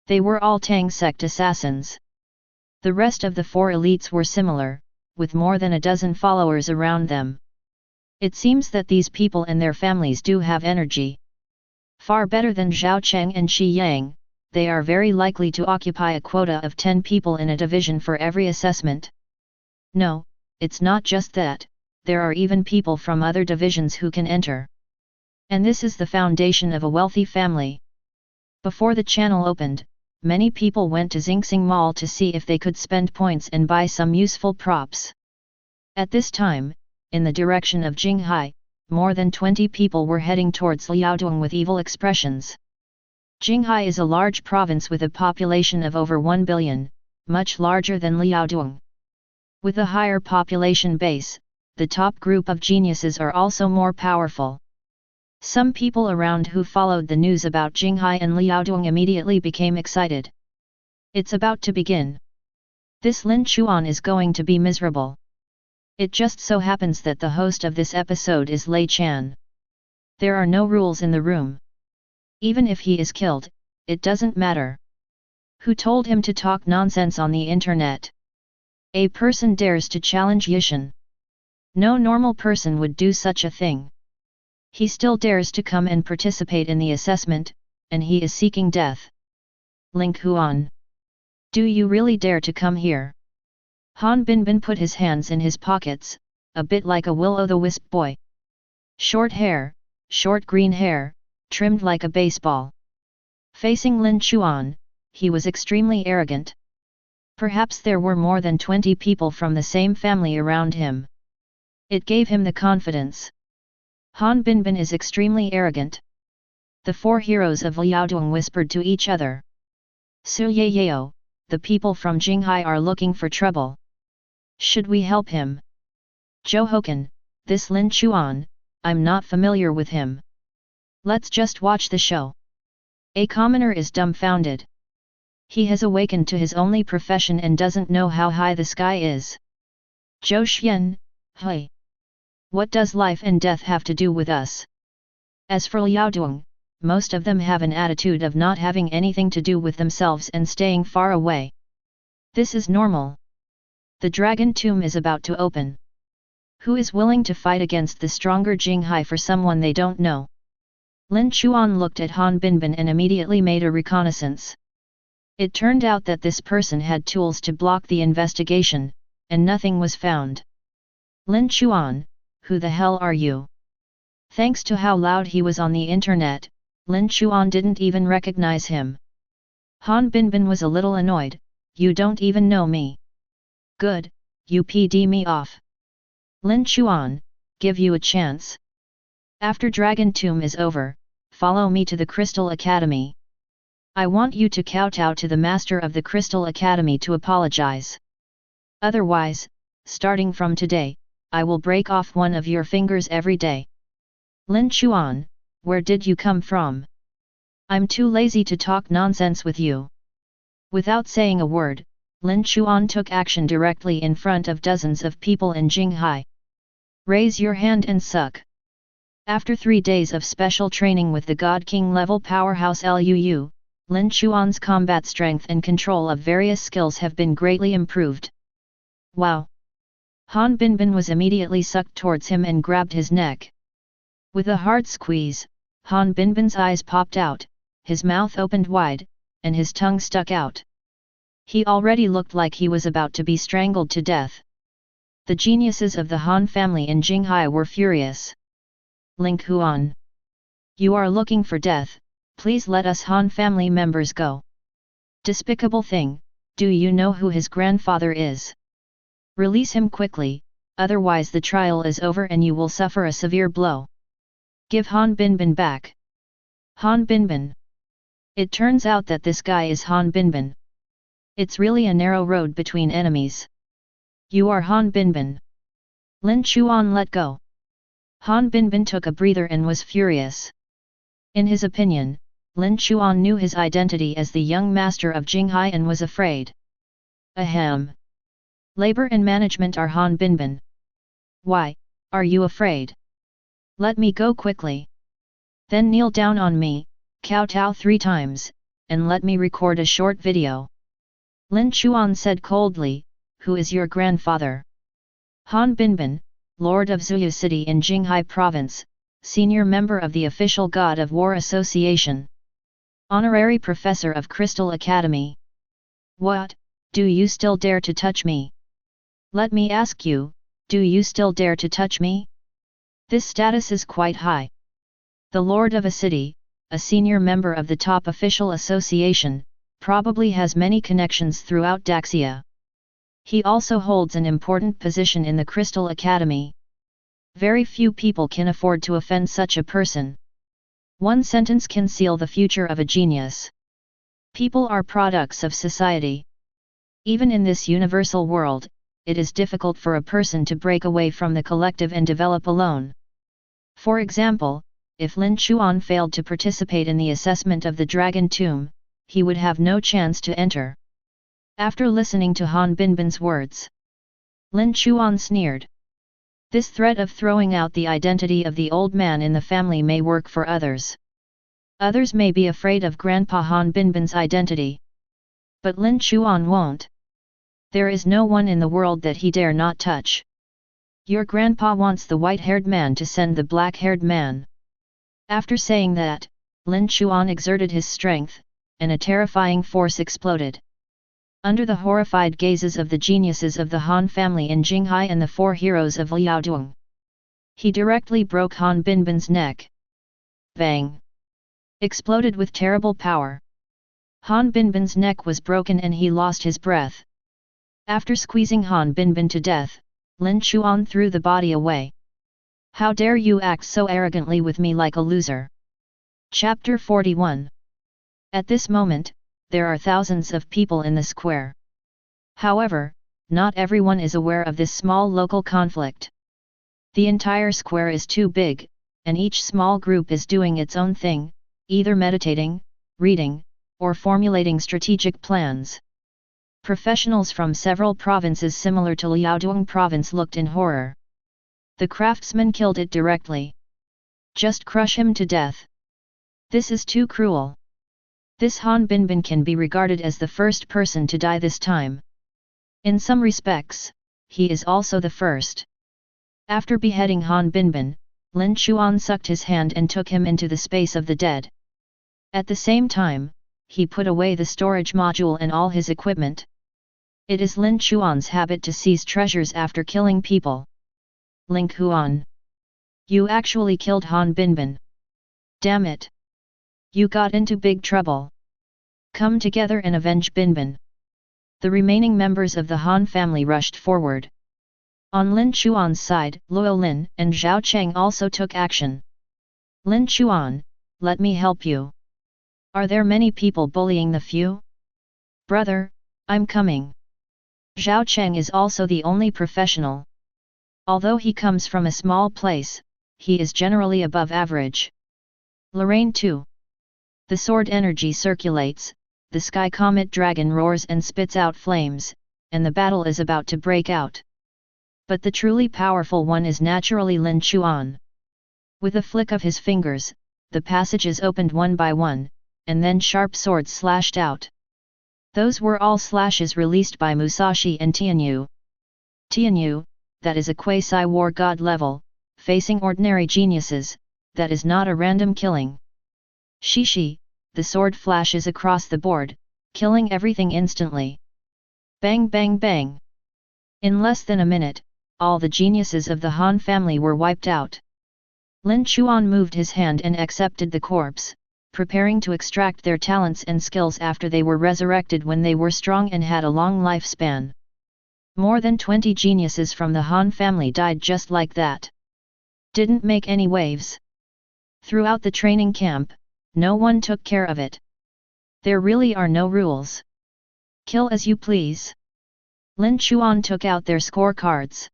They were all Tang sect assassins. The rest of the 4 elites were similar, with more than a dozen followers around them. It seems that these people and their families do have energy. Far better than Zhao Cheng and Shi Yang, they are very likely to occupy a quota of 10 people in a division for every assessment. No, it's not just that, there are even people from other divisions who can enter. And this is the foundation of a wealthy family. Before the channel opened, many people went to Xingxing Mall to see if they could spend points and buy some useful props. At this time, in the direction of Jinghai, more than 20 people were heading towards Liaodong with evil expressions. Jinghai is a large province with a population of over 1 billion, much larger than Liaodong. With a higher population base, the top group of geniuses are also more powerful. Some people around who followed the news about Jinghai and Liaodong immediately became excited. It's about to begin. This Lin Chuan is going to be miserable. It just so happens that the host of this episode is Lei Chan. There are no rules in the room. Even if he is killed, it doesn't matter. Who told him to talk nonsense on the internet? A person dares to challenge Yishan. No normal person would do such a thing. He still dares to come and participate in the assessment, and he is seeking death. Ling Huan. Do you really dare to come here? Han Binbin put his hands in his pockets, a bit like a will-o'-the-wisp boy. Short hair, short green hair, trimmed like a baseball. Facing Lin Chuan, he was extremely arrogant. Perhaps there were more than 20 people from the same family around him. It gave him the confidence. Han Binbin is extremely arrogant. The four heroes of Liaodong whispered to each other. Su Yayao, the people from Jinghai are looking for trouble. Should we help him? Zhou Hokan, this Lin Chuan, I'm not familiar with him. Let's just watch the show. A commoner is dumbfounded. He has awakened to his only profession and doesn't know how high the sky is. Zhou Xian, hey. What does life and death have to do with us? As for Liaodong, most of them have an attitude of not having anything to do with themselves and staying far away. This is normal. The dragon tomb is about to open. Who is willing to fight against the stronger Jinghai for someone they don't know? Lin Chuan looked at Han Binbin and immediately made a reconnaissance. It turned out that this person had tools to block the investigation, and nothing was found. Lin Chuan, who the hell are you? Thanks to how loud he was on the internet, Lin Chuan didn't even recognize him. Han Binbin was a little annoyed. You don't even know me. Good, you PD me off. Lin Chuan, give you a chance. After Dragon Tomb is over, follow me to the Crystal Academy. I want you to kowtow to the Master of the Crystal Academy to apologize. Otherwise, starting from today, I will break off one of your fingers every day. Lin Chuan, where did you come from? I'm too lazy to talk nonsense with you. Without saying a word, Lin Chuan took action directly in front of dozens of people in Jinghai. Raise your hand and suck. After 3 days of special training with the God King level powerhouse Liu, Lin Chuan's combat strength and control of various skills have been greatly improved. Wow! Han Binbin was immediately sucked towards him and grabbed his neck. With a hard squeeze, Han Binbin's eyes popped out, his mouth opened wide, and his tongue stuck out. He already looked like he was about to be strangled to death. The geniuses of the Han family in Jinghai were furious. Lin Chuan, you are looking for death, please let us Han family members go. Despicable thing, do you know who his grandfather is? Release him quickly, otherwise the trial is over and you will suffer a severe blow. Give Han Binbin back. Han Binbin. It turns out that this guy is Han Binbin. It's really a narrow road between enemies. You are Han Binbin. Lin Chuan let go. Han Binbin took a breather and was furious. In his opinion, Lin Chuan knew his identity as the young master of Jinghai and was afraid. Ahem. Labor and management are Han Binbin. Why, are you afraid? Let me go quickly. Then kneel down on me, kowtow 3 times, and let me record a short video. Lin Chuan said coldly, who is your grandfather? Han Binbin, Lord of Zuyu City in Jinghai Province, senior member of the official God of War Association. Honorary Professor of Crystal Academy. What, do you still dare to touch me? Let me ask you, do you still dare to touch me? This status is quite high. The Lord of a city, a senior member of the top official association, probably has many connections throughout Daxia. He also holds an important position in the Crystal Academy. Very few people can afford to offend such a person. One sentence can seal the future of a genius. People are products of society. Even in this universal world, it is difficult for a person to break away from the collective and develop alone. For example, if Lin Chuan failed to participate in the assessment of the Dragon Tomb, he would have no chance to enter. After listening to Han Binbin's words, Lin Chuan sneered. This threat of throwing out the identity of the old man in the family may work for others. Others may be afraid of Grandpa Han Binbin's identity. But Lin Chuan won't. There is no one in the world that he dare not touch. Your grandpa wants the white-haired man to send the black-haired man. After saying that, Lin Chuan exerted his strength, and a terrifying force exploded. Under the horrified gazes of the geniuses of the Han family in Jinghai and the 4 heroes of Liaodong, he directly broke Han Binbin's neck. Bang! Exploded with terrible power. Han Binbin's neck was broken and he lost his breath. After squeezing Han Binbin to death, Lin Chuan threw the body away. How dare you act so arrogantly with me like a loser? Chapter 41. At this moment, there are thousands of people in the square. However, not everyone is aware of this small local conflict. The entire square is too big, and each small group is doing its own thing, either meditating, reading, or formulating strategic plans. Professionals from several provinces similar to Liaodong province looked in horror. The craftsman killed it directly. Just crush him to death. This is too cruel. This Han Binbin can be regarded as the first person to die this time. In some respects, he is also the first. After beheading Han Binbin, Lin Chuan sucked his hand and took him into the space of the dead. At the same time, he put away the storage module and all his equipment. It is Lin Chuan's habit to seize treasures after killing people. Lin Chuan. You actually killed Han Binbin. Damn it. You got into big trouble. Come together and avenge Binbin. The remaining members of the Han family rushed forward. On Lin Chuan's side, Luo Lin and Zhao Cheng also took action. Lin Chuan, let me help you. Are there many people bullying the few? Brother, I'm coming. Zhao Cheng is also the only professional. Although he comes from a small place, he is generally above average. Lorraine too. The sword energy circulates, the sky comet dragon roars and spits out flames, and the battle is about to break out. But the truly powerful one is naturally Lin Chuan. With a flick of his fingers, the passages opened one by one, and then sharp swords slashed out. Those were all slashes released by Musashi and Tianyu. Tianyu, that is a quasi-war god level, facing ordinary geniuses, that is not a random killing. Shishi, the sword flashes across the board, killing everything instantly. Bang bang bang. In less than a minute, all the geniuses of the Han family were wiped out. Lin Chuan moved his hand and accepted the corpse, preparing to extract their talents and skills after they were resurrected when they were strong and had a long lifespan. More than 20 geniuses from the Han family died just like that. Didn't make any waves. Throughout the training camp, no one took care of it. There really are no rules. Kill as you please. Lin Chuan took out their scorecards.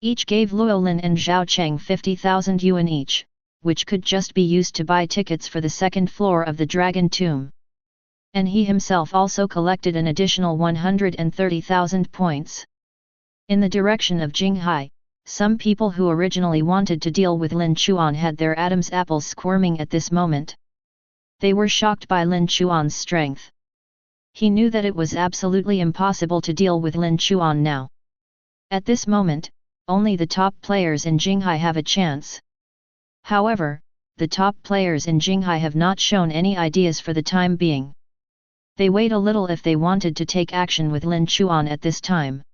Each gave Luo Lin and Zhao Cheng 50,000 yuan each, which could just be used to buy tickets for the second floor of the Dragon Tomb. And he himself also collected an additional 130,000 points. In the direction of Jinghai, some people who originally wanted to deal with Lin Chuan had their Adam's apples squirming at this moment. They were shocked by Lin Chuan's strength. He knew that it was absolutely impossible to deal with Lin Chuan now. At this moment, only the top players in Jinghai have a chance. However, the top players in Jinghai have not shown any ideas for the time being. They wait a little if they wanted to take action with Lin Chuan at this time.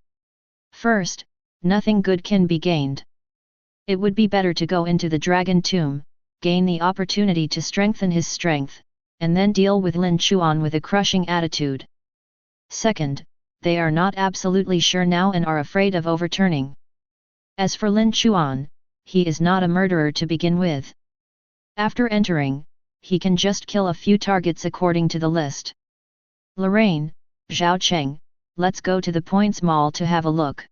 First, nothing good can be gained. It would be better to go into the Dragon Tomb, gain the opportunity to strengthen his strength, and then deal with Lin Chuan with a crushing attitude. Second, they are not absolutely sure now and are afraid of overturning. As for Lin Chuan, he is not a murderer to begin with. After entering, he can just kill a few targets according to the list. Lorraine, Zhao Cheng, let's go to the Points Mall to have a look.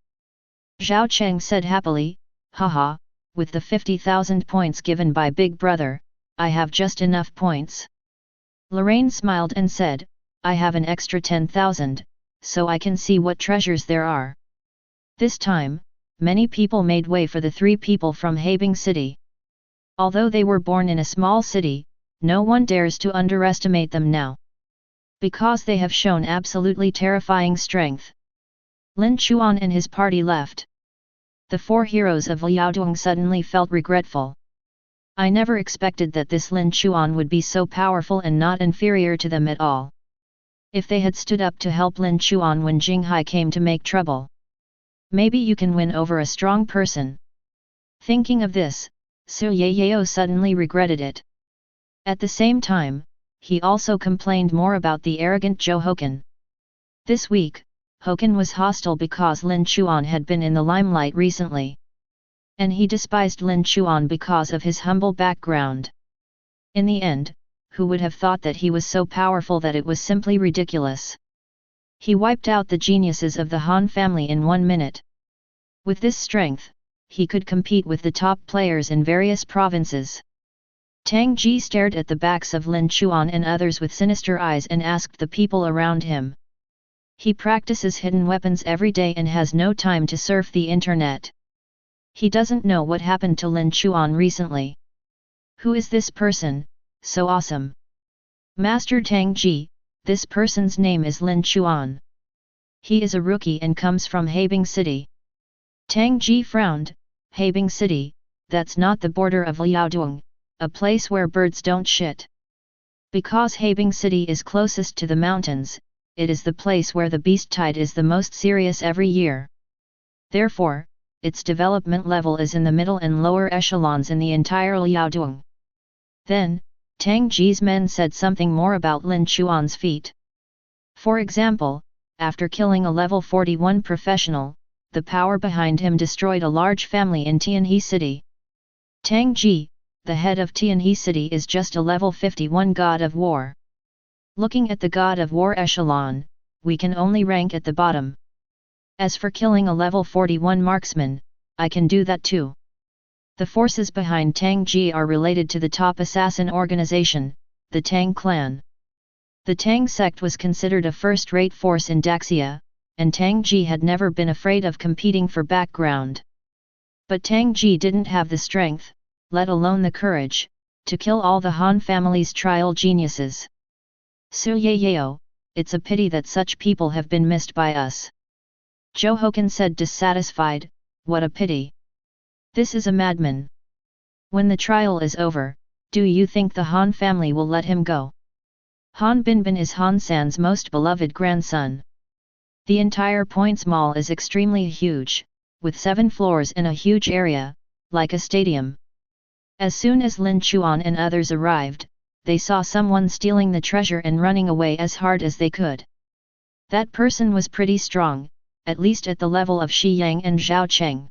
Zhao Cheng said happily, haha, with the 50,000 points given by Big Brother, I have just enough points. Lorraine smiled and said, I have an extra 10,000, so I can see what treasures there are. This time, many people made way for the 3 people from Habing City. Although they were born in a small city, no one dares to underestimate them now. Because they have shown absolutely terrifying strength. Lin Chuan and his party left. The 4 heroes of Liaodong suddenly felt regretful. I never expected that this Lin Chuan would be so powerful and not inferior to them at all. If they had stood up to help Lin Chuan when Jinghai came to make trouble. Maybe you can win over a strong person. Thinking of this, Su Yayao suddenly regretted it. At the same time, he also complained more about the arrogant Zhou Hokan. This week, Hokan was hostile because Lin Chuan had been in the limelight recently. And he despised Lin Chuan because of his humble background. In the end, who would have thought that he was so powerful that it was simply ridiculous? He wiped out the geniuses of the Han family in 1 minute. With this strength, he could compete with the top players in various provinces. Tang Ji stared at the backs of Lin Chuan and others with sinister eyes and asked the people around him. He practices hidden weapons every day and has no time to surf the internet. He doesn't know what happened to Lin Chuan recently. Who is this person, so awesome? Master Tang Ji, this person's name is Lin Chuan. He is a rookie and comes from Habing City. Tang Ji frowned. Habing City, that's not the border of Liaodong, a place where birds don't shit. Because Habing City is closest to the mountains, it is the place where the beast tide is the most serious every year. Therefore, its development level is in the middle and lower echelons in the entire Liaodong. Then, Tang Ji's men said something more about Lin Chuan's feat. For example, after killing a level 41 professional, the power behind him destroyed a large family in Tianhe City. Tang Ji, the head of Tianhe City, is just a level 51 god of war. Looking at the god of war echelon, we can only rank at the bottom. As for killing a level 41 marksman, I can do that too. The forces behind Tang Ji are related to the top assassin organization, the Tang clan. The Tang sect was considered a first-rate force in Daxia, and Tang Ji had never been afraid of competing for background. But Tang Ji didn't have the strength, let alone the courage, to kill all the Han family's trial geniuses. Su Yayao, it's a pity that such people have been missed by us. Zhou Hokan said dissatisfied, what a pity. This is a madman. When the trial is over, do you think the Han family will let him go? Han Binbin is Han San's most beloved grandson. The entire Points Mall is extremely huge, with 7 floors in a huge area, like a stadium. As soon as Lin Chuan and others arrived, they saw someone stealing the treasure and running away as hard as they could. That person was pretty strong, at least at the level of Shi Yang and Zhao Cheng.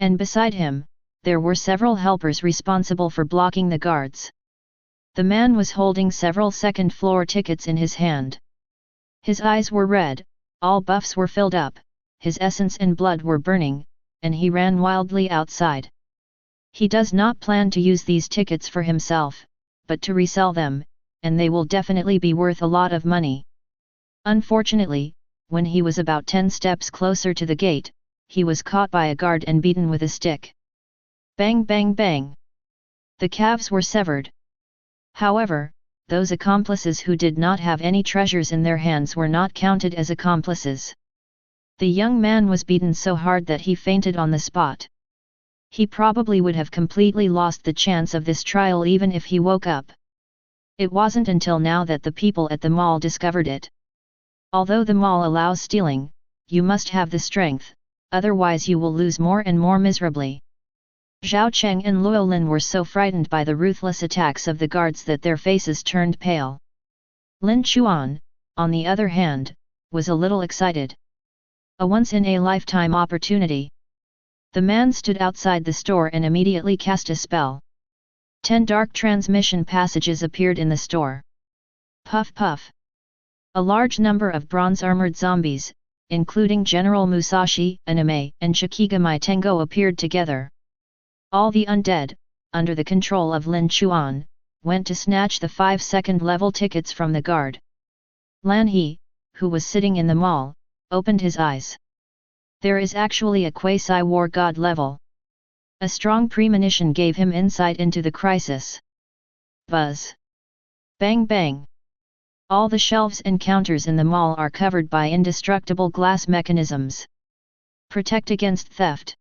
And beside him, there were several helpers responsible for blocking the guards. The man was holding several second-floor tickets in his hand. His eyes were red, all buffs were filled up, his essence and blood were burning, and he ran wildly outside. He does not plan to use these tickets for himself, but to resell them, and they will definitely be worth a lot of money. Unfortunately, when he was about 10 steps closer to the gate, he was caught by a guard and beaten with a stick. Bang bang bang! The calves were severed. However, those accomplices who did not have any treasures in their hands were not counted as accomplices. The young man was beaten so hard that he fainted on the spot. He probably would have completely lost the chance of this trial even if he woke up. It wasn't until now that the people at the mall discovered it. Although the mall allows stealing, you must have the strength, otherwise you will lose more and more miserably. Zhao Cheng and Luo Lin were so frightened by the ruthless attacks of the guards that their faces turned pale. Lin Chuan, on the other hand, was a little excited. A once-in-a-lifetime opportunity. The man stood outside the store and immediately cast a spell. 10 dark transmission passages appeared in the store. Puff puff. A large number of bronze-armored zombies, including General Musashi, Anime, and Shikigami Tengo appeared together. All the undead, under the control of Lin Chuan, went to snatch the 5-second level tickets from the guard. Lan He, who was sitting in the mall, opened his eyes. There is actually a quasi-war god level. A strong premonition gave him insight into the crisis. Buzz. Bang bang. All the shelves and counters in the mall are covered by indestructible glass mechanisms. Protect against theft.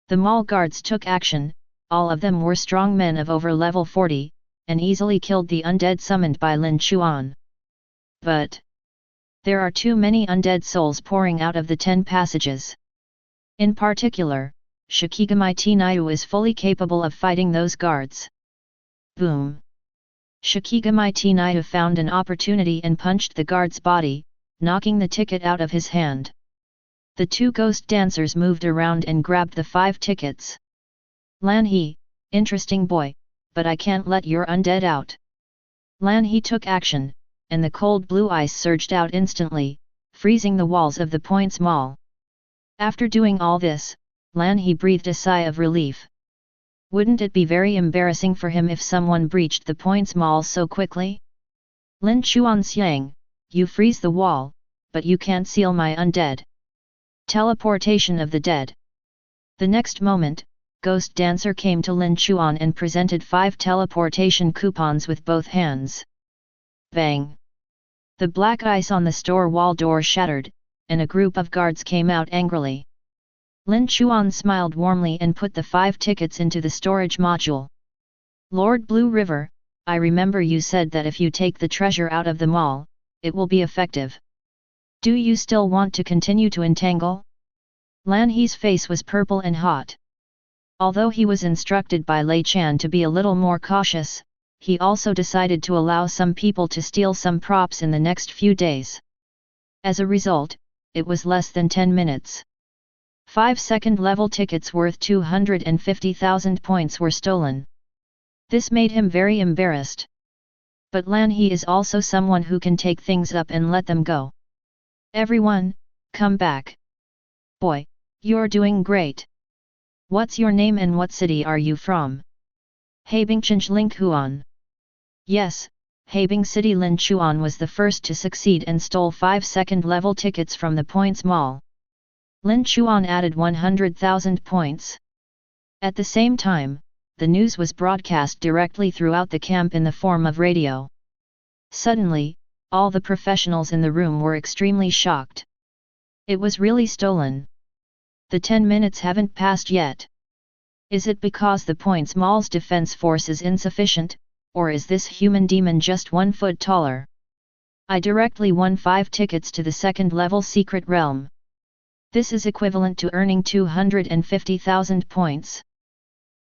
The mall guards took action, all of them were strong men of over level 40, and easily killed the undead summoned by Lin Chuan. But There are too many undead souls pouring out of the 10 passages. In particular, Shikigami Tinayu is fully capable of fighting those guards. Boom! Shikigami Tinayu found an opportunity and punched the guard's body, knocking the ticket out of his hand. The 2 ghost dancers moved around and grabbed the 5 tickets. Lan He, interesting boy, but I can't let your undead out. Lan He took action, and the cold blue ice surged out instantly, freezing the walls of the Points Mall. After doing all this, Lan He breathed a sigh of relief. Wouldn't it be very embarrassing for him if someone breached the Points Mall so quickly? Lin Chuan Xiang, you freeze the wall, but you can't seal my undead. Teleportation of the dead. The next moment, Ghost Dancer came to Lin Chuan and presented 5 teleportation coupons with both hands. Bang! The black ice on the store wall door shattered, and a group of guards came out angrily. Lin Chuan smiled warmly and put the 5 tickets into the storage module. Lord Blue River, I remember you said that if you take the treasure out of the mall, it will be effective. Do you still want to continue to entangle? Lan He's face was purple and hot. Although he was instructed by Lei Chan to be a little more cautious, he also decided to allow some people to steal some props in the next few days. As a result, it was less than 10 minutes. 5 second-level tickets worth 250,000 points were stolen. This made him very embarrassed. But Lan He is also someone who can take things up and let them go. Everyone, come back. Boy, you're doing great. What's your name and what city are you from? Habingchange Lin Chuan. Yes, Habing City. Lin Chuan was the first to succeed and stole 5 second-level tickets from the Points Mall. Lin Chuan added 100,000 points. At the same time, the news was broadcast directly throughout the camp in the form of radio. Suddenly, all the professionals in the room were extremely shocked. It was really stolen. The 10 minutes haven't passed yet. Is it because the Points Mall's defense force is insufficient, or is this human demon just 1 foot taller? I directly won 5 tickets to the second-level secret realm. This is equivalent to earning 250,000 points.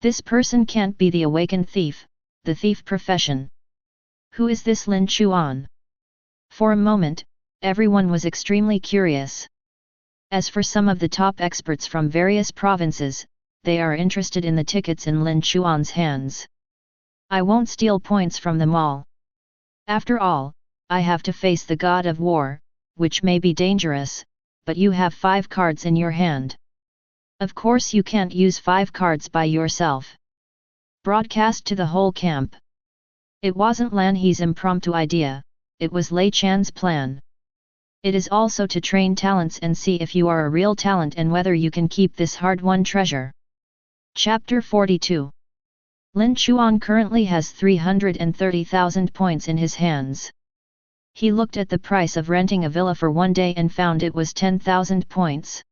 This person can't be the awakened thief, the thief profession. Who is this Lin Chuan? For a moment, everyone was extremely curious. As for some of the top experts from various provinces, they are interested in the tickets in Lin Chuan's hands. I won't steal points from the mall. After all, I have to face the god of war, which may be dangerous, but you have 5 cards in your hand. Of course you can't use 5 cards by yourself. Broadcast to the whole camp. It wasn't Lan He's impromptu idea, it was Lei Chan's plan. It is also to train talents and see if you are a real talent and whether you can keep this hard-won treasure. Chapter 42. Lin Chuan currently has 330,000 points in his hands. He looked at the price of renting a villa for 1 day and found it was 10,000 points.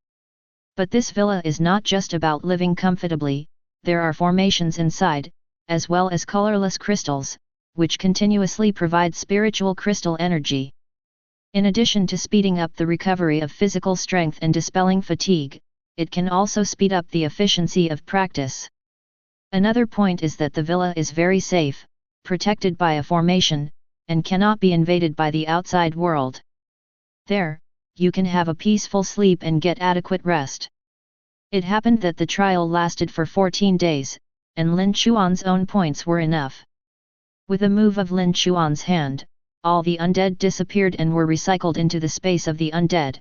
But this villa is not just about living comfortably, there are formations inside, as well as colorless crystals, which continuously provide spiritual crystal energy. In addition to speeding up the recovery of physical strength and dispelling fatigue, it can also speed up the efficiency of practice. Another point is that the villa is very safe, protected by a formation, and cannot be invaded by the outside world. There, you can have a peaceful sleep and get adequate rest. It happened that the trial lasted for 14 days, and Lin Chuan's own points were enough. With a move of Lin Chuan's hand, all the undead disappeared and were recycled into the space of the undead.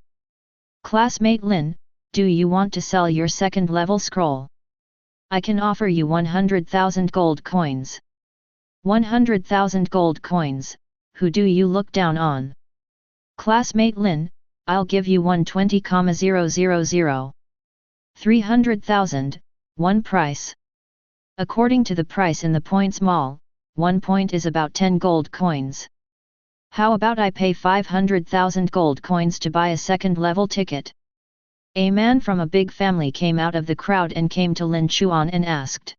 Classmate Lin, do you want to sell your second-level scroll? I can offer you 100,000 gold coins. 100,000 gold coins, who do you look down on? Classmate Lin, I'll give you 120,000. 300,000, one price. According to the price in the Points Mall, 1 point is about 10 gold coins. How about I pay 500,000 gold coins to buy a second-level ticket? A man from a big family came out of the crowd and came to Lin Chuan and asked.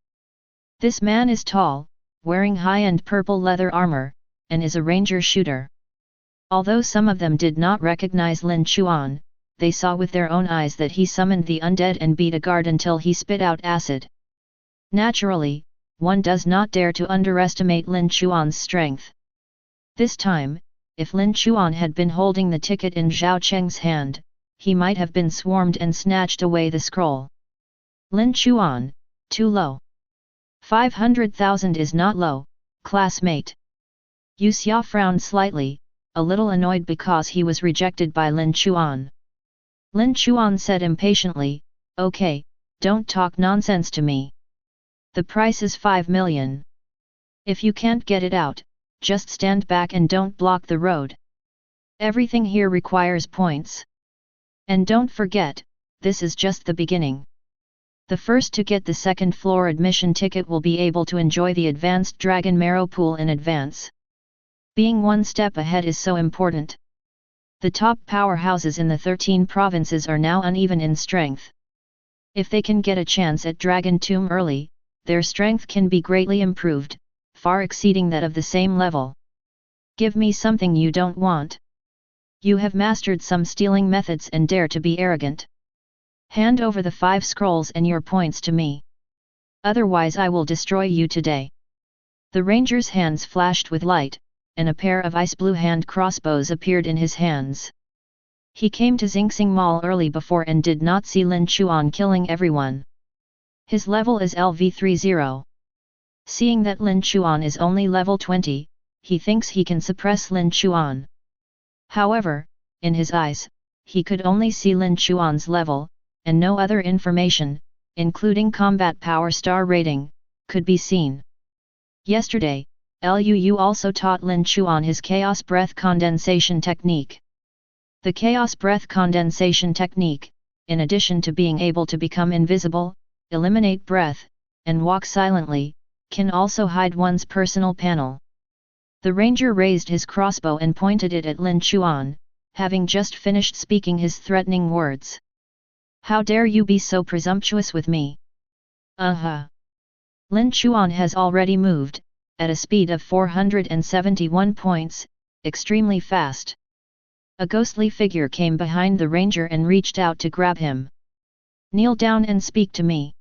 This man is tall, wearing high-end purple leather armor, and is a ranger shooter. Although some of them did not recognize Lin Chuan, they saw with their own eyes that he summoned the undead and beat a guard until he spit out acid. Naturally, one does not dare to underestimate Lin Chuan's strength. This time, if Lin Chuan had been holding the ticket in Zhao Cheng's hand, he might have been swarmed and snatched away the scroll. Lin Chuan, too low. 500,000 is not low, classmate. Yu Xia frowned slightly, a little annoyed because he was rejected by Lin Chuan. Lin Chuan said impatiently, "Okay, don't talk nonsense to me. The price is 5 million. If you can't get it out, just stand back and don't block the road. Everything here requires points. And don't forget, this is just the beginning. The first to get the second floor admission ticket will be able to enjoy the advanced Dragon Marrow pool in advance. Being one step ahead is so important. The top powerhouses in the 13 provinces are now uneven in strength. If they can get a chance at Dragon Tomb early, their strength can be greatly improved, far exceeding that of the same level. Give me something you don't want. You have mastered some stealing methods and dare to be arrogant. Hand over the 5 scrolls and your points to me. Otherwise I will destroy you today." The ranger's hands flashed with light, and a pair of ice blue hand crossbows appeared in his hands. He came to Xingsing Mall early before and did not see Lin Chuan killing everyone. His level is LV30. Seeing that Lin Chuan is only level 20, he thinks he can suppress Lin Chuan. However, in his eyes, he could only see Lin Chuan's level, and no other information, including combat power star rating, could be seen. Yesterday, Liu also taught Lin Chuan his Chaos Breath Condensation technique. The Chaos Breath Condensation technique, in addition to being able to become invisible, eliminate breath, and walk silently, can also hide one's personal panel. The ranger raised his crossbow and pointed it at Lin Chuan, having just finished speaking his threatening words. "How dare you be so presumptuous with me?" Lin Chuan has already moved, at a speed of 471 points, extremely fast. A ghostly figure came behind the ranger and reached out to grab him. "Kneel down and speak to me."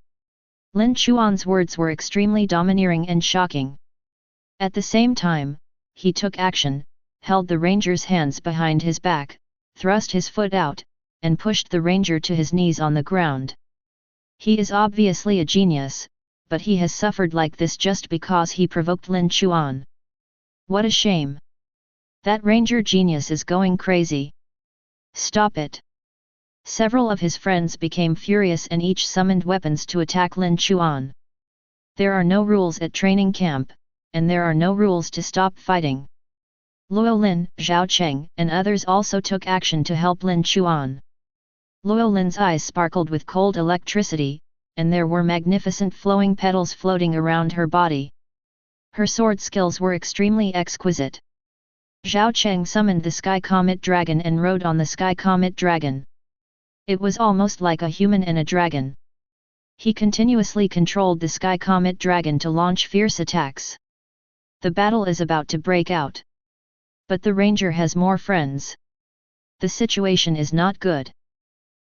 Lin Chuan's words were extremely domineering and shocking. At the same time, he took action, held the ranger's hands behind his back, thrust his foot out, and pushed the ranger to his knees on the ground. He is obviously a genius, but he has suffered like this just because he provoked Lin Chuan. What a shame! That ranger genius is going crazy. Stop it! Several of his friends became furious and each summoned weapons to attack Lin Chuan. There are no rules at training camp, and there are no rules to stop fighting. Luo Lin, Zhao Cheng, and others also took action to help Lin Chuan. Luo Lin's eyes sparkled with cold electricity, and there were magnificent flowing petals floating around her body. Her sword skills were extremely exquisite. Zhao Cheng summoned the Sky Comet Dragon and rode on the Sky Comet Dragon. It was almost like a human and a dragon. He continuously controlled the Sky Comet Dragon to launch fierce attacks. The battle is about to break out. But the ranger has more friends. The situation is not good.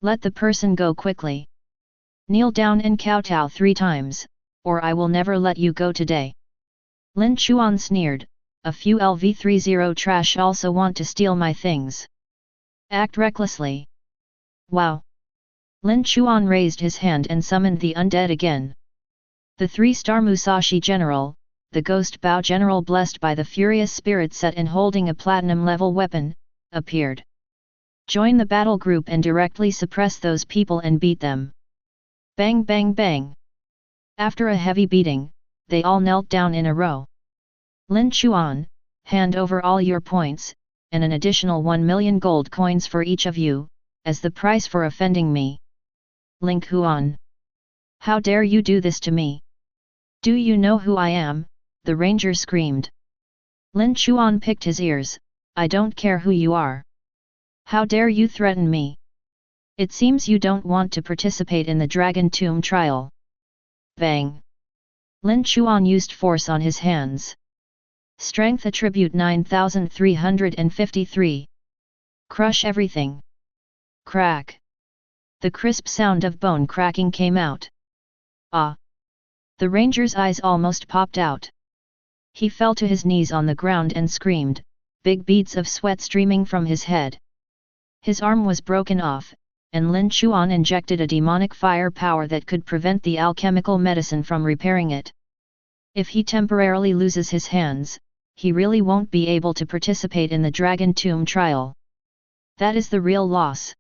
Let the person go quickly. Kneel down and kowtow 3 times, or I will never let you go today. Lin Chuan sneered, "A few LV30 trash also want to steal my things. Act recklessly." Wow! Lin Chuan raised his hand and summoned the undead again. The 3-star Musashi General, the Ghost Bao General blessed by the Furious Spirit set and holding a platinum-level weapon, appeared. Join the battle group and directly suppress those people and beat them. Bang bang bang! After a heavy beating, they all knelt down in a row. Lin Chuan, hand over all your points, and an additional 1 million gold coins for each of you, as the price for offending me. Lin Chuan! How dare you do this to me? Do you know who I am? The ranger screamed. Lin Chuan picked his ears. I don't care who you are. How dare you threaten me? It seems you don't want to participate in the Dragon Tomb trial. Bang! Lin Chuan used force on his hands. Strength attribute 9353. Crush everything. Crack. The crisp sound of bone cracking came out. Ah! The ranger's eyes almost popped out. He fell to his knees on the ground and screamed, big beads of sweat streaming from his head. His arm was broken off, and Lin Chuan injected a demonic fire power that could prevent the alchemical medicine from repairing it. If he temporarily loses his hands, he really won't be able to participate in the Dragon Tomb trial. That is the real loss.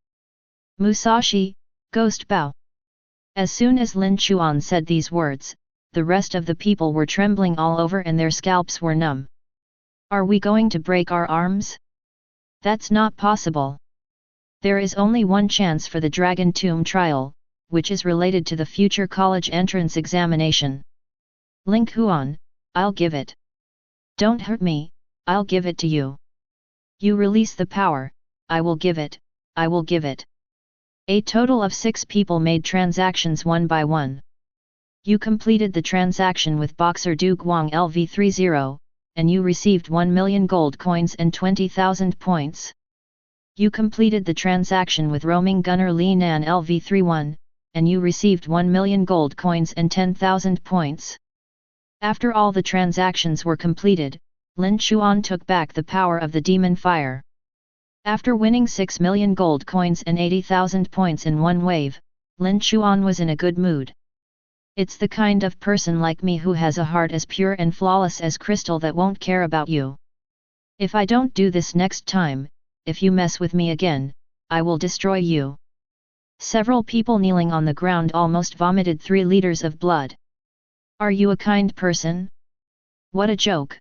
Musashi, Ghost Bow. As soon as Lin Chuan said these words, the rest of the people were trembling all over and their scalps were numb. Are we going to break our arms? That's not possible. There is only one chance for the Dragon Tomb trial, which is related to the future college entrance examination. Lin Chuan, I'll give it. Don't hurt me, I'll give it to you. You release the power, I will give it, I will give it. A total of 6 people made transactions one by one. You completed the transaction with Boxer Du Guang LV30, and you received 1 million gold coins and 20,000 points. You completed the transaction with Roaming Gunner Li Nan LV31, and you received 1 million gold coins and 10,000 points. After all the transactions were completed, Lin Chuan took back the power of the demon fire. After winning 6 million gold coins and 80,000 points in one wave, Lin Chuan was in a good mood. It's the kind of person like me who has a heart as pure and flawless as crystal that won't care about you. If I don't do this next time, if you mess with me again, I will destroy you. Several people kneeling on the ground almost vomited 3 liters of blood. Are you a kind person? What a joke!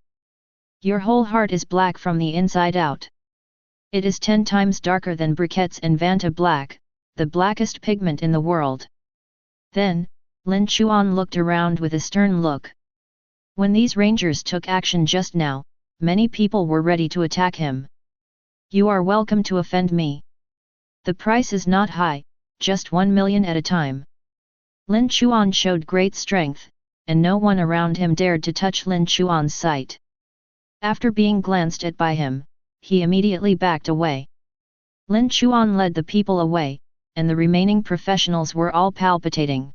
Your whole heart is black from the inside out. It is 10 times darker than briquettes and Vanta black, the blackest pigment in the world. Then, Lin Chuan looked around with a stern look. When these rangers took action just now, many people were ready to attack him. You are welcome to offend me. The price is not high, just 1 million at a time. Lin Chuan showed great strength, and no one around him dared to touch Lin Chuan's sight. After being glanced at by him, he immediately backed away. Lin Chuan led the people away, and the remaining professionals were all palpitating.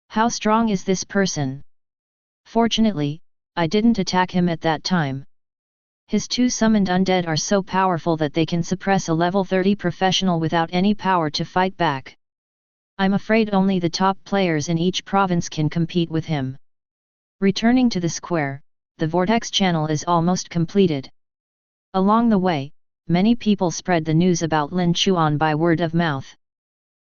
How strong is this person? Fortunately, I didn't attack him at that time. His 2 summoned undead are so powerful that they can suppress a level 30 professional without any power to fight back. I'm afraid only the top players in each province can compete with him. Returning to the square, the vortex channel is almost completed. Along the way, many people spread the news about Lin Chuan by word of mouth.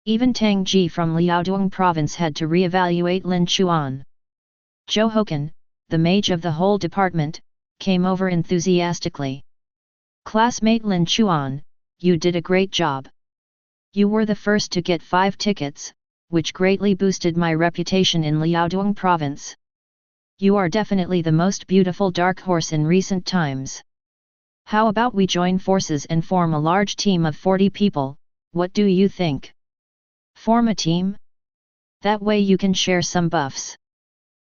Even Tang Ji from Liaodong province had to re-evaluate Lin Chuan. Zhou Hokan, the mage of the whole department, came over enthusiastically. Classmate Lin Chuan, you did a great job. You were the first to get 5 tickets, which greatly boosted my reputation in Liaodong province. You are definitely the most beautiful dark horse in recent times. How about we join forces and form a large team of 40 people, what do you think? Form a team? That way you can share some buffs.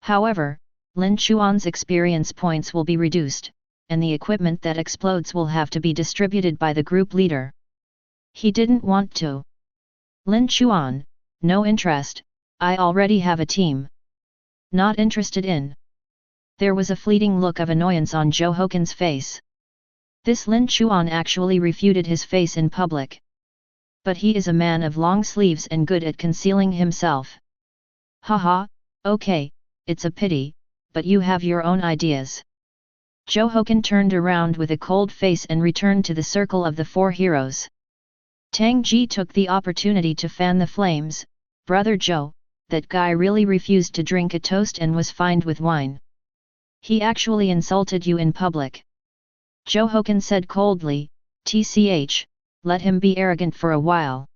However, Lin Chuan's experience points will be reduced, and the equipment that explodes will have to be distributed by the group leader. He didn't want to. Lin Chuan, no interest, I already have a team. Not interested in. There was a fleeting look of annoyance on Zhou Hokan's face. This Lin Chuan actually refuted his face in public. But he is a man of long sleeves and good at concealing himself. Haha, okay, it's a pity, but you have your own ideas. Zhou Hokan turned around with a cold face and returned to the circle of the 4 heroes. Tang Ji took the opportunity to fan the flames. Brother Zhou, that guy really refused to drink a toast and was fined with wine. He actually insulted you in public. Zhou Hokan said coldly, "Tch, let him be arrogant for a while.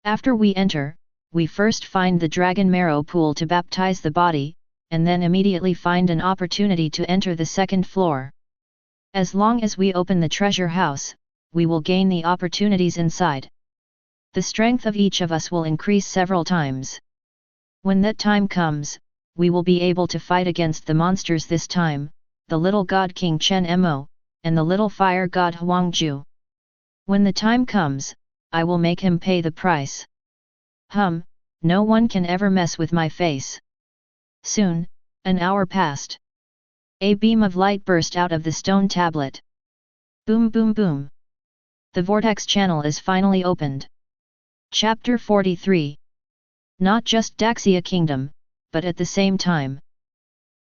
After we enter, we first find the dragon marrow pool to baptize the body, and then immediately find an opportunity to enter the 2nd floor. As long as we open the treasure house, we will gain the opportunities inside. The strength of each of us will increase several times. When that time comes, we will be able to fight against the monsters this time, the little god King Chen Mo, and the little fire god Huangju. When the time comes, I will make him pay the price. No one can ever mess with my face. Soon, an hour passed. A beam of light burst out of the stone tablet. Boom boom boom. The vortex channel is finally opened. Chapter 43. Not just Daxia Kingdom, but at the same time.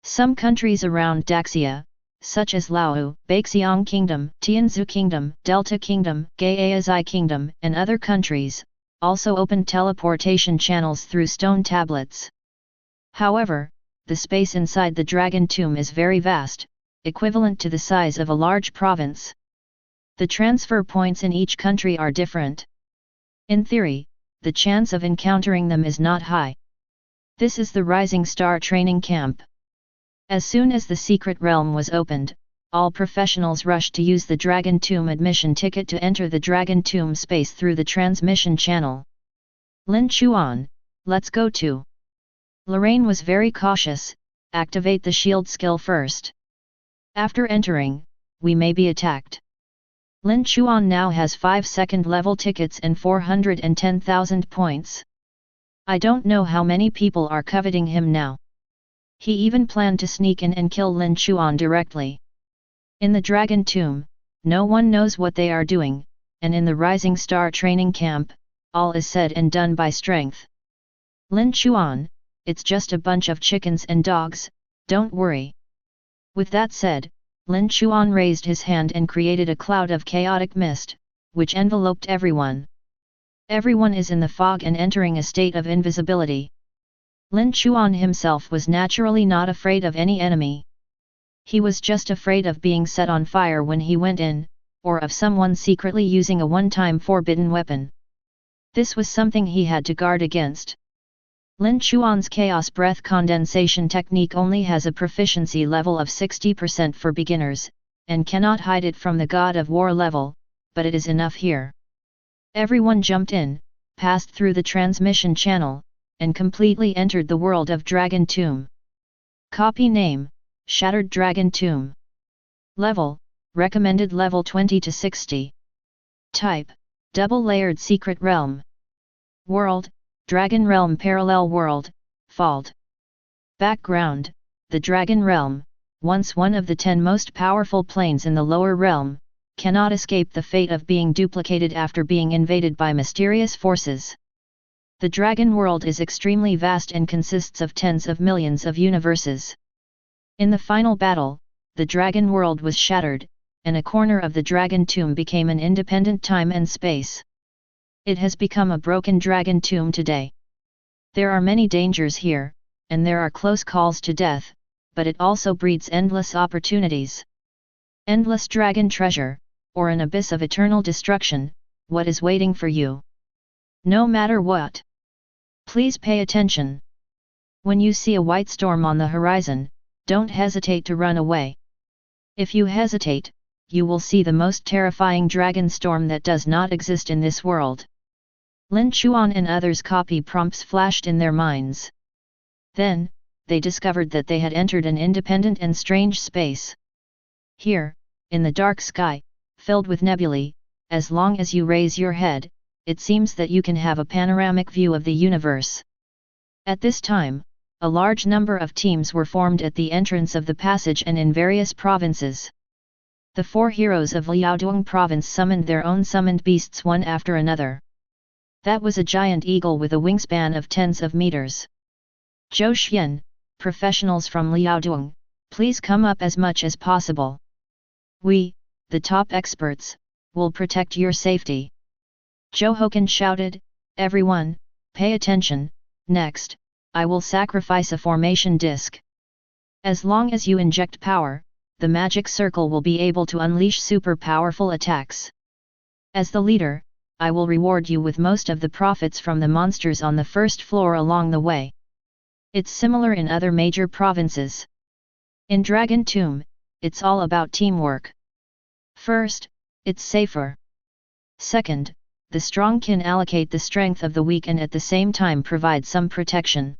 Some countries around Daxia, such as Lao, Baixiang Kingdom, Tianzhu Kingdom, Delta Kingdom, Gaiazai Kingdom, and other countries, also opened teleportation channels through stone tablets. However, the space inside the dragon tomb is very vast, equivalent to the size of a large province. The transfer points in each country are different. In theory, the chance of encountering them is not high. This is the Rising Star training camp. As soon as the secret realm was opened, all professionals rushed to use the Dragon Tomb admission ticket to enter the Dragon Tomb space through the transmission channel. Lin Chuan, let's go too. Lorraine was very cautious, activate the shield skill first. After entering, we may be attacked. Lin Chuan now has 5 second level tickets and 410,000 points. I don't know how many people are coveting him now. He even planned to sneak in and kill Lin Chuan directly. In the Dragon Tomb, no one knows what they are doing, and in the Rising Star training camp, all is said and done by strength. Lin Chuan, it's just a bunch of chickens and dogs, don't worry. With that said, Lin Chuan raised his hand and created a cloud of chaotic mist, which enveloped everyone. Everyone is in the fog and entering a state of invisibility. Lin Chuan himself was naturally not afraid of any enemy. He was just afraid of being set on fire when he went in, or of someone secretly using a one-time forbidden weapon. This was something he had to guard against. Lin Chuan's Chaos Breath Condensation technique only has a proficiency level of 60% for beginners, and cannot hide it from the God of War level, but it is enough here. Everyone jumped in, passed through the transmission channel, and completely entered the world of Dragon Tomb. Copy name, Shattered Dragon Tomb. Level, recommended level 20 to 60. Type, double-layered secret realm. World, Dragon Realm Parallel World, Fault. Background, the Dragon Realm, once one of the 10 most powerful planes in the lower realm, cannot escape the fate of being duplicated after being invaded by mysterious forces. The Dragon World is extremely vast and consists of tens of millions of universes. In the final battle, the Dragon World was shattered, and a corner of the Dragon Tomb became an independent time and space. It has become a broken Dragon Tomb today. There are many dangers here, and there are close calls to death, but it also breeds endless opportunities. Endless dragon treasure, or an abyss of eternal destruction, what is waiting for you? No matter what. Please pay attention. When you see a white storm on the horizon, don't hesitate to run away. If you hesitate, you will see the most terrifying dragon storm that does not exist in this world. Lin Chuan and others' copy prompts flashed in their minds. Then, they discovered that they had entered an independent and strange space. Here, in the dark sky, filled with nebulae, as long as you raise your head, it seems that you can have a panoramic view of the universe. At this time, a large number of teams were formed at the entrance of the passage and in various provinces. The 4 heroes of Liaodong province summoned their own summoned beasts one after another. That was a giant eagle with a wingspan of tens of meters. Zhou Xian, professionals from Liaodong, please come up as much as possible. We, the top experts, will protect your safety. Zhou Hokan shouted, everyone, pay attention, next, I will sacrifice a formation disc. As long as you inject power, the magic circle will be able to unleash super powerful attacks. As the leader, I will reward you with most of the profits from the monsters on the first floor along the way. It's similar in other major provinces. In Dragon Tomb, it's all about teamwork. First, it's safer. Second, the strong can allocate the strength of the weak and at the same time provide some protection.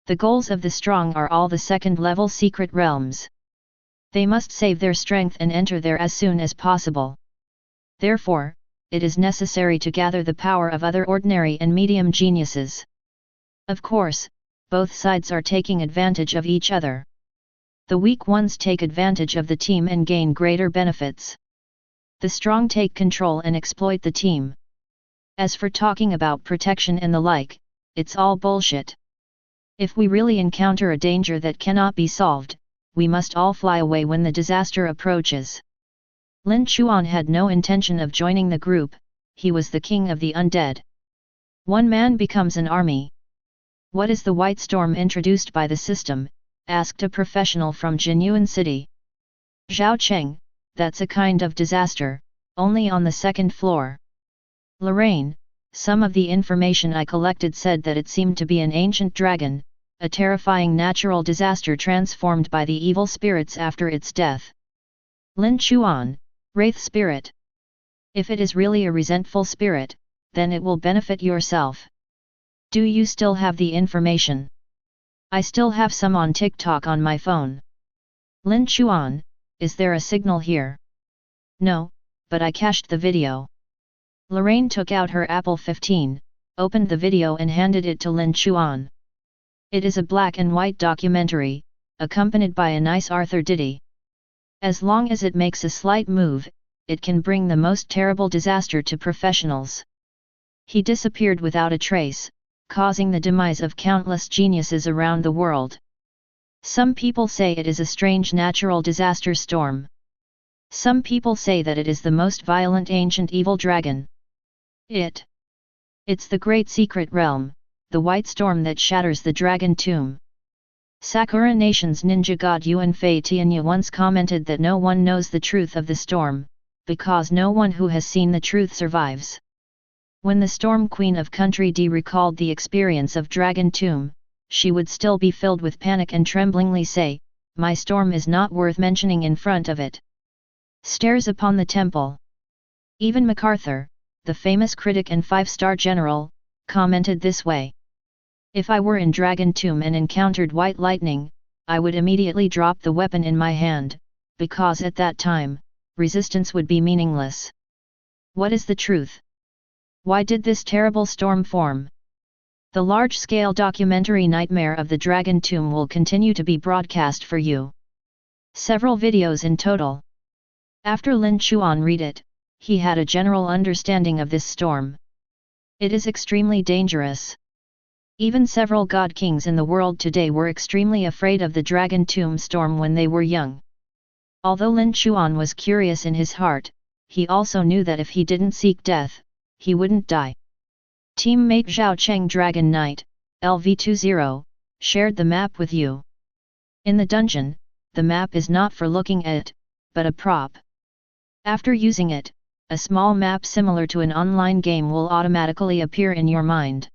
The goals of the strong are all the second-level secret realms. They must save their strength and enter there as soon as possible. Therefore, it is necessary to gather the power of other ordinary and medium geniuses. Of course, both sides are taking advantage of each other. The weak ones take advantage of the team and gain greater benefits. The strong take control and exploit the team. As for talking about protection and the like, it's all bullshit. If we really encounter a danger that cannot be solved, we must all fly away when the disaster approaches. Lin Chuan had no intention of joining the group. He was the king of the undead. One man becomes an army. What is the white storm introduced by the system? Asked a professional from Jinyuan City. Zhao Cheng, that's a kind of disaster, only on the second floor. Lorraine, some of the information I collected said that it seemed to be an ancient dragon, a terrifying natural disaster transformed by the evil spirits after its death. Lin Chuan, wraith spirit. If it is really a resentful spirit, then it will benefit yourself. Do you still have the information? I still have some on TikTok on my phone. Lin Chuan, is there a signal here? No, but I cached the video. Lorraine took out her Apple 15, opened the video and handed it to Lin Chuan. It is a black and white documentary, accompanied by a nice Arthur ditty. As long as it makes a slight move, it can bring the most terrible disaster to professionals. He disappeared without a trace, causing the demise of countless geniuses around the world. Some people say it is a strange natural disaster storm. Some people say that it is the most violent ancient evil dragon. It's the great secret realm, the white storm that shatters the dragon tomb. Sakura Nation's ninja god Yuan Fei Tianya once commented that no one knows the truth of the storm, because no one who has seen the truth survives. When the Storm Queen of Country D recalled the experience of Dragon Tomb, she would still be filled with panic and tremblingly say, "My storm is not worth mentioning in front of it." Stares upon the temple. Even MacArthur, the famous critic and five-star general, commented this way. If I were in Dragon Tomb and encountered white lightning, I would immediately drop the weapon in my hand, because at that time, resistance would be meaningless. What is the truth? Why did this terrible storm form? The large-scale documentary Nightmare of the Dragon Tomb will continue to be broadcast for you. Several videos in total. After Lin Chuan read it, he had a general understanding of this storm. It is extremely dangerous. Even several god kings in the world today were extremely afraid of the Dragon Tomb storm when they were young. Although Lin Chuan was curious in his heart, he also knew that if he didn't seek death, he wouldn't die. Teammate Zhao Cheng Dragon Knight, LV20, shared the map with you. In the dungeon, the map is not for looking at, but a prop. After using it, a small map similar to an online game will automatically appear in your mind.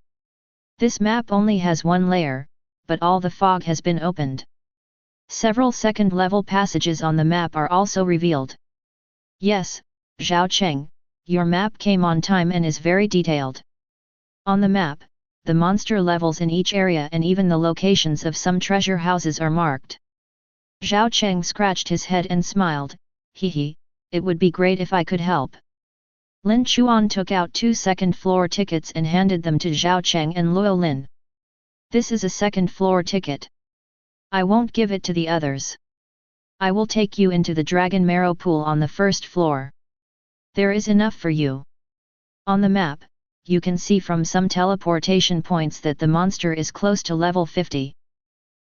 This map only has one layer, but all the fog has been opened. Several second-level passages on the map are also revealed. Yes, Zhao Cheng, your map came on time and is very detailed. On the map, the monster levels in each area and even the locations of some treasure houses are marked. Zhao Cheng scratched his head and smiled, "Hehe, it would be great if I could help." Lin Chuan took out 2 second-floor tickets and handed them to Zhao Cheng and Luo Lin. "This is a second-floor ticket. I won't give it to the others. I will take you into the Dragon Marrow pool on the first floor. There is enough for you." On the map, you can see from some teleportation points that the monster is close to level 50.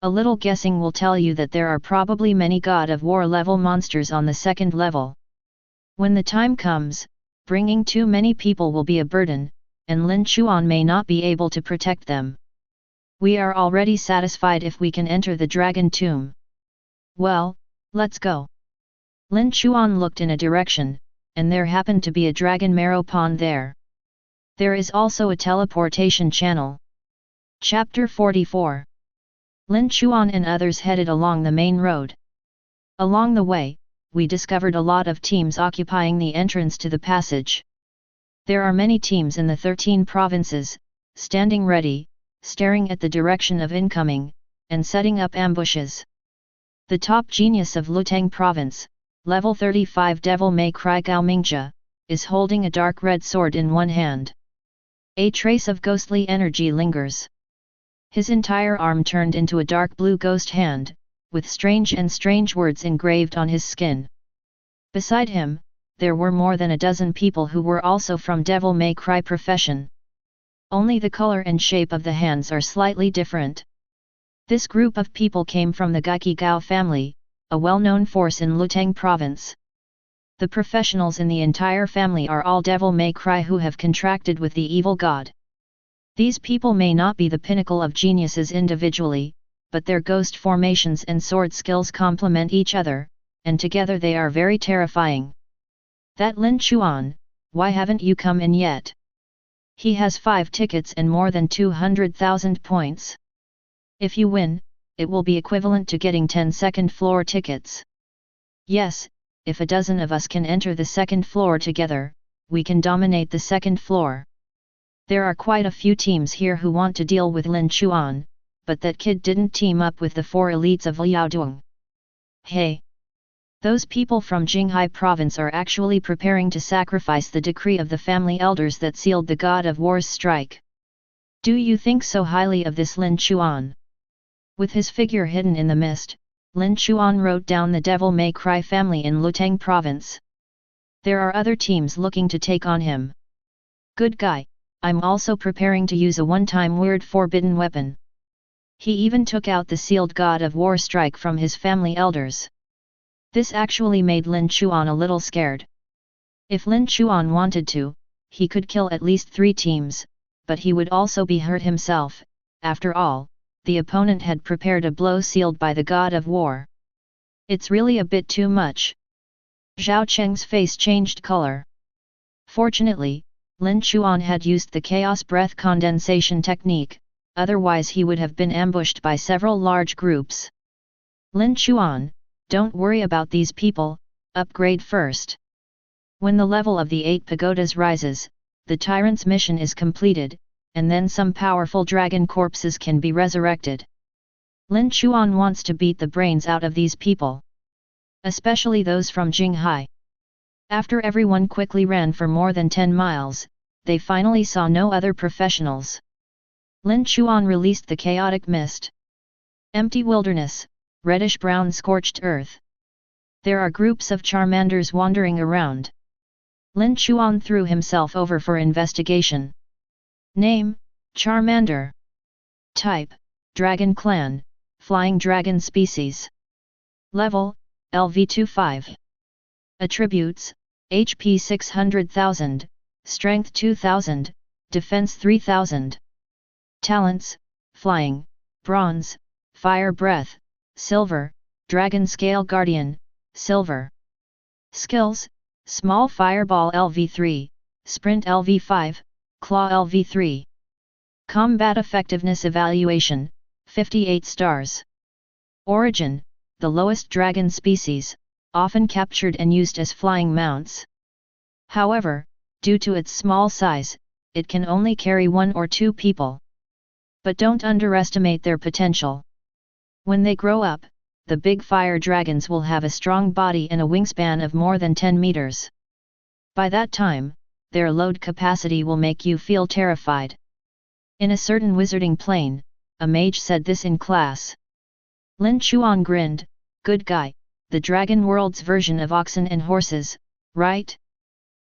A little guessing will tell you that there are probably many God of War level monsters on the second level. When the time comes, bringing too many people will be a burden, and Lin Chuan may not be able to protect them. We are already satisfied if we can enter the Dragon Tomb. Well, let's go. Lin Chuan looked in a direction, and there happened to be a dragon marrow pond there. There is also a teleportation channel. Chapter 44. Lin Chuan and others headed along the main road. Along the way, we discovered a lot of teams occupying the entrance to the passage. There are many teams in the 13 provinces, standing ready, staring at the direction of incoming, and setting up ambushes. The top genius of Luteng Province, level 35 Devil May Cry Gao Mingjia, is holding a dark red sword in one hand. A trace of ghostly energy lingers. His entire arm turned into a dark blue ghost hand, with strange words engraved on his skin. Beside him, there were more than a dozen people who were also from Devil May Cry profession. Only the color and shape of the hands are slightly different. This group of people came from the Gaiki Gao family, a well-known force in Luteng Province. The professionals in the entire family are all Devil May Cry who have contracted with the evil god. These people may not be the pinnacle of geniuses individually, but their ghost formations and sword skills complement each other, and together they are very terrifying. That Lin Chuan, why haven't you come in yet? He has 5 tickets and more than 200,000 points. If you win, it will be equivalent to getting 10 second-floor tickets. Yes, if a dozen of us can enter the second floor together, we can dominate the second floor. There are quite a few teams here who want to deal with Lin Chuan, but that kid didn't team up with the 4 elites of Liaodong. Hey! Those people from Jinghai province are actually preparing to sacrifice the decree of the family elders that sealed the God of War's strike. Do you think so highly of this Lin Chuan? With his figure hidden in the mist, Lin Chuan wrote down the Devil May Cry family in Luteng province. There are other teams looking to take on him. Good guy, I'm also preparing to use a one-time weird forbidden weapon. He even took out the sealed God of War strike from his family elders. This actually made Lin Chuan a little scared. If Lin Chuan wanted to, he could kill at least 3 teams, but he would also be hurt himself. After all, the opponent had prepared a blow sealed by the God of War. It's really a bit too much. Zhao Cheng's face changed color. Fortunately, Lin Chuan had used the chaos breath condensation technique, otherwise he would have been ambushed by several large groups. Lin Chuan, don't worry about these people, upgrade first. When the level of the 8 pagodas rises, the tyrant's mission is completed, and then some powerful dragon corpses can be resurrected. Lin Chuan wants to beat the brains out of these people. Especially those from Jinghai. After everyone quickly ran for more than 10 miles, they finally saw no other professionals. Lin Chuan released the chaotic mist. Empty wilderness, reddish-brown scorched earth. There are groups of Charmanders wandering around. Lin Chuan threw himself over for investigation. Name, Charmander. Type, Dragon Clan, Flying Dragon Species. Level, LV25. Attributes, HP 600,000, Strength 2,000, Defense 3,000. Talents, Flying, Bronze, Fire Breath, Silver, Dragon Scale Guardian, Silver. Skills, Small Fireball LV3, Sprint LV5, Claw LV3. Combat Effectiveness Evaluation, 58 stars. Origin, the lowest dragon species, often captured and used as flying mounts. However, due to its small size, it can only carry 1 or 2 people. But don't underestimate their potential. When they grow up, the big fire dragons will have a strong body and a wingspan of more than 10 meters. By that time, their load capacity will make you feel terrified. In a certain wizarding plane, a mage said this in class. Lin Chuan grinned, good guy, the dragon world's version of oxen and horses, right?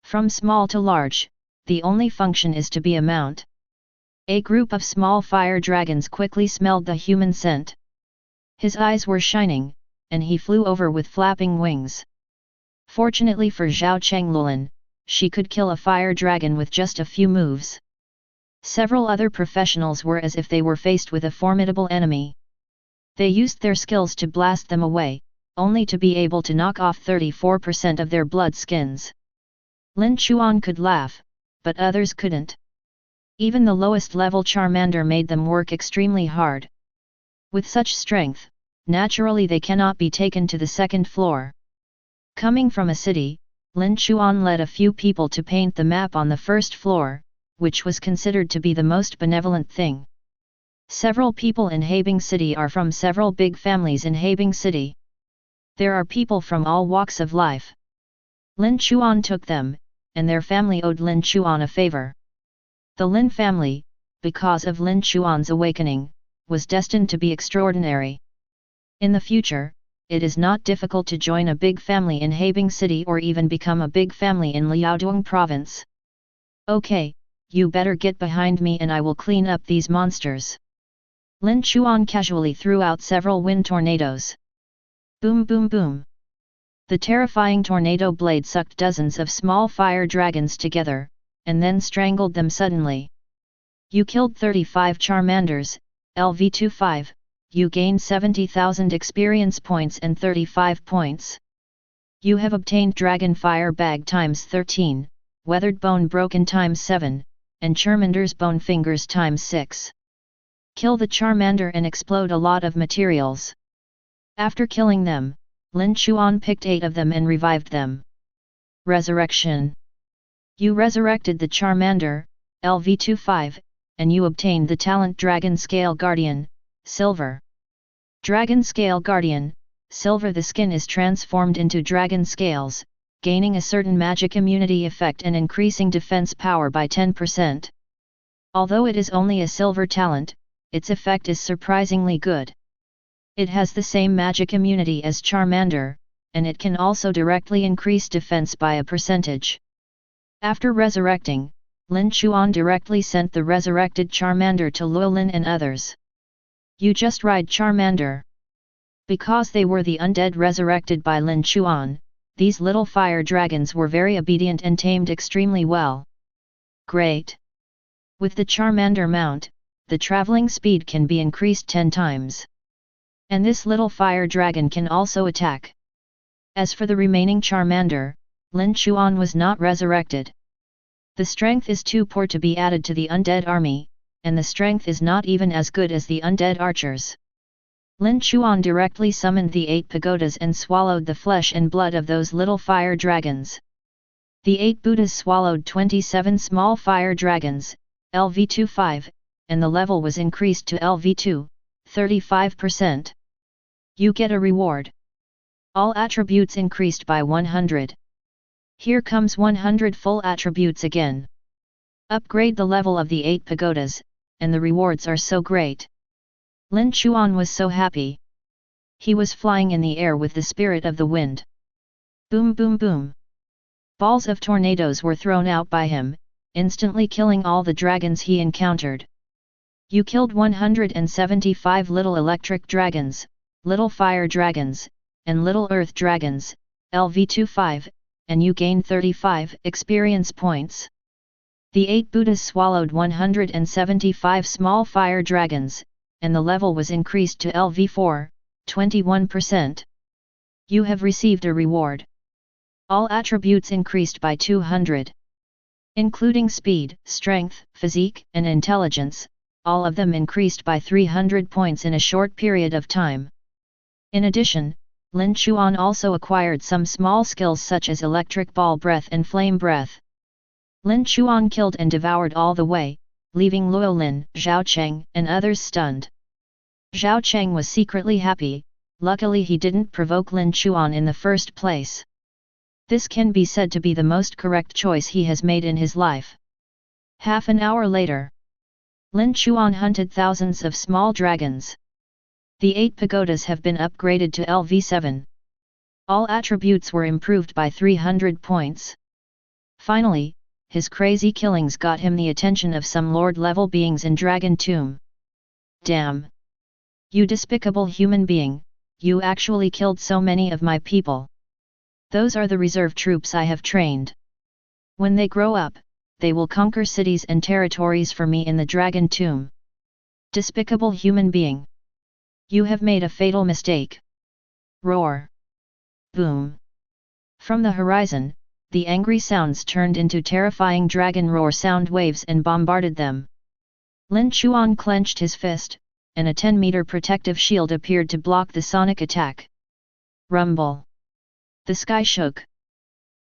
From small to large, the only function is to be a mount. A group of small fire dragons quickly smelled the human scent. His eyes were shining, and he flew over with flapping wings. Fortunately for Zhao Chenglulin, she could kill a fire dragon with just a few moves. Several other professionals were as if they were faced with a formidable enemy. They used their skills to blast them away, only to be able to knock off 34% of their blood skins. Lin Chuan could laugh, but others couldn't. Even the lowest level Charmander made them work extremely hard. With such strength, naturally they cannot be taken to the second floor. Coming from a city, Lin Chuan led a few people to paint the map on the first floor, which was considered to be the most benevolent thing. Several people in Habing City are from several big families in Habing City. There are people from all walks of life. Lin Chuan took them, and their family owed Lin Chuan a favor. The Lin family, because of Lin Chuan's awakening, was destined to be extraordinary. In the future, it is not difficult to join a big family in Habing City or even become a big family in Liaodong province. Okay, you better get behind me and I will clean up these monsters. Lin Chuan casually threw out several wind tornadoes. Boom boom boom. The terrifying tornado blade sucked dozens of small fire dragons together, and then strangled them suddenly. You killed 35 Charmanders, LV25, you gained 70,000 experience points and 35 points. You have obtained Dragon Fire Bag times 13, Weathered Bone Broken times 7, and Charmander's Bone Fingers times 6. Kill the Charmander and explode a lot of materials. After killing them, Lin Chuan picked 8 of them and revived them. Resurrection. You resurrected the Charmander, LV25, and you obtained the talent Dragon Scale Guardian, Silver. Dragon Scale Guardian, Silver. The skin is transformed into dragon scales, gaining a certain magic immunity effect and increasing defense power by 10%. Although it is only a silver talent, its effect is surprisingly good. It has the same magic immunity as Charmander, and it can also directly increase defense by a percentage. After resurrecting, Lin Chuan directly sent the resurrected Charmander to Luolin and others. You just ride Charmander. Because they were the undead resurrected by Lin Chuan, these little fire dragons were very obedient and tamed extremely well. Great! With the Charmander mount, the traveling speed can be increased 10 times. And this little fire dragon can also attack. As for the remaining Charmander, Lin Chuan was not resurrected. The strength is too poor to be added to the undead army, and the strength is not even as good as the undead archers. Lin Chuan directly summoned the 8 pagodas and swallowed the flesh and blood of those little fire dragons. The 8 Buddhas swallowed 27 small fire dragons, LV25, and the level was increased to LV2, 35%. You get a reward. All attributes increased by 100. Here comes 100 full attributes again. Upgrade the level of the 8 pagodas, and the rewards are so great. Lin Chuan was so happy. He was flying in the air with the spirit of the wind. Boom boom boom. Balls of tornadoes were thrown out by him, instantly killing all the dragons he encountered. You killed 175 little electric dragons, little fire dragons, and little earth dragons, LV25, and you gained 35 experience points. The 8 Buddhas swallowed 175 small fire dragons, and the level was increased to LV4, 21%. You have received a reward. All attributes increased by 200. Including speed, strength, physique, and intelligence, all of them increased by 300 points in a short period of time. In addition, Lin Chuan also acquired some small skills such as electric ball breath and flame breath. Lin Chuan killed and devoured all the way, leaving Luolin, Zhao Cheng, and others stunned. Zhao Cheng was secretly happy, luckily he didn't provoke Lin Chuan in the first place. This can be said to be the most correct choice he has made in his life. Half an hour later, Lin Chuan hunted thousands of small dragons. The 8 pagodas have been upgraded to LV7. All attributes were improved by 300 points. Finally, his crazy killings got him the attention of some lord-level beings in Dragon Tomb. Damn! You despicable human being, you actually killed so many of my people. Those are the reserve troops I have trained. When they grow up, they will conquer cities and territories for me in the Dragon Tomb. Despicable human being! You have made a fatal mistake. Roar! Boom! From the horizon, the angry sounds turned into terrifying dragon roar sound waves and bombarded them. Lin Chuan clenched his fist, and a 10-meter protective shield appeared to block the sonic attack. Rumble! The sky shook.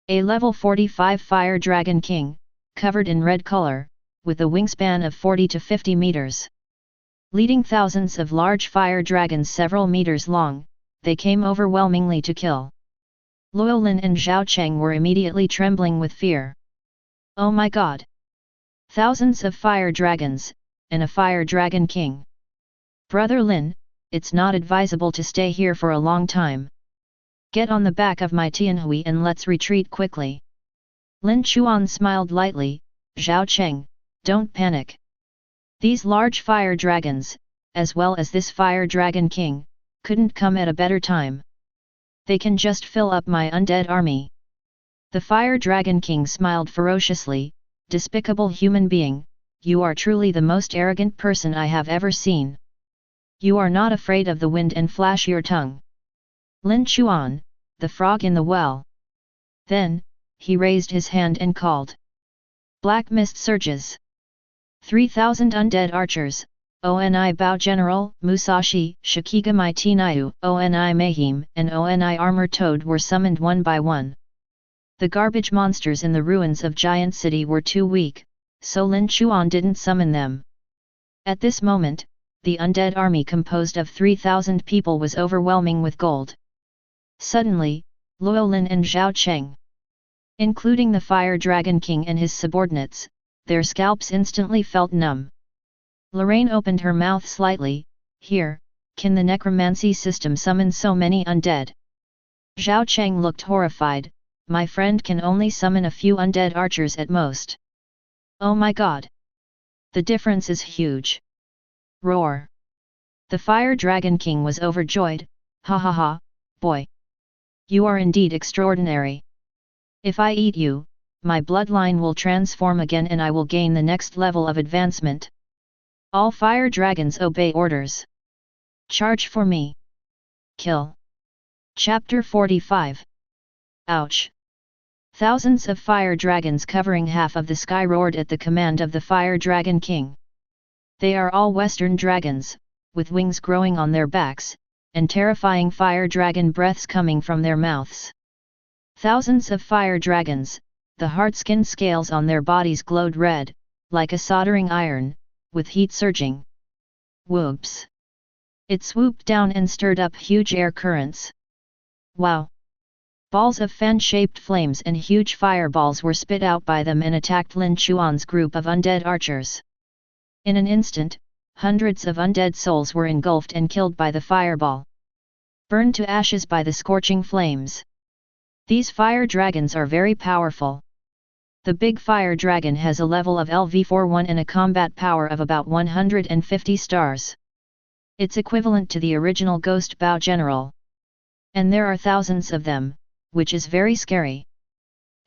A level 45 fire dragon king, covered in red color, with a wingspan of 40 to 50 meters. Leading thousands of large fire dragons several meters long, they came overwhelmingly to kill. Luo Lin and Zhao Cheng were immediately trembling with fear. Oh my god! Thousands of fire dragons, and a fire dragon king. Brother Lin, it's not advisable to stay here for a long time. Get on the back of my Tianhui and let's retreat quickly. Lin Chuan smiled lightly. Zhao Cheng, don't panic. These large fire dragons, as well as this fire dragon king, couldn't come at a better time. They can just fill up my undead army. The fire dragon king smiled ferociously. Despicable human being, you are truly the most arrogant person I have ever seen. You are not afraid of the wind and flash your tongue. Lin Chuan, the frog in the well. Then, he raised his hand and called. Black mist surges. 3,000 undead archers, Oni Bao General, Musashi, Shikiga Mai Tinayu, Oni Mahim, and Oni Armored Toad were summoned one by one. The garbage monsters in the ruins of Giant City were too weak, so Lin Chuan didn't summon them. At this moment, the undead army composed of 3,000 people was overwhelming with gold. Suddenly, Luo Lin and Zhao Cheng, including the Fire Dragon King and his subordinates, their scalps instantly felt numb. Lorraine opened her mouth slightly. Here, can the necromancy system summon so many undead? Zhao Cheng looked horrified. My friend can only summon a few undead archers at most. Oh my god! The difference is huge. Roar! The Fire Dragon King was overjoyed. Ha ha ha, boy! You are indeed extraordinary. If I eat you, my bloodline will transform again and I will gain the next level of advancement. All fire dragons obey orders. Charge for me. Kill. Chapter 45. Ouch! Thousands of fire dragons covering half of the sky roared at the command of the Fire Dragon King. They are all Western dragons, with wings growing on their backs, and terrifying fire dragon breaths coming from their mouths. Thousands of fire dragons, the hard skin scales on their bodies glowed red, like a soldering iron, with heat surging. Whoops! It swooped down and stirred up huge air currents. Wow! Balls of fan-shaped flames and huge fireballs were spit out by them and attacked Lin Chuan's group of undead archers. In an instant, hundreds of undead souls were engulfed and killed by the fireball. Burned to ashes by the scorching flames. These fire dragons are very powerful. The big fire dragon has a level of LV41 and a combat power of about 150 stars. It's equivalent to the original Ghost Bao General. And there are thousands of them, which is very scary.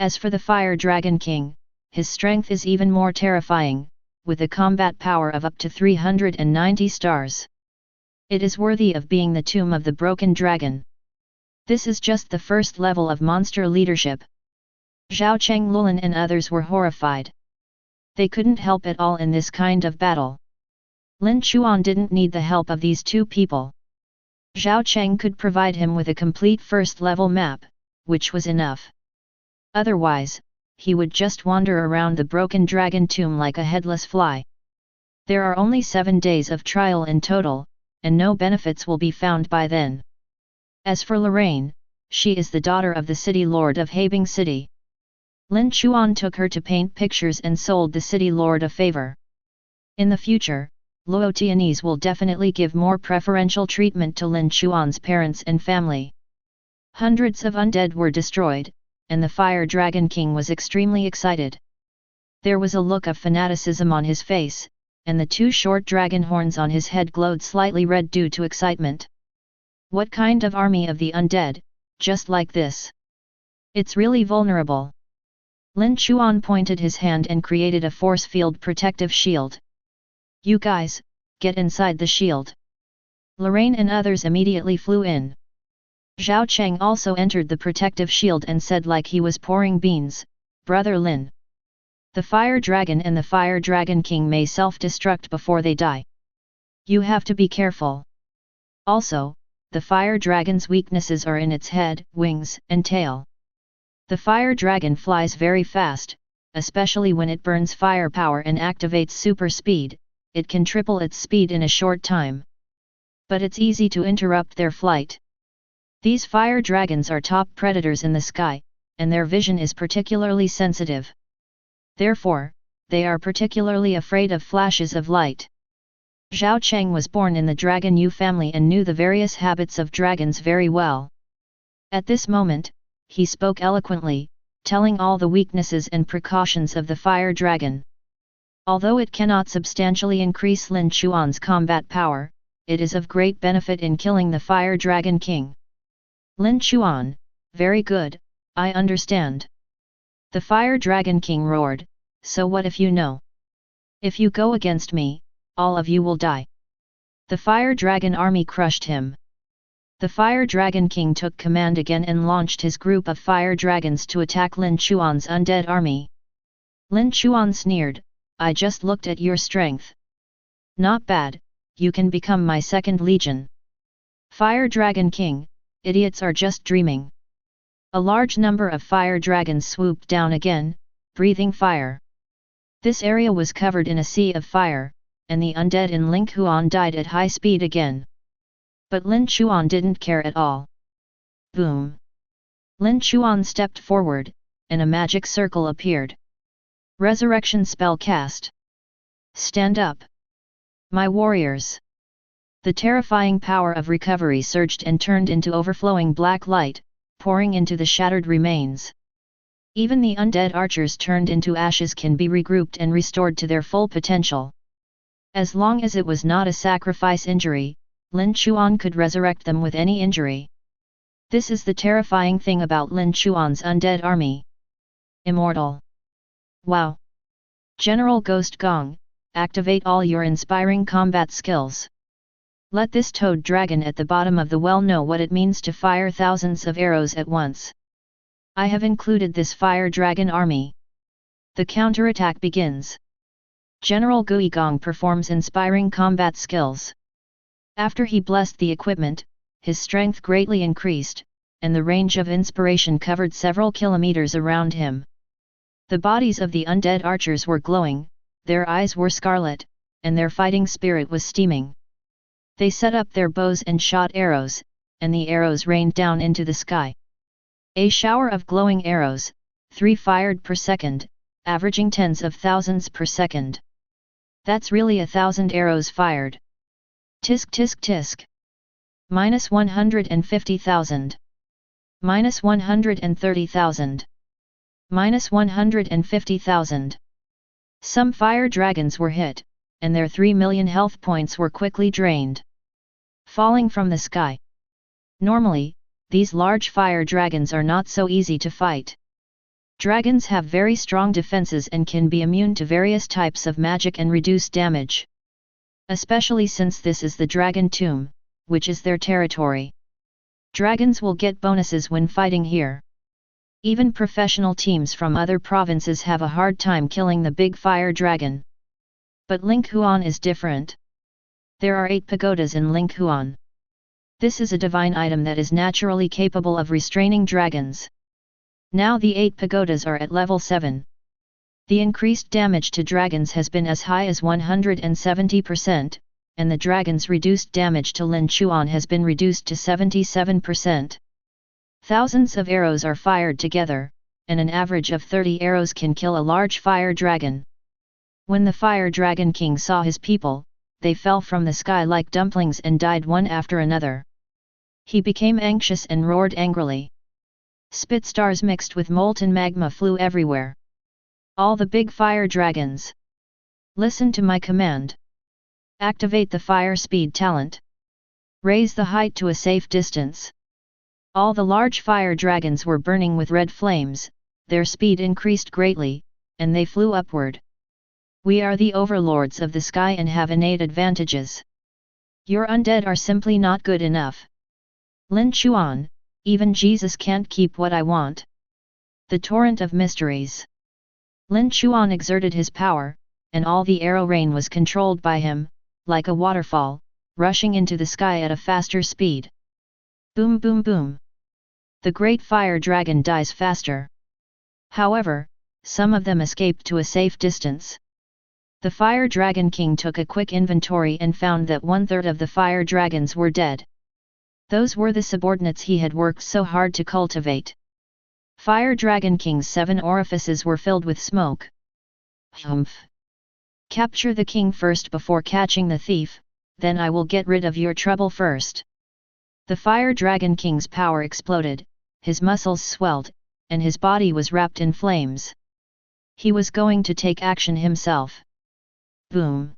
As for the Fire Dragon King, his strength is even more terrifying, with a combat power of up to 390 stars. It is worthy of being the tomb of the broken dragon. This is just the first level of monster leadership. Zhao Cheng, Lulin and others were horrified. They couldn't help at all in this kind of battle. Lin Chuan didn't need the help of these two people. Zhao Cheng could provide him with a complete first-level map, which was enough. Otherwise, he would just wander around the broken dragon tomb like a headless fly. There are only 7 days of trial in total, and no benefits will be found by then. As for Lorraine, she is the daughter of the city lord of Habing City. Lin Chuan took her to paint pictures and sold the city lord a favor. In the future, Luo Tianese will definitely give more preferential treatment to Lin Chuan's parents and family. Hundreds of undead were destroyed, and the Fire Dragon King was extremely excited. There was a look of fanaticism on his face, and the 2 short dragon horns on his head glowed slightly red due to excitement. What kind of army of the undead, just like this? It's really vulnerable. Lin Chuan pointed his hand and created a force field protective shield. You guys, get inside the shield. Lorraine and others immediately flew in. Zhao Cheng also entered the protective shield and said like he was pouring beans, Brother Lin. The Fire Dragon and the Fire Dragon King may self-destruct before they die. You have to be careful. Also, the Fire Dragon's weaknesses are in its head, wings, and tail. The Fire Dragon flies very fast, especially when it burns firepower and activates super speed, it can triple its speed in a short time. But it's easy to interrupt their flight. These fire dragons are top predators in the sky, and their vision is particularly sensitive. Therefore, they are particularly afraid of flashes of light. Zhao Cheng was born in the Dragon Yu family and knew the various habits of dragons very well. At this moment, he spoke eloquently, telling all the weaknesses and precautions of the fire dragon. Although it cannot substantially increase Lin Chuan's combat power, it is of great benefit in killing the fire dragon king. Lin Chuan, very good, I understand. The fire dragon king roared, so what if you know? If you go against me, all of you will die. The fire dragon army crushed him. The fire dragon king took command again and launched his group of fire dragons to attack Lin Chuan's undead army. Lin Chuan sneered, I just looked at your strength. Not bad, you can become my second legion. Fire dragon king, idiots are just dreaming. A large number of fire dragons swooped down again, breathing fire. This area was covered in a sea of fire, and the undead in Lin Chuan died at high speed again. But Lin Chuan didn't care at all. Boom! Lin Chuan stepped forward, and a magic circle appeared. Resurrection spell cast. Stand up! My warriors! The terrifying power of recovery surged and turned into overflowing black light, pouring into the shattered remains. Even the undead archers turned into ashes can be regrouped and restored to their full potential. As long as it was not a sacrifice injury, Lin Chuan could resurrect them with any injury. This is the terrifying thing about Lin Chuan's undead army. Immortal. Wow! General Ghost Gong, activate all your inspiring combat skills. Let this toad dragon at the bottom of the well know what it means to fire thousands of arrows at once. I have included this fire dragon army. The counterattack begins. General Guigong performs inspiring combat skills. After he blessed the equipment, his strength greatly increased, and the range of inspiration covered several kilometers around him. The bodies of the undead archers were glowing, their eyes were scarlet, and their fighting spirit was steaming. They set up their bows and shot arrows, and the arrows rained down into the sky. A shower of glowing arrows, 3 fired per second, averaging tens of thousands per second. That's really 1,000 arrows fired. Tisk tisk tisk. Minus 150,000. Minus 130,000. Minus 150,000. Some fire dragons were hit, and their 3 million health points were quickly drained. Falling from the sky. Normally, these large fire dragons are not so easy to fight. Dragons have very strong defenses and can be immune to various types of magic and reduce damage. Especially since this is the Dragon Tomb, which is their territory. Dragons will get bonuses when fighting here. Even professional teams from other provinces have a hard time killing the big fire dragon. But Lin Chuan is different. There are 8 pagodas in Lin Chuan. This is a divine item that is naturally capable of restraining dragons. Now the 8 pagodas are at level 7. The increased damage to dragons has been as high as 170%, and the dragon's reduced damage to Lin Chuan has been reduced to 77%. Thousands of arrows are fired together, and an average of 30 arrows can kill a large fire dragon. When the fire dragon king saw his people, they fell from the sky like dumplings and died one after another. He became anxious and roared angrily. Spit stars mixed with molten magma flew everywhere. All the big fire dragons! Listen to my command. Activate the fire speed talent. Raise the height to a safe distance. All the large fire dragons were burning with red flames, their speed increased greatly, and they flew upward. We are the overlords of the sky and have innate advantages. Your undead are simply not good enough. Lin Chuan, even Jesus can't keep what I want. The torrent of mysteries. Lin Chuan exerted his power, and all the arrow rain was controlled by him, like a waterfall, rushing into the sky at a faster speed. Boom boom boom. The great fire dragon dies faster. However, some of them escaped to a safe distance. The fire dragon king took a quick inventory and found that 1/3 of the fire dragons were dead. Those were the subordinates he had worked so hard to cultivate. Fire Dragon King's 7 orifices were filled with smoke. Humph! Capture the king first before catching the thief, then I will get rid of your trouble first. The Fire Dragon King's power exploded, his muscles swelled, and his body was wrapped in flames. He was going to take action himself. Boom!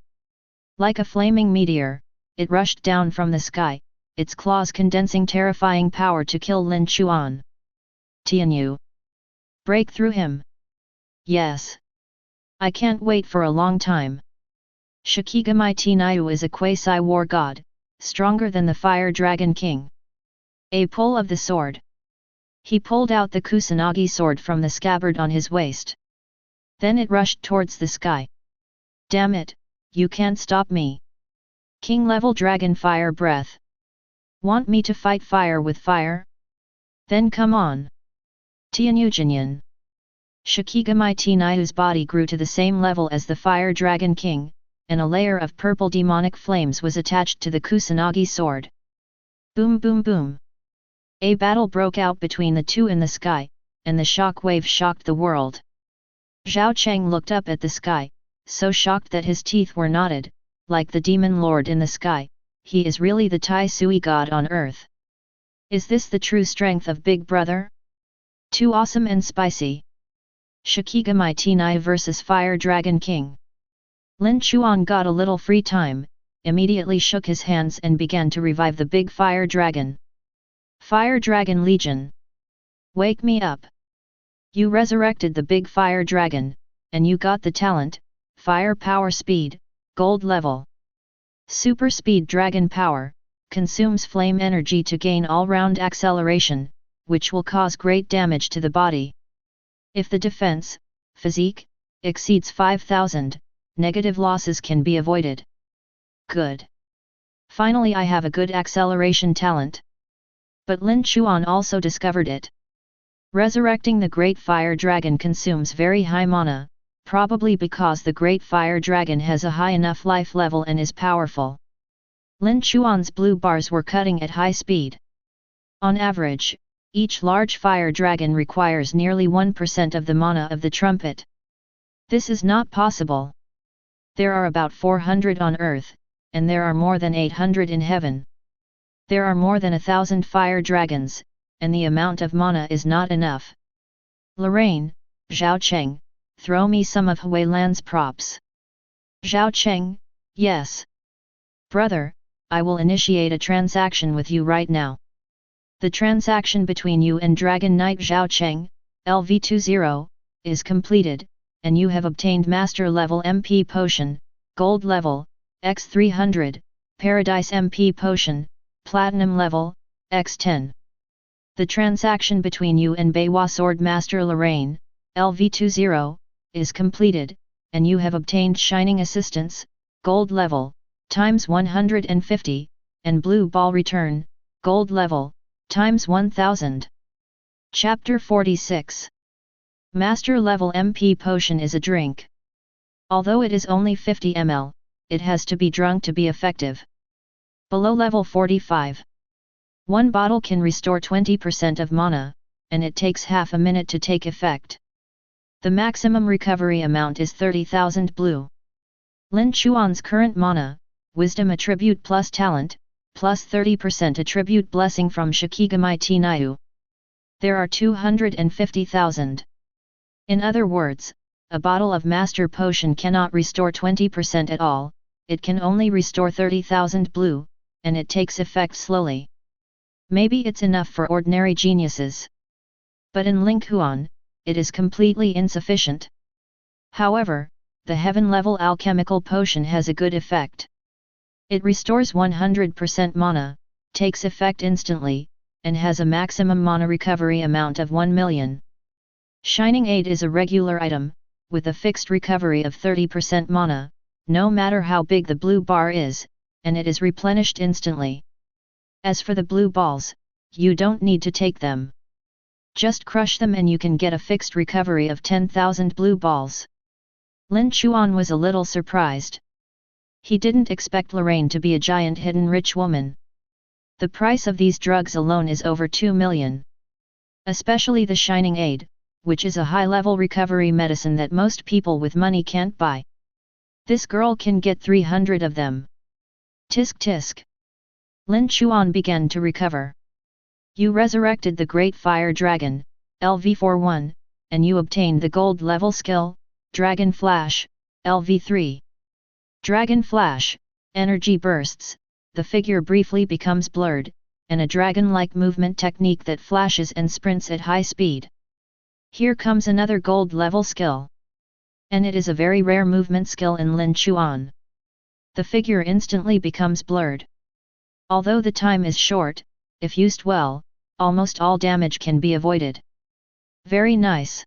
Like a flaming meteor, it rushed down from the sky, its claws condensing terrifying power to kill Lin Chuan. Tianyu! Break through him! Yes! I can't wait for a long time. Shikigami Tinayu is a quasi-war god, stronger than the Fire Dragon King. A pull of the sword. He pulled out the Kusanagi sword from the scabbard on his waist. Then it rushed towards the sky. Damn it, you can't stop me. King-level dragon fire breath. Want me to fight fire with fire? Then come on. Tianyu Jinyan. Shikigami Tinayu's body grew to the same level as the Fire Dragon King, and a layer of purple demonic flames was attached to the Kusanagi sword. Boom boom boom. A battle broke out between the two in the sky, and the shock wave shocked the world. Zhao Cheng looked up at the sky, so shocked that his teeth were knotted, like the demon lord in the sky. He is really the Tai Sui god on earth. Is this the true strength of Big Brother? Too awesome and spicy. Shikigami Tinayu vs Fire Dragon King. Lin Chuan got a little free time, immediately shook his hands and began to revive the big fire dragon. Fire Dragon Legion! Wake me up! You resurrected the big fire dragon, and you got the talent, fire power speed, gold level. Super speed dragon power, consumes flame energy to gain all-round acceleration, which will cause great damage to the body. If the defense, physique, exceeds 5,000, negative losses can be avoided. Good. Finally I have a good acceleration talent. But Lin Chuan also discovered it. Resurrecting the Great Fire Dragon consumes very high mana, probably because the Great Fire Dragon has a high enough life level and is powerful. Lin Chuan's blue bars were cutting at high speed. On average, each large fire dragon requires nearly 1% of the mana of the trumpet. This is not possible. There are about 400 on earth, and there are more than 800 in heaven. There are more than 1,000 fire dragons, and the amount of mana is not enough. Lorraine, Zhao Cheng, throw me some of Huilan's props. Zhao Cheng, yes. Brother, I will initiate a transaction with you right now. The transaction between you and Dragon Knight Zhao Cheng, LV20, is completed, and you have obtained Master Level MP Potion, Gold Level, X300, Paradise MP Potion, Platinum Level, X10. The transaction between you and Beiwa Sword Master Lorraine, LV20, is completed, and you have obtained Shining Assistance, Gold Level, times 150, and Blue Ball Return, Gold Level, times 1000. Chapter 46. Master Level MP Potion is a drink. Although it is only 50 ml, it has to be drunk to be effective. Below level 45. One bottle can restore 20% of mana, and it takes half a minute to take effect. The maximum recovery amount is 30,000 blue. Lin Chuan's current mana, Wisdom Attribute plus Talent, plus 30% Attribute Blessing from Shikigami Tinayu. There are 250,000. In other words, a bottle of Master Potion cannot restore 20% at all, it can only restore 30,000 blue, and it takes effect slowly. Maybe it's enough for ordinary geniuses. But in Ling Huan, it is completely insufficient. However, the heaven-level alchemical potion has a good effect. It restores 100% mana, takes effect instantly, and has a maximum mana recovery amount of 1 million. Shining Aid is a regular item, with a fixed recovery of 30% mana, no matter how big the blue bar is, and it is replenished instantly. As for the blue balls, you don't need to take them. Just crush them and you can get a fixed recovery of 10,000 blue balls. Lin Chuan was a little surprised. He didn't expect Lorraine to be a giant hidden rich woman. The price of these drugs alone is over 2 million. Especially the Shining Aid, which is a high-level recovery medicine that most people with money can't buy. This girl can get 300 of them. Tisk tisk. Lin Chuan began to recover. You resurrected the Great Fire Dragon, LV41, and you obtained the gold level skill, Dragon Flash, LV3. Dragon Flash, energy bursts, the figure briefly becomes blurred, and a dragon-like movement technique that flashes and sprints at high speed. Here comes another gold level skill. And it is a very rare movement skill in Lin Chuan. The figure instantly becomes blurred. Although the time is short, if used well, almost all damage can be avoided. Very nice.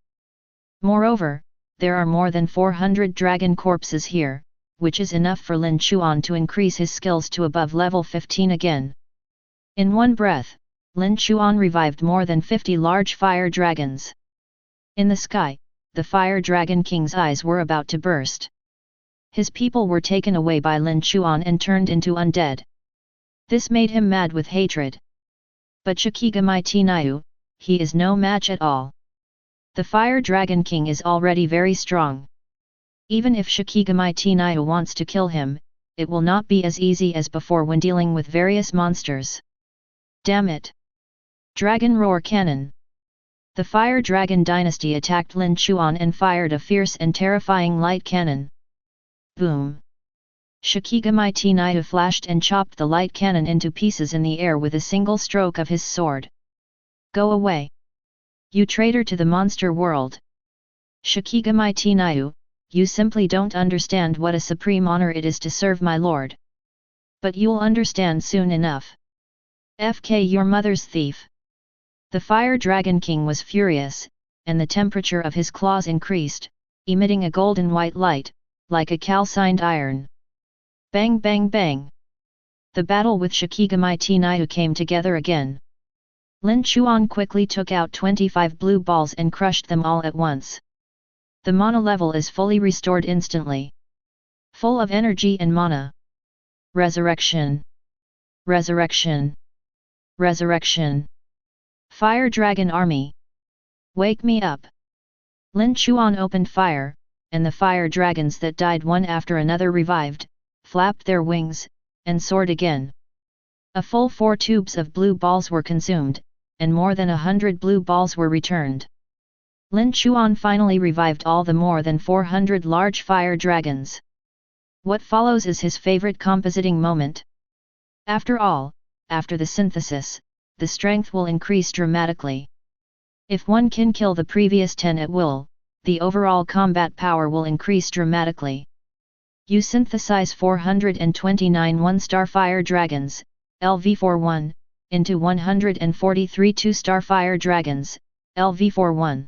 Moreover, there are more than 400 dragon corpses here, which is enough for Lin Chuan to increase his skills to above level 15 again. In one breath, Lin Chuan revived more than 50 large fire dragons. In the sky, the Fire Dragon King's eyes were about to burst. His people were taken away by Lin Chuan and turned into undead. This made him mad with hatred. But Shikigami Tinayu, he is no match at all. The Fire Dragon King is already very strong. Even if Shikigami Tinayu wants to kill him, it will not be as easy as before when dealing with various monsters. Damn it! Dragon Roar Cannon. The Fire Dragon Dynasty attacked Lin Chuan and fired a fierce and terrifying light cannon. Boom! Shikigami Tinayu flashed and chopped the light cannon into pieces in the air with a single stroke of his sword. Go away! You traitor to the monster world! Shikigami Tinayu, you simply don't understand what a supreme honor it is to serve my lord. But you'll understand soon enough. FK your mother's thief! The Fire Dragon King was furious, and the temperature of his claws increased, emitting a golden white light, like a calcined iron. Bang bang bang! The battle with Shikigami Tinayu came together again. Lin Chuan quickly took out 25 blue balls and crushed them all at once. The mana level is fully restored instantly. Full of energy and mana. Resurrection! Resurrection! Resurrection! Fire Dragon Army! Wake me up! Lin Chuan opened fire, and the fire dragons that died one after another revived, flapped their wings, and soared again. A full 4 tubes of blue balls were consumed, and more than 100 blue balls were returned. Lin Chuan finally revived all the more than 400 large fire dragons. What follows is his favorite compositing moment. After all, after the synthesis, the strength will increase dramatically. If one can kill the previous 10 at will, the overall combat power will increase dramatically. You synthesize 429 1-star fire dragons, LV41, into 143 2-star fire dragons, LV41.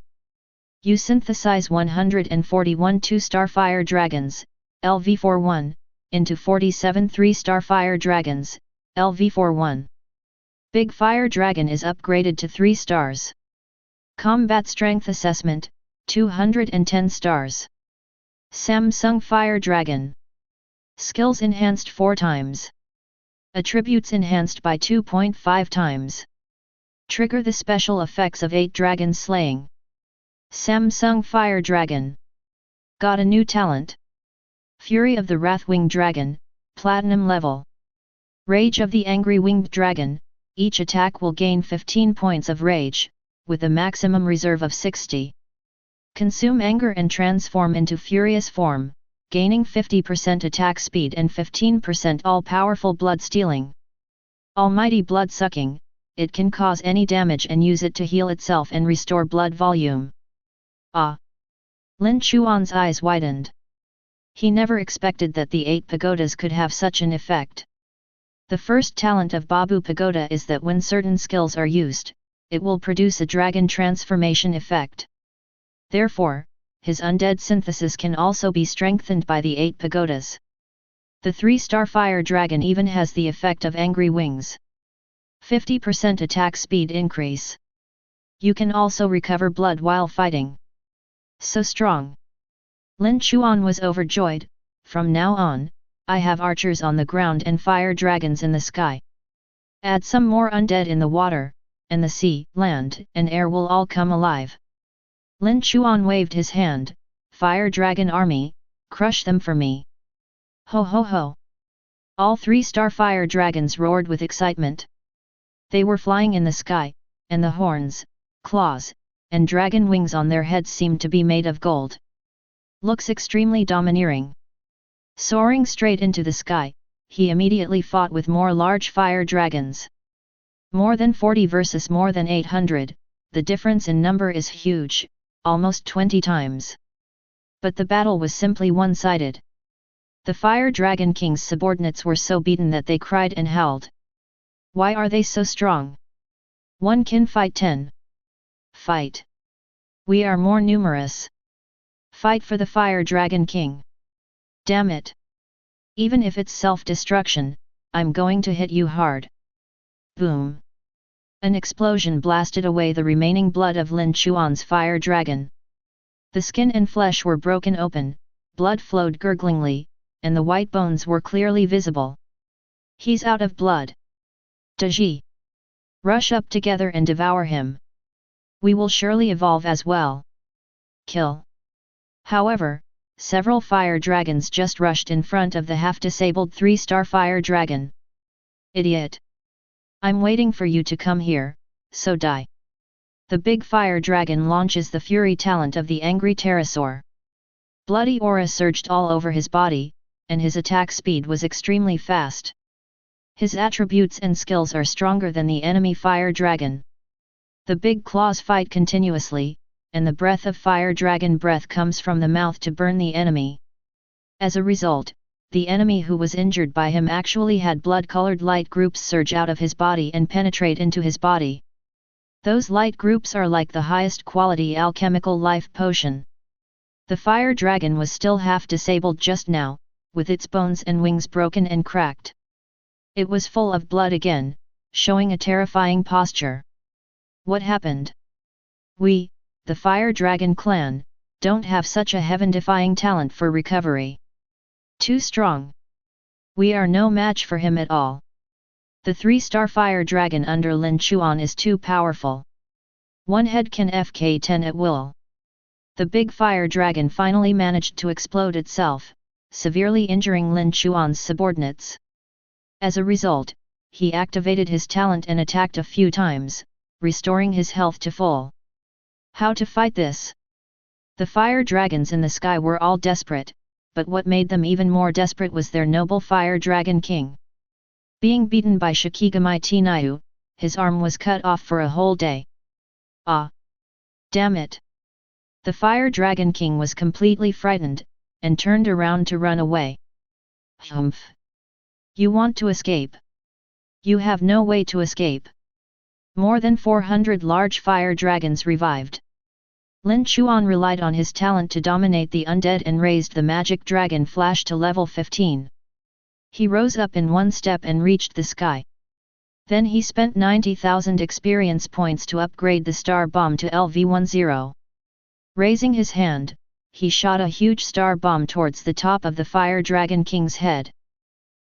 You synthesize 141 2-star fire dragons, LV41, into 47 3-star fire dragons, LV41. Big Fire Dragon is upgraded to 3 stars. Combat Strength Assessment, 210 stars. Samsung Fire Dragon. Skills enhanced 4 times. Attributes enhanced by 2.5 times. Trigger the special effects of 8 dragon slaying. Samsung Fire Dragon. Got a new talent. Fury of the Wrathwing Dragon, Platinum level. Rage of the Angry Winged Dragon. Each attack will gain 15 points of rage, with a maximum reserve of 60. Consume anger and transform into furious form, gaining 50% attack speed and 15% all-powerful blood stealing. Almighty blood sucking, it can cause any damage and use it to heal itself and restore blood volume. Ah! Lin Chuan's eyes widened. He never expected that the 8 pagodas could have such an effect. The first talent of Babu Pagoda is that when certain skills are used, it will produce a dragon transformation effect. Therefore, his undead synthesis can also be strengthened by the 8 pagodas. The 3-star fire dragon even has the effect of angry wings. 50% attack speed increase. You can also recover blood while fighting. So strong! Lin Chuan was overjoyed. From now on, I have archers on the ground and fire dragons in the sky. Add some more undead in the water, and the sea, land, and air will all come alive. Lin Chuan waved his hand. Fire dragon army, crush them for me. Ho ho ho! All 3 starfire dragons roared with excitement. They were flying in the sky, and the horns, claws, and dragon wings on their heads seemed to be made of gold. Looks extremely domineering. Soaring straight into the sky, he immediately fought with more large fire dragons. More than 40 versus more than 800, the difference in number is huge, almost 20 times. But the battle was simply one-sided. The Fire Dragon King's subordinates were so beaten that they cried and howled. Why are they so strong? One can fight 10. Fight! We are more numerous. Fight for the Fire Dragon King. Damn it! Even if it's self-destruction, I'm going to hit you hard. Boom! An explosion blasted away the remaining blood of Lin Chuan's fire dragon. The skin and flesh were broken open, blood flowed gurglingly, and the white bones were clearly visible. He's out of blood. Daji! Rush up together and devour him. We will surely evolve as well. Kill! However, several fire dragons just rushed in front of the half-disabled 3-star fire dragon. Idiot! I'm waiting for you to come here, so die. The big fire dragon launches the fury talent of the angry pterosaur. Bloody aura surged all over his body, and his attack speed was extremely fast. His attributes and skills are stronger than the enemy fire dragon. The big claws fight continuously, and the breath of fire dragon breath comes from the mouth to burn the enemy. As a result, the enemy who was injured by him actually had blood-colored light groups surge out of his body and penetrate into his body. Those light groups are like the highest quality alchemical life potion. The fire dragon was still half disabled just now, with its bones and wings broken and cracked. It was full of blood again, showing a terrifying posture. What happened? We, the Fire Dragon clan, don't have such a heaven-defying talent for recovery. Too strong. We are no match for him at all. The 3-star Fire Dragon under Lin Chuan is too powerful. One head can FK10 at will. The big Fire Dragon finally managed to explode itself, severely injuring Lin Chuan's subordinates. As a result, he activated his talent and attacked a few times, restoring his health to full. How to fight this? The fire dragons in the sky were all desperate, but what made them even more desperate was their noble fire dragon king. Being beaten by Shikigami Tinayu, his arm was cut off for a whole day. Ah! Damn it! The fire dragon king was completely frightened, and turned around to run away. Humph! You want to escape? You have no way to escape. More than 400 large fire dragons revived. Lin Chuan relied on his talent to dominate the undead and raised the magic dragon flash to level 15. He rose up in one step and reached the sky. Then he spent 90,000 experience points to upgrade the star bomb to LV10. Raising his hand, he shot a huge star bomb towards the top of the fire dragon king's head.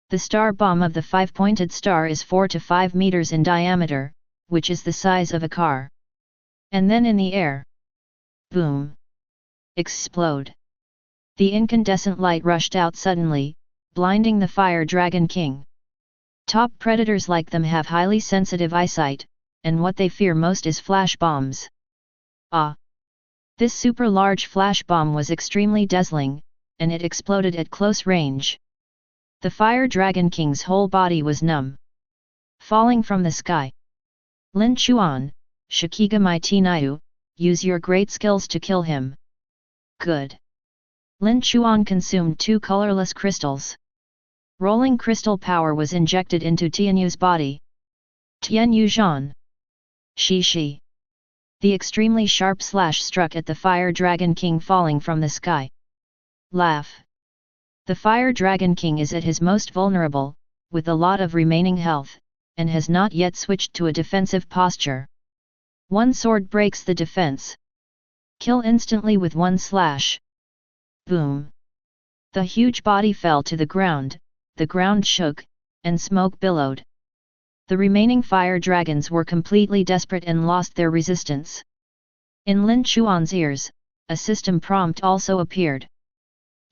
The star bomb of the 5-pointed star is 4 to 5 meters in diameter, which is the size of a car. And then in the air. Boom! Explode! The incandescent light rushed out suddenly, blinding the fire dragon king. Top predators like them have highly sensitive eyesight, and what they fear most is flash bombs. Ah! This super large flash bomb was extremely dazzling, and it exploded at close range. The fire dragon king's whole body was numb. Falling from the sky. Lin Chuan, Shikigami Tinayu, use your great skills to kill him. Good. Lin Chuan consumed 2 colorless crystals. Rolling crystal power was injected into Tianyu's body. Tianyu Zhan. Shi. The extremely sharp slash struck at the fire dragon king falling from the sky. Laugh. The fire dragon king is at his most vulnerable, with a lot of remaining health, and has not yet switched to a defensive posture. One sword breaks the defense. Kill instantly with one slash. Boom! The huge body fell to the ground shook, and smoke billowed. The remaining fire dragons were completely desperate and lost their resistance. In Lin Chuan's ears, a system prompt also appeared.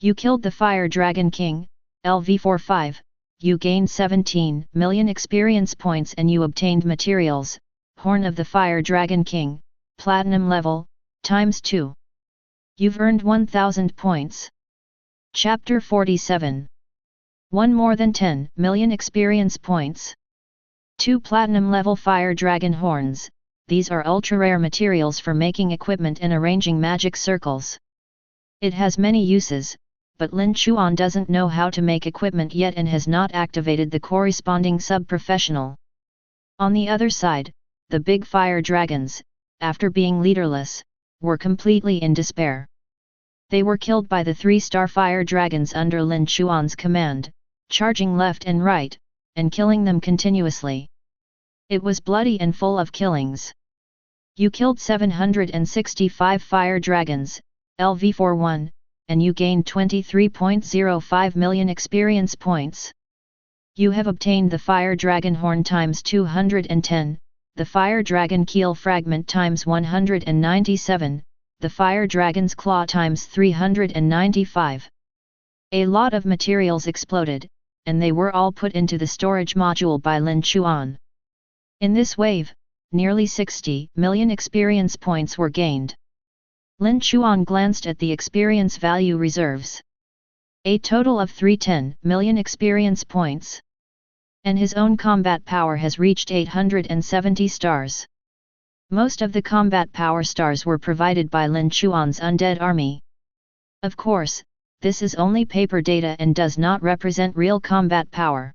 You killed the Fire Dragon King, LV45, you gained 17 million experience points and you obtained materials, Horn of the Fire Dragon King, Platinum level, ×2. You've earned 1000 points. Chapter 47. 1 more than 10 million experience points. 2 Platinum level Fire Dragon Horns, these are ultra-rare materials for making equipment and arranging magic circles. It has many uses, but Lin Chuan doesn't know how to make equipment yet and has not activated the corresponding sub-professional. On the other side, the big fire dragons, after being leaderless, were completely in despair. They were killed by the 3-star fire dragons under Lin Chuan's command, charging left and right, and killing them continuously. It was bloody and full of killings. You killed 765 fire dragons, LV41, and you gained 23.05 million experience points. You have obtained the Fire Dragon Horn ×210, the Fire Dragon Keel Fragment ×197, the Fire Dragon's Claw ×395. A lot of materials exploded, and they were all put into the storage module by Lin Chuan. In this wave, nearly 60 million experience points were gained. Lin Chuan glanced at the experience value reserves. A total of 310 million experience points. And his own combat power has reached 870 stars. Most of the combat power stars were provided by Lin Chuan's undead army. Of course, this is only paper data and does not represent real combat power.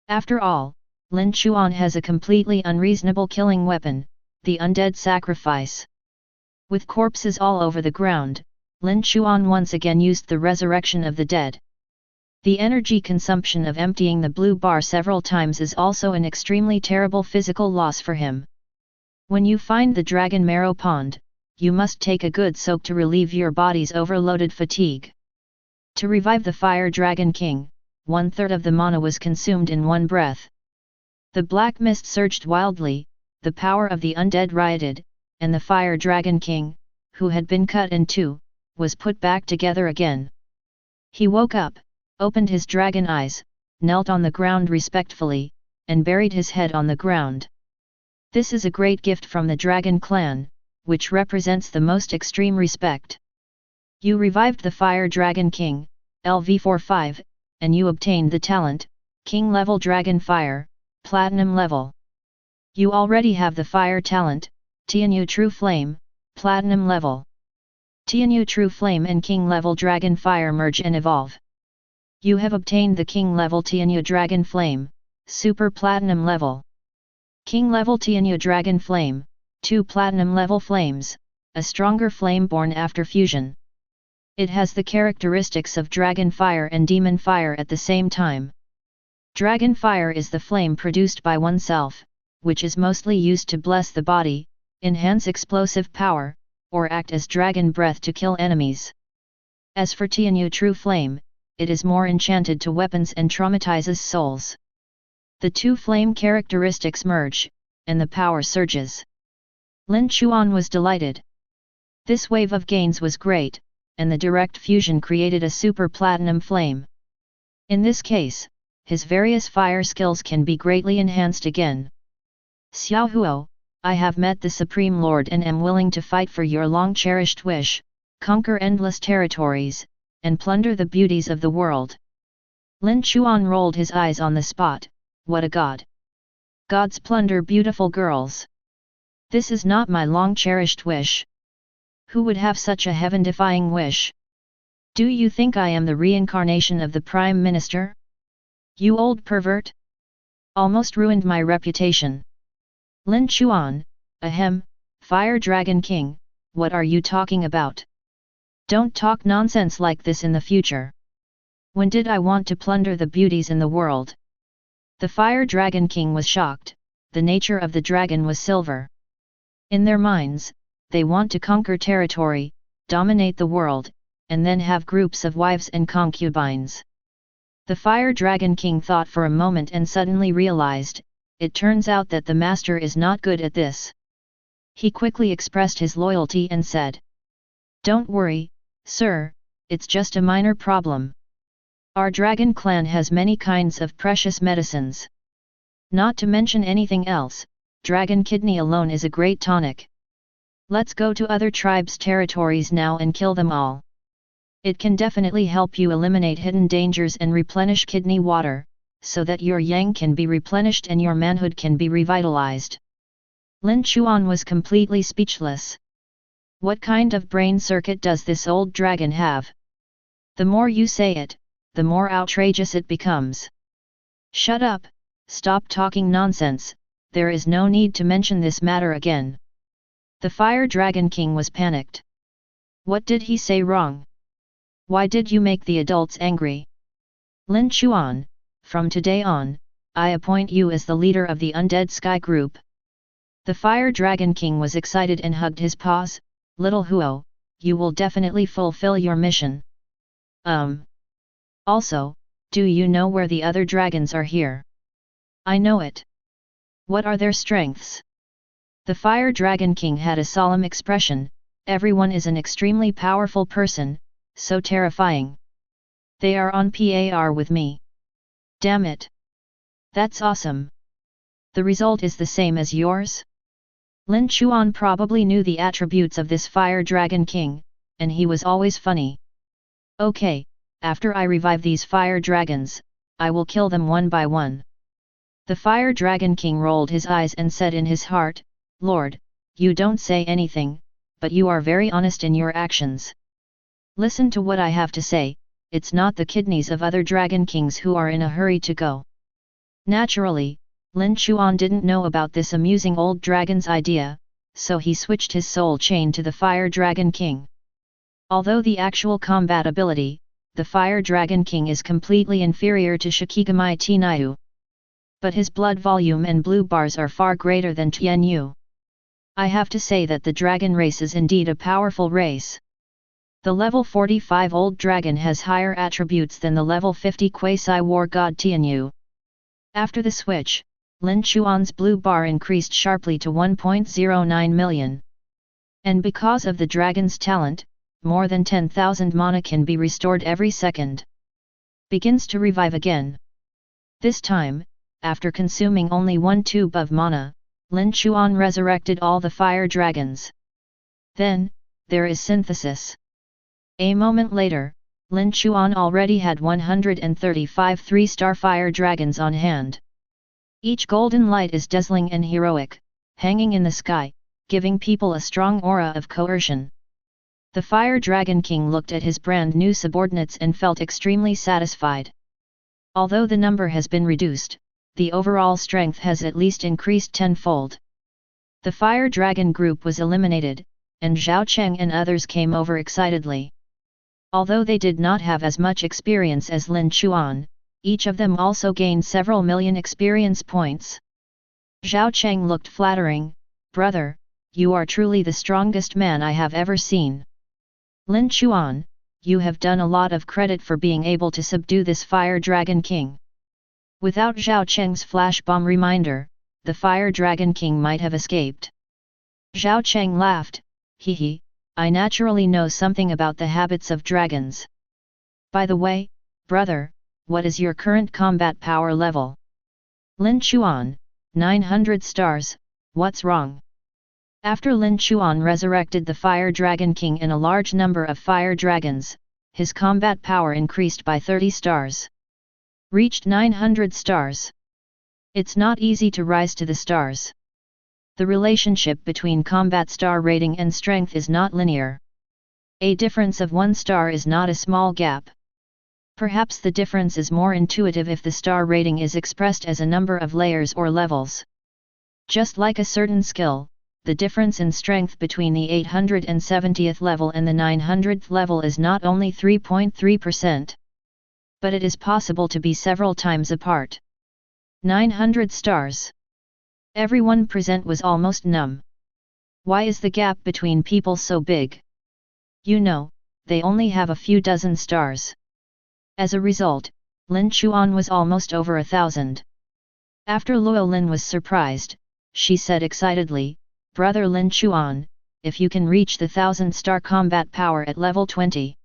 After all, Lin Chuan has a completely unreasonable killing weapon, the undead sacrifice. With corpses all over the ground, Lin Chuan once again used the resurrection of the dead. The energy consumption of emptying the blue bar several times is also an extremely terrible physical loss for him. When you find the Dragon Marrow Pond, you must take a good soak to relieve your body's overloaded fatigue. To revive the Fire Dragon King, 1/3 of the mana was consumed in one breath. The black mist surged wildly, the power of the undead rioted, and the Fire Dragon King, who had been cut in two, was put back together again. He woke up, opened his dragon eyes, knelt on the ground respectfully, and buried his head on the ground. This is a great gift from the Dragon Clan, which represents the most extreme respect. You revived the Fire Dragon King, LV45, and you obtained the talent, King level Dragon Fire, Platinum level. You already have the Fire talent, Tianyu True Flame, Platinum level. Tianyu True Flame and King level Dragon Fire merge and evolve. You have obtained the King level Tianyu Dragon Flame, Super Platinum level. King level Tianyu Dragon Flame, 2 Platinum level flames, a stronger flame born after fusion. It has the characteristics of Dragon Fire and Demon Fire at the same time. Dragon Fire is the flame produced by oneself, which is mostly used to bless the body, enhance explosive power, or act as dragon breath to kill enemies. As for Tianyu True Flame, it is more enchanted to weapons and traumatizes souls. The two flame characteristics merge, and the power surges. Lin Chuan was delighted. This wave of gains was great, and the direct fusion created a super platinum flame. In this case, his various fire skills can be greatly enhanced again. Xiao Huo, I have met the Supreme Lord and am willing to fight for your long-cherished wish, conquer endless territories, and plunder the beauties of the world. Lin Chuan rolled his eyes on the spot. What a god! Gods plunder beautiful girls. This is not my long-cherished wish. Who would have such a heaven-defying wish? Do you think I am the reincarnation of the Prime Minister? You old pervert! Almost ruined my reputation. Lin Chuan, ahem, Fire Dragon King, what are you talking about? Don't talk nonsense like this in the future. When did I want to plunder the beauties in the world? The Fire Dragon King was shocked. The nature of the dragon was silver. In their minds, they want to conquer territory, dominate the world, and then have groups of wives and concubines. The Fire Dragon King thought for a moment and suddenly realized, it turns out that the master is not good at this. He quickly expressed his loyalty and said, "Don't worry, sir, it's just a minor problem. Our dragon clan has many kinds of precious medicines. Not to mention anything else, dragon kidney alone is a great tonic. Let's go to other tribes' territories now and kill them all. It can definitely help you eliminate hidden dangers and replenish kidney water, so that your yang can be replenished and your manhood can be revitalized." Lin Chuan was completely speechless. What kind of brain circuit does this old dragon have? The more you say it, the more outrageous it becomes. Shut up, stop talking nonsense, there is no need to mention this matter again. The Fire Dragon King was panicked. What did he say wrong? Why did you make the adults angry? Lin Chuan, from today on, I appoint you as the leader of the Undead Sky Group. The Fire Dragon King was excited and hugged his paws. Little Huo, you will definitely fulfill your mission. Also, do you know where the other dragons are here? I know it. What are their strengths? The Fire Dragon King had a solemn expression. Everyone is an extremely powerful person, so terrifying. They are on par with me. Damn it. That's awesome. The result is the same as yours? Lin Chuan probably knew the attributes of this Fire Dragon King, and he was always funny. Okay, after I revive these fire dragons, I will kill them one by one. The Fire Dragon King rolled his eyes and said in his heart, Lord, you don't say anything, but you are very honest in your actions. Listen to what I have to say, it's not the kidneys of other dragon kings who are in a hurry to go. Naturally, Lin Chuan didn't know about this amusing old dragon's idea, so he switched his soul chain to the Fire Dragon King. Although the actual combat ability, the Fire Dragon King is completely inferior to Shikigami Tenryu. But his blood volume and blue bars are far greater than Tianyu. I have to say that the dragon race is indeed a powerful race. The level 45 old dragon has higher attributes than the level 50 quasi-war god Tianyu. After the switch, Lin Chuan's blue bar increased sharply to 1.09 million. And because of the dragon's talent, more than 10,000 mana can be restored every second. Begins to revive again. This time, after consuming only one tube of mana, Lin Chuan resurrected all the fire dragons. Then, there is synthesis. A moment later, Lin Chuan already had 135 3-star fire dragons on hand. Each golden light is dazzling and heroic, hanging in the sky, giving people a strong aura of coercion. The Fire Dragon King looked at his brand new subordinates and felt extremely satisfied. Although the number has been reduced, the overall strength has at least increased tenfold. The Fire Dragon group was eliminated, and Zhao Cheng and others came over excitedly. Although they did not have as much experience as Lin Chuan, each of them also gained several million experience points. Zhao Cheng looked flattering, brother, you are truly the strongest man I have ever seen. Lin Chuan, you have done a lot of credit for being able to subdue this Fire Dragon King. Without Zhao Cheng's flash bomb reminder, the Fire Dragon King might have escaped. Zhao Cheng laughed, hee, I naturally know something about the habits of dragons. By the way, brother, what is your current combat power level? Lin Chuan, 900 stars, what's wrong? After Lin Chuan resurrected the Fire Dragon King and a large number of fire dragons, his combat power increased by 30 stars. Reached 900 stars. It's not easy to rise to the stars. The relationship between combat star rating and strength is not linear. A difference of 1 star is not a small gap. Perhaps the difference is more intuitive if the star rating is expressed as a number of layers or levels. Just like a certain skill, the difference in strength between the 870th level and the 900th level is not only 3.3%. But it is possible to be several times apart. 900 stars. Everyone present was almost numb. Why is the gap between people so big? You know, they only have a few dozen stars. As a result, Lin Chuan was almost over 1,000. After Lin was surprised, she said excitedly, "Brother Lin Chuan, if you can reach the 1000-star combat power at level 20,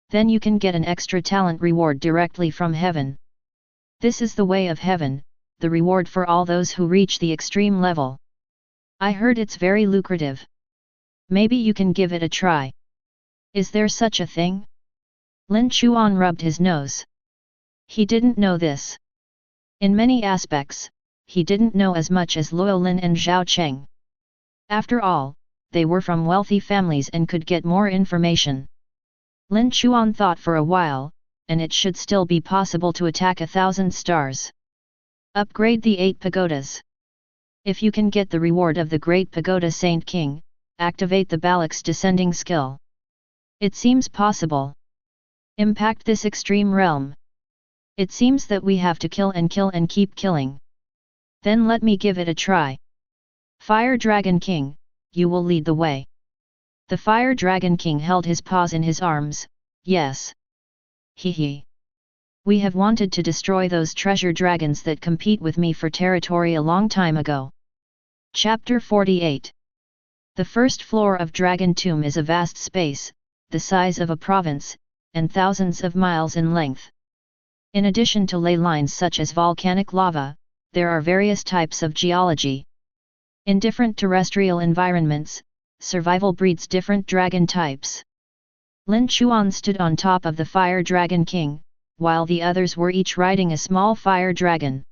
then you can get an extra talent reward directly from heaven. This is the way of heaven, the reward for all those who reach the extreme level. I heard it's very lucrative. Maybe you can give it a try. Is there such a thing?" Lin Chuan rubbed his nose. He didn't know this. In many aspects, he didn't know as much as Lin and Zhao Cheng. After all, they were from wealthy families and could get more information. Lin Chuan thought for a while, and it should still be possible to attack 1000 stars. Upgrade the 8 pagodas. If you can get the reward of the Great Pagoda Saint King, activate the Balak's descending skill. It seems possible. Impact this extreme realm. It seems that we have to kill and keep killing. Then let me give it a try. Fire Dragon King, you will lead the way. The Fire Dragon King held his paws in his arms. Yes. Hee. We have wanted to destroy those treasure dragons that compete with me for territory a long time ago. Chapter 48. The first floor of Dragon Tomb is a vast space, the size of a province, and thousands of miles in length. In addition to ley lines such as volcanic lava, there are various types of geology. In different terrestrial environments, survival breeds different dragon types. Lin Chuan stood on top of the Fire Dragon King, while the others were each riding a small fire dragon.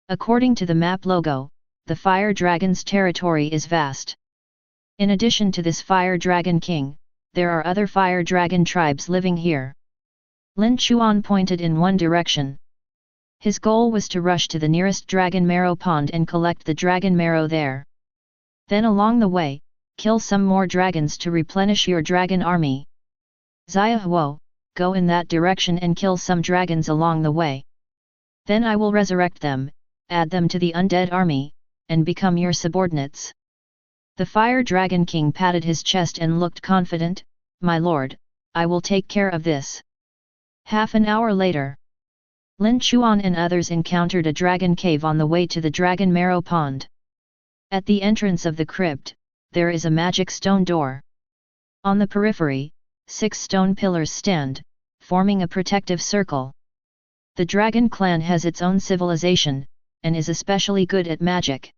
According to the map logo, the Fire Dragon's territory is vast. In addition to this Fire Dragon King, there are other Fire Dragon tribes living here. Lin Chuan pointed in one direction. His goal was to rush to the nearest dragon marrow pond and collect the dragon marrow there. Then along the way, kill some more dragons to replenish your dragon army. Xiaohuo, go in that direction and kill some dragons along the way. Then I will resurrect them, add them to the undead army, and become your subordinates. The Fire Dragon King patted his chest and looked confident. My lord, I will take care of this. Half an hour later, Lin Chuan and others encountered a dragon cave on the way to the dragon marrow pond. At the entrance of the crypt, there is a magic stone door. On the periphery, 6 stone pillars stand, forming a protective circle. The dragon clan has its own civilization, and is especially good at magic.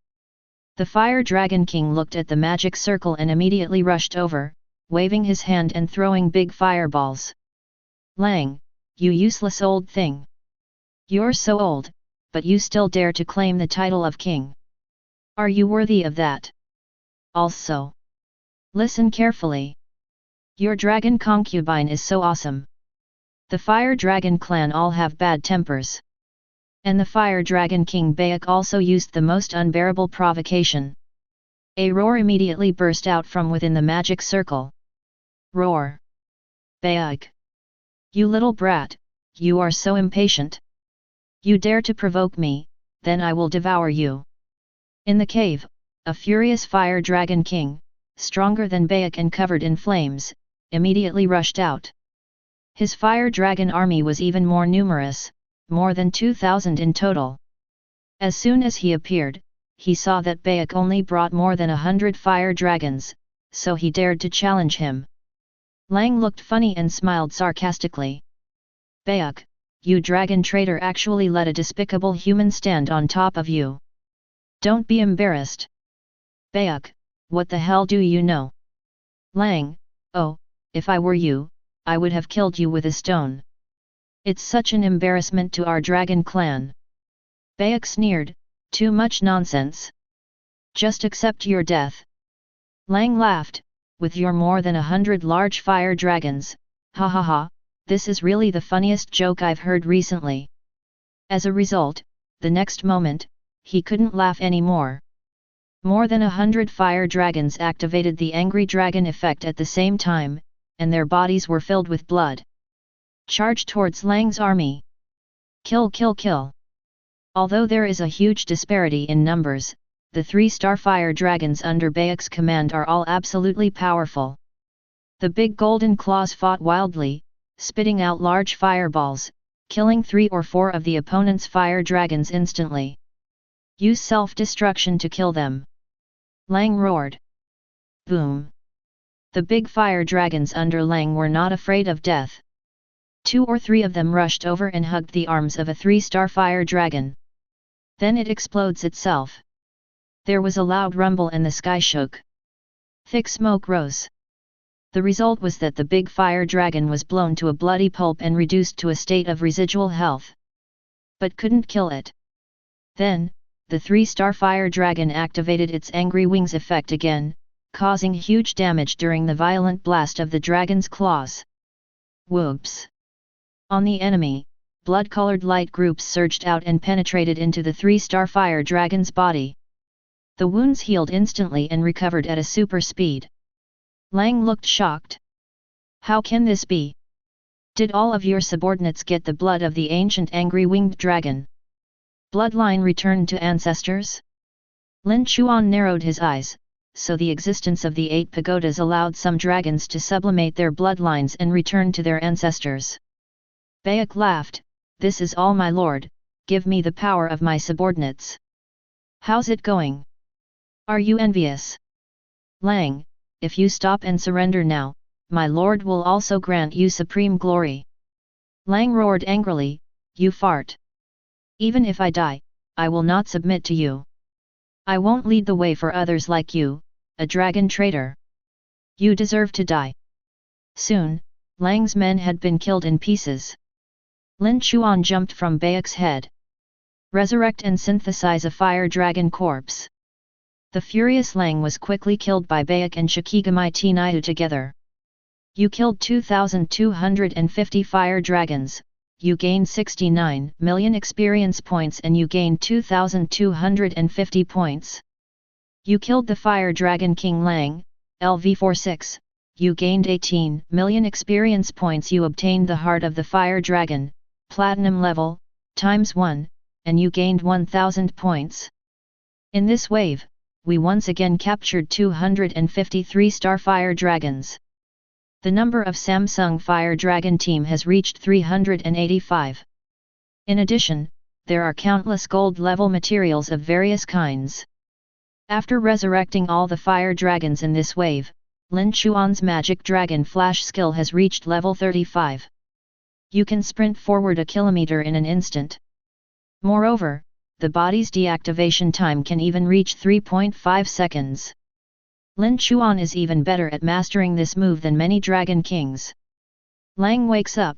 The Fire Dragon King looked at the magic circle and immediately rushed over, waving his hand and throwing big fireballs. Lang, you useless old thing! You're so old, but you still dare to claim the title of king. Are you worthy of that? Also, listen carefully. Your dragon concubine is so awesome. The Fire Dragon clan all have bad tempers. And the Fire Dragon King Baek also used the most unbearable provocation. A roar immediately burst out from within the magic circle. Roar! Baek! You little brat, you are so impatient. You dare to provoke me, then I will devour you. In the cave, a furious Fire Dragon King, stronger than Baek and covered in flames, immediately rushed out. His Fire Dragon army was even more numerous, more than 2,000 in total. As soon as he appeared, he saw that Baek only brought more than 100 fire dragons, so he dared to challenge him. Lang looked funny and smiled sarcastically. Baek, you dragon traitor actually let a despicable human stand on top of you. Don't be embarrassed. Baek, what the hell do you know? Lang, oh, if I were you, I would have killed you with a stone. It's such an embarrassment to our dragon clan. Baek sneered, too much nonsense. Just accept your death. Lang laughed, with your more than 100 large fire dragons, ha ha ha, this is really the funniest joke I've heard recently. As a result, the next moment, he couldn't laugh anymore. More than 100 fire dragons activated the angry dragon effect at the same time, and their bodies were filled with blood. Charge towards Lang's army. Kill kill kill. Although there is a huge disparity in numbers, the 3 starfire dragons under Baek's command are all absolutely powerful. The big golden claws fought wildly, spitting out large fireballs, killing 3 or 4 of the opponent's fire dragons instantly. Use self-destruction to kill them. Lang roared. Boom. The big fire dragons under Lang were not afraid of death. 2 or 3 of them rushed over and hugged the arms of a 3-star fire dragon. Then it explodes itself. There was a loud rumble and the sky shook. Thick smoke rose. The result was that the big fire dragon was blown to a bloody pulp and reduced to a state of residual health. But couldn't kill it. Then, the 3-star fire dragon activated its angry wings effect again, causing huge damage during the violent blast of the dragon's claws. Whoops! On the enemy, blood-colored light groups surged out and penetrated into the 3-star fire dragon's body. The wounds healed instantly and recovered at a super speed. Lang looked shocked. How can this be? Did all of your subordinates get the blood of the ancient angry winged dragon? Bloodline returned to ancestors? Lin Chuan narrowed his eyes, so the existence of the 8 pagodas allowed some dragons to sublimate their bloodlines and return to their ancestors. Baek laughed, "This is all my lord, give me the power of my subordinates. How's it going? Are you envious? Lang, if you stop and surrender now, my lord will also grant you supreme glory." Lang roared angrily, "You fart! Even if I die, I will not submit to you. I won't lead the way for others like you, a dragon traitor. You deserve to die." Soon, Lang's men had been killed in pieces. Lin Chuan jumped from Baek's head. "Resurrect and synthesize a fire dragon corpse." The furious Lang was quickly killed by Baek and Shikigami Tniu together. "You killed 2,250 fire dragons, you gained 69 million experience points and you gained 2,250 points. You killed the fire dragon King Lang, LV46, you gained 18 million experience points. You obtained the heart of the fire dragon, platinum level, ×1, and you gained 1,000 points. In this wave, we once again captured 253 star fire dragons. The number of Samsung Fire Dragon team has reached 385. In addition, there are countless gold-level materials of various kinds. After resurrecting all the fire dragons in this wave, Lin Chuan's magic dragon flash skill has reached level 35. You can sprint forward a kilometer in an instant. Moreover, the body's deactivation time can even reach 3.5 seconds. Lin Chuan is even better at mastering this move than many dragon kings. Lang wakes up.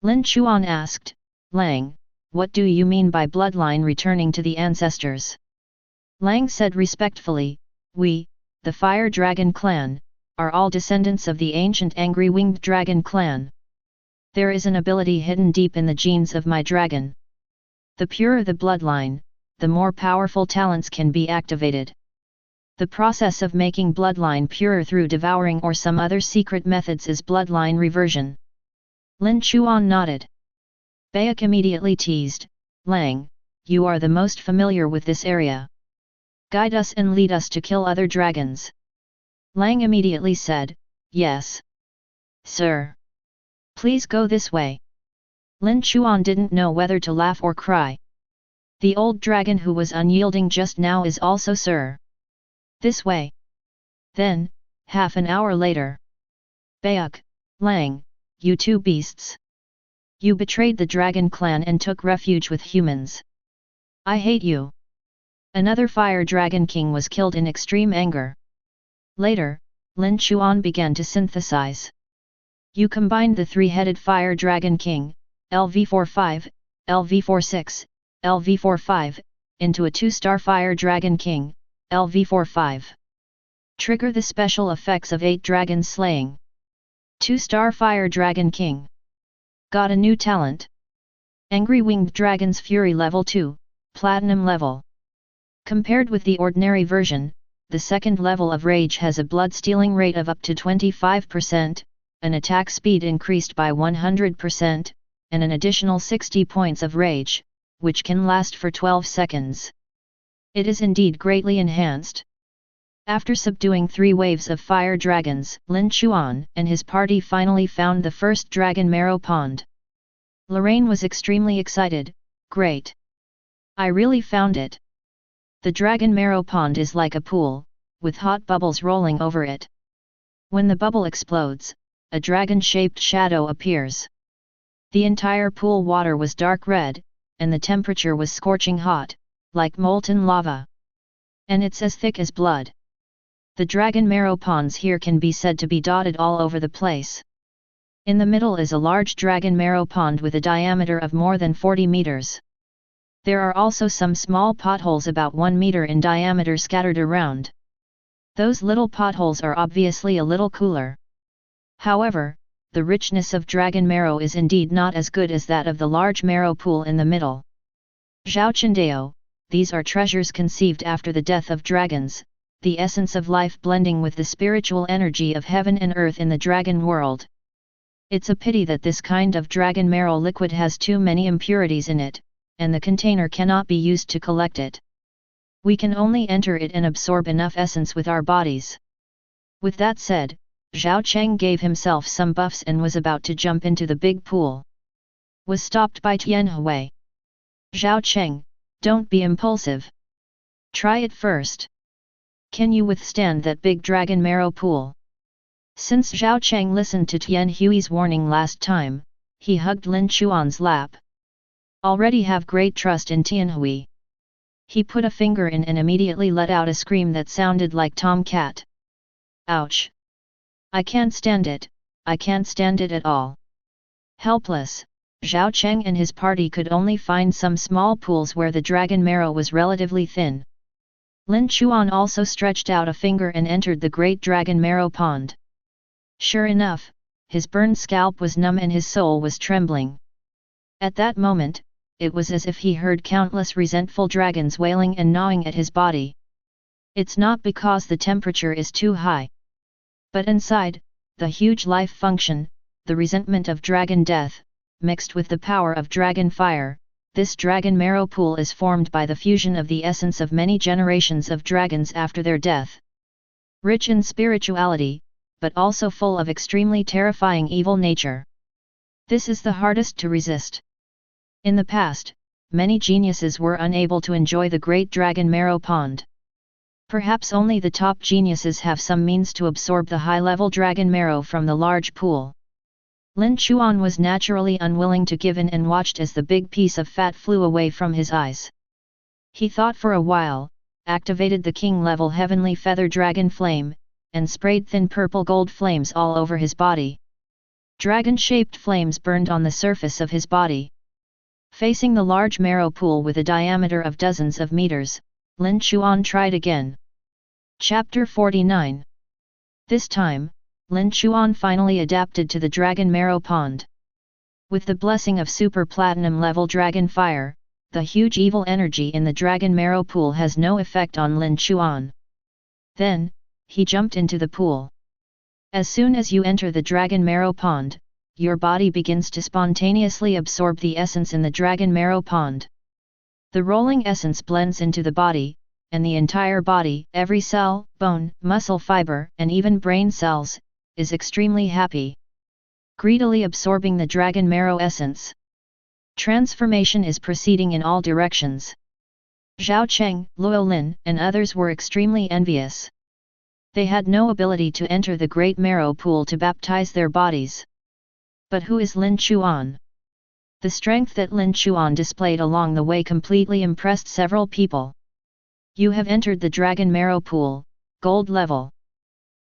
Lin Chuan asked, "Lang, what do you mean by bloodline returning to the ancestors?" Lang said respectfully, "We, the Fire Dragon clan, are all descendants of the ancient angry winged dragon clan. There is an ability hidden deep in the genes of my dragon. The purer the bloodline, the more powerful talents can be activated. The process of making bloodline pure through devouring or some other secret methods is bloodline reversion." Lin Chuan nodded. Baek immediately teased, "Lang, you are the most familiar with this area. Guide us and lead us to kill other dragons." Lang immediately said, "Yes. Sir. Please go this way." Lin Chuan didn't know whether to laugh or cry. The old dragon who was unyielding just now is also Sir. This way. Then, half an hour later. "Baek, Lang, you two beasts. You betrayed the dragon clan and took refuge with humans. I hate you." Another fire dragon king was killed in extreme anger. Later, Lin Chuan began to synthesize. You combined the three-headed fire dragon king, LV45, LV46, LV45, into a 2-star fire dragon king, LV45. Trigger the special effects of 8 dragons slaying. 2-star fire dragon king. Got a new talent. Angry winged dragon's fury level 2, platinum level. Compared with the ordinary version, the second level of rage has a blood-stealing rate of up to 25%, an attack speed increased by 100%, and an additional 60 points of rage, which can last for 12 seconds. It is indeed greatly enhanced. After subduing 3 waves of fire dragons, Lin Chuan and his party finally found the first dragon marrow pond. Lorraine was extremely excited, "Great! I really found it. The dragon marrow pond is like a pool, with hot bubbles rolling over it. When the bubble explodes, a dragon-shaped shadow appears. The entire pool water was dark red, and the temperature was scorching hot, like molten lava. And it's as thick as blood. The dragon marrow ponds here can be said to be dotted all over the place. In the middle is a large dragon marrow pond with a diameter of more than 40 meters. There are also some small potholes about 1 meter in diameter scattered around. Those little potholes are obviously a little cooler. However, the richness of dragon marrow is indeed not as good as that of the large marrow pool in the middle. Zhao Chendao, these are treasures conceived after the death of dragons, the essence of life blending with the spiritual energy of heaven and earth in the dragon world. It's a pity that this kind of dragon marrow liquid has too many impurities in it, and the container cannot be used to collect it. We can only enter it and absorb enough essence with our bodies. With that said, Zhao Cheng gave himself some buffs and was about to jump into the big pool. Was stopped by Tian Hui. Zhao Cheng, don't be impulsive. Try it first. Can you withstand that big dragon marrow pool? Since Zhao Cheng listened to Tian Hui's warning last time, he hugged Lin Chuan's lap. Already have great trust in Tian Hui. He put a finger in and immediately let out a scream that sounded like tomcat. Ouch! I can't stand it, I can't stand it at all. Helpless, Zhao Cheng and his party could only find some small pools where the dragon marrow was relatively thin. Lin Chuan also stretched out a finger and entered the great dragon marrow pond. Sure enough, his burned scalp was numb and his soul was trembling. At that moment, it was as if he heard countless resentful dragons wailing and gnawing at his body. It's not because the temperature is too high. But inside, the huge life function, the resentment of dragon death, mixed with the power of dragon fire, this dragon marrow pool is formed by the fusion of the essence of many generations of dragons after their death. Rich in spirituality, but also full of extremely terrifying evil nature. This is the hardest to resist. In the past, many geniuses were unable to enjoy the great dragon marrow pond. Perhaps only the top geniuses have some means to absorb the high-level dragon marrow from the large pool. Lin Chuan was naturally unwilling to give in and watched as the big piece of fat flew away from his eyes. He thought for a while, activated the king-level heavenly feather dragon flame, and sprayed thin purple gold flames all over his body. Dragon-shaped flames burned on the surface of his body. Facing the large marrow pool with a diameter of dozens of meters, Lin Chuan tried again. Chapter 49. This time, Lin Chuan finally adapted to the dragon marrow pond. With the blessing of super platinum level dragon fire, the huge evil energy in the dragon marrow pool has no effect on Lin Chuan. Then, he jumped into the pool. As soon as you enter the dragon marrow pond, your body begins to spontaneously absorb the essence in the dragon marrow pond. The rolling essence blends into the body, and the entire body, every cell, bone, muscle fiber, and even brain cells, is extremely happy. Greedily absorbing the dragon marrow essence. Transformation is proceeding in all directions. Zhao Cheng, Luo Lin, and others were extremely envious. They had no ability to enter the great marrow pool to baptize their bodies. But who is Lin Chuan? The strength that Lin Chuan displayed along the way completely impressed several people. You have entered the dragon marrow pool, gold level.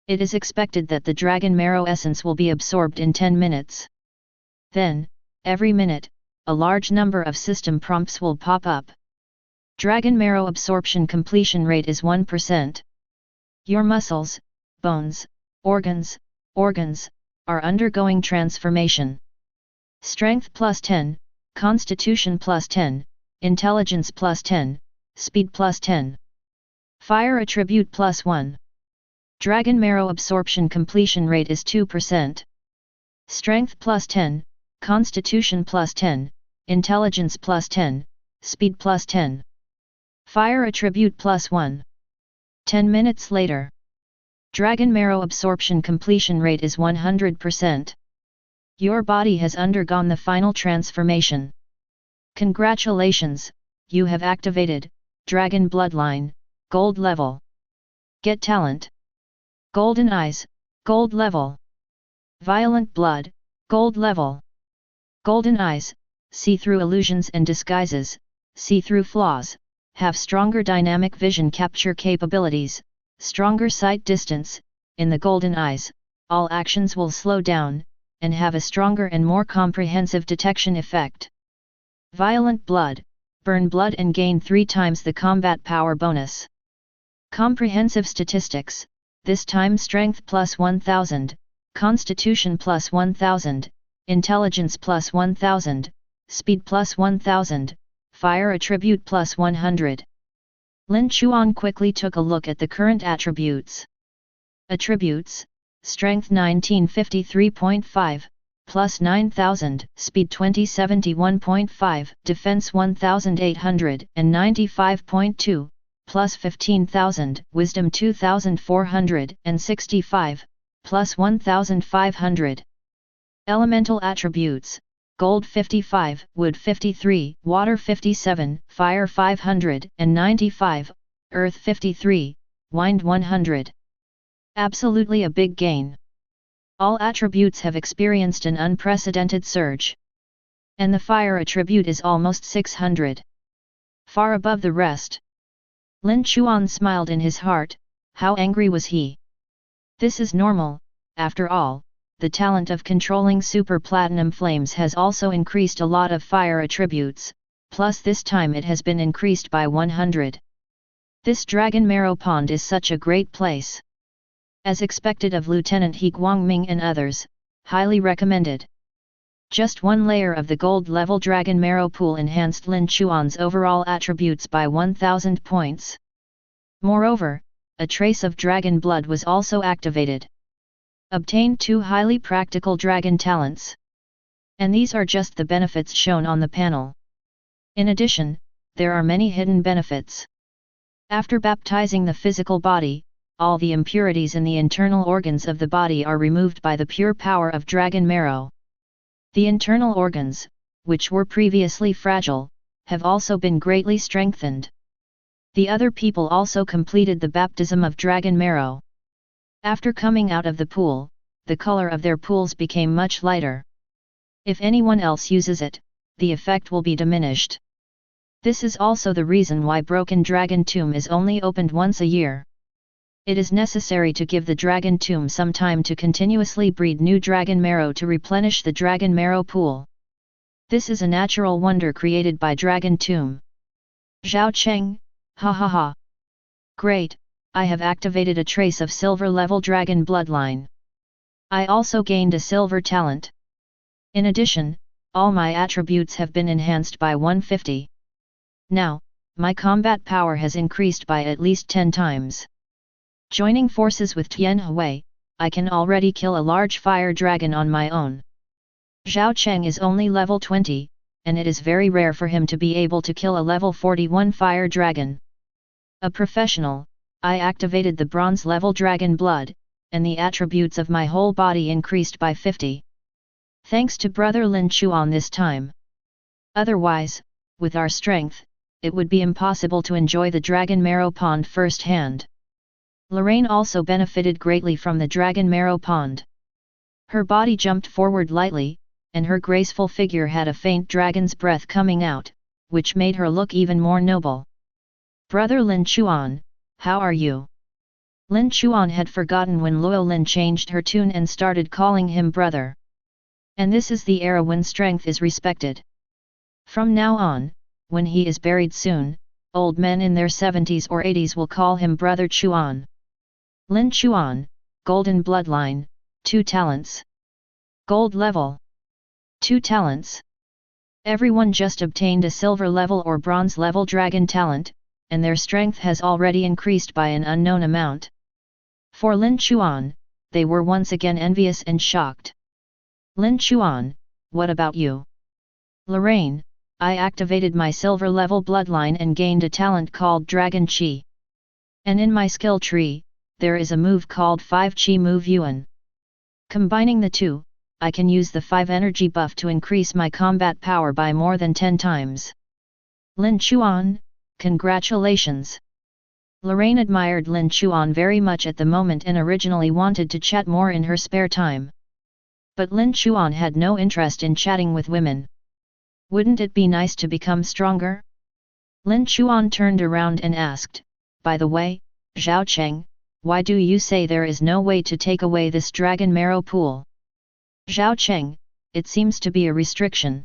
It is expected that the dragon marrow essence will be absorbed in 10 minutes. Then, every minute, a large number of system prompts will pop up. Dragon marrow absorption completion rate is 1%. Your muscles, bones, organs, are undergoing transformation. Strength plus 10, constitution plus 10, intelligence plus 10, speed plus 10. Fire attribute plus 1. Dragon marrow absorption completion rate is 2%. Strength plus 10, constitution plus 10, intelligence plus 10, speed plus 10. Fire attribute plus 1. 10 minutes later. Dragon marrow absorption completion rate is 100%. Your body has undergone the final transformation. Congratulations, you have activated Dragon Bloodline, Gold level. Get talent. Golden Eyes, Gold level. Violent Blood, Gold level. Golden Eyes, see through illusions and disguises, see through flaws, have stronger dynamic vision capture capabilities, stronger sight distance. In the Golden Eyes, all actions will slow down, and have a stronger and more comprehensive detection effect. Violent Blood, burn blood and gain 3 times the combat power bonus. Comprehensive statistics, this time strength plus 1000, constitution plus 1000, intelligence plus 1000, speed plus 1000, fire attribute plus 100. Lin Chuan quickly took a look at the current attributes. Attributes, strength 1953.5, plus 9000, speed 2071.5, defense 1895.2, plus 15,000, wisdom 2465, plus 1500. Elemental attributes, gold 55, wood 53, water 57, fire 595, earth 53, wind 100. Absolutely a big gain. All attributes have experienced an unprecedented surge. And the fire attribute is almost 600. Far above the rest. Lin Chuan smiled in his heart. How angry was he? This is normal, after all. The talent of controlling super platinum flames has also increased a lot of fire attributes, plus this time it has been increased by 100. This Dragon Marrow Pond is such a great place. As expected of Lieutenant He Guangming and others, highly recommended. Just one layer of the gold level Dragon Marrow Pool enhanced Lin Chuan's overall attributes by 1000 points. Moreover, a trace of dragon blood was also activated. Obtained 2 highly practical dragon talents. And these are just the benefits shown on the panel. In addition, there are many hidden benefits. After baptizing the physical body, all the impurities in the internal organs of the body are removed by the pure power of dragon marrow. The internal organs, which were previously fragile, have also been greatly strengthened. The other people also completed the baptism of dragon marrow. After coming out of the pool, the color of their pools became much lighter. If anyone else uses it, the effect will be diminished. This is also the reason why Broken Dragon Tomb is only opened once a year. It is necessary to give the Dragon Tomb some time to continuously breed new dragon marrow to replenish the dragon marrow pool. This is a natural wonder created by Dragon Tomb. Zhao Cheng, ha ha ha. Great, I have activated a trace of silver level dragon bloodline. I also gained a silver talent. In addition, all my attributes have been enhanced by 150. Now, my combat power has increased by at least 10 times. Joining forces with Tian Hui, I can already kill a large fire dragon on my own. Zhao Cheng is only level 20, and it is very rare for him to be able to kill a level 41 fire dragon. A professional, I activated the bronze level dragon blood, and the attributes of my whole body increased by 50. Thanks to brother Lin Chuan this time. Otherwise, with our strength, it would be impossible to enjoy the Dragon Marrow Pond firsthand. Lorraine also benefited greatly from the Dragon Marrow Pond. Her body jumped forward lightly, and her graceful figure had a faint dragon's breath coming out, which made her look even more noble. Brother Lin Chuan, how are you? Lin Chuan had forgotten when Luo Lin changed her tune and started calling him brother. And this is the era when strength is respected. From now on, when he is buried soon, old men in their 70s or 80s will call him Brother Chuan. Lin Chuan, Golden Bloodline, 2 talents. Gold level. 2 talents. Everyone just obtained a silver level or bronze level dragon talent, and their strength has already increased by an unknown amount. For Lin Chuan, they were once again envious and shocked. Lin Chuan, what about you? Lorraine, I activated my silver level bloodline and gained a talent called Dragon Chi. And in my skill tree, there is a move called 5 Chi Move Yuan. Combining the two, I can use the 5 energy buff to increase my combat power by more than 10 times. Lin Chuan, Congratulations! Lorraine admired Lin Chuan very much at the moment and originally wanted to chat more in her spare time. But Lin Chuan had no interest in chatting with women. Wouldn't it be nice to become stronger? Lin Chuan turned around and asked, by the way, Zhao Cheng, why do you say there is no way to take away this dragon marrow pool? Zhao Cheng, it seems to be a restriction.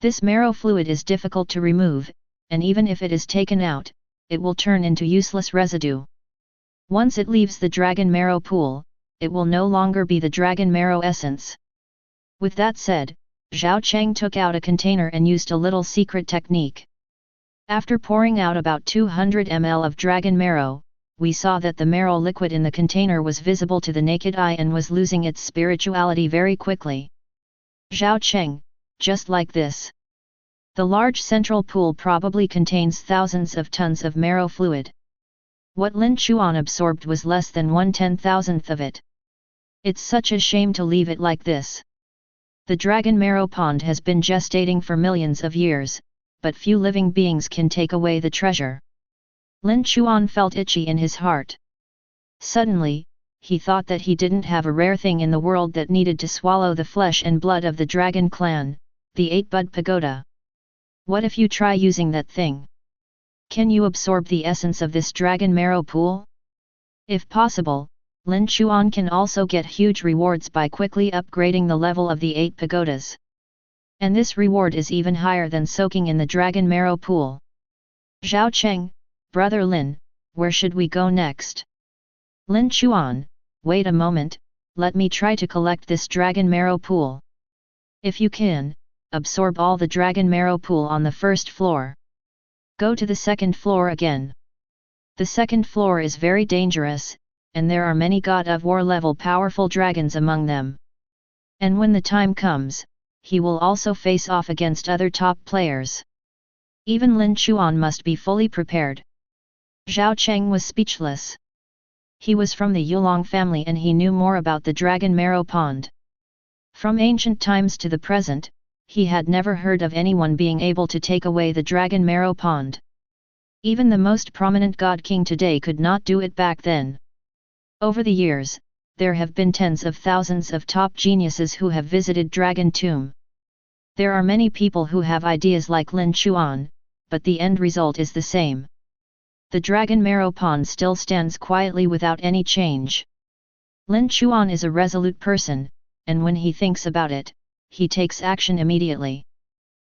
This marrow fluid is difficult to remove, and even if it is taken out, it will turn into useless residue. Once it leaves the dragon marrow pool, it will no longer be the dragon marrow essence. With that said, Zhao Cheng took out a container and used a little secret technique. After pouring out about 200 ml of dragon marrow, we saw that the marrow liquid in the container was visible to the naked eye and was losing its spirituality very quickly. Zhao Cheng, just like this. The large central pool probably contains thousands of tons of marrow fluid. What Lin Chuan absorbed was less than 1/10,000th of it. It's such a shame to leave it like this. The dragon marrow pond has been gestating for millions of years, but few living beings can take away the treasure. Lin Chuan felt itchy in his heart. Suddenly, he thought that he didn't have a rare thing in the world that needed to swallow the flesh and blood of the dragon clan, the 8-bud pagoda. What if you try using that thing? Can you absorb the essence of this dragon marrow pool? If possible, Lin Chuan can also get huge rewards by quickly upgrading the level of the 8 pagodas. And this reward is even higher than soaking in the dragon marrow pool. Zhao Cheng, brother Lin, where should we go next? Lin Chuan, wait a moment, let me try to collect this dragon marrow pool. If you can, absorb all the dragon marrow pool on the first floor. Go to the second floor again. The second floor is very dangerous, and there are many God of War level powerful dragons among them. And when the time comes, he will also face off against other top players. Even Lin Chuan must be fully prepared. Zhao Cheng was speechless. He was from the Yulong family and he knew more about the dragon marrow pond. From ancient times to the present, he had never heard of anyone being able to take away the dragon marrow pond. Even the most prominent god king today could not do it back then. Over the years, there have been tens of thousands of top geniuses who have visited Dragon Tomb. There are many people who have ideas like Lin Chuan, but the end result is the same. The dragon marrow pond still stands quietly without any change. Lin Chuan is a resolute person, and when he thinks about it, he takes action immediately.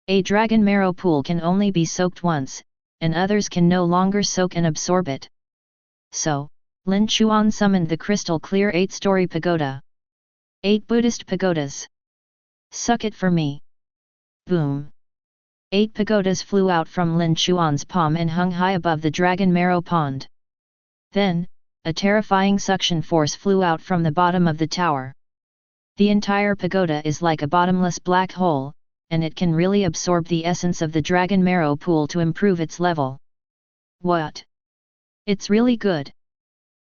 A dragon marrow pool can only be soaked once, and others can no longer soak and absorb it. So, Lin Chuan summoned the crystal clear 8-story pagoda. 8 Buddhist pagodas. Suck it for me. Boom. 8 pagodas flew out from Lin Chuan's palm and hung high above the dragon marrow pond. Then, a terrifying suction force flew out from the bottom of the tower. The entire pagoda is like a bottomless black hole, and it can really absorb the essence of the dragon marrow pool to improve its level. What? It's really good.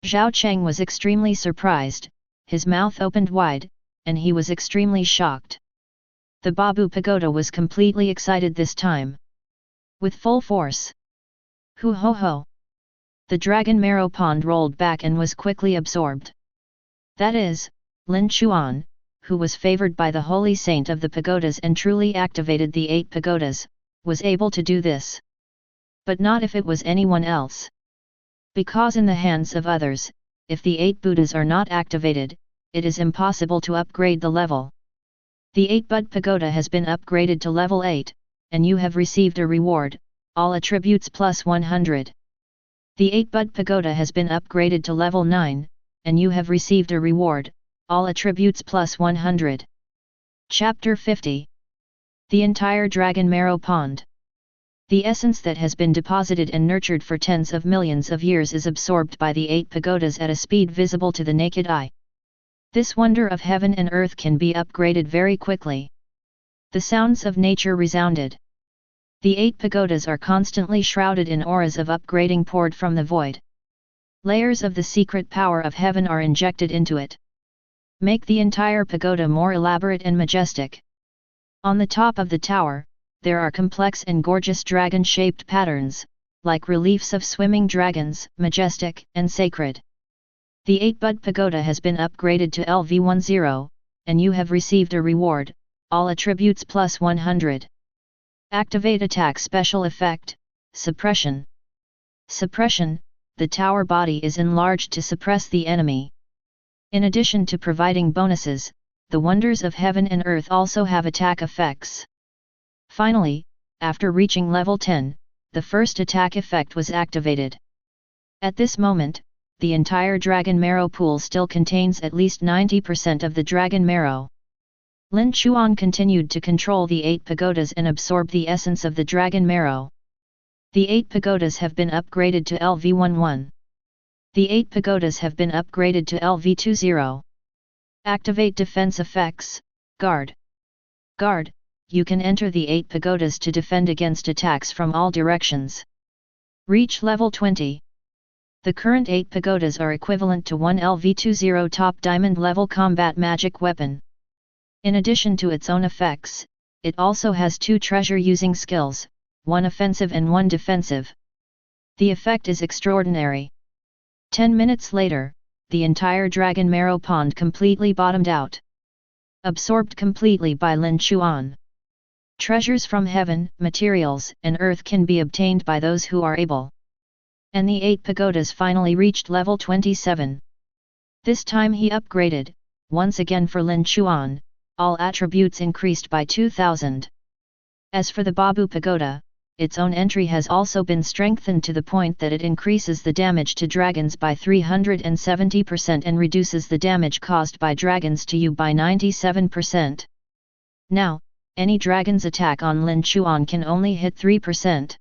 Zhao Cheng was extremely surprised, his mouth opened wide, and he was extremely shocked. The Babu Pagoda was completely excited this time. With full force. Hoo ho ho! The dragon marrow pond rolled back and was quickly absorbed. That is, Lin Chuan, who was favored by the holy saint of the pagodas and truly activated the 8 pagodas, was able to do this. But not if it was anyone else. Because in the hands of others, if the 8 Buddhas are not activated, it is impossible to upgrade the level. The 8-bud pagoda has been upgraded to level 8, and you have received a reward, all attributes plus 100. The 8-bud pagoda has been upgraded to level 9, and you have received a reward, all attributes plus 100. Chapter 50. The entire dragon marrow pond. The essence that has been deposited and nurtured for tens of millions of years is absorbed by the 8 pagodas at a speed visible to the naked eye. This wonder of heaven and earth can be upgraded very quickly. The sounds of nature resounded. The 8 pagodas are constantly shrouded in auras of upgrading poured from the void. Layers of the secret power of heaven are injected into it. Make the entire pagoda more elaborate and majestic. On the top of the tower, there are complex and gorgeous dragon-shaped patterns, like reliefs of swimming dragons, majestic and sacred. The 8-bud pagoda has been upgraded to LV10, and you have received a reward, all attributes plus 100. Activate attack special effect, suppression. Suppression, the tower body is enlarged to suppress the enemy. In addition to providing bonuses, the wonders of heaven and earth also have attack effects. Finally, after reaching level 10, the first attack effect was activated. At this moment, the entire dragon marrow pool still contains at least 90% of the dragon marrow. Lin Chuan continued to control the 8 pagodas and absorb the essence of the dragon marrow. The 8 pagodas have been upgraded to LV11. The 8 pagodas have been upgraded to LV20. Activate defense effects, guard. Guard, you can enter the 8 pagodas to defend against attacks from all directions. Reach level 20. The current 8 pagodas are equivalent to 1 LV20 top diamond level combat magic weapon. In addition to its own effects, it also has 2 treasure-using skills, one offensive and one defensive. The effect is extraordinary. 10 minutes later, the entire dragon marrow pond completely bottomed out. Absorbed completely by Lin Chuan. Treasures from heaven, materials, and earth can be obtained by those who are able. And the 8 pagodas finally reached level 27. This time he upgraded, once again for Lin Chuan, all attributes increased by 2000. As for the Babu Pagoda, its own entry has also been strengthened to the point that it increases the damage to dragons by 370% and reduces the damage caused by dragons to you by 97%. Now, any dragon's attack on Lin Chuan can only hit 3%.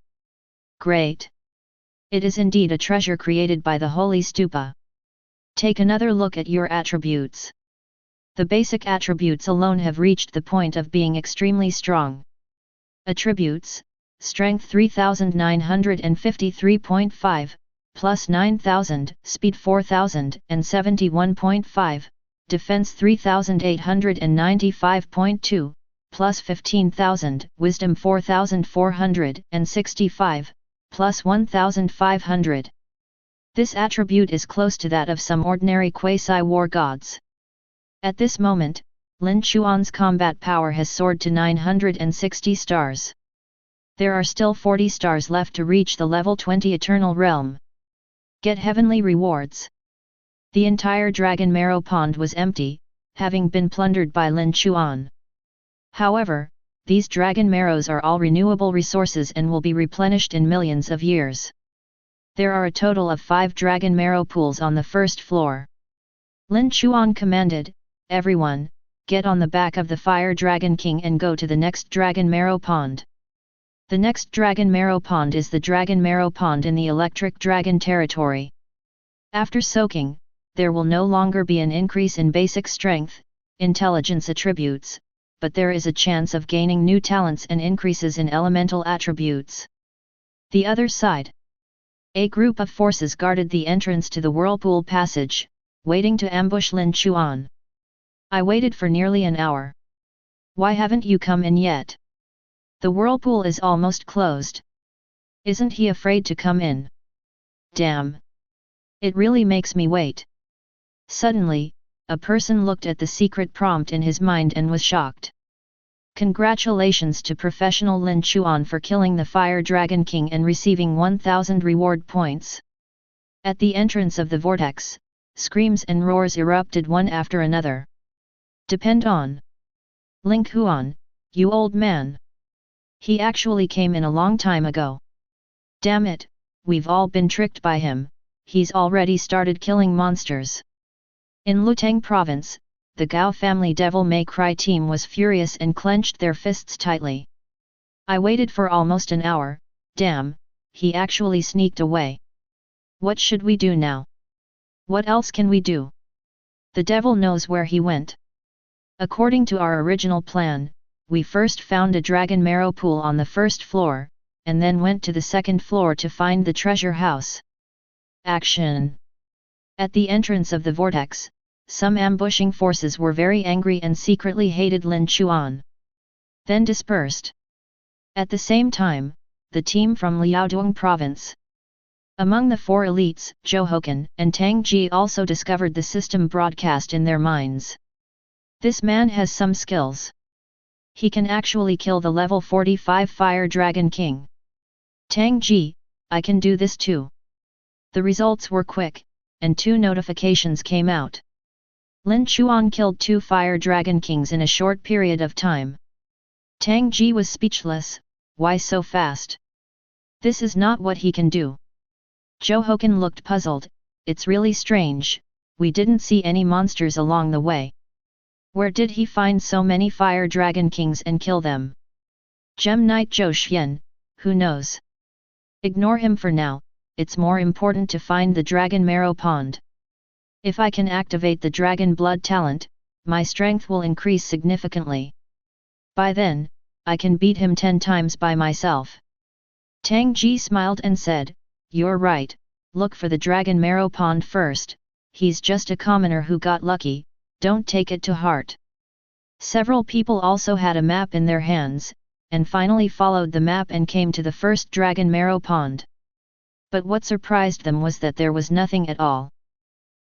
Great! It is indeed a treasure created by the Holy Stupa. Take another look at your attributes. The basic attributes alone have reached the point of being extremely strong. Attributes: Strength 3953.5, plus 9000, Speed 4000 and 71.5, Defense 3895.2, plus 15,000, Wisdom 4465, plus 1500. This attribute is close to that of some ordinary quasi-war gods. At this moment, Lin Chuan's combat power has soared to 960 stars. There are still 40 stars left to reach the level 20 Eternal Realm. Get heavenly rewards. The entire dragon marrow pond was empty, having been plundered by Lin Chuan. However, these dragon marrows are all renewable resources and will be replenished in millions of years. There are a total of 5 dragon marrow pools on the first floor. Lin Chuan commanded, "Everyone, get on the back of the Fire Dragon King and go to the next Dragon Marrow Pond." The next Dragon Marrow Pond is the Dragon Marrow Pond in the Electric Dragon territory. After soaking, there will no longer be an increase in basic strength, intelligence attributes, but there is a chance of gaining new talents and increases in elemental attributes. The other side. A group of forces guarded the entrance to the Whirlpool Passage, waiting to ambush Lin Chuan. I waited for nearly an hour. Why haven't you come in yet? The whirlpool is almost closed. Isn't he afraid to come in? Damn! It really makes me wait. Suddenly, a person looked at the secret prompt in his mind and was shocked. Congratulations to professional Lin Chuan for killing the Fire Dragon King and receiving 1000 reward points. At the entrance of the vortex, screams and roars erupted one after another. Depend on Lin Chuan, you old man. He actually came in a long time ago. Damn it, we've all been tricked by him, he's already started killing monsters. In Lutang province, the Gao family Devil May Cry team was furious and clenched their fists tightly. I waited for almost an hour, damn, he actually sneaked away. What should we do now? What else can we do? The devil knows where he went. According to our original plan, we first found a dragon marrow pool on the first floor, and then went to the second floor to find the treasure house. Action! At the entrance of the vortex, some ambushing forces were very angry and secretly hated Lin Chuan. Then dispersed. At the same time, the team from Liaodong province. Among the 4 elites, Zhou Hokan and Tang Ji also discovered the system broadcast in their minds. This man has some skills. He can actually kill the level 45 Fire Dragon King. Tang Ji, I can do this too. The results were quick, and 2 notifications came out. Lin Chuan killed 2 Fire Dragon Kings in a short period of time. Tang Ji was speechless. Why so fast? This is not what he can do. Zhou Hokan looked puzzled. It's really strange, we didn't see any monsters along the way. Where did he find so many Fire Dragon Kings and kill them? Gem Knight Zhou Xian, who knows? Ignore him for now, it's more important to find the Dragon Marrow Pond. If I can activate the Dragon Blood talent, my strength will increase significantly. By then, I can beat him 10 times by myself. Tang Ji smiled and said, you're right, look for the Dragon Marrow Pond first, he's just a commoner who got lucky, don't take it to heart. Several people also had a map in their hands, and finally followed the map and came to the first Dragon Marrow Pond. But what surprised them was that there was nothing at all.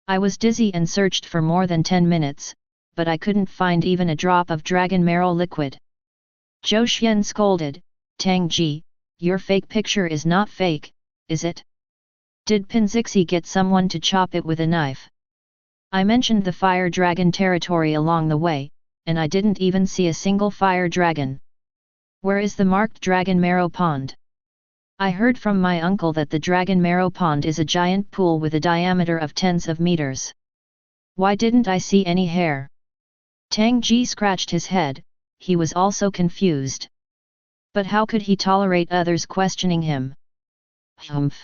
I was dizzy and searched for more than 10 minutes, but I couldn't find even a drop of Dragon Marrow liquid. Zhou Xian scolded, Tang Ji, your fake picture is not fake, is it? Did Pinzixi get someone to chop it with a knife? I mentioned the Fire Dragon territory along the way, and I didn't even see a single Fire Dragon. Where is the marked Dragon Marrow Pond? I heard from my uncle that the Dragon Marrow Pond is a giant pool with a diameter of tens of meters. Why didn't I see any hair? Tang Ji scratched his head, he was also confused. But how could he tolerate others questioning him? Humph!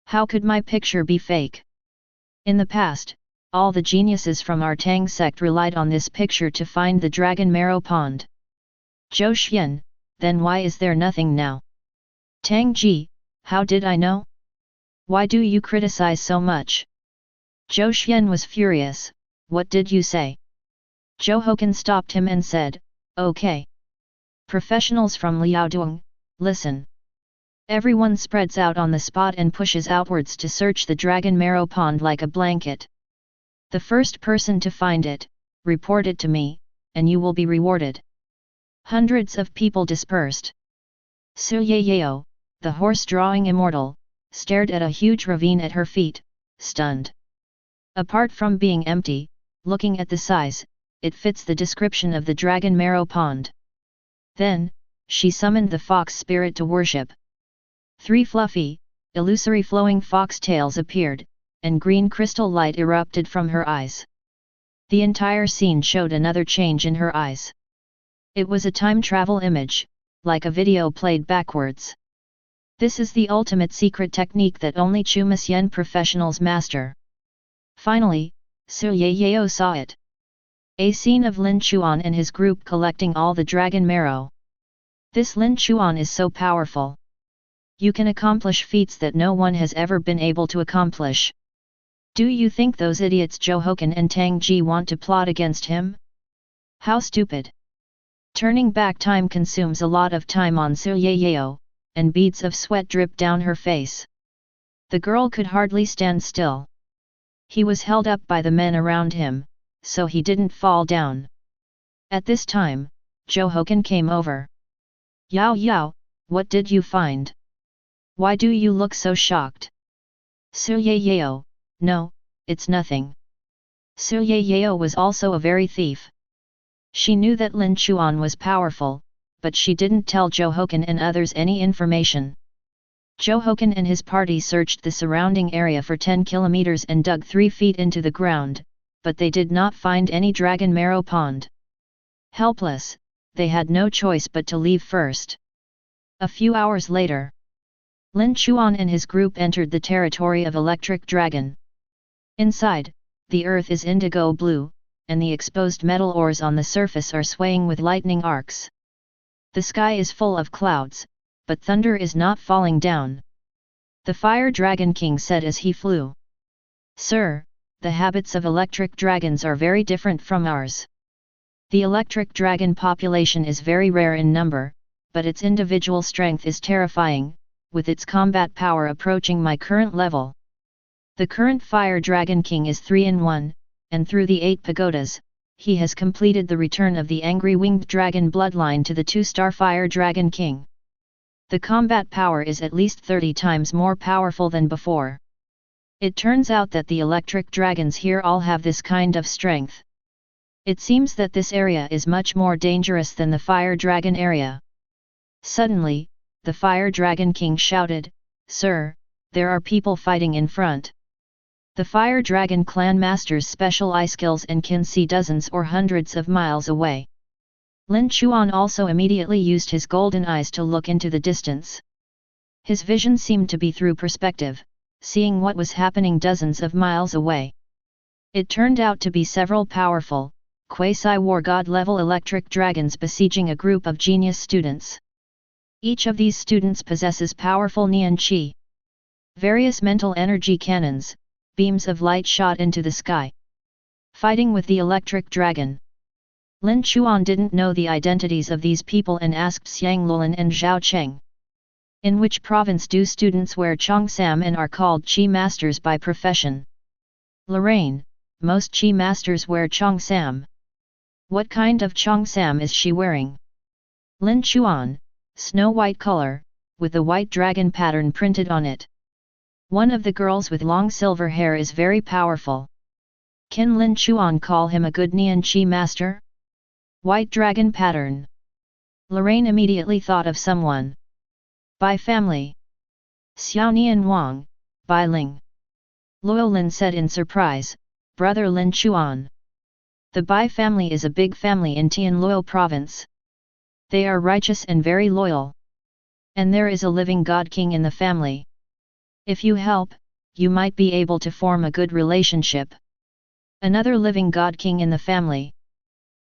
How could my picture be fake? In the past, all the geniuses from our Tang sect relied on this picture to find the Dragon Marrow Pond. Zhou Xian, then why is there nothing now? Tang Ji, how did I know? Why do you criticize so much? Zhou Xian was furious, what did you say? Zhou Hokan stopped him and said, okay. Professionals from Liaodong, listen. Everyone spreads out on the spot and pushes outwards to search the Dragon Marrow Pond like a blanket. The first person to find it, report it to me, and you will be rewarded. Hundreds of people dispersed. Su Yayao, the horse-drawing immortal, stared at a huge ravine at her feet, stunned. Apart from being empty, looking at the size, it fits the description of the Dragon Marrow Pond. Then, she summoned the fox spirit to worship. 3 fluffy, illusory flowing fox tails appeared, and green crystal light erupted from her eyes. The entire scene showed another change in her eyes. It was a time travel image, like a video played backwards. This is the ultimate secret technique that only Chumasyen professionals master. Finally, Su Yayao saw it. A scene of Lin Chuan and his group collecting all the dragon marrow. This Lin Chuan is so powerful. You can accomplish feats that no one has ever been able to accomplish. Do you think those idiots Zhou Hokan and Tang Ji want to plot against him? How stupid! Turning back time consumes a lot of time on Su Yayao, and beads of sweat dripped down her face. The girl could hardly stand still. He was held up by the men around him, so he didn't fall down. At this time, Zhou Hokan came over. Yao Yao, what did you find? Why do you look so shocked? Su Yayao, no, it's nothing. Su Yayao was also a very thief. She knew that Lin Chuan was powerful, but she didn't tell Zhou Hokan and others any information. Zhou Hokan and his party searched the surrounding area for 10 kilometers and dug 3 feet into the ground, but they did not find any dragon marrow pond. Helpless, they had no choice but to leave first. A few hours later, Lin Chuan and his group entered the territory of Electric Dragon. Inside, the earth is indigo blue, and the exposed metal ores on the surface are swaying with lightning arcs. The sky is full of clouds, but thunder is not falling down. The Fire Dragon King said as he flew. Sir, the habits of electric dragons are very different from ours. The electric dragon population is very rare in number, but its individual strength is terrifying, with its combat power approaching my current level. The current Fire Dragon King is 3 in 1, and through the 8 pagodas, he has completed the return of the angry winged dragon bloodline to the 2-star Fire Dragon King. The combat power is at least 30 times more powerful than before. It turns out that the electric dragons here all have this kind of strength. It seems that this area is much more dangerous than the Fire Dragon area. Suddenly, the Fire Dragon King shouted, "Sir, there are people fighting in front." The Fire Dragon clan masters special eye skills and can see dozens or hundreds of miles away. Lin Chuan also immediately used his golden eyes to look into the distance. His vision seemed to be through perspective, seeing what was happening dozens of miles away. It turned out to be several powerful, quasi-war god-level electric dragons besieging a group of genius students. Each of these students possesses powerful neon chi. Various mental energy cannons, beams of light shot into the sky. Fighting with the electric dragon. Lin Chuan didn't know the identities of these people and asked Xiang Luolin and Zhao Cheng. In which province do students wear Cheongsam and are called Chi Masters by profession? Lorraine, most Chi Masters wear Cheongsam. What kind of Cheongsam is she wearing? Lin Chuan, snow white color, with a white dragon pattern printed on it. One of the girls with long silver hair is very powerful. Can Lin Chuan call him a good Neon Chi master? White dragon pattern. Lorraine immediately thought of someone. Bai family. Xiao Nian Wang, Bai Ling. Luolin said in surprise, brother Lin Chuan. The Bai family is a big family in Tianluo province. They are righteous and very loyal. And there is a living god king in the family. If you help, you might be able to form a good relationship. Another living god king in the family.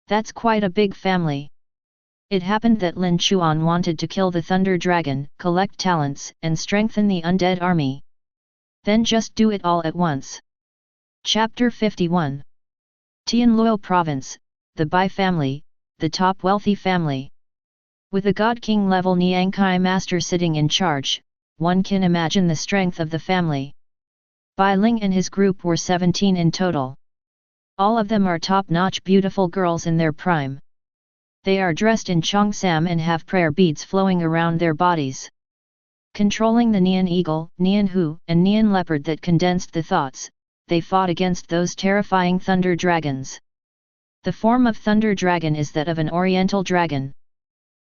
That's quite a big family. It happened that Lin Chuan wanted to kill the Thunder Dragon, collect talents, and strengthen the undead army. Then just do it all at once. Chapter 51. Tianluo Province, the Bai family, the top wealthy family. With a God King level Niangkai master sitting in charge, one can imagine the strength of the family. Bai Ling and his group were 17 in total. All of them are top-notch beautiful girls in their prime. They are dressed in Cheongsam and have prayer beads flowing around their bodies. Controlling the Neon Eagle, Neon Hu, and Neon Leopard that condensed the thoughts, they fought against those terrifying Thunder Dragons. The form of Thunder Dragon is that of an Oriental dragon.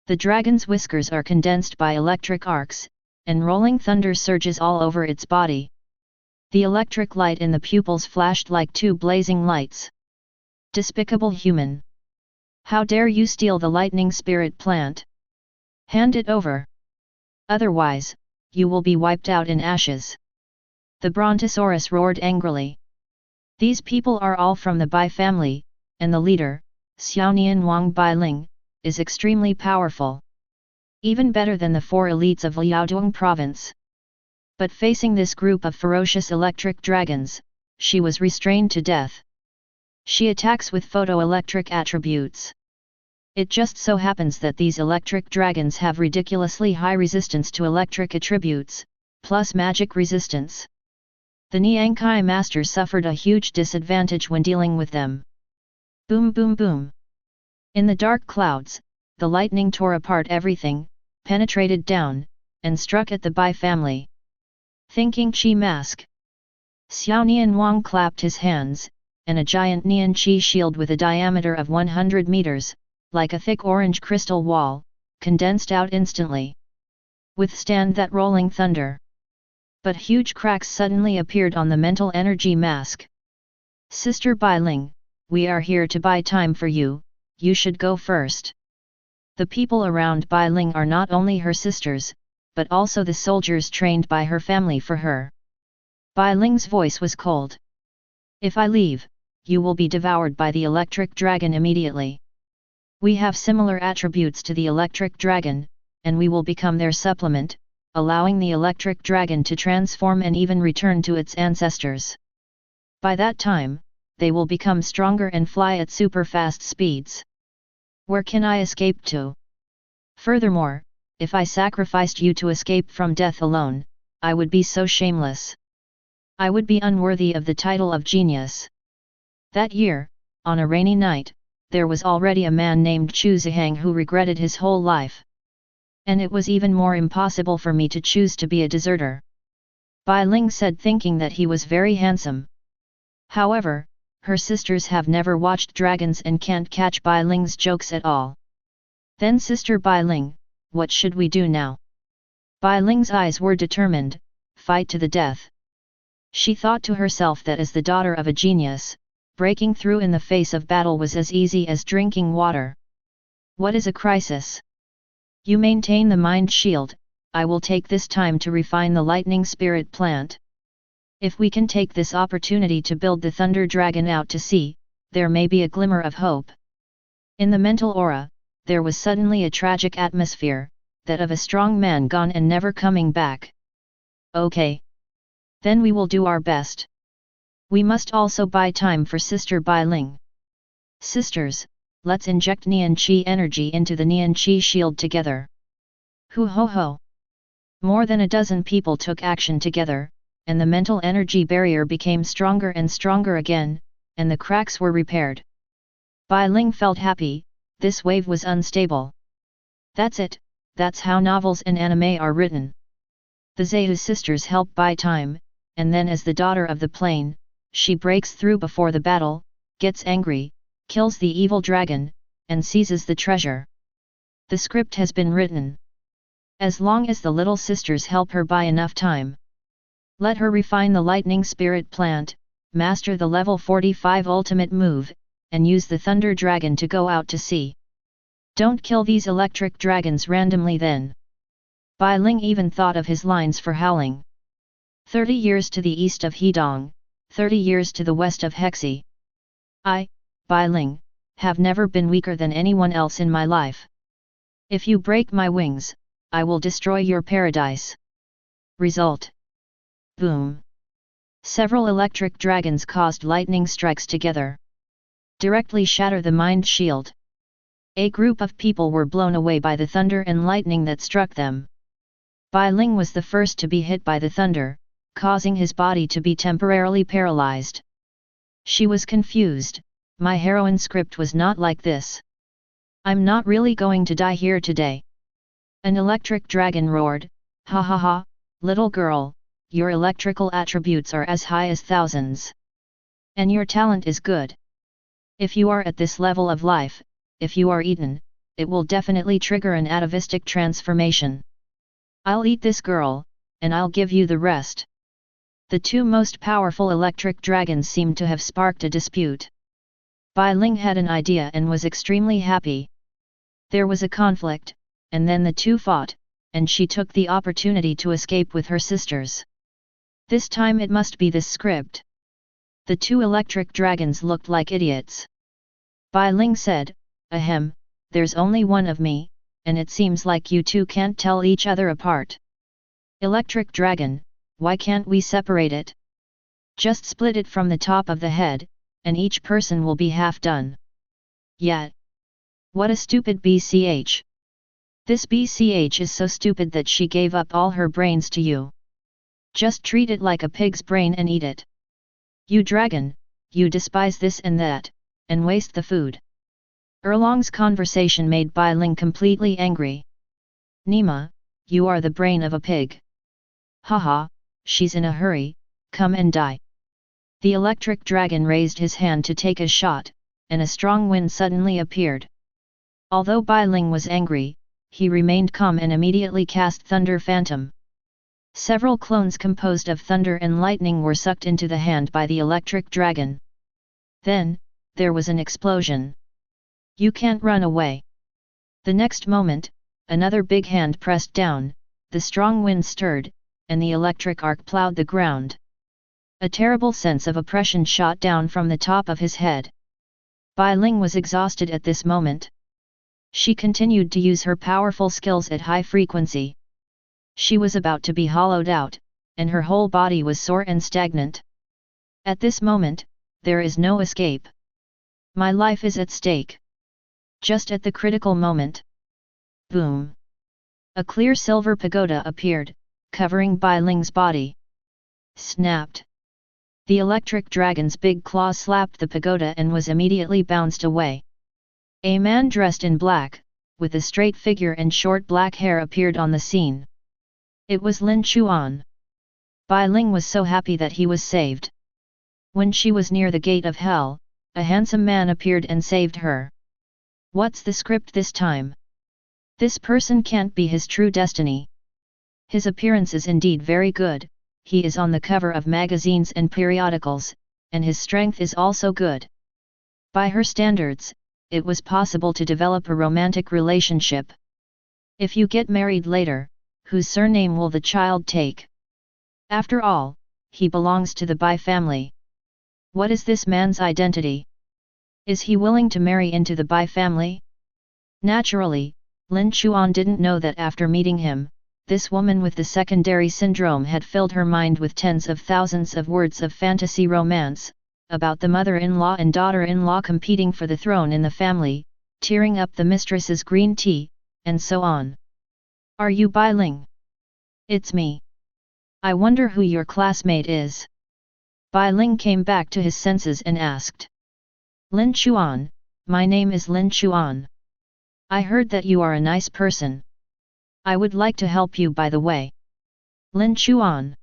The dragon's whiskers are condensed by electric arcs, and rolling thunder surges all over its body. The electric light in the pupils flashed like two blazing lights. Despicable human! How dare you steal the lightning spirit plant? Hand it over! Otherwise, you will be wiped out in ashes. The Brontosaurus roared angrily. These people are all from the Bai family, and the leader, Xiaonian Wang Bai Ling, is extremely powerful. Even better than the 4 elites of Liaodong province. But facing this group of ferocious electric dragons, she was restrained to death. She attacks with photoelectric attributes. It just so happens that these electric dragons have ridiculously high resistance to electric attributes, plus magic resistance. The Niangkai master suffered a huge disadvantage when dealing with them. Boom boom boom. In the dark clouds, the lightning tore apart everything, penetrated down, and struck at the Bai family. Thinking Chi mask. Xiao Nian Wang clapped his hands, and a giant Nian Chi shield with a diameter of 100 meters, like a thick orange crystal wall, condensed out instantly. Withstand that rolling thunder. But huge cracks suddenly appeared on the mental energy mask. Sister Bai Ling, we are here to buy time for you, you should go first. The people around Bai Ling are not only her sisters, but also the soldiers trained by her family for her. Bai Ling's voice was cold. If I leave, you will be devoured by the electric dragon immediately. We have similar attributes to the electric dragon, and we will become their supplement, allowing the electric dragon to transform and even return to its ancestors. By that time, they will become stronger and fly at super fast speeds. Where can I escape to? Furthermore, if I sacrificed you to escape from death alone, I would be so shameless. I would be unworthy of the title of genius. That year, on a rainy night, there was already a man named Chu Zihang who regretted his whole life. And it was even more impossible for me to choose to be a deserter. Bai Ling said, thinking that he was very handsome. However, her sisters have never watched dragons and can't catch Bai Ling's jokes at all. Then Sister Bai Ling, what should we do now? Bai Ling's eyes were determined, fight to the death. She thought to herself that as the daughter of a genius, breaking through in the face of battle was as easy as drinking water. What is a crisis? You maintain the mind shield, I will take this time to refine the lightning spirit plant. If we can take this opportunity to build the thunder dragon out to sea, there may be a glimmer of hope. In the mental aura, there was suddenly a tragic atmosphere, that of a strong man gone and never coming back. Okay. Then we will do our best. We must also buy time for Sister Bai Ling. Sisters, let's inject Nian Qi energy into the Nian Qi shield together. Hu ho ho! More than a dozen people took action together, and the mental energy barrier became stronger and stronger again, and the cracks were repaired. Bai Ling felt happy, this wave was unstable. That's it, that's how novels and anime are written. The Zhehu sisters help buy time, and then as the daughter of the plane, she breaks through before the battle, gets angry, kills the evil dragon, and seizes the treasure. The script has been written. As long as the little sisters help her buy enough time. Let her refine the lightning spirit plant, master the level 45 ultimate move, and use the thunder dragon to go out to sea. Don't kill these electric dragons randomly then. Bai Ling even thought of his lines for howling. 30 years to the east of Hedong, 30 years to the west of Hexi. I, Bai Ling, have never been weaker than anyone else in my life. If you break my wings, I will destroy your paradise. Result. Boom. Several electric dragons caused lightning strikes together. Directly shatter the mind shield. A group of people were blown away by the thunder and lightning that struck them. Bai Ling was the first to be hit by the thunder, causing his body to be temporarily paralyzed. She was confused, my heroine script was not like this. I'm not really going to die here today. An electric dragon roared, ha ha ha, little girl, your electrical attributes are as high as thousands. And your talent is good. If you are at this level of life, if you are eaten, it will definitely trigger an atavistic transformation. I'll eat this girl, and I'll give you the rest. The two most powerful electric dragons seemed to have sparked a dispute. Bai Ling had an idea and was extremely happy. There was a conflict, and then the two fought, and she took the opportunity to escape with her sisters. This time it must be this script. The two electric dragons looked like idiots. Bai Ling said, ahem, there's only one of me, and it seems like you two can't tell each other apart. Electric dragon, why can't we separate it? Just split it from the top of the head, and each person will be half done. Yet. What a stupid BCH. This BCH is so stupid that she gave up all her brains to you. Just treat it like a pig's brain and eat it. You dragon, you despise this and that, and waste the food. Erlong's conversation made Bai Ling completely angry. Nima, you are the brain of a pig. Haha, she's in a hurry, come and die. The electric dragon raised his hand to take a shot, and a strong wind suddenly appeared. Although Bai Ling was angry, he remained calm and immediately cast Thunder Phantom. Several clones composed of thunder and lightning were sucked into the hand by the electric dragon. Then, there was an explosion. You can't run away. The next moment, another big hand pressed down, the strong wind stirred, and the electric arc plowed the ground. A terrible sense of oppression shot down from the top of his head. Bai Ling was exhausted at this moment. She continued to use her powerful skills at high frequency. She was about to be hollowed out, and her whole body was sore and stagnant. At this moment, there is no escape. My life is at stake. Just at the critical moment. Boom! A clear silver pagoda appeared, covering Bai Ling's body. Snapped! The electric dragon's big claw slapped the pagoda and was immediately bounced away. A man dressed in black, with a straight figure and short black hair appeared on the scene. It was Lin Chuan. Bai Ling was so happy that he was saved. When she was near the gate of hell, a handsome man appeared and saved her. What's the script this time? This person can't be his true destiny. His appearance is indeed very good, he is on the cover of magazines and periodicals, and his strength is also good. By her standards, it was possible to develop a romantic relationship. If you get married later, whose surname will the child take? After all, he belongs to the Bai family. What is this man's identity? Is he willing to marry into the Bai family? Naturally, Lin Chuan didn't know that after meeting him, this woman with the secondary syndrome had filled her mind with tens of thousands of words of fantasy romance, about the mother-in-law and daughter-in-law competing for the throne in the family, tearing up the mistress's green tea, and so on. Are you Bai Ling? It's me. I wonder who your classmate is. Bai Ling came back to his senses and asked. Lin Chuan, my name is Lin Chuan. I heard that you are a nice person. I would like to help you by the way. Lin Chuan.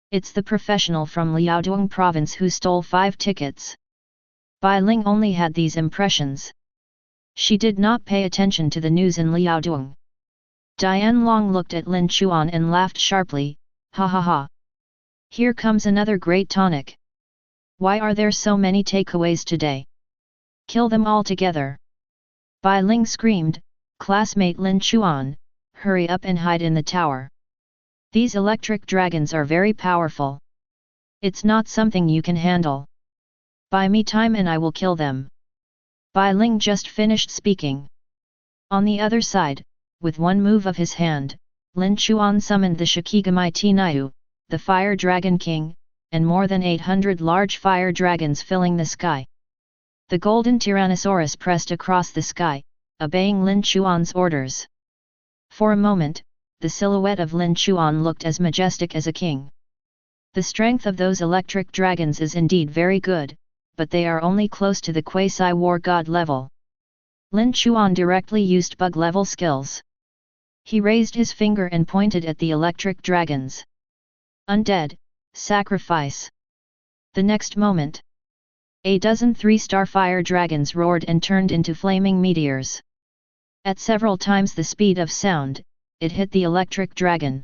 It's the professional from Liaodong province who stole 5 tickets. Bai Ling only had these impressions. She did not pay attention to the news in Liaodong. Diane Long looked at Lin Chuan and laughed sharply, ha ha ha. Here comes another great tonic. Why are there so many takeaways today? Kill them all together. Bai Ling screamed, classmate Lin Chuan, hurry up and hide in the tower. These electric dragons are very powerful. It's not something you can handle. Buy me time and I will kill them. Bai Ling just finished speaking. On the other side, with one move of his hand, Lin Chuan summoned the Shikigamai Tinayu, the Fire Dragon King, and more than 800 large fire dragons filling the sky. The golden Tyrannosaurus pressed across the sky, obeying Lin Chuan's orders. For a moment, the silhouette of Lin Chuan looked as majestic as a king. The strength of those electric dragons is indeed very good, but they are only close to the quasi-war god level. Lin Chuan directly used bug level skills. He raised his finger and pointed at the electric dragons. Undead, sacrifice. The next moment, a dozen 3-star fire dragons roared and turned into flaming meteors. At several times the speed of sound, it hit the electric dragon.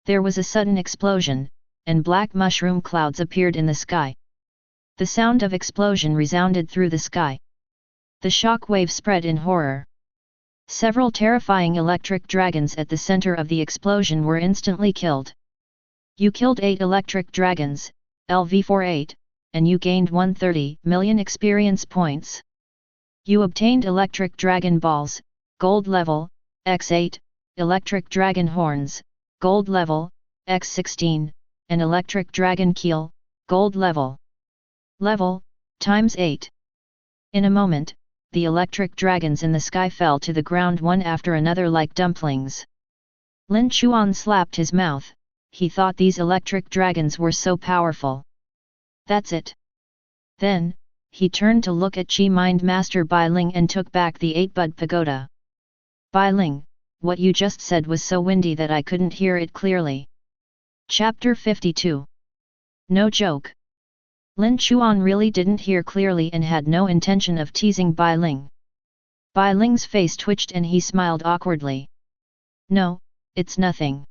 There was a sudden explosion, and black mushroom clouds appeared in the sky. The sound of explosion resounded through the sky. The shock wave spread in horror. Several terrifying electric dragons at the center of the explosion were instantly killed. You killed 8 electric dragons, LV48, and you gained 130 million experience points. You obtained electric dragon balls, gold level, X8, electric dragon horns, gold level, X16, and electric dragon keel, gold level. Level, times 8. In a moment, the electric dragons in the sky fell to the ground one after another like dumplings. Lin Chuan slapped his mouth, he thought these electric dragons were so powerful. That's it. Then, he turned to look at Chi Mind Master Bai Ling and took back the 8-bud pagoda. Bai Ling, what you just said was so windy that I couldn't hear it clearly. Chapter 52. No joke. Lin Chuan really didn't hear clearly and had no intention of teasing Bai Ling. Bai Ling's face twitched and he smiled awkwardly. No, it's nothing.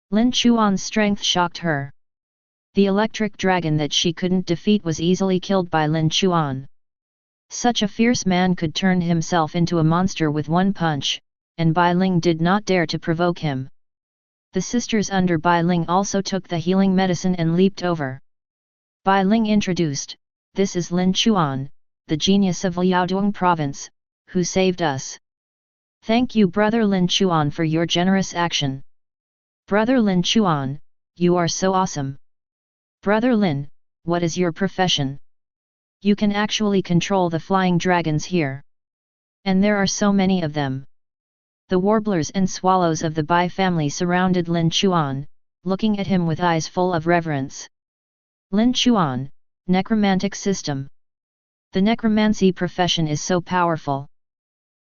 Lin Chuan's strength shocked her. The electric dragon that she couldn't defeat was easily killed by Lin Chuan. Such a fierce man could turn himself into a monster with one punch, and Bai Ling did not dare to provoke him. The sisters under Bai Ling also took the healing medicine and leaped over. Bai Ling introduced, this is Lin Chuan, the genius of Liaodong province, who saved us. Thank you Brother Lin Chuan for your generous action. Brother Lin Chuan, you are so awesome. Brother Lin, what is your profession? You can actually control the flying dragons here. And there are so many of them. The warblers and swallows of the Bai family surrounded Lin Chuan, looking at him with eyes full of reverence. Lin Chuan, necromantic system. The necromancy profession is so powerful.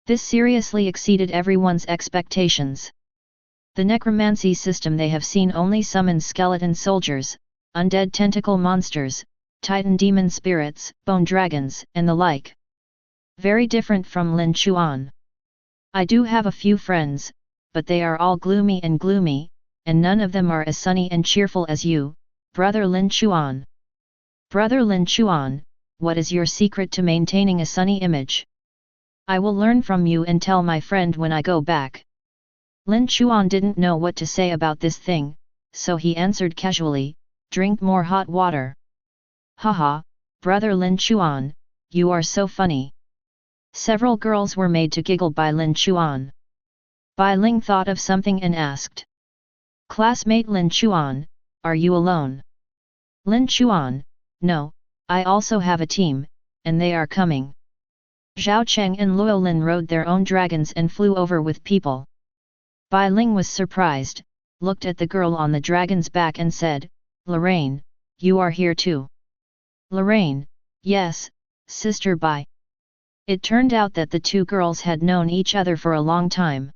This seriously exceeded everyone's expectations. The necromancy system they have seen only summons skeleton soldiers, undead tentacle monsters, titan demon spirits, bone dragons, and the like. Very different from Lin Chuan. I do have a few friends, but they are all gloomy, and none of them are as sunny and cheerful as you, Brother Lin Chuan. Brother Lin Chuan, what is your secret to maintaining a sunny image? I will learn from you and tell my friend when I go back. Lin Chuan didn't know what to say about this thing, so he answered casually, drink more hot water. Haha, Brother Lin Chuan, you are so funny. Several girls were made to giggle by Lin Chuan. Bai Ling thought of something and asked. Classmate Lin Chuan, are you alone? Lin Chuan, no, I also have a team, and they are coming. Zhao Cheng and Luo Lin rode their own dragons and flew over with people. Bai Ling was surprised, looked at the girl on the dragon's back and said, Lorraine, you are here too. Lorraine, yes, Sister Bai. It turned out that the two girls had known each other for a long time.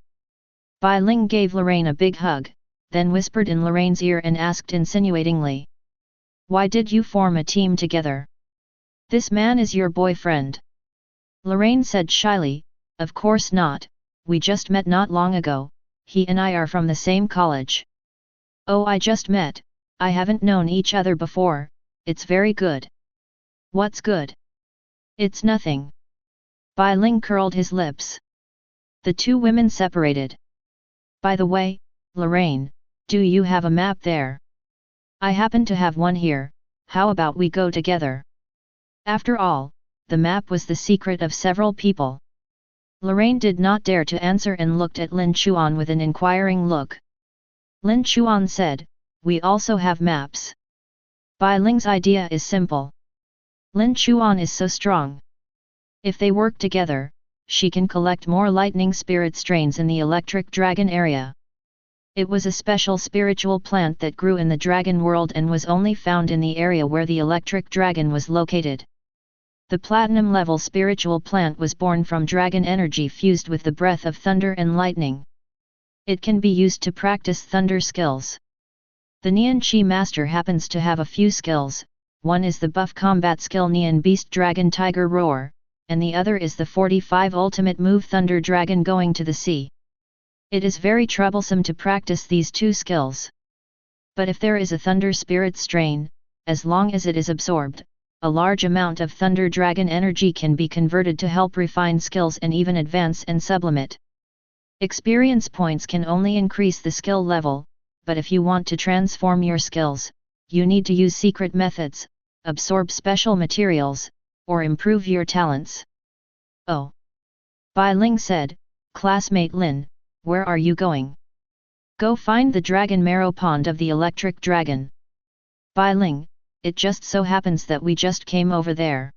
Bai Ling gave Lorraine a big hug, then whispered in Lorraine's ear and asked insinuatingly. Why did you form a team together? This man is your boyfriend? Lorraine said shyly, of course not, we just met not long ago, he and I are from the same college. Oh, I just met, I haven't known each other before, it's very good. What's good? It's nothing. Bai Ling curled his lips. The two women separated. By the way, Lorraine, do you have a map there? I happen to have one here, how about we go together? After all, the map was the secret of several people. Lorraine did not dare to answer and looked at Lin Chuan with an inquiring look. Lin Chuan said, we also have maps. Bai Ling's idea is simple. Lin Chuan is so strong. If they work together, she can collect more lightning spirit strains in the electric dragon area. It was a special spiritual plant that grew in the dragon world and was only found in the area where the electric dragon was located. The platinum-level spiritual plant was born from dragon energy fused with the breath of thunder and lightning. It can be used to practice thunder skills. The Nian Chi Master happens to have a few skills, one is the buff combat skill Nian Beast Dragon Tiger Roar, and the other is the 45 ultimate move Thunder Dragon Going to the Sea. It is very troublesome to practice these two skills. But if there is a Thunder Spirit strain, as long as it is absorbed, a large amount of Thunder Dragon energy can be converted to help refine skills and even advance and sublimate. Experience points can only increase the skill level, but if you want to transform your skills, you need to use secret methods, absorb special materials, or improve your talents. Oh! Bai Ling said, classmate Lin, where are you going? Go find the dragon marrow pond of the electric dragon. Bai Ling, it just so happens that we just came over there.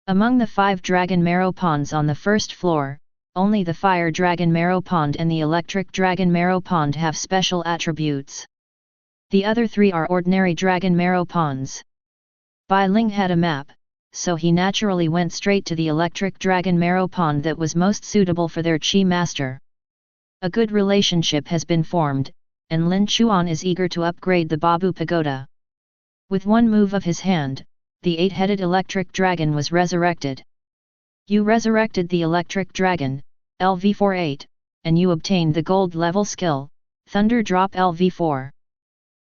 Among the 5 dragon marrow ponds on the first floor, only the fire dragon marrow pond and the electric dragon marrow pond have special attributes. The other 3 are ordinary dragon marrow ponds. Bai Ling had a map, so he naturally went straight to the electric dragon marrow pond that was most suitable for their Chi Master. A good relationship has been formed, and Lin Chuan is eager to upgrade the Babu Pagoda. With one move of his hand, the 8-headed electric dragon was resurrected. You resurrected the electric dragon, LV48, and you obtained the gold level skill, Thunder Drop LV4.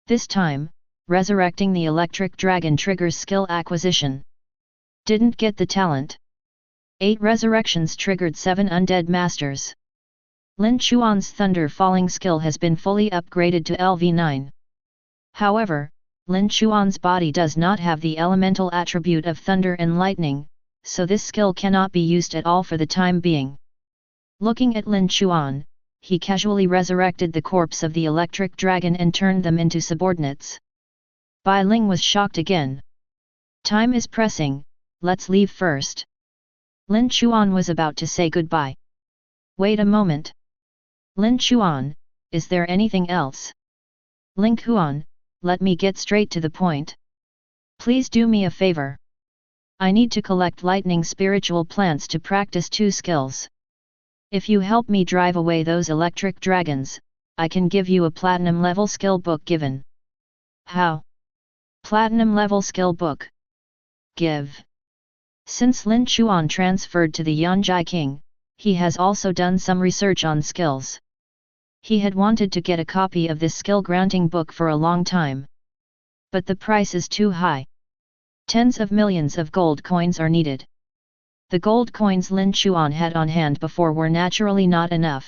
This time, resurrecting the electric dragon triggers skill acquisition. Didn't get the talent. 8 resurrections triggered 7 undead masters. Lin Chuan's thunder falling skill has been fully upgraded to LV9. However, Lin Chuan's body does not have the elemental attribute of thunder and lightning, so this skill cannot be used at all for the time being. Looking at Lin Chuan, he casually resurrected the corpse of the electric dragon and turned them into subordinates. Bai Ling was shocked again. Time is pressing, let's leave first. Lin Chuan was about to say goodbye. Wait a moment. Lin Chuan, is there anything else? Lin Chuan, let me get straight to the point. Please do me a favor. I need to collect lightning spiritual plants to practice 2 skills. If you help me drive away those electric dragons, I can give you a platinum level skill book given. How? Platinum level skill book. Give. Since Lin Chuan transferred to the Yanjai King, he has also done some research on skills. He had wanted to get a copy of this skill granting book for a long time. But the price is too high. Tens of millions of gold coins are needed. The gold coins Lin Chuan had on hand before were naturally not enough.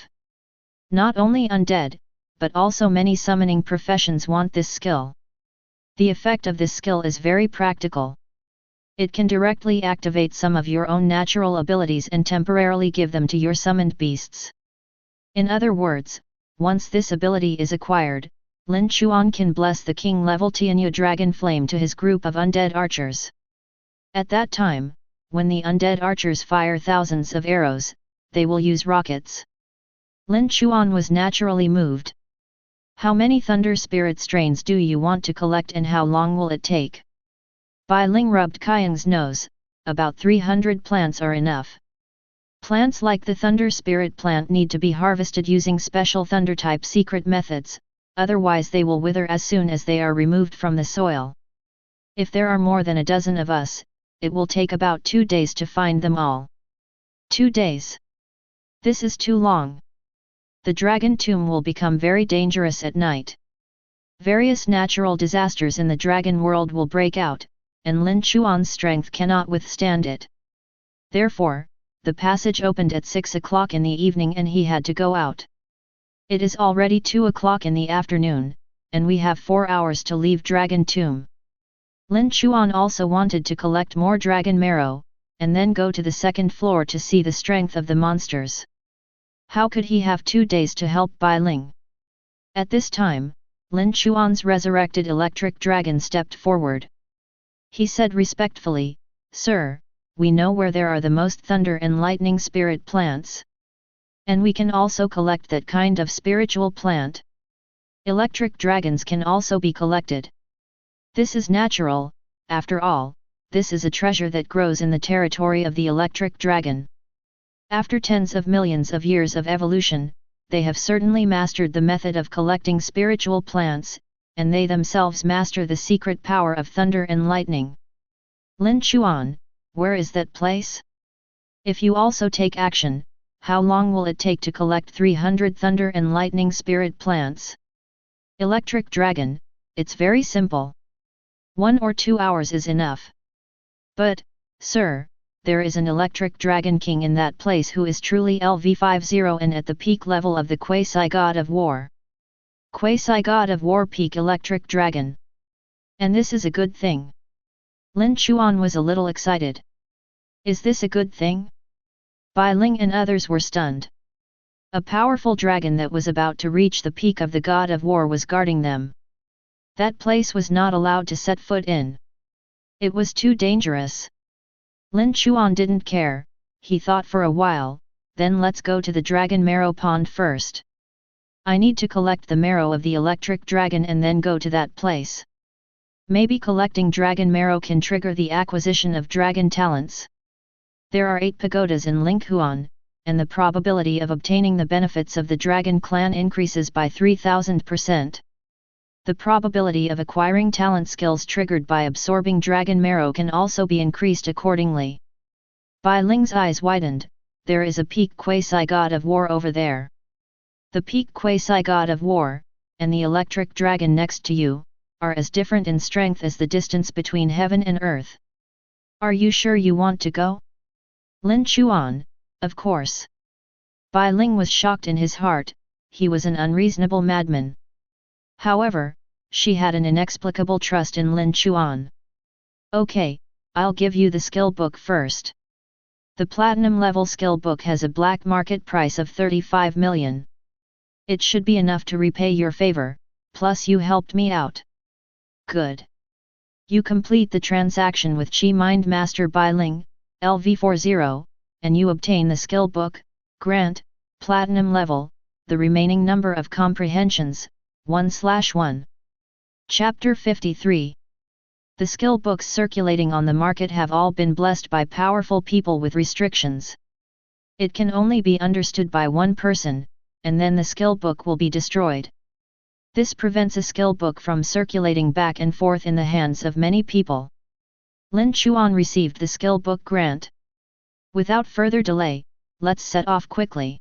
Not only undead, but also many summoning professions want this skill. The effect of this skill is very practical. It can directly activate some of your own natural abilities and temporarily give them to your summoned beasts. In other words, once this ability is acquired, Lin Chuan can bless the king level Tianya Dragon Flame to his group of undead archers. At that time, when the undead archers fire thousands of arrows, they will use rockets. Lin Chuan was naturally moved. How many thunder spirit strains do you want to collect and how long will it take? Bai Ling rubbed Kayang's nose. About 300 plants are enough. Plants like the thunder spirit plant need to be harvested using special thunder type secret methods, otherwise they will wither as soon as they are removed from the soil. If there are more than a dozen of us, it will take about 2 days to find them all. 2 days. This is too long. The dragon tomb will become very dangerous at night. Various natural disasters in the dragon world will break out, and Lin Chuan's strength cannot withstand it. Therefore, the passage opened at 6 o'clock in the evening and he had to go out. It is already 2 o'clock in the afternoon, and we have 4 hours to leave Dragon Tomb. Lin Chuan also wanted to collect more dragon marrow, and then go to the 2nd floor to see the strength of the monsters. How could he have 2 days to help Bai Ling? At this time, Lin Chuan's resurrected electric dragon stepped forward. He said respectfully, "Sir, we know where there are the most thunder and lightning spirit plants. And we can also collect that kind of spiritual plant. Electric dragons can also be collected. This is natural, after all, this is a treasure that grows in the territory of the electric dragon. After tens of millions of years of evolution, they have certainly mastered the method of collecting spiritual plants, and they themselves master the secret power of thunder and lightning. Lin Chuan, where is that place? If you also take action, how long will it take to collect 300 thunder and lightning spirit plants? Electric dragon, it's very simple. 1 or 2 hours is enough. But, sir, there is an electric dragon king in that place who is truly LV50 and at the peak level of the quasi-god of war. Quasi-god of war peak electric dragon. And this is a good thing. Lin Chuan was a little excited. Is this a good thing? Bai Ling and others were stunned. A powerful dragon that was about to reach the peak of the god of war was guarding them. That place was not allowed to set foot in. It was too dangerous. Lin Chuan didn't care, he thought for a while, then let's go to the dragon marrow pond first. I need to collect the marrow of the electric dragon and then go to that place. Maybe collecting dragon marrow can trigger the acquisition of dragon talents. There are 8 pagodas in Linghuan, and the probability of obtaining the benefits of the dragon clan increases by 3000%. The probability of acquiring talent skills triggered by absorbing dragon marrow can also be increased accordingly. Bai Ling's eyes widened, there is a peak quasi-god of war over there. The peak quasi-god of war, and the electric dragon next to you, are as different in strength as the distance between heaven and earth. Are you sure you want to go? Lin Chuan, of course. Bai Ling was shocked in his heart, he was an unreasonable madman. However, she had an inexplicable trust in Lin Chuan. Okay, I'll give you the skill book first. The platinum level skill book has a black market price of 35 million. It should be enough to repay your favor, plus you helped me out. Good. You complete the transaction with Chi Mind Master Bai Ling, LV40, and you obtain the skill book, grant, platinum level, the remaining number of comprehensions, 1/1. Chapter 53. The skill books circulating on the market have all been blessed by powerful people with restrictions. It can only be understood by one person, and then the skill book will be destroyed. This prevents a skill book from circulating back and forth in the hands of many people. Lin Chuan received the skill book grant. Without further delay, let's set off quickly.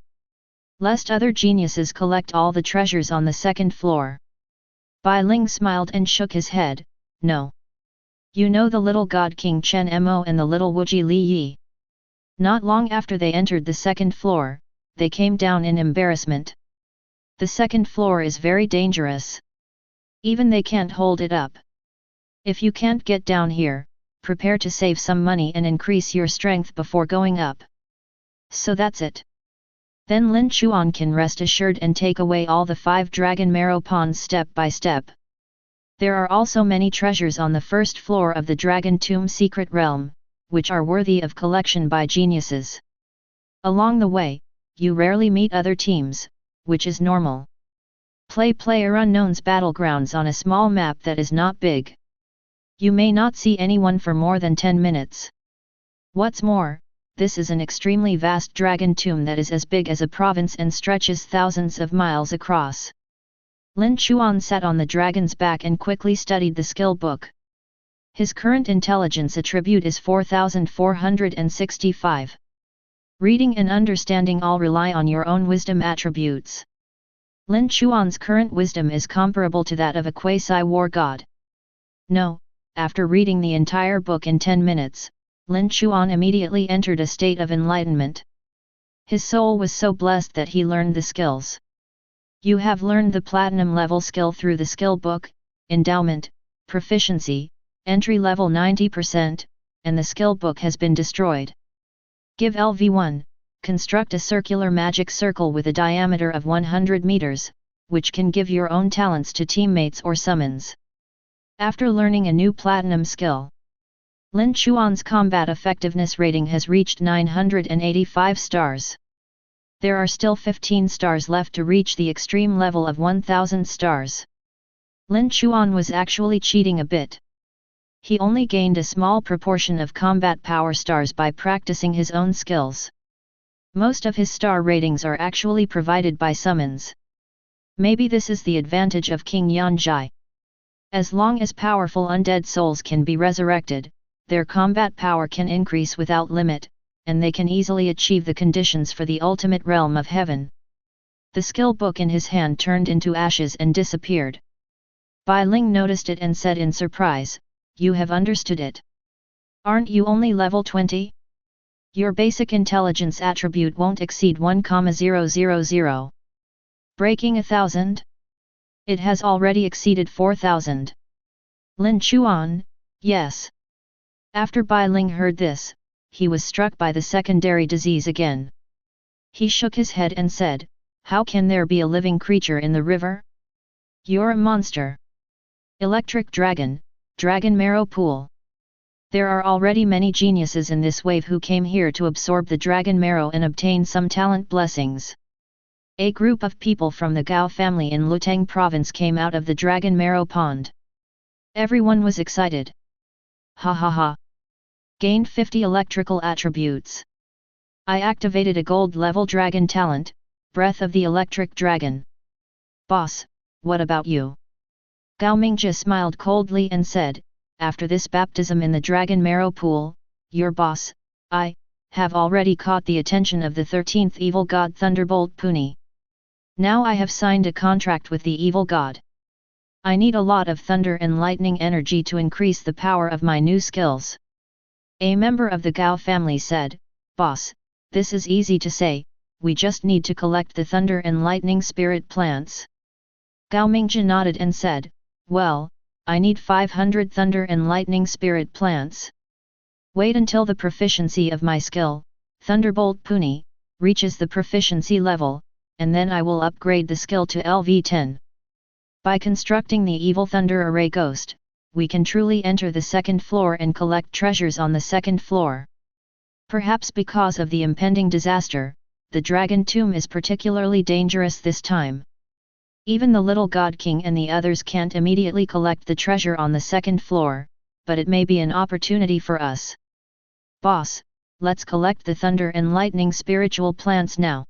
Lest other geniuses collect all the treasures on the second floor. Bai Ling smiled and shook his head, no. You know the little god King Chen Mo and the little Wuji Li Yi. Not long after they entered the second floor, they came down in embarrassment. The second floor is very dangerous. Even they can't hold it up. If you can't get down here, prepare to save some money and increase your strength before going up. So that's it. Then Lin Chuan can rest assured and take away all the 5 dragon marrow pawns step by step. There are also many treasures on the first floor of the Dragon Tomb Secret Realm, which are worthy of collection by geniuses. Along the way, you rarely meet other teams, which is normal. Play PlayerUnknown's battlegrounds on a small map that is not big. You may not see anyone for more than 10 minutes. What's more, this is an extremely vast dragon tomb that is as big as a province and stretches thousands of miles across. Lin Chuan sat on the dragon's back and quickly studied the skill book. His current intelligence attribute is 4465. Reading and understanding all rely on your own wisdom attributes. Lin Chuan's current wisdom is comparable to that of a quasi-war god. No, after reading the entire book in 10 minutes, Lin Chuan immediately entered a state of enlightenment. His soul was so blessed that he learned the skills. You have learned the platinum level skill through the skill book, endowment, proficiency, entry level 90%, and the skill book has been destroyed. Give LV1, construct a circular magic circle with a diameter of 100 meters, which can give your own talents to teammates or summons. After learning a new platinum skill, Lin Chuan's combat effectiveness rating has reached 985 stars. There are still 15 stars left to reach the extreme level of 1000 stars. Lin Chuan was actually cheating a bit. He only gained a small proportion of combat power stars by practicing his own skills. Most of his star ratings are actually provided by summons. Maybe this is the advantage of King Yanjai. As long as powerful undead souls can be resurrected, their combat power can increase without limit, and they can easily achieve the conditions for the ultimate realm of heaven. The skill book in his hand turned into ashes and disappeared. Bai Ling noticed it and said in surprise, "You have understood it. Aren't you only level 20? Your basic intelligence attribute won't exceed 1,000. Breaking 1,000? It has already exceeded 4,000. Lin Chuan, yes." After Bai Ling heard this, he was struck by the secondary disease again. He shook his head and said, "How can there be a living creature in the river? You're a monster. Electric dragon, dragon marrow pool. There are already many geniuses in this wave who came here to absorb the dragon marrow and obtain some talent blessings." A group of people from the Gao family in Luteng province came out of the dragon marrow pond. Everyone was excited. Ha ha ha. Gained 50 electrical attributes. I activated a gold level dragon talent, Breath of the Electric Dragon. Boss, what about you? Gao Mingzhi smiled coldly and said, "After this baptism in the dragon marrow pool, your boss, I, have already caught the attention of the 13th evil god Thunderbolt Puni. Now I have signed a contract with the evil god. I need a lot of thunder and lightning energy to increase the power of my new skills." A member of the Gao family said, "Boss, this is easy to say, we just need to collect the thunder and lightning spirit plants." Gao Mingzhi nodded and said, "Well, I need 500 thunder and lightning spirit plants. Wait until the proficiency of my skill, Thunderbolt Puni, reaches the proficiency level, and then I will upgrade the skill to LV10. By constructing the evil thunder array ghost, we can truly enter the second floor and collect treasures on the second floor." Perhaps because of the impending disaster, the dragon tomb is particularly dangerous this time. Even the little god king and the others can't immediately collect the treasure on the second floor, but it may be an opportunity for us. Boss, let's collect the thunder and lightning spiritual plants now.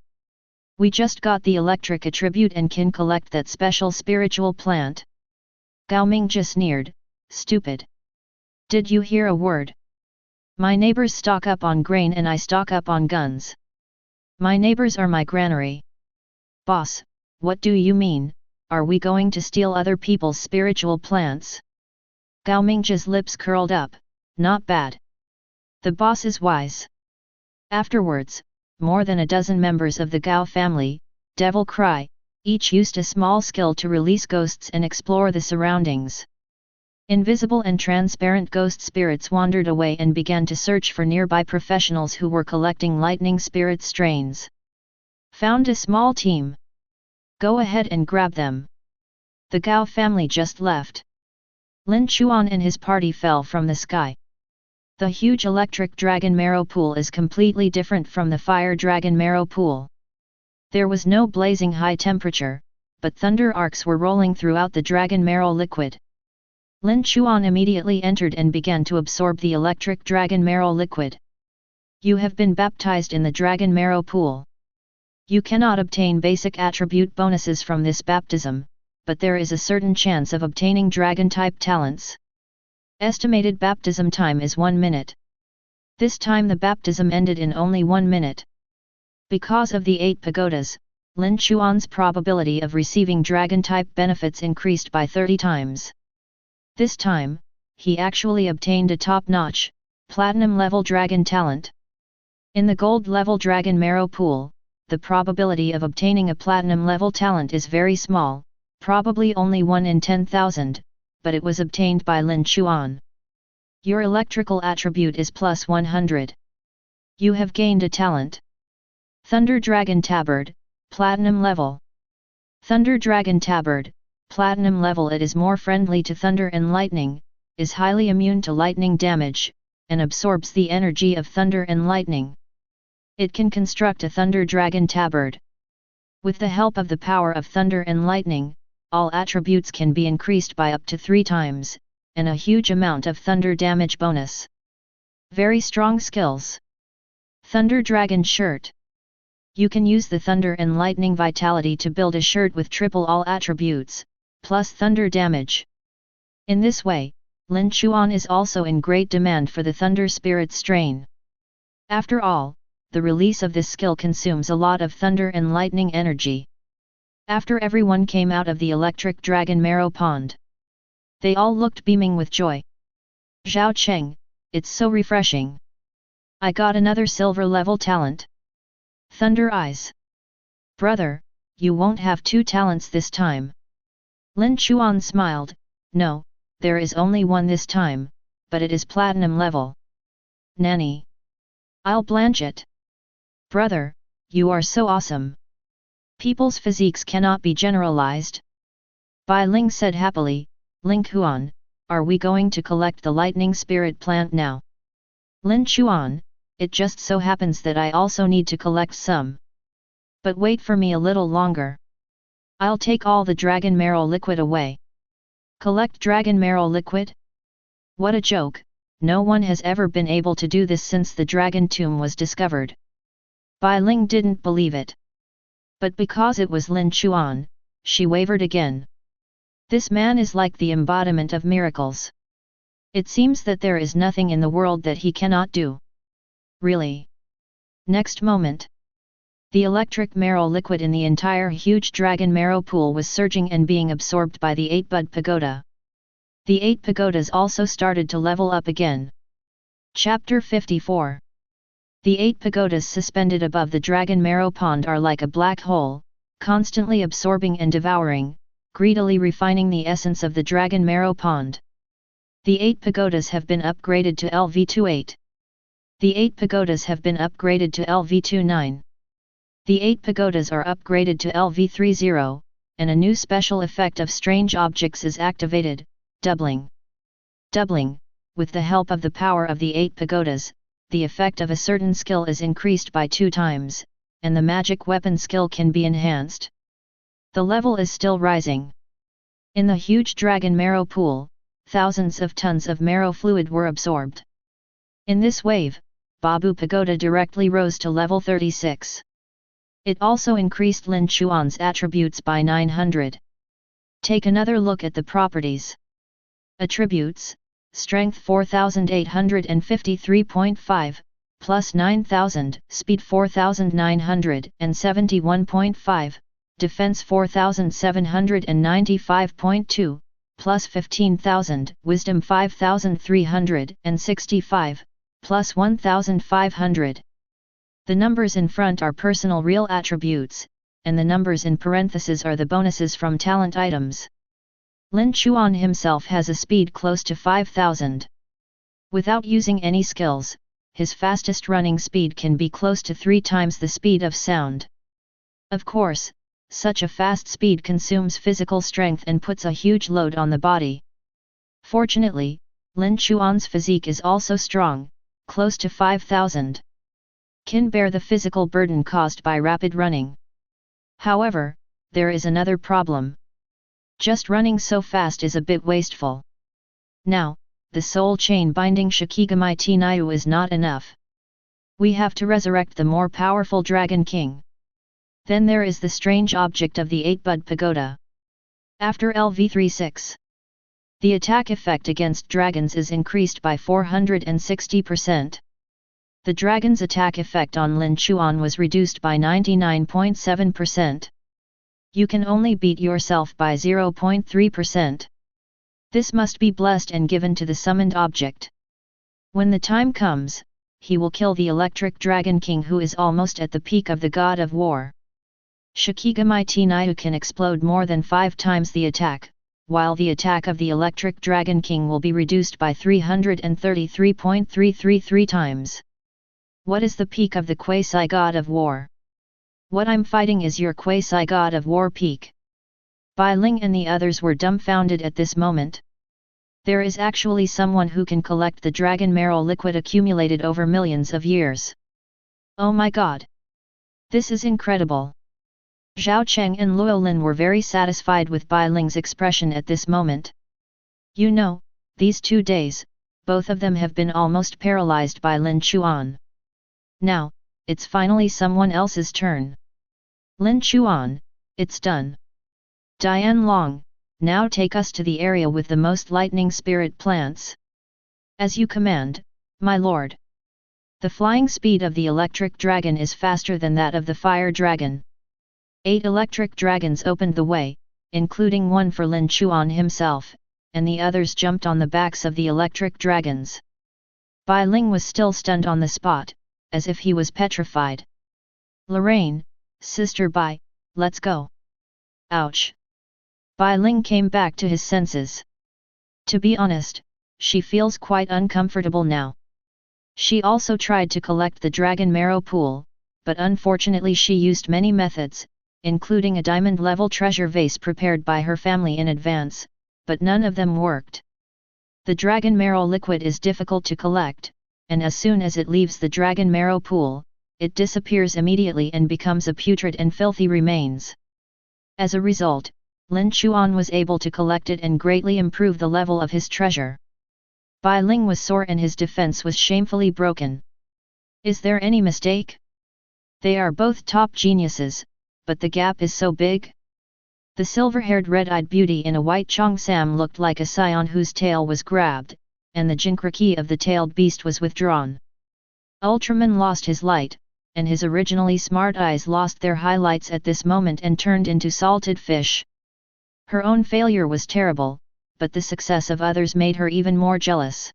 We just got the electric attribute and can collect that special spiritual plant. Gao Mingzhi sneered, stupid. Did you hear a word? My neighbors stock up on grain and I stock up on guns. My neighbors are my granary. Boss, what do you mean, are we going to steal other people's spiritual plants? Gao Mingzhi's lips curled up, not bad. The boss is wise. Afterwards, more than a dozen members of the Gao family, Devil Cry, each used a small skill to release ghosts and explore the surroundings. Invisible and transparent ghost spirits wandered away and began to search for nearby professionals who were collecting lightning spirit strains. Found a small team. Go ahead and grab them. The Gao family just left. Lin Chuan and his party fell from the sky. The huge electric dragon marrow pool is completely different from the fire dragon marrow pool. There was no blazing high temperature, but thunder arcs were rolling throughout the dragon marrow liquid. Lin Chuan immediately entered and began to absorb the electric dragon marrow liquid. You have been baptized in the dragon marrow pool. You cannot obtain basic attribute bonuses from this baptism, but there is a certain chance of obtaining dragon-type talents. Estimated baptism time is 1 minute. This time the baptism ended in only 1 minute. Because of the 8 pagodas, Lin Chuan's probability of receiving dragon-type benefits increased by 30 times. This time, he actually obtained a top-notch, platinum-level dragon talent. In the gold-level dragon marrow pool, the probability of obtaining a platinum-level talent is very small, probably only 1 in 10,000, but it was obtained by Lin Chuan. Your electrical attribute is plus 100. You have gained a talent. Thunder Dragon Tabard, Platinum level. Thunder Dragon Tabard, Platinum level. It is more friendly to thunder and lightning, is highly immune to lightning damage, and absorbs the energy of thunder and lightning. It can construct a Thunder Dragon Tabard. With the help of the power of thunder and lightning, all attributes can be increased by up to 3 times, and a huge amount of thunder damage bonus. Very strong skills. Thunder Dragon Shirt. You can use the thunder and lightning vitality to build a shirt with triple all attributes, plus thunder damage. In this way, Lin Chuan is also in great demand for the Thunder Spirit strain. After all, the release of this skill consumes a lot of thunder and lightning energy. After everyone came out of the electric dragon marrow pond, they all looked beaming with joy. Zhao Cheng, it's so refreshing. I got another silver level talent. Thunder Eyes. Brother, you won't have 2 talents this time. Lin Chuan smiled, no, there is only 1 this time, but it is platinum level. Nanny. I'll blanch it. Brother, you are so awesome. People's physiques cannot be generalized. Bai Ling said happily, Ling Huan, are we going to collect the lightning spirit plant now? Lin Chuan, it just so happens that I also need to collect some. But wait for me a little longer. I'll take all the dragon marrow liquid away. Collect dragon marrow liquid? What a joke, no one has ever been able to do this since the dragon tomb was discovered. Bai Ling didn't believe it. But because it was Lin Chuan, she wavered again. This man is like the embodiment of miracles. It seems that there is nothing in the world that he cannot do. Really? Next moment, the electric marrow liquid in the entire huge dragon marrow pool was surging and being absorbed by the 8-bud pagoda. The 8 pagodas also started to level up again. Chapter 54. The 8 pagodas suspended above the dragon marrow pond are like a black hole, constantly absorbing and devouring, greedily refining the essence of the dragon marrow pond. The 8 pagodas have been upgraded to LV28. The 8 pagodas have been upgraded to LV29. The 8 pagodas are upgraded to LV30, and a new special effect of strange objects is activated, doubling. Doubling, with the help of the power of the 8 pagodas, the effect of a certain skill is increased by 2 times, and the magic weapon skill can be enhanced. The level is still rising. In the huge dragon marrow pool, thousands of tons of marrow fluid were absorbed. In this wave, Babu Pagoda directly rose to level 36. It also increased Lin Chuan's attributes by 900. Take another look at the properties. Attributes: Strength 4853.5, plus 9000, Speed 4971.5, Defense 4795.2, plus 15,000, Wisdom 5365, plus 1500. The numbers in front are personal real attributes, and the numbers in parentheses are the bonuses from talent items. Lin Chuan himself has a speed close to 5000. Without using any skills, his fastest running speed can be close to 3 times the speed of sound. Of course, such a fast speed consumes physical strength and puts a huge load on the body. Fortunately, Lin Chuan's physique is also strong, close to 5000. Can bear the physical burden caused by rapid running. However, there is another problem. Just running so fast is a bit wasteful. Now, the soul chain binding Shikigami Tinayu is not enough. We have to resurrect the more powerful Dragon King. Then there is the strange object of the 8-bud pagoda. After LV36, the attack effect against dragons is increased by 460%. The dragon's attack effect on Lin Chuan was reduced by 99.7%. You can only beat yourself by 0.3%. This must be blessed and given to the summoned object. When the time comes, he will kill the electric dragon king who is almost at the peak of the god of war. Shikigami Tinayu can explode more than 5 times the attack, while the attack of the electric dragon king will be reduced by 333.333 times. What is the peak of the quasi-god of war? What I'm fighting is your quasi-god of war peak. Bai Ling and the others were dumbfounded at this moment. There is actually someone who can collect the dragon marrow liquid accumulated over millions of years. Oh my god! This is incredible! Zhao Cheng and Luo Lin were very satisfied with Bai Ling's expression at this moment. You know, these 2 days, both of them have been almost paralyzed by Lin Chuan. Now, it's finally someone else's turn. Lin Chuan, it's done. Dian Long, now take us to the area with the most lightning spirit plants. As you command, my lord. The flying speed of the electric dragon is faster than that of the fire dragon. 8 electric dragons opened the way, including one for Lin Chuan himself, and the others jumped on the backs of the electric dragons. Bai Ling was still stunned on the spot, as if he was petrified. Lorraine, Sister Bai, let's go. Ouch! Bai Ling came back to his senses. To be honest, she feels quite uncomfortable now. She also tried to collect the dragon marrow pool, but unfortunately she used many methods, including a diamond-level treasure vase prepared by her family in advance, but none of them worked. The dragon marrow liquid is difficult to collect, and as soon as it leaves the dragon marrow pool, it disappears immediately and becomes a putrid and filthy remains. As a result, Lin Chuan was able to collect it and greatly improve the level of his treasure. Bai Ling was sore and his defense was shamefully broken. Is there any mistake? They are both top geniuses, but the gap is so big? The silver-haired red-eyed beauty in a white cheongsam looked like a scion whose tail was grabbed, and the jinkraki of the tailed beast was withdrawn. Ultraman lost his light, and his originally smart eyes lost their highlights at this moment and turned into salted fish. Her own failure was terrible, but the success of others made her even more jealous.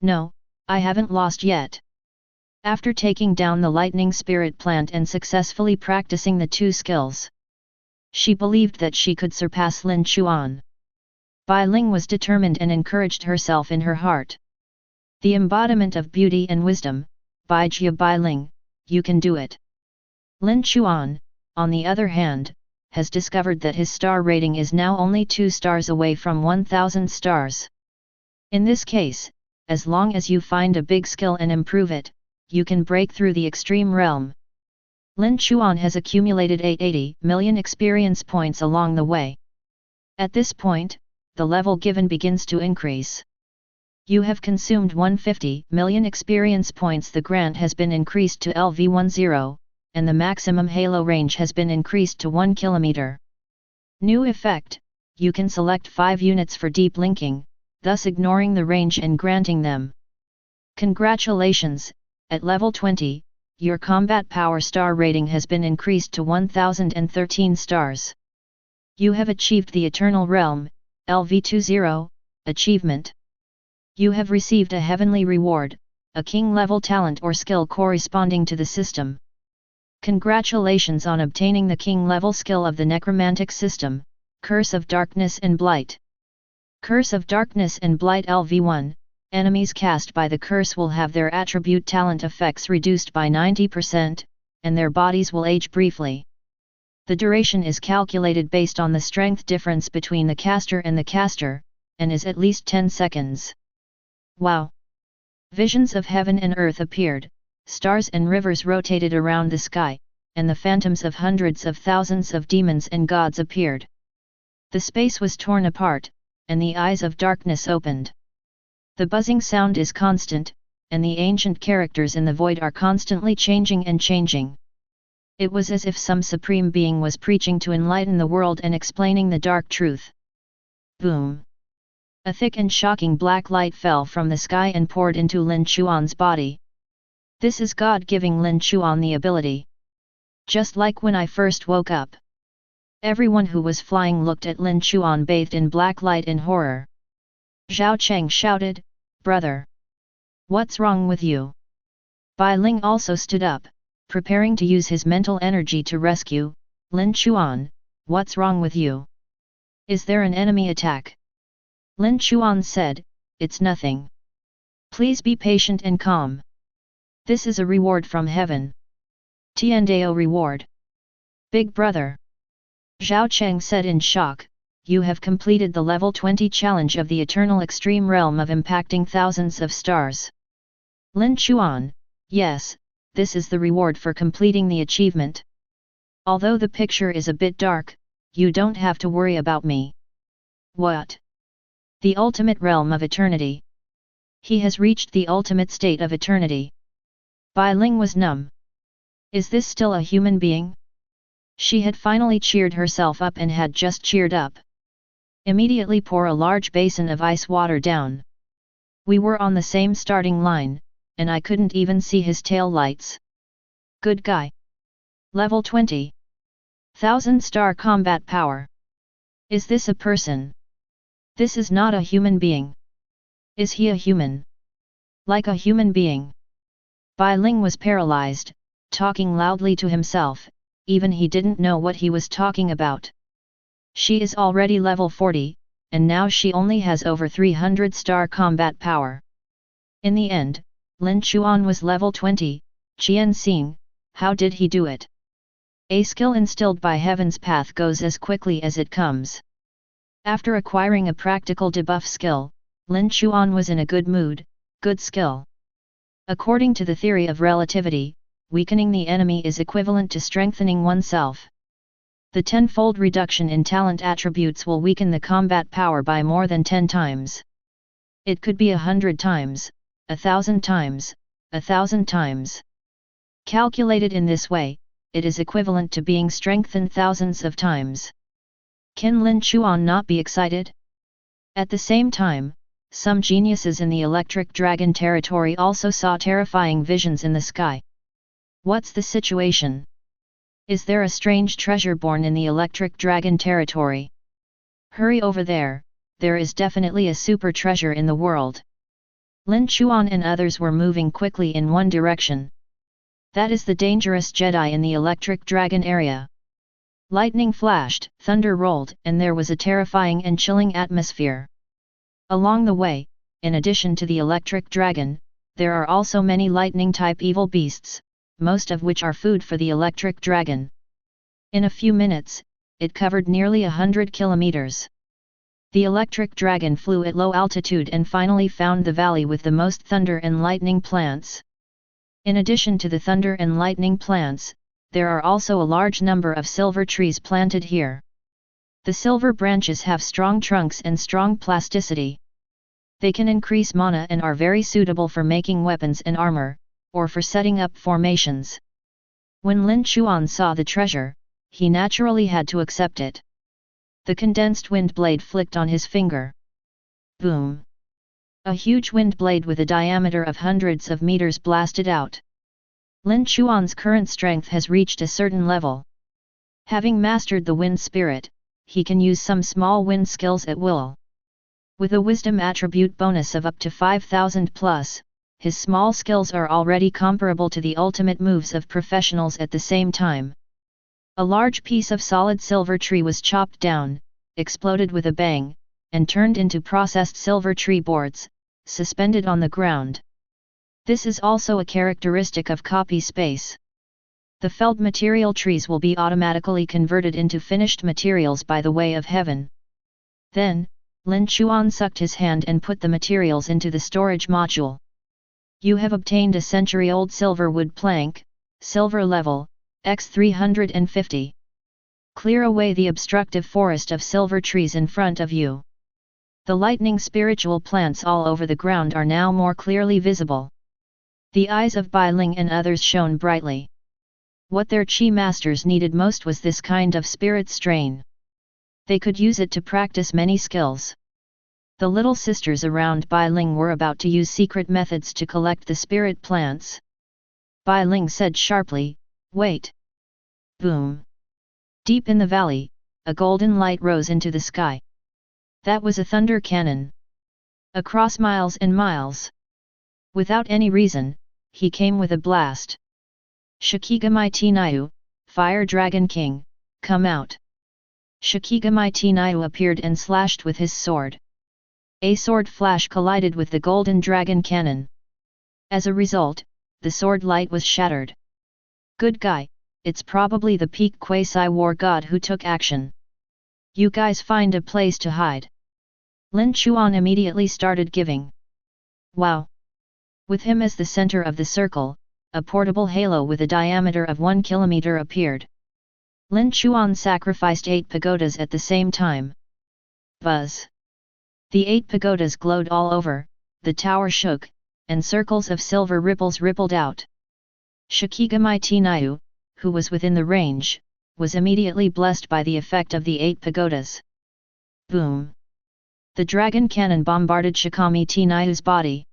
No, I haven't lost yet. After taking down the lightning spirit plant and successfully practicing the 2 skills, she believed that she could surpass Lin Chuan. Bai Ling was determined and encouraged herself in her heart. The embodiment of beauty and wisdom, Bai Jia Bai Ling, you can do it. Lin Chuan, on the other hand, has discovered that his star rating is now only 2 stars away from 1000 stars. In this case, as long as you find a big skill and improve it, you can break through the extreme realm. Lin Chuan has accumulated 880 million experience points along the way. At this point, the level given begins to increase. You have consumed 150 million experience points. The grant has been increased to LV10, and the maximum halo range has been increased to 1 km. New effect, you can select 5 units for deep linking, thus ignoring the range and granting them. Congratulations, at level 20, your combat power star rating has been increased to 1013 stars. You have achieved the Eternal Realm, LV20, achievement. You have received a heavenly reward, a king-level talent or skill corresponding to the system. Congratulations on obtaining the king-level skill of the necromantic system, Curse of Darkness and Blight. Curse of Darkness and Blight LV1, enemies cast by the curse will have their attribute talent effects reduced by 90%, and their bodies will age briefly. The duration is calculated based on the strength difference between the caster and the caster, and is at least 10 seconds. Wow! Visions of heaven and earth appeared, stars and rivers rotated around the sky, and the phantoms of hundreds of thousands of demons and gods appeared. The space was torn apart, and the eyes of darkness opened. The buzzing sound is constant, and the ancient characters in the void are constantly changing and changing. It was as if some supreme being was preaching to enlighten the world and explaining the dark truth. Boom! A thick and shocking black light fell from the sky and poured into Lin Chuan's body. This is God giving Lin Chuan the ability. Just like when I first woke up. Everyone who was flying looked at Lin Chuan bathed in black light in horror. Zhao Cheng shouted, "Brother! What's wrong with you?" Bai Ling also stood up, preparing to use his mental energy to rescue. "Lin Chuan, what's wrong with you? Is there an enemy attack?" Lin Chuan said, "It's nothing. Please be patient and calm. This is a reward from heaven. Tiandao reward. Big brother." Zhao Cheng said in shock, "You have completed the level 20 challenge of the eternal extreme realm of impacting thousands of stars." Lin Chuan, "Yes, this is the reward for completing the achievement. Although the picture is a bit dark, you don't have to worry about me." "What? The ultimate realm of eternity. He has reached the ultimate state of eternity." Bai Ling was numb. Is this still a human being? She had finally cheered herself up and had just cheered up. Immediately pour a large basin of ice water down. We were on the same starting line, and I couldn't even see his tail lights. Good guy. Level 20. 1000-star combat power. Is this a person? This is not a human being. Is he a human? Like a human being? Bai Ling was paralyzed, talking loudly to himself, even he didn't know what he was talking about. She is already level 40, and now she only has over 300-star combat power. In the end, Lin Chuan was level 20, Qian Xing, how did he do it? A skill instilled by heaven's path goes as quickly as it comes. After acquiring a practical debuff skill, Lin Chuan was in a good mood, good skill. According to the theory of relativity, weakening the enemy is equivalent to strengthening oneself. The tenfold reduction in talent attributes will weaken the combat power by more than 10 times. It could be 100 times, 1,000 times, 1,000 times. Calculated in this way, it is equivalent to being strengthened thousands of times. Can Lin Chuan not be excited? At the same time, some geniuses in the Electric Dragon territory also saw terrifying visions in the sky. What's the situation? Is there a strange treasure born in the Electric Dragon territory? Hurry over there, there is definitely a super treasure in the world. Lin Chuan and others were moving quickly in one direction. That is the dangerous Jedi in the Electric Dragon area. Lightning flashed, thunder rolled, and there was a terrifying and chilling atmosphere. Along the way, in addition to the Electric Dragon, there are also many lightning-type evil beasts, most of which are food for the Electric Dragon. In a few minutes, it covered nearly 100 kilometers. The Electric Dragon flew at low altitude and finally found the valley with the most thunder and lightning plants. In addition to the thunder and lightning plants, there are also a large number of silver trees planted here. The silver branches have strong trunks and strong plasticity. They can increase mana and are very suitable for making weapons and armor, or for setting up formations. When Lin Chuan saw the treasure, he naturally had to accept it. The condensed wind blade flicked on his finger. Boom! A huge wind blade with a diameter of hundreds of meters blasted out. Lin Chuan's current strength has reached a certain level. Having mastered the wind spirit, he can use some small wind skills at will. With a wisdom attribute bonus of up to 5,000 plus, his small skills are already comparable to the ultimate moves of professionals at the same time. A large piece of solid silver tree was chopped down, exploded with a bang, and turned into processed silver tree boards, suspended on the ground. This is also a characteristic of copy space. The felled material trees will be automatically converted into finished materials by the way of heaven. Then, Lin Chuan sucked his hand and put the materials into the storage module. You have obtained a century-old silver wood plank, silver level, x 350. Clear away the obstructive forest of silver trees in front of you. The lightning spiritual plants all over the ground are now more clearly visible. The eyes of Bai Ling and others shone brightly. What their chi masters needed most was this kind of spirit strain. They could use it to practice many skills. The little sisters around Bai Ling were about to use secret methods to collect the spirit plants. Bai Ling said sharply, "Wait!" Boom! Deep in the valley, a golden light rose into the sky. That was a thunder cannon. Across miles and miles. Without any reason, he came with a blast. Shikigamai Tinayu, Fire Dragon King, come out! Shikigamai Tinayu appeared and slashed with his sword. A sword flash collided with the golden dragon cannon. As a result, the sword light was shattered. Good guy, it's probably the peak quasi-war god who took action. You guys find a place to hide. Lin Chuan immediately started giving. Wow! With him as the center of the circle, a portable halo with a diameter of 1 kilometer appeared. Lin Chuan sacrificed 8 pagodas at the same time. Buzz! The 8 pagodas glowed all over, the tower shook, and circles of silver ripples rippled out. Shikigamai Tinayu, who was within the range, was immediately blessed by the effect of the 8 pagodas. Boom! The dragon cannon bombarded Shikami Tinayu's body.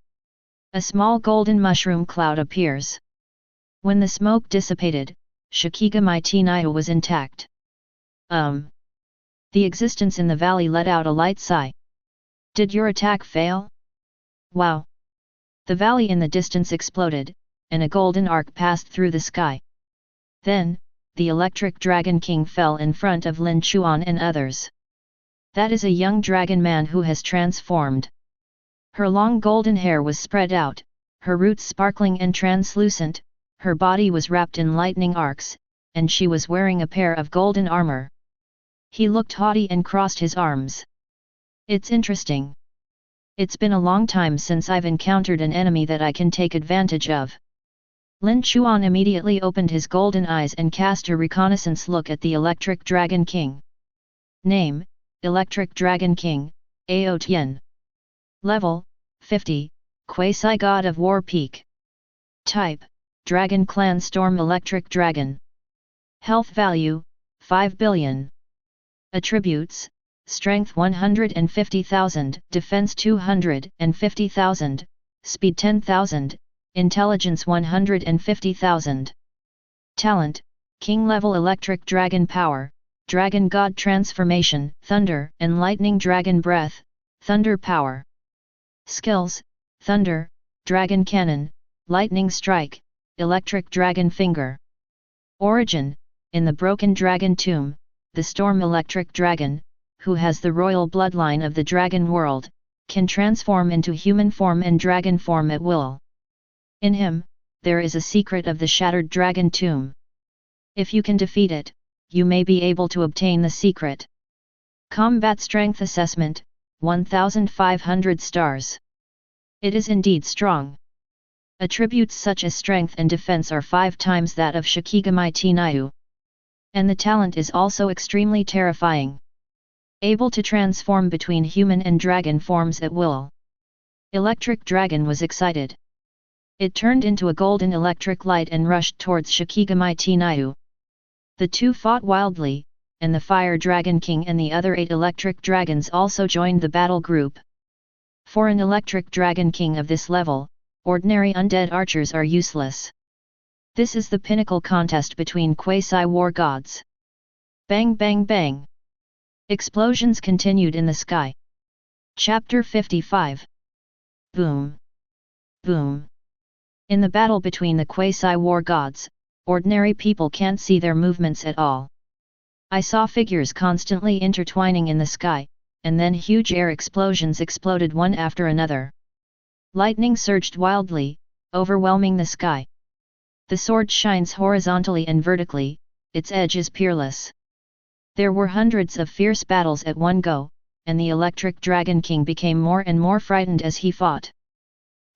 A small golden mushroom cloud appears. When the smoke dissipated, Shikigamai Tinayu was intact. The existence in the valley let out a light sigh. Did your attack fail? Wow! The valley in the distance exploded, and a golden arc passed through the sky. Then, the electric dragon king fell in front of Lin Chuan and others. That is a young dragon man who has transformed. Her long golden hair was spread out, her roots sparkling and translucent, her body was wrapped in lightning arcs, and she was wearing a pair of golden armor. He looked haughty and crossed his arms. It's interesting. It's been a long time since I've encountered an enemy that I can take advantage of. Lin Chuan immediately opened his golden eyes and cast a reconnaissance look at the Electric Dragon King. Name, Electric Dragon King, Ao Tian. Level, 50, Quasi-God of War Peak. Type, Dragon Clan Storm Electric Dragon. Health value, 5 billion. Attributes, Strength 150,000, Defense 250,000, Speed 10,000, Intelligence 150,000. Talent, King Level Electric Dragon Power, Dragon God Transformation, Thunder and Lightning Dragon Breath, Thunder Power. Skills, Thunder, Dragon Cannon, Lightning Strike, Electric Dragon Finger. Origin, in the Broken Dragon Tomb, the Storm Electric Dragon, who has the royal bloodline of the dragon world, can transform into human form and dragon form at will. In him, there is a secret of the Shattered Dragon Tomb. If you can defeat it, you may be able to obtain the secret. Combat Strength Assessment, 1500 stars. It is indeed strong. Attributes such as strength and defense are 5 times that of Shikigami Tenryu. And the talent is also extremely terrifying. Able to transform between human and dragon forms at will. Electric Dragon was excited. It turned into a golden electric light and rushed towards Shikigami Tenryu. The two fought wildly, and the Fire Dragon King and the other 8 electric dragons also joined the battle group. For an electric dragon king of this level, ordinary undead archers are useless. This is the pinnacle contest between quasi-war gods. Bang bang bang! Explosions continued in the sky. Chapter 55. Boom! Boom! In the battle between the quasi-war gods, ordinary people can't see their movements at all. I saw figures constantly intertwining in the sky, and then huge air explosions exploded one after another. Lightning surged wildly, overwhelming the sky. The sword shines horizontally and vertically, its edge is peerless. There were hundreds of fierce battles at one go, and the Electric Dragon King became more and more frightened as he fought.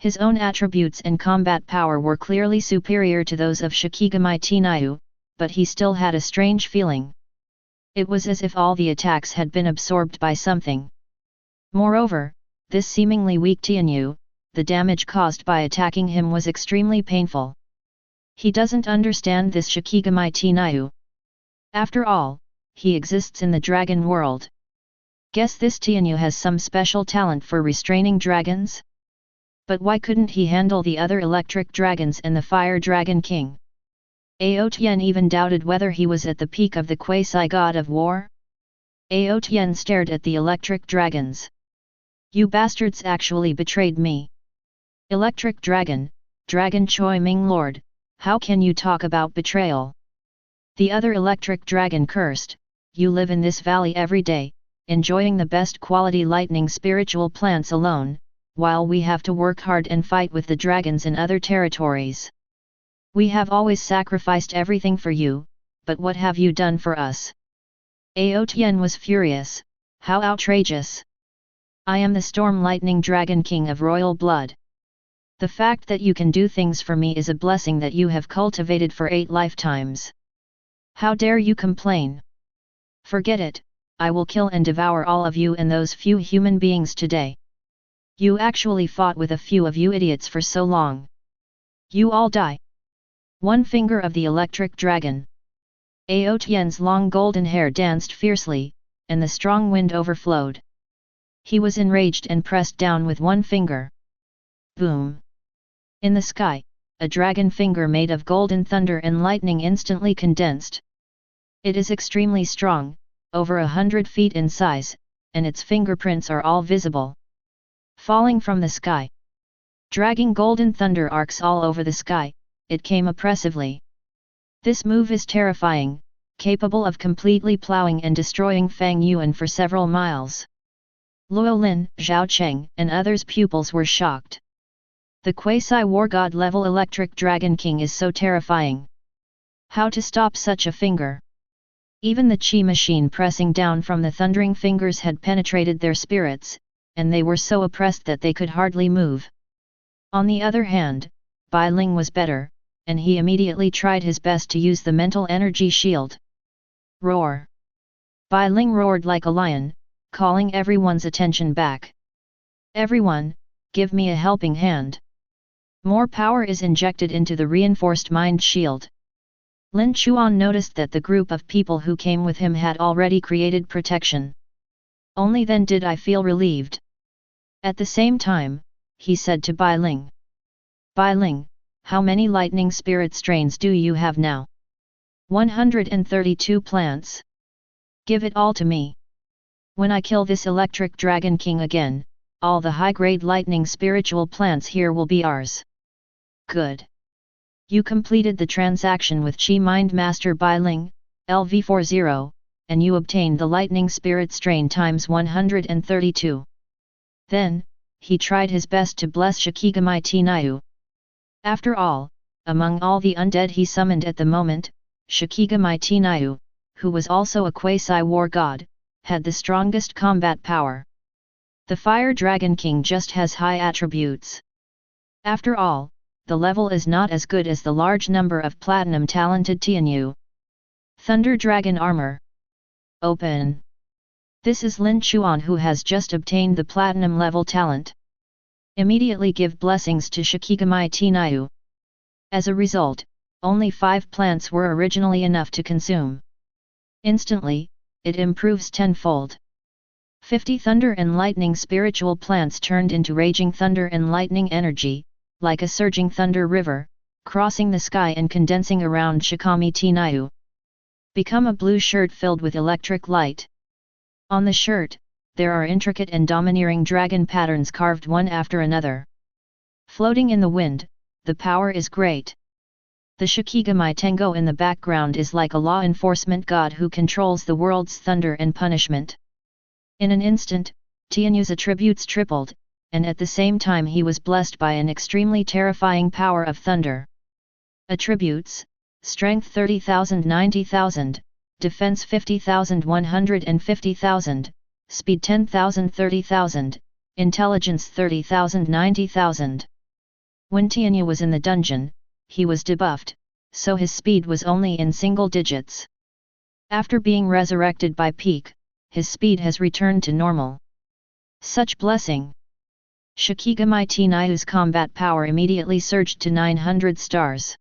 His own attributes and combat power were clearly superior to those of Shikigami Tenryu, but he still had a strange feeling. It was as if all the attacks had been absorbed by something. Moreover, this seemingly weak Tenryu, the damage caused by attacking him was extremely painful. He doesn't understand this Shikigami Tenryu. After all, he exists in the dragon world. Guess this Tenryu has some special talent for restraining dragons? But why couldn't he handle the other electric dragons and the Fire Dragon King? Ao Tian even doubted whether he was at the peak of the quasi-god of war. Ao Tian stared at the electric dragons. You bastards actually betrayed me. Electric Dragon, Dragon Choi Ming Lord, how can you talk about betrayal? The other electric dragon cursed, you live in this valley every day, enjoying the best quality lightning spiritual plants alone, while we have to work hard and fight with the dragons in other territories. We have always sacrificed everything for you, but what have you done for us? Ao Tian was furious, how outrageous! I am the Storm Lightning Dragon King of royal blood. The fact that you can do things for me is a blessing that you have cultivated for 8 lifetimes. How dare you complain? Forget it, I will kill and devour all of you and those few human beings today. You actually fought with a few of you idiots for so long. You all die. One finger of the electric dragon. Ao Tian's long golden hair danced fiercely, and the strong wind overflowed. He was enraged and pressed down with one finger. Boom! In the sky, a dragon finger made of golden thunder and lightning instantly condensed. It is extremely strong, over 100 feet in size, and its fingerprints are all visible. Falling from the sky, dragging golden thunder arcs all over the sky, it came oppressively. This move is terrifying, capable of completely plowing and destroying Fang Yuan for several miles. Luo Lin, Zhao Cheng, and others' pupils were shocked. The quasi-war god level electric dragon king is so terrifying. How to stop such a finger? Even the chi machine pressing down from the thundering fingers had penetrated their spirits, and they were so oppressed that they could hardly move. On the other hand, Bai Ling was better, and he immediately tried his best to use the mental energy shield. Roar! Bai Ling roared like a lion, calling everyone's attention back. Everyone, give me a helping hand. More power is injected into the reinforced mind shield. Lin Chuan noticed that the group of people who came with him had already created protection. Only then did I feel relieved. At the same time, he said to Bai Ling. Bai Ling, how many lightning spirit strains do you have now? 132 plants. Give it all to me. When I kill this electric dragon king again, all the high-grade lightning spiritual plants here will be ours. Good. You completed the transaction with Chi Mind Master Bai Ling, LV40, and you obtained the lightning spirit strain times 132. Then, he tried his best to bless Shikigami Tenryu. After all, among all the undead he summoned at the moment, Shikigami Tenryu, who was also a quasi-war god, had the strongest combat power. The Fire Dragon King just has high attributes. After all, the level is not as good as the large number of platinum talented Tianyu. Thunder Dragon Armor. Open. This is Lin Chuan, who has just obtained the platinum level talent. Immediately give blessings to Shikigami Tianyu. As a result, only 5 plants were originally enough to consume. Instantly, it improves tenfold. 50 thunder and lightning spiritual plants turned into raging thunder and lightning energy, like a surging thunder river, crossing the sky and condensing around Shikigami Tianyu. Become a blue shirt filled with electric light. On the shirt, there are intricate and domineering dragon patterns carved one after another. Floating in the wind, the power is great. The Shikigami Tengo in the background is like a law enforcement god who controls the world's thunder and punishment. In an instant, Tianyu's attributes tripled, and at the same time he was blessed by an extremely terrifying power of thunder. Attributes: Strength 30,000 90,000, Defense 50,000 150,000, Speed 10,000 30,000, Intelligence 30,000 90,000. When Tianyu was in the dungeon, he was debuffed, so his speed was only in single digits. After being resurrected by Peak, his speed has returned to normal. Such blessing! Shikigami Tianyu's combat power immediately surged to 900 stars.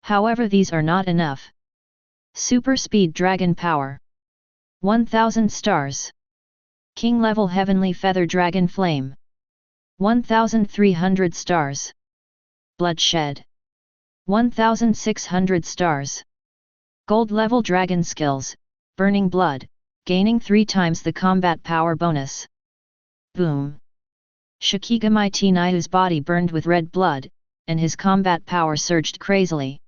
However, these are not enough. Super Speed Dragon Power. 1000 stars. King Level Heavenly Feather Dragon Flame. 1300 stars. Bloodshed. 1600 stars. Gold Level Dragon Skills, Burning Blood, gaining 3 times the combat power bonus. Boom! Shikigami Tianyu's body burned with red blood, and his combat power surged crazily.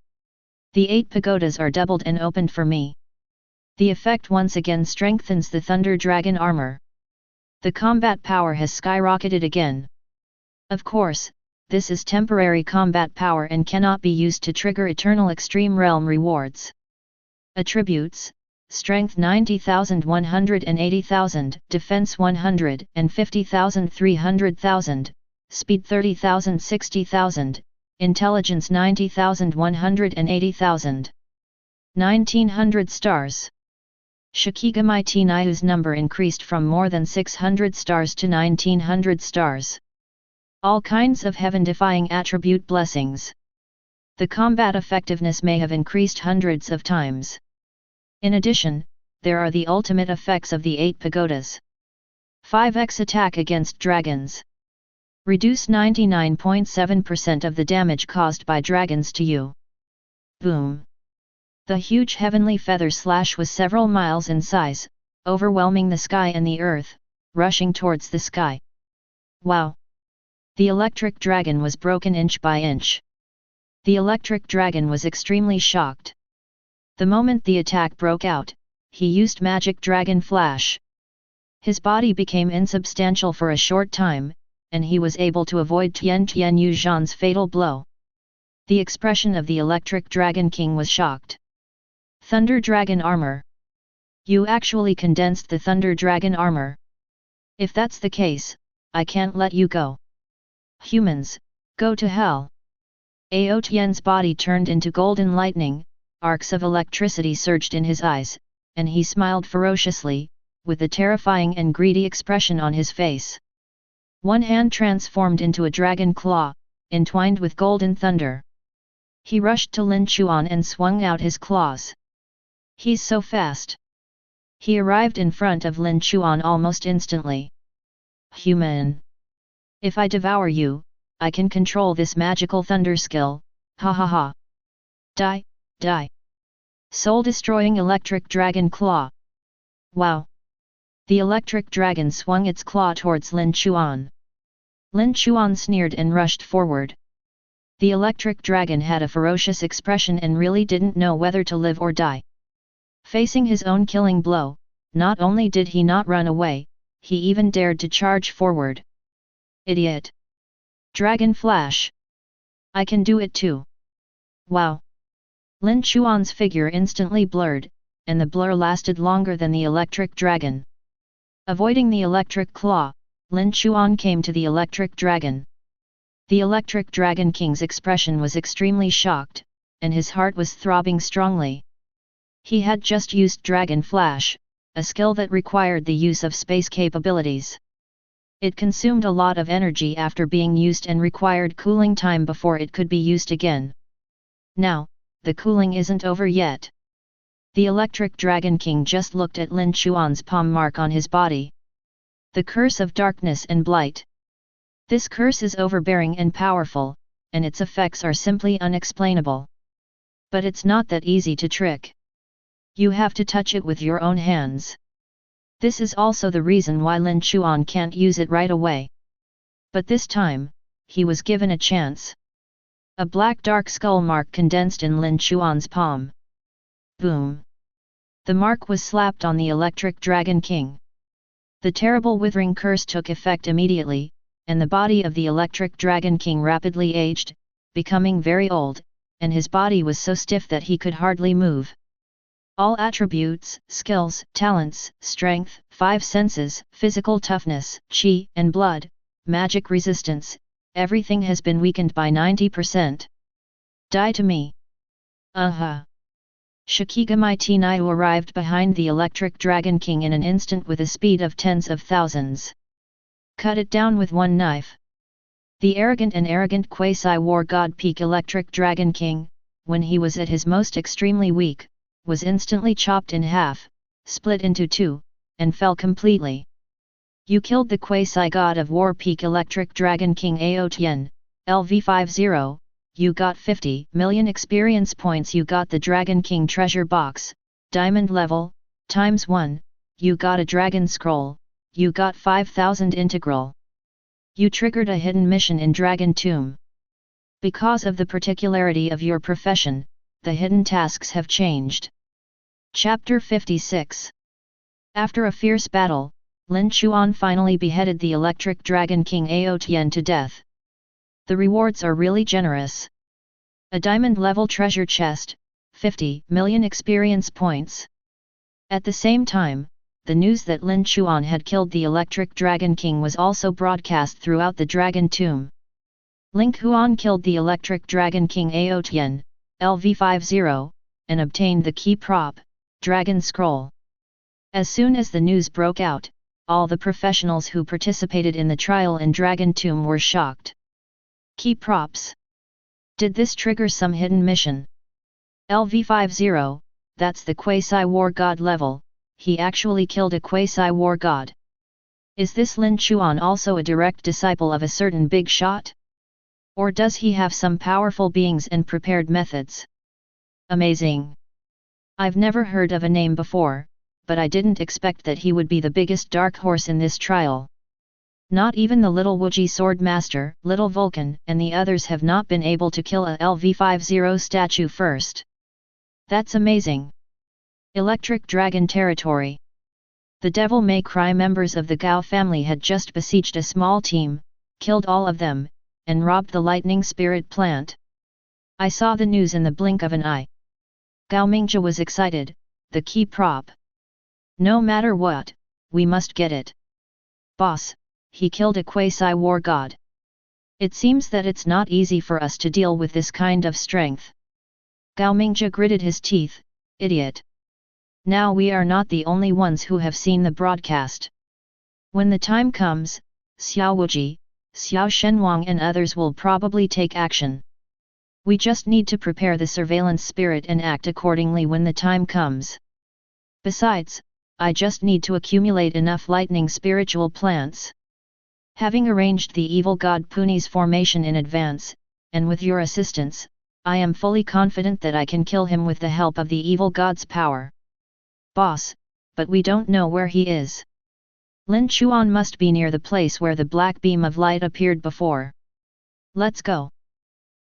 The 8 pagodas are doubled and opened for me. The effect once again strengthens the Thunder Dragon armor. The combat power has skyrocketed again. Of course, this is temporary combat power and cannot be used to trigger eternal extreme realm rewards. Attributes: Strength 90,000 180,000, Defense 150,000 300,000, Speed 30,000 60,000, Intelligence 90,000 180,000. 1900 stars. Shikigami Tianyu's number increased from more than 600 stars to 1900 stars. All kinds of heaven-defying attribute blessings. The combat effectiveness may have increased hundreds of times. In addition, there are the ultimate effects of the 8 pagodas. 5x attack against dragons. Reduce 99.7% of the damage caused by dragons to you. Boom! The huge heavenly feather slash was several miles in size, overwhelming the sky and the earth, rushing towards the sky. Wow! The electric dragon was broken inch by inch. The electric dragon was extremely shocked. The moment the attack broke out, he used Magic Dragon Flash. His body became insubstantial for a short time, and he was able to avoid Tianyu Zhan's fatal blow. The expression of the Electric Dragon King was shocked. Thunder Dragon Armor. You actually condensed the Thunder Dragon Armor. If that's the case, I can't let you go. Humans, go to hell. Ao Tian's body turned into golden lightning, arcs of electricity surged in his eyes, and he smiled ferociously, with a terrifying and greedy expression on his face. One hand transformed into a dragon claw, entwined with golden thunder. He rushed to Lin Chuan and swung out his claws. He's so fast. He arrived in front of Lin Chuan almost instantly. Human! If I devour you, I can control this magical thunder skill, ha ha ha. Die, die. Soul-destroying electric dragon claw. Wow! The electric dragon swung its claw towards Lin Chuan. Lin Chuan sneered and rushed forward. The electric dragon had a ferocious expression and really didn't know whether to live or die. Facing his own killing blow, not only did he not run away, he even dared to charge forward. Idiot! Dragon Flash! I can do it too! Wow! Lin Chuan's figure instantly blurred, and the blur lasted longer than the electric dragon. Avoiding the electric claw, Lin Chuan came to the electric dragon. The Electric Dragon King's expression was extremely shocked, and his heart was throbbing strongly. He had just used Dragon Flash, a skill that required the use of space capabilities. It consumed a lot of energy after being used and required cooling time before it could be used again. Now, the cooling isn't over yet. The Electric Dragon King just looked at Lin Chuan's palm mark on his body. The curse of darkness and blight. This curse is overbearing and powerful, and its effects are simply unexplainable. But it's not that easy to trick. You have to touch it with your own hands. This is also the reason why Lin Chuan can't use it right away. But this time, he was given a chance. A black dark skull mark condensed in Lin Chuan's palm. Boom! The mark was slapped on the Electric Dragon King. The terrible withering curse took effect immediately, and the body of the Electric Dragon King rapidly aged, becoming very old, and his body was so stiff that he could hardly move. All attributes, skills, talents, strength, 5 senses, physical toughness, chi and blood, magic resistance, everything has been weakened by 90%. Die to me. Shikigami Tniu arrived behind the Electric Dragon King in an instant with a speed of tens of thousands. Cut it down with one knife. The arrogant quasi-war god peak Electric Dragon King, when he was at his most extremely weak, was instantly chopped in half, split into 2, and fell completely. You killed the quasi-god of war peak Electric Dragon King Aotian, LV50, you got 50 million experience points. You got the Dragon King treasure box, diamond level, ×1, you got a dragon scroll, you got 5000 integral. You triggered a hidden mission in Dragon Tomb. Because of the particularity of your profession, the hidden tasks have changed. Chapter 56. After a fierce battle, Lin Chuan finally beheaded the Electric Dragon King Aotian to death. The rewards are really generous. A diamond-level treasure chest, 50 million experience points. At the same time, the news that Lin Chuan had killed the Electric Dragon King was also broadcast throughout the Dragon Tomb. Lin Chuan killed the Electric Dragon King Aotian, LV50, and obtained the key prop, Dragon Scroll. As soon as the news broke out, all the professionals who participated in the trial in Dragon Tomb were shocked. Key props. Did this trigger some hidden mission? LV50, that's the quasi-war god level, he actually killed a quasi-war god. Is this Lin Chuan also a direct disciple of a certain big shot? Or does he have some powerful beings and prepared methods? Amazing! I've never heard of a name before, but I didn't expect that he would be the biggest dark horse in this trial. Not even the little Wuji sword master, little Vulcan, and the others have not been able to kill a LV50 statue first. That's amazing! Electric Dragon Territory. The Devil May Cry members of the Gao family had just besieged a small team, killed all of them, and robbed the lightning spirit plant. I saw the news in the blink of an eye. Gao Mingjia was excited, the key prop. No matter what, we must get it. Boss, he killed a quasi-war god. It seems that it's not easy for us to deal with this kind of strength. Gao Mingjia gritted his teeth, idiot. Now we are not the only ones who have seen the broadcast. When the time comes, Xiao Wuji, Xiao Shenwang and others will probably take action. We just need to prepare the surveillance spirit and act accordingly when the time comes. Besides, I just need to accumulate enough lightning spiritual plants. Having arranged the evil god Puni's formation in advance, and with your assistance, I am fully confident that I can kill him with the help of the evil god's power. Boss, but we don't know where he is. Lin Chuan must be near the place where the black beam of light appeared before. Let's go.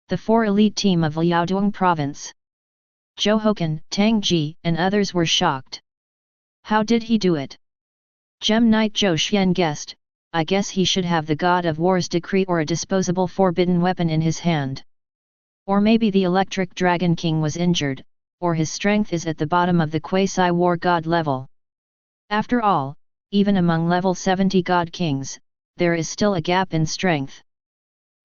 The 4 elite team of Liaodong province. Zhou Hokan, Tang Ji, and others were shocked. How did he do it? Gem Knight Zhou Xian guessed, I guess he should have the God of War's decree or a disposable forbidden weapon in his hand. Or maybe the Electric Dragon King was injured, or his strength is at the bottom of the quasi-war god level. After all, even among level 70 god kings, there is still a gap in strength.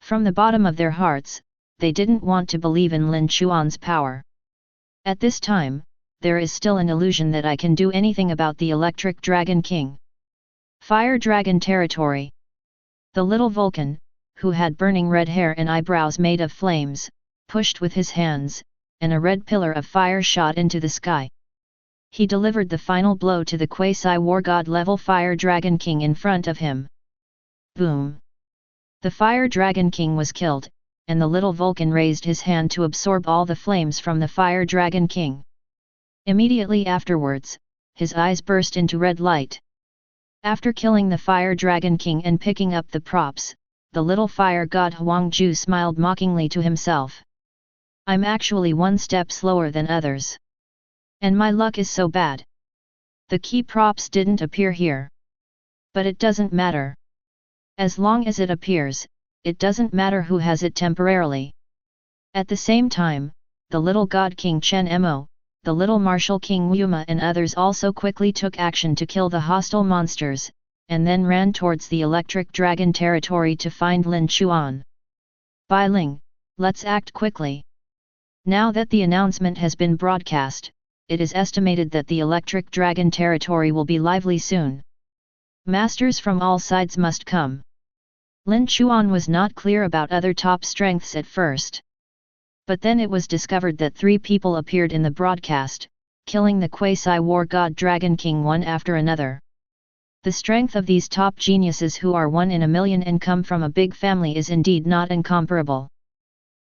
From the bottom of their hearts, they didn't want to believe in Lin Chuan's power. At this time, there is still an illusion that I can do anything about the Electric Dragon King. Fire Dragon Territory. The little Vulcan, who had burning red hair and eyebrows made of flames, pushed with his hands, and a red pillar of fire shot into the sky. He delivered the final blow to the quasi-war god level Fire Dragon King in front of him. Boom! The Fire Dragon King was killed, and the little Vulcan raised his hand to absorb all the flames from the Fire Dragon King. Immediately afterwards, his eyes burst into red light. After killing the Fire Dragon King and picking up the props, the little fire god Huangju smiled mockingly to himself. I'm actually one step slower than others. And my luck is so bad. The key props didn't appear here. But it doesn't matter. As long as it appears, it doesn't matter who has it temporarily. At the same time, the little god King Chen Mo, the little martial King Wuma and others also quickly took action to kill the hostile monsters, and then ran towards the Electric Dragon territory to find Lin Chuan. Bai Ling, let's act quickly. Now that the announcement has been broadcast, it is estimated that the Electric Dragon territory will be lively soon. Masters from all sides must come. Lin Chuan was not clear about other top strengths at first. But then it was discovered that 3 people appeared in the broadcast, killing the quasi-war god Dragon King one after another. The strength of these top geniuses who are 1 in a million and come from a big family is indeed not incomparable.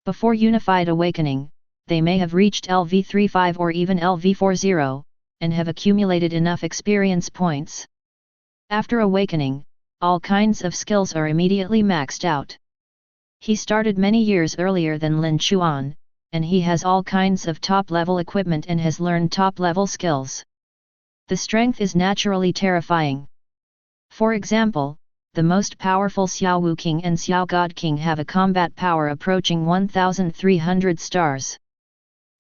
Before Unified Awakening, they may have reached LV35 or even LV40, and have accumulated enough experience points. After Awakening, all kinds of skills are immediately maxed out. He started many years earlier than Lin Chuan, and he has all kinds of top-level equipment and has learned top-level skills. The strength is naturally terrifying. For example, the most powerful Xiao Wu King and Xiao God King have a combat power approaching 1,300 stars.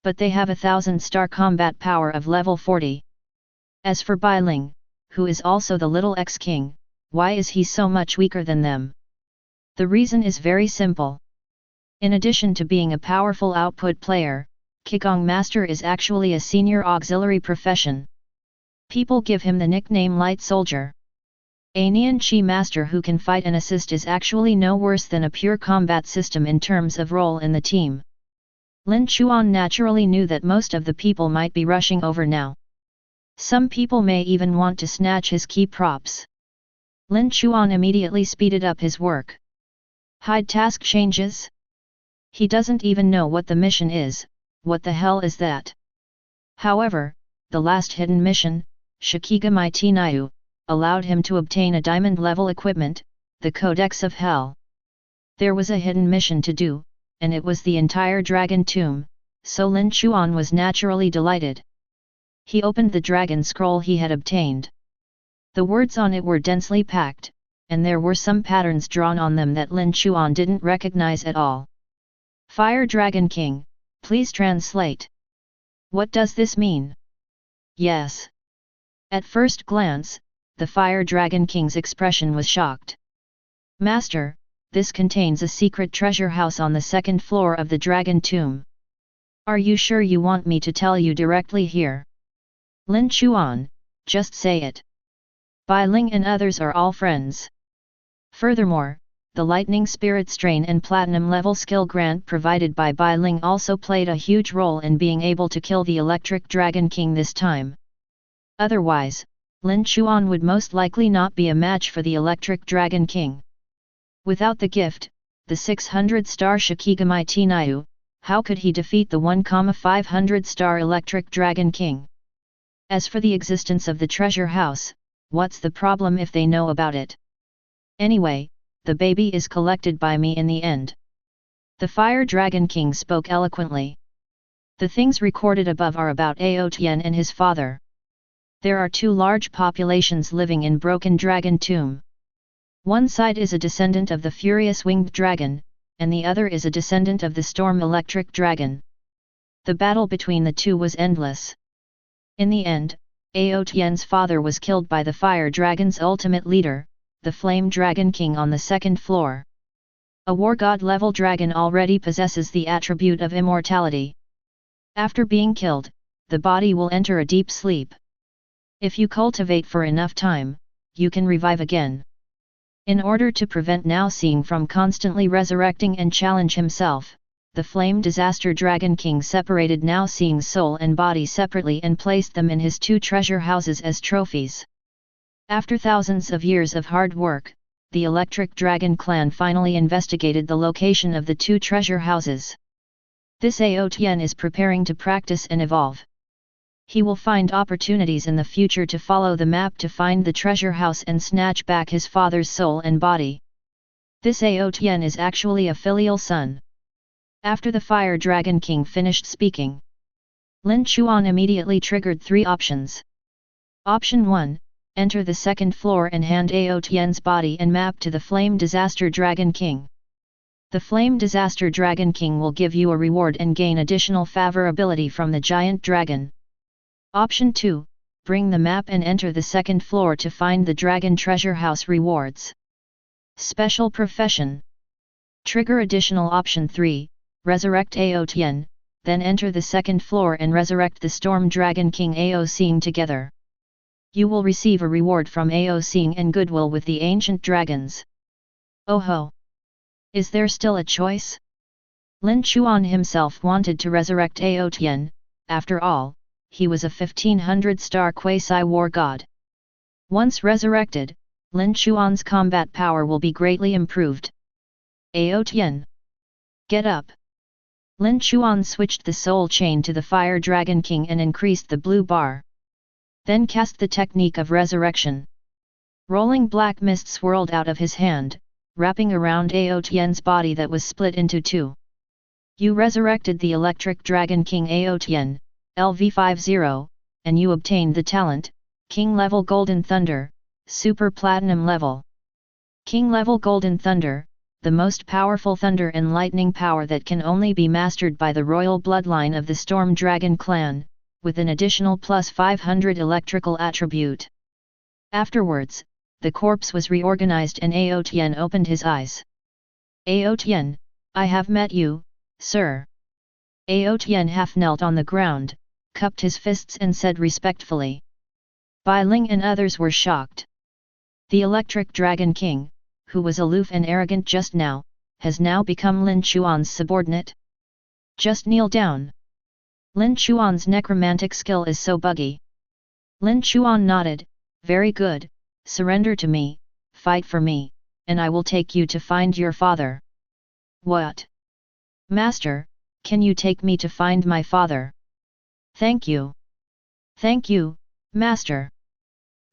But they have a 1,000-star combat power of level 40. As for Bai Ling, who is also the little ex-king, why is he so much weaker than them? The reason is very simple. In addition to being a powerful output player, Qigong Master is actually a senior auxiliary profession. People give him the nickname Light Soldier. A Nian Qi Master who can fight and assist is actually no worse than a pure combat system in terms of role in the team. Lin Chuan naturally knew that most of the people might be rushing over now. Some people may even want to snatch his key props. Lin Chuan immediately speeded up his work. Hide task changes? He doesn't even know what the mission is. What the hell is that? However, the last hidden mission, Shikigami Tinayu, allowed him to obtain a diamond-level equipment, the Codex of Hell. There was a hidden mission to do, and it was the entire dragon tomb, so Lin Chuan was naturally delighted. He opened the dragon scroll he had obtained. The words on it were densely packed, and there were some patterns drawn on them that Lin Chuan didn't recognize at all. Fire Dragon King, please translate. What does this mean? Yes. At first glance, the Fire Dragon King's expression was shocked. Master, this contains a secret treasure house on the 2nd floor of the dragon tomb. Are you sure you want me to tell you directly here? Lin Chuan, just say it. Bai Ling and others are all friends. Furthermore, the Lightning Spirit Strain and Platinum level skill grant provided by Bai Ling also played a huge role in being able to kill the Electric Dragon King this time. Otherwise, Lin Chuan would most likely not be a match for the Electric Dragon King. Without the gift, the 600-star Shikigami Tinayu, how could he defeat the 1,500-star Electric Dragon King? As for the existence of the treasure house, what's the problem if they know about it? Anyway, the baby is collected by me in the end. The Fire Dragon King spoke eloquently. The things recorded above are about Ao Tian and his father. There are 2 large populations living in Broken Dragon Tomb. One side is a descendant of the Furious Winged Dragon, and the other is a descendant of the Storm Electric Dragon. The battle between the 2 was endless. In the end, Ao Tian's father was killed by the Fire Dragon's ultimate leader, the Flame Dragon King on the 2nd floor. A war god level dragon already possesses the attribute of immortality. After being killed, the body will enter a deep sleep. If you cultivate for enough time, you can revive again. In order to prevent Lao Liu from constantly resurrecting and challenge himself, the Flame Disaster Dragon King separated Lao Liu's soul and body separately and placed them in his 2 treasure houses as trophies. After thousands of years of hard work, the Electric Dragon clan finally investigated the location of the 2 treasure houses. This Ao Tian is preparing to practice and evolve. He will find opportunities in the future to follow the map to find the treasure house and snatch back his father's soul and body. This Ao Tian is actually a filial son. After the Fire Dragon King finished speaking, Lin Chuan immediately triggered 3 options. Option 1. Enter the 2nd floor and hand Ao Tian's body and map to the Flame Disaster Dragon King. The Flame Disaster Dragon King will give you a reward and gain additional favorability from the giant dragon. Option 2. Bring the map and enter the 2nd floor to find the Dragon Treasure House rewards. Special Profession. Trigger additional Option 3, resurrect Ao Tian, then enter the 2nd floor and resurrect the Storm Dragon King Ao Tian together. You will receive a reward from Ao Tian and goodwill with the ancient dragons. Oh ho! Is there still a choice? Lin Chuan himself wanted to resurrect Ao Tian. After all, he was a 1500-star quasi-war god. Once resurrected, Lin Chuan's combat power will be greatly improved. Ao Tian, get up! Lin Chuan switched the soul chain to the Fire Dragon King and increased the blue bar. Then cast the technique of resurrection. Rolling black mist swirled out of his hand, wrapping around Ao Tian's body that was split into 2. You resurrected the Electric Dragon King Ao Tian, LV50, and you obtained the talent, King Level Golden Thunder, Super Platinum Level. King Level Golden Thunder, the most powerful thunder and lightning power that can only be mastered by the royal bloodline of the Storm Dragon clan, with an additional plus 500 electrical attribute. Afterwards, the corpse was reorganized and Ao Tian opened his eyes. Ao Tian, I have met you, sir. Ao Tian half knelt on the ground, cupped his fists and said respectfully. Bai Ling and others were shocked. The Electric Dragon King, who was aloof and arrogant just now, has now become Lin Chuan's subordinate. Just kneel down. Lin Chuan's necromantic skill is so buggy. Lin Chuan nodded, very good, surrender to me, fight for me, and I will take you to find your father. What? Master, can you take me to find my father? Thank you. Thank you, Master.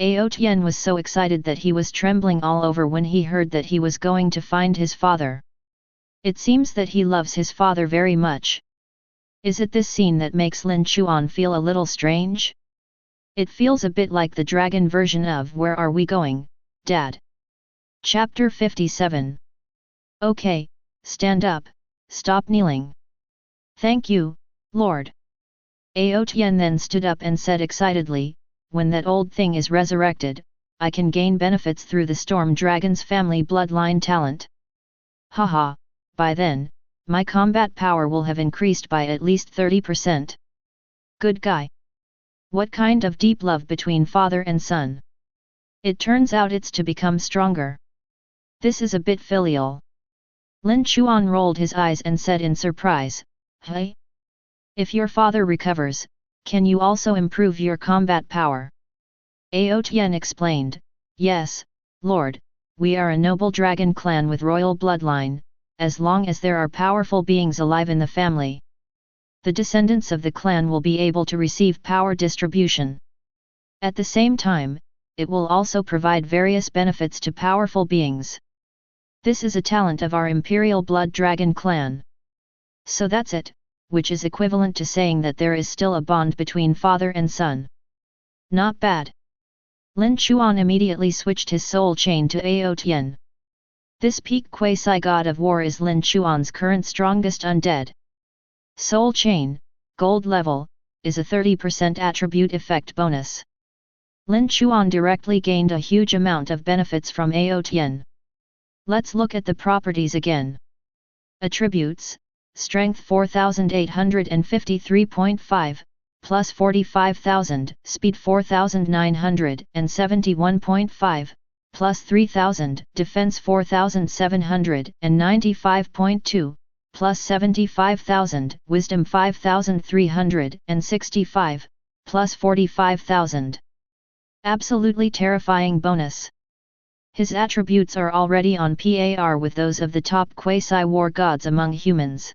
Ao Tian was so excited that he was trembling all over when he heard that he was going to find his father. It seems that he loves his father very much. Is it this scene that makes Lin Chuan feel a little strange? It feels a bit like the dragon version of Where Are We Going, Dad? Chapter 57. Okay, stand up, stop kneeling. Thank you, Lord. Ao Tian then stood up and said excitedly, when that old thing is resurrected, I can gain benefits through the Storm Dragon's family bloodline talent. Haha, by then, my combat power will have increased by at least 30%. Good guy. What kind of deep love between father and son? It turns out it's to become stronger. This is a bit filial. Lin Chuan rolled his eyes and said in surprise, Hey? If your father recovers, can you also improve your combat power? Ao Tian explained, Yes, Lord, we are a noble dragon clan with royal bloodline. As long as there are powerful beings alive in the family, the descendants of the clan will be able to receive power distribution. At the same time, it will also provide various benefits to powerful beings. This is a talent of our Imperial Blood Dragon clan. So that's it, which is equivalent to saying that there is still a bond between father and son. Not bad. Lin Chuan immediately switched his soul chain to Ao Tian. This peak quasi-god of war is Lin Chuan's current strongest undead. Soul Chain, Gold Level, is a 30% attribute effect bonus. Lin Chuan directly gained a huge amount of benefits from Ao Tian. Let's look at the properties again. Attributes: Strength 4853.5, plus 45,000, Speed 4971.5, plus 3000, Defense 4795.2, plus 75,000, Wisdom 5365, plus 45,000. Absolutely terrifying bonus. His attributes are already on par with those of the top quasi-war gods among humans.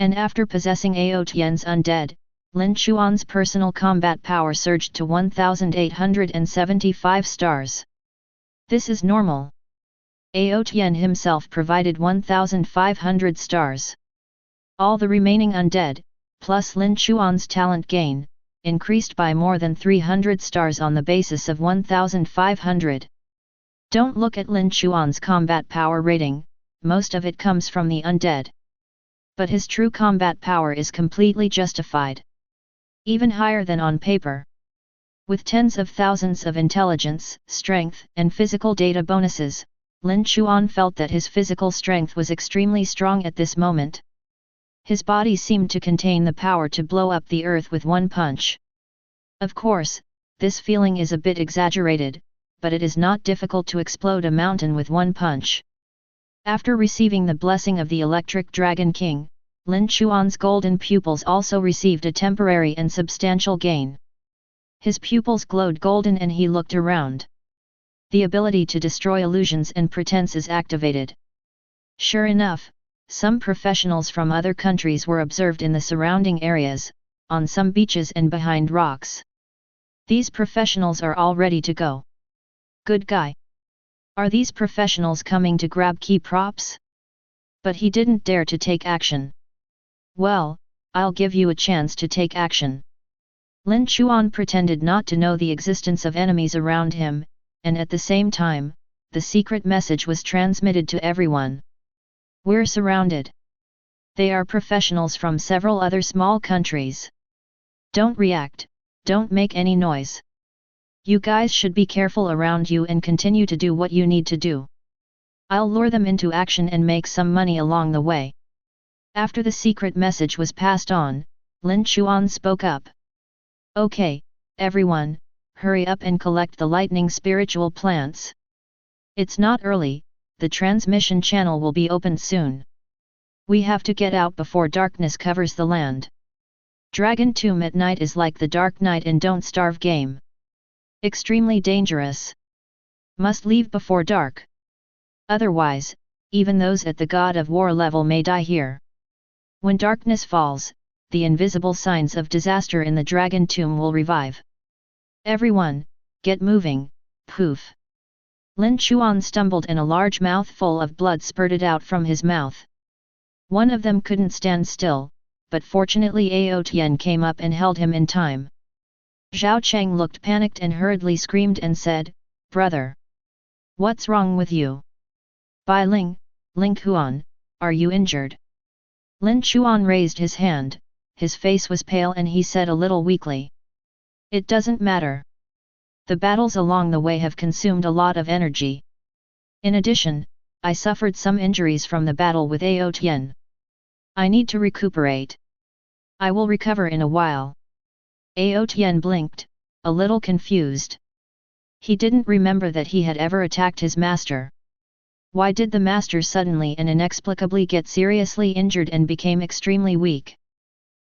And after possessing Ao Tian's undead, Lin Chuan's personal combat power surged to 1,875 stars. This is normal. Ao Tian himself provided 1,500 stars. All the remaining undead, plus Lin Chuan's talent gain, increased by more than 300 stars on the basis of 1,500. Don't look at Lin Chuan's combat power rating, most of it comes from the undead. But his true combat power is completely justified. Even higher than on paper. With tens of thousands of intelligence, strength, and physical data bonuses, Lin Chuan felt that his physical strength was extremely strong at this moment. His body seemed to contain the power to blow up the earth with one punch. Of course, this feeling is a bit exaggerated, but it is not difficult to explode a mountain with one punch. After receiving the blessing of the Electric Dragon King, Lin Chuan's golden pupils also received a temporary and substantial gain. His pupils glowed golden and he looked around. The ability to destroy illusions and pretense is activated. Sure enough, some professionals from other countries were observed in the surrounding areas, on some beaches and behind rocks. These professionals are all ready to go. Good guy. Are these professionals coming to grab key props? But he didn't dare to take action. Well, I'll give you a chance to take action. Lin Chuan pretended not to know the existence of enemies around him, and at the same time, the secret message was transmitted to everyone. We're surrounded. They are professionals from several other small countries. Don't react, don't make any noise. You guys should be careful around you and continue to do what you need to do. I'll lure them into action and make some money along the way. After the secret message was passed on, Lin Chuan spoke up. Okay, everyone, hurry up and collect the lightning spiritual plants. It's not early, the transmission channel will be opened soon. We have to get out before darkness covers the land. Dragon Tomb at night is like the Dark Knight in Don't Starve game. Extremely dangerous. Must leave before dark. Otherwise, even those at the God of War level may die here. When darkness falls, the invisible signs of disaster in the Dragon Tomb will revive. Everyone, get moving, poof. Lin Chuan stumbled and a large mouthful of blood spurted out from his mouth. One of them couldn't stand still, but fortunately Ao Tian came up and held him in time. Zhao Cheng looked panicked and hurriedly screamed and said, "Brother! What's wrong with you? Bai Ling, Ling Huan, are you injured?" Lin Chuan raised his hand, his face was pale and he said a little weakly. "It doesn't matter. The battles along the way have consumed a lot of energy. In addition, I suffered some injuries from the battle with Ao Tian. I need to recuperate. I will recover in a while." Ao Tian blinked, a little confused. He didn't remember that he had ever attacked his master. Why did the master suddenly and inexplicably get seriously injured and became extremely weak?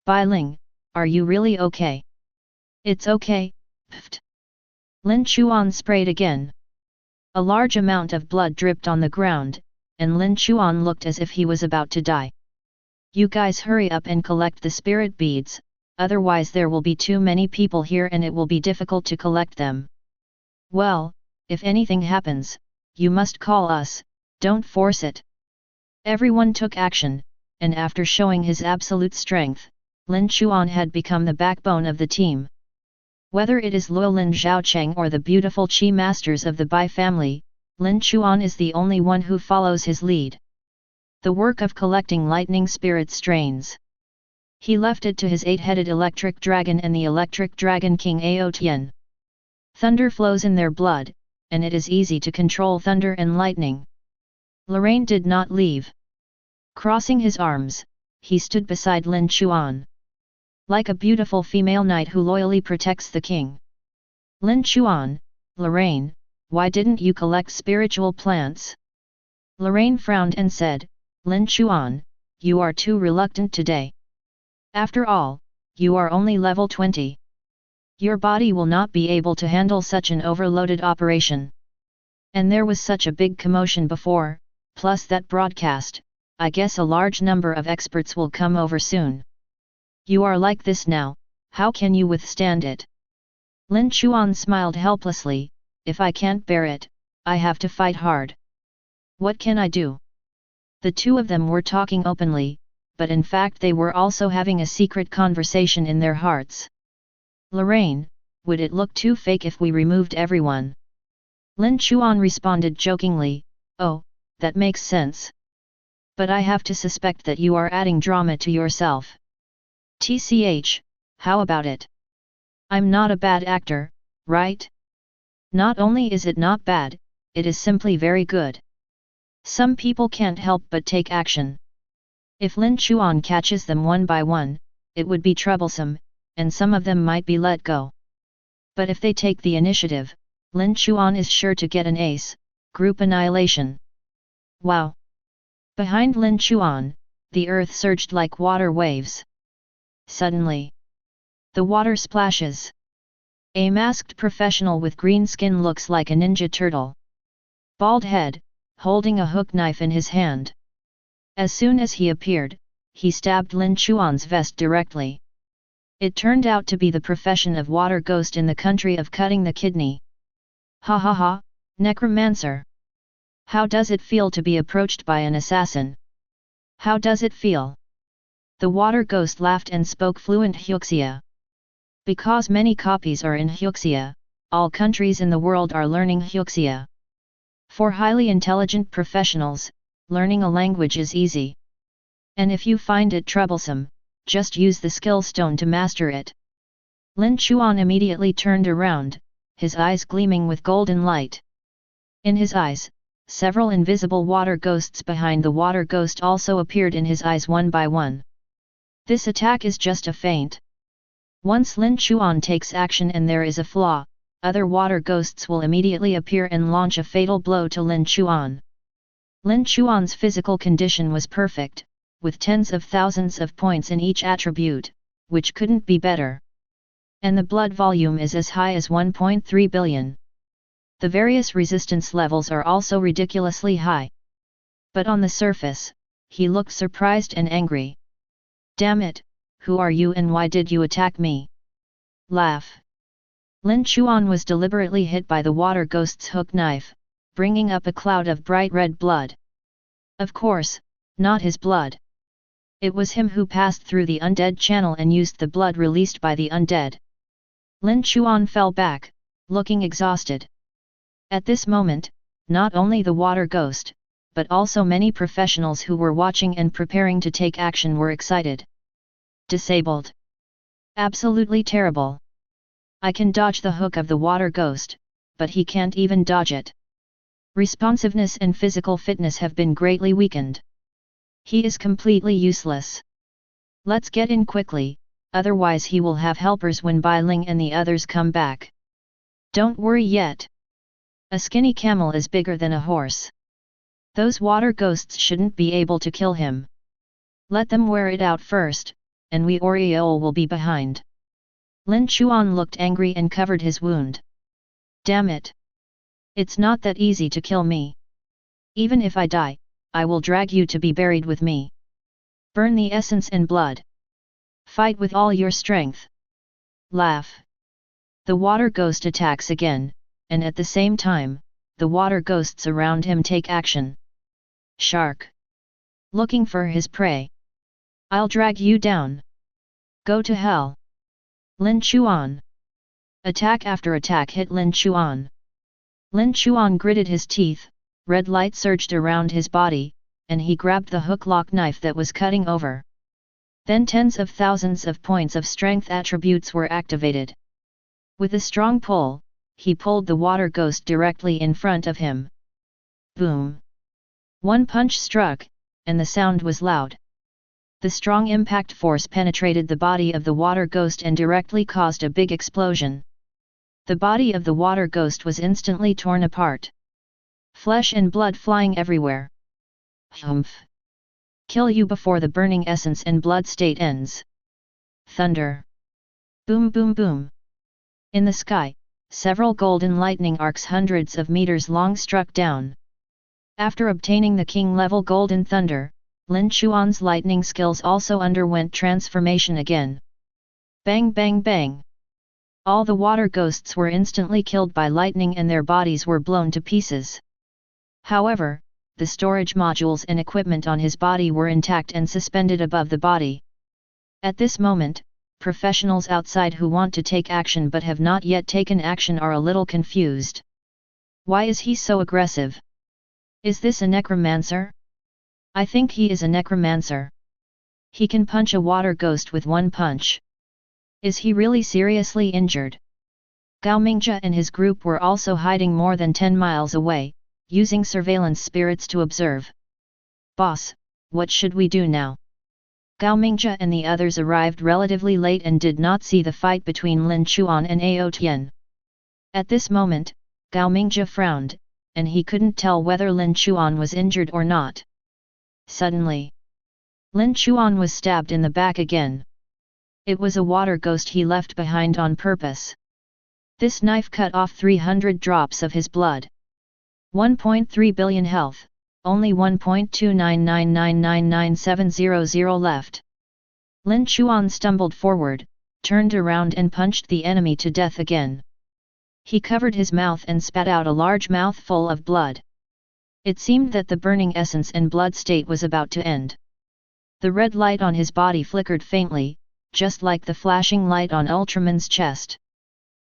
"Bai Ling, are you really okay?" "It's okay, pft." Lin Chuan sprayed again. A large amount of blood dripped on the ground, and Lin Chuan looked as if he was about to die. "You guys hurry up and collect the spirit beads, otherwise there will be too many people here and it will be difficult to collect them. Well, if anything happens, you must call us, don't force it." Everyone took action, and after showing his absolute strength, Lin Chuan had become the backbone of the team. Whether it is Luolin Zhaocheng or the beautiful Qi masters of the Bai family, Lin Chuan is the only one who follows his lead. The work of collecting lightning spirit strains. He left it to his 8-headed electric dragon and the electric dragon king Ao Tian. Thunder flows in their blood, and it is easy to control thunder and lightning. Lorraine did not leave. Crossing his arms, he stood beside Lin Chuan. Like a beautiful female knight who loyally protects the king. Lin Chuan, Lorraine, why didn't you collect spiritual plants? Lorraine frowned and said, Lin Chuan, you are too reluctant today. After all, you are only level 20. Your body will not be able to handle such an overloaded operation. And there was such a big commotion before, plus that broadcast, I guess a large number of experts will come over soon. You are like this now, how can you withstand it? Lin Chuan smiled helplessly, if I can't bear it, I have to fight hard. What can I do? The two of them were talking openly, but in fact they were also having a secret conversation in their hearts. Lorraine, would it look too fake if we removed everyone? Lin Chuan responded jokingly, oh, that makes sense. But I have to suspect that you are adding drama to yourself. TCH, how about it? I'm not a bad actor, right? Not only is it not bad, it is simply very good. Some people can't help but take action. If Lin Chuan catches them one by one, it would be troublesome, and some of them might be let go. But if they take the initiative, Lin Chuan is sure to get an ace, group annihilation. Wow! Behind Lin Chuan, the earth surged like water waves. Suddenly, the water splashes. A masked professional with green skin looks like a ninja turtle. Bald head, holding a hook knife in his hand. As soon as he appeared, he stabbed Lin Chuan's vest directly. It turned out to be the profession of water ghost in the country of cutting the kidney. Ha ha ha, necromancer! How does it feel to be approached by an assassin? How does it feel? The water ghost laughed and spoke fluent Hyuxia. Because many copies are in Hyuxia, all countries in the world are learning Hyuxia. For highly intelligent professionals, learning a language is easy. And if you find it troublesome, just use the skill stone to master it. Lin Chuan immediately turned around, his eyes gleaming with golden light. In his eyes, several invisible water ghosts behind the water ghost also appeared in his eyes one by one. This attack is just a feint. Once Lin Chuan takes action and there is a flaw, other water ghosts will immediately appear and launch a fatal blow to Lin Chuan. Lin Chuan's physical condition was perfect, with tens of thousands of points in each attribute, which couldn't be better. And the blood volume is as high as 1.3 billion. The various resistance levels are also ridiculously high. But on the surface, he looked surprised and angry. Damn it, who are you and why did you attack me? Laugh. Lin Chuan was deliberately hit by the water ghost's hook knife, bringing up a cloud of bright red blood. Of course, not his blood. It was him who passed through the undead channel and used the blood released by the undead. Lin Chuan fell back, looking exhausted. At this moment, not only the water ghost, but also many professionals who were watching and preparing to take action were excited. Disabled. Absolutely terrible. I can dodge the hook of the water ghost, but he can't even dodge it. Responsiveness and physical fitness have been greatly weakened. He is completely useless. Let's get in quickly, otherwise he will have helpers when Bai Ling and the others come back. Don't worry yet. A skinny camel is bigger than a horse. Those water ghosts shouldn't be able to kill him. Let them wear it out first, and we Oriole will be behind. Lin Chuan looked angry and covered his wound. Damn it! It's not that easy to kill me. Even if I die, I will drag you to be buried with me. Burn the essence and blood. Fight with all your strength. Laugh. The water ghost attacks again, and at the same time, the water ghosts around him take action. Shark. Looking for his prey. I'll drag you down. Go to hell. Lin Chuan. Attack after attack hit Lin Chuan. Lin Chuan gritted his teeth, red light surged around his body, and he grabbed the hook-lock knife that was cutting over. Then tens of thousands of points of strength attributes were activated. With a strong pull, he pulled the water ghost directly in front of him. Boom! One punch struck, and the sound was loud. The strong impact force penetrated the body of the water ghost and directly caused a big explosion. The body of the water ghost was instantly torn apart. Flesh and blood flying everywhere. Humph! Kill you before the burning essence and blood state ends. Thunder! Boom boom boom! In the sky, several golden lightning arcs hundreds of meters long struck down. After obtaining the king-level golden thunder, Lin Chuan's lightning skills also underwent transformation again. Bang bang bang! All the water ghosts were instantly killed by lightning and their bodies were blown to pieces. However, the storage modules and equipment on his body were intact and suspended above the body. At this moment, professionals outside who want to take action but have not yet taken action are a little confused. Why is he so aggressive? Is this a necromancer? I think he is a necromancer. He can punch a water ghost with one punch. Is he really seriously injured? Gao Mingjia and his group were also hiding more than 10 miles away, using surveillance spirits to observe. Boss, what should we do now? Gao Mingjia and the others arrived relatively late and did not see the fight between Lin Chuan and Ao Tian. At this moment, Gao Mingjia frowned, and he couldn't tell whether Lin Chuan was injured or not. Suddenly, Lin Chuan was stabbed in the back again. It was a water ghost he left behind on purpose. This knife cut off 300 drops of his blood. 1.3 billion health, only 1.299999700 left. Lin Chuan stumbled forward, turned around and punched the enemy to death again. He covered his mouth and spat out a large mouthful of blood. It seemed that the burning essence and blood state was about to end. The red light on his body flickered faintly, just like the flashing light on Ultraman's chest.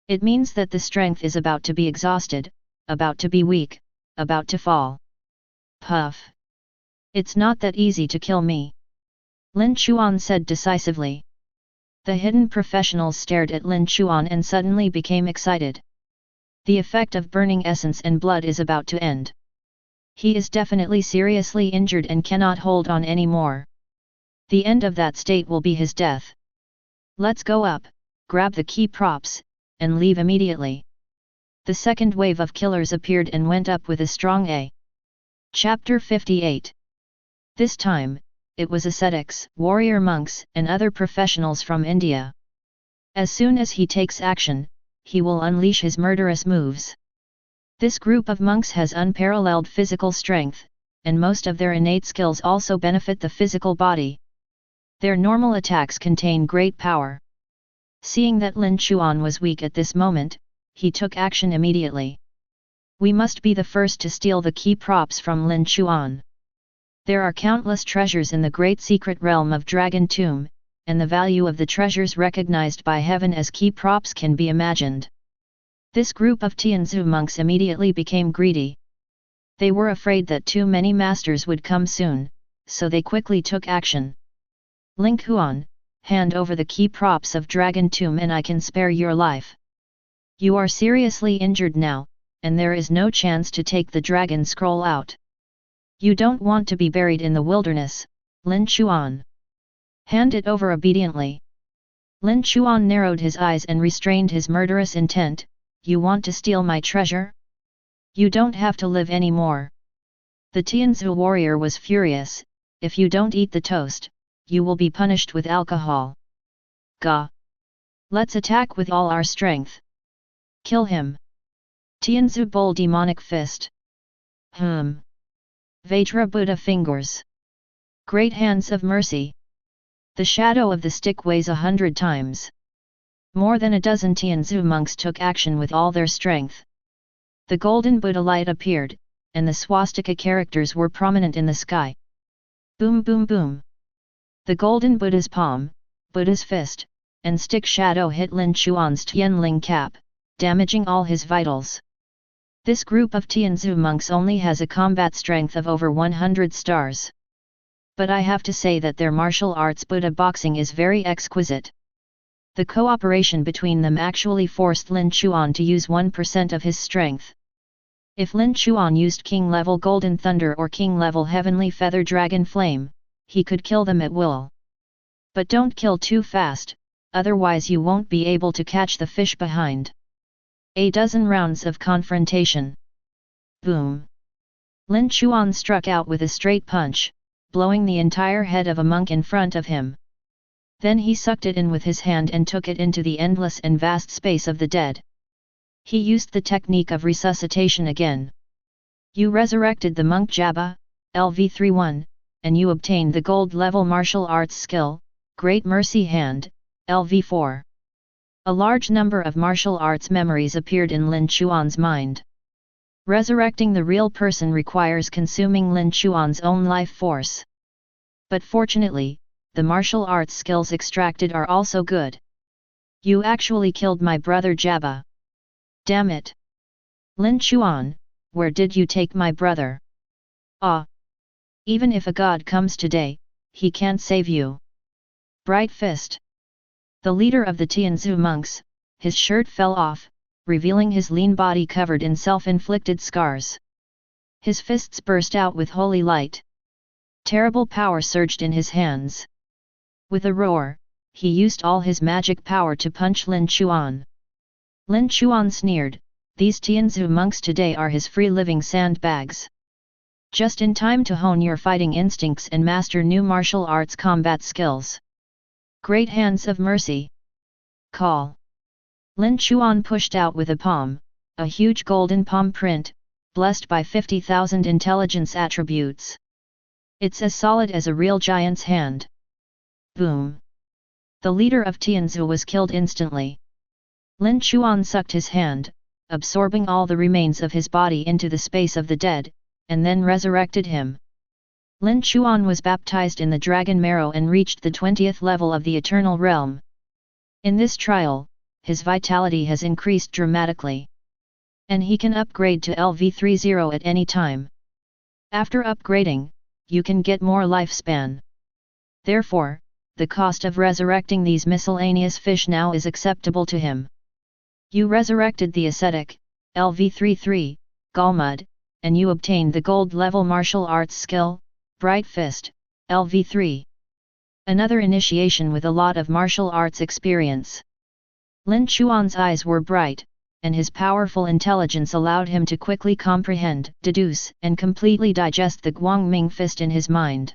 It means that the strength is about to be exhausted, about to be weak, about to fall. Puff! It's not that easy to kill me, Lin Chuan said decisively. The hidden professionals stared at Lin Chuan and suddenly became excited. The effect of burning essence and blood is about to end. He is definitely seriously injured and cannot hold on anymore. The end of that state will be his death. Let's go up, grab the key props, and leave immediately. The second wave of killers appeared and went up with a strong A. Chapter 58. This time, it was ascetics, warrior monks, and other professionals from India. As soon as he takes action, he will unleash his murderous moves. This group of monks has unparalleled physical strength, and most of their innate skills also benefit the physical body. Their normal attacks contain great power. Seeing that Lin Chuan was weak at this moment, he took action immediately. We must be the first to steal the key props from Lin Chuan. There are countless treasures in the great secret realm of Dragon Tomb, and the value of the treasures recognized by heaven as key props can be imagined. This group of Tianzu monks immediately became greedy. They were afraid that too many masters would come soon, so they quickly took action. Ling Huan, hand over the key props of Dragon Tomb and I can spare your life. You are seriously injured now, and there is no chance to take the dragon scroll out. You don't want to be buried in the wilderness, Lin Chuan. Hand it over obediently. Lin Chuan narrowed his eyes and restrained his murderous intent. You want to steal my treasure? You don't have to live anymore. The Tianzu warrior was furious. If you don't eat the toast, you will be punished with alcohol. Gah! Let's attack with all our strength. Kill him. Tianzu Bull demonic fist. Vajra Buddha fingers. Great hands of mercy. The shadow of the stick weighs 100 times. More than a dozen Tianzu monks took action with all their strength. The golden Buddha light appeared, and the swastika characters were prominent in the sky. Boom boom boom. The golden Buddha's palm, Buddha's fist, and stick shadow hit Lin Chuan's Tianling cap, damaging all his vitals. This group of Tianzu monks only has a combat strength of over 100 stars. But I have to say that their martial arts Buddha boxing is very exquisite. The cooperation between them actually forced Lin Chuan to use 1% of his strength. If Lin Chuan used king-level Golden Thunder or king-level Heavenly Feather Dragon Flame, he could kill them at will. But don't kill too fast, otherwise you won't be able to catch the fish behind. A dozen rounds of confrontation. Boom! Lin Chuan struck out with a straight punch, blowing the entire head of a monk in front of him. Then he sucked it in with his hand and took it into the endless and vast space of the dead. He used the technique of resuscitation again. You resurrected the monk Jabba, LV31, and you obtained the gold-level martial arts skill, Great Mercy Hand, LV4. A large number of martial arts memories appeared in Lin Chuan's mind. Resurrecting the real person requires consuming Lin Chuan's own life force. But fortunately, the martial arts skills extracted are also good. You actually killed my brother Jabba. Damn it! Lin Chuan, where did you take my brother? Ah! Even if a god comes today, he can't save you. Bright Fist. The leader of the Tianzu monks, his shirt fell off, revealing his lean body covered in self-inflicted scars. His fists burst out with holy light. Terrible power surged in his hands. With a roar, he used all his magic power to punch Lin Chuan. Lin Chuan sneered, "These Tianzu monks today are his free-living sandbags. Just in time to hone your fighting instincts and master new martial arts combat skills. Great Hands of Mercy. Call." Lin Chuan pushed out with a palm, a huge golden palm print, blessed by 50,000 intelligence attributes. It's as solid as a real giant's hand. Boom! The leader of Tianzu was killed instantly. Lin Chuan sucked his hand, absorbing all the remains of his body into the space of the dead, and then resurrected him. Lin Chuan was baptized in the dragon marrow and reached the 20th level of the Eternal Realm. In this trial, his vitality has increased dramatically. And he can upgrade to LV30 at any time. After upgrading, you can get more lifespan. Therefore, the cost of resurrecting these miscellaneous fish now is acceptable to him. You resurrected the ascetic, LV33, Galmud, and you obtained the gold-level martial arts skill, Bright Fist, LV3. Another initiation with a lot of martial arts experience. Lin Chuan's eyes were bright, and his powerful intelligence allowed him to quickly comprehend, deduce, and completely digest the Guangming Fist in his mind.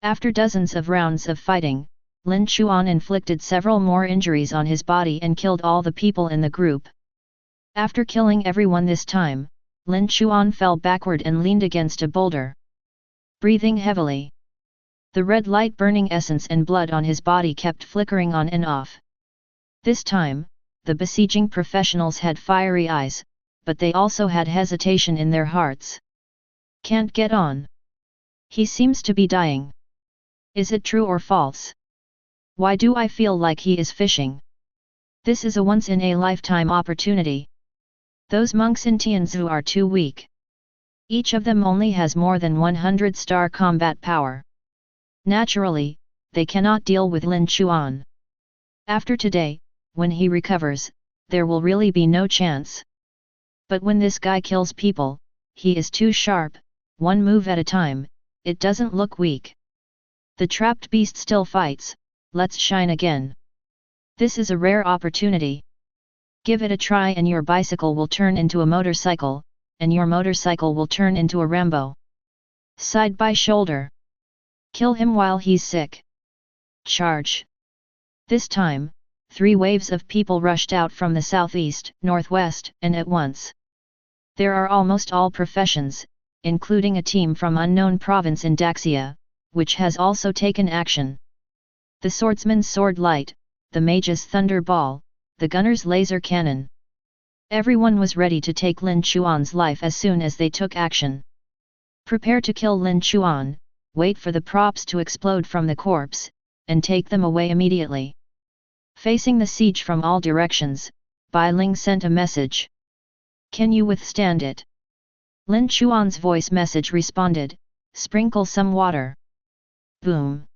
After dozens of rounds of fighting, Lin Chuan inflicted several more injuries on his body and killed all the people in the group. After killing everyone this time, Lin Chuan fell backward and leaned against a boulder. Breathing heavily. The red light burning essence and blood on his body kept flickering on and off. This time, the besieging professionals had fiery eyes, but they also had hesitation in their hearts. Can't get on. He seems to be dying. Is it true or false? Why do I feel like he is fishing? This is a once-in-a-lifetime opportunity. Those monks in Tianzu are too weak. Each of them only has more than 100-star combat power. Naturally, they cannot deal with Lin Chuan. After today, when he recovers, there will really be no chance. But when this guy kills people, he is too sharp, one move at a time, it doesn't look weak. The trapped beast still fights, let's shine again. This is a rare opportunity. Give it a try and your bicycle will turn into a motorcycle, and your motorcycle will turn into a Rambo. Side by shoulder. Kill him while he's sick. Charge. This time, 3 waves of people rushed out from the southeast, northwest, and at once. There are almost all professions, including a team from unknown province in Daxia, which has also taken action. The swordsman's sword light, the mage's thunder ball, the gunner's laser cannon. Everyone was ready to take Lin Chuan's life as soon as they took action. Prepare to kill Lin Chuan, wait for the props to explode from the corpse, and take them away immediately. Facing the siege from all directions, Bai Ling sent a message. Can you withstand it? Lin Chuan's voice message responded, sprinkle some water. Boom!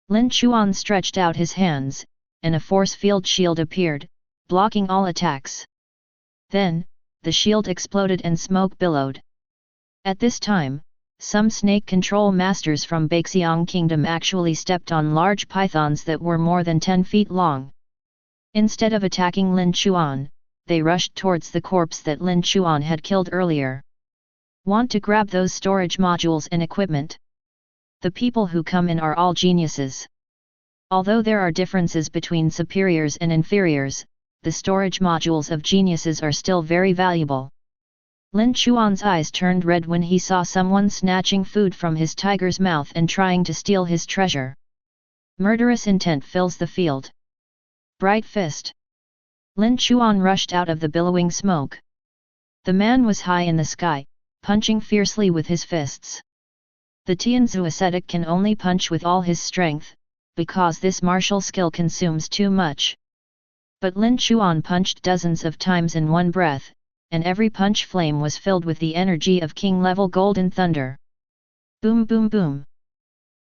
Lin Chuan stretched out his hands, and a force field shield appeared, blocking all attacks. Then, the shield exploded and smoke billowed. At this time, some snake control masters from Baixiang Kingdom actually stepped on large pythons that were more than 10 feet long. Instead of attacking Lin Chuan, they rushed towards the corpse that Lin Chuan had killed earlier. Want to grab those storage modules and equipment? The people who come in are all geniuses. Although there are differences between superiors and inferiors, the storage modules of geniuses are still very valuable. Lin Chuan's eyes turned red when he saw someone snatching food from his tiger's mouth and trying to steal his treasure. Murderous intent fills the field. Bright fist. Lin Chuan rushed out of the billowing smoke. The man was high in the sky, punching fiercely with his fists. The Tianzu ascetic can only punch with all his strength, because this martial skill consumes too much. But Lin Chuan punched dozens of times in one breath, and every punch flame was filled with the energy of king-level golden thunder. Boom boom boom.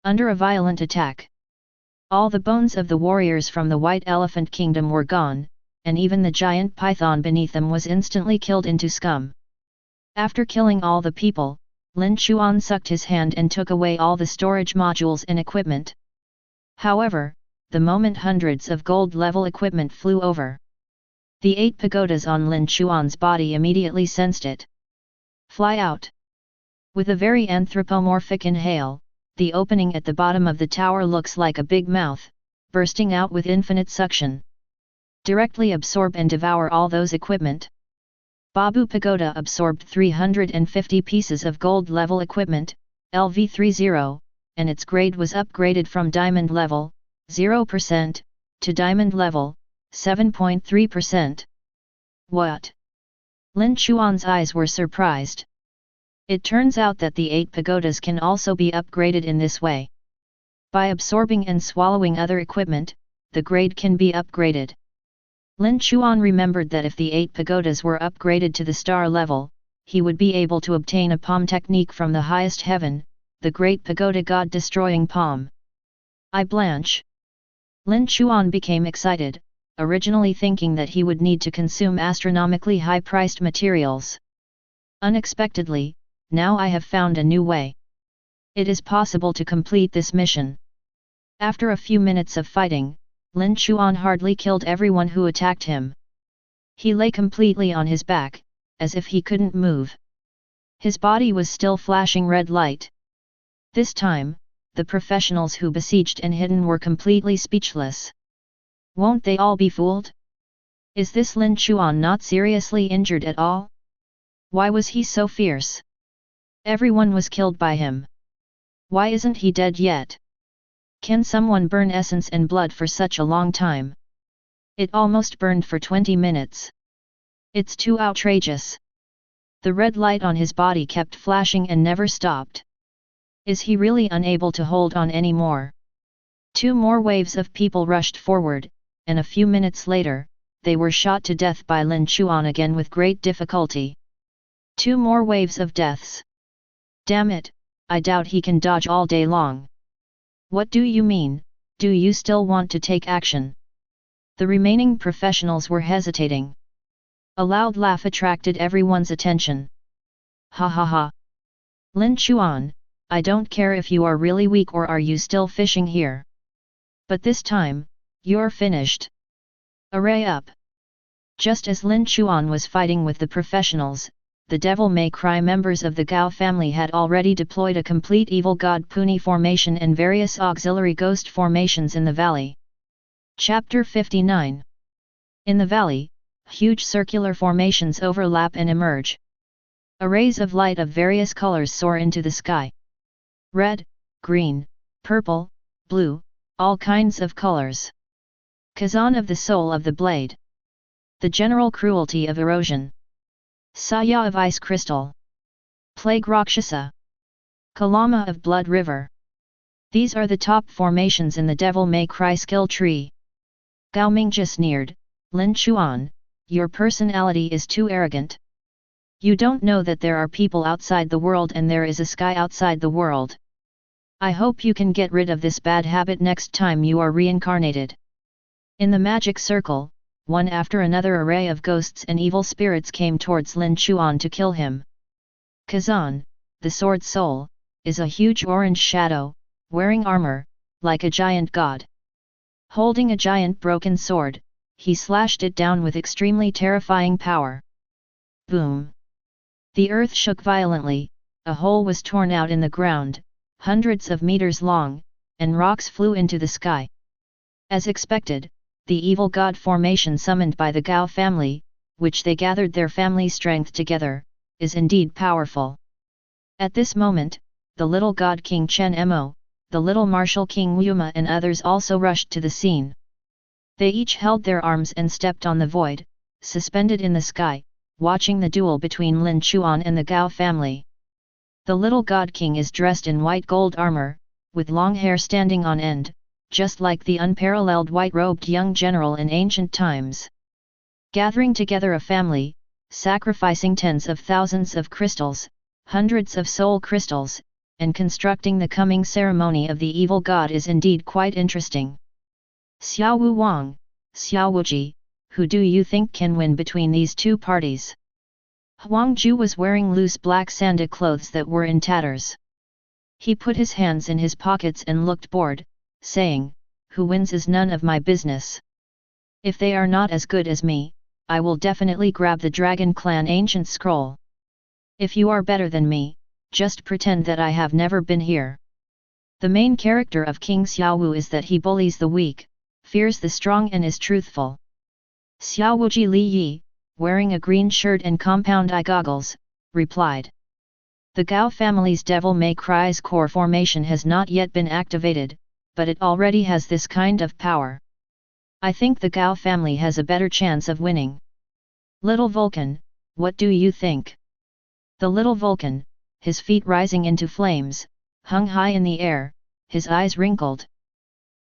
Under a violent attack, all the bones of the warriors from the White Elephant Kingdom were gone, and even the giant python beneath them was instantly killed into scum. After killing all the people, Lin Chuan sucked his hand and took away all the storage modules and equipment. However, the moment hundreds of gold-level equipment flew over, the 8 pagodas on Lin Chuan's body immediately sensed it. Fly out! With a very anthropomorphic inhale, the opening at the bottom of the tower looks like a big mouth, bursting out with infinite suction. Directly absorb and devour all those equipment. Babu Pagoda absorbed 350 pieces of gold-level equipment, LV30, and its grade was upgraded from Diamond level, 0%, to Diamond level, 7.3%. What? Lin Chuan's eyes were surprised. It turns out that the 8 pagodas can also be upgraded in this way. By absorbing and swallowing other equipment, the grade can be upgraded. Lin Chuan remembered that if the 8 pagodas were upgraded to the star level, he would be able to obtain a palm technique from the highest heaven, the great pagoda god-destroying palm. I blanch. Lin Chuan became excited, originally thinking that he would need to consume astronomically high-priced materials. Unexpectedly, now I have found a new way. It is possible to complete this mission. After a few minutes of fighting, Lin Chuan hardly killed everyone who attacked him. He lay completely on his back, as if he couldn't move. His body was still flashing red light. This time, the professionals who besieged and hidden were completely speechless. Won't they all be fooled? Is this Lin Chuan not seriously injured at all? Why was he so fierce? Everyone was killed by him. Why isn't he dead yet? Can someone burn essence and blood for such a long time? It almost burned for 20 minutes. It's too outrageous. The red light on his body kept flashing and never stopped. Is he really unable to hold on anymore? 2 more waves of people rushed forward, and a few minutes later, they were shot to death by Lin Chuan again with great difficulty. 2 more waves of deaths. Damn it, I doubt he can dodge all day long. What do you mean, do you still want to take action? The remaining professionals were hesitating. A loud laugh attracted everyone's attention. Ha ha ha. Lin Chuan, I don't care if you are really weak or are you still fishing here. But this time, you're finished. Array up. Just as Lin Chuan was fighting with the professionals, the Devil May Cry members of the Gao family had already deployed a complete Evil God Puni formation and various auxiliary ghost formations in the valley. Chapter 59. In the valley, huge circular formations overlap and emerge. Arrays of light of various colors soar into the sky. Red, green, purple, blue, all kinds of colors. Kazan of the soul of the blade. The general cruelty of erosion. Saya of ice crystal. Plague Rakshasa. Kalama of blood river. These are the top formations in the Devil May Cry skill tree. Gao Mingji sneered, Lin Chuan, your personality is too arrogant. You don't know that there are people outside the world and there is a sky outside the world. I hope you can get rid of this bad habit next time you are reincarnated. In the magic circle, one after another array of ghosts and evil spirits came towards Lin Chuan to kill him. Kazan, the sword soul, is a huge orange shadow, wearing armor, like a giant god. Holding a giant broken sword, he slashed it down with extremely terrifying power. Boom! The earth shook violently, a hole was torn out in the ground, hundreds of meters long, and rocks flew into the sky. As expected, the evil god formation summoned by the Gao family, which they gathered their family strength together, is indeed powerful. At this moment, the little god King Chen Mo, the little martial King Wuma and others also rushed to the scene. They each held their arms and stepped on the void, suspended in the sky, watching the duel between Lin Chuan and the Gao family. The little god king is dressed in white gold armor, with long hair standing on end, just like the unparalleled white-robed young general in ancient times. Gathering together a family, sacrificing tens of thousands of crystals, hundreds of soul crystals, and constructing the coming ceremony of the evil god is indeed quite interesting. Xiaowu Wang, Xiaowuji, who do you think can win between these two parties? Huang Ju was wearing loose black sandal clothes that were in tatters. He put his hands in his pockets and looked bored, saying, "Who wins is none of my business. If they are not as good as me, I will definitely grab the Dragon Clan ancient scroll. If you are better than me, just pretend that I have never been here." The main character of King Xiaowu is that he bullies the weak, fears the strong and is truthful. Xiaowuji Li Yi, wearing a green shirt and compound eye goggles, replied. The Gao family's Devil May Cry's core formation has not yet been activated, but it already has this kind of power. I think the Gao family has a better chance of winning. Little Vulcan, what do you think? The little Vulcan, his feet rising into flames, hung high in the air, his eyes wrinkled.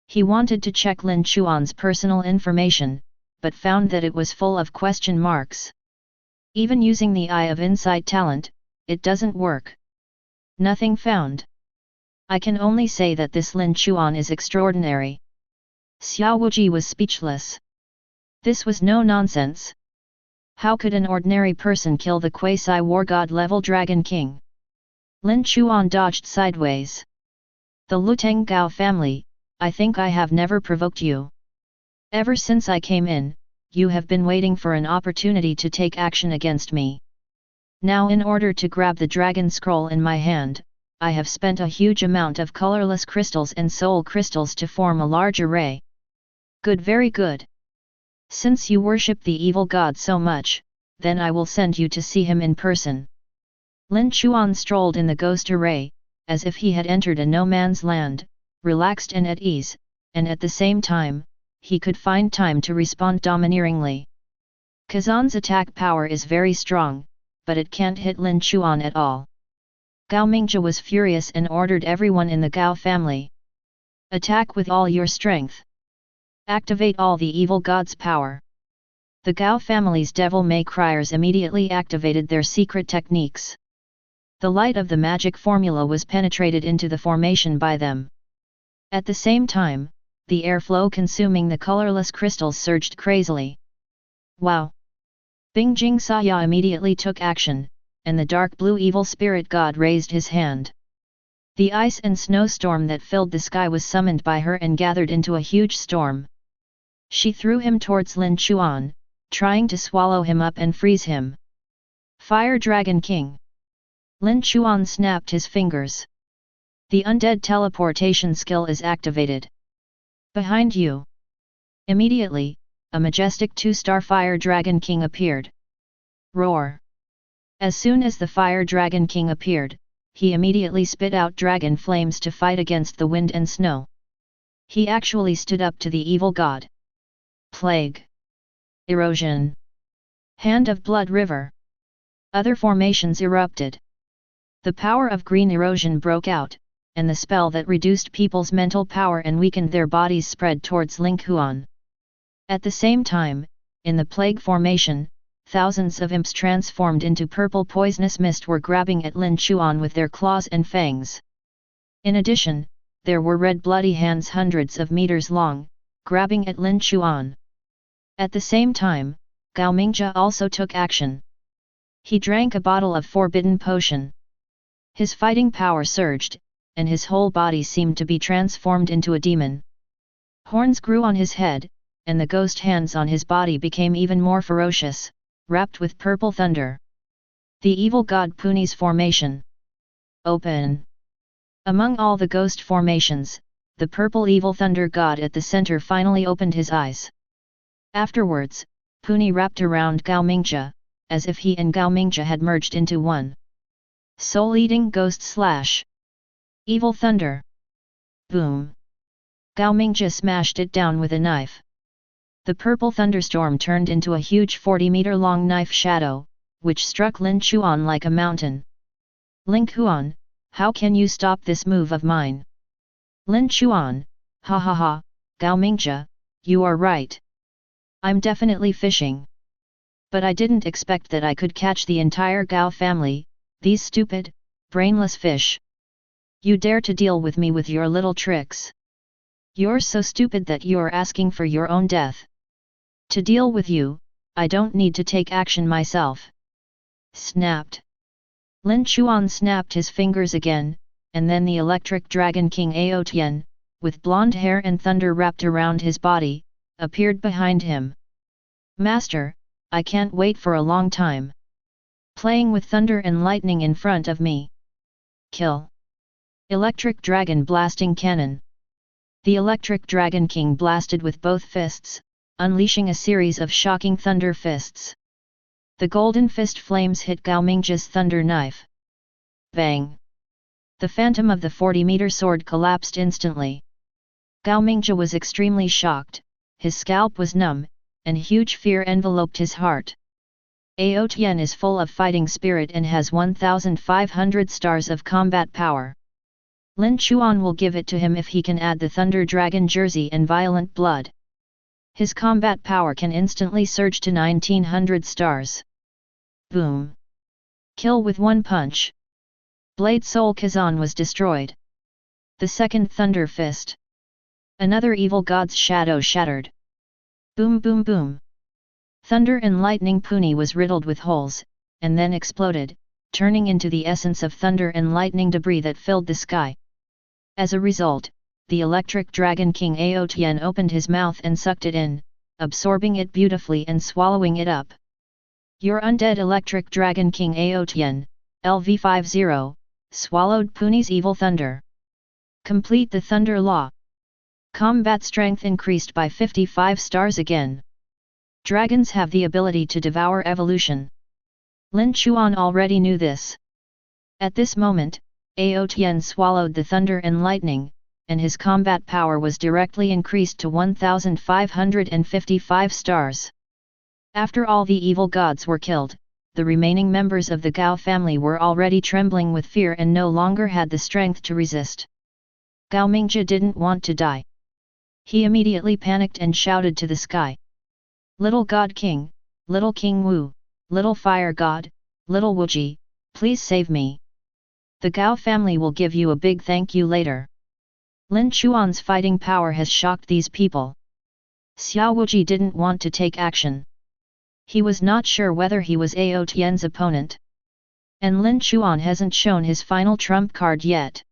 He wanted to check Lin Chuan's personal information, but found that it was full of question marks. Even using the Eye of Insight talent, it doesn't work. Nothing found. I can only say that this Lin Chuan is extraordinary. Xiaowuji was speechless. This was no nonsense. How could an ordinary person kill the quasi-war god level Dragon King? Lin Chuan dodged sideways. The Luteng Gao family, I think I have never provoked you. Ever since I came in, you have been waiting for an opportunity to take action against me. Now in order to grab the dragon scroll in my hand, I have spent a huge amount of colorless crystals and soul crystals to form a large array. Good, very good. Since you worship the evil god so much, then I will send you to see him in person. Lin Chuan strolled in the ghost array, as if he had entered a no-man's land, relaxed and at ease, and at the same time, he could find time to respond domineeringly. Kazan's attack power is very strong, but it can't hit Lin Chuan at all. Gao Mingzhi was furious and ordered everyone in the Gao family. Attack with all your strength. Activate all the evil god's power. The Gao family's Devil May Cryers immediately activated their secret techniques. The light of the magic formula was penetrated into the formation by them. At the same time, the airflow consuming the colorless crystals surged crazily. Wow! Bingjing Saya immediately took action, and the dark blue evil spirit god raised his hand. The ice and snowstorm that filled the sky was summoned by her and gathered into a huge storm. She threw him towards Lin Chuan, trying to swallow him up and freeze him. Fire Dragon King! Lin Chuan snapped his fingers. The undead teleportation skill is activated. Behind you! Immediately, a majestic 2-star Fire Dragon King appeared. Roar! As soon as the Fire Dragon King appeared, he immediately spit out dragon flames to fight against the wind and snow. He actually stood up to the evil god. Plague! Erosion! Hand of Blood River! Other formations erupted. The power of green erosion broke out, and the spell that reduced people's mental power and weakened their bodies spread towards Ling Huan. At the same time, in the plague formation, thousands of imps transformed into purple poisonous mist were grabbing at Lin Chuan with their claws and fangs. In addition, there were red bloody hands hundreds of meters long, grabbing at Lin Chuan. At the same time, Gao Mingjia also took action. He drank a bottle of forbidden potion. His fighting power surged, and his whole body seemed to be transformed into a demon. Horns grew on his head, and the ghost hands on his body became even more ferocious, wrapped with purple thunder. The evil god Puni's formation. Open. Among all the ghost formations, the purple evil thunder god at the center finally opened his eyes. Afterwards, Puni wrapped around Gao Mingjia, as if he and Gao Mingjia had merged into one. Soul-eating ghost slash. Evil thunder. Boom. Gao Mingjia smashed it down with a knife. The purple thunderstorm turned into a huge 40-meter-long knife shadow, which struck Lin Chuan like a mountain. Lin Chuan, how can you stop this move of mine? Lin Chuan, ha ha ha, Gao Mingjia, you are right. I'm definitely fishing. But I didn't expect that I could catch the entire Gao family, these stupid, brainless fish. You dare to deal with me with your little tricks. You're so stupid that you're asking for your own death. To deal with you, I don't need to take action myself. Snapped. Lin Chuan snapped his fingers again, and then the electric dragon king Ao Tian, with blonde hair and thunder wrapped around his body, appeared behind him. Master, I can't wait for a long time. Playing with thunder and lightning in front of me. Kill. Electric dragon blasting cannon. The electric dragon king blasted with both fists, unleashing a series of shocking thunder fists. The golden fist flames hit Gao Mingjia's thunder knife. Bang! The phantom of the 40-meter sword collapsed instantly. Gao Mingjia was extremely shocked, his scalp was numb, and huge fear enveloped his heart. Ao Tian is full of fighting spirit and has 1,500 stars of combat power. Lin Chuan will give it to him if he can add the Thunder Dragon jersey and Violent Blood. His combat power can instantly surge to 1,900 stars. Boom! Kill with one punch. Blade Soul Kazan was destroyed. The second Thunder Fist. Another evil god's shadow shattered. Boom boom boom. Thunder and lightning Puni was riddled with holes, and then exploded, turning into the essence of thunder and lightning debris that filled the sky. As a result, the electric dragon king Ao Tian opened his mouth and sucked it in, absorbing it beautifully and swallowing it up. Your undead electric dragon king Ao Tian, LV50, swallowed Puni's evil thunder. Complete the thunder law. Combat strength increased by 55 stars again. Dragons have the ability to devour evolution. Lin Chuan already knew this. At this moment, Ao Tian swallowed the thunder and lightning, and his combat power was directly increased to 1,555 stars. After all the evil gods were killed, the remaining members of the Gao family were already trembling with fear and no longer had the strength to resist. Gao Mingjia didn't want to die. He immediately panicked and shouted to the sky. Little God King, Little King Wu, Little Fire God, Little Wuji, please save me. The Gao family will give you a big thank you later. Lin Chuan's fighting power has shocked these people. Xiao Wuji didn't want to take action. He was not sure whether he was Ao Tian's opponent. And Lin Chuan hasn't shown his final trump card yet.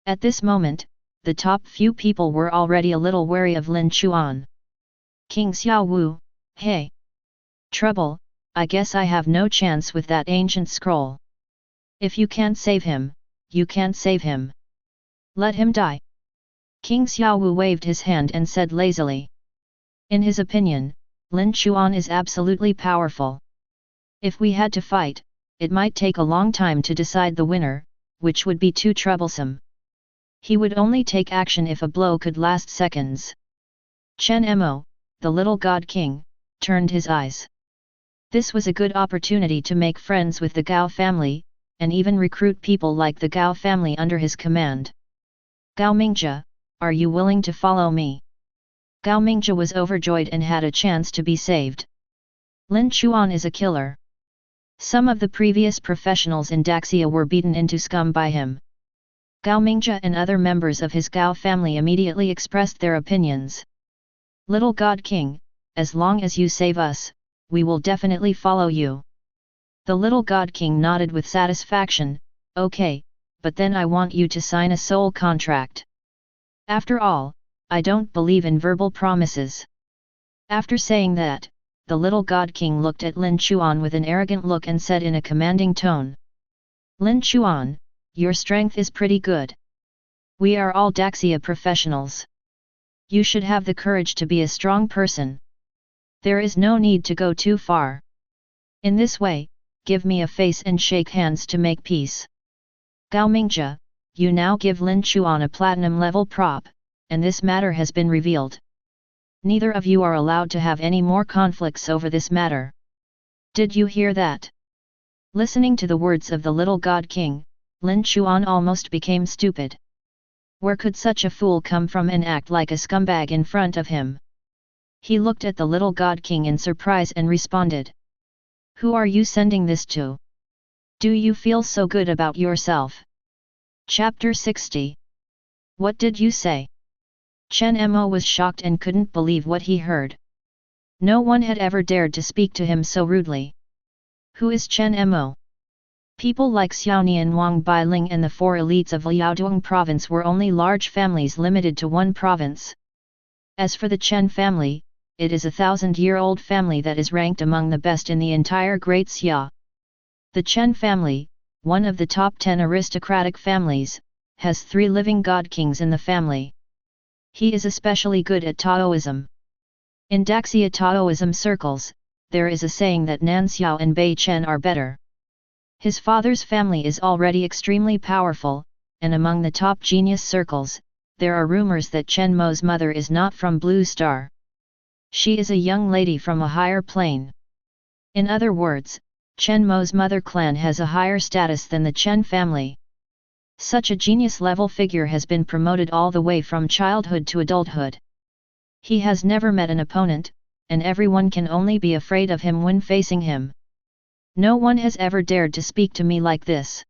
At this moment, the top few people were already a little wary of Lin Chuan. King Xiao Wu, hey! Trouble, I guess I have no chance with that ancient scroll. If you can't save him, you can't save him. Let him die. King Xiaowu waved his hand and said lazily. In his opinion, Lin Chuan is absolutely powerful. If we had to fight, it might take a long time to decide the winner, which would be too troublesome. He would only take action if a blow could last seconds. Chen Mo, the little god king, turned his eyes. This was a good opportunity to make friends with the Gao family, and even recruit people like the Gao family under his command. Gao Mingjia, are you willing to follow me? Gao Mingjia was overjoyed and had a chance to be saved. Lin Chuan is a killer. Some of the previous professionals in Daxia were beaten into scum by him. Gao Mingjia and other members of his Gao family immediately expressed their opinions. Little God King, as long as you save us, we will definitely follow you. The little God King nodded with satisfaction, okay, but then I want you to sign a soul contract. After all, I don't believe in verbal promises. After saying that, the little God King looked at Lin Chuan with an arrogant look and said in a commanding tone. Lin Chuan, your strength is pretty good. We are all Daxia professionals. You should have the courage to be a strong person. There is no need to go too far. In this way, give me a face and shake hands to make peace. Gao Mingjia, you now give Lin Chuan a platinum level prop, and this matter has been revealed. Neither of you are allowed to have any more conflicts over this matter. Did you hear that? Listening to the words of the little God King, Lin Chuan almost became stupid. Where could such a fool come from and act like a scumbag in front of him? He looked at the little God King in surprise and responded. Who are you sending this to? Do you feel so good about yourself? Chapter 60. What did you say? Chen Mo was shocked and couldn't believe what he heard. No one had ever dared to speak to him so rudely. Who is Chen Mo? People like Xiaonian Wang Bailing and the four elites of Liaodong province were only large families limited to one province. As for the Chen family, it is a 1,000-year-old family that is ranked among the best in the entire Great Xia. The Chen family, one of the top 10 aristocratic families, has 3 living god kings in the family. He is especially good at Taoism. In Daxia Taoism circles, there is a saying that Nan Xiao and Bei Chen are better. His father's family is already extremely powerful, and among the top genius circles, there are rumors that Chen Mo's mother is not from Blue Star. She is a young lady from a higher plane. In other words, Chen Mo's mother clan has a higher status than the Chen family. Such a genius-level figure has been promoted all the way from childhood to adulthood. He has never met an opponent, and everyone can only be afraid of him when facing him. No one has ever dared to speak to me like this.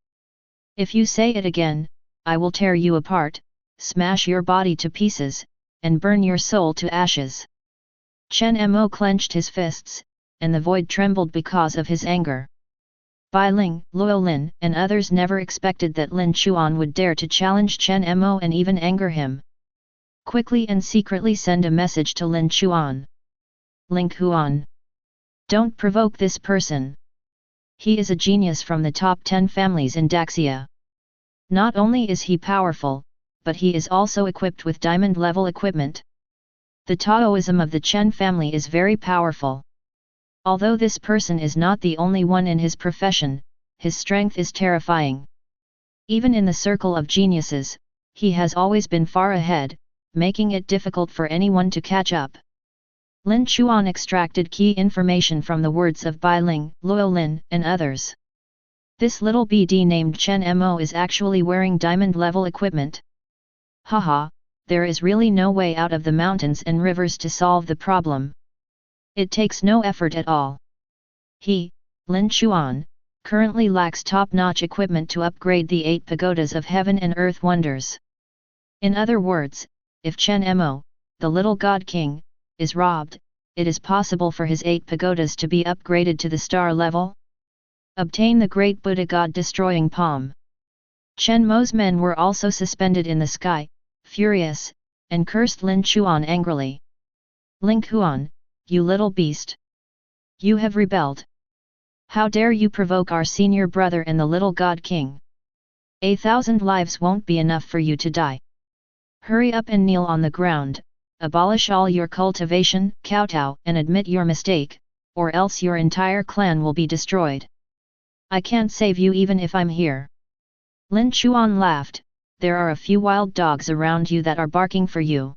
If you say it again, I will tear you apart, smash your body to pieces, and burn your soul to ashes. Chen Mo clenched his fists, and the void trembled because of his anger. Bai Ling, Luo Lin, and others never expected that Lin Chuan would dare to challenge Chen Mo and even anger him. Quickly and secretly send a message to Lin Chuan. Lin Chuan. Don't provoke this person. He is a genius from the top 10 families in Daxia. Not only is he powerful, but he is also equipped with diamond-level equipment. The Taoism of the Chen family is very powerful. Although this person is not the only one in his profession, his strength is terrifying. Even in the circle of geniuses, he has always been far ahead, making it difficult for anyone to catch up. Lin Chuan extracted key information from the words of Bai Ling, Luo Lin, and others. This little BD named Chen Mo is actually wearing diamond-level equipment. Haha, there is really no way out of the mountains and rivers to solve the problem. It takes no effort at all. He, Lin Chuan, currently lacks top-notch equipment to upgrade the 8 pagodas of heaven and earth wonders. In other words, if Chen Mo, the little god king, is robbed, it is possible for his 8 pagodas to be upgraded to the star level. Obtain the great Buddha god-destroying palm. Chen Mo's men were also suspended in the sky, furious, and cursed Lin Chuan angrily. Lin Chuan, you little beast! You have rebelled. How dare you provoke our senior brother and the little god king? 1,000 lives won't be enough for you to die. Hurry up and kneel on the ground, abolish all your cultivation, kowtow, and admit your mistake, or else your entire clan will be destroyed. I can't save you even if I'm here. Lin Chuan laughed, there are a few wild dogs around you that are barking for you.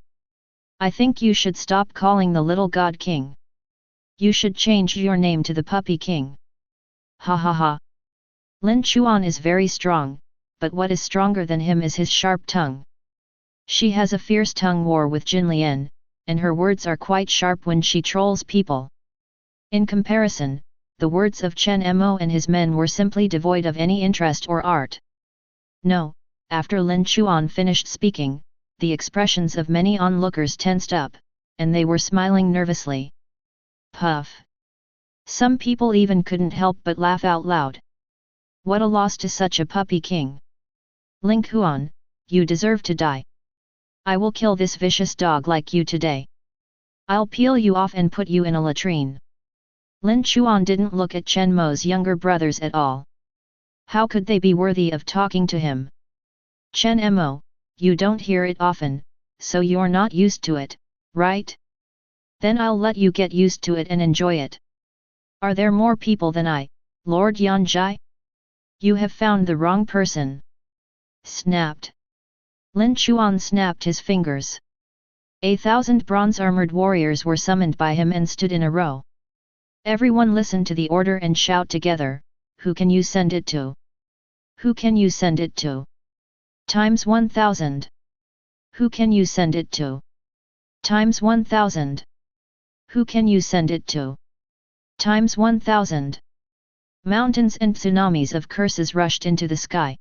I think you should stop calling the little god king. You should change your name to the puppy king. Ha ha ha. Lin Chuan is very strong, but what is stronger than him is his sharp tongue. She has a fierce tongue war with Jin Lian, and her words are quite sharp when she trolls people. In comparison, the words of Chen Mo and his men were simply devoid of any interest or art. No, after Lin Chuan finished speaking, the expressions of many onlookers tensed up, and they were smiling nervously. Puff. Some people even couldn't help but laugh out loud. What a loss to such a puppy king. Lin Chuan, you deserve to die. I will kill this vicious dog like you today. I'll peel you off and put you in a latrine. Lin Chuan didn't look at Chen Mo's younger brothers at all. How could they be worthy of talking to him? Chen Mo, you don't hear it often, so you're not used to it, right? Then I'll let you get used to it and enjoy it. Are there more people than I, Lord Yanjai? You have found the wrong person. Snapped. Lin Chuan snapped his fingers. 1,000 bronze-armored warriors were summoned by him and stood in a row. Everyone listened to the order and shout together, who can you send it to? Who can you send it to? Times 1,000. Who can you send it to? Times 1,000. Who can you send it to? Times 1,000. Mountains and tsunamis of curses rushed into the sky.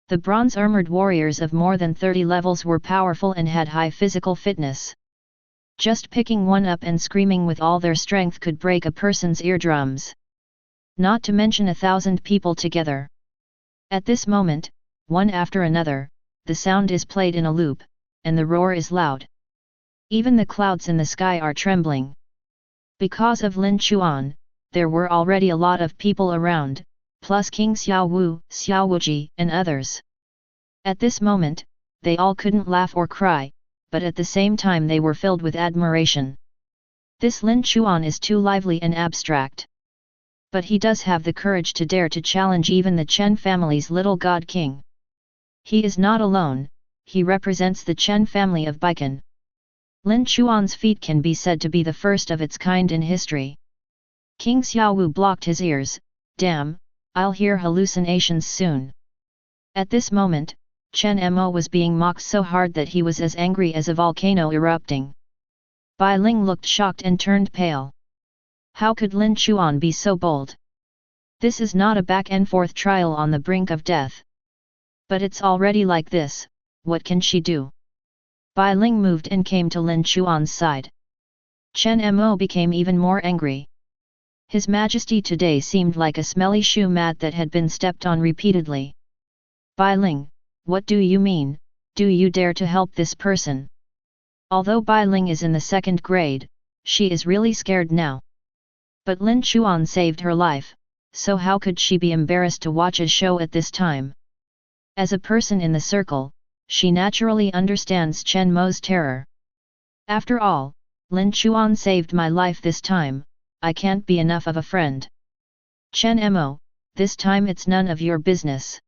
The bronze-armored warriors of more than 30 levels were powerful and had high physical fitness. Just picking one up and screaming with all their strength could break a person's eardrums. Not to mention 1,000 people together. At this moment, one after another, the sound is played in a loop, and the roar is loud. Even the clouds in the sky are trembling. Because of Lin Chuan, there were already a lot of people around, plus King Xiaowu, Xiaowuji, and others. At this moment, they all couldn't laugh or cry, but at the same time they were filled with admiration. This Lin Chuan is too lively and abstract. But he does have the courage to dare to challenge even the Chen family's little god king. He is not alone, he represents the Chen family of Baikan. Lin Chuan's feat can be said to be the first of its kind in history. King Xiaowu blocked his ears. Damn, I'll hear hallucinations soon. At this moment, Chen Mo was being mocked so hard that he was as angry as a volcano erupting. Bai Ling looked shocked and turned pale. How could Lin Chuan be so bold? This is not a back-and-forth trial on the brink of death. But it's already like this, what can she do? Bai Ling moved and came to Lin Chuan's side. Chen Mo became even more angry. His Majesty today seemed like a smelly shoe mat that had been stepped on repeatedly. Bai Ling, what do you mean, do you dare to help this person? Although Bai Ling is in the 2nd grade, she is really scared now. But Lin Chuan saved her life, so how could she be embarrassed to watch a show at this time? As a person in the circle, she naturally understands Chen Mo's terror. After all, Lin Chuan saved my life this time, I can't be enough of a friend. Chen Mo, this time it's none of your business.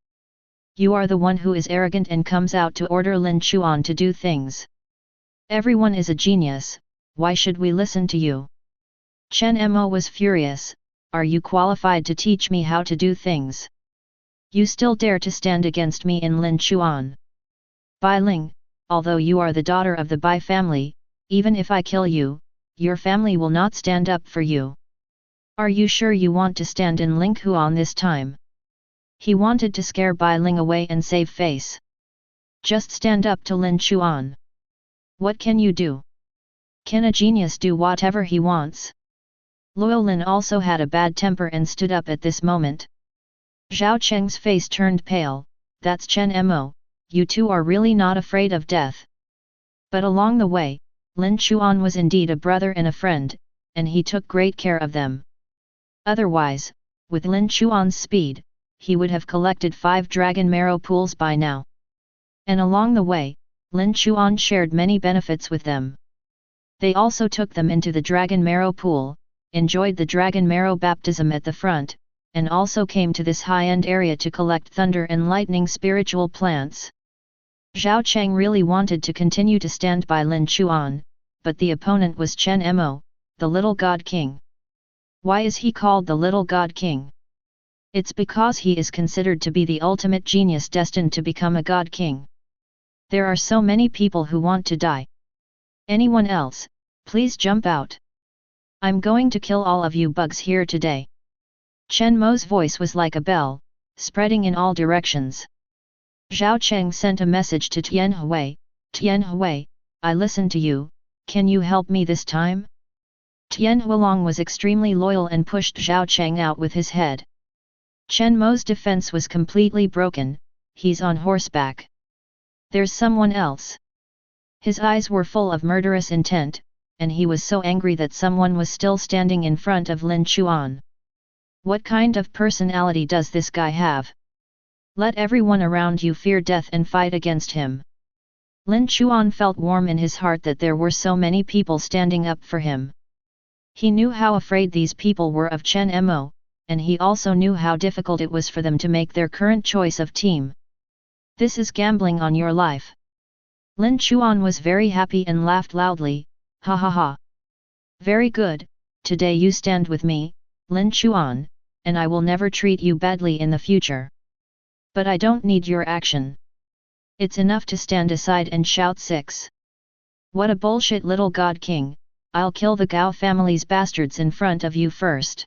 You are the one who is arrogant and comes out to order Lin Chuan to do things. Everyone is a genius, why should we listen to you? Chen Mo was furious, are you qualified to teach me how to do things? You still dare to stand against me in Lin Chuan? Bai Ling, although you are the daughter of the Bai family, even if I kill you, your family will not stand up for you. Are you sure you want to stand in Lin Chuan this time? He wanted to scare Bai Ling away and save face. Just stand up to Lin Chuan. What can you do? Can a genius do whatever he wants? Luo Lin also had a bad temper and stood up at this moment. Zhao Cheng's face turned pale, that's Chen Mo, you two are really not afraid of death. But along the way, Lin Chuan was indeed a brother and a friend, and he took great care of them. Otherwise, with Lin Chuan's speed, he would have collected 5 dragon marrow pools by now. And along the way, Lin Chuan shared many benefits with them. They also took them into the dragon marrow pool, enjoyed the dragon marrow baptism at the front, and also came to this high-end area to collect thunder and lightning spiritual plants. Zhao Cheng really wanted to continue to stand by Lin Chuan, but the opponent was Chen Mo, the little god king. Why is he called the little god king? It's because he is considered to be the ultimate genius destined to become a god king. There are so many people who want to die. Anyone else, please jump out. I'm going to kill all of you bugs here today. Chen Mo's voice was like a bell, spreading in all directions. Zhao Cheng sent a message to Tian Hui, Tian Hui, I listen to you, can you help me this time? Tian Hualong was extremely loyal and pushed Zhao Cheng out with his head. Chen Mo's defense was completely broken, he's on horseback. There's someone else. His eyes were full of murderous intent, and he was so angry that someone was still standing in front of Lin Chuan. What kind of personality does this guy have? Let everyone around you fear death and fight against him. Lin Chuan felt warm in his heart that there were so many people standing up for him. He knew how afraid these people were of Chen Mo, and he also knew how difficult it was for them to make their current choice of team. This is gambling on your life. Lin Chuan was very happy and laughed loudly, ha ha ha. Very good, today you stand with me, Lin Chuan, and I will never treat you badly in the future. But I don't need your action. It's enough to stand aside and shout 6. What a bullshit little god king, I'll kill the Gao family's bastards in front of you first.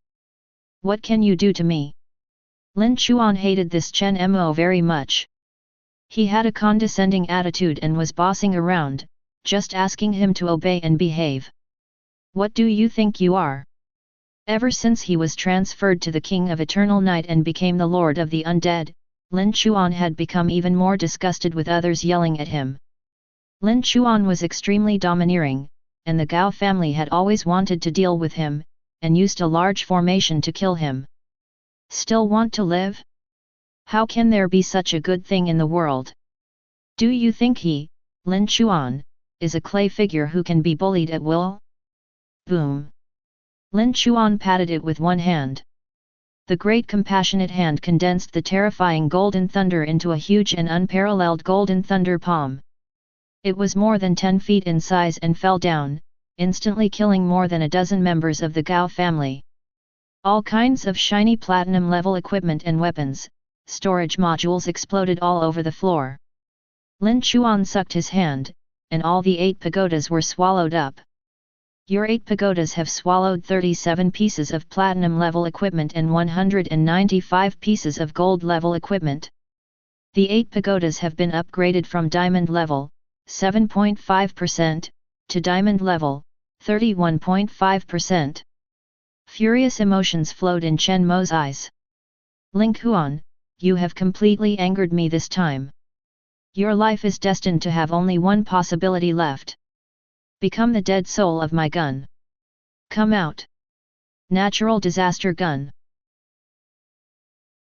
What can you do to me? Lin Chuan hated this Chen Mo very much. He had a condescending attitude and was bossing around, just asking him to obey and behave. What do you think you are? Ever since he was transferred to the King of Eternal Night and became the Lord of the Undead, Lin Chuan had become even more disgusted with others yelling at him. Lin Chuan was extremely domineering, and the Gao family had always wanted to deal with him, and used a large formation to kill him. Still want to live? How can there be such a good thing in the world? Do you think he, Lin Chuan, is a clay figure who can be bullied at will? Boom! Lin Chuan patted it with one hand. The great compassionate hand condensed the terrifying golden thunder into a huge and unparalleled golden thunder palm. It was more than 10 feet in size and fell down, instantly killing more than a dozen members of the Gao family. All kinds of shiny platinum-level equipment and weapons, storage modules exploded all over the floor. Lin Chuan sucked his hand, and all the 8 pagodas were swallowed up. Your 8 pagodas have swallowed 37 pieces of platinum-level equipment and 195 pieces of gold-level equipment. The 8 pagodas have been upgraded from diamond level, 7.5%, to diamond level, 31.5%. Furious emotions flowed in Chen Mo's eyes. Ling Chuan, you have completely angered me this time. Your life is destined to have only one possibility left. Become the dead soul of my gun. Come out. Natural disaster gun.